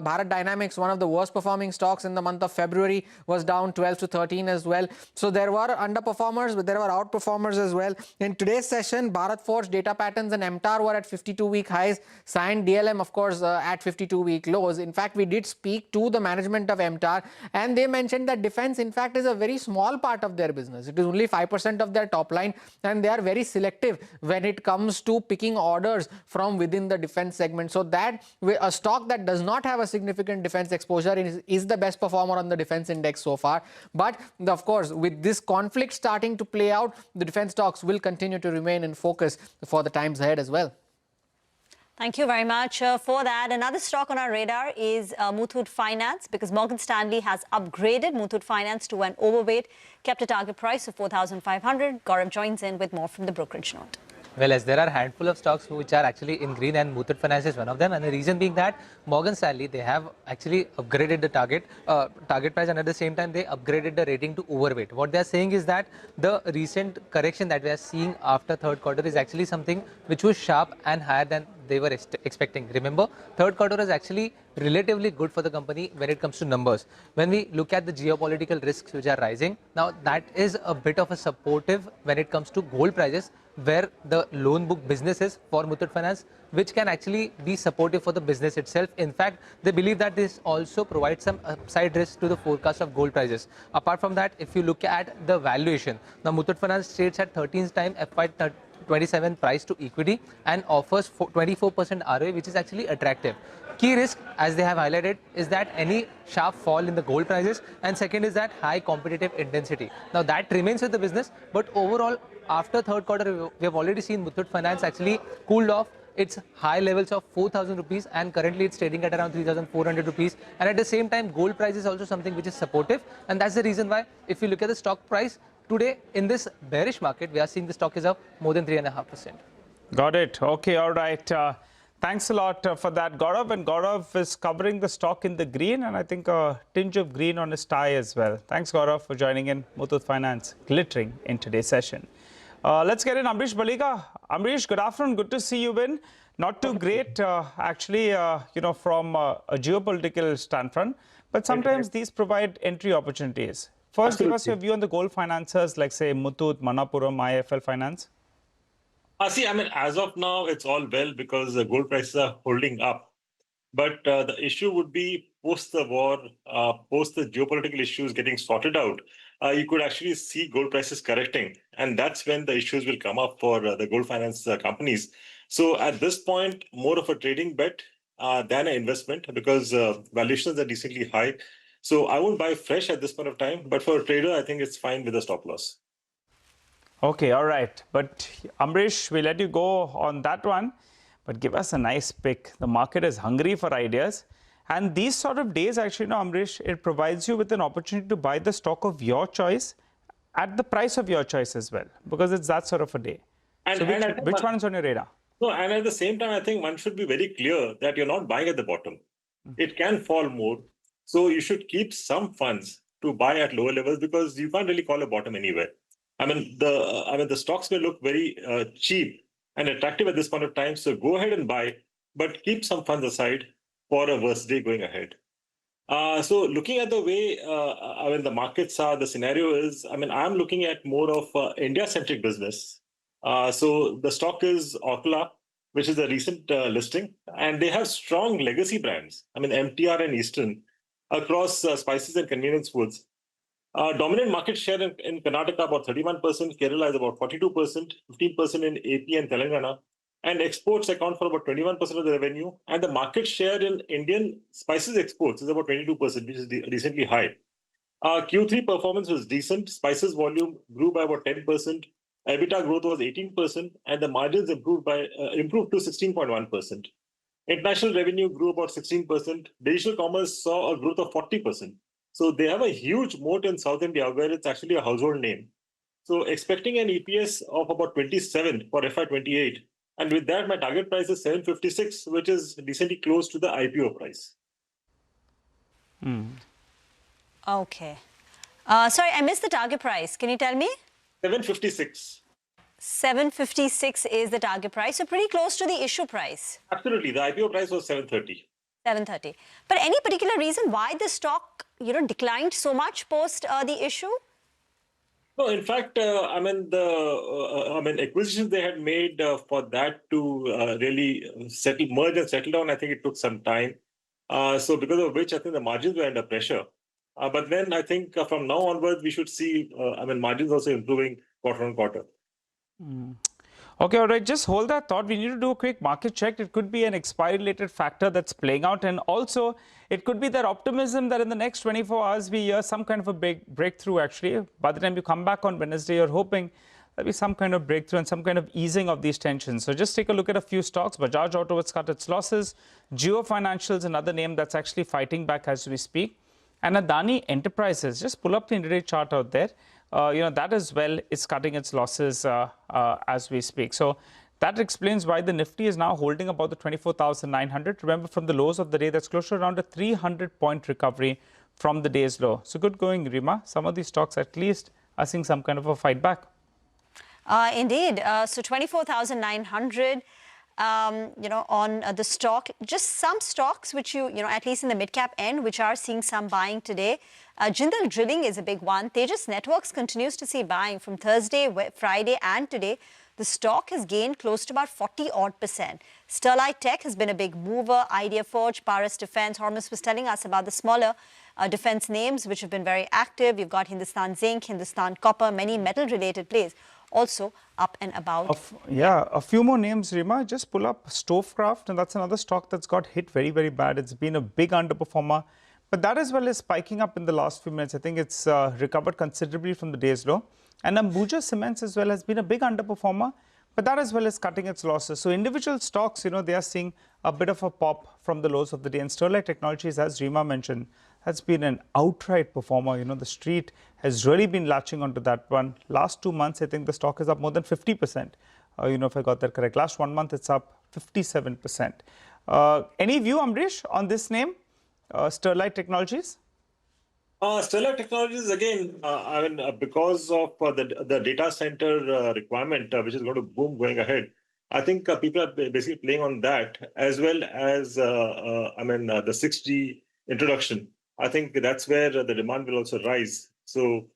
Bharat Dynamics, one of the worst performing stocks in the month of February, was down 12 to 13 as well. So there were underperformers, but there were outperformers as well. In today's session, Bharat Forge, Data Patterns and MTAR were at 52-week highs. Cyient DLM, of course, at 52-week lows. In fact, we did speak to the management of MTAR, and they mentioned that defense, in fact, is a very small part of their business. It is only 5% of their top line, and they are very selective when it comes to picking orders from within the defense segment. So that a stock that does not have a significant defense exposure is the best performer on the defense index so far. But of course, with this conflict starting to play out, the defense stocks will continue to remain in focus for the times ahead as well. Thank you very much for that. Another stock on our radar is Muthoot Finance, because Morgan Stanley has upgraded Muthoot Finance to an overweight, kept a target price of 4,500. Gaurav joins in with more from the brokerage note. Well, as there are a handful of stocks which are actually in green, and Muthoot Finance is one of them, and the reason being that Morgan Stanley, they have actually upgraded the target price, and at the same time they upgraded the rating to overweight. What they are saying is that the recent correction that we are seeing after third quarter is actually something which was sharp and higher than they were expecting. Remember, third quarter is actually relatively good for the company when it comes to numbers. When we look at the geopolitical risks which are rising, now that is a bit of a supportive when it comes to gold prices, where the loan book business is for Muthoot Finance, which can actually be supportive for the business itself. In fact, they believe that this also provides some upside risk to the forecast of gold prices. Apart from that, if you look at the valuation, now Muthoot Finance trades at 13th time FY27 price to equity and offers 24% ROA, which is actually attractive. Key risk, as they have highlighted, is that any sharp fall in the gold prices, and second is that high competitive intensity. Now that remains with the business, but overall, after third quarter, we have already seen Muthoot Finance actually cooled off its high levels of 4,000 rupees, and currently it's trading at around 3,400 rupees. And at the same time, gold price is also something which is supportive, and that's the reason why, if you look at the stock price today in this bearish market, we are seeing the stock is up more than 3.5%. Got it. Okay, all right. Thanks a lot for that, Gaurav. And Gaurav is covering the stock in the green, and I think a tinge of green on his tie as well. Thanks, Gaurav, for joining in. Muthoot Finance glittering in today's session. Let's get in Amrish Balika. Amrish, good afternoon. Good to see you in. Not too great, actually, from a geopolitical standpoint, but sometimes these provide entry opportunities. First, give us your view on the gold financiers like, say, Muthoot, Manappuram, IIFL Finance. See, I mean, as of now, it's all well because the gold prices are holding up. But the issue would be post the war, post the geopolitical issues getting sorted out, you could actually see gold prices correcting. And that's when the issues will come up for the gold finance companies. So at this point, more of a trading bet than an investment because valuations are decently high. So I won't buy fresh at this point of time. But for a trader, I think it's fine with a stop loss. Okay, all right. But Amrish, we let you go on that one. But give us a nice pick. The market is hungry for ideas. And these sort of days, actually, Amrish, it provides you with an opportunity to buy the stock of your choice at the price of your choice as well, because it's that sort of a day. And, so which one is on your radar? No, and at the same time, I think one should be very clear that you're not buying at the bottom. It can fall more. So you should keep some funds to buy at lower levels because you can't really call a bottom anywhere. I mean, the stocks may look very cheap and attractive at this point of time. So go ahead and buy, but keep some funds aside for a worse day going ahead. So looking at the way the markets are, the scenario is, I'm looking at more of India-centric business. So the stock is Orkla, which is a recent listing, and they have strong legacy brands. MTR and Eastern across spices and convenience foods. Dominant market share in Karnataka about 31%, Kerala is about 42%, 15% in AP and Telangana, and exports account for about 21% of the revenue. And the market share in Indian spices exports is about 22%, which is decently high. Q3 performance was decent. Spices volume grew by about 10%. EBITDA growth was 18%, and the margins improved to 16.1%. International revenue grew about 16%. Digital commerce saw a growth of 40%. So they have a huge moat in South India where it's actually a household name. So expecting an EPS of about 27 for FY28. And with that, my target price is 756, which is decently close to the IPO price. Okay. Sorry, I missed the target price. Can you tell me? 756. 756 is the target price, so pretty close to the issue price. Absolutely. The IPO price was 730. 730. But any particular reason why the stock, declined so much post the issue? No, in fact, acquisitions they had made for that to really merge and settle down, I think it took some time. So because of which, I think the margins were under pressure. But then I think from now onwards, we should see, margins also improving quarter on quarter. Okay, all right, just hold that thought. We need to do a quick market check. It could be an expiry-related factor that's playing out. And also, it could be that optimism that in the next 24 hours, we hear some kind of a big breakthrough, actually. By the time you come back on Wednesday, you're hoping there'll be some kind of breakthrough and some kind of easing of these tensions. So just take a look at a few stocks. Bajaj Auto has cut its losses. Jio Financial is another name that's actually fighting back as we speak. And Adani Enterprises, just pull up the intraday chart out there. That as well is cutting its losses as we speak. So that explains why the Nifty is now holding about the 24,900. Remember, from the lows of the day, that's close to around a 300-point recovery from the day's low. So good going, Rima. Some of these stocks at least are seeing some kind of a fight back. Indeed. So 24,900. On the stock, just some stocks which at least in the mid-cap end, which are seeing some buying today. Jindal Drilling is a big one. Tejas Networks continues to see buying from Thursday, Friday and today. The stock has gained close to about 40-odd%. Sterlite Tech has been a big mover. Idea Forge, Paras Defense. Hormus was telling us about the smaller defense names which have been very active. You've got Hindustan Zinc, Hindustan Copper, many metal-related plays also up and about. A few more names, Rima. Just pull up Stovecraft, and that's another stock that's got hit very, very bad. It's been a big underperformer, but that as well is spiking up in the last few minutes. I think it's recovered considerably from the day's low. And Ambuja Cements as well has been a big underperformer, but that as well is cutting its losses. So individual stocks, they are seeing a bit of a pop from the lows of the day. And Sterlite Technologies, as Rima mentioned, has been an outright performer. The street has really been latching onto that one. Last 2 months, I think the stock is up more than 50%. If I got that correct. Last 1 month, it's up 57%. Any view, Amrish, on this name, Sterlite Technologies? Sterlite Technologies, again, because of the data center requirement, which is going to boom going ahead, I think people are basically playing on that, as well as, the 6G introduction. I think that's where the demand will also rise. So,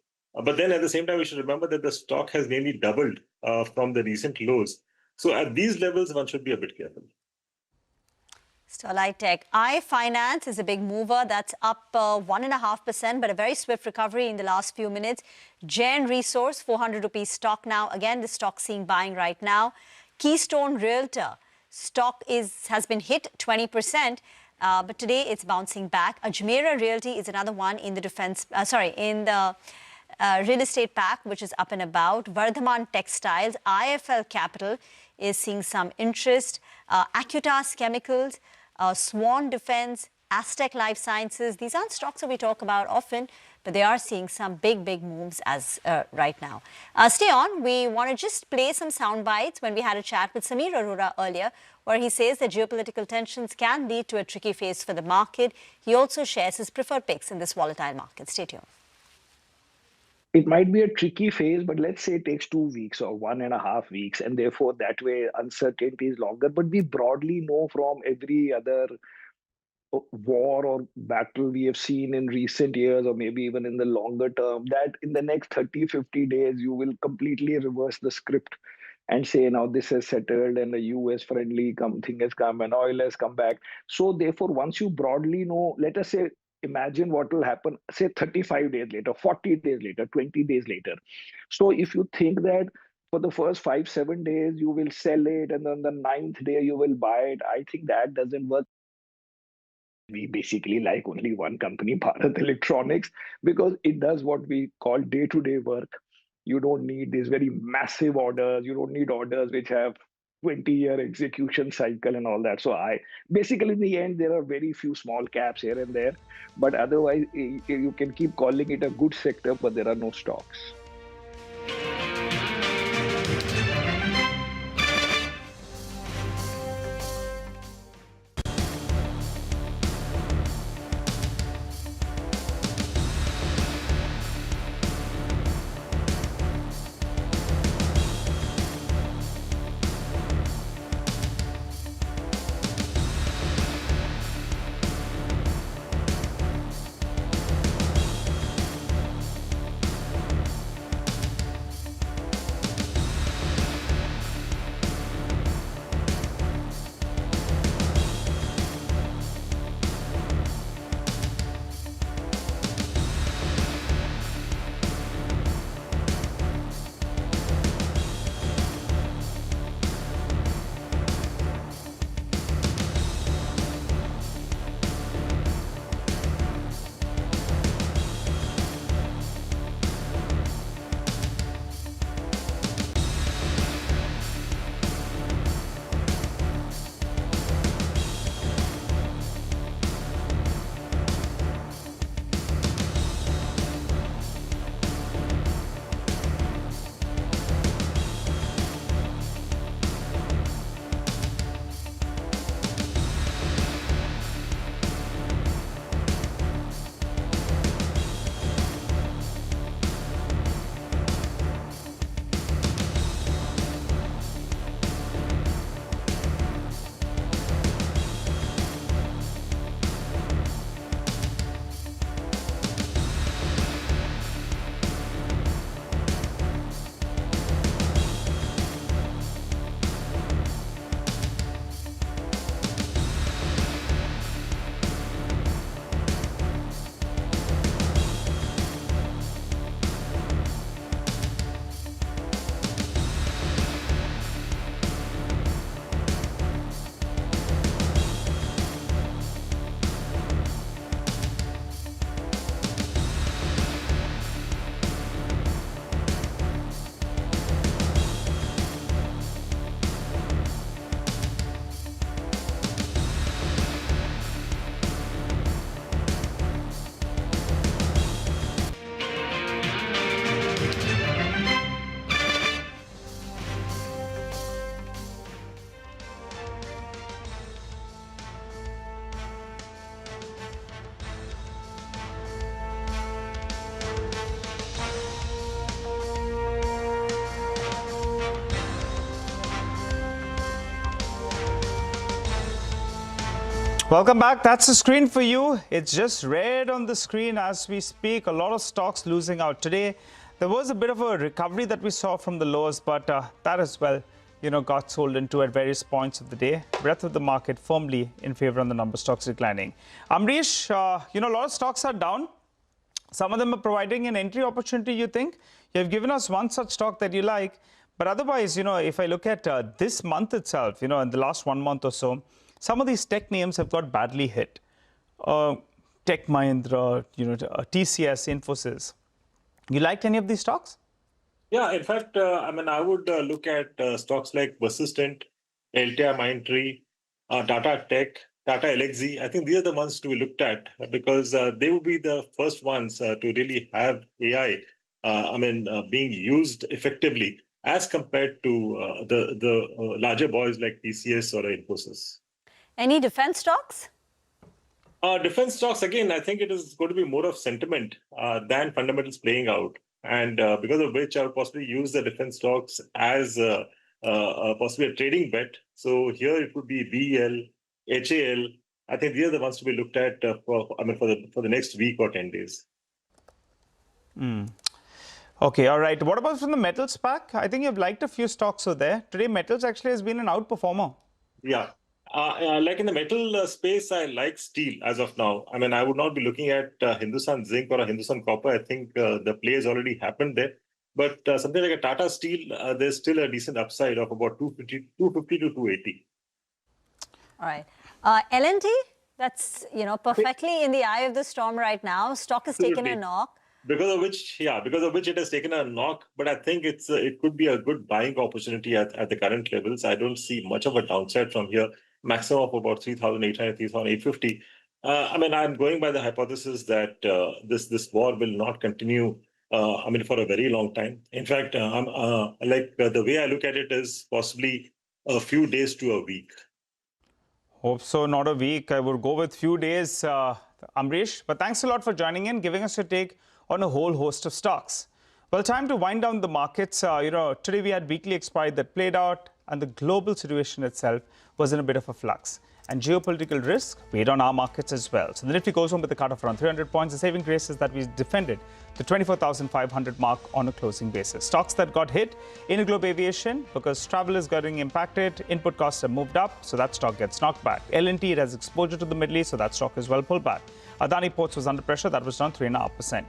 but then at the same time, we should remember that the stock has nearly doubled from the recent lows. So at these levels, one should be a bit careful. Sterlite Tech. iFinance is a big mover. That's up 1.5%, but a very swift recovery in the last few minutes. Jain Resource, 400 rupees stock now. Again, the stock seeing buying right now. Keystone Realtor stock has been hit 20%, but today it's bouncing back. Ajmera Realty is another one in the real estate pack, which is up and about. Vardhaman Textiles, IFL Capital is seeing some interest. Acutaas Chemicals, Swan Defense, Aztec Life Sciences. These aren't stocks that we talk about often, but they are seeing some big moves as right now. Stay on. We want to just play some sound bites when we had a chat with Samir Arora earlier, where he says that geopolitical tensions can lead to a tricky phase for the market. He also shares his preferred picks in this volatile market. Stay tuned. It might be a tricky phase, but let's say it takes 2 weeks or 1.5 weeks, and therefore that way uncertainty is longer. But we broadly know from every other war or battle we have seen in recent years, or maybe even in the longer term, that in the next 30, 50 days, you will completely reverse the script and say, now this has settled and the US friendly thing has come and oil has come back. So therefore, once you broadly know, let us say, imagine what will happen, say 35 days later, 40 days later, 20 days later. So if you think that for the first 5-7 days, you will sell it, and then the 9th day you will buy it, I think that doesn't work. We basically like only one company, Bharat Electronics, because it does what we call day-to-day work. You don't need these very massive orders. You don't need orders which have 20-year execution cycle and all that. So basically in the end, there are very few small caps here and there, but otherwise you can keep calling it a good sector, but there are no stocks. Welcome back. That's the screen for you. It's just red on the screen as we speak. A lot of stocks losing out today. There was a bit of a recovery that we saw from the lows, but that as well got sold into at various points of the day. Breadth of the market firmly in favor on the number of stocks declining. Amrish, a lot of stocks are down. Some of them are providing an entry opportunity, you think? You have given us one such stock that you like. But otherwise, if I look at this month itself, in the last 1 month or so, some of these tech names have got badly hit. Tech Mahindra, TCS, Infosys. You liked any of these stocks? Yeah, in fact, I would look at stocks like Persistent, LTI Mindtree, Tata Tech, Tata Elxsi. I think these are the ones to be looked at because they will be the first ones to really have AI, being used effectively as compared to the larger boys like TCS or Infosys. Any defense stocks? Defense stocks, again, I think it is going to be more of sentiment than fundamentals playing out. And because of which I would possibly use the defense stocks as possibly a trading bet. So here it would be BEL, HAL. I think these are the ones to be looked at for the next week or 10 days. Okay, all right. What about from the metals pack? I think you've liked a few stocks over there. Today, metals actually has been an outperformer. Yeah. Like in the metal space, I like steel as of now. I would not be looking at Hindustan Zinc or a Hindustan Copper. I think the play has already happened there. But something like a Tata Steel, there's still a decent upside of about 250 to 280. All right. L&T, that's perfectly in the eye of the storm right now. Stock has taken a knock. Because of which it has taken a knock. But I think it could be a good buying opportunity at the current levels. I don't see much of a downside from here. Maximum of about 3,800, 3,850. I'm going by the hypothesis that this war will not continue. For a very long time. In fact, the way I look at it is possibly a few days to a week. Hope so, not a week. I would go with few days, Amrish. But thanks a lot for joining in, giving us your take on a whole host of stocks. Well, time to wind down the markets. Today we had weekly expiry that played out, and the global situation itself was in a bit of a flux. And geopolitical risk weighed on our markets as well. So the Nifty goes home with a cut of around 300 points. The saving grace is that we defended the 24,500 mark on a closing basis. Stocks that got hit, Interglobe Aviation, because travel is getting impacted, input costs have moved up, so that stock gets knocked back. L&T, it has exposure to the Middle East, so that stock is well pulled back. Adani Ports was under pressure, that was down 3.5%.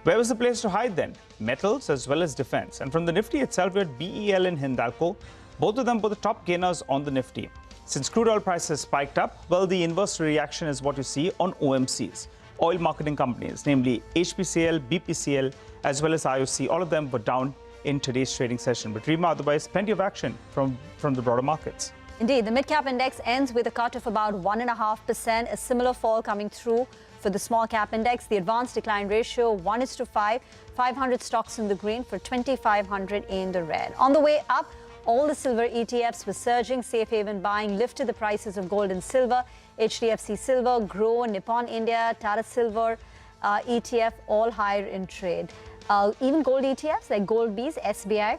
Where was the place to hide then? Metals as well as defense. And from the Nifty itself, we had BEL and Hindalco. Both of them were the top gainers on the Nifty. Since crude oil prices spiked up, well, the inverse reaction is what you see on OMCs, oil marketing companies, namely HPCL, BPCL, as well as IOC. All of them were down in today's trading session. But Rima, otherwise, plenty of action from the broader markets. Indeed, the mid-cap index ends with a cut of about 1.5%, a similar fall coming through for the small cap index. The advanced decline ratio 1:5, 500 stocks in the green for 2,500 in the red. On the way up, all the silver ETFs were surging. Safe haven buying lifted the prices of gold and silver. HDFC Silver, Grow, Nippon India, Tata Silver ETF, all higher in trade. Even gold ETFs like Gold Bees, SBI,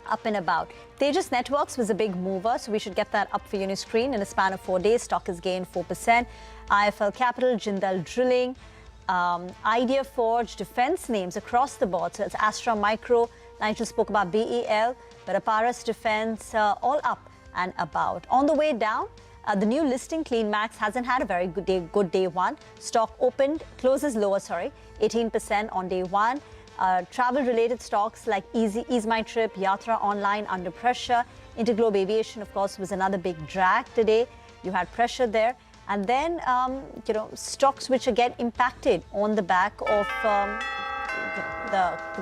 up and about. Tejas Networks was a big mover, so we should get that up for you on your screen. In a span of 4 days, stock has gained 4%. IFL Capital, Jindal Drilling, Idea Forge, defense names across the board. So it's Astra Micro, Nigel spoke about BEL, but Aparis Defense, all up and about. On the way down, the new listing, CleanMax, hasn't had a very good day one. Stock closes lower, 18% on day one. Travel-related stocks like Ease My Trip, Yatra Online under pressure. Interglobe Aviation, of course, was another big drag today. You had pressure there. And then, stocks which get impacted on the back of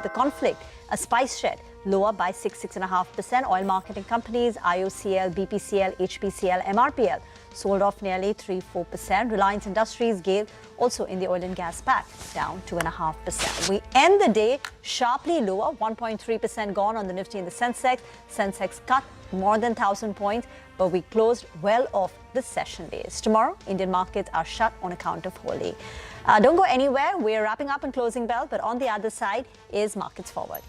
the conflict. A SpiceJet, lower by 6.5%. Oil marketing companies, IOCL, BPCL, HPCL, MRPL, sold off nearly 3-4%. Reliance Industries, GAIL, also in the oil and gas pack, down 2.5%. We end the day sharply lower, 1.3% gone on the Nifty and the Sensex. Sensex cut more than 1,000 points, but we closed well off the session days. Tomorrow, Indian markets are shut on account of Holi. Don't go anywhere. We're wrapping up and closing bell, but on the other side is Markets Forward.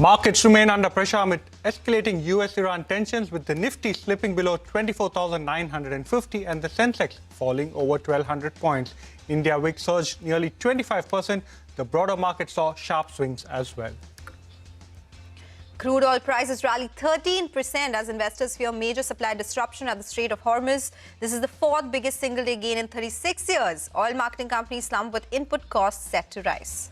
Markets remain under pressure amid escalating US-Iran tensions, with the Nifty slipping below 24,950 and the Sensex falling over 1,200 points. India VIX surged nearly 25%. The broader market saw sharp swings as well. Crude oil prices rallied 13% as investors fear major supply disruption at the Strait of Hormuz. This is the fourth biggest single-day gain in 36 years. Oil marketing companies slump with input costs set to rise.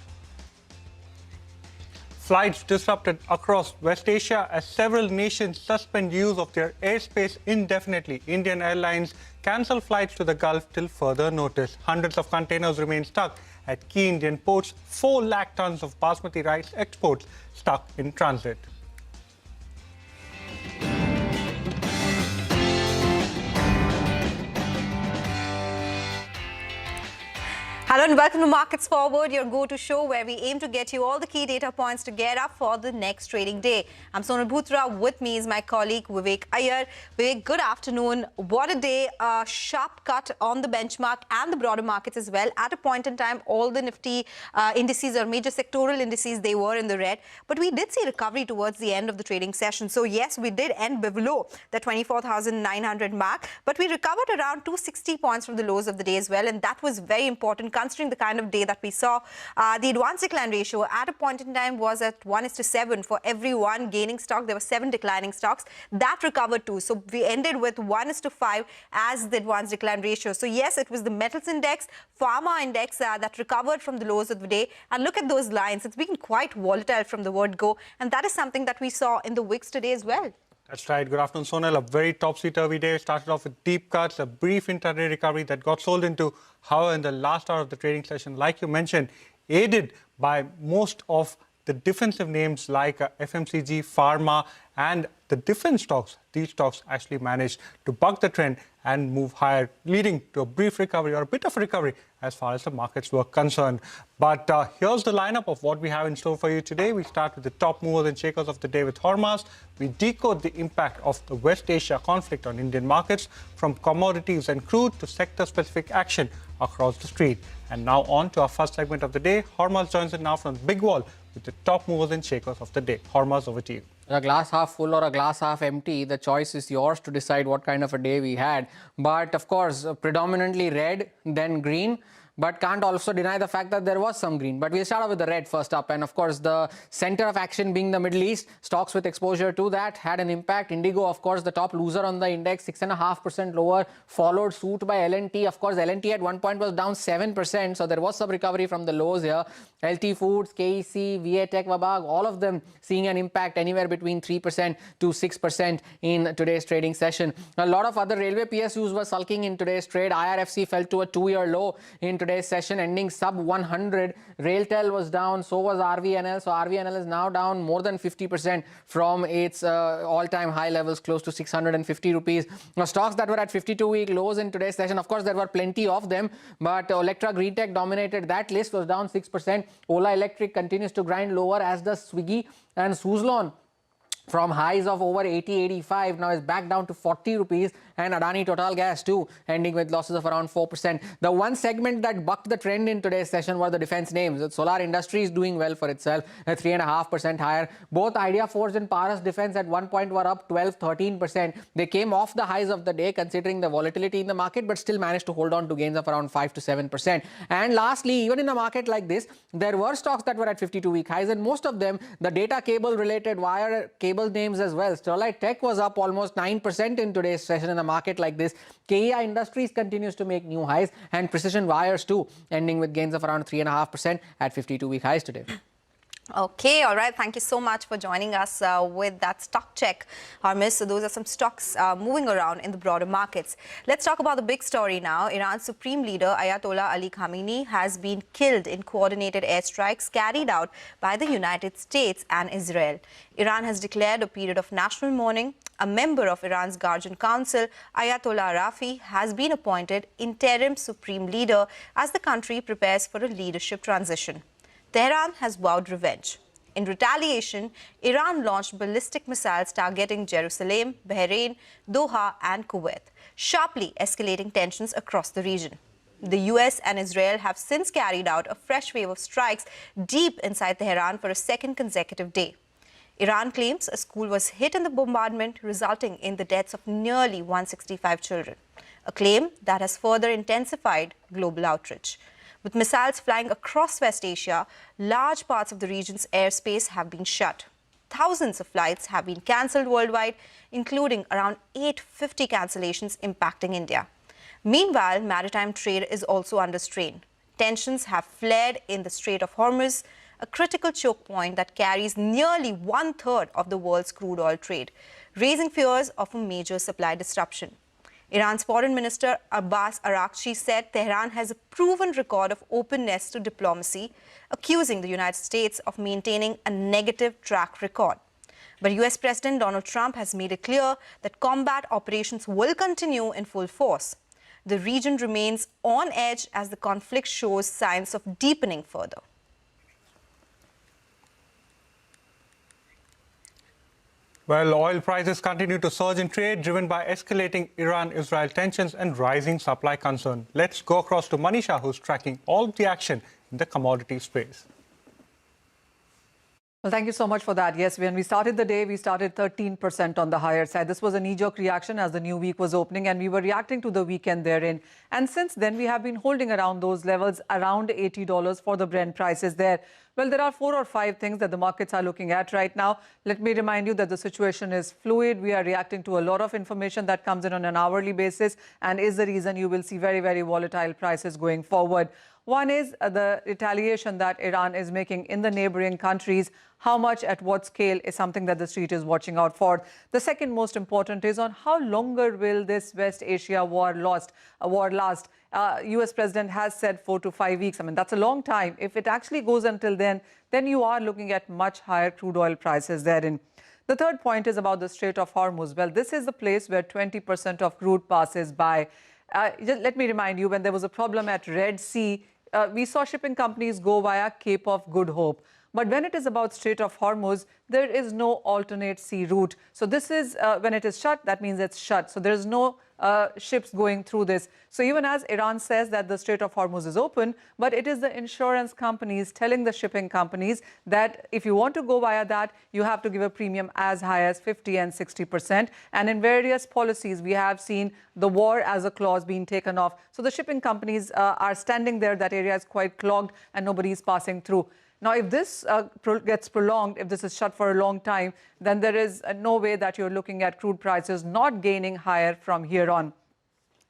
Flights disrupted across West Asia as several nations suspend use of their airspace indefinitely. Indian Airlines cancel flights to the Gulf till further notice. Hundreds of containers remain stuck at key Indian ports. 4 lakh tons of basmati rice exports stuck in transit. Hello and welcome to Markets Forward, your go-to show where we aim to get you all the key data points to get up for the next trading day. I'm Sonal Bhutra. With me is my colleague Vivek Iyer. Vivek, good afternoon. What a day. A sharp cut on the benchmark and the broader markets as well. At a point in time, all the Nifty indices or major sectoral indices, they were in the red. But we did see recovery towards the end of the trading session. So yes, we did end below the 24,900 mark. But we recovered around 260 points from the lows of the day as well. And that was very important considering the kind of day that we saw. The advance decline ratio at a point in time was at 1:7. For every one gaining stock, there were 7 declining stocks. That recovered too. So we ended with 1:5 as the advance decline ratio. So yes, it was the metals index, pharma index that recovered from the lows of the day. And look at those lines. It's been quite volatile from the word go. And that is something that we saw in the wicks today as well. That's right. Good afternoon, Sonal. A very topsy-turvy day. Started off with deep cuts, a brief intraday recovery that got sold into, however, in the last hour of the trading session, like you mentioned, aided by most of the defensive names like FMCG, Pharma, and the defense stocks. These stocks actually managed to buck the trend and move higher, leading to a brief recovery or a bit of recovery as far as the markets were concerned. But here's the lineup of what we have in store for you today. We start with the top movers and shakers of the day with Hormuz. We decode the impact of the West Asia conflict on Indian markets, from commodities and crude to sector-specific action across the street. And now on to our first segment of the day. Hormuz joins us now from the Big Wall with the top movers and shakers of the day. Hormuz, over to you. A glass half full or a glass half empty, the choice is yours to decide what kind of a day we had. But of course, predominantly red, then green. But can't also deny the fact that there was some green. But we'll start off with the red first up. And of course, the center of action being the Middle East, stocks with exposure to that had an impact. Indigo, of course, the top loser on the index, 6.5% lower, followed suit by L&T. Of course, L&T at one point was down 7%. So there was some recovery from the lows here. LT Foods, KEC, VA Tech, Vabag, all of them seeing an impact anywhere between 3% to 6% in today's trading session. A lot of other railway PSUs were sulking in today's trade. IRFC fell to a 2-year low in today's session, ending sub 100. Railtel was down, so was RVNL. So RVNL is now down more than 50% from its all-time high levels, close to 650 rupees. Now, stocks that were at 52-week lows in today's session, of course, there were plenty of them, but Electra Greentech dominated that list, was down 6%. Ola Electric continues to grind lower, as does Swiggy, and Suzlon, from highs of over 80-85, now is back down to 40 rupees, and Adani Total Gas too, ending with losses of around 4%. The one segment that bucked the trend in today's session were the defense names. Solar Industry is doing well for itself, at 3.5% higher. Both Idea Forge and Paras Defense at one point were up 12-13%. They came off the highs of the day considering the volatility in the market, but still managed to hold on to gains of around 5 to 7%. And lastly, even in a market like this, there were stocks that were at 52-week highs, and most of them, the data cable related wire cable names as well. Sterlite Tech was up almost 9% in today's session in a market like this. KEI Industries continues to make new highs, and Precision Wires too, ending with gains of around 3.5% at 52-week highs today. Okay, all right. Thank you so much for joining us with that stock check, Harmis. So those are some stocks moving around in the broader markets. Let's talk about the big story now. Iran's supreme leader, Ayatollah Ali Khamenei, has been killed in coordinated airstrikes carried out by the United States and Israel. Iran has declared a period of national mourning. A member of Iran's Guardian Council, Ayatollah Rafi, has been appointed interim supreme leader as the country prepares for a leadership transition. Tehran has vowed revenge. In retaliation, Iran launched ballistic missiles targeting Jerusalem, Bahrain, Doha and Kuwait, sharply escalating tensions across the region. The US and Israel have since carried out a fresh wave of strikes deep inside Tehran for a second consecutive day. Iran claims a school was hit in the bombardment, resulting in the deaths of nearly 165 children, a claim that has further intensified global outrage. With missiles flying across West Asia, large parts of the region's airspace have been shut. Thousands of flights have been cancelled worldwide, including around 850 cancellations impacting India. Meanwhile, maritime trade is also under strain. Tensions have flared in the Strait of Hormuz, a critical choke point that carries nearly 1/3 of the world's crude oil trade, raising fears of a major supply disruption. Iran's Foreign Minister Abbas Araghchi said Tehran has a proven record of openness to diplomacy, accusing the United States of maintaining a negative track record. But US President Donald Trump has made it clear that combat operations will continue in full force. The region remains on edge as the conflict shows signs of deepening further. Well, oil prices continue to surge in trade, driven by escalating Iran-Israel tensions and rising supply concern. Let's go across to Manisha, who's tracking all the action in the commodity space. Well, thank you so much for that. Yes, when we started the day, we started 13% on the higher side. This was a knee-jerk reaction as the new week was opening, and we were reacting to the weekend therein. And since then, we have been holding around those levels, around $80 for the Brent prices there. Well, there are 4 or 5 things that the markets are looking at right now. Let me remind you that the situation is fluid. We are reacting to a lot of information that comes in on an hourly basis and is the reason you will see very, very volatile prices going forward. One is the retaliation that Iran is making in the neighboring countries. How much, at what scale, is something that the street is watching out for. The second most important is on how longer will this West Asia war last. US President has said 4 to 5 weeks. I mean, that's a long time. If it actually goes until then you are looking at much higher crude oil prices therein. The third point is about the Strait of Hormuz. Well, this is the place where 20% of crude passes by. Just let me remind you, when there was a problem at Red Sea, we saw shipping companies go via Cape of Good Hope. But when it is about Strait of Hormuz, there is no alternate sea route. So this is, when it is shut, that means it's shut. So there is no ships going through this. So even as Iran says that the Strait of Hormuz is open, but it is the insurance companies telling the shipping companies that if you want to go via that, you have to give a premium as high as 50 and 60%. And in various policies, we have seen the war as a clause being taken off. So the shipping companies are standing there. That area is quite clogged and nobody is passing through. Now, if this gets prolonged, if this is shut for a long time, then there is no way that you're looking at crude prices not gaining higher from here on.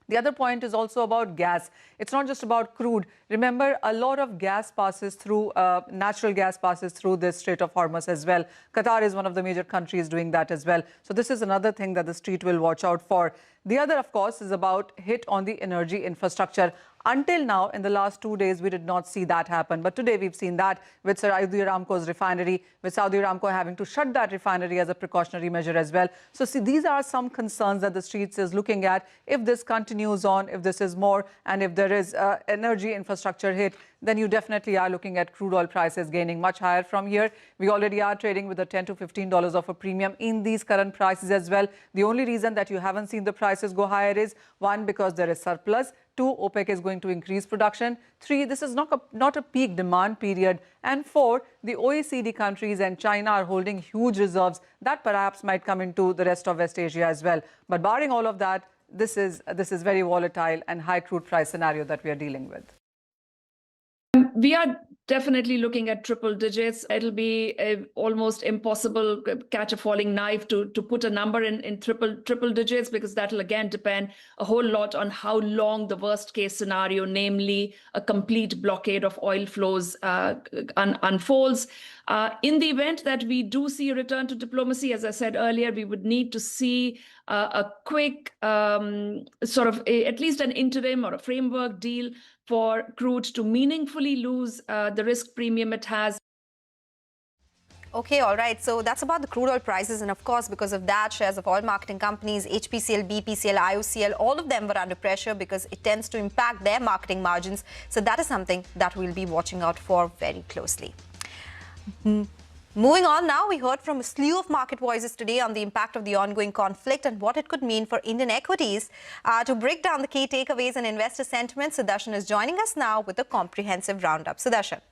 The other point is also about gas. It's not just about crude. Remember, a lot of gas passes through, natural gas passes through this Strait of Hormuz as well. Qatar is one of the major countries doing that as well. So this is another thing that the street will watch out for. The other, of course, is about hit on the energy infrastructure. Until now, in the last 2 days, we did not see that happen. But today, we've seen that with Saudi Aramco's refinery, with Saudi Aramco having to shut that refinery as a precautionary measure as well. So, see, these are some concerns that the streets is looking at. If this continues on, if this is more, and if there is energy infrastructure hit, then you definitely are looking at crude oil prices gaining much higher from here. We already are trading with a $10 to $15 of a premium in these current prices as well. The only reason that you haven't seen the prices go higher is, 1, because there is surplus. 2, OPEC is going to increase production. 3, this is not a peak demand period. And 4, the OECD countries and China are holding huge reserves that perhaps might come into the rest of West Asia as well. But barring all of that, this is very volatile and high crude price scenario that we are dealing with. We are definitely looking at triple digits. It'll be almost impossible catch a falling knife to put a number in triple digits, because that'll again depend a whole lot on how long the worst case scenario, namely a complete blockade of oil flows, unfolds. In the event that we do see a return to diplomacy, as I said earlier, we would need to see a quick at least an interim or a framework deal for crude to meaningfully lose the risk premium it has. Okay, all right. So that's about the crude oil prices. And of course, because of that, shares of oil marketing companies, HPCL, BPCL, IOCL, all of them were under pressure because it tends to impact their marketing margins. So that is something that we'll be watching out for very closely. Moving on now, we heard from a slew of market voices today on the impact of the ongoing conflict and what it could mean for Indian equities. To break down the key takeaways and investor sentiment, Sudarshan is joining us now with a comprehensive roundup. Sudarshan.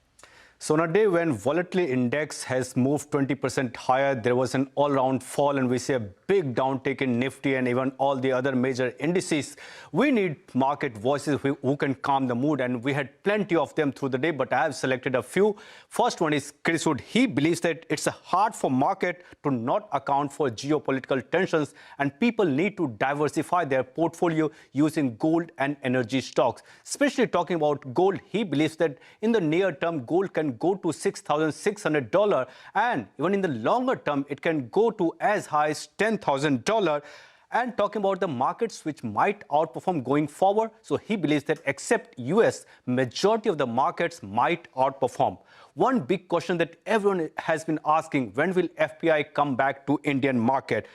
So on a day when volatility index has moved 20% higher, there was an all-round fall and we see a big downtick in Nifty and even all the other major indices. We need market voices who can calm the mood, and we had plenty of them through the day, but I have selected a few. First one is Chris Wood. He believes that it's hard for market to not account for geopolitical tensions and people need to diversify their portfolio using gold and energy stocks. Especially talking about gold, he believes that in the near term, gold can go to $6,600, and even in the longer term, it can go to as high as $10,000. And talking about the markets which might outperform going forward, so he believes that except US, majority of the markets might outperform. One big question that everyone has been asking, when will FPI come back to Indian market?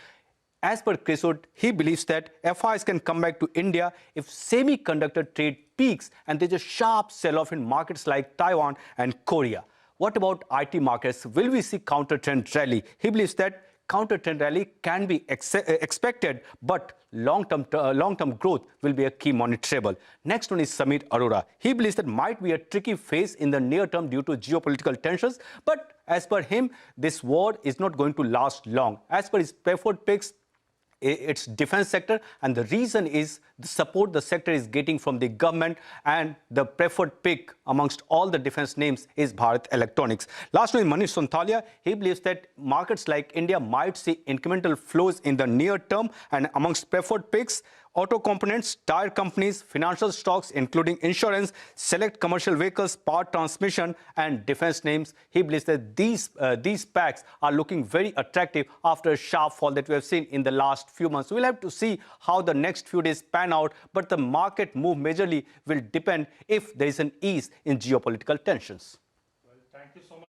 As per Chris Wood, he believes that FIs can come back to India if semiconductor trade peaks and there's a sharp sell-off in markets like Taiwan and Korea. What about IT markets? Will we see counter-trend rally? He believes that counter-trend rally can be expected, but long-term growth will be a key monitorable. Next one is Samir Arora. He believes that might be a tricky phase in the near term due to geopolitical tensions, but as per him, this war is not going to last long. As per his preferred picks, it's defense sector, and the reason is the support the sector is getting from the government, and the preferred pick amongst all the defense names is Bharat Electronics. Last one is Manish Sonthalia. He believes that markets like India might see incremental flows in the near term, and amongst preferred picks, auto components, tire companies, financial stocks, including insurance, select commercial vehicles, power transmission, and defense names. He believes that these packs are looking very attractive after a sharp fall that we have seen in the last few months. We'll have to see how the next few days pan out, but the market move majorly will depend if there is an ease in geopolitical tensions. Well, thank you so much.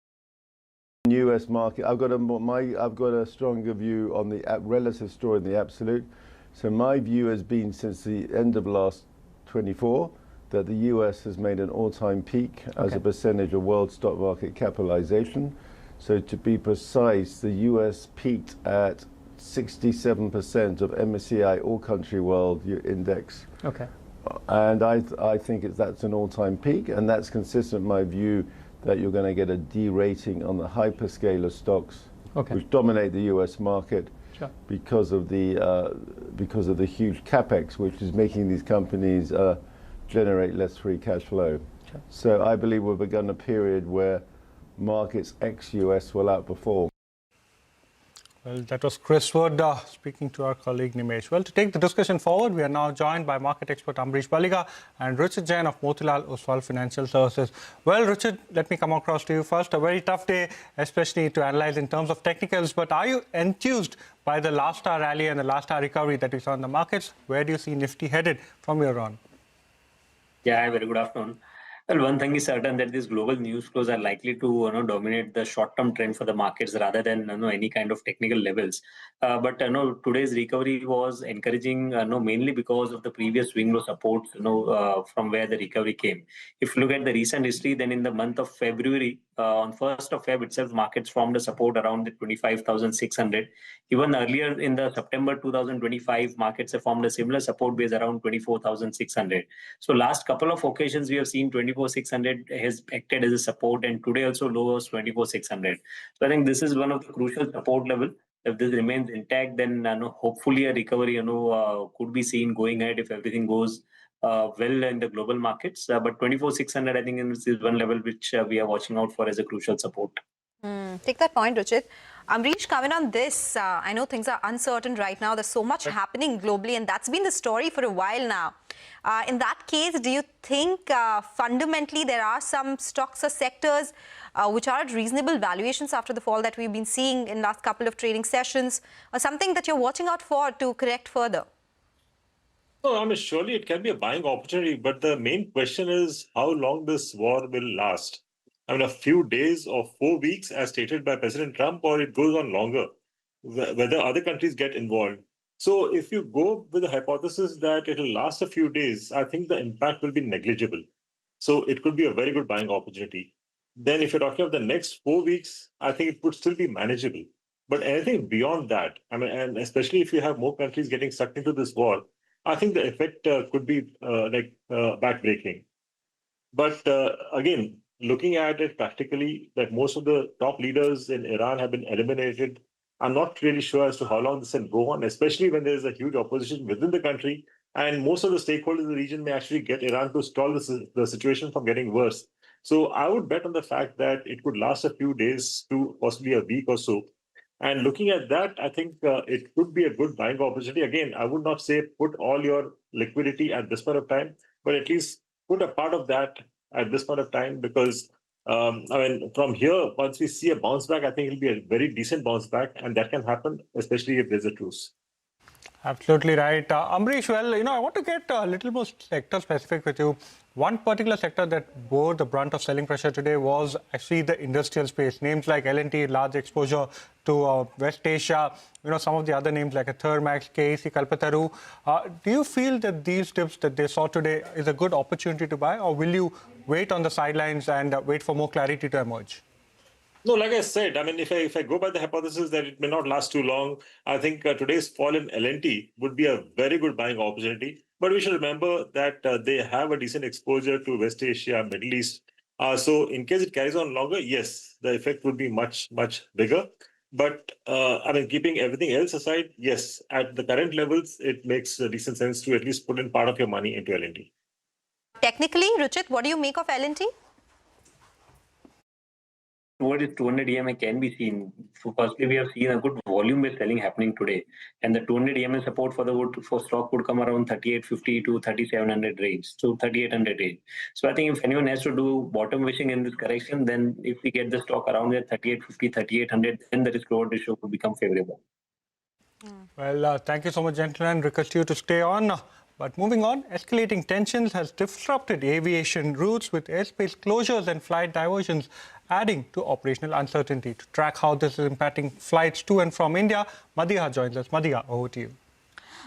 US market, I've got a stronger view on the relative story in the absolute. So my view has been since the end of last 24 that the US has made an all-time peak as a percentage of world stock market capitalization. So to be precise, the US peaked at 67% of MSCI All-Country World Index. Okay. And I think that's an all-time peak, and that's consistent with my view that you're going to get a derating on the hyperscaler stocks, which dominate the US market. Sure. Because of the huge capex, which is making these companies generate less free cash flow. Sure. So I believe we've begun a period where markets ex-US will outperform. Well, that was Chris Wood speaking to our colleague Nimesh. Well, to take the discussion forward, we are now joined by market expert Amrish Baliga and Richard Jain of Motilal Oswal Financial Services. Well, Richard, let me come across to you first. A very tough day, especially to analyze in terms of technicals, but are you enthused by the last hour rally and the last hour recovery that we saw in the markets? Where do you see Nifty headed from here on? Yeah, very good afternoon. Well, one thing is certain that these global news flows are likely to dominate the short-term trend for the markets rather than any kind of technical levels. But today's recovery was encouraging mainly because of the previous swing low supports from where the recovery came. If you look at the recent history, then in the month of February, on 1st of Feb itself, markets formed a support around the 25,600. Even earlier in the September 2025, markets have formed a similar support base around 24,600. So last couple of occasions, we have seen 24,600 has acted as a support, and today also low was 24,600. So I think this is one of the crucial support level. If this remains intact, then hopefully a recovery could be seen going ahead if everything goes well in the global markets. But 24,600, I think, is one level which we are watching out for as a crucial support. Take that point, Richard. Amrish, coming on this, I know things are uncertain right now. There's so much happening globally, and that's been the story for a while now. In that case, do you think fundamentally there are some stocks or sectors which are at reasonable valuations after the fall that we've been seeing in last couple of trading sessions, or something that you're watching out for to correct further? No, I mean, surely it can be a buying opportunity, but the main question is how long this war will last. I mean, a few days or 4 weeks, as stated by President Trump, or it goes on longer, whether other countries get involved. So if you go with the hypothesis that it will last a few days, I think the impact will be negligible. So it could be a very good buying opportunity. Then if you're talking of the next 4 weeks, I think it would still be manageable. But anything beyond that, I mean, and especially if you have more countries getting sucked into this war, I think the effect could be backbreaking. But again, looking at it practically, that most of the top leaders in Iran have been eliminated. I'm not really sure as to how long this will go on, especially when there's a huge opposition within the country. And most of the stakeholders in the region may actually get Iran to stall the situation from getting worse. So I would bet on the fact that it could last a few days to possibly a week or so. And looking at that, I think it could be a good buying opportunity. Again, I would not say put all your liquidity at this point of time, but at least put a part of that at this point of time, because I mean, from here, once we see a bounce back, I think it'll be a very decent bounce back, and that can happen, especially if there's a truce. Absolutely right. Amrish, well, I want to get a little more sector specific with you. One particular sector that bore the brunt of selling pressure today was actually the industrial space. Names like L&T, large exposure to West Asia, some of the other names like Thermax, KEC, Kalpataru. Do you feel that these dips that they saw today is a good opportunity to buy, or will you wait on the sidelines and wait for more clarity to emerge? No, like I said, I mean, if I go by the hypothesis that it may not last too long, I think today's fall in L&T would be a very good buying opportunity. But we should remember that they have a decent exposure to West Asia, Middle East. So in case it carries on longer, yes, the effect would be much, much bigger. But I mean, keeping everything else aside, yes, at the current levels, it makes decent sense to at least put in part of your money into L&T. Technically, Ruchit, what do you make of L&T? Towards 200 EMA can be seen. So firstly, we have seen a good volume-based selling happening today, and the 200 EMA support for stock would come around 3850 to 3700 range, so 3800 range. So I think if anyone has to do bottom wishing in this correction, then if we get the stock around at 3850, 3800, then the risk-reward ratio could become favorable. Well, thank you so much, gentlemen. Request you to stay on. But moving on, escalating tensions has disrupted aviation routes with airspace closures and flight diversions, adding to operational uncertainty. To track how this is impacting flights to and from India, Madhya joins us. Madhya, over to you.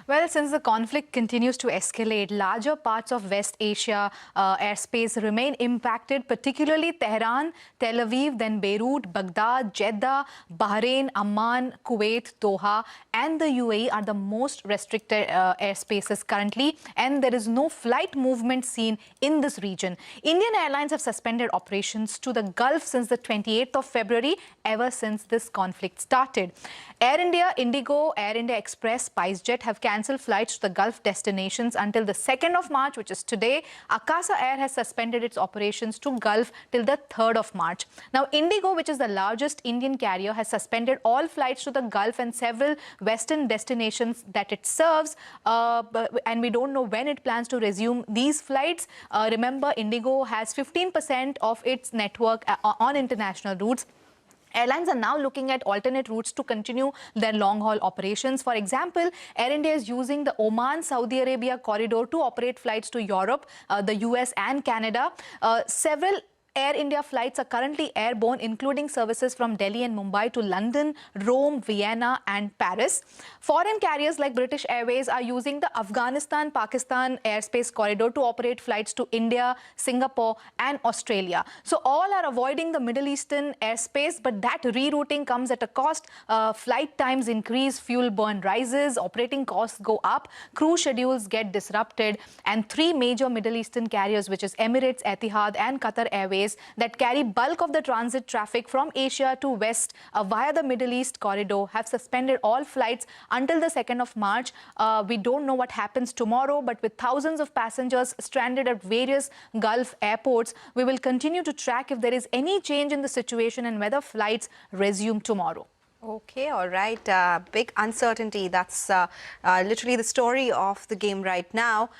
Well, since the conflict continues to escalate, larger parts of West Asia airspace remain impacted, particularly Tehran, Tel Aviv, then Beirut, Baghdad, Jeddah, Bahrain, Amman, Kuwait, Doha, and the UAE are the most restricted airspaces currently, and there is no flight movement seen in this region. Indian Airlines have suspended operations to the Gulf since the 28th of February, ever since this conflict started. Air India, Indigo, Air India Express, SpiceJet have cancelled flights to the Gulf destinations until the 2nd of March, which is today. Akasa Air has suspended its operations to Gulf till the 3rd of March. Now, Indigo, which is the largest Indian carrier, has suspended all flights to the Gulf and several Western destinations that it serves. And we don't know when it plans to resume these flights. Remember, Indigo has 15% of its network on international routes. Airlines are now looking at alternate routes to continue their long-haul operations. For example, Air India is using the Oman-Saudi Arabia corridor to operate flights to Europe, the US and Canada. Several Air India flights are currently airborne, including services from Delhi and Mumbai to London, Rome, Vienna and Paris. Foreign carriers like British Airways are using the Afghanistan-Pakistan airspace corridor to operate flights to India, Singapore and Australia. So all are avoiding the Middle Eastern airspace, but that rerouting comes at a cost. Flight times increase, fuel burn rises, operating costs go up, crew schedules get disrupted, and three major Middle Eastern carriers, which is Emirates, Etihad and Qatar Airways, that carry bulk of the transit traffic from Asia to West via the Middle East corridor, have suspended all flights until the 2nd of March. We don't know what happens tomorrow, but with thousands of passengers stranded at various Gulf airports, we will continue to track if there is any change in the situation and whether flights resume tomorrow. Okay, all right. Big uncertainty. That's literally the story of the game right now.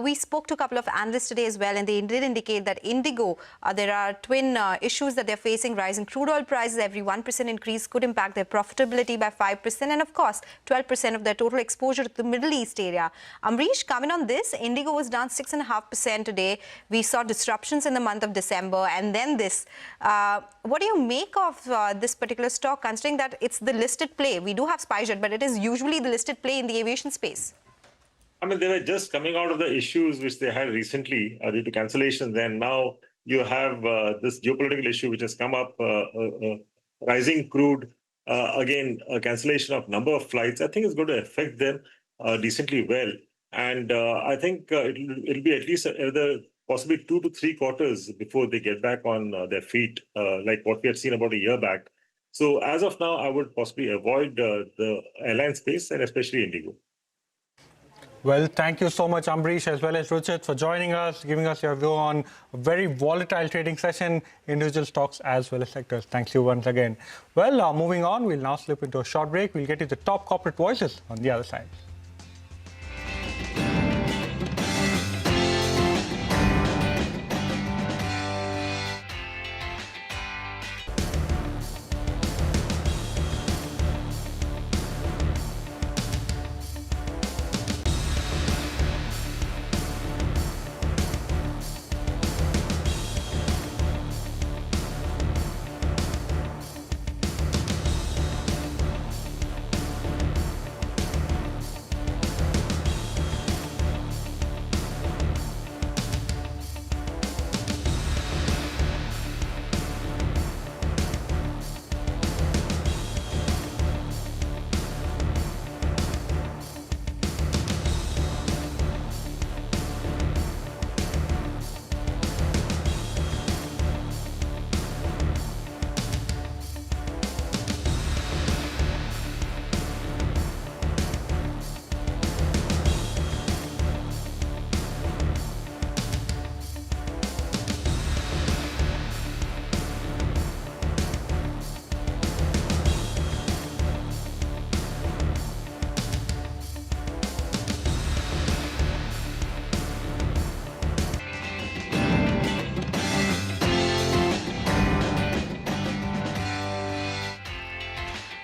We spoke to a couple of analysts today as well, and they did indicate that Indigo, there are twin issues that they're facing. Rising crude oil prices, every 1% increase could impact their profitability by 5%, and of course, 12% of their total exposure to the Middle East area. Amrish, coming on this, Indigo was down 6.5% today. We saw disruptions in the month of December, and then this. What do you make of this particular stock, considering that it's the listed play? We do have SpiceJet, but it is usually the listed play in the aviation space. I mean, they were just coming out of the issues which they had recently due to cancellations, and now you have this geopolitical issue which has come up, rising crude, again, a cancellation of number of flights. I think it's going to affect them decently well. And I think it'll be at least another possibly 2 to 3 quarters before they get back on their feet, like what we had seen about a year back. So as of now, I would possibly avoid the airline space and especially Indigo. Well, thank you so much, Ambrish, as well as Ruchit, for joining us, giving us your view on a very volatile trading session, individual stocks as well as sectors. Thank you once again. Well, moving on, we'll now slip into a short break. We'll get to the top corporate voices on the other side.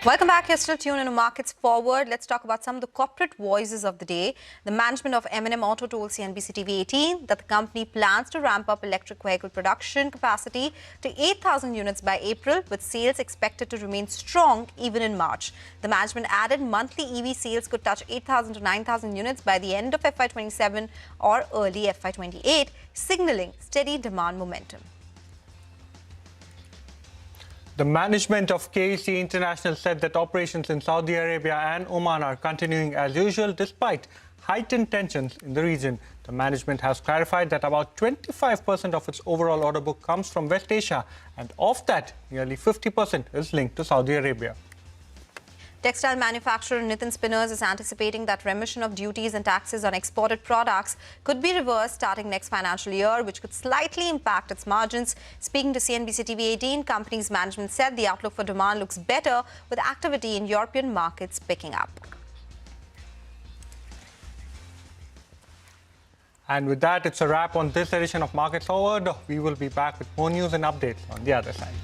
Welcome back. You're still tuned into Markets Forward. Let's talk about some of the corporate voices of the day. The management of M&M Auto told CNBC TV 18 that the company plans to ramp up electric vehicle production capacity to 8,000 units by April, with sales expected to remain strong even in March. The management added monthly EV sales could touch 8,000 to 9,000 units by the end of FY27 or early FY28, signaling steady demand momentum. The management of KEC International said that operations in Saudi Arabia and Oman are continuing as usual despite heightened tensions in the region. The management has clarified that about 25% of its overall order book comes from West Asia, and of that, nearly 50% is linked to Saudi Arabia. Textile manufacturer Nitin Spinners is anticipating that remission of duties and taxes on exported products could be reversed starting next financial year, which could slightly impact its margins. Speaking to CNBC TV 18, company's management said the outlook for demand looks better, with activity in European markets picking up. And with that, it's a wrap on this edition of Markets Forward. We will be back with more news and updates on the other side.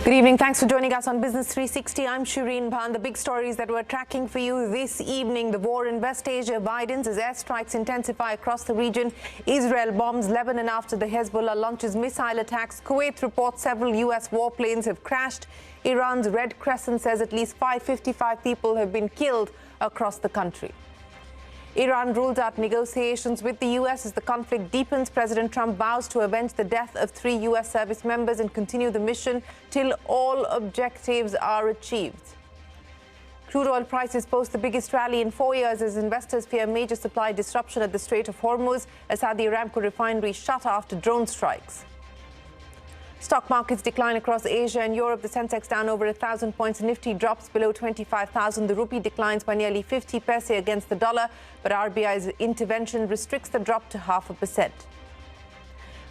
Good evening. Thanks for joining us on Business 360. I'm Shireen Bhan. The big stories that we're tracking for you this evening. The war in West Asia widens as airstrikes intensify across the region. Israel bombs Lebanon after the Hezbollah launches missile attacks. Kuwait reports several U.S. warplanes have crashed. Iran's Red Crescent says at least 555 people have been killed across the country. Iran rules out negotiations with the U.S. as the conflict deepens. President Trump vows to avenge the death of 3 U.S. service members and continue the mission till all objectives are achieved. Crude oil prices post the biggest rally in 4 years as investors fear major supply disruption at the Strait of Hormuz as Saudi Aramco refinery shut after drone strikes. Stock markets decline across Asia and Europe. The Sensex down over 1,000 points. Nifty drops below 25,000. The rupee declines by nearly 50 paise against the dollar, but RBI's intervention restricts the drop to 0.5%.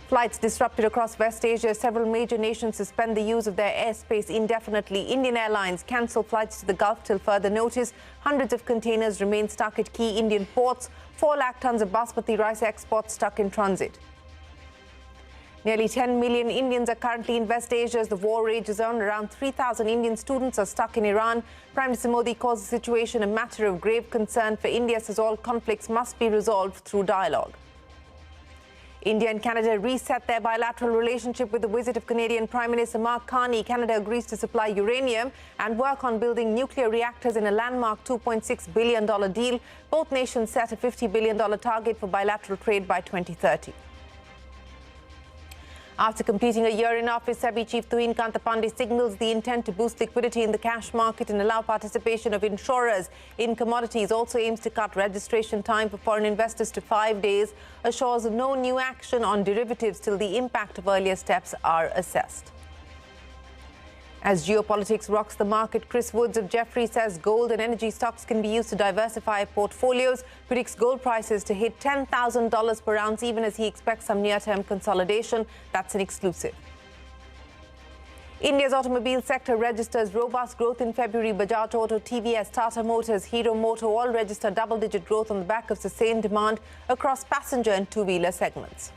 Flights disrupted across West Asia. Several major nations suspend the use of their airspace indefinitely. Indian Airlines cancel flights to the Gulf till further notice. Hundreds of containers remain stuck at key Indian ports. 4 lakh tons of basmati rice exports stuck in transit. Nearly 10 million Indians are currently in West Asia as the war rages on. Around 3,000 Indian students are stuck in Iran. Prime Minister Modi calls the situation a matter of grave concern for India, says all conflicts must be resolved through dialogue. India and Canada reset their bilateral relationship with the visit of Canadian Prime Minister Mark Carney. Canada agrees to supply uranium and work on building nuclear reactors in a landmark $2.6 billion deal. Both nations set a $50 billion target for bilateral trade by 2030. After completing a year in office, SEBI Chief Tuhin Kantapande signals the intent to boost liquidity in the cash market and allow participation of insurers in commodities. Also aims to cut registration time for foreign investors to 5 days. Assures no new action on derivatives till the impact of earlier steps are assessed. As geopolitics rocks the market, Chris Woods of Jefferies says gold and energy stocks can be used to diversify portfolios. Predicts gold prices to hit $10,000 per ounce, even as he expects some near-term consolidation. That's an exclusive. India's automobile sector registers robust growth in February. Bajaj Auto, TVS, Tata Motors, Hero Moto all register double-digit growth on the back of sustained demand across passenger and two-wheeler segments.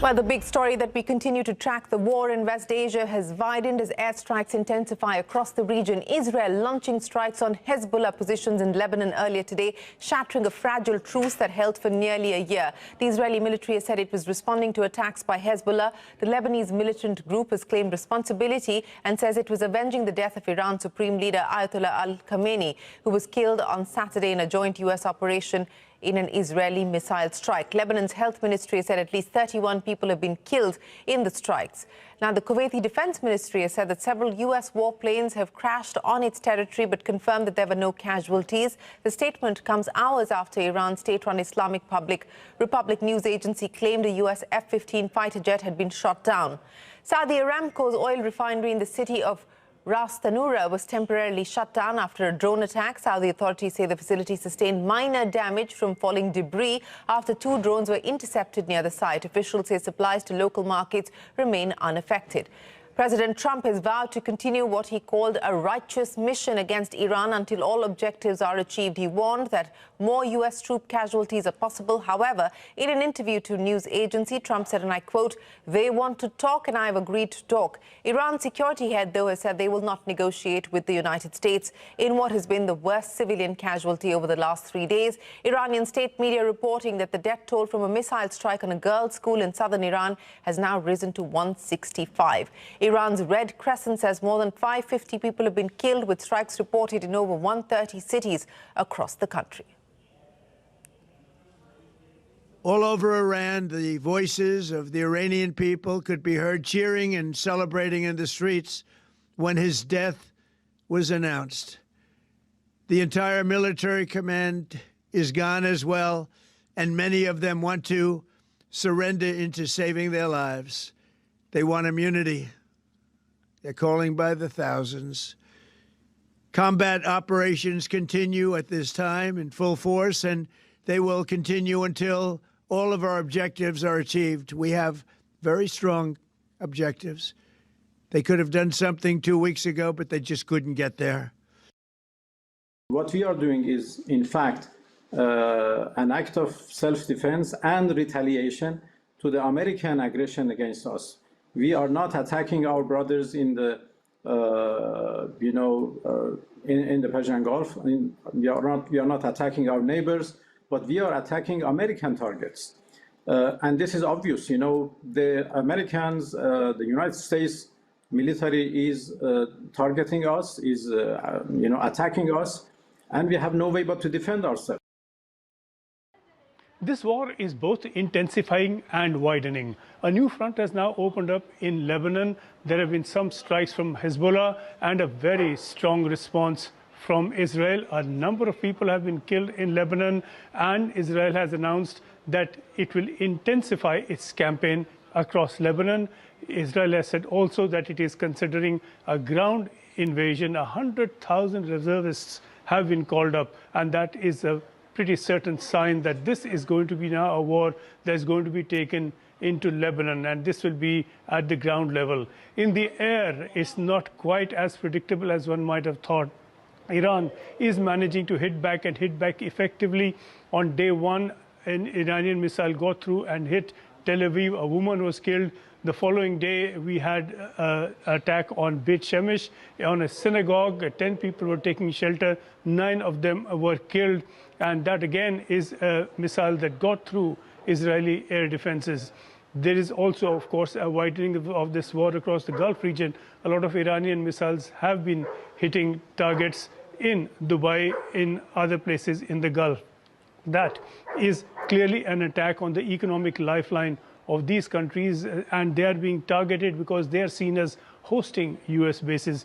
Well, the big story that we continue to track, the war in West Asia has widened as airstrikes intensify across the region. Israel launching strikes on Hezbollah positions in Lebanon earlier today, shattering a fragile truce that held for nearly a year. The Israeli military has said it was responding to attacks by Hezbollah. The Lebanese militant group has claimed responsibility and says it was avenging the death of Iran's Supreme Leader Ayatollah al-Khamenei, who was killed on Saturday in a joint U.S. operation in an Israeli missile strike. Lebanon's health ministry has said at least 31 people have been killed in the strikes. Now, the Kuwaiti Defense Ministry has said that several U.S. warplanes have crashed on its territory, but confirmed that there were no casualties. The statement comes hours after Iran's state-run Islamic Republic news agency claimed a U.S. F-15 fighter jet had been shot down. Saudi Aramco's oil refinery in the city of Ras Tanura was temporarily shut down after a drone attack. Saudi authorities say the facility sustained minor damage from falling debris after 2 drones were intercepted near the site. Officials say supplies to local markets remain unaffected. President Trump has vowed to continue what he called a righteous mission against Iran until all objectives are achieved. He warned that more U.S. troop casualties are possible. However, in an interview to a news agency, Trump said, and I quote, "They want to talk and I have agreed to talk." Iran's security head, though, has said they will not negotiate with the United States in what has been the worst civilian casualty over the last 3 days. Iranian state media reporting that the death toll from a missile strike on a girls' school in southern Iran has now risen to 165. Iran's Red Crescent says more than 550 people have been killed, with strikes reported in over 130 cities across the country. All over Iran, the voices of the Iranian people could be heard cheering and celebrating in the streets when his death was announced. The entire military command is gone as well, and many of them want to surrender into saving their lives. They want immunity They're calling by the thousands. Combat operations continue at this time in full force, and they will continue until all of our objectives are achieved. We have very strong objectives. They could have done something 2 weeks ago, but they just couldn't get there. What we are doing is, in fact, an act of self-defense and retaliation to the American aggression against us. We are not attacking our brothers in the, in the Persian Gulf. We are not attacking our neighbors, but we are attacking American targets. And this is obvious. The Americans, the United States military is targeting us, is attacking us, and we have no way but to defend ourselves. This war is both intensifying and widening. A new front has now opened up in Lebanon. There have been some strikes from Hezbollah and a very strong response from Israel. A number of people have been killed in Lebanon, and Israel has announced that it will intensify its campaign across Lebanon. Israel has said also that it is considering a ground invasion. 100,000 reservists have been called up, and that is a pretty certain sign that this is going to be now a war that is going to be taken into Lebanon, and this will be at the ground level. In the air, it's not quite as predictable as one might have thought. Iran is managing to hit back and hit back effectively. On day one, an Iranian missile got through and hit Tel Aviv. A woman was killed. The following day, we had an attack on Beit Shemesh, on a synagogue. 10 people were taking shelter. 9 of them were killed. And that, again, is a missile that got through Israeli air defenses. There is also, of course, a widening of this war across the Gulf region. A lot of Iranian missiles have been hitting targets in Dubai, in other places in the Gulf. That is clearly an attack on the economic lifeline of these countries, and they are being targeted because they are seen as hosting US bases.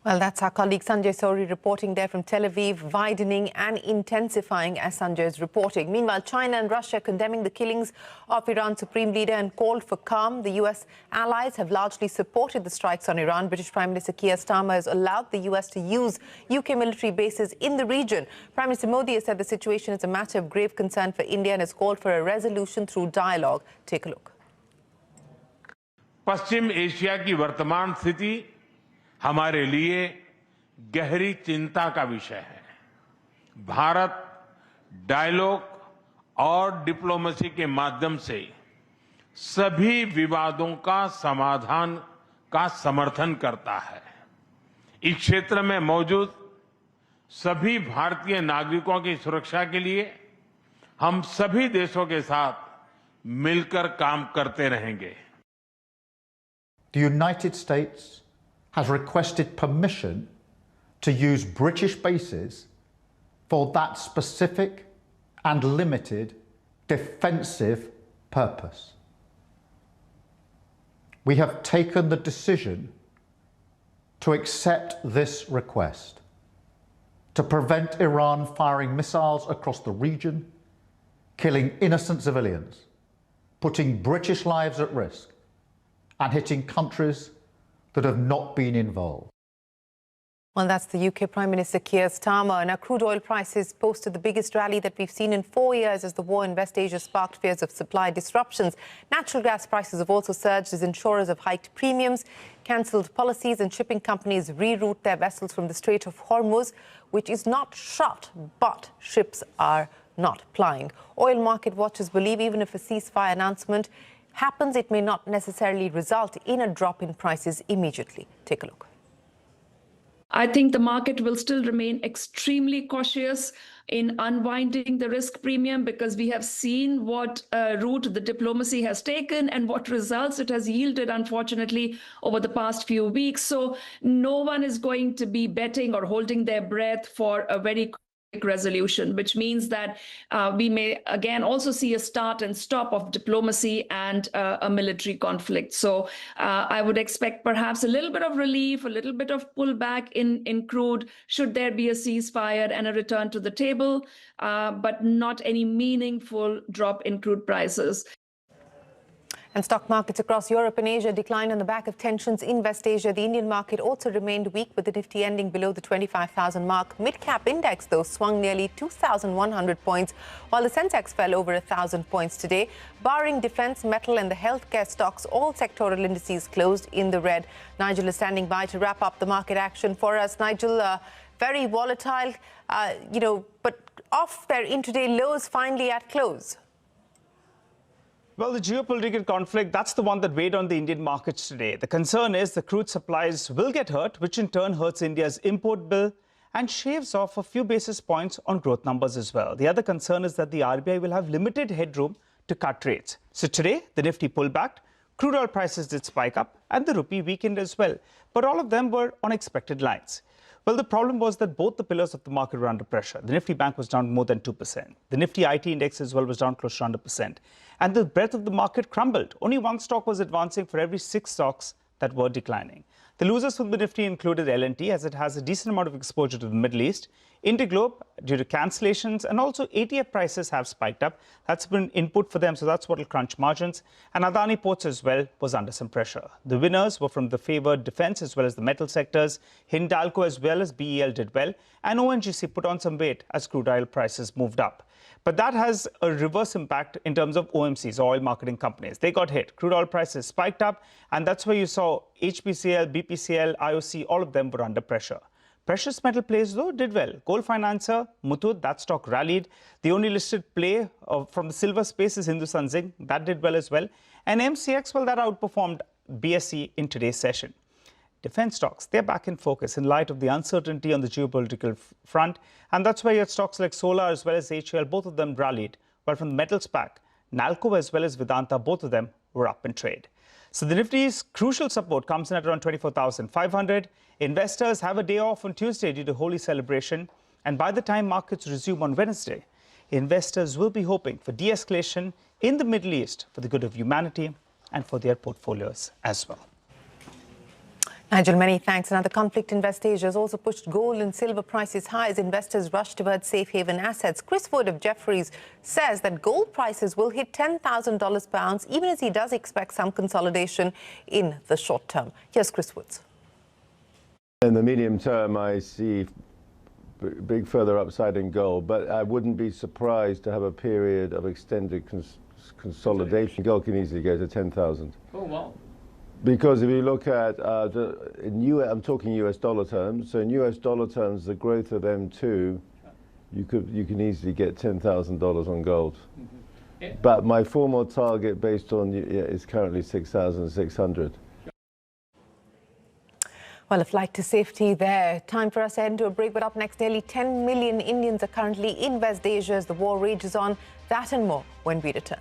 Well, that's our colleague Sanjay Sori reporting there from Tel Aviv, widening and intensifying as Sanjay is reporting. Meanwhile, China and Russia condemning the killings of Iran's supreme leader and called for calm. The US allies have largely supported the strikes on Iran. British Prime Minister Keir Starmer has allowed the US to use UK military bases in the region. Prime Minister Modi has said the situation is a matter of grave concern for India and has called for a resolution through dialogue. Take a look. Paschim Asia की वर्तमान स्थिति हमारे लिए गहरी चिंता का विषय है। भारत डायलॉग और डिप्लोमेसी के माध्यम से सभी विवादों का समाधान का समर्थन करता है। इस क्षेत्र में मौजूद सभी भारतीय नागरिकों की सुरक्षा के लिए हम सभी देशों के साथ मिलकर काम करते रहेंगे। The United States has requested permission to use British bases for that specific and limited defensive purpose. We have taken the decision to accept this request to prevent Iran firing missiles across the region, killing innocent civilians, putting British lives at risk, and hitting countries that have not been involved. Well, that's the UK Prime Minister Keir Starmer. Now, crude oil prices posted the biggest rally that we've seen in 4 years as the war in West Asia sparked fears of supply disruptions. Natural gas prices have also surged as insurers have hiked premiums, cancelled policies, and shipping companies reroute their vessels from the Strait of Hormuz, which is not shut, but ships are not plying. Oil market watchers believe even if a ceasefire announcement happens, it may not necessarily result in a drop in prices immediately. Take a look. I think the market will still remain extremely cautious in unwinding the risk premium because we have seen what route the diplomacy has taken and what results it has yielded, unfortunately, over the past few weeks. So no one is going to be betting or holding their breath for a very quick resolution, which means that we may again also see a start and stop of diplomacy and a military conflict. So I would expect perhaps a little bit of relief, a little bit of pullback in crude should there be a ceasefire and a return to the table, but not any meaningful drop in crude prices. And stock markets across Europe and Asia declined on the back of tensions in West Asia. The Indian market also remained weak, with the Nifty ending below the 25,000 mark. Mid-cap index, though, swung nearly 2,100 points, while the Sensex fell over 1,000 points today. Barring defense, metal and the healthcare stocks, all sectoral indices closed in the red. Nigel is standing by to wrap up the market action for us. Nigel, very volatile, but off their intraday lows finally at close. Well, the geopolitical conflict, that's the one that weighed on the Indian markets today. The concern is the crude supplies will get hurt, which in turn hurts India's import bill and shaves off a few basis points on growth numbers as well. The other concern is that the RBI will have limited headroom to cut rates. So today, the Nifty pulled back, crude oil prices did spike up, and the rupee weakened as well. But all of them were on expected lines. Well, the problem was that both the pillars of the market were under pressure. The Nifty Bank was down more than 2%. The Nifty IT index as well was down close to 100%. And the breadth of the market crumbled. Only one stock was advancing for every 6 stocks that were declining. The losers from the Nifty included L&T, as it has a decent amount of exposure to the Middle East. Interglobe, due to cancellations, and also ATF prices have spiked up. That's been input for them, so that's what will crunch margins. And Adani Ports as well was under some pressure. The winners were from the favoured defence as well as the metal sectors. Hindalco as well as BEL did well. And ONGC put on some weight as crude oil prices moved up. But that has a reverse impact in terms of OMCs, oil marketing companies. They got hit. Crude oil prices spiked up, and that's where you saw HPCL, BPCL, IOC, all of them were under pressure. Precious metal plays, though, did well. Gold Financer, Muthoot, that stock rallied. The only listed play from the silver space is Hindustan Zinc. That did well as well. And MCX, well, that outperformed BSE in today's session. Defense stocks, they're back in focus in light of the uncertainty on the geopolitical front. And that's why you had stocks like Solar as well as HAL, both of them rallied. While from the metals pack, Nalco as well as Vedanta, both of them were up in trade. So the Nifty's crucial support comes in at around 24,500. Investors have a day off on Tuesday due to Holi celebration. And by the time markets resume on Wednesday, investors will be hoping for de-escalation in the Middle East for the good of humanity and for their portfolios as well. Nigel, many thanks. Now, the conflict in West Asia has also pushed gold and silver prices high as investors rush towards safe haven assets. Chris Wood of Jefferies says that gold prices will hit $10,000 per ounce, even as he does expect some consolidation in the short term. Here's Chris Woods. In the medium term, I see big further upside in gold, but I wouldn't be surprised to have a period of extended consolidation. Gold can easily go to 10,000. Oh, wow. Because if you look at, I'm talking US dollar terms, so in US dollar terms, the growth of M2, you can easily get $10,000 on gold. Yeah. But my formal target based on is currently 6,600. Well, a flight to safety there. Time for us to head to a break, but up next, nearly 10 million Indians are currently in West Asia as the war rages on. That and more when we return.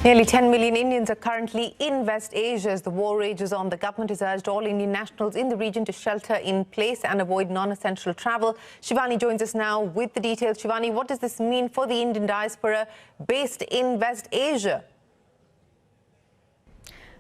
Nearly 10 million Indians are currently in West Asia as the war rages on. The government has urged all Indian nationals in the region to shelter in place and avoid non-essential travel. Shivani joins us now with the details. Shivani, what does this mean for the Indian diaspora based in West Asia?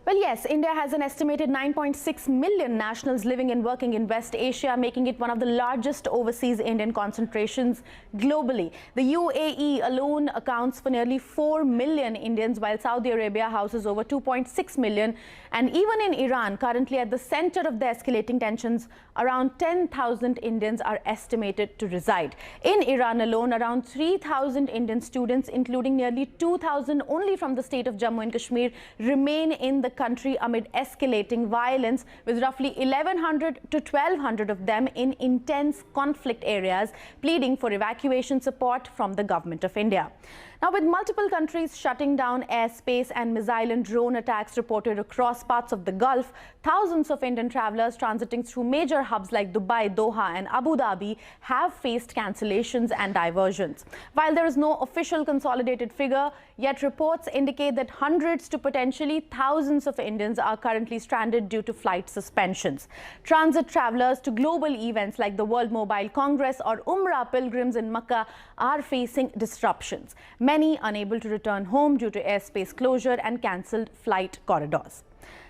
Well, yes, India has an estimated 9.6 million nationals living and working in West Asia, making it one of the largest overseas Indian concentrations globally. The UAE alone accounts for nearly 4 million Indians, while Saudi Arabia houses over 2.6 million. And even in Iran, currently at the center of the escalating tensions, around 10,000 Indians are estimated to reside. In Iran alone, around 3,000 Indian students, including nearly 2,000 only from the state of Jammu and Kashmir, remain in the country amid escalating violence, with roughly 1,100 to 1,200 of them in intense conflict areas, pleading for evacuation support from the government of India. Now, with multiple countries shutting down airspace and missile and drone attacks reported across parts of the Gulf, thousands of Indian travelers transiting through major hubs like Dubai, Doha and Abu Dhabi have faced cancellations and diversions. While there is no official consolidated figure, yet reports indicate that hundreds to potentially thousands of Indians are currently stranded due to flight suspensions. Transit travelers to global events like the World Mobile Congress or Umrah pilgrims in Makkah are facing disruptions, many unable to return home due to airspace closure and cancelled flight corridors.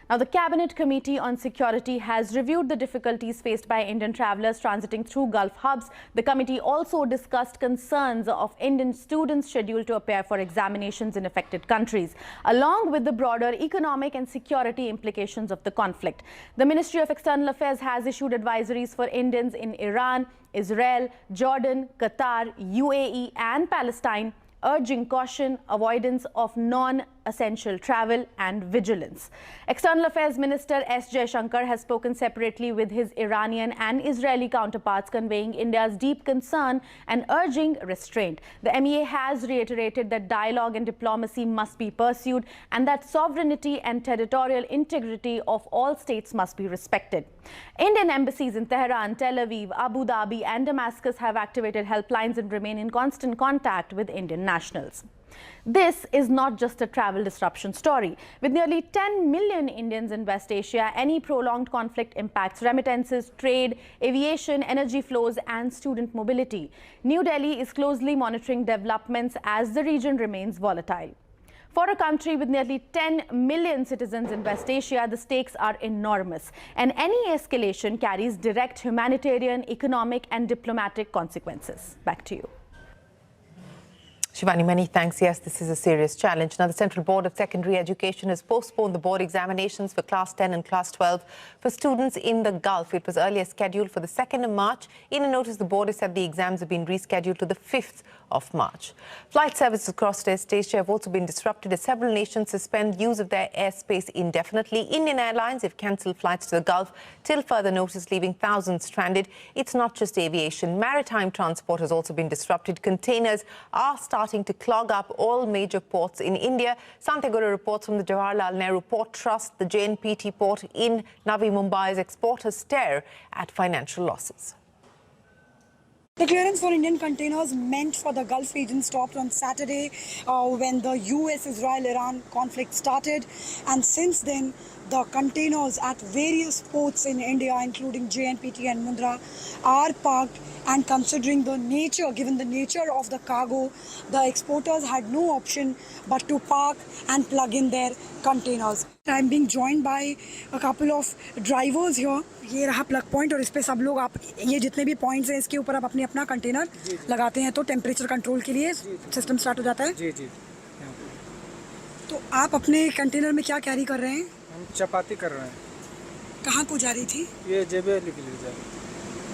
Now, the Cabinet Committee on Security has reviewed the difficulties faced by Indian travelers transiting through Gulf hubs. The committee also discussed concerns of Indian students scheduled to appear for examinations in affected countries, along with the broader economic and security implications of the conflict. The Ministry of External Affairs has issued advisories for Indians in Iran, Israel, Jordan, Qatar, UAE and Palestine, urging caution, avoidance of non-essential travel and vigilance. External Affairs Minister S. Jaishankar has spoken separately with his Iranian and Israeli counterparts, conveying India's deep concern and urging restraint. The MEA has reiterated that dialogue and diplomacy must be pursued and that sovereignty and territorial integrity of all states must be respected. Indian embassies in Tehran, Tel Aviv, Abu Dhabi and Damascus have activated helplines and remain in constant contact with Indian nationals. This is not just a travel disruption story. With nearly 10 million Indians in West Asia, any prolonged conflict impacts remittances, trade, aviation, energy flows and student mobility. New Delhi is closely monitoring developments as the region remains volatile. For a country with nearly 10 million citizens in West Asia, the stakes are enormous, and any escalation carries direct humanitarian, economic and diplomatic consequences. Back to you. Shivani, many thanks. Yes, this is a serious challenge. Now, the Central Board of Secondary Education has postponed the board examinations for Class 10 and Class 12 for students in the Gulf. It was earlier scheduled for the 2nd of March. In a notice, the board has said the exams have been rescheduled to the 5th of March. Flight services across West Asia have also been disrupted as several nations suspend use of their airspace indefinitely. Indian Airlines have cancelled flights to the Gulf till further notice, leaving thousands stranded. It's not just aviation. Maritime transport has also been disrupted. Containers are starting to clog up all major ports in India. Santiago reports from the Jawaharlal Nehru Port Trust. The JNPT port in Navi Mumbai's exporters stare at financial losses. The clearance for Indian containers meant for the Gulf region stopped on Saturday when the US-Israel-Iran conflict started. And since then, the containers at various ports in India, including JNPT and Mundra, are parked. And considering the nature, given the nature of the cargo, the exporters had no option but to park and plug in their containers. I'm being joined by a couple of drivers here. ये रहा plug point और इस पे सब लोग आप ये जितने भी पॉइंट्स हैं इसके ऊपर आप अपने अपना कंटेनर लगाते हैं तो टेम्परेचर कंट्रोल के लिए सिस्टम स्टार्ट हो जाता है। जी जी। तो आप अपने कंटेनर में क्या कैरी कर रहे हैं? हम चपाती कर रहे हैं। कहाँ को जा रही थी? ये जेबे लेके ले जा रही है।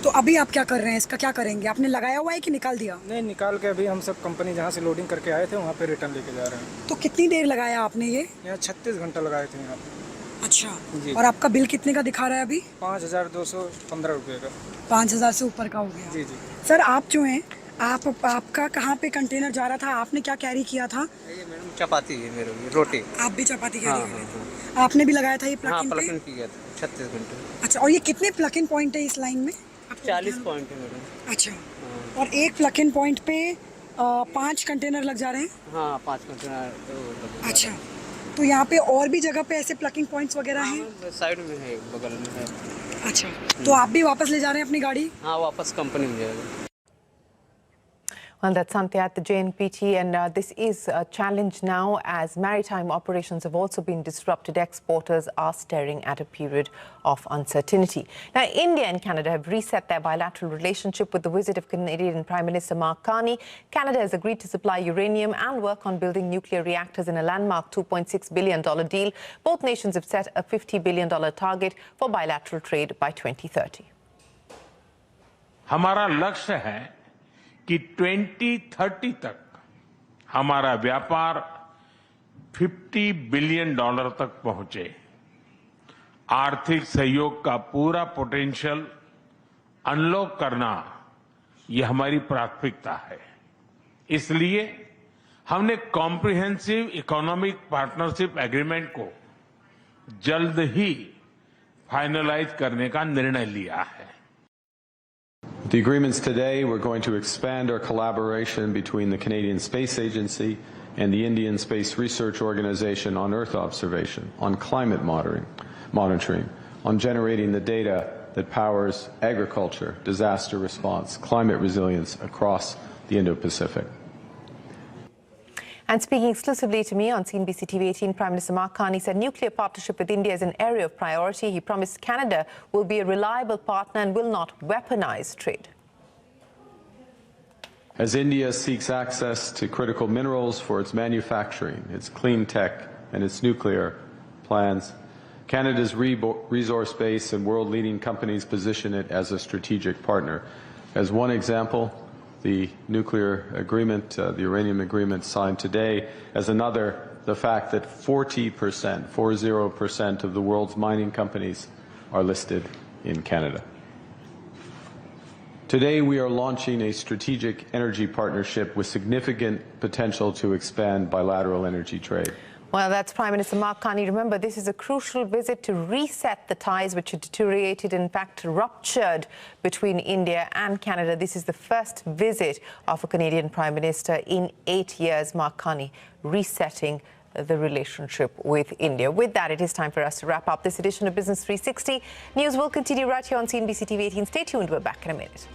तो अभी आप क्या कर रहे हैं? इसका क्या करेंगे? आपने लगाया हुआ है कि निकाल दिया? नहीं, निकाल के अभी हम सब कंपनी जहाँ से लोडिंग करके आए थे वहाँ पे रिटर्न लेके जा रहे हैं। तो कितनी देर लगाया आपने ये? यहाँ 36 घंटा लगाए थे यहाँ पे। अच्छा जी। और आपका बिल कितने का दिखा रहा है अभी? 5,215 रुपये का। 5,000 से ऊपर का हो गया। जी जी। सर, आप जो हैं आपका कहाँ पे कंटेनर जा रहा था? आपने क्या कैरी किया था? ये मैडम चपाती है मेरे लिए, रोटी। आप भी चपाती कैरी कर रहे थे? आपने भी लगाया था ये प्लग इन पे? प्लग इन किया था 36 घंटे। अच्छा, और ये कितने प्लग इन पॉइंट है इस लाइन में? 40 पॉइंट है मैडम। अच्छा, और एक प्लग इन पॉइंट पे 5 कंटेनर लग जा रहे हैं? हाँ, 5 कंटेनर। अच्छा, तो यहाँ पे और भी जगह पे ऐसे प्लकिंग पॉइंट्स वगैरह हैं? साइड में है, बगल में है। अच्छा, तो आप भी वापस ले जा रहे हैं अपनी गाड़ी? हाँ, वापस कंपनी में जाएगा। Well, that's Santya at the JNPT, and this is a challenge now as maritime operations have also been disrupted. Exporters are staring at a period of uncertainty. Now, India and Canada have reset their bilateral relationship with the visit of Canadian Prime Minister Mark Carney. Canada has agreed to supply uranium and work on building nuclear reactors in a landmark $2.6 billion deal. Both nations have set a $50 billion target for bilateral trade by 2030. हमारा लक्ष्य है कि 2030 तक हमारा व्यापार $50 billion तक पहुंचे। आर्थिक सहयोग का पूरा पोटेंशियल अनलॉक करना ये हमारी प्राथमिकता है। इसलिए हमने कॉम्प्रिहेंसिव इकोनॉमिक पार्टनरशिप एग्रीमेंट को जल्द ही फाइनलाइज करने का निर्णय लिया है। The agreements today, we're going to expand our collaboration between the Canadian Space Agency and the Indian Space Research Organization on Earth observation, on climate monitoring, on generating the data that powers agriculture, disaster response, climate resilience across the Indo-Pacific. And speaking exclusively to me on CNBC TV 18, Prime Minister Mark Carney said nuclear partnership with India is an area of priority. He promised Canada will be a reliable partner and will not weaponize trade. As India seeks access to critical minerals for its manufacturing, its clean tech, and its nuclear plans, Canada's resource base and world-leading companies position it as a strategic partner. As one example, the nuclear agreement, the uranium agreement signed today, as another, the fact that 40% of the world's mining companies are listed in Canada. Today, we are launching a strategic energy partnership with significant potential to expand bilateral energy trade. Well, that's Prime Minister Mark Carney. Remember, this is a crucial visit to reset the ties which had deteriorated, in fact, ruptured between India and Canada. This is the first visit of a Canadian Prime Minister in 8 years. Mark Carney resetting the relationship with India. With that, it is time for us to wrap up this edition of Business 360. News will continue right here on CNBC TV 18. Stay tuned. We're back in a minute.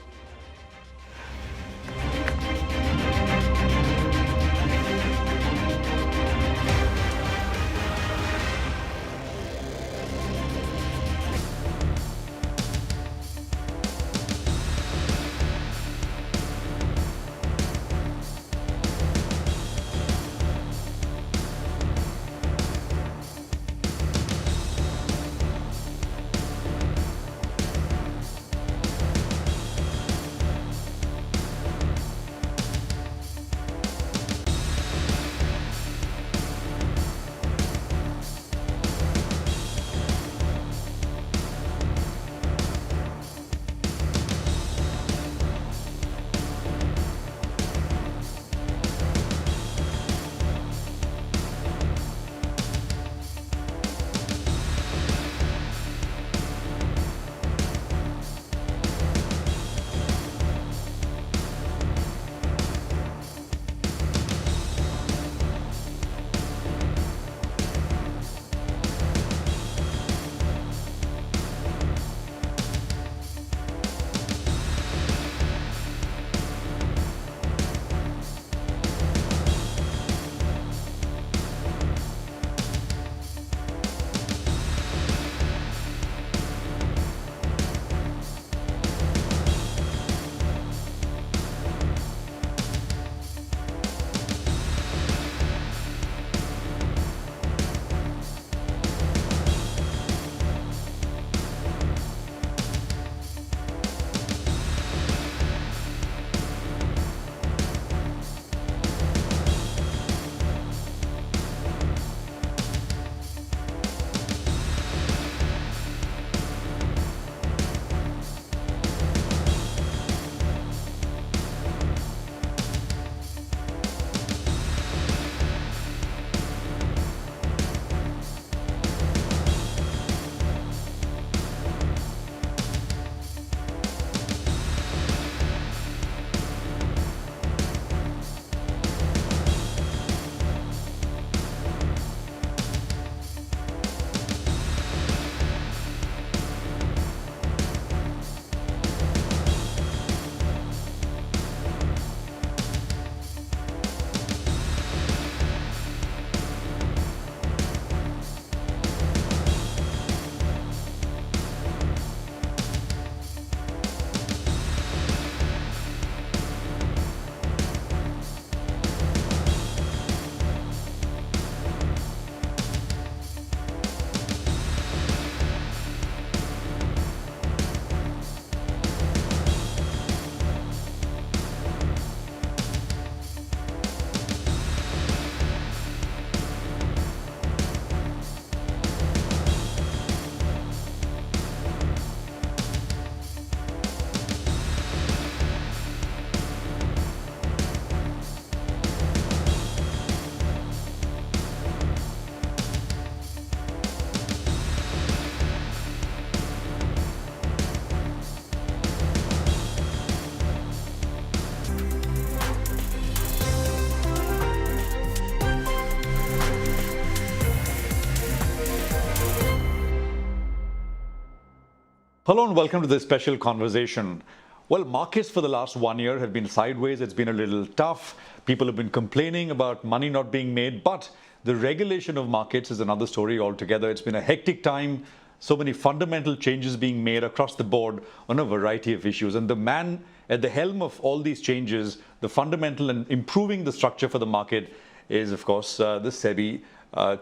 Hello and welcome to this special conversation. Well, markets for the last 1 year have been sideways. It's been a little tough. People have been complaining about money not being made, but the regulation of markets is another story altogether. It's been a hectic time. So many fundamental changes being made across the board on a variety of issues. And the man at the helm of all these changes, the fundamental and improving the structure for the market is, of course, the SEBI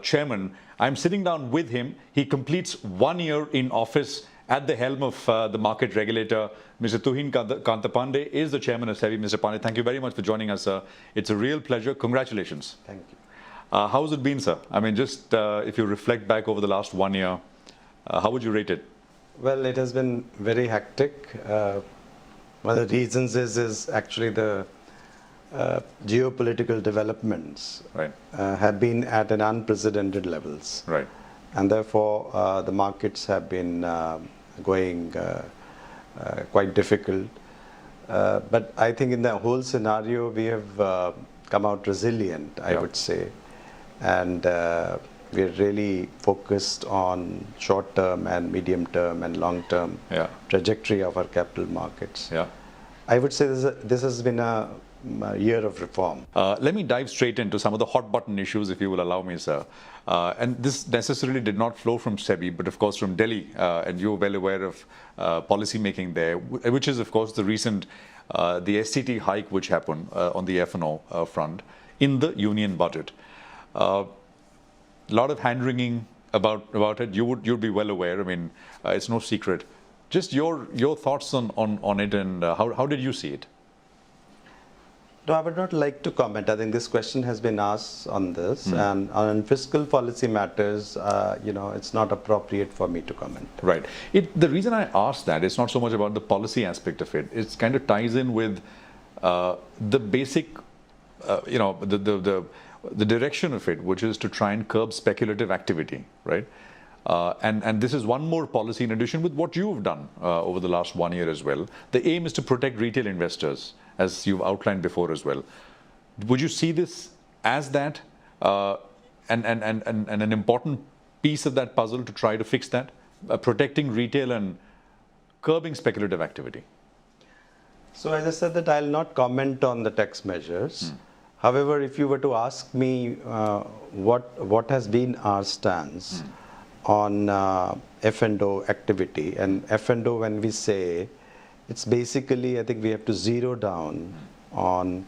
chairman. I'm sitting down with him. He completes 1 year in office at the helm of the market regulator. Mr. Tuhin Kantapande is the chairman of SEBI. Mr. Pandey, thank you very much for joining us, sir. It's a real pleasure. Congratulations. Thank you. How's it been, sir? I mean, just if you reflect back over the last 1 year, how would you rate it? Well, it has been very hectic. One of the reasons is actually the geopolitical developments have been at an unprecedented levels. Right. And therefore, the markets have been going quite difficult. But I think in the whole scenario, we have come out resilient, I would say. And we're really focused on short-term and medium-term and long-term trajectory of our capital markets. I would say this has been a year of reform. Let me dive straight into some of the hot button issues, if you will allow me, sir. And this necessarily did not flow from SEBI, but of course from Delhi. And you're well aware of policy making there, which is, of course, the recent the STT hike which happened on the F&O front in the union budget. A lot of hand-wringing about it. You'd be well aware. I mean, it's no secret. Just your thoughts on it, and how did you see it? No, I would not like to comment. I think this question has been asked on this, and on fiscal policy matters, it's not appropriate for me to comment. Right. The reason I asked that, it's not so much about the policy aspect of it. It kind of ties in with the basic, the direction of it, which is to try and curb speculative activity, right? And this is one more policy in addition with what you've done over the last 1 year as well. The aim is to protect retail investors, as you've outlined before as well. Would you see this as that and an important piece of that puzzle to try to fix that, protecting retail and curbing speculative activity? So as I said that I'll not comment on the tax measures. However, if you were to ask me what has been our stance on F&O activity, and F&O, when we say, it's basically, I think we have to zero down on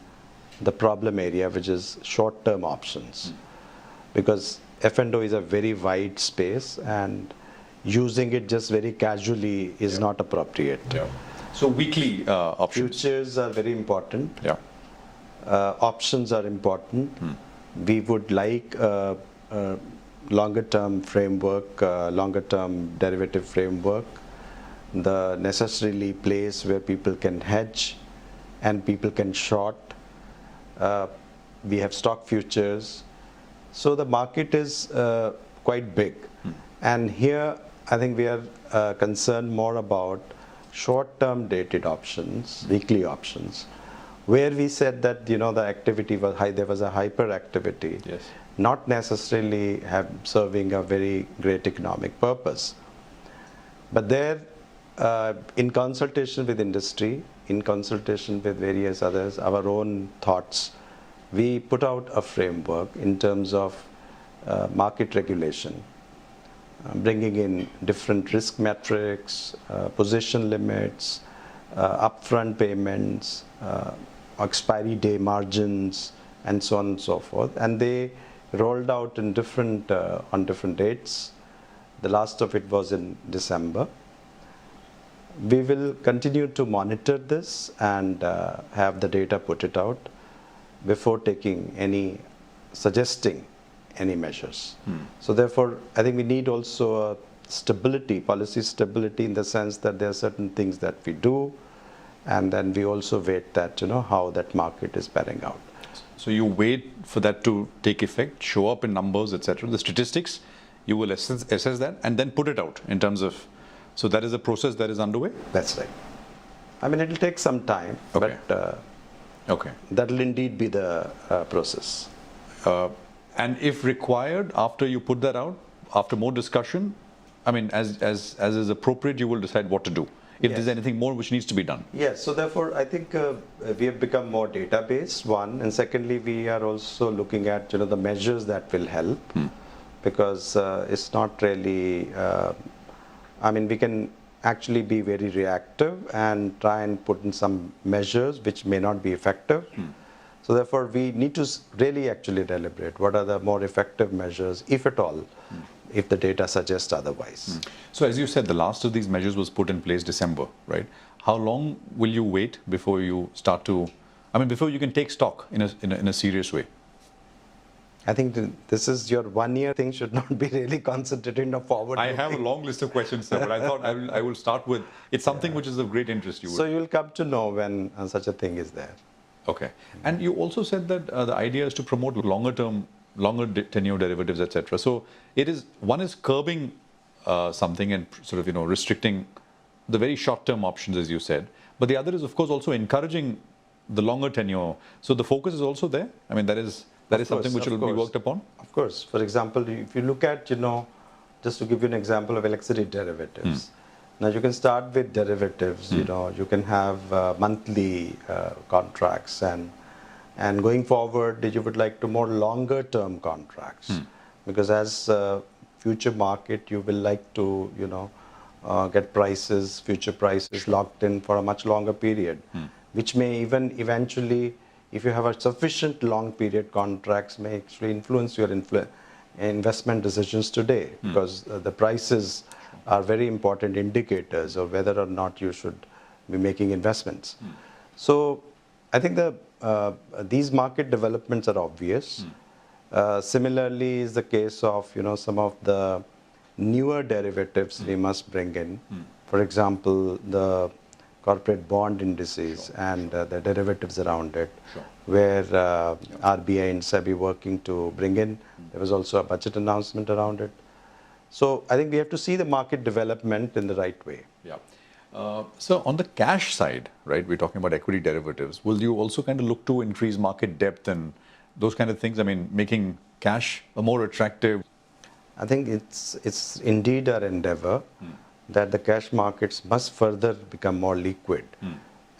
the problem area, which is short-term options. Because F&O is a very wide space, and using it just very casually is not appropriate. So weekly options. Futures are very important. Options are important. We would like a longer-term framework, longer-term derivative framework, the necessarily place where people can hedge and people can short. We have stock futures. So the market is quite big. And here, I think we are concerned more about short-term dated options, weekly options, where we said that, the activity was high, there was a hyperactivity, not necessarily serving a very great economic purpose. But there, in consultation with industry, in consultation with various others, our own thoughts, we put out a framework in terms of market regulation, bringing in different risk metrics, position limits, upfront payments, expiry day margins, and so on and so forth. And they rolled out in on different dates. The last of it was in December. We will continue to monitor this and have the data put it out before suggesting any measures. So therefore, I think we need also stability, policy stability, in the sense that there are certain things that we do, and then we also wait that, how that market is panning out. So you wait for that to take effect, show up in numbers, etc. The statistics, you will assess that and then put it out in terms of. So that is a process that is underway? That's right. I mean, it will take some time, but that will indeed be the process. And if required, after you put that out, after more discussion, I mean, as is appropriate, you will decide what to do. If there's anything more which needs to be done. Yes, so therefore I think we have become more data-based, one, and secondly we are also looking at the measures that will help, because it's not really, I mean, we can actually be very reactive and try and put in some measures which may not be effective. So therefore we need to really actually deliberate what are the more effective measures, if at all, if the data suggests otherwise. So as you said, the last of these measures was put in place December, right? How long will you wait before you start to, I mean, before you can take stock in a serious way? I think this is your 1 year thing, should not be really concentrated on forward. I have a long list of questions, sir, but I thought I will start with, it's something which is of great interest to you. So you'll come to know when such a thing is there. Okay. And you also said that the idea is to promote longer tenure derivatives, etc. So it is, one is curbing something and sort of, restricting the very short-term options, as you said. But the other is, of course, also encouraging the longer tenure. So the focus is also there. I mean, that is something which will be worked upon. Of course. For example, if you look at, just to give you an example of electricity derivatives. Now you can start with derivatives. You can have monthly contracts, and going forward, you would like to more longer term contracts, because as future market, you will like to, get prices, future prices locked in for a much longer period, which may even eventually, if you have a sufficient long period contracts, may actually influence your investment decisions today, because the prices are very important indicators of whether or not you should be making investments. So I think these market developments are obvious. Similarly is the case of some of the newer derivatives we must bring in. For example, the corporate bond indices and the derivatives around it, where RBI and SEBI working to bring in. There was also a budget announcement around it. So I think we have to see the market development in the right way. Yeah. So on the cash side, right, we're talking about equity derivatives. Will you also kind of look to increase market depth and those kind of things? I mean, making cash a more attractive. I think it's indeed our endeavor that the cash markets must further become more liquid.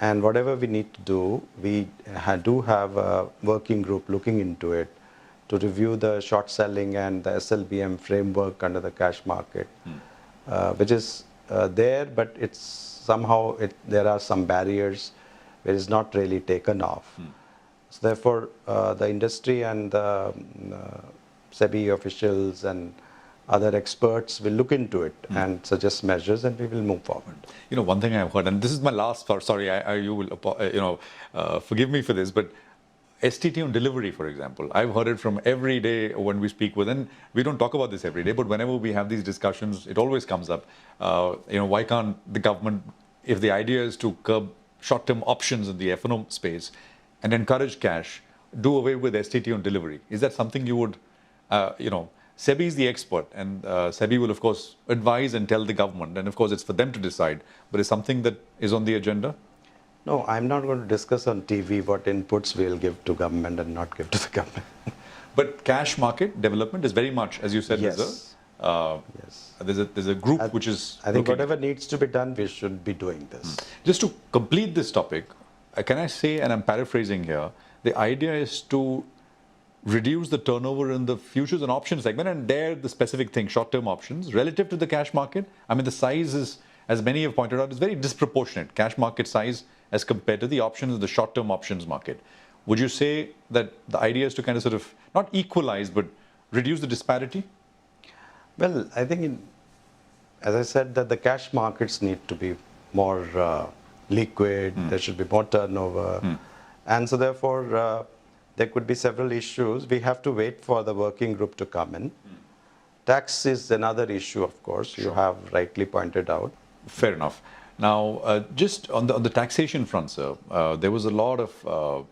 And whatever we need to do, we do have a working group looking into it to review the short selling and the SLBM framework under the cash market, which is there, but it's somehow there are some barriers where it's not really taken off. So therefore, the industry and the SEBI officials and other experts will look into it and suggest measures, and we will move forward. One thing I've heard, and this is my last part, sorry, you will, forgive me for this, but STT on delivery, for example, I've heard it from every day when we speak with, and we don't talk about this every day, but whenever we have these discussions, it always comes up. Why can't the government, if the idea is to curb short-term options in the F&O space and encourage cash, do away with STT on delivery? Is that something you would, SEBI is the expert, and SEBI will, of course, advise and tell the government, and of course, it's for them to decide, but is something that is on the agenda? No, I'm not going to discuss on TV what inputs we'll give to government and not give to the government. But cash market development is very much, as you said, yes. There's a group which is. I think whatever needs to be done, we should be doing this. Just to complete this topic, can I say, and I'm paraphrasing here, the idea is to reduce the turnover in the futures and options segment, and there the specific thing, short-term options, relative to the cash market. I mean, the size is, as many have pointed out, is very disproportionate. Cash market size as compared to the options in the short-term options market. Would you say that the idea is to kind of sort of not equalize, but reduce the disparity? Well, I think, as I said, that the cash markets need to be more liquid. There should be more turnover. And so therefore, there could be several issues. We have to wait for the working group to come in. Tax is another issue, of course, you have rightly pointed out. Fair enough. Now, just on the taxation front, sir, there was a lot of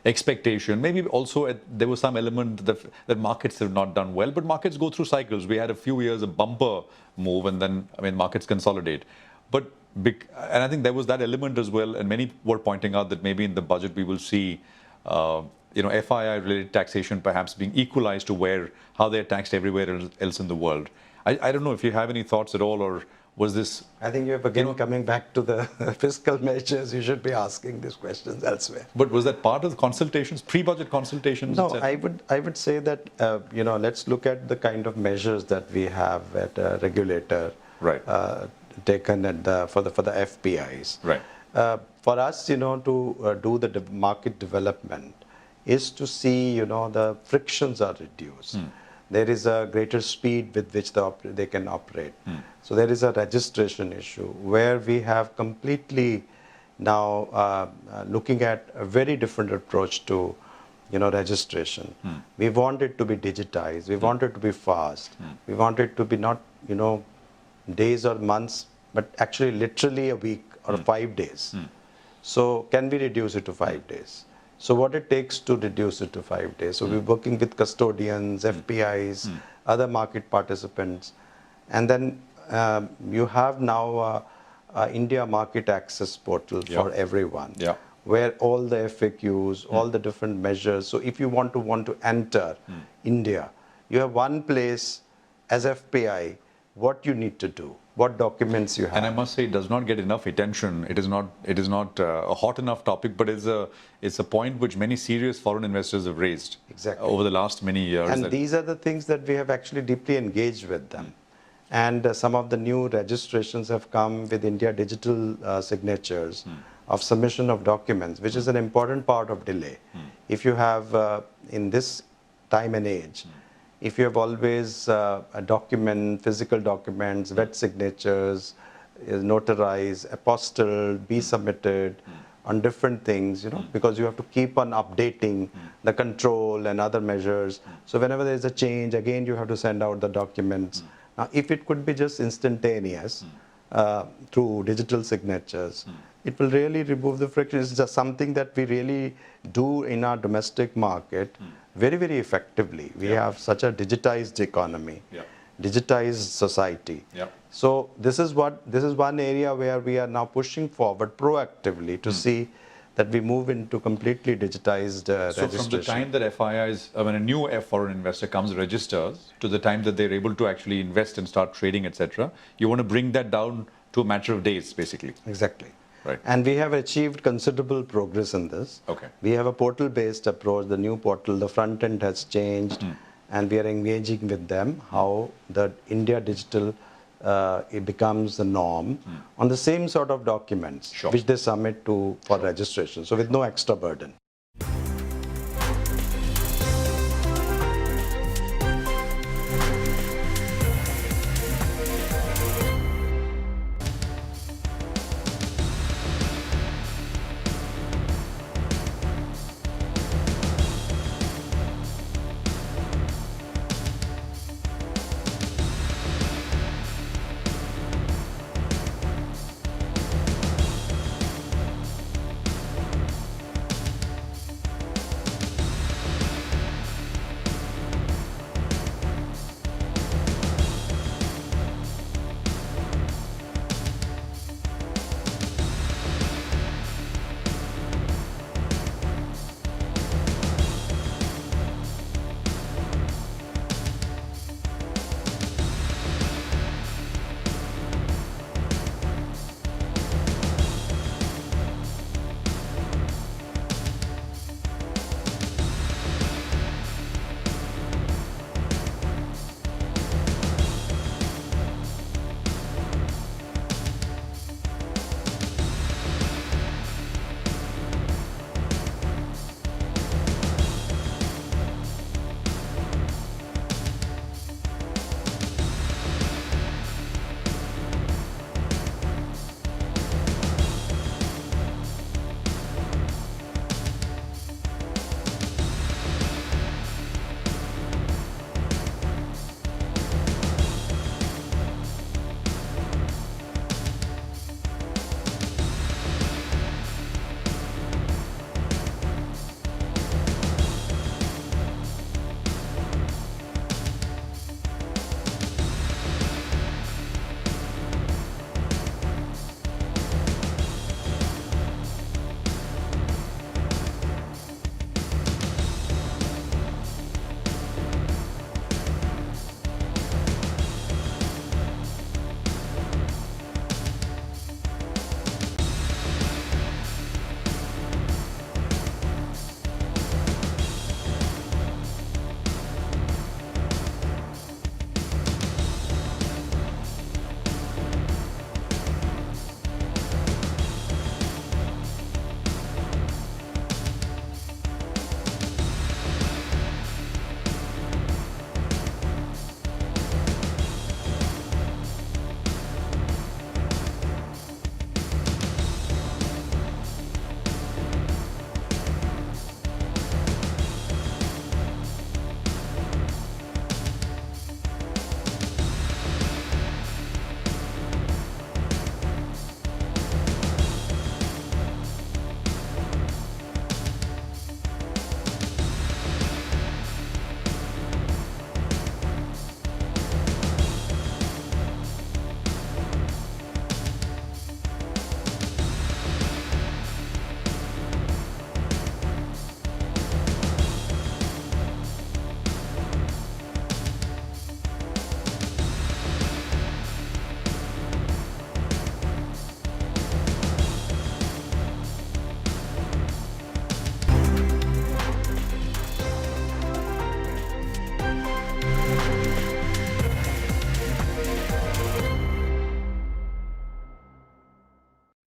expectation. Maybe also there was some element that markets have not done well, but markets go through cycles. We had a few years of bumper move, and then markets consolidate. But and I think there was that element as well. And many were pointing out that maybe in the budget we will see FII-related taxation perhaps being equalized to how they're taxed everywhere else in the world. I don't know if you have any thoughts at all, or was this... I think you're again coming back to the fiscal measures. You should be asking these questions elsewhere. But was that part of the consultations, pre-budget consultations? No, I would say that, let's look at the kind of measures that we have at a regulator taken for the FPIs. Right. For us, to do the market development is to see, the frictions are reduced. There is a greater speed with which they can operate. So there is a registration issue where we have completely now looking at a very different approach to, registration. We want it to be digitized. We want it to be fast. We want it to be not, days or months, but actually literally a week or 5 days. So can we reduce it to 5 days? So what it takes to reduce it to 5 days. So we're working with custodians, FPIs, other market participants. And then you have now India Market Access Portal for everyone, where all the FAQs, all the different measures. So if you want to enter India, you have one place as FPI, what you need to do, what documents you have. And I must say, it does not get enough attention. It is not a hot enough topic, but it's a point which many serious foreign investors have raised over the last many years. And these are the things that we have actually deeply engaged with them. And some of the new registrations have come with India digital signatures of submission of documents, which is an important part of delay. If you have, in this time and age, if you have always a document, physical documents, wet signatures, notarized, apostilled, be submitted on different things, because you have to keep on updating the control and other measures. So whenever there's a change, again, you have to send out the documents. Now, if it could be just instantaneous through digital signatures, it will really remove the friction. It's just something that we really do in our domestic market very, very effectively. We have such a digitized economy, digitized society. So this is one area where we are now pushing forward proactively to see that we move into completely digitized So registration. from the time that FIIs, when a new foreign investor comes, registers, to the time that they're able to actually invest and start trading, etc., you want to bring that down to a matter of days, basically. Exactly. Right. And we have achieved considerable progress in this. Okay. We have a portal-based approach. The new portal, the front end has changed, and we are engaging with them how the India digital it becomes the norm on the same sort of documents which they submit for registration. So with no extra burden.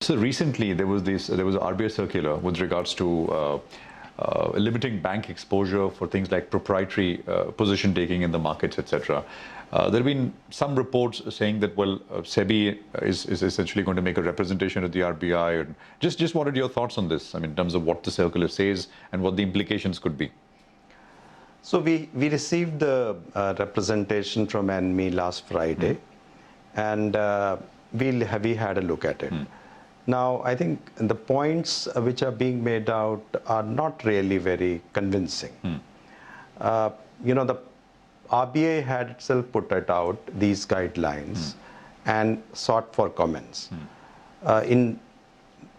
So recently there was an RBI circular with regards to limiting bank exposure for things like proprietary position taking in the markets, etc. There have been some reports saying that, well, SEBI is essentially going to make a representation of the RBI. And just wanted your thoughts on this, I mean, in terms of what the circular says and what the implications could be. So we received the representation from NME last Friday, and we had a look at it. Now, I think the points which are being made out are not really very convincing. You know, the RBI had itself put it out, these guidelines, and sought for comments. In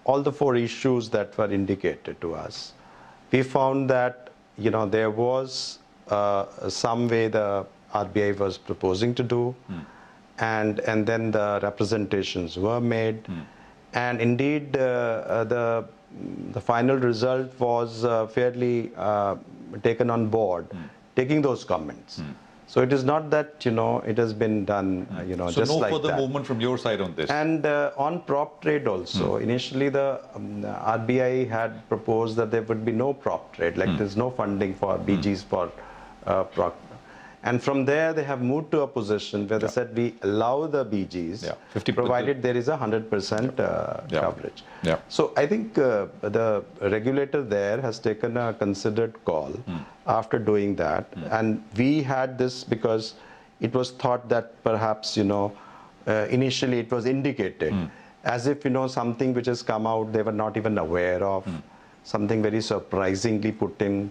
all the 4 issues that were indicated to us, we found that, you know, there was some way the RBI was proposing to do, and then the representations were made. And indeed, the final result was fairly taken on board, taking those comments. So it is not that, you know, it has been done, you know, so just no like further that. movement from your side on this. And on prop trade also, initially the RBI had proposed that there would be no prop trade, like there's no funding for BGs for prop. And from there, they have moved to a position where they said we allow the BGs, 50%, provided there is a 100% coverage. So I think the regulator there has taken a considered call after doing that. And we had this because it was thought that perhaps, you know, initially it was indicated as if, you know, something which has come out they were not even aware of, something very surprisingly put in.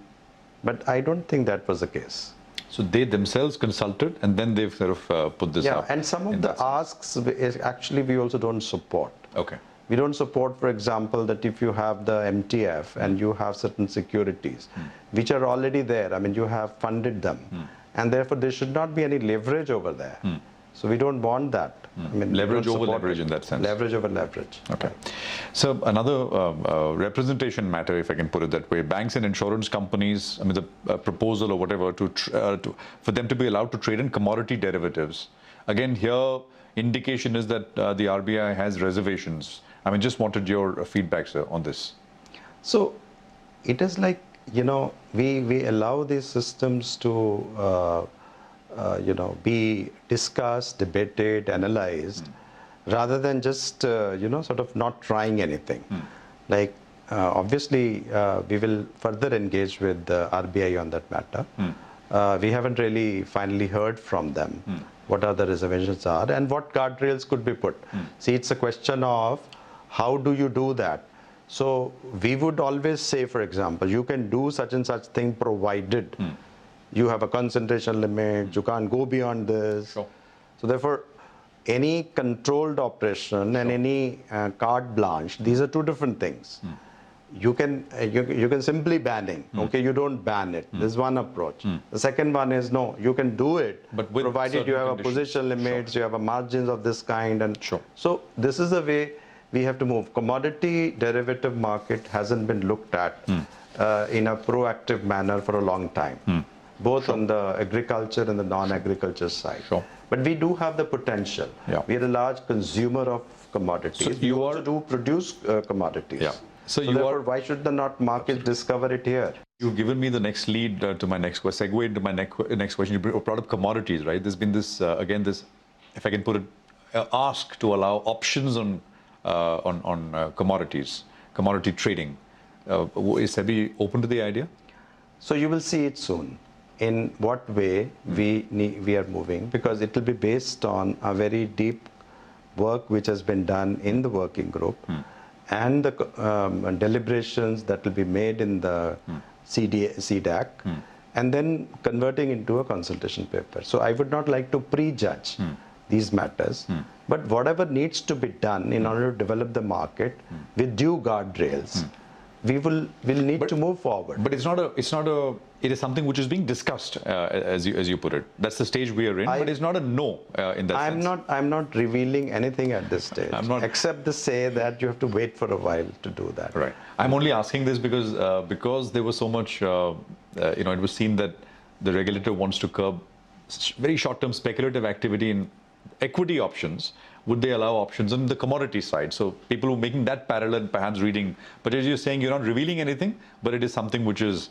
But I don't think that was the case. So they themselves consulted and then they've sort of put this up. Yeah, and some of the asks actually we also don't support. Okay. We don't support, for example, that if you have the MTF and you have certain securities which are already there, I mean, you have funded them, and therefore there should not be any leverage over there. So we don't want that. I mean, leverage over leverage in that sense. Leverage over leverage. Okay. So another representation matter, if I can put it that way, banks and insurance companies, I mean, the proposal or whatever for them to be allowed to trade in commodity derivatives. Again, here indication is that the RBI has reservations. I mean, just wanted your feedback, sir, on this. So it is like, you know, we allow these systems to you know, be discussed, debated, analyzed, rather than just, you know, sort of not trying anything. Like, obviously, we will further engage with the RBI on that matter. We haven't really finally heard from them what are the reservations are and what guardrails could be put. See, it's a question of how do you do that? So we would always say, for example, you can do such and such thing provided you have a concentration limit, you can't go beyond this. So therefore, any controlled operation and any carte blanche, these are 2 different things. You can simply banning. Okay, you don't ban it. This is one approach. The second one is no, you can do it, but provided you have a position limits, you have a margins of this kind, and so this is the way we have to move. Commodity derivative market hasn't been looked at in a proactive manner for a long time. Both on the agriculture and the non-agriculture side. But we do have the potential. We are a large consumer of commodities. So you also do produce commodities. So therefore, why should the market discover it here? You've given me the next lead to my next question, segue into my next question. You brought up commodities, right? There's been this, again, this, if I can put it, ask to allow options on commodities, commodity trading. Is SEBI open to the idea? So you will see it soon. In what way we are moving, because it will be based on a very deep work which has been done in the working group and the deliberations that will be made in the CDAC and then converting into a consultation paper. So I would not like to prejudge these matters, but whatever needs to be done in order to develop the market with due guardrails, we will need to move forward. But it is something which is being discussed, as you put it. That's the stage we are in, but it's not a no in that sense. I'm not revealing anything at this stage, except to say that you have to wait for a while to do that. Right. I'm only asking this because there was so much, it was seen that the regulator wants to curb very short-term speculative activity in equity options, would they allow options on the commodity side? So people who are making that parallel, perhaps reading, but as you're saying, you're not revealing anything, but it is something which is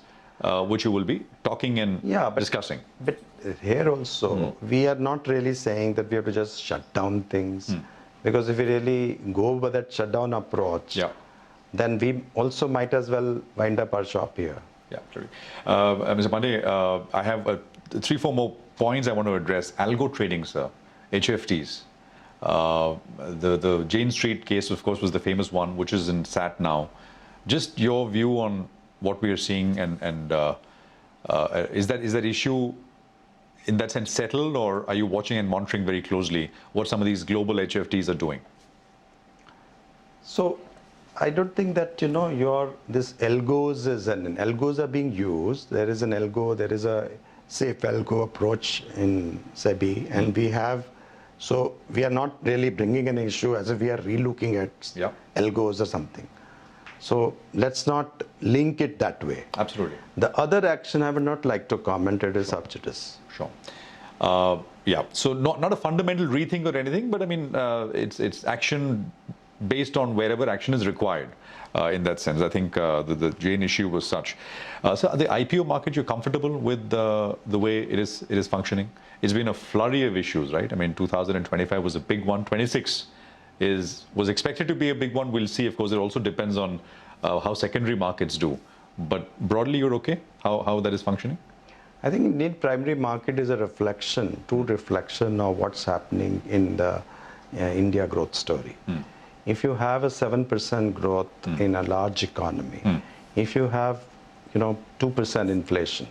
which you will be talking and discussing. But here also, we are not really saying that we have to just shut down things, because if we really go with that shutdown approach, then we also might as well wind up our shop here. Yeah, absolutely. Mr. Pandey, I have 3-4 more points I want to address. Algo trading, sir, HFTs. The Jane Street case, of course, was the famous one, which is in SAT now. Just your view on what we are seeing, and is that issue in that sense settled, or are you watching and monitoring very closely what some of these global HFTs are doing? So I don't think that, you know, this algos is algos are being used. There is an algo, there is a safe algo approach in SEBI, and we have, so we are not really bringing an issue as if we are relooking at algos or something. So let's not link it that way. Absolutely. The other action I would not like to comment, it is sub judice. Sure. Yeah, so not a fundamental rethink or anything, but I mean, it's action based on wherever action is required. In that sense, I think the Jane issue was such. So the IPO market, you're comfortable with the way it is functioning? It's been a flurry of issues, right? I mean, 2025 was a big one. 26 was expected to be a big one. We'll see. Of course, it also depends on how secondary markets do. But broadly, you're okay? How that is functioning? I think indeed primary market is a reflection, true reflection of what's happening in the India growth story. If you have a 7% growth in a large economy, if you have, 2% inflation,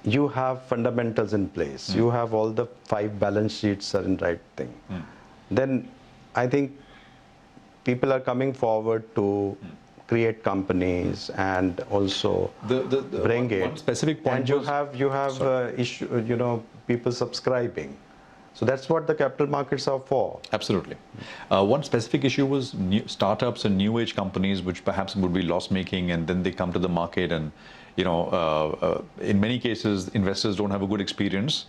you have fundamentals in place, you have all the 5 balance sheets are in right thing, then I think people are coming forward to create companies and also bring it. One specific point. And you have issue, people subscribing. So that's what the capital markets are for. Absolutely. One specific issue was startups and new age companies, which perhaps would be loss making, and then they come to the market, and in many cases, investors don't have a good experience.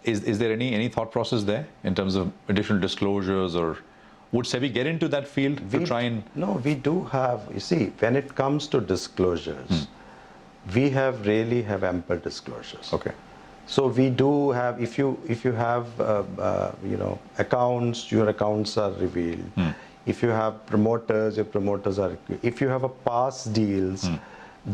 Is there any thought process there in terms of additional disclosures, or would SEBI get into that field to try and? No, we do have. You see, when it comes to disclosures, we really have ample disclosures. Okay. So we do have. If you have accounts, your accounts are revealed. If you have promoters, your promoters are. If you have a past deals,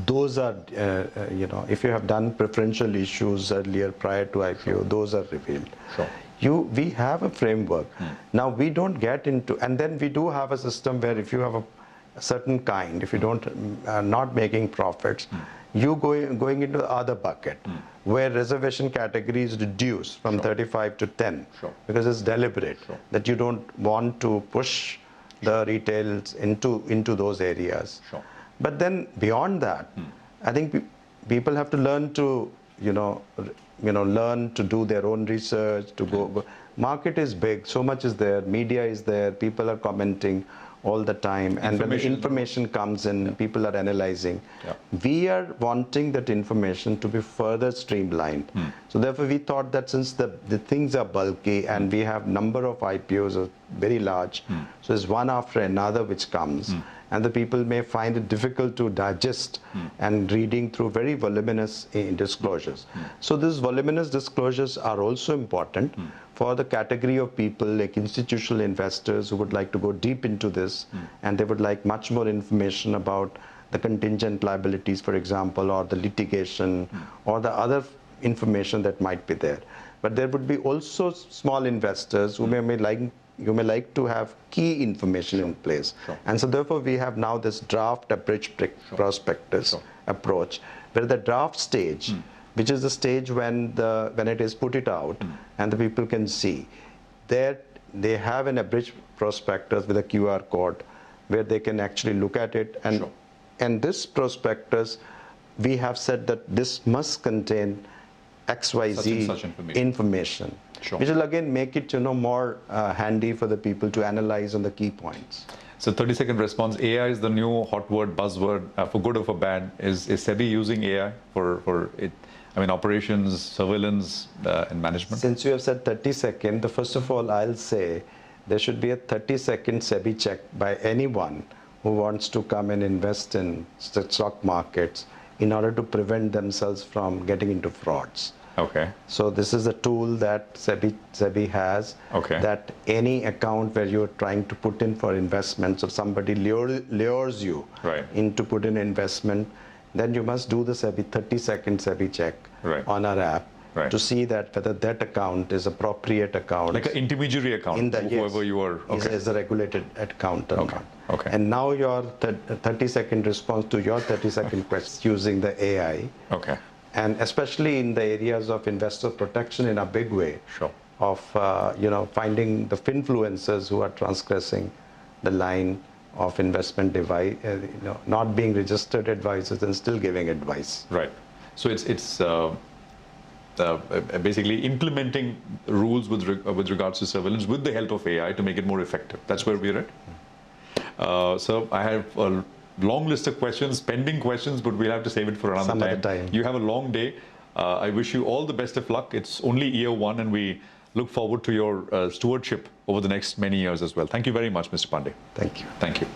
those are. If you have done preferential issues earlier prior to IPO, those are revealed. Sure. We have a framework. Now we don't get into, and then we do have a system where if you have a certain kind, if you don't not making profits, you going into the other bucket, where reservation category is reduced from 35 to 10, because it's deliberate that you don't want to push the retails into those areas. But then beyond that, I think people have to learn to learn to do their own research, to go. Market is big, so much is there, media is there, people are commenting all the time, and when the information comes in, people are analyzing. We are wanting that information to be further streamlined. So therefore we thought that since the things are bulky and we have number of IPOs are very large, so it's one after another which comes, and the people may find it difficult to digest and reading through very voluminous disclosures. So these voluminous disclosures are also important for the category of people like institutional investors who would like to go deep into this, and they would like much more information about the contingent liabilities, for example, or the litigation, or the other information that might be there. But there would be also small investors who may like to have key information in place. And so therefore we have now this draft abridged prospectus approach, where the draft stage, which is the stage when it is put it out and the people can see, that they have an abridged prospectus with a QR code where they can actually look at it, and this prospectus, we have said that this must contain XYZ such information. Which will again make it more handy for the people to analyze on the key points. So 30-second response. AI is the new hot word, buzzword, for good or for bad. Is SEBI using AI for it? I mean, operations, surveillance, and management? Since you have said 30 seconds, first of all, I'll say there should be a 30-second SEBI check by anyone who wants to come and invest in stock markets in order to prevent themselves from getting into frauds. Okay. So this is a tool that SEBI has, that any account where you're trying to put in for investments, if somebody lures you into put in investment, then you must do the 30-second SEBI check on our app to see that whether that account is appropriate account. Like an intermediary account, whoever you are. Is a regulated account or not. And now your 30-second response to your 30-second question using the AI. And especially in the areas of investor protection in a big way, of finding the finfluencers who are transgressing the line of investment device, not being registered advisors and still giving advice. Right. So it's basically implementing rules with regards to surveillance with the help of AI to make it more effective. That's where we're at. So I have a long list of questions, pending questions, but we'll have to save it for another time. You have a long day. I wish you all the best of luck. It's only year one, and we look forward to your stewardship over the next many years as well. Thank you very much, Mr. Pandey. Thank you. Thank you.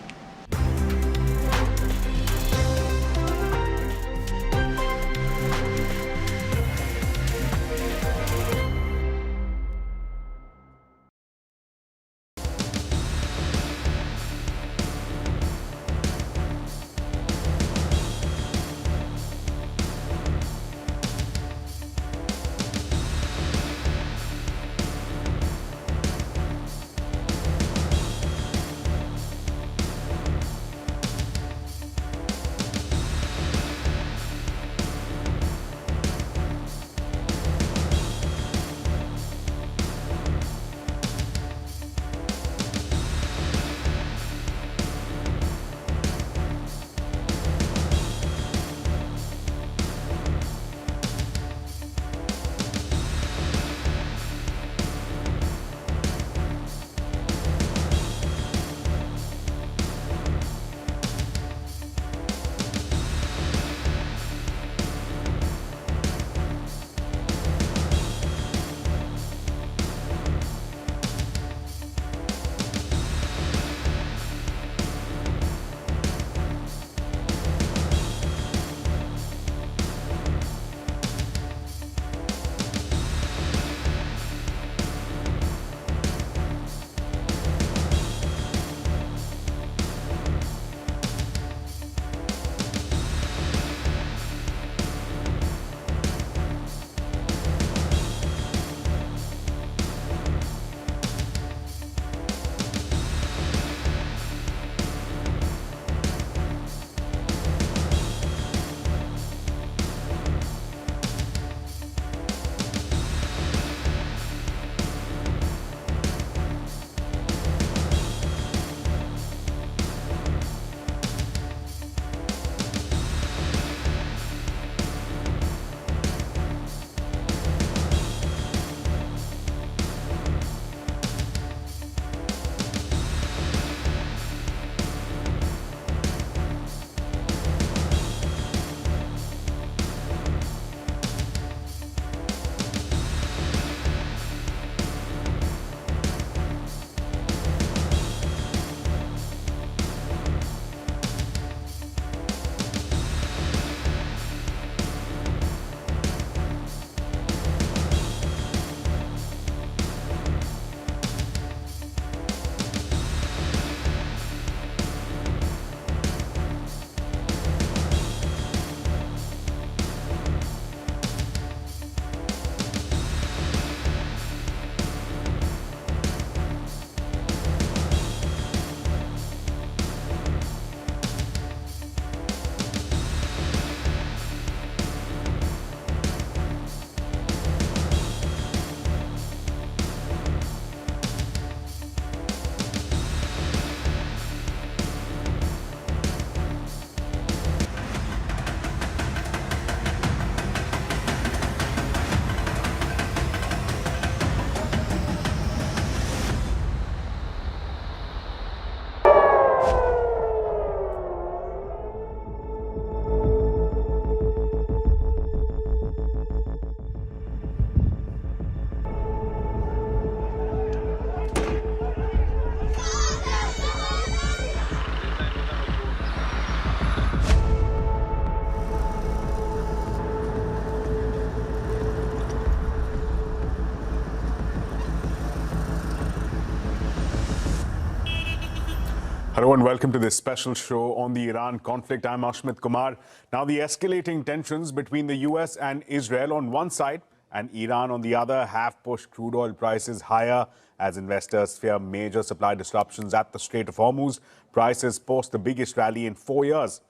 Hello and welcome to this special show on the Iran conflict. I'm Ashmit Kumar. Now, the escalating tensions between the US and Israel on one side and Iran on the other have pushed crude oil prices higher as investors fear major supply disruptions at the Strait of Hormuz. Prices post the biggest rally in 4 years.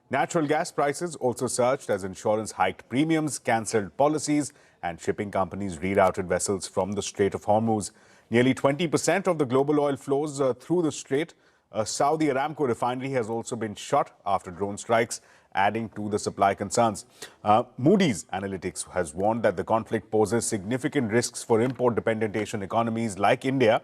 Natural gas prices also surged as insurance hiked premiums, cancelled policies, and shipping companies rerouted vessels from the Strait of Hormuz. Nearly 20% of the global oil flows through the strait. A Saudi Aramco refinery has also been shot after drone strikes, adding to the supply concerns. Moody's Analytics has warned that the conflict poses significant risks for import-dependent Asian economies like India.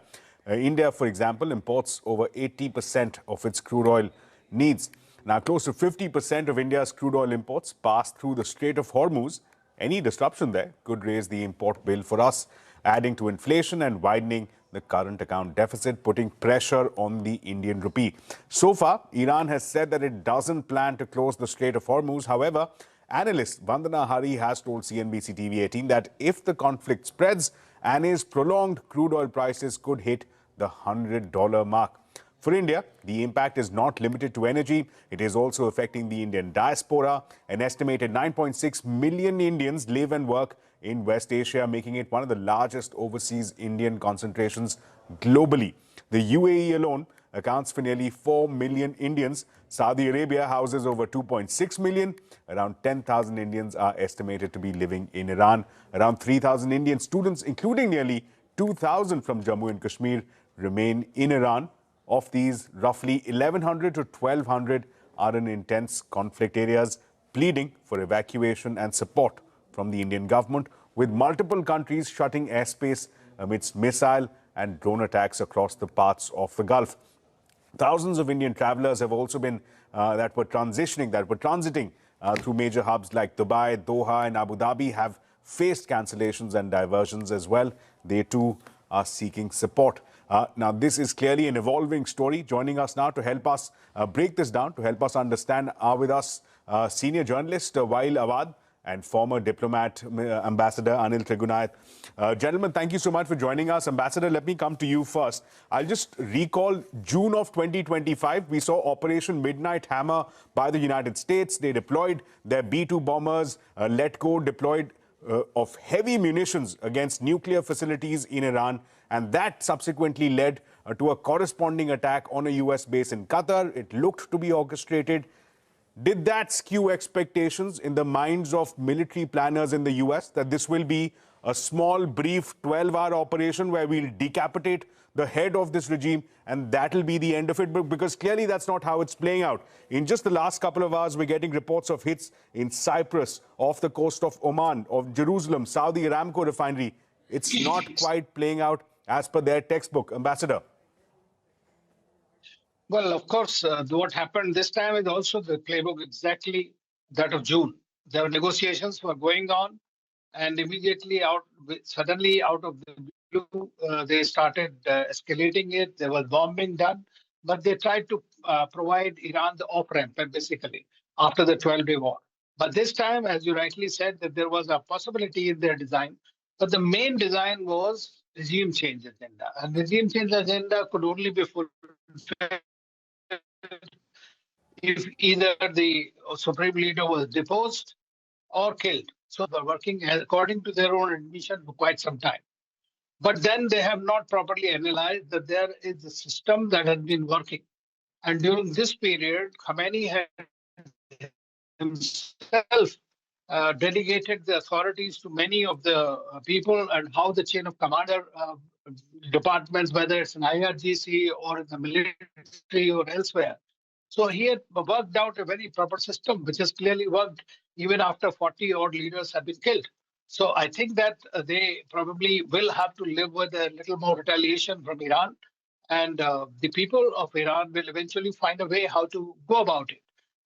India, for example, imports over 80% of its crude oil needs. Now, close to 50% of India's crude oil imports pass through the Strait of Hormuz. Any disruption there could raise the import bill for us, adding to inflation and widening the current account deficit, putting pressure on the Indian rupee. So far, Iran has said that it doesn't plan to close the Strait of Hormuz. However, analyst Vandana Hari has told CNBC TV 18 that if the conflict spreads and is prolonged, crude oil prices could hit the $100 mark. For India, the impact is not limited to energy. It is also affecting the Indian diaspora. An estimated 9.6 million Indians live and work in West Asia, making it one of the largest overseas Indian concentrations globally. The UAE alone accounts for nearly 4 million Indians. Saudi Arabia houses over 2.6 million. Around 10,000 Indians are estimated to be living in Iran. Around 3,000 Indian students, including nearly 2,000 from Jammu and Kashmir, remain in Iran. Of these, roughly 1,100 to 1,200 are in intense conflict areas, pleading for evacuation and support from the Indian government, with multiple countries shutting airspace amidst missile and drone attacks across the parts of the Gulf. Thousands of Indian travelers have also been that were transiting through major hubs like Dubai, Doha and Abu Dhabi have faced cancellations and diversions as well. They too are seeking support. Now, this is clearly an evolving story. Joining us now to help us break this down, to help us understand, are with us senior journalist Wail Awad and former diplomat, Ambassador Anil Trigunayat. Gentlemen, thank you so much for joining us. Ambassador, let me come to you first. I'll just recall June of 2025, we saw Operation Midnight Hammer by the United States. They deployed their B-2 bombers, let go, deployed of heavy munitions against nuclear facilities in Iran. And that subsequently led to a corresponding attack on a US base in Qatar. It looked to be orchestrated. Did that skew expectations in the minds of military planners in the US that this will be a small, brief 12-hour operation where we'll decapitate the head of this regime and that'll be the end of it? Because clearly that's not how it's playing out. In just the last couple of hours, we're getting reports of hits in Cyprus, off the coast of Oman, of Jerusalem, Saudi Aramco refinery. It's not quite playing out as per their textbook. Ambassador. Well, of course, what happened this time is also the playbook exactly that of June. There were negotiations were going on, and immediately suddenly out of the blue, they started escalating it. There was bombing done, but they tried to provide Iran the off-ramp, basically, after the 12-day war. But this time, as you rightly said, that there was a possibility in their design, but the main design was regime change agenda. And regime change agenda could only be fulfilled if either the supreme leader was deposed or killed. So they're working according to their own admission for quite some time. But then they have not properly analyzed that there is a system that has been working. And during this period, Khamenei had himself delegated the authorities to many of the people, and how the chain of commander departments, whether it's in IRGC or in the military or elsewhere. So he had worked out a very proper system, which has clearly worked even after 40-odd leaders have been killed. So I think that they probably will have to live with a little more retaliation from Iran. And the people of Iran will eventually find a way how to go about it.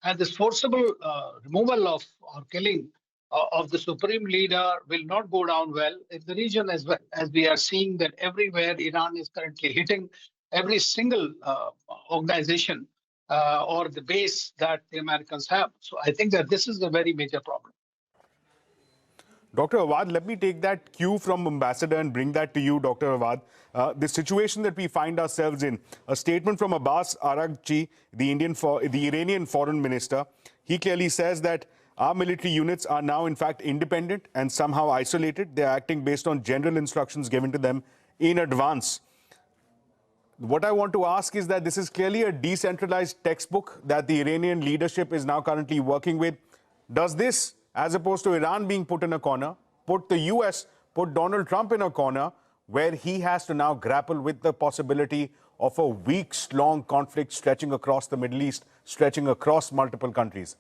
And this forcible removal of or killing of the supreme leader will not go down well in the region as well, as we are seeing that everywhere Iran is currently hitting every single organization or the base that the Americans have. So I think that this is a very major problem. Dr. Awad, let me take that cue from Ambassador and bring that to you, Dr. Awad. The situation that we find ourselves in, a statement from Abbas Araghchi, the Iranian foreign minister, he clearly says that our military units are now, in fact, independent and somehow isolated. They're acting based on general instructions given to them in advance. What I want to ask is that this is clearly a decentralized textbook that the Iranian leadership is now currently working with. Does this, as opposed to Iran being put in a corner, put the US, put Donald Trump in a corner where he has to now grapple with the possibility of a weeks-long conflict stretching across the Middle East, stretching across multiple countries?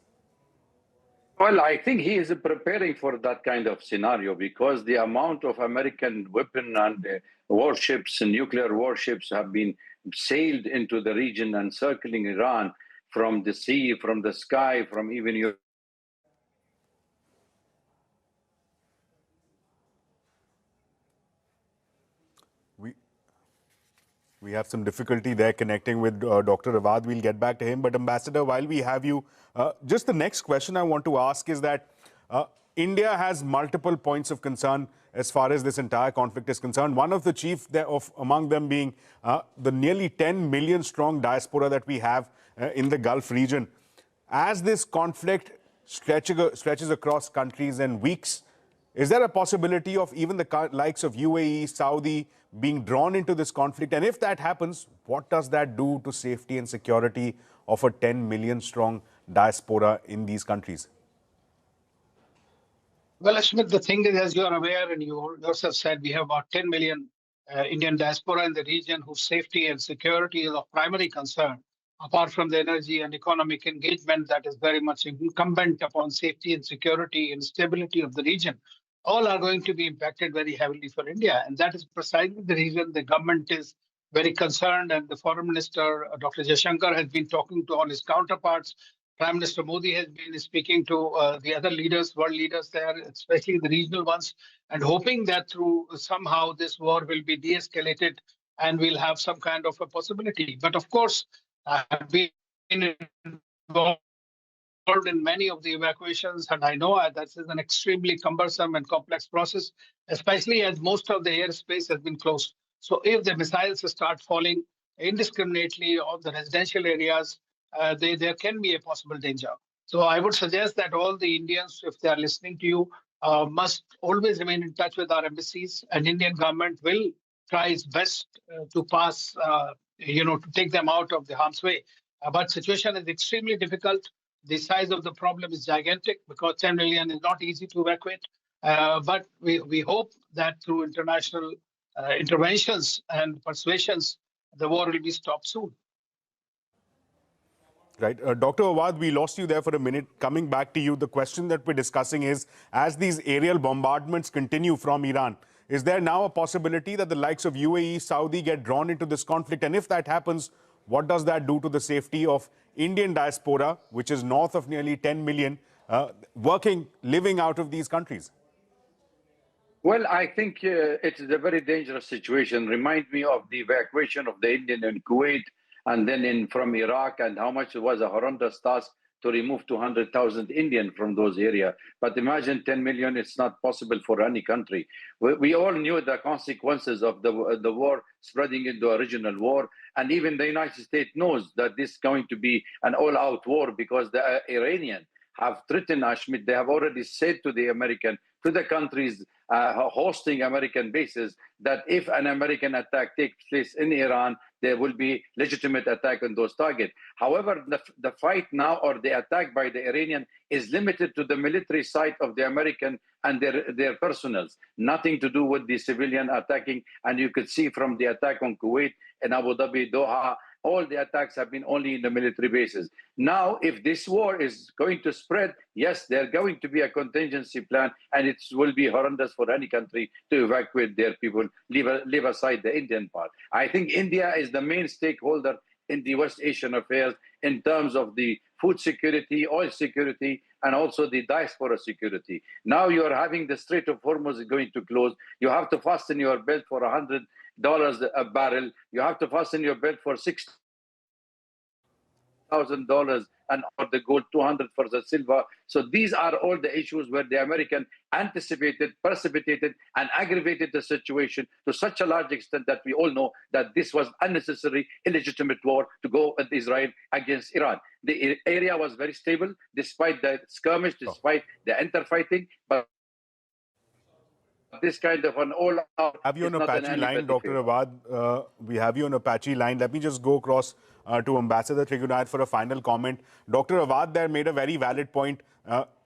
Well, I think he is preparing for that kind of scenario because the amount of American weapon and warships and nuclear warships have been sailed into the region and circling Iran from the sea, from the sky, from even Europe. We have some difficulty there connecting with Dr. Awad. We'll get back to him. But Ambassador, while we have you, just the next question I want to ask is that India has multiple points of concern as far as this entire conflict is concerned. One of the chief among them being the nearly 10 million strong diaspora that we have in the Gulf region. As this conflict stretches across countries and weeks, is there a possibility of even the likes of UAE, Saudi being drawn into this conflict? And if that happens, what does that do to safety and security of a 10 million strong diaspora in these countries? Well, Ashmit, the thing is, as you are aware and you yourself said, we have about 10 million Indian diaspora in the region whose safety and security is of primary concern, apart from the energy and economic engagement that is very much incumbent upon safety and security and stability of the region. All are going to be impacted very heavily for India. And that is precisely the reason the government is very concerned. And the Foreign Minister, Dr. Jaishankar, has been talking to all his counterparts. Prime Minister Modi has been speaking to the other leaders, world leaders there, especially the regional ones, and hoping that through somehow this war will be de-escalated and we'll have some kind of a possibility. But of course, I have been involved in many of the evacuations, and I know that this is an extremely cumbersome and complex process, especially as most of the airspace has been closed. So if the missiles start falling indiscriminately on the residential areas, there can be a possible danger. So I would suggest that all the Indians, if they are listening to you, must always remain in touch with our embassies, and Indian government will try its best to pass, to take them out of the harm's way. But situation is extremely difficult. The size of the problem is gigantic because 10 million is not easy to evacuate. But we hope that through international interventions and persuasions, the war will be stopped soon. Right. Dr. Awad, we lost you there for a minute. Coming back to you, the question that we're discussing is, as these aerial bombardments continue from Iran, is there now a possibility that the likes of UAE, Saudi get drawn into this conflict? And if that happens, what does that do to the safety of Indian diaspora, which is north of nearly 10 million, living out of these countries? Well, I think it is a very dangerous situation. Remind me of the evacuation of the Indian in Kuwait and then from Iraq, and how much it was a horrendous task to remove 200,000 Indians from those areas. But imagine 10 million, it's not possible for any country. We all knew the consequences of the war spreading into a regional war. And even the United States knows that this is going to be an all-out war because the Iranians have threatened Ashmit. They have already said to the countries hosting American bases, that if an American attack takes place in Iran, there will be legitimate attack on those targets. However, the fight now, or the attack by the Iranian, is limited to the military side of the American and their personals, nothing to do with the civilian attacking. And you could see from the attack on Kuwait and Abu Dhabi, Doha, all the attacks have been only in the military bases. Now, if this war is going to spread, yes, there's going to be a contingency plan, and it will be horrendous for any country to evacuate their people, leave aside the Indian part. I think India is the main stakeholder in the West Asian affairs in terms of the food security, oil security, and also the diaspora security. Now you are having the Strait of Hormuz is going to close. You have to fasten your belt for $100 a barrel. You have to fasten your belt for $6. $1,000 and for the gold, 200 for the silver. So these are all the issues where the American anticipated, precipitated, and aggravated the situation to such a large extent that we all know that this was unnecessary, illegitimate war to go with Israel against Iran. The area was very stable despite the skirmish, despite the interfighting, but this kind of an all-out. Have you on Apache line, Dr. Awad? We have you on Apache line. Let me just go across to Ambassador Trigunayat for a final comment. Dr. Awad there made a very valid point.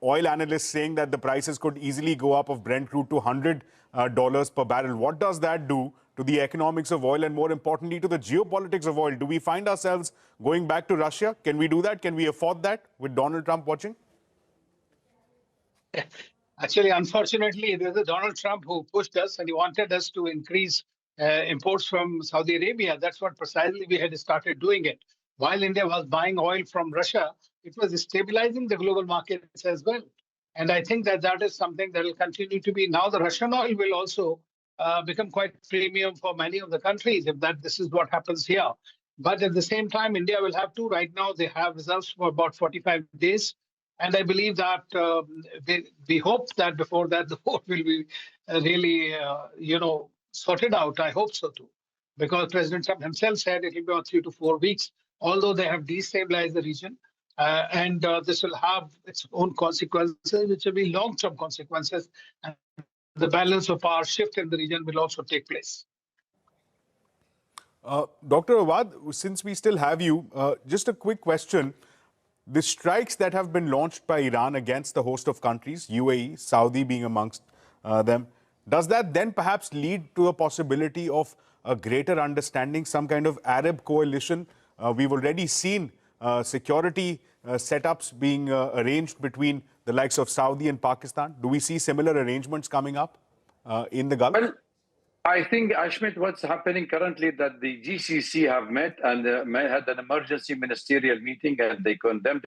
Oil analysts saying that the prices could easily go up of Brent crude to $100 per barrel. What does that do to the economics of oil and more importantly to the geopolitics of oil? Do we find ourselves going back to Russia? Can we do that? Can we afford that with Donald Trump watching? Actually, unfortunately, there's a Donald Trump who pushed us and he wanted us to increase imports from Saudi Arabia. That's what precisely we had started doing it. While India was buying oil from Russia, it was stabilizing the global markets as well. And I think that that is something that will continue to be. Now the Russian oil will also become quite premium for many of the countries if this is what happens here. But at the same time, India will have to. Right now, they have reserves for about 45 days. And I believe that we hope that before that the war will be really, sorted out. I hope so too, because President Trump himself said it will be about 3 to 4 weeks. Although they have destabilized the region, and this will have its own consequences, which will be long-term consequences, and the balance of power shift in the region will also take place. Dr. Awad, since we still have you, just a quick question. The strikes that have been launched by Iran against the host of countries, UAE, Saudi being amongst them, does that then perhaps lead to a possibility of a greater understanding, some kind of Arab coalition? We've already seen security setups being arranged between the likes of Saudi and Pakistan. Do we see similar arrangements coming up in the Gulf? Well, I think, Ashmit, what's happening currently that the GCC have met and had an emergency ministerial meeting and they condemned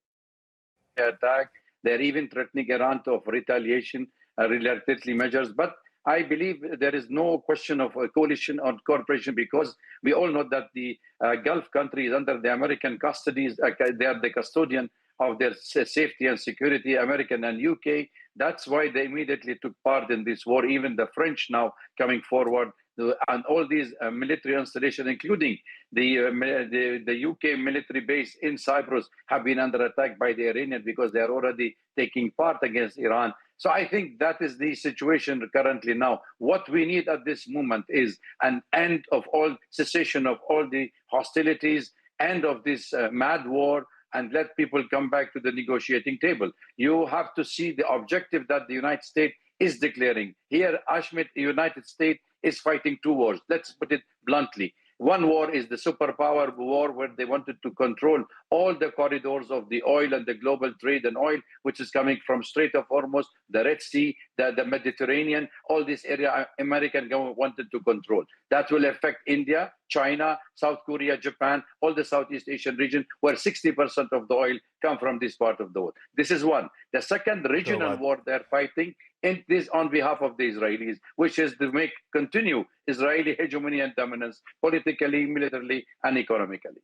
the attack. They're even threatening Iran of retaliation, retaliatory measures. But I believe there is no question of a coalition or cooperation because we all know that the Gulf countries under the American custody, they are the custodian of their safety and security, American and UK. That's why they immediately took part in this war. Even the French now coming forward, and all these military installations, including the UK military base in Cyprus, have been under attack by the Iranians because they are already taking part against Iran. So I think that is the situation currently now. What we need at this moment is an end of all cessation of all the hostilities, end of this mad war, and let people come back to the negotiating table. You have to see the objective that the United States is declaring. Here, Ashmit, the United States is fighting two wars. Let's put it bluntly. One war is the superpower war where they wanted to control all the corridors of the oil and the global trade in oil, which is coming from Strait of Hormuz, the Red Sea, the Mediterranean, all this area American government wanted to control. That will affect India, China, South Korea, Japan, all the Southeast Asian region, where 60% of the oil come from this part of the world. This is one. The second regional war they're fighting is on behalf of the Israelis, which is to continue Israeli hegemony and dominance politically, militarily, and economically.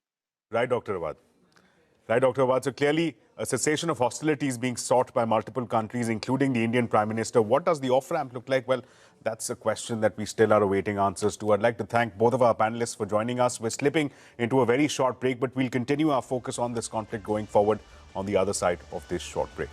Right, Dr. Awad. Right, Dr. Awad. So clearly, a cessation of hostilities being sought by multiple countries, including the Indian Prime Minister. What does the off-ramp look like? Well, that's a question that we still are awaiting answers to. I'd like to thank both of our panelists for joining us. We're slipping into a very short break, but we'll continue our focus on this conflict going forward on the other side of this short break.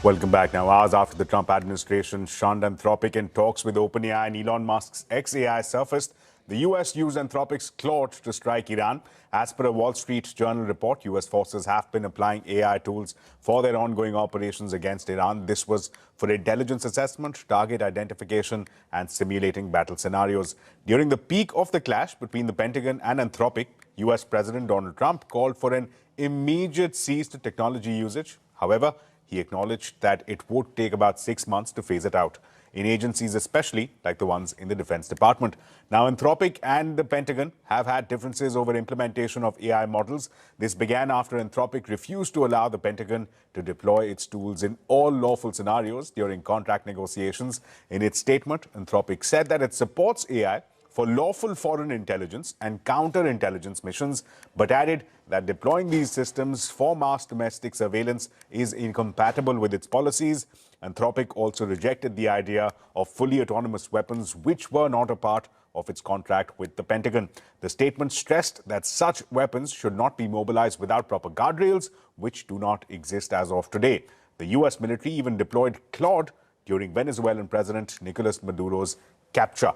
Welcome back. Now, hours after the Trump administration shunned Anthropic in talks with OpenAI and Elon Musk's XAI surfaced, the U.S. used Anthropic's Claude to strike Iran. As per a Wall Street Journal report, U.S. forces have been applying AI tools for their ongoing operations against Iran. This was for intelligence assessment, target identification, and simulating battle scenarios. During the peak of the clash between the Pentagon and Anthropic, U.S. President Donald Trump called for an immediate cease to technology usage. However, he acknowledged that it would take about 6 months to phase it out, in agencies especially like the ones in the Defense Department. Now, Anthropic and the Pentagon have had differences over implementation of AI models. This began after Anthropic refused to allow the Pentagon to deploy its tools in all lawful scenarios during contract negotiations. In its statement, Anthropic said that it supports AI for lawful foreign intelligence and counterintelligence missions, but added that deploying these systems for mass domestic surveillance is incompatible with its policies. Anthropic also rejected the idea of fully autonomous weapons, which were not a part of its contract with the Pentagon. The statement stressed that such weapons should not be mobilized without proper guardrails, which do not exist as of today. The U.S. military even deployed Claude during Venezuelan President Nicolas Maduro's capture.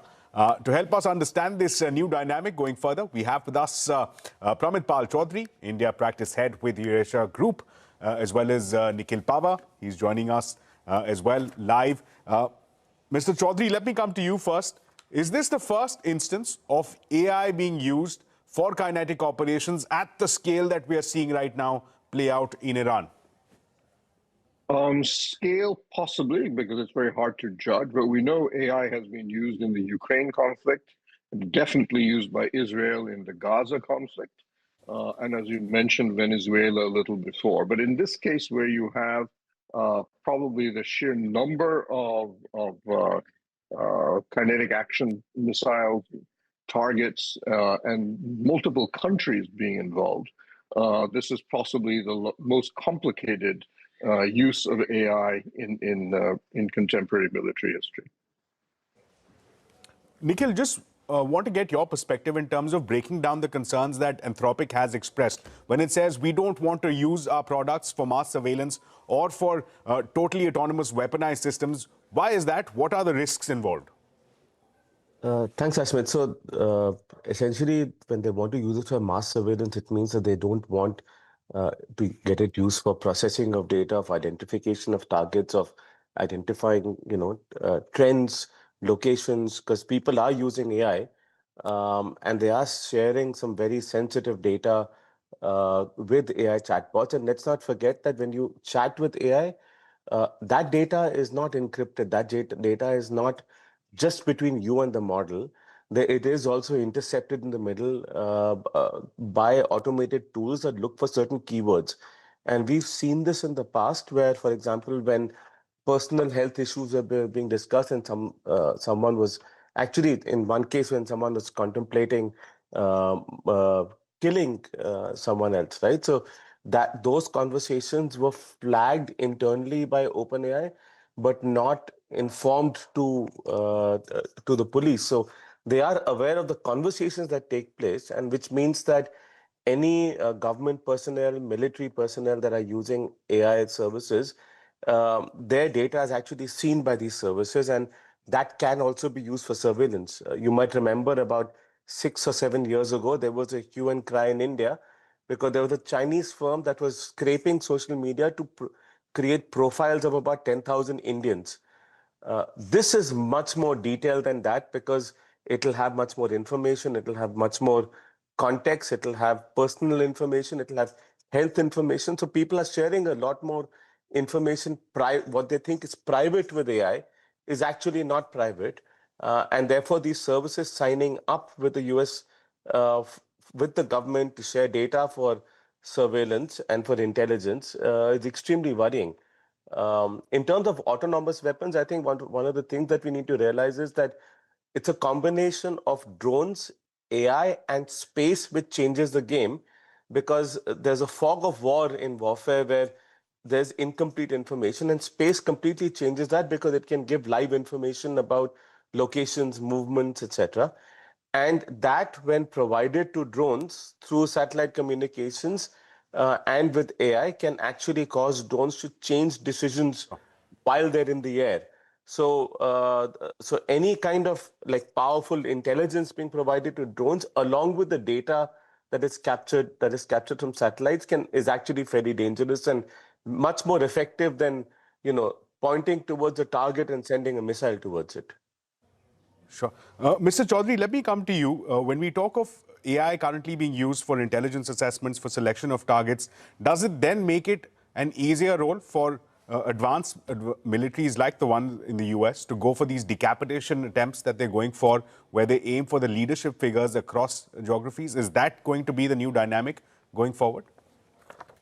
To help us understand this new dynamic going further, we have with us Pramit Pal Chaudhary, India Practice Head with Eurasia Group, as well as Nikhil Pava. He's joining us as well live. Mr. Chaudhary, let me come to you first. Is this the first instance of AI being used for kinetic operations at the scale that we are seeing right now play out in Iran? Scale, possibly, because it's very hard to judge, but we know AI has been used in the Ukraine conflict, definitely used by Israel in the Gaza conflict, and as you mentioned, Venezuela a little before. But in this case, where you have probably the sheer number of kinetic action missile targets and multiple countries being involved, this is possibly the most complicated use of AI in contemporary military history. Nikhil, just want to get your perspective in terms of breaking down the concerns that Anthropic has expressed when it says we don't want to use our products for mass surveillance or for totally autonomous weaponized systems. Why is that? What are the risks involved? Thanks, Ashmit. So essentially, when they want to use it for mass surveillance, it means that they don't want to get it used for processing of data, of identification of targets, of identifying, trends, locations, because people are using AI and they are sharing some very sensitive data with AI chatbots. And let's not forget that when you chat with AI, that data is not encrypted. That data is not just between you and the model. It is also intercepted in the middle by automated tools that look for certain keywords. And we've seen this in the past where, for example, when personal health issues were being discussed and someone was actually, in one case, when someone was contemplating killing someone else, right? So that those conversations were flagged internally by OpenAI, but not informed to the police. So they are aware of the conversations that take place, and which means that any government personnel, military personnel that are using AI services, their data is actually seen by these services, and that can also be used for surveillance. You might remember about 6 or 7 years ago, there was a hue and cry in India because there was a Chinese firm that was scraping social media to create profiles of about 10,000 Indians. This is much more detailed than that because it'll have much more information, it'll have much more context, it'll have personal information, it'll have health information. So people are sharing a lot more information. What they think is private with AI is actually not private. And therefore, these services signing up with the US, with the government to share data for surveillance and for intelligence is extremely worrying. In terms of autonomous weapons, I think one of the things that we need to realize is that it's a combination of drones, AI, and space which changes the game, because there's a fog of war in warfare where there's incomplete information, and space completely changes that because it can give live information about locations, movements, etc. And that, when provided to drones through satellite communications, and with AI can actually cause drones to change decisions while they're in the air. So, so any kind of like powerful intelligence being provided to drones, along with the data that is captured from satellites, is actually very dangerous and much more effective than pointing towards a target and sending a missile towards it. Sure. Mr. Chaudhary, let me come to you. When we talk of AI currently being used for intelligence assessments, for selection of targets, does it then make it an easier role for advanced militaries like the one in the US to go for these decapitation attempts that they're going for, where they aim for the leadership figures across geographies? Is that going to be the new dynamic going forward?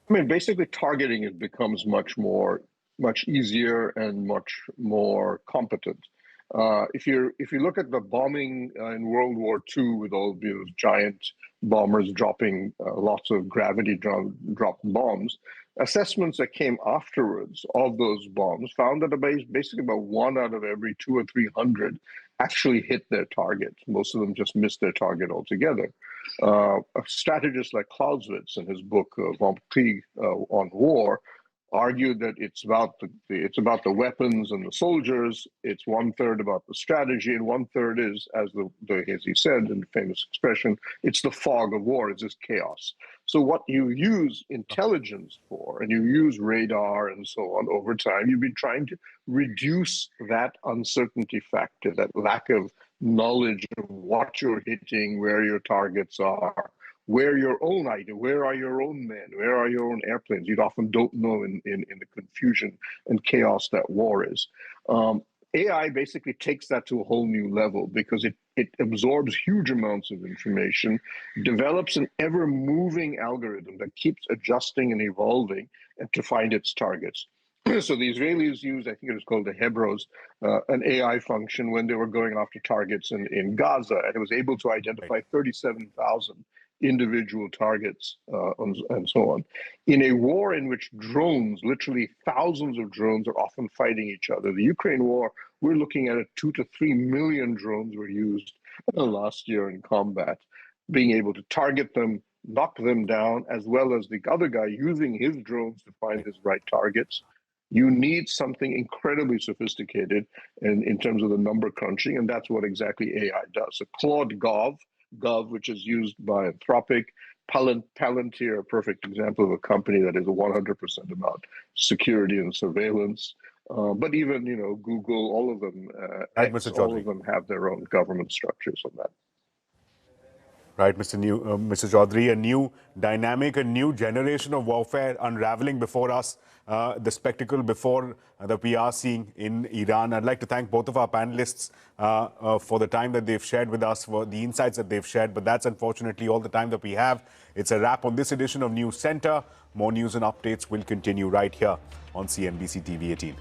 I mean, basically targeting it becomes much easier and much more competent. If you look at the bombing in World War II with all those giant bombers dropping lots of gravity-dropped bombs, assessments that came afterwards of those bombs found that basically about 1 out of every 200 or 300 actually hit their target. Most of them just missed their target altogether. A strategist like Clausewitz, in his book Von Krieg on War, argued that it's about the weapons and the soldiers. It's 1/3 about the strategy, and 1/3 is, as he said in the famous expression, it's the fog of war. It's just chaos. So what you use intelligence for, and you use radar and so on over time, you've been trying to reduce that uncertainty factor, that lack of knowledge of what you're hitting, where your targets are, where are your own men, where are your own airplanes. You often don't know in the confusion and chaos that war is. AI basically takes that to a whole new level because it absorbs huge amounts of information, develops an ever-moving algorithm that keeps adjusting and evolving to find its targets. So the Israelis used, I think it was called the Hebros, an AI function when they were going after targets in Gaza, and it was able to identify 37,000 individual targets and so on. In a war in which drones, literally thousands of drones, are often fighting each other, the Ukraine war, we're looking at 2 to 3 million drones were used last year in combat, being able to target them, knock them down, as well as the other guy using his drones to find his right targets. You need something incredibly sophisticated in terms of the number crunching, and that's what exactly AI does. So Claude Gov, which is used by Anthropic, Palantir, a perfect example of a company that is 100% about security and surveillance. But even Google, all of them, all of them have their own government structures on that. Right, Mr. Chaudhary, a new dynamic, a new generation of warfare unraveling before us, the spectacle that we are seeing in Iran. I'd like to thank both of our panelists for the time that they've shared with us, for the insights that they've shared, but that's unfortunately all the time that we have. It's a wrap on this edition of News Center. More news and updates will continue right here on CNBC TV 18.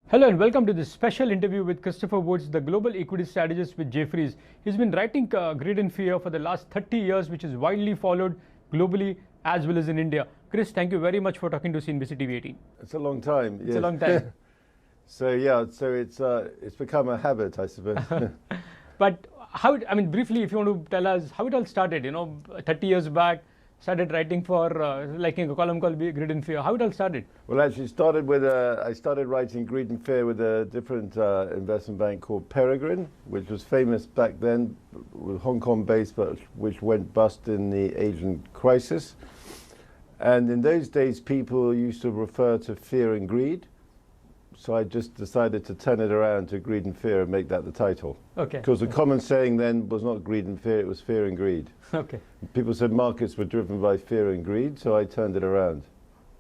Hello and welcome to this special interview with Christopher Woods, the global equity strategist with Jefferies. He's been writing Greed and Fear for the last 30 years, which is widely followed globally as well as in India. Chris, thank you very much for talking to CNBC TV 18. It's a long time. It's a long time. So yeah, so it's become a habit, I suppose. But how, I mean, briefly, if you want to tell us how it all started, 30 years back, started writing for, liking a column called Greed and Fear. How it all started? Well, actually, I started writing Greed and Fear with a different investment bank called Peregrine, which was famous back then, with Hong Kong based, but which went bust in the Asian crisis. And in those days, people used to refer to fear and greed. So I just decided to turn it around to Greed and Fear and make that the title. Okay. Because the common saying then was not greed and fear, it was fear and greed. Okay. People said markets were driven by fear and greed, so I turned it around.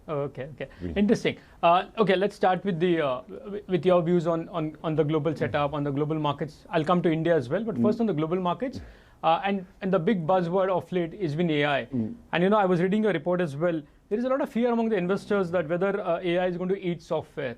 Oh, okay. Interesting. Okay, let's start with the with your views on the global setup, on the global markets. I'll come to India as well, but first on the global markets. And the big buzzword of late has been AI. And I was reading your report as well. There is a lot of fear among the investors that whether AI is going to eat software.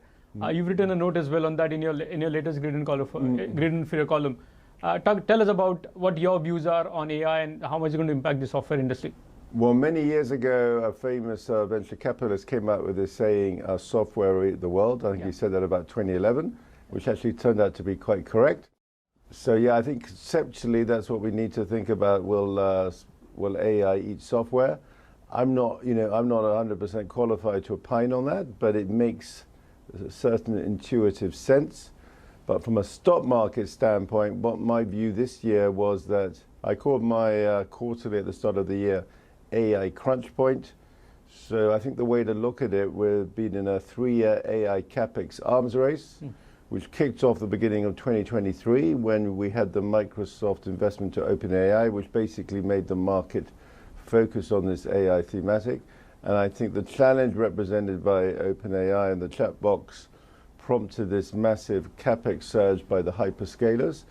You've written a note as well on that in your latest Greed and Fear column. Tell us about what your views are on AI and how much it's going to impact the software industry. Well, many years ago, a famous venture capitalist came out with this saying, software will eat the world. I think he said that about 2011, which actually turned out to be quite correct. So yeah, I think conceptually that's what we need to think about. Will AI eat software? I'm not 100% qualified to opine on that, but it makes a certain intuitive sense. But from a stock market standpoint, what my view this year was that I called my quarterly at the start of the year AI crunch point. So I think the way to look at it, we've been in a 3-year AI capex arms race, which kicked off the beginning of 2023 when we had the Microsoft investment to OpenAI, which basically made the market focus on this AI thematic. And I think the challenge represented by OpenAI and the chat box prompted this massive capex surge by the hyperscalers.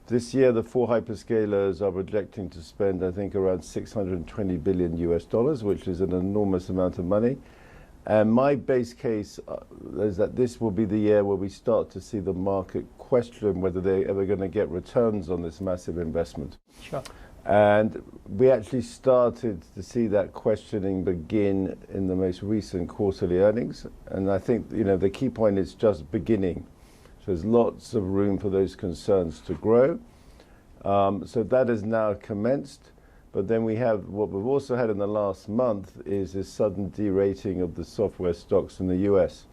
This year, the 4 hyperscalers are projecting to spend, I think, around $620 billion US, which is an enormous amount of money. And my base case is that this will be the year where we start to see the market question whether they're ever going to get returns on this massive investment. Sure. And we actually started to see that questioning begin in the most recent quarterly earnings. And I think, the key point is just beginning. So there's lots of room for those concerns to grow. So that has now commenced. But then we have, what we've also had in the last month is this sudden derating of the software stocks in the US.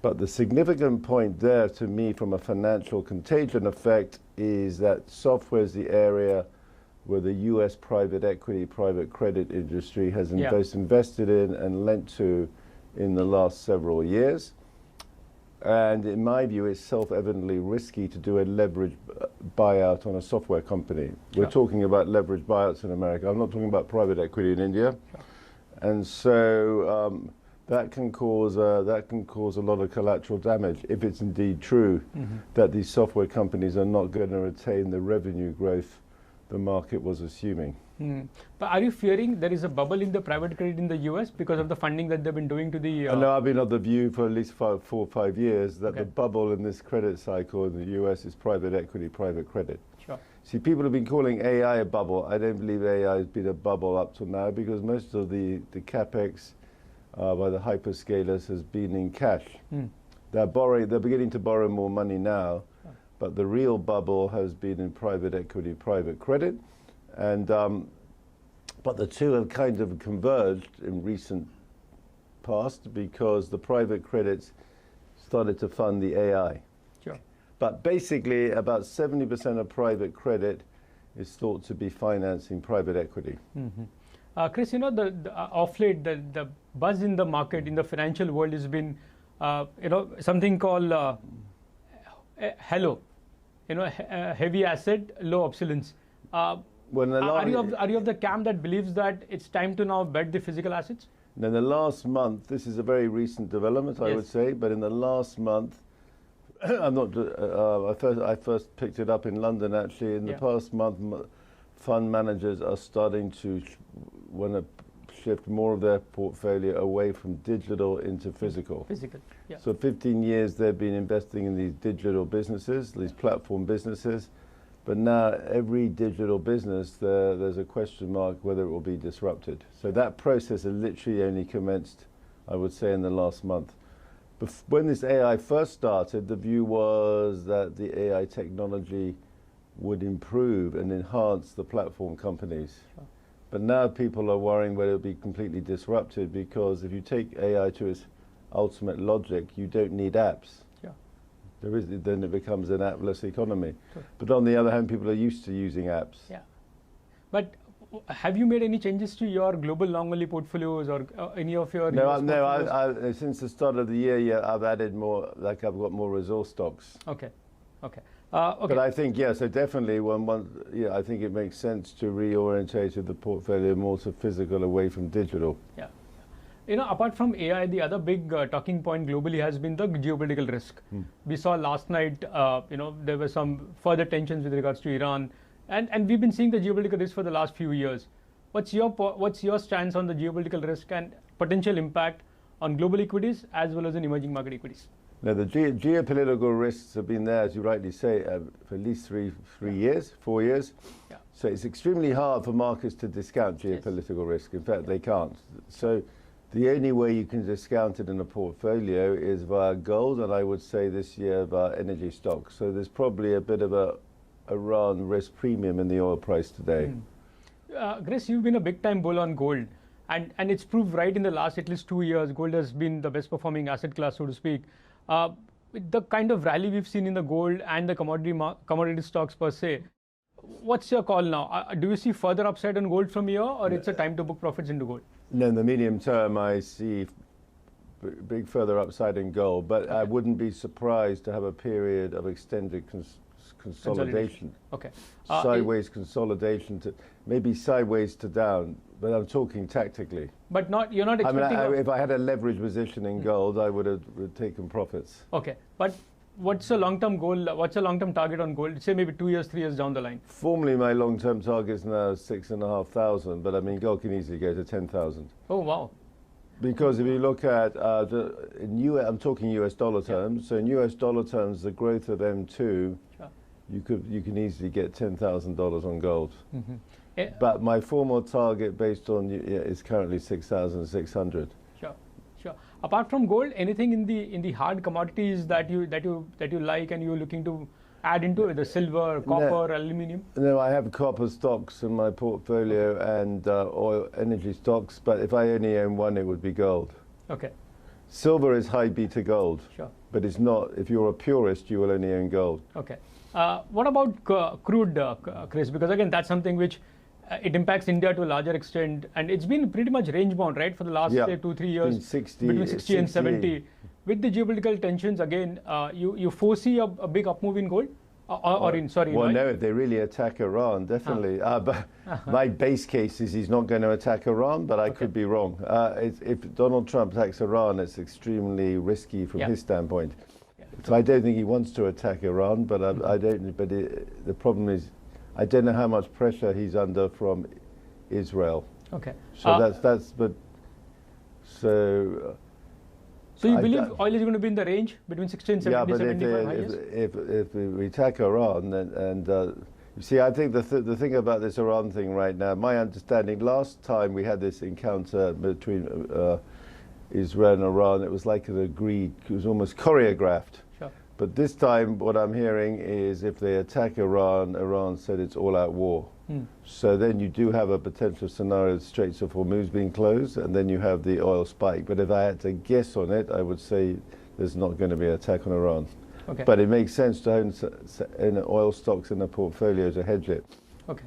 But the significant point there to me from a financial contagion effect is that software is the area where the US private equity, private credit industry has both invested in and lent to in the last several years. And in my view, it's self-evidently risky to do a leverage buyout on a software company. We're talking about leverage buyouts in America. I'm not talking about private equity in India. And so that can cause a lot of collateral damage if it's indeed true that these software companies are not going to retain the revenue growth the market was assuming. But are you fearing there is a bubble in the private credit in the US because of the funding that they've been doing to the... No, I've been of the view for at least 4 or 5 years that the bubble in this credit cycle in the US is private equity, private credit. Sure. See, people have been calling AI a bubble. I don't believe AI has been a bubble up till now because most of the capex by the hyperscalers has been in cash. They're beginning to borrow more money now, but the real bubble has been in private equity, private credit. And but the two have kind of converged in recent past because the private credits started to fund the AI. Sure. But basically, about 70% of private credit is thought to be financing private equity. Chris, off late, the buzz in the market, in the financial world has been, something called HELO, heavy asset, low obsolescence. Are you of the camp that believes that it's time to now bet the physical assets? In the last month, this is a very recent development, I would say, but in the last month, I first picked it up in London actually. In the past month, fund managers are starting to want to shift more of their portfolio away from digital into physical. Physical, yeah. So 15 years they've been investing in these digital businesses, these platform businesses, but now every digital business, there's a question mark whether it will be disrupted. So that process has literally only commenced, I would say, in the last month. When this AI first started, the view was that the AI technology would improve and enhance the platform companies. Sure. But now people are worrying whether it'll be completely disrupted, because if you take AI to its ultimate logic, you don't need apps. Yeah. Then it becomes an app-less economy. Sure. But on the other hand, people are used to using apps. Yeah. But have you made any changes to your global long-only portfolios or any of your... No, since the start of the year, yeah, I've added more, like I've got more resource stocks. Okay, okay. But I think, yeah, so definitely I think it makes sense to reorientate the portfolio more to physical away from digital. Yeah. You know, apart from AI, the other big talking point globally has been the geopolitical risk. We saw last night, you know, there were some further tensions with regards to Iran. And we've been seeing the geopolitical risk for the last few years. What's your stance on the geopolitical risk and potential impact on global equities as well as in emerging market equities? Now, the geopolitical risks have been there, as you rightly say, for at least 4 years. Yeah. So it's extremely hard for markets to discount geopolitical risk. In fact, they can't. So the only way you can discount it in a portfolio is via gold, and I would say this year via energy stocks. So there's probably a bit of a Iran risk premium in the oil price today. Chris, you've been a big-time bull on gold, and it's proved right in the last at least 2 years. Gold has been the best performing asset class, so to speak. With the kind of rally we've seen in the gold and the commodity stocks per se, what's your call now? Do you see further upside on gold from here, or it's a time to book profits into gold? No, in the medium term, I see big further upside in gold, but I wouldn't be surprised to have a period of extended consolidation. Okay. Sideways consolidation to maybe sideways to down, but I'm talking tactically. But you're not expecting... if I had a leverage position in gold, I would have taken profits. Okay, but what's a long-term goal? What's a long-term target on gold? Say maybe 2 years, 3 years down the line. Formally, my long-term target is now 6,500, but I mean, gold can easily go to 10,000. Oh, wow. Because if you look at, I'm talking US dollar terms, so in US dollar terms, the growth of M2, you can easily get $10,000 on gold. But my formal target based on is currently 6,600. Sure, sure. Apart from gold, anything in the hard commodities that you like and you're looking to add into it, the silver, copper, aluminium? No, I have copper stocks in my portfolio and oil energy stocks, but if I only own one, it would be gold. Okay. Silver is high beta gold, sure, but it's not. If you're a purist, you will only own gold. Okay. What about crude, Chris? Because again, that's something which it impacts India to a larger extent, and it's been pretty much range bound, right, for the last say 2-3 years, between 60 and 70. With the geopolitical tensions, again, you foresee a big up move in gold, or in Well, no, if they really attack Iran, definitely. But my base case is he's not going to attack Iran, but I could be wrong. If Donald Trump attacks Iran, it's extremely risky from his standpoint. So I don't think he wants to attack Iran, but I don't. But the problem is, I don't know how much pressure he's under from Israel. Okay. So So you believe oil is going to be in the range between 60 and 70, yeah, but 75 if we attack Iran, and you see, I think the thing about this Iran thing right now, my understanding, last time we had this encounter between Israel and Iran, it was like an agreed, it was almost choreographed. Sure. But this time, what I'm hearing is if they attack Iran, Iran said it's all-out war. So then you do have a potential scenario of Straits of Hormuz being closed, and then you have the oil spike. But if I had to guess on it, I would say there's not going to be an attack on Iran. Okay. But it makes sense to own oil stocks in a portfolio to hedge it. Okay.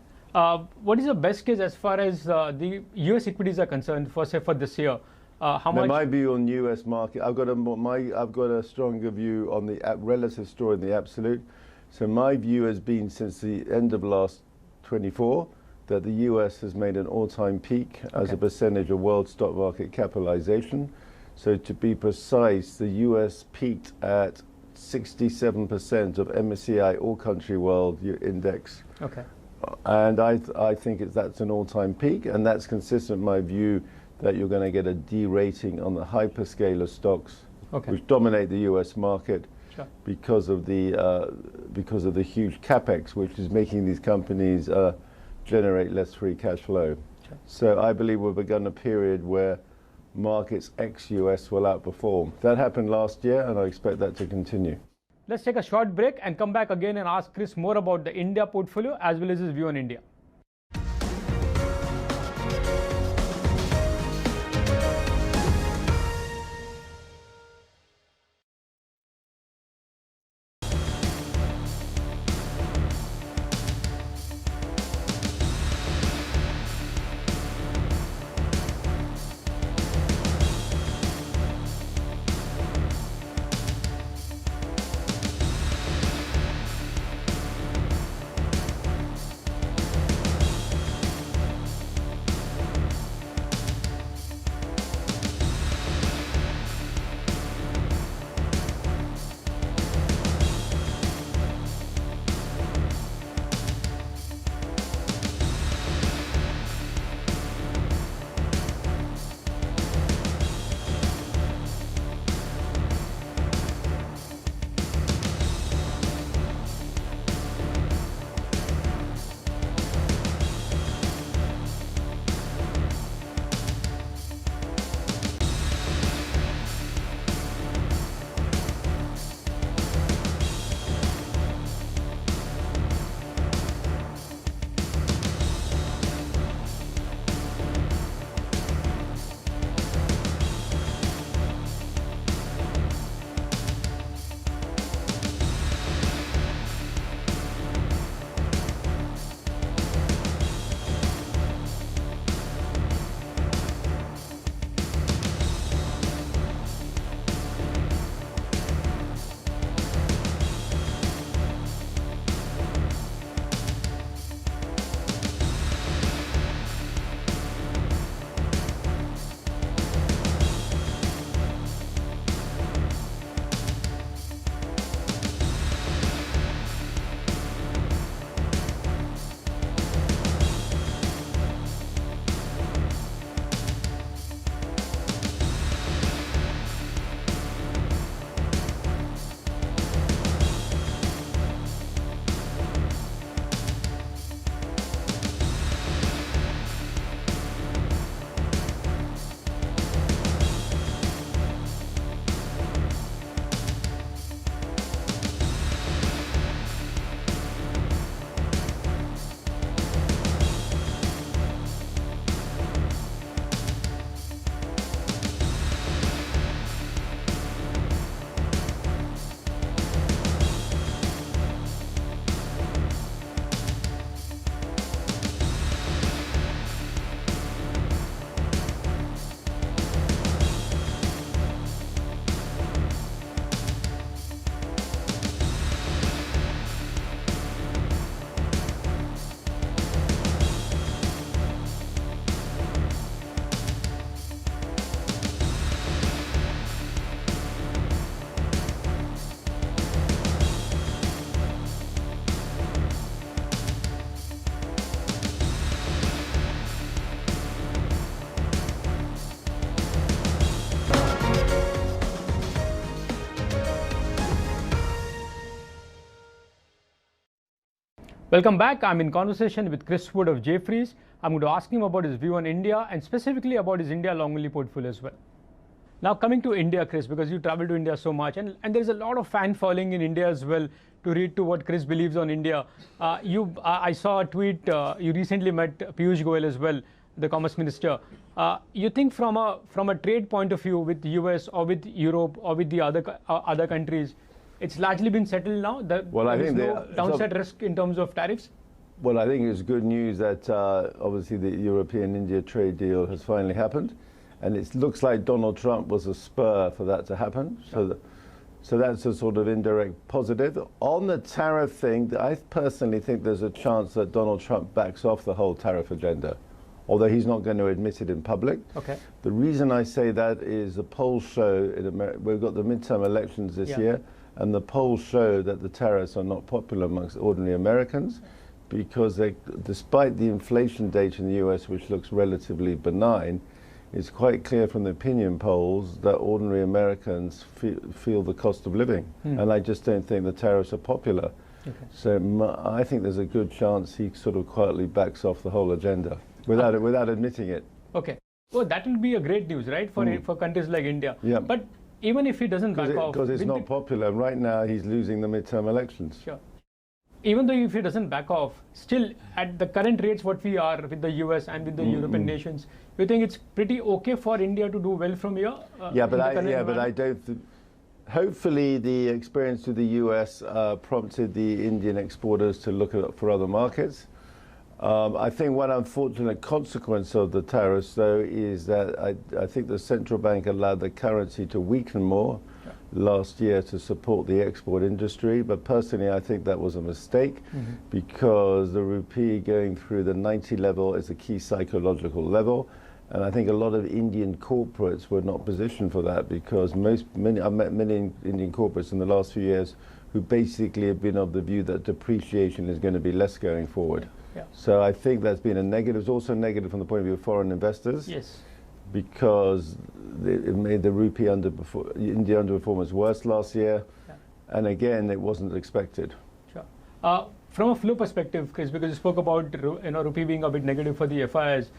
What is the best case as far as the U.S. equities are concerned for this year? How much? My view on U.S. market, I've got a stronger view on the relative story in the absolute. So my view has been since the end of last 24 that the US has made an all-time peak as a percentage of world stock market capitalization. So to be precise, the US peaked at 67% of MSCI All Country World Index. Okay. And I think that's an all-time peak, and that's consistent, in my view, that you're going to get a derating on the hyperscaler stocks, Okay. which dominate the U.S. market Sure. because of the huge capex, which is making these companies generate less free cash flow. Sure. So I believe we've begun a period where markets ex-US will outperform. That happened last year, and I expect that to continue. Let's take a short break and come back again and ask Chris more about the India portfolio as well as his view on India. Welcome back. I'm in conversation with Chris Wood of Jefferies. I'm going to ask him about his view on India and specifically about his India long only portfolio as well. Now coming to India, Chris, because you travel to India so much and there's a lot of fan following in India as well to read to what Chris believes on India. I saw a tweet, you recently met Piyush Goyal as well, the Commerce Minister. You think from a trade point of view with the US or with Europe or with the other countries, it's largely been settled now? Well, I think no downside risk in terms of tariffs? Well, I think it's good news that obviously the European-India trade deal has finally happened. And it looks like Donald Trump was a spur for that to happen. So that's a sort of indirect positive. On the tariff thing, I personally think there's a chance that Donald Trump backs off the whole tariff agenda, although he's not going to admit it in public. Okay. The reason I say that is the polls show in America, we've got the midterm elections this year, and the polls show that the tariffs are not popular amongst ordinary Americans because despite the inflation data in the US, which looks relatively benign, it's quite clear from the opinion polls that ordinary Americans feel the cost of living. And I just don't think the tariffs are popular. Okay. So I think there's a good chance he sort of quietly backs off the whole agenda without admitting it. Okay. Well, that will be a great news, right, for countries like India. Yeah. But even if he doesn't back off... Because it's not popular. Right now, he's losing the midterm elections. Sure. Even though if he doesn't back off, still at the current rates what we are with the US and with the European nations, you think it's pretty okay for India to do well from here? But I don't... Hopefully, the experience with the US prompted the Indian exporters to look for other markets. I think one unfortunate consequence of the tariffs, though, is that I think the central bank allowed the currency to weaken more last year to support the export industry. But personally, I think that was a mistake because the rupee going through the 90 level is a key psychological level. And I think a lot of Indian corporates were not positioned for that because I've met many Indian corporates in the last few years who basically have been of the view that depreciation is going to be less going forward. So I think that's been a negative. It's also negative from the point of view of foreign investors. Yes. Because it made the rupee India underperformance worse last year. And again, it wasn't expected. Sure. From a flow perspective, Chris, because you spoke about rupee being a bit negative for the FIs,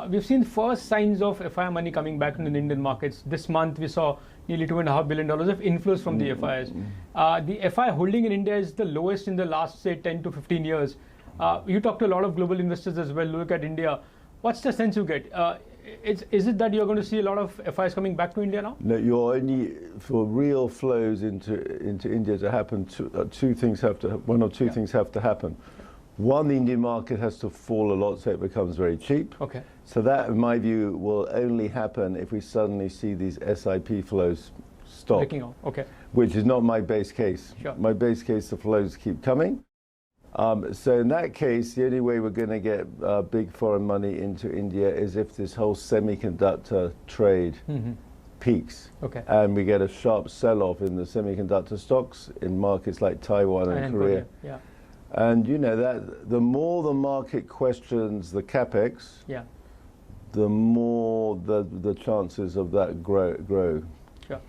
we've seen first signs of FI money coming back into the Indian markets. This month, we saw nearly $2.5 billion of inflows from the FIs. The FI holding in India is the lowest in the last, say, 10 to 15 years. You talk to a lot of global investors as well, look at India. What's the sense you get? Is it that you're going to see a lot of FIs coming back to India now? No, you're only, for real flows into India to happen, one or two things have to happen. One, the Indian market has to fall a lot so it becomes very cheap. Okay. So that, in my view, will only happen if we suddenly see these SIP flows stop. Breaking off. Okay. Which is not my base case. Sure. My base case, the flows keep coming. So in that case, the only way we're going to get big foreign money into India is if this whole semiconductor trade peaks. Okay. And we get a sharp sell-off in the semiconductor stocks in markets like Taiwan and Korea. Yeah. And you know that the more the market questions the capex, the more the chances of that grows. So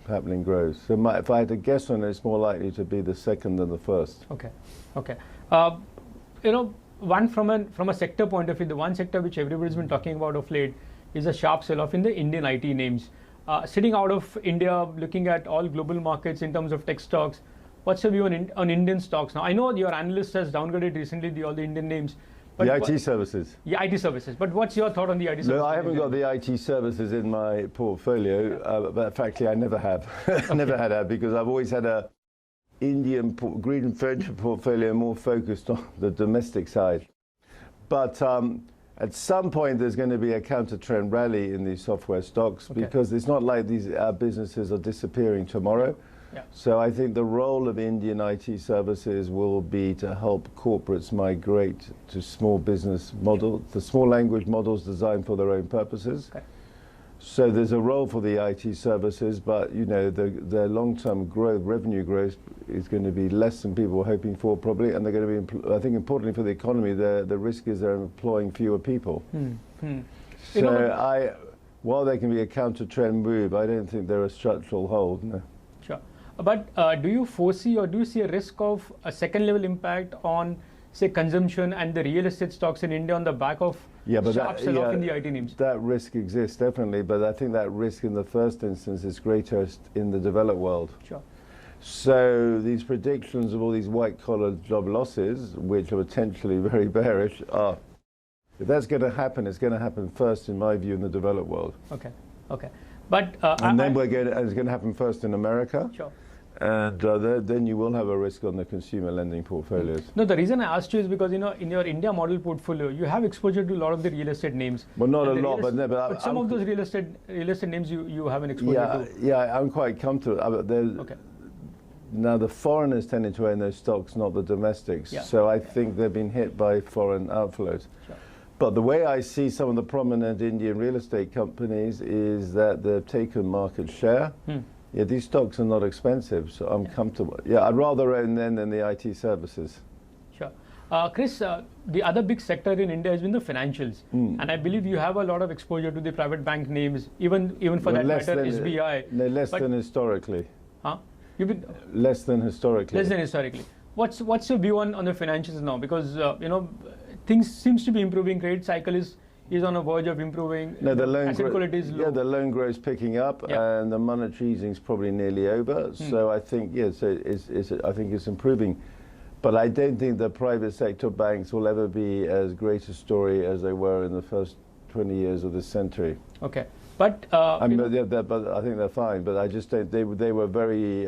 if I had to guess on it, it's more likely to be the second than the first. Okay. Okay. One from a sector point of view, the one sector which everybody's been talking about of late is a sharp sell-off in the Indian IT names. Sitting out of India, looking at all global markets in terms of tech stocks, what's your view on Indian stocks now? I know your analyst has downgraded recently all the Indian names. But the IT services. Yeah, IT services. But what's your thought on the IT services? No, I haven't got the IT services in my portfolio, but frankly, I never have. Never had that because I've always had a Indian green and furniture portfolio more focused on the domestic side. But at some point, there's going to be a counter-trend rally in these software stocks because it's not like these businesses are disappearing tomorrow. So I think the role of Indian IT services will be to help corporates migrate to small business models, the small language models designed for their own purposes. So there's a role for the IT services, but you know their long-term growth, revenue growth, is going to be less than people were hoping for probably, and they're going to be, I think, importantly for the economy, the risk is they're employing fewer people. So while there can be a counter-trend move, I don't think they're a structural hold. No. Sure. But do you foresee or do you see a risk of a second-level impact on, say, consumption and the real estate stocks in India on the back of sharp sell-off in the IT names? That risk exists, definitely, but I think that risk in the first instance is greatest in the developed world. Sure. So these predictions of all these white-collar job losses, which are potentially very bearish, if that's going to happen, it's going to happen first, in my view, in the developed world. Okay. Okay. But and then it's going to happen first in America. Sure. And then you will have a risk on the consumer lending portfolios. No, the reason I asked you is because, in your India model portfolio, you have exposure to a lot of the real estate names. Well, not a lot, but some of those real estate names you have an exposure to. Yeah, I'm quite comfortable. Now, the foreigners tended to own those stocks, not the domestics. So I think they've been hit by foreign outflows. Sure. But the way I see some of the prominent Indian real estate companies is that they've taken market share. Yeah, these stocks are not expensive, so I'm comfortable. Yeah, I'd rather own them than the IT services. Sure. Chris, the other big sector in India has been the financials, and I believe you have a lot of exposure to the private bank names, even for that matter, SBI. No, less than historically. Huh? You've been less than historically. Less than historically. What's your view on the financials now? Because things seems to be improving. Credit cycle is on a verge of improving. No, the loan asset quality is low. Yeah, the loan growth is picking up, and the monetary easing is probably nearly over. So I think yes, I think it's improving. But I don't think the private sector banks will ever be as great a story as they were in the first 20 years of this century. Okay, but but I think they're fine. But I just don't. They were very,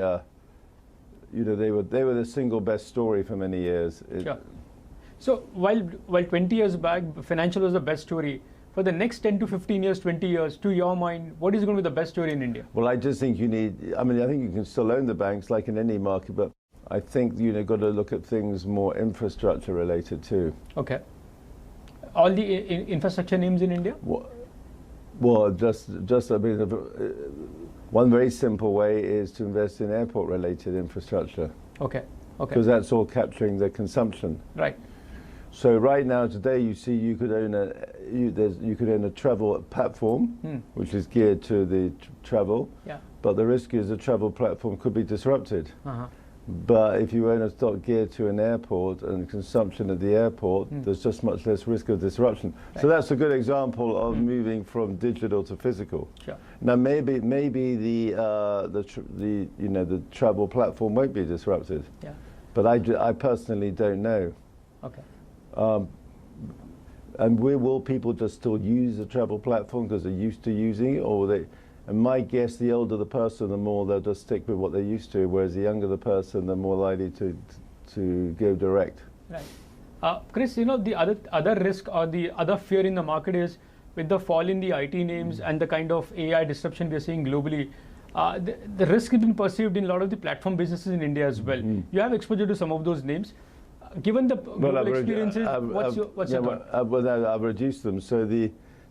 they were the single best story for many years. Sure. So while 20 years back, financial was the best story. For the next 10 to 15 years, 20 years, to your mind, what is going to be the best story in India? Well, I just think you need. I mean, I think you can still own the banks like in any market, but I think got to look at things more infrastructure related too. Okay. All the infrastructure names in India? Well, just I mean, one very simple way is to invest in airport related infrastructure. Okay. Okay. Because that's all capturing the consumption. Right. So right now, today, you see, you could own a travel platform, which is geared to the travel. Yeah. But the risk is the travel platform could be disrupted. But if you own a stock geared to an airport and consumption at the airport, there's just much less risk of disruption. Right. So that's a good example of moving from digital to physical. Sure. Now maybe the travel platform won't be disrupted. Yeah. But I personally don't know. Okay. And will people just still use the travel platform because they're used to using it, or they? And my guess, the older the person, the more they'll just stick with what they're used to, whereas the younger the person, the more likely to go direct. Right. Chris, the other risk or the other fear in the market is with the fall in the IT names and the kind of AI disruption we are seeing globally, the risk has been perceived in a lot of the platform businesses in India as well. You have exposure to some of those names. Given the global experiences, what's your thought? Well, I've reduced them. So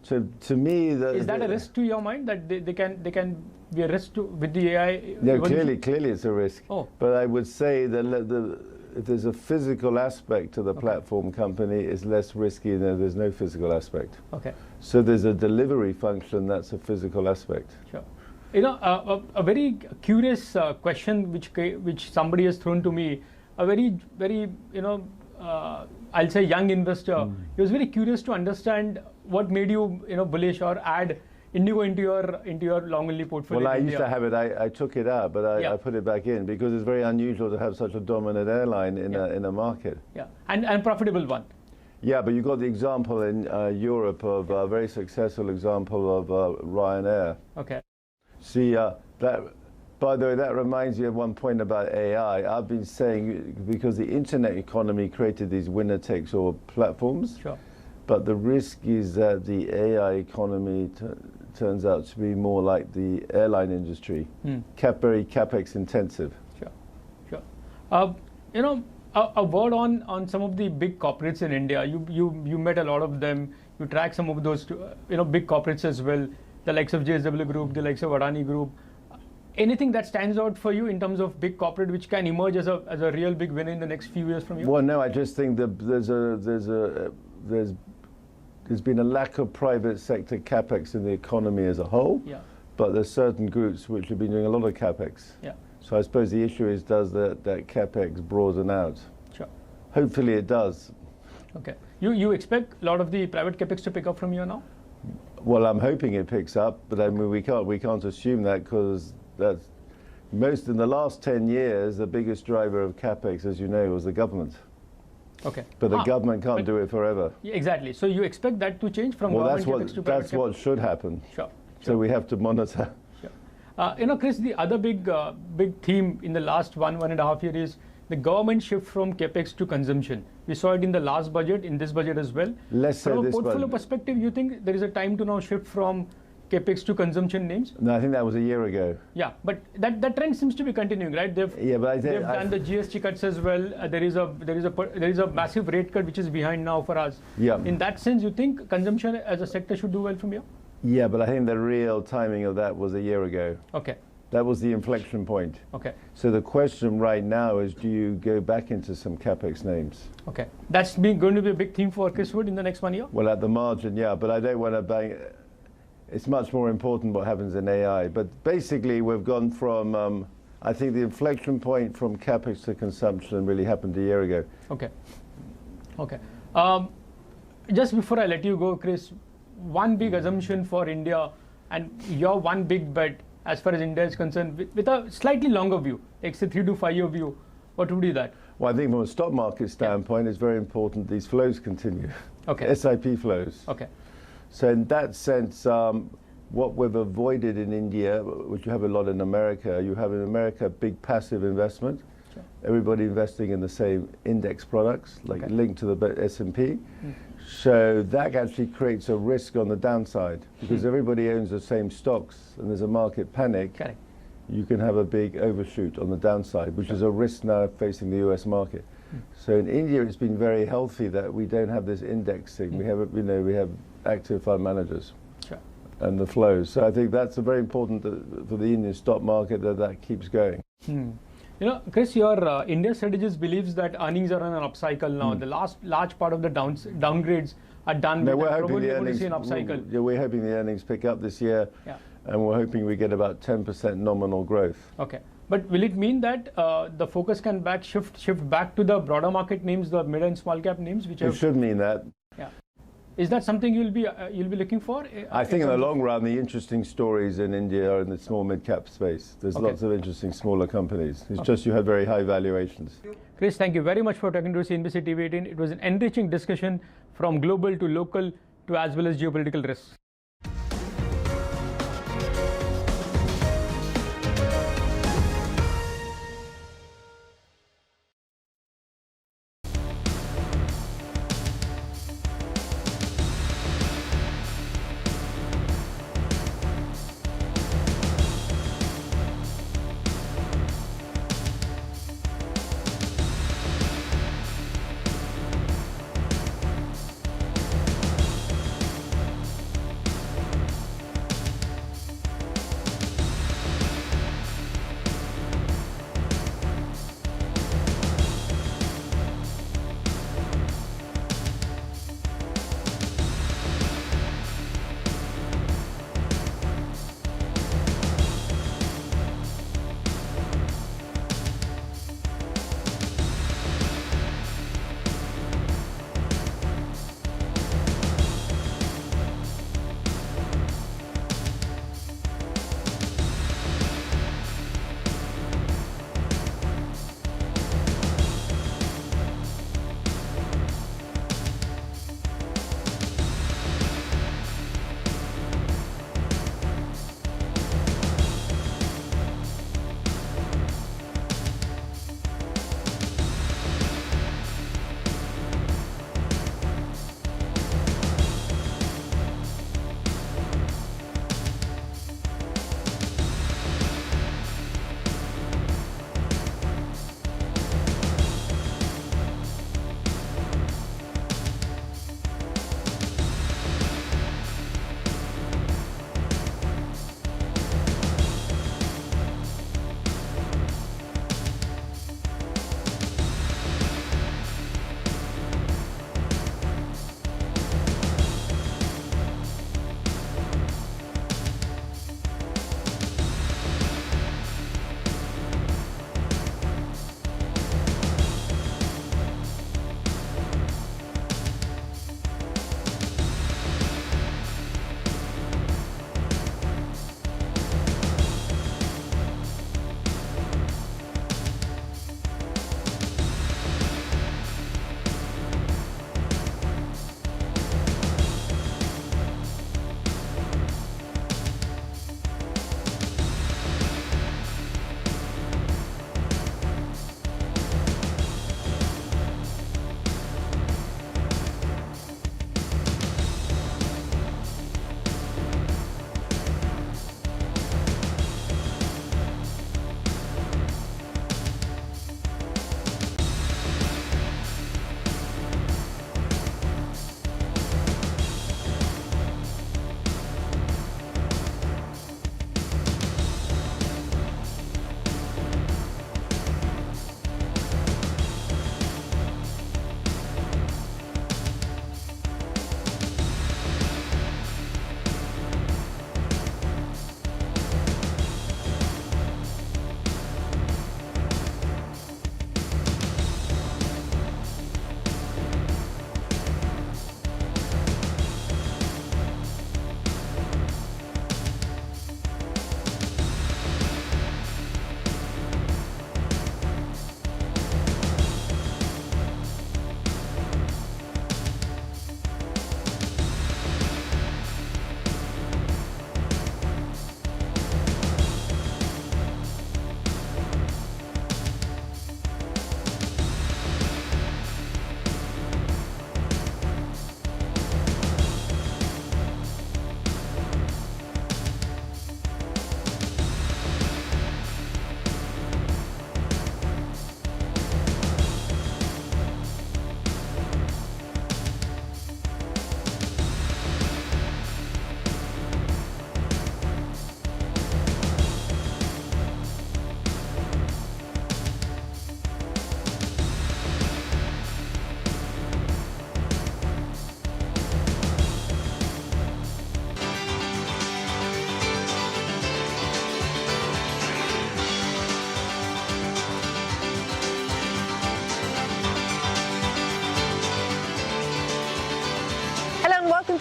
to me, is that a risk to your mind that they can be a risk with the AI? No, clearly it's a risk. Oh. But I would say that if there's a physical aspect to the platform company, it's less risky than if there's no physical aspect. Okay. So there's a delivery function that's a physical aspect. Sure. A very curious question which somebody has thrown to me. A very I'll say young investor. He was very curious to understand what made you bullish or add Indigo into your long only portfolio. Well, I used to have it. I took it out, but I put it back in because it's very unusual to have such a dominant airline in a market. Yeah, and profitable one. Yeah, but you got the example in Europe of a very successful example of Ryanair. Okay. See By the way, that reminds me of one point about AI. I've been saying because the internet economy created these winner-takes-all platforms. Sure. But the risk is that the AI economy turns out to be more like the airline industry, very capex intensive. Sure. A word on some of the big corporates in India. You met a lot of them. You track some of those big corporates as well. The likes of JSW Group, the likes of Adani Group. Anything that stands out for you in terms of big corporate which can emerge as a real big winner in the next few years from you? Well, no, I just think that there's been a lack of private sector capex in the economy as a whole. Yeah. But there's certain groups which have been doing a lot of capex. Yeah. So I suppose the issue is, does that capex broaden out? Sure. Hopefully it does. Okay. You expect a lot of the private capex to pick up from here now? Well, I'm hoping it picks up, but I mean we can't assume that because that's in the last 10 years the biggest driver of capex, as you know, was the government. Okay. But the government can't do it forever. Yeah, exactly. So you expect that to change from government capex to private capex? That's what should happen. Sure. So we have to monitor. Sure. Chris, the other big theme in the last 1.5 years is the government shift from capex to consumption. We saw it in the last budget, in this budget as well. From a portfolio perspective, you think there is a time to now shift from capex to consumption names? No, I think that was a year ago. Yeah, but that trend seems to be continuing, right? They've done the GST cuts as well. There is a massive rate cut which is behind now for us. Yeah. In that sense, you think consumption as a sector should do well from here? Yeah, but I think the real timing of that was a year ago. Okay. That was the inflection point. Okay. So the question right now is, do you go back into some capex names? Okay. That's going to be a big theme for Chris Wood in the next 1 year? Well, at the margin, yeah, but I don't want to bang. It's much more important what happens in AI. But basically, we've gone from, I think the inflection point from capex to consumption really happened a year ago. Okay. Okay. Just before I let you go, Chris, one big assumption for India and your one big bet as far as India is concerned, with a slightly longer view, like say 3 to 5 year view, what would be that? Well, I think from a stock market standpoint, it's very important these flows continue. Okay. SIP flows. Okay. So in that sense, what we've avoided in India, which you have a lot in America, you have in America big passive investment. Sure. Everybody investing in the same index products, like linked to the S&P. So that actually creates a risk on the downside, because everybody owns the same stocks and there's a market panic. Correct. You can have a big overshoot on the downside, which is a risk now facing the US market. So in India, it's been very healthy that we don't have this indexing. We have, we have active fund managers. Sure. And the flows. So I think that's a very important for the Indian stock market that keeps going. You know, Chris, your India strategist believes that earnings are on an upcycle now. The large part of the downgrades are done. No, with, we're hoping probably the going to earnings. see an upcycle. Yeah, we're hoping the earnings pick up this year, and we're hoping we get about 10% nominal growth. Okay, but will it mean that the focus can shift back to the broader market names, the mid and small cap names, which it should mean that. Yeah. Is that something you'll be looking for? I think in the long run, the interesting stories in India are in the small mid-cap space. There's lots of interesting smaller companies. It's just you have very high valuations. Chris, thank you very much for talking to CNBC TV 18. It was an enriching discussion from global to local to as well as geopolitical risks.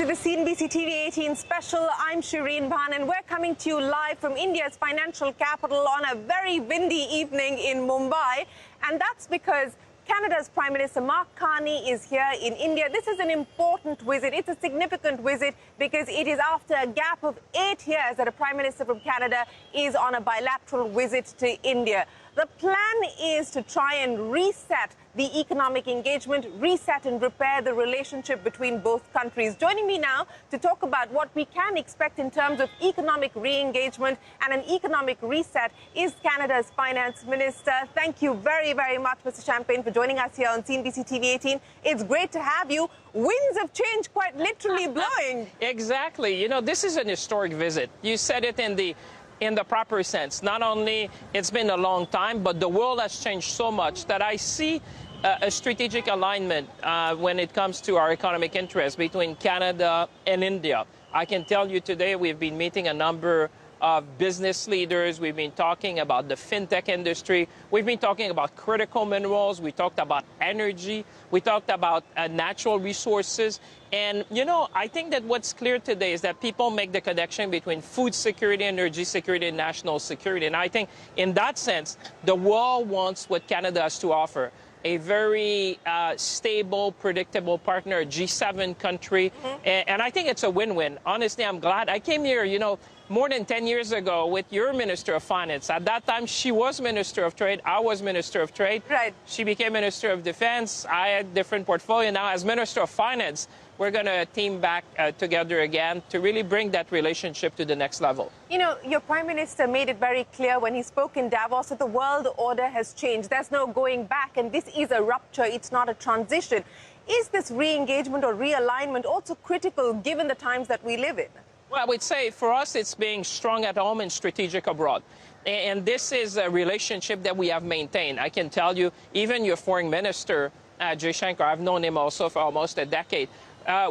the CNBC TV 18 special. I'm Shireen Bhan, and we're coming to you live from India's financial capital on a very windy evening in Mumbai. And that's because Canada's Prime Minister Mark Carney is here in India. This is an important visit. It's a significant visit because it is after a gap of 8 years that a Prime Minister from Canada is on a bilateral visit to India. The plan is to try and reset the economic engagement, reset and repair the relationship between both countries. Joining me now to talk about what we can expect in terms of economic re-engagement and an economic reset is Canada's Finance Minister. Thank you very, very much, Mr. Champagne, for joining us here on CNBC TV 18. It's great to have you. Winds of change quite literally blowing. Exactly. You know, this is an historic visit. You said it in the proper sense. Not only it's been a long time, but the world has changed so much that I see a strategic alignment when it comes to our economic interests between Canada and India. I can tell you today we've been meeting a number of business leaders. We've been talking about the fintech industry. We've been talking about critical minerals. We talked about energy. We talked about natural resources. And, you know, I think that what's clear today is that people make the connection between food security, energy security, and national security. And I think in that sense, the world wants what Canada has to offer. A very stable, predictable partner, a G7 country. And I think it's a win-win. Honestly, I'm glad. I came here, you know, more than 10 years ago with your Minister of Finance. At that time, she was Minister of Trade. I was Minister of Trade. Right. She became Minister of Defense. I had a different portfolio. Now, as Minister of Finance, we're going to team back together again to really bring that relationship to the next level. You know, your Prime Minister made it very clear when he spoke in Davos that the world order has changed. There's no going back, and this is a rupture. It's not a transition. Is this re-engagement or realignment also critical given the times that we live in? Well, I would say for us, it's being strong at home and strategic abroad. And this is a relationship that we have maintained. I can tell you, even your foreign minister, Jaishankar, I've known him also for almost a decade.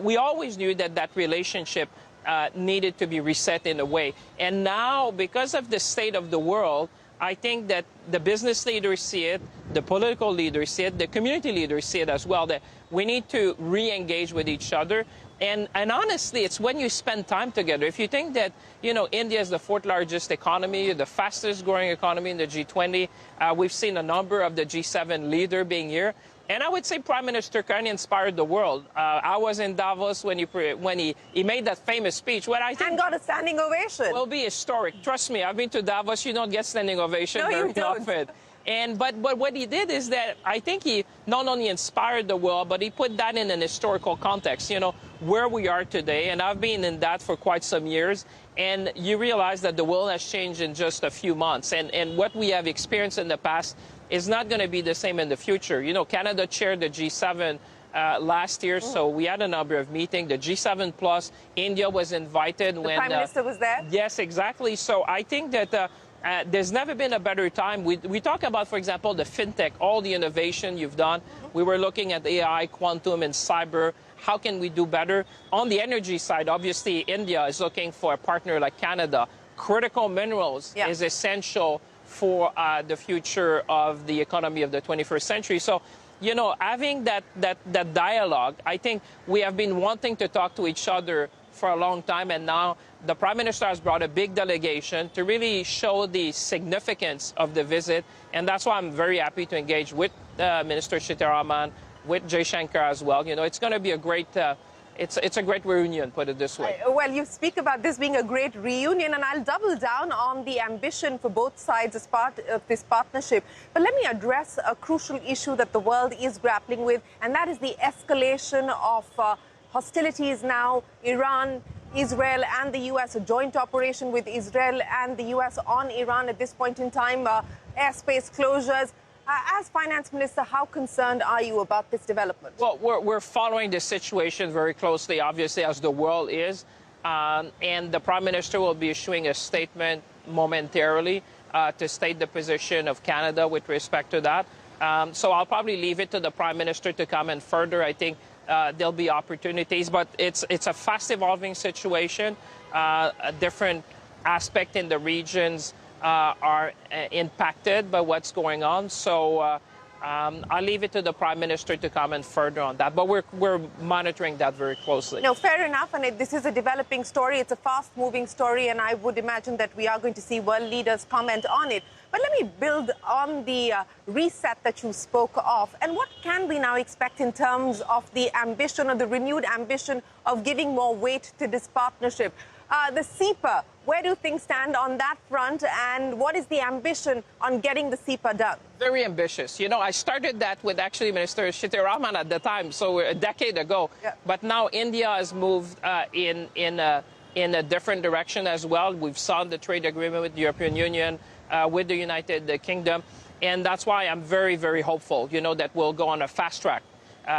We always knew that that relationship needed to be reset in a way. And now, because of the state of the world, I think that the business leaders see it, the political leaders see it, the community leaders see it as well, that we need to re-engage with each other. And honestly, it's when you spend time together. If you think that, you know, India is the 4th largest economy, the fastest growing economy in the G20, we've seen a number of the G7 leaders being here. And I would say Prime Minister Carney inspired the world. I was in Davos when he made that famous speech. What I think and got a standing ovation. Will be historic. Trust me, I've been to Davos. You don't get standing ovation very often. But what he did is that I think he not only inspired the world, but he put that in an historical context, you know, where we are today. And I've been in that for quite some years. And you realize that the world has changed in just a few months. And what we have experienced in the past is not going to be the same in the future. You know, Canada chaired the G7 last year, so we had a number of meetings. The G7 plus, India was invited. The Prime Minister was there? Yes, exactly. So I think that there's never been a better time. We talk about, for example, the fintech, all the innovation you've done. We were looking at AI, quantum, and cyber. How can we do better? On the energy side, obviously, India is looking for a partner like Canada. Critical minerals is essential for the future of the economy of the 21st century. So, you know, having that dialogue, I think we have been wanting to talk to each other for a long time, and now the Prime Minister has brought a big delegation to really show the significance of the visit, and that's why I'm very happy to engage with Minister Sitharaman, with Jaishankar as well. You know, it's going to be a great it's a great reunion, put it this way. Well, you speak about this being a great reunion, and I'll double down on the ambition for both sides as part of this partnership. But let me address a crucial issue that the world is grappling with, and that is the escalation of hostilities now. Iran, Israel and the U.S., a joint operation with Israel and the U.S. on Iran at this point in time, airspace closures. As Finance Minister, how concerned are you about this development? Well, we're following the situation very closely, obviously, as the world is. And the Prime Minister will be issuing a statement momentarily to state the position of Canada with respect to that. So I'll probably leave it to the Prime Minister to comment further. I think there'll be opportunities, but it's a fast-evolving situation. A different aspect in the regions are impacted by what's going on. So I'll leave it to the Prime Minister to comment further on that, but we're monitoring that very closely. No, fair enough, and this is a developing story. It's a fast-moving story, and I would imagine that we are going to see world leaders comment on it. But let me build on the reset that you spoke of, and what can we now expect in terms of the ambition or the renewed ambition of giving more weight to this partnership? The CEPA, where do things stand on that front, and what is the ambition on getting the CEPA done? Very ambitious. You know, I started that with actually Minister Sitharaman at the time, so a decade ago. Yeah. But now India has moved in a different direction as well. We've signed the trade agreement with the European Union, with the United Kingdom, and that's why I'm very, very hopeful, you know, that we'll go on a fast track.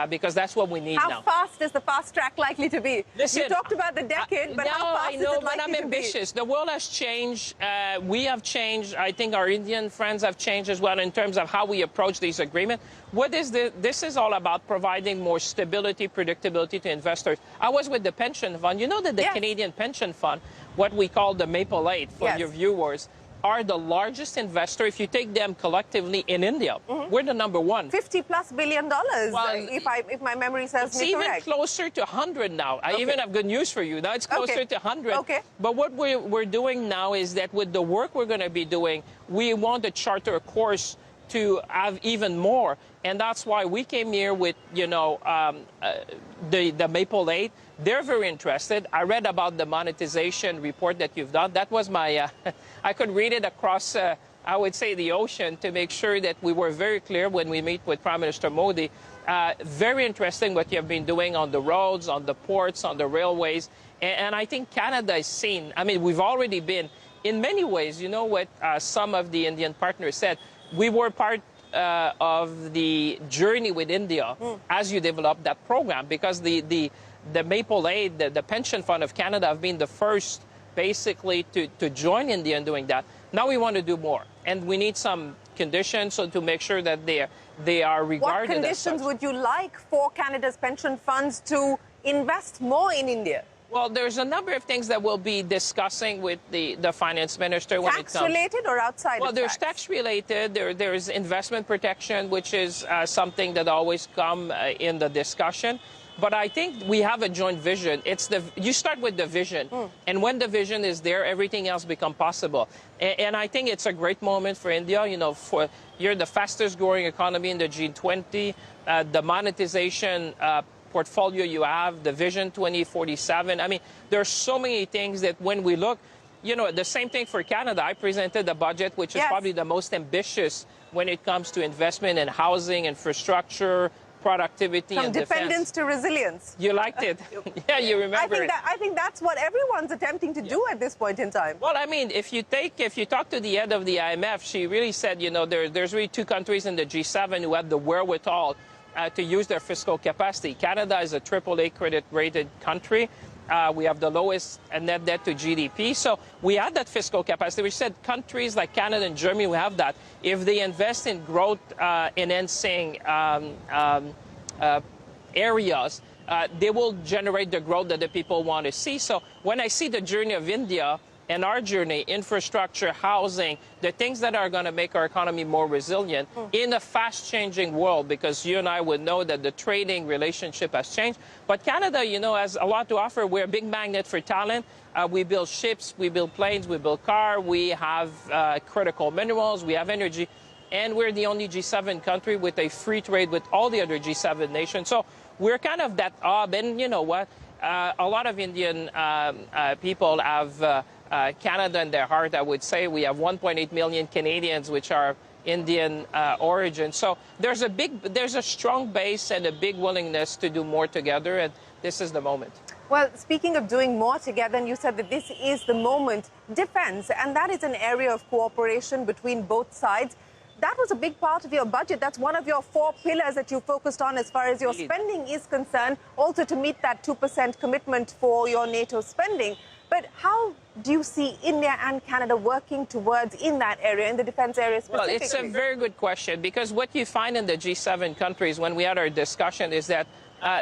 Because that's what we need now. How fast is the fast track likely to be? Listen, you talked about the decade, but how fast is it likely to be? But I'm ambitious. The world has changed. We have changed. I think our Indian friends have changed as well in terms of how we approach these agreements. What is this is all about providing more stability, predictability to investors. I was with the pension fund. You know that the Canadian pension fund, what we call the Maple 8 for your viewers, are the largest investor, if you take them collectively, in India. We're the number one. $50+ billion, well, if my memory serves me correct. It's even closer to 100 now. I even have good news for you. Now it's closer to 100. Okay. But what we're doing now is that with the work we're going to be doing, we want to charter a course to have even more. And that's why we came here with, you know, the Maple 8. They're very interested. I read about the monetization report that you've done. That was my, I could read it across, I would say, the ocean to make sure that we were very clear when we meet with Prime Minister Modi. Very interesting what you have been doing on the roads, on the ports, on the railways. And I think Canada is seen. I mean, we've already been, in many ways, you know what some of the Indian partners said, we were part of the journey with India as you develop that program, because the Maple 8, the pension fund of Canada, have been the first basically to join India in doing that. Now we want to do more, and we need some conditions so to make sure that they are regarded. What conditions would you like for Canada's pension funds to invest more in India? Well, there's a number of things that we'll be discussing with the finance minister when it comes. Tax-related or outside Well, of there's tax-related. There's investment protection, which is something that always come in the discussion. But I think we have a joint vision. You start with the vision, and when the vision is there, everything else becomes possible. And I think it's a great moment for India. You know, you're the fastest-growing economy in the G20. The monetization portfolio you have, the Vision 2047. I mean, there are so many things that when we look, you know, the same thing for Canada. I presented a budget which is probably the most ambitious when it comes to investment in housing, infrastructure, productivity, and defense. From dependence to resilience. You liked it. Yeah, you remember it. I think that's what everyone's attempting to do at this point in time. Well, I mean, if you talk to the head of the IMF, she really said, you know, there's really two countries in the G7 who have the wherewithal to use their fiscal capacity. Canada is a AAA credit-rated country. We have the lowest net debt to GDP. So we have that fiscal capacity. We said countries like Canada and Germany will have that. If they invest in growth enhancing areas, they will generate the growth that the people want to see. So when I see the journey of India and our journey, infrastructure, housing, the things that are going to make our economy more resilient in a fast-changing world, because you and I would know that the trading relationship has changed. But Canada, you know, has a lot to offer. We're a big magnet for talent. We build ships, we build planes, we build cars, we have critical minerals, we have energy. And we're the only G7 country with a free trade with all the other G7 nations. So we're kind of that hub. And you know what? A lot of Indian people have Canada in their heart, I would say. We have 1.8 million Canadians, which are Indian origin. So there's a strong base and a big willingness to do more together, and this is the moment. Well, speaking of doing more together, and you said that this is the moment, defense, and that is an area of cooperation between both sides. That was a big part of your budget. That's one of your 4 pillars that you focused on as far as your spending is concerned, also to meet that 2% commitment for your NATO spending. But how do you see India and Canada working towards in that area, in the defense area specifically? Well, it's a very good question, because what you find in the G7 countries when we had our discussion is that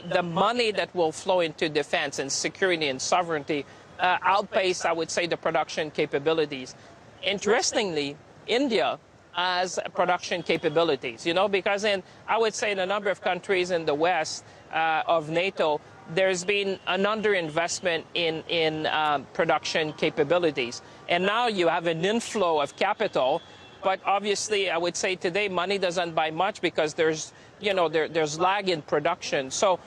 the money that will flow into defense and security and sovereignty outpace, I would say, the production capabilities. Interestingly, India as production capabilities, you know, because I would say in a number of countries in the West of NATO, there's been an underinvestment in production capabilities. And now you have an inflow of capital, but obviously I would say today money doesn't buy much because there's, you know, there's lag in production. So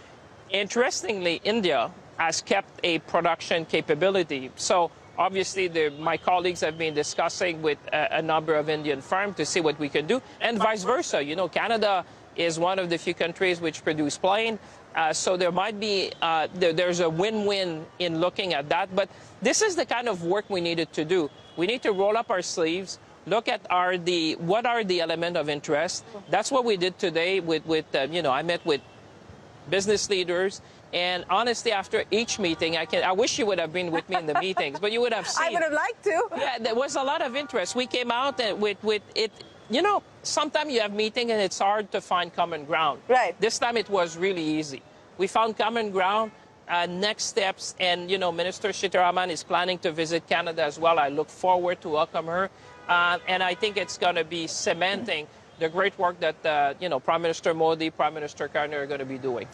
interestingly, India has kept a production capability. So obviously, my colleagues have been discussing with a number of Indian firms to see what we can do, and vice versa. You know, Canada is one of the few countries which produce plane, so there might be there's a win-win in looking at that. But this is the kind of work we needed to do. We need to roll up our sleeves, look at what are the elements of interest. That's what we did today with you know, I met with business leaders. And honestly, after each meeting, I wish you would have been with me in the meetings, but you would have seen. I would have liked to. Yeah, there was a lot of interest. We came out with it. You know, sometimes you have meeting and it's hard to find common ground. Right. This time it was really easy. We found common ground, next steps, and you know, Minister Sitharaman is planning to visit Canada as well. I look forward to welcome her, and I think it's going to be cementing the great work that you know, Prime Minister Modi, Prime Minister Karni are going to be doing.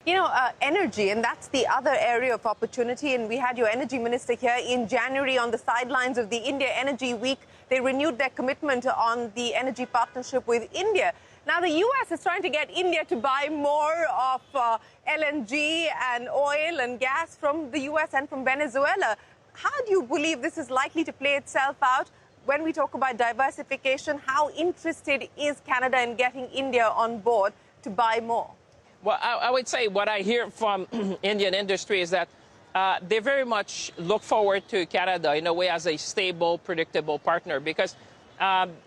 You know, energy, and that's the other area of opportunity. And we had your energy minister here in January on the sidelines of the India Energy Week. They renewed their commitment on the energy partnership with India. Now, the U.S. is trying to get India to buy more of LNG and oil and gas from the U.S. and from Venezuela. How do you believe this is likely to play itself out? When we talk about diversification, how interested is Canada in getting India on board to buy more? Well, I would say what I hear from Indian industry is that they very much look forward to Canada in a way as a stable, predictable partner because,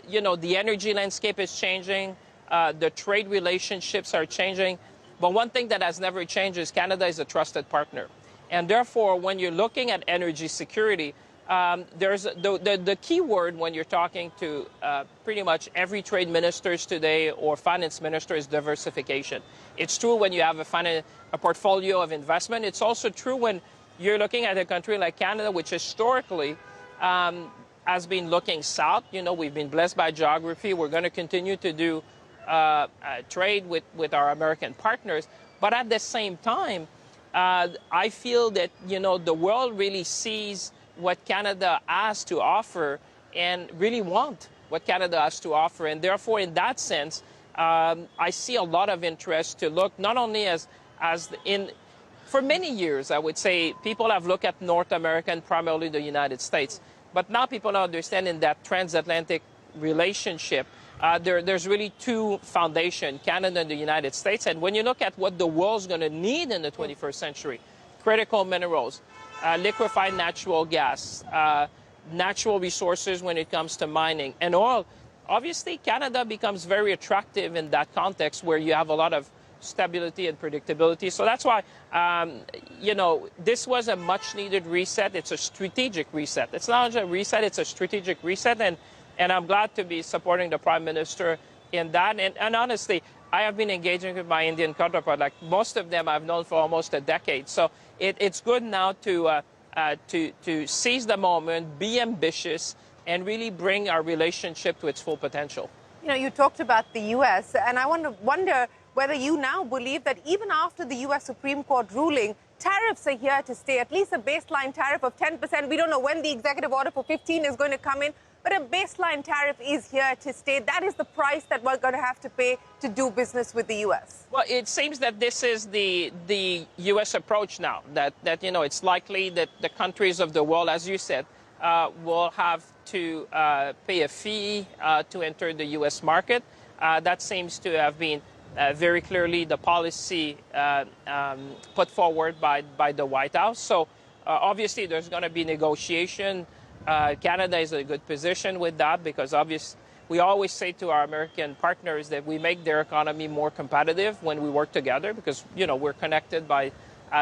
you know, the energy landscape is changing, the trade relationships are changing. But one thing that has never changed is Canada is a trusted partner. And therefore, when you're looking at energy security, there's the key word when you're talking to pretty much every trade ministers today or finance minister is diversification. It's true when you have a portfolio of investment. It's also true when you're looking at a country like Canada, which historically has been looking south. You know, we've been blessed by geography. We're going to continue to do trade with our American partners. But at the same time, I feel that, you know, the world really sees what Canada has to offer and really want what Canada has to offer. And therefore, in that sense, I see a lot of interest to look not only for many years, I would say, people have looked at North America and primarily the United States. But now people are understanding that transatlantic relationship. There's really two foundations, Canada and the United States. And when you look at what the world's going to need in the 21st century, critical minerals, liquefied natural gas, natural resources when it comes to mining, and oil, obviously Canada becomes very attractive in that context where you have a lot of stability and predictability. So that's why, you know, this was a much-needed reset. It's a strategic reset. It's not just a reset, it's a strategic reset. And I'm glad to be supporting the Prime Minister in that. And honestly, I have been engaging with my Indian counterpart. Like most of them I've known for almost a decade. So it's good now to seize the moment, be ambitious, and really bring our relationship to its full potential. You know, you talked about the U.S., and I wonder whether you now believe that even after the U.S. Supreme Court ruling, tariffs are here to stay, at least a baseline tariff of 10%. We don't know when the executive order for 15 is going to come in, but a baseline tariff is here to stay. That is the price that we're going to have to pay to do business with the U.S. Well, it seems that this is the U.S. approach now, that you know, it's likely that the countries of the world, as you said, will have to pay a fee to enter the U.S. market. That seems to have been very clearly the policy put forward by the White House. So obviously there's going to be negotiation. Canada is in a good position with that because we always say to our American partners that we make their economy more competitive when we work together because, you know, we're connected by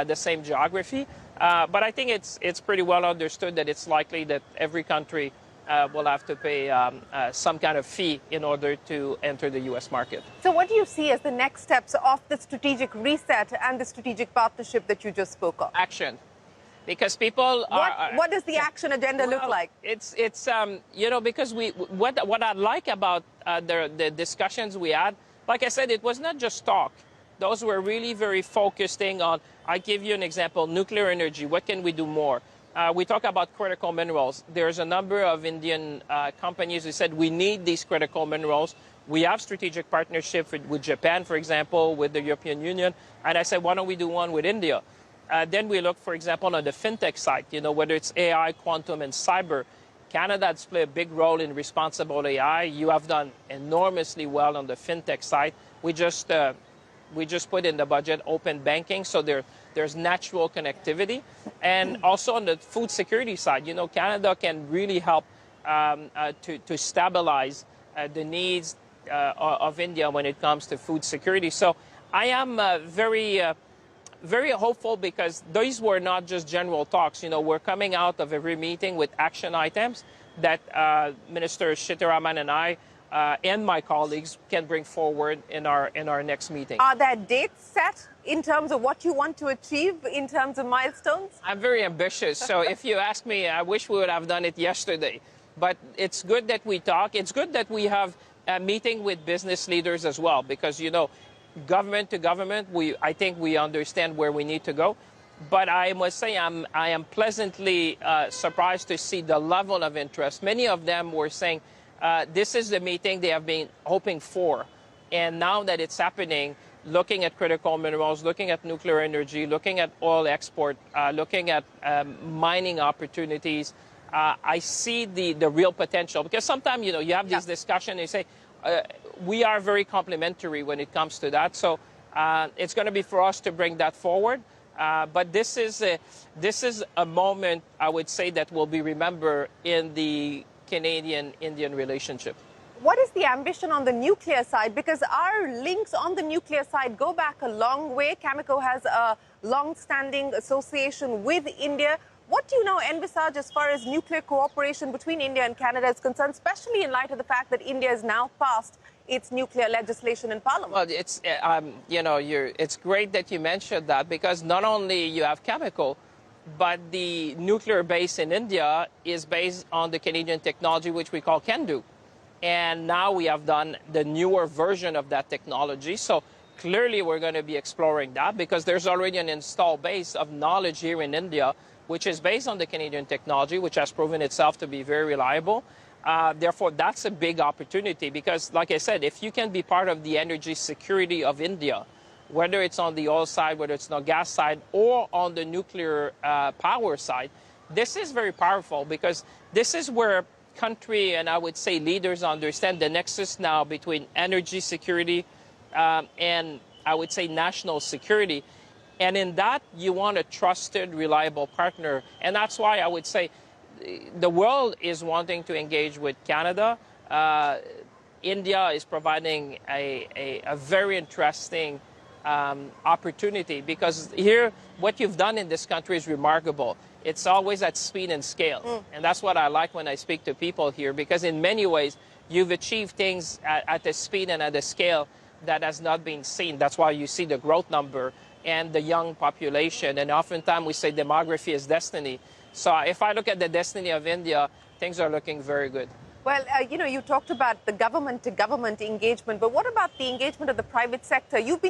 the same geography. But I think it's pretty well understood that it's likely that every country will have to pay some kind of fee in order to enter the U.S. market. So what do you see as the next steps of the strategic reset and the strategic partnership that you just spoke of? Action. Because people are... What does the action agenda look like? It's you know, because what I like about the discussions we had, like I said, it was not just talk. Those were really very focusing on, I give you an example, nuclear energy. What can we do more? We talk about critical minerals. There's a number of Indian companies who said we need these critical minerals. We have strategic partnership with Japan, for example, with the European Union. And I said, why don't we do one with India? Then we look, for example, on the fintech side, you know, whether it's AI, quantum, and cyber. Canada has played a big role in responsible AI. You have done enormously well on the fintech side. We just put in the budget open banking, so there's natural connectivity. And also on the food security side, you know, Canada can really help to stabilize the needs of India when it comes to food security. So I am very hopeful because these were not just general talks. You know, we're coming out of every meeting with action items that Minister Sitharaman and I and my colleagues can bring forward in our next meeting. Are there dates set in terms of what you want to achieve in terms of milestones? I'm very ambitious. So if you ask me, I wish we would have done it yesterday. But it's good that we talk. It's good that we have a meeting with business leaders as well because, you know, government to government, I think we understand where we need to go. But I must say I am pleasantly surprised to see the level of interest. Many of them were saying this is the meeting they have been hoping for. And now that it's happening, looking at critical minerals, looking at nuclear energy, looking at oil export, looking at mining opportunities, I see the real potential. Because sometimes, you know, you have this discussion and you say, we are very complementary when it comes to that. So it's going to be for us to bring that forward. But this is a moment, I would say, that will be remembered in the Canadian-Indian relationship. What is the ambition on the nuclear side? Because our links on the nuclear side go back a long way. Cameco has a long-standing association with India. What do you now envisage as far as nuclear cooperation between India and Canada is concerned, especially in light of the fact that India has now passed its nuclear legislation in Parliament? Well, it's you know, it's great that you mentioned that because not only you have Cameco, but the nuclear base in India is based on the Canadian technology, which we call CANDU. And now we have done the newer version of that technology. So clearly we're going to be exploring that because there's already an installed base of knowledge here in India, which is based on the Canadian technology, which has proven itself to be very reliable. Therefore, that's a big opportunity because, like I said, if you can be part of the energy security of India, whether it's on the oil side, whether it's on the gas side, or on the nuclear power side, this is very powerful because this is where country and I would say leaders understand the nexus now between energy security and I would say national security. And in that, you want a trusted, reliable partner. And that's why I would say the world is wanting to engage with Canada. India is providing a very interesting opportunity because here, what you've done in this country is remarkable. It's always at speed and scale. And that's what I like when I speak to people here because in many ways, you've achieved things at a speed and at a scale that has not been seen. That's why you see the growth number and the young population. And oftentimes we say demography is destiny. So if I look at the destiny of India, things are looking very good. Well, you talked about the government-to-government engagement, but what about the engagement of the private sector? You've been